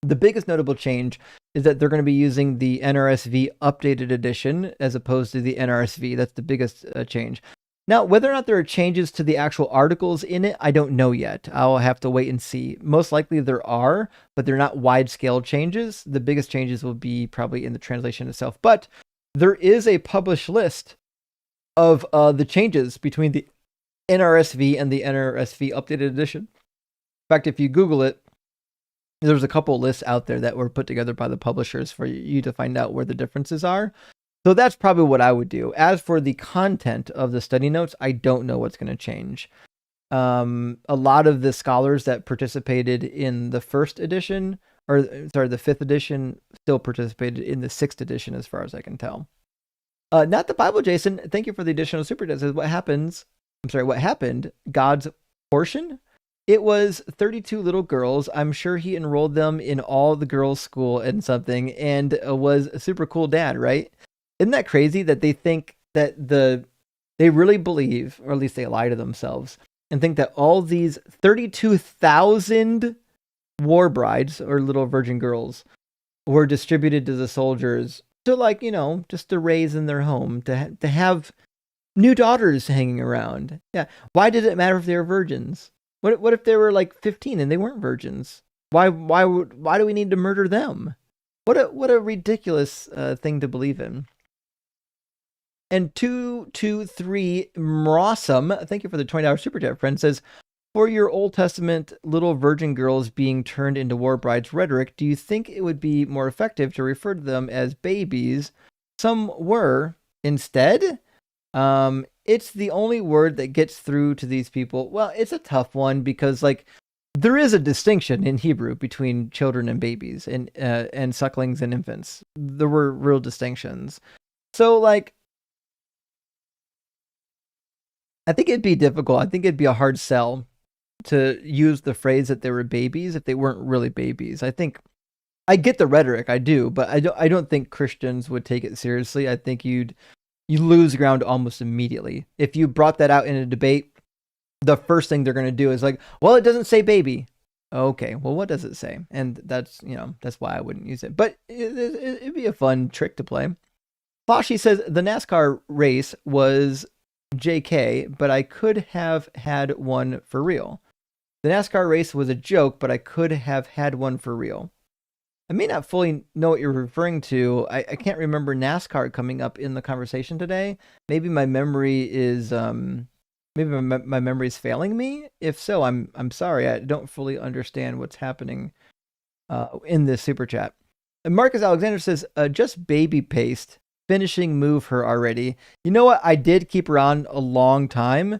the biggest notable change is that they're going to be using the NRSV updated edition as opposed to the NRSV. That's the biggest change. Now, whether or not there are changes to the actual articles in it, I don't know yet. I'll have to wait and see. Most likely there are, but they're not wide-scale changes. The biggest changes will be probably in the translation itself. But there is a published list of the changes between the NRSV and the NRSV updated edition. In fact, if you Google it, there's a couple lists out there that were put together by the publishers for you to find out where the differences are. So that's probably what I would do. As for the content of the study notes, I don't know what's going to change. A lot of the scholars that participated in the 1st edition, the 5th edition, still participated in the 6th edition as far as I can tell. Not the Bible, Jason. Thank you for the additional super chat. Says what happened? God's portion? It was 32 little girls. I'm sure he enrolled them in all the girls' school and something, and was a super cool dad, right? Isn't that crazy that they think that they really believe, or at least they lie to themselves, and think that all these 32,000 war brides or little virgin girls were distributed to the soldiers to just to raise in their home, to have new daughters hanging around. Yeah. Why did it matter if they were virgins? What if they were 15 and they weren't virgins? Why do we need to murder them? What a ridiculous thing to believe in. And 223 Mrossum, thank you for the $20 super chat, friend, says, for your Old Testament little virgin girls being turned into war brides rhetoric, do you think it would be more effective to refer to them as babies? Some were instead. It's the only word that gets through to these people. Well, it's a tough one because like there is a distinction in Hebrew between children and babies and sucklings and infants. There were real distinctions. So like, I think it'd be difficult. I think it'd be a hard sell to use the phrase that they were babies if they weren't really babies. I think I get the rhetoric, I do, but I don't think Christians would take it seriously. I think you lose ground almost immediately. If you brought that out in a debate, the first thing they're going to do is like, well, it doesn't say baby. Okay, well, what does it say? And that's why I wouldn't use it. But it'd be a fun trick to play. Flashy says, the NASCAR race was JK, but I could have had one for real. The NASCAR race was a joke, but I could have had one for real. I may not fully know what you're referring to. I can't remember NASCAR coming up in the conversation today. Maybe my memory is my memory is failing me. If so, I'm sorry. I don't fully understand what's happening in this super chat. And Marcus Alexander says, just baby paste. Finishing move her already. You know what? I did keep her on a long time.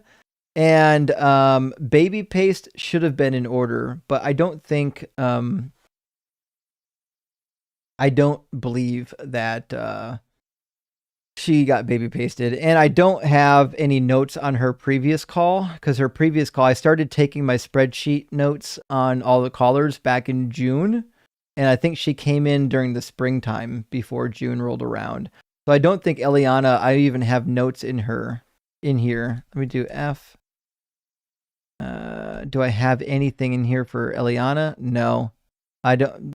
And baby paste should have been in order, but I don't think I don't believe that she got baby pasted. And I don't have any notes on her previous call, because her previous call, I started taking my spreadsheet notes on all the callers back in June. And I think she came in during the springtime before June rolled around. So I don't think Eliana, I even have notes in here. Let me do F. Do I have anything in here for Eliana? No, I don't.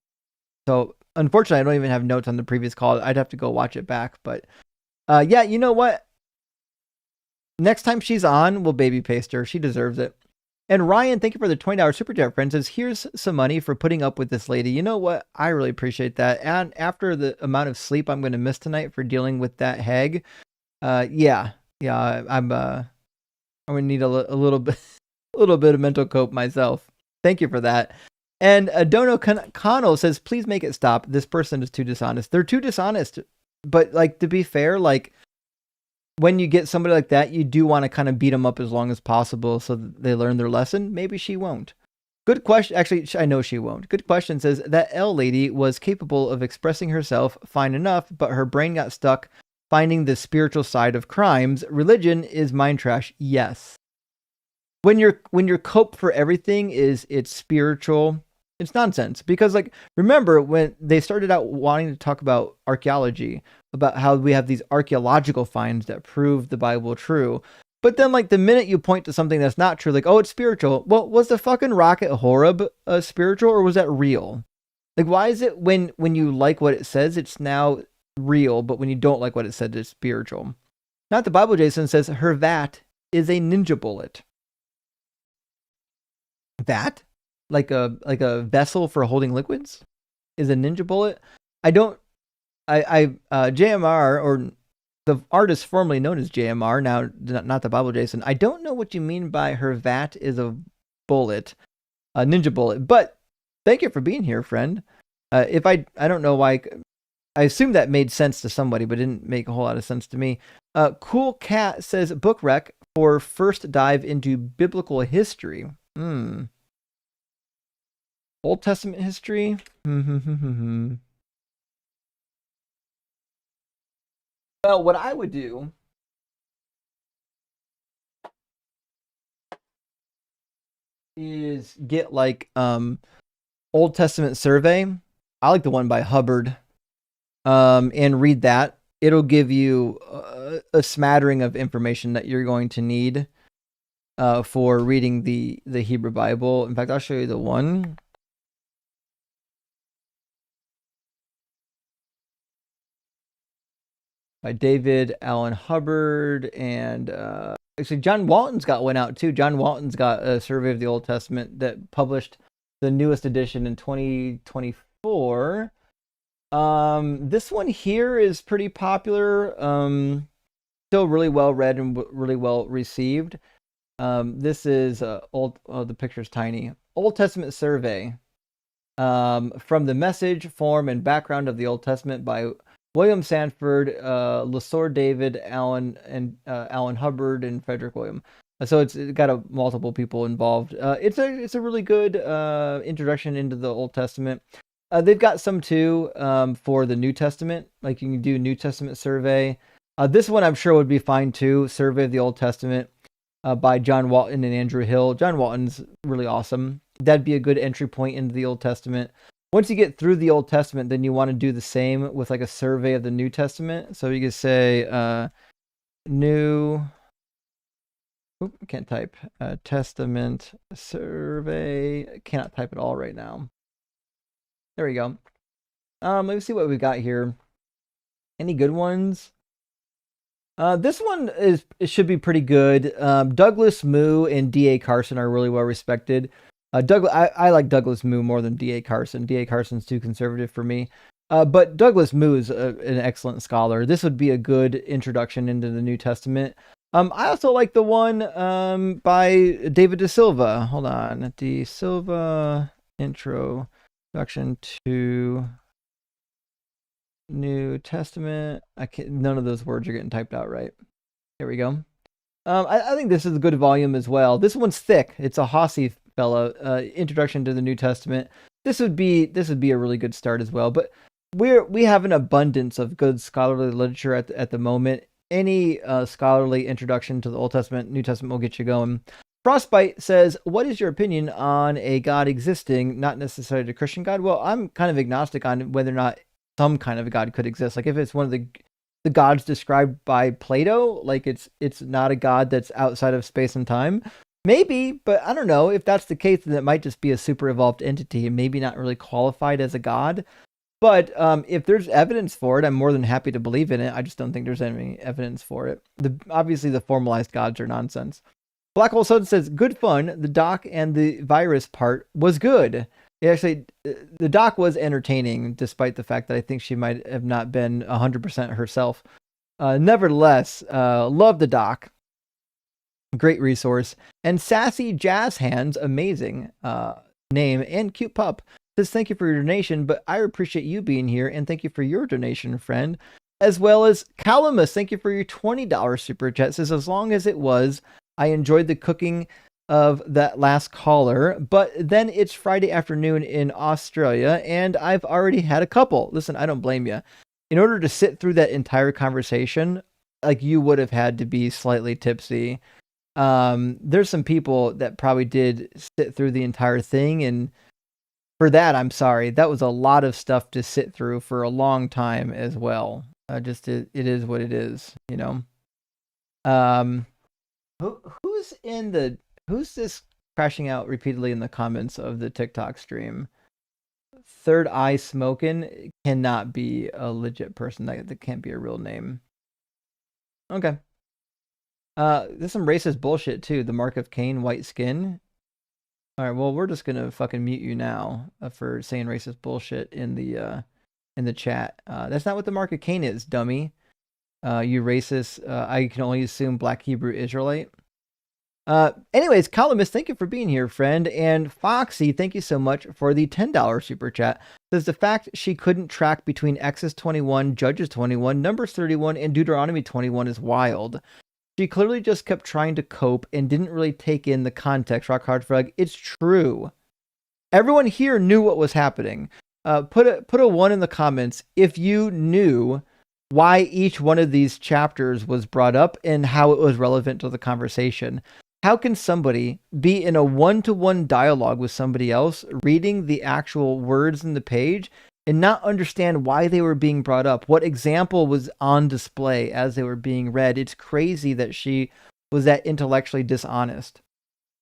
So unfortunately, I don't even have notes on the previous call. I'd have to go watch it back. But yeah, you know what? Next time she's on, we'll baby paste her. She deserves it. And Ryan, thank you for the $20 super chat, friend. Says, here's some money for putting up with this lady. You know what? I really appreciate that. And after the amount of sleep I'm going to miss tonight for dealing with that hag, yeah, I'm going to need a little bit. A little bit of mental cope myself. Thank you for that. And Dono Kano says, please make it stop. This person is too dishonest. They're too dishonest. But like, to be fair, like when you get somebody like that, you do want to kind of beat them up as long as possible so that they learn their lesson. Maybe she won't. Good question. Actually, I know she won't. Good question says, that L lady was capable of expressing herself fine enough, but her brain got stuck finding the spiritual side of crimes. Religion is mind trash. Yes. When your cope for everything is it's spiritual, it's nonsense. Because like, remember when they started out wanting to talk about archaeology, about how we have these archaeological finds that prove the Bible true. But then like the minute you point to something that's not true, like, oh, it's spiritual. Well, was the fucking rock at Horeb spiritual, or was that real? Like, why is it when you like what it says, it's now real, but when you don't like what it said, it's spiritual? Not the Bible. Jason says her vat is a ninja bullet. That, like a vessel for holding liquids, is a ninja bullet. JMR, or the artist formerly known as JMR, now not the Bible Jason. I don't know what you mean by her vat is a bullet, a ninja bullet. But thank you for being here, friend. If I don't know why. I assume that made sense to somebody, but didn't make a whole lot of sense to me. Cool Cat says book rec for first dive into biblical history. Old Testament history. Well, what I would do is get like Old Testament survey. I like the one by Hubbard. And read that. It'll give you a smattering of information that you're going to need for reading the Hebrew Bible. In fact, I'll show you the one. By David Allen Hubbard, and actually John Walton's got one out too. John Walton's got a survey of the Old Testament that published the newest edition in 2024. This one here is pretty popular. still really well read and really well received. This is the picture's tiny. Old Testament survey from the message, form, and background of the Old Testament by William Sanford, Lesor David, Alan Hubbard, and Frederick William. So it's got multiple people involved. It's a really good introduction into the Old Testament. They've got some too for the New Testament. Like you can do New Testament survey. This one I'm sure would be fine too. Survey of the Old Testament by John Walton and Andrew Hill. John Walton's really awesome. That'd be a good entry point into the Old Testament. Once you get through the Old Testament, then you want to do the same with like a survey of the New Testament. So you could say New. Oop, can't type. Testament survey. Cannot type at all right now. There we go. Let me see what we've got here. Any good ones? This one should be pretty good. Douglas Moo and D.A. Carson are really well respected. I like Douglas Moo more than D.A. Carson. D.A. Carson's too conservative for me. But Douglas Moo is an excellent scholar. This would be a good introduction into the New Testament. I also like the one by David De Silva. Hold on. De Silva introduction to New Testament. None of those words are getting typed out right. There we go. I think this is a good volume as well. This one's thick. It's a Hossey fellow. Introduction to the New Testament. This would be a really good start as well. But we have an abundance of good scholarly literature at the moment. Any scholarly introduction to the Old Testament, New Testament will get you going. Frostbite says, "What is your opinion on a God existing, not necessarily a Christian God?" Well, I'm kind of agnostic on whether or not some kind of a God could exist. Like if it's one of the gods described by Plato, like it's not a God that's outside of space and time. Maybe, but I don't know. If that's the case, then it might just be a super evolved entity and maybe not really qualified as a God. But if there's evidence for it, I'm more than happy to believe in it. I just don't think there's any evidence for it. Obviously, the formalized gods are nonsense. Black Hole Sun says, "Good fun. The doc and the virus part was good." Actually, the doc was entertaining, despite the fact that I think she might have not been 100% herself. Nevertheless, love the doc. Great resource. And Sassy Jazz Hands, amazing name and cute pup, says, "Thank you for your donation, but I appreciate you being here, and thank you for your donation, friend." As well as Calamus, thank you for your $20 super chat. Says, "As long as it was, I enjoyed the cooking of that last caller, but then it's Friday afternoon in Australia, and I've already had a couple." Listen, I don't blame you. In order to sit through that entire conversation, like you would have had to be slightly tipsy. There's some people that probably did sit through the entire thing, and for that, I'm sorry. That was a lot of stuff to sit through for a long time as well. It is what it is, you know. Who's this crashing out repeatedly in the comments of the TikTok stream? Third Eye Smokin' cannot be a legit person. That can't be a real name. Okay. There's some racist bullshit too. The mark of Cain, white skin. All right, well, we're just gonna fucking mute you now for saying racist bullshit in the chat. That's not what the mark of Cain is, dummy. You racist. I can only assume Black Hebrew Israelite. Anyways, Columnist, thank you for being here, friend. And Foxy, thank you so much for the $10 super chat. Says the fact she couldn't track between Exodus 21, Judges 21, Numbers 31, and Deuteronomy 21 is wild. She clearly just kept trying to cope and didn't really take in the context. Rock Hard Frog, it's true. Everyone here knew what was happening. Put a 1 in the comments if you knew why each one of these chapters was brought up and how it was relevant to the conversation. How can somebody be in a one-to-one dialogue with somebody else, reading the actual words in the page, and not understand why they were being brought up? What example was on display as they were being read? It's crazy that she was that intellectually dishonest.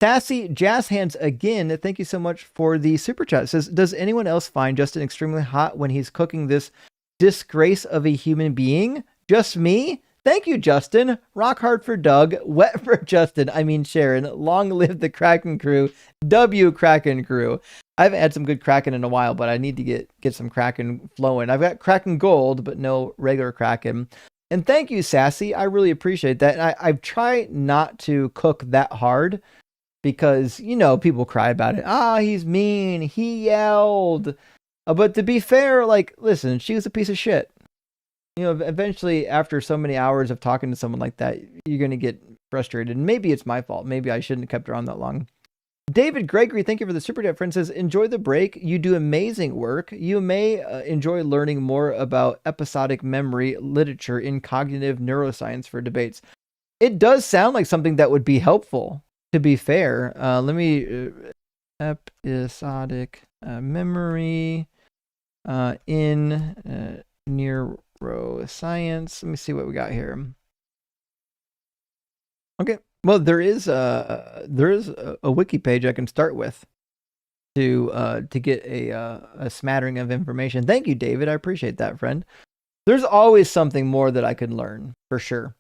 Sassy Jazz Hands again, thank you so much for the super chat. It says, does anyone else find Justin extremely hot when he's cooking this disgrace of a human being? Just me? Thank you, Justin. Rock hard for Doug. Wet for Justin. I mean, Sharon. Long live the Kraken crew. W Kraken crew. I haven't had some good Kraken in a while, but I need to get some Kraken flowing. I've got Kraken Gold, but no regular Kraken. And thank you, Sassy. I really appreciate that. And I've tried not to cook that hard because, people cry about it. He's mean. He yelled. But to be fair, listen, she was a piece of shit. Eventually, after so many hours of talking to someone like that, you're going to get frustrated. And maybe it's my fault. Maybe I shouldn't have kept her on that long. David Gregory, thank you for the super chat. Friend says, enjoy the break. You do amazing work. You may enjoy learning more about episodic memory literature in cognitive neuroscience for debates. It does sound like something that would be helpful, to be fair. Let me episodic memory in neuroscience. Let me see what we got here. Okay. Well, there is a wiki page I can start with to get a smattering of information. Thank you, David. I appreciate that, friend. There's always something more that I could learn, for sure.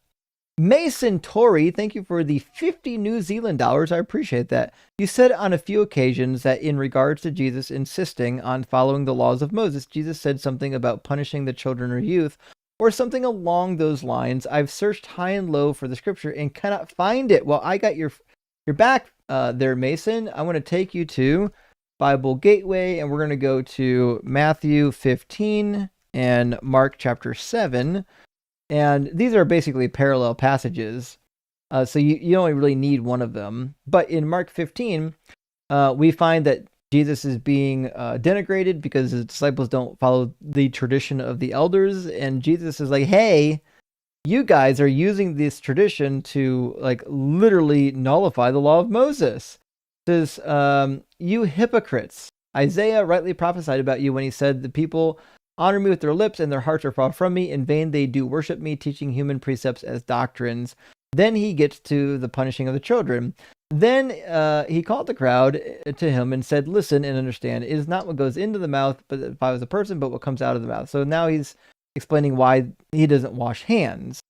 Mason Tory, thank you for the 50 New Zealand dollars. I appreciate that. You said on a few occasions that in regards to Jesus insisting on following the laws of Moses, Jesus said something about punishing the children or youth, or something along those lines. I've searched high and low for the scripture and cannot find it. Well, I got your back there, Mason. I want to take you to Bible Gateway, and we're going to go to Matthew 15 and Mark chapter 7. And these are basically parallel passages. So you only really need one of them. But in Mark 15, we find that Jesus is being denigrated because his disciples don't follow the tradition of the elders. And Jesus is like, hey, you guys are using this tradition to literally nullify the law of Moses. It says, you hypocrites. Isaiah rightly prophesied about you when he said, the people honor me with their lips and their hearts are far from me. In vain they do worship me, teaching human precepts as doctrines. Then he gets to the punishing of the children. Then he called the crowd to him and said, listen and understand, it is not what goes into the mouth, but if I was a person, but what comes out of the mouth. So now he's explaining why he doesn't wash hands.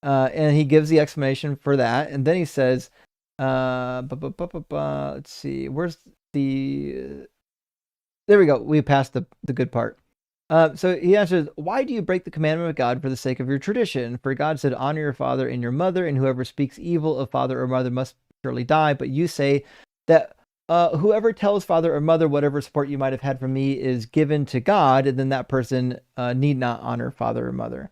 And he gives the explanation for that. And then he says, let's see, where's the... There we go. We passed the good part. So he answers, why do you break the commandment of God for the sake of your tradition? For God said, honor your father and your mother, and whoever speaks evil of father or mother must surely die. But you say that whoever tells father or mother whatever support you might have had from me is given to God, and then that person need not honor father or mother.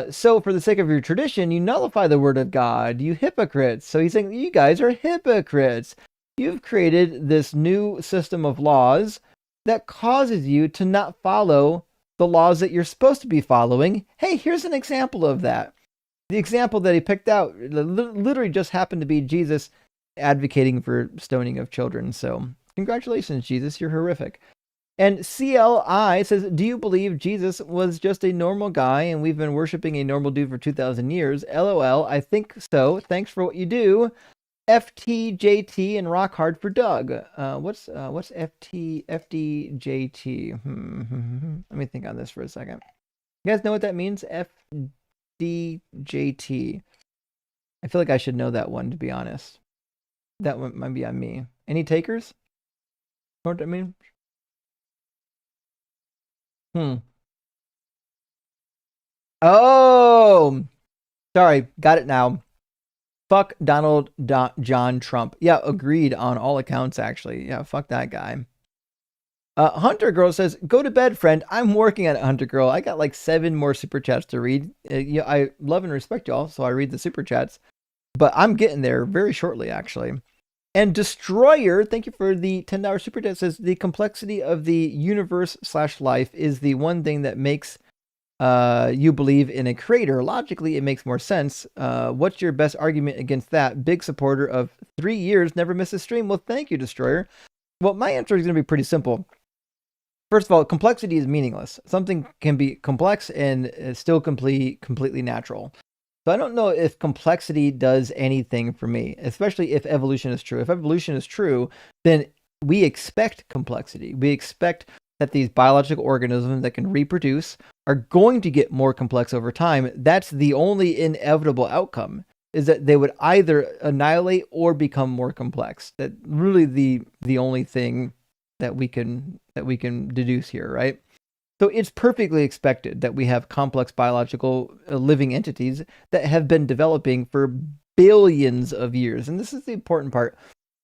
So for the sake of your tradition, you nullify the word of God, you hypocrites. So he's saying, you guys are hypocrites. You've created this new system of laws that causes you to not follow the laws that you're supposed to be following. Hey, here's an example of that. The example that he picked out literally just happened to be Jesus advocating for stoning of children. So congratulations, Jesus, you're horrific. And CLI says, do you believe Jesus was just a normal guy and we've been worshiping a normal dude for 2,000 years? LOL, I think so. Thanks for what you do. FTJT and rock hard for Doug. What's FDJT? Let me think on this for a second. You guys know what that means? FDJT. I feel like I should know that one, to be honest. That one might be on me. Any takers? Know what that means? Oh, sorry. Got it now. Fuck Donald John Trump. Yeah, agreed on all accounts, actually. Yeah, fuck that guy. Hunter Girl says, go to bed, friend. I'm working on it, Hunter Girl. I got like 7 more super chats to read. I love and respect y'all, so I read the super chats. But I'm getting there very shortly, actually. And Destroyer, thank you for the $10 super chat, says, the complexity of the universe/life is the one thing that makes you believe in a creator. Logically, it makes more sense. What's your best argument against that? Big supporter of 3 years, never miss a stream. Well, thank you, Destroyer. Well, my answer is going to be pretty simple. First of all, complexity is meaningless. Something can be complex and still completely natural. So I don't know if complexity does anything for me, especially if evolution is true. If evolution is true, then we expect complexity. We expect that these biological organisms that can reproduce are going to get more complex over time. That's the only inevitable outcome, is that they would either annihilate or become more complex. That really the only thing that we can deduce here, right? So it's perfectly expected that we have complex biological living entities that have been developing for billions of years. And this is the important part.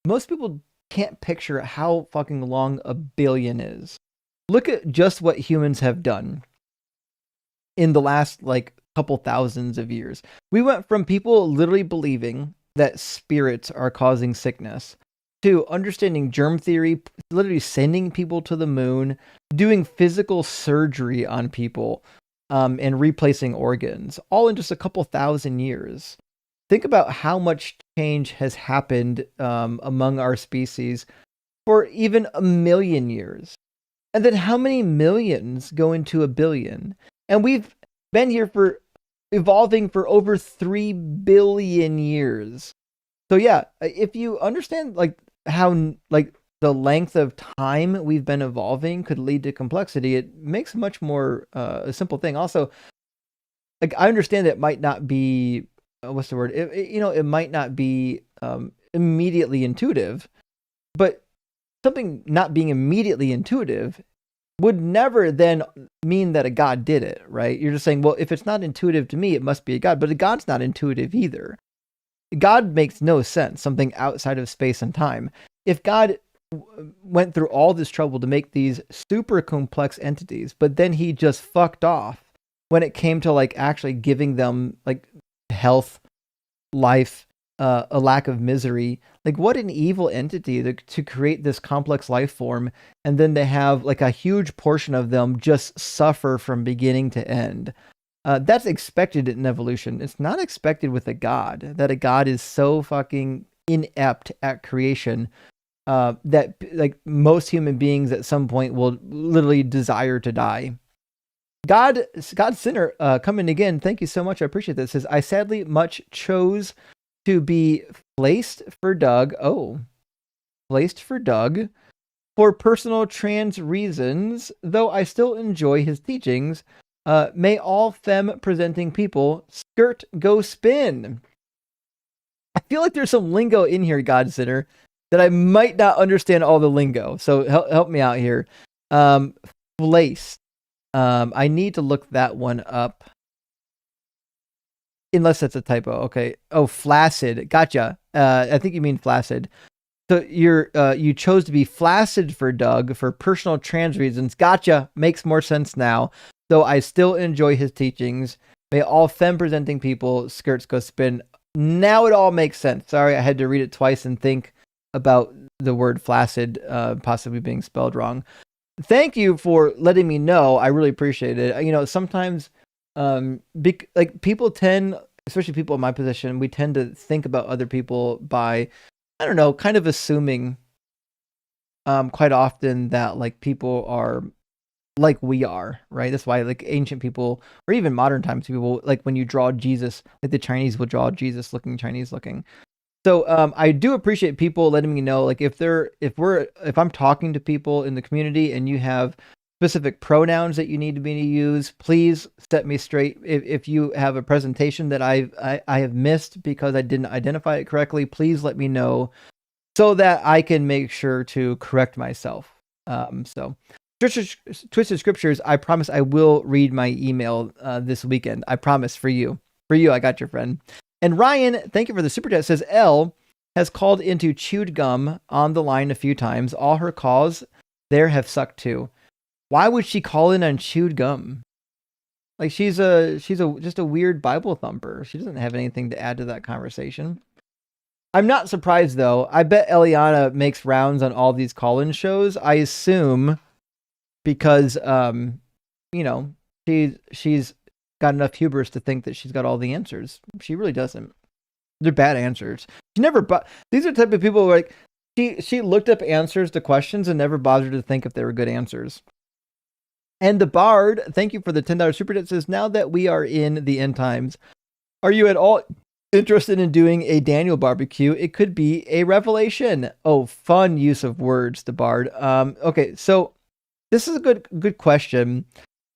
Most people can't picture how fucking long a billion is. Look at just what humans have done in the last like couple thousands of years. We went from people literally believing that spirits are causing sickness to understanding germ theory, literally sending people to the moon, doing physical surgery on people, and replacing organs, all in just a couple thousand years. Think about how much change has happened among our species for even a million years. And then how many millions go into a billion? And we've been here for evolving for over 3 billion years. So yeah, if you understand like how like the length of time we've been evolving could lead to complexity, it makes much more a simple thing. Also, like I understand that it might not be what's the word? It might not be immediately intuitive, but something not being immediately intuitive would never then mean that a God did it, right? You're just saying, well, if it's not intuitive to me, it must be a God, but a God's not intuitive either. God makes no sense, something outside of space and time. If God went through all this trouble to make these super complex entities, but then he just fucked off when it came to like actually giving them like health, life, a lack of misery, like what an evil entity to create this complex life form, and then to have like a huge portion of them just suffer from beginning to end. That's expected in evolution. It's not expected with a God, that a God is so fucking inept at creation that like most human beings at some point will literally desire to die. God Sinner coming again. Thank you so much. I appreciate this. Says, I sadly much chose to be placed for Doug. Oh, placed for Doug for personal trans reasons, though I still enjoy his teachings. May all femme presenting people skirt go spin. I feel like there's some lingo in here, God Sinner, that I might not understand all the lingo. So help me out here. Placed. I need to look that one up. Unless that's a typo. Okay. Oh, flaccid. Gotcha. I think you mean flaccid. So you chose to be flaccid for Doug for personal trans reasons. Gotcha. Makes more sense now. Though I still enjoy his teachings. May all femme presenting people skirts go spin. Now it all makes sense. Sorry, I had to read it twice and think about the word flaccid possibly being spelled wrong. Thank you for letting me know. I really appreciate it. Sometimes like people tend, especially people in my position, we tend to think about other people by, I don't know, kind of assuming quite often that like people are like we are, right? That's why like ancient people or even modern times people, like when you draw Jesus, like the Chinese will draw Jesus looking Chinese looking. So I do appreciate people letting me know, like if I'm talking to people in the community and you have specific pronouns that you need me to use, please set me straight. If you have a presentation that I have missed because I didn't identify it correctly, please let me know so that I can make sure to correct myself. So Twisted Scriptures, I promise I will read my email this weekend. I promise for you. For you, I got your friend. And Ryan, thank you for the super chat. Says Elle has called into chewed gum on the line a few times. All her calls there have sucked too. Why would she call in on chewed gum? Like she's just a weird Bible thumper. She doesn't have anything to add to that conversation. I'm not surprised though. I bet Eliana makes rounds on all these call-in shows. I assume because she's got enough hubris to think that she's got all the answers. She really doesn't. They're bad answers. She never. These are the type of people who are like she looked up answers to questions and never bothered to think if they were good answers. And the Bard, thank you for the $10 super chat. Says, now that we are in the end times, are you at all interested in doing a Daniel barbecue? It could be a revelation. Oh, fun use of words, the Bard. Okay, so this is a good question.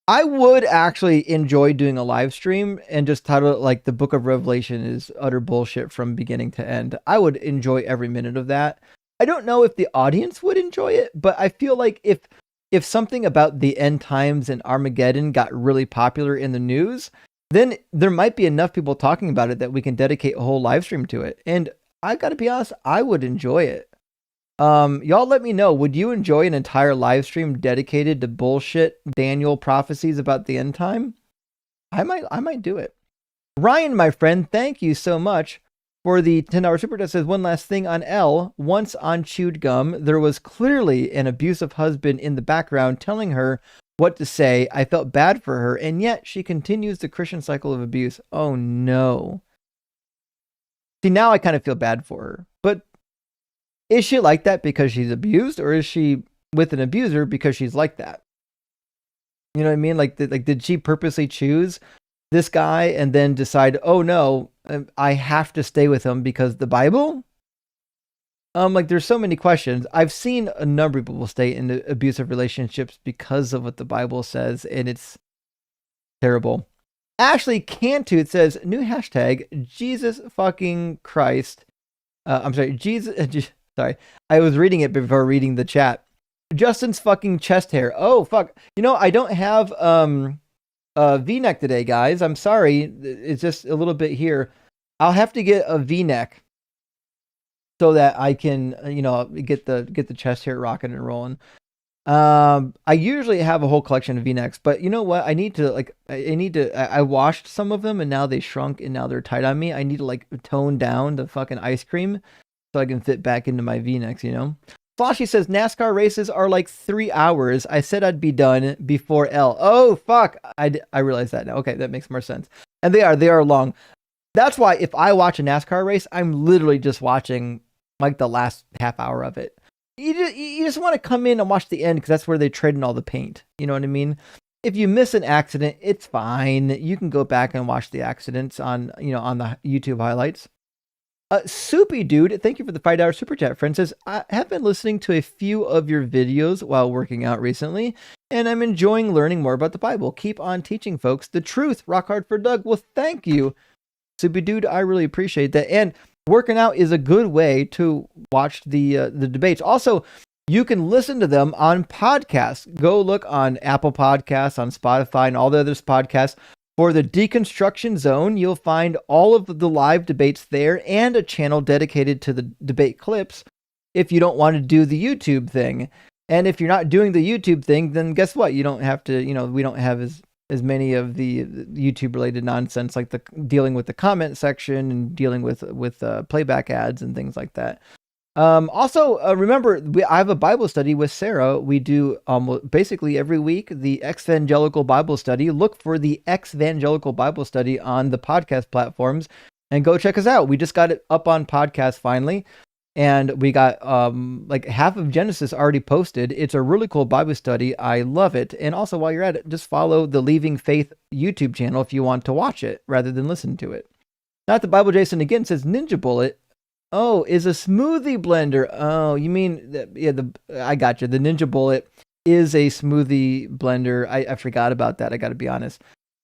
I would actually enjoy doing a live stream and just title it like the Book of Revelation is utter bullshit from beginning to end. I would enjoy every minute of that. I don't know if the audience would enjoy it, but I feel like if if something about the end times and Armageddon got really popular in the news, then there might be enough people talking about it that we can dedicate a whole live stream to it. And I got to be honest, I would enjoy it. Y'all let me know, would you enjoy an entire live stream dedicated to bullshit Daniel prophecies about the end time? I might do it. Ryan, my friend, thank you so much for the $10 super chat. Says one last thing on L. Once on Chewed Gum, there was clearly an abusive husband in the background telling her what to say. I felt bad for her, and yet she continues the Christian cycle of abuse. Oh no. See, now I kind of feel bad for her. But is she like that because she's abused, or is she with an abuser because she's like that? You know what I mean? Like did she purposely choose this guy and then decide, oh no, I have to stay with him because the Bible? Like there's so many questions. I've seen a number of people stay in abusive relationships because of what the Bible says, and it's terrible. Ashley Cantu says, new hashtag, Jesus fucking Christ. I'm sorry, Jesus. Sorry, I was reading it before reading the chat. Justin's fucking chest hair. Oh, fuck. You know, I don't have V-neck today, guys. I'm sorry. It's just a little bit here. I'll have to get a V-neck so that I can, you know, get the chest hair rocking and rolling. I usually have a whole collection of V-necks, but you know what? I washed some of them and now they shrunk and now they're tight on me. I need to like tone down the fucking ice cream so I can fit back into my V-necks, you know? Floshy says NASCAR races are like 3 hours. I said I'd be done before L. Oh, fuck. I realize that now. Okay, that makes more sense. And they are long. That's why if I watch a NASCAR race, I'm literally just watching like the last half hour of it. You just want to come in and watch the end because that's where they trade in all the paint. You know what I mean? If you miss an accident, it's fine. You can go back and watch the accidents on the YouTube highlights. Soupy Dude, thank you for the $5 super chat, friend. Says, I have been listening to a few of your videos while working out recently, and I'm enjoying learning more about the Bible. Keep on teaching folks the truth. Rock hard for Doug. Well, thank you, Soupy Dude. I really appreciate that. And working out is a good way to watch the debates. Also, you can listen to them on podcasts. Go look on Apple Podcasts, on Spotify, and all the other podcasts. For the Deconstruction Zone, you'll find all of the live debates there and a channel dedicated to the debate clips if you don't want to do the YouTube thing. And if you're not doing the YouTube thing, then guess what? You don't have to, we don't have as many of the YouTube related nonsense like the dealing with the comment section and dealing with playback ads and things like that. Also, remember, I have a Bible study with Sarah. We do basically every week the Evangelical Bible Study. Look for the Evangelical Bible Study on the podcast platforms and go check us out. We just got it up on podcast finally, and we got like half of Genesis already posted. It's a really cool Bible study. I love it. And also, while you're at it, just follow the Leaving Faith YouTube channel if you want to watch it rather than listen to it. Not the Bible Jason again says Ninja Bullet. Oh, is a smoothie blender. Oh, you mean, I got you. The Ninja Bullet is a smoothie blender. I forgot about that. I got to be honest.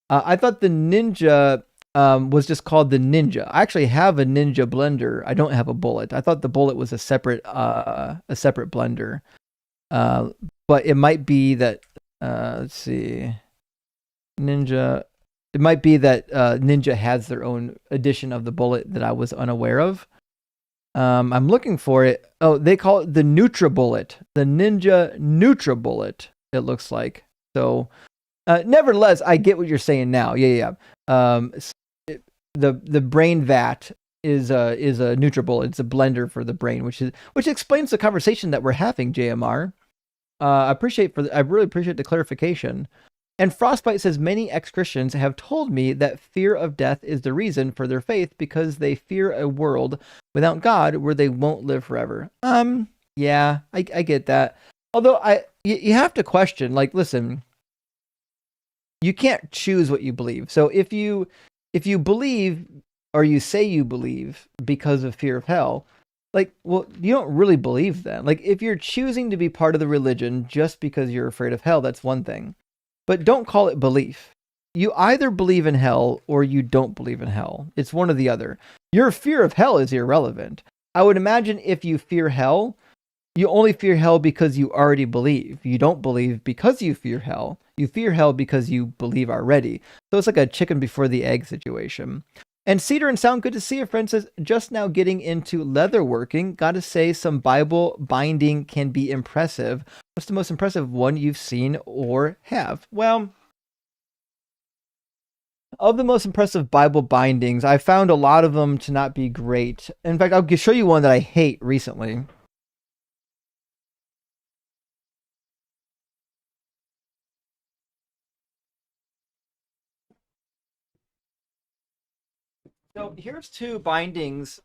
I thought the Ninja was just called the Ninja. I actually have a Ninja blender. I don't have a Bullet. I thought the Bullet was a separate blender. But it might be that, let's see, Ninja. It might be that Ninja has their own edition of the Bullet that I was unaware of. I'm looking for it. Oh, they call it the NutriBullet, the Ninja NutriBullet. It looks like. So, nevertheless, I get what you're saying now. Yeah. The brain vat is a NutriBullet. It's a blender for the brain, which explains the conversation that we're having, JMR. I really appreciate the clarification. And Frostbite says, many ex-Christians have told me that fear of death is the reason for their faith because they fear a world without God where they won't live forever. Yeah, I get that. Although you have to question, like, listen, you can't choose what you believe. So if you believe, or you say you believe because of fear of hell, like, well, you don't really believe then. Like, if you're choosing to be part of the religion just because you're afraid of hell, that's one thing. But don't call it belief. You either believe in hell or you don't believe in hell. It's one or the other. Your fear of hell is irrelevant. I would imagine if you fear hell, You only fear hell because you already believe. You don't believe because you fear hell. You fear hell because you believe already. So it's like a chicken before the egg situation. And Cedar and Sound, good to see you, friend, says, just now getting into leatherworking. Gotta say, some Bible binding can be impressive. What's the most impressive one you've seen or have? Well, of the most impressive Bible bindings, I found a lot of them to not be great. In fact, I'll show you one that I hate recently. So here's two bindings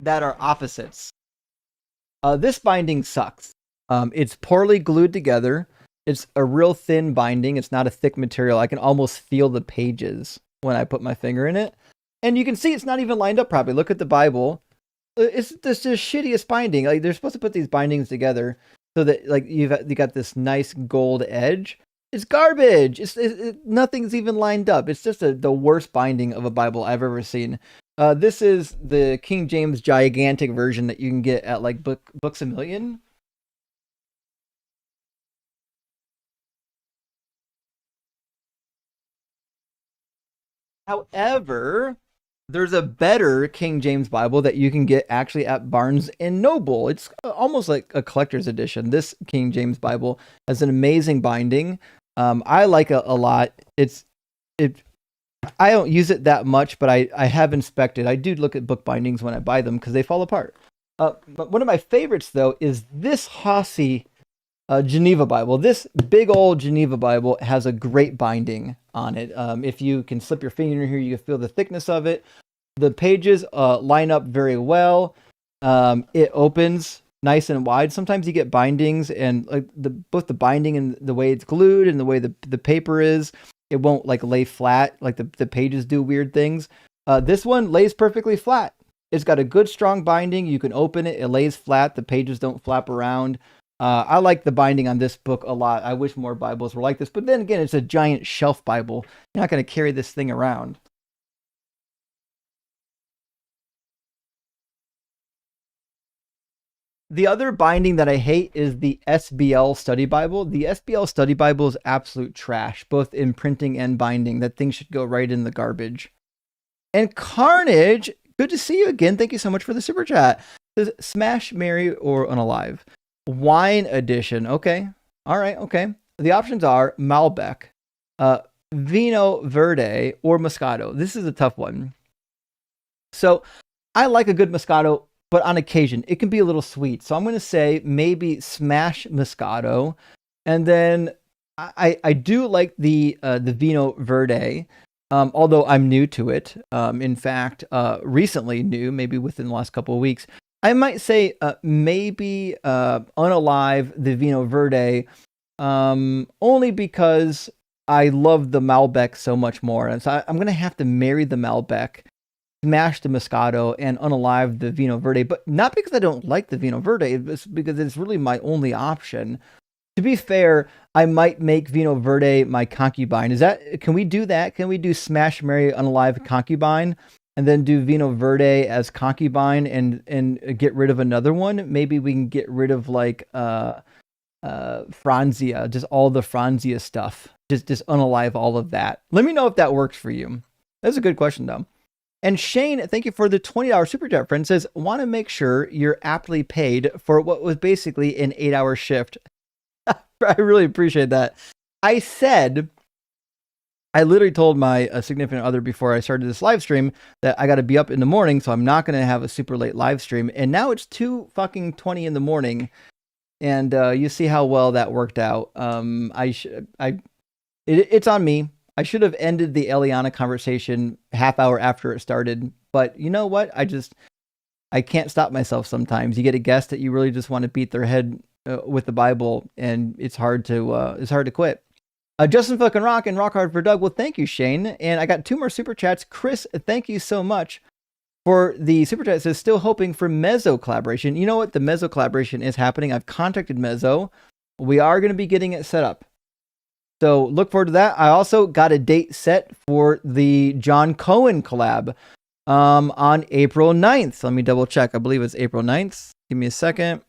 that are opposites. This binding sucks. It's poorly glued together. It's a real thin binding. It's not a thick material. I can almost feel the pages when I put my finger in it. And you can see it's not even lined up properly. Look at the Bible. It's just the shittiest binding. Like, they're supposed to put these bindings together so that, like, you got this nice gold edge. It's garbage. Nothing's even lined up. It's just the worst binding of a Bible I've ever seen. This is the King James gigantic version that you can get at like Books A Million. However, there's a better King James Bible that you can get actually at Barnes and Noble. It's almost like a collector's edition. This King James Bible has an amazing binding. I like it a lot. I don't use it that much, but I have inspected. I do look at book bindings when I buy them because they fall apart. But one of my favorites, though, is this Hossie Geneva Bible. This big old Geneva Bible has a great binding on it. If you can slip your finger in here, you can feel the thickness of it. The pages line up very well. It opens nice and wide. Sometimes you get bindings and like both the binding and the way it's glued and the way the paper is, it won't like lay flat. Like the pages do weird things. This one lays perfectly flat. It's got a good strong binding. You can open it. It lays flat. The pages don't flap around. I like the binding on this book a lot. I wish more Bibles were like this. But then again, it's a giant shelf Bible. You're not going to carry this thing around. The other binding that I hate is the SBL Study Bible. The SBL Study Bible is absolute trash, both in printing and binding. That thing should go right in the garbage. And Carnage, good to see you again. Thank you so much for the super chat. It says, Smash, Marry, or Unalive. Wine edition. Okay. All right. Okay. The options are Malbec, Vino Verde, or Moscato. This is a tough one. So I like a good Moscato, but on occasion it can be a little sweet. So I'm going to say maybe Smash Moscato. And then I do like the Vino Verde, although I'm new to it. In fact, recently new, maybe within the last couple of weeks. I might say maybe Unalive the Vino Verde, only because I love the Malbec so much more. And so I'm going to have to marry the Malbec, smash the Moscato, and Unalive the Vino Verde. But not because I don't like the Vino Verde, it's because it's really my only option. To be fair, I might make Vino Verde my concubine. Can we do that? Can we do Smash, Marry, Unalive, Concubine? And then do Vino Verde as concubine and get rid of another one? Maybe we can get rid of like Franzia, just all the Franzia stuff. Just unalive all of that. Let me know if that works for you. That's a good question though. And Shane, thank you for the $20 super chat, friend, says, want to make sure you're aptly paid for what was basically an 8-hour shift. I really appreciate that. I literally told my significant other before I started this live stream that I got to be up in the morning, so I'm not going to have a super late live stream. And now it's 2:20 in the morning, and you see how well that worked out. It's on me. I should have ended the Eliana conversation half hour after it started, but you know what? I can't stop myself sometimes. You get a guest that you really just want to beat their head with the Bible, and it's hard to quit. Justin fucking Rock and Rock Hard for Doug. Well, thank you, Shane. And I got 2 more super chats. Chris, thank you so much for the super chat. It says, still hoping for Mezzo collaboration. You know what? The Mezzo collaboration is happening. I've contacted Mezzo. We are going to be getting it set up. So look forward to that. I also got a date set for the John Cohen collab on April 9th. Let me double check. I believe it's April 9th. Give me a second.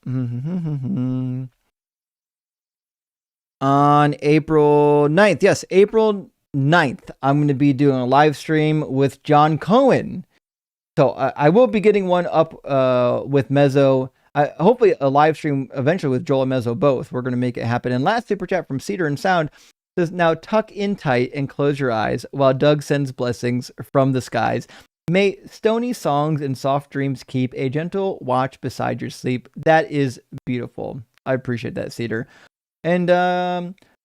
On April 9th. Yes, April 9th. I'm going to be doing a live stream with John Cohen. So I will be getting one up with Mezzo. Hopefully a live stream eventually with Joel and Mezzo both. We're going to make it happen. And last super chat from Cedar and Sound says, now tuck in tight and close your eyes while Doug sends blessings from the skies. May stony songs and soft dreams keep a gentle watch beside your sleep. That is beautiful. I appreciate that, Cedar. And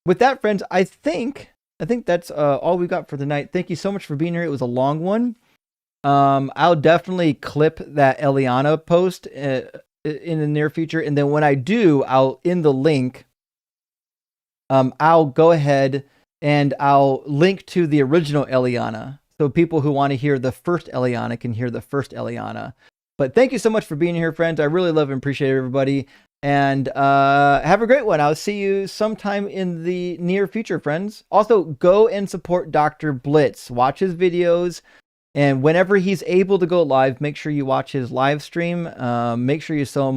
with that, friends, I think that's all we got for the night. Thank you so much for being here. It was a long one. I'll definitely clip that Eliana post in the near future, and then when I do, I'll in the link. I'll go ahead and I'll link to the original Eliana, so people who want to hear the first Eliana can hear the first Eliana. But thank you so much for being here, friends. I really love and appreciate everybody. And have a great one. I'll see you sometime in the near future, friends. Also, go and support Dr. Blitz. Watch his videos. And whenever he's able to go live, make sure you watch his live stream. Make sure you show him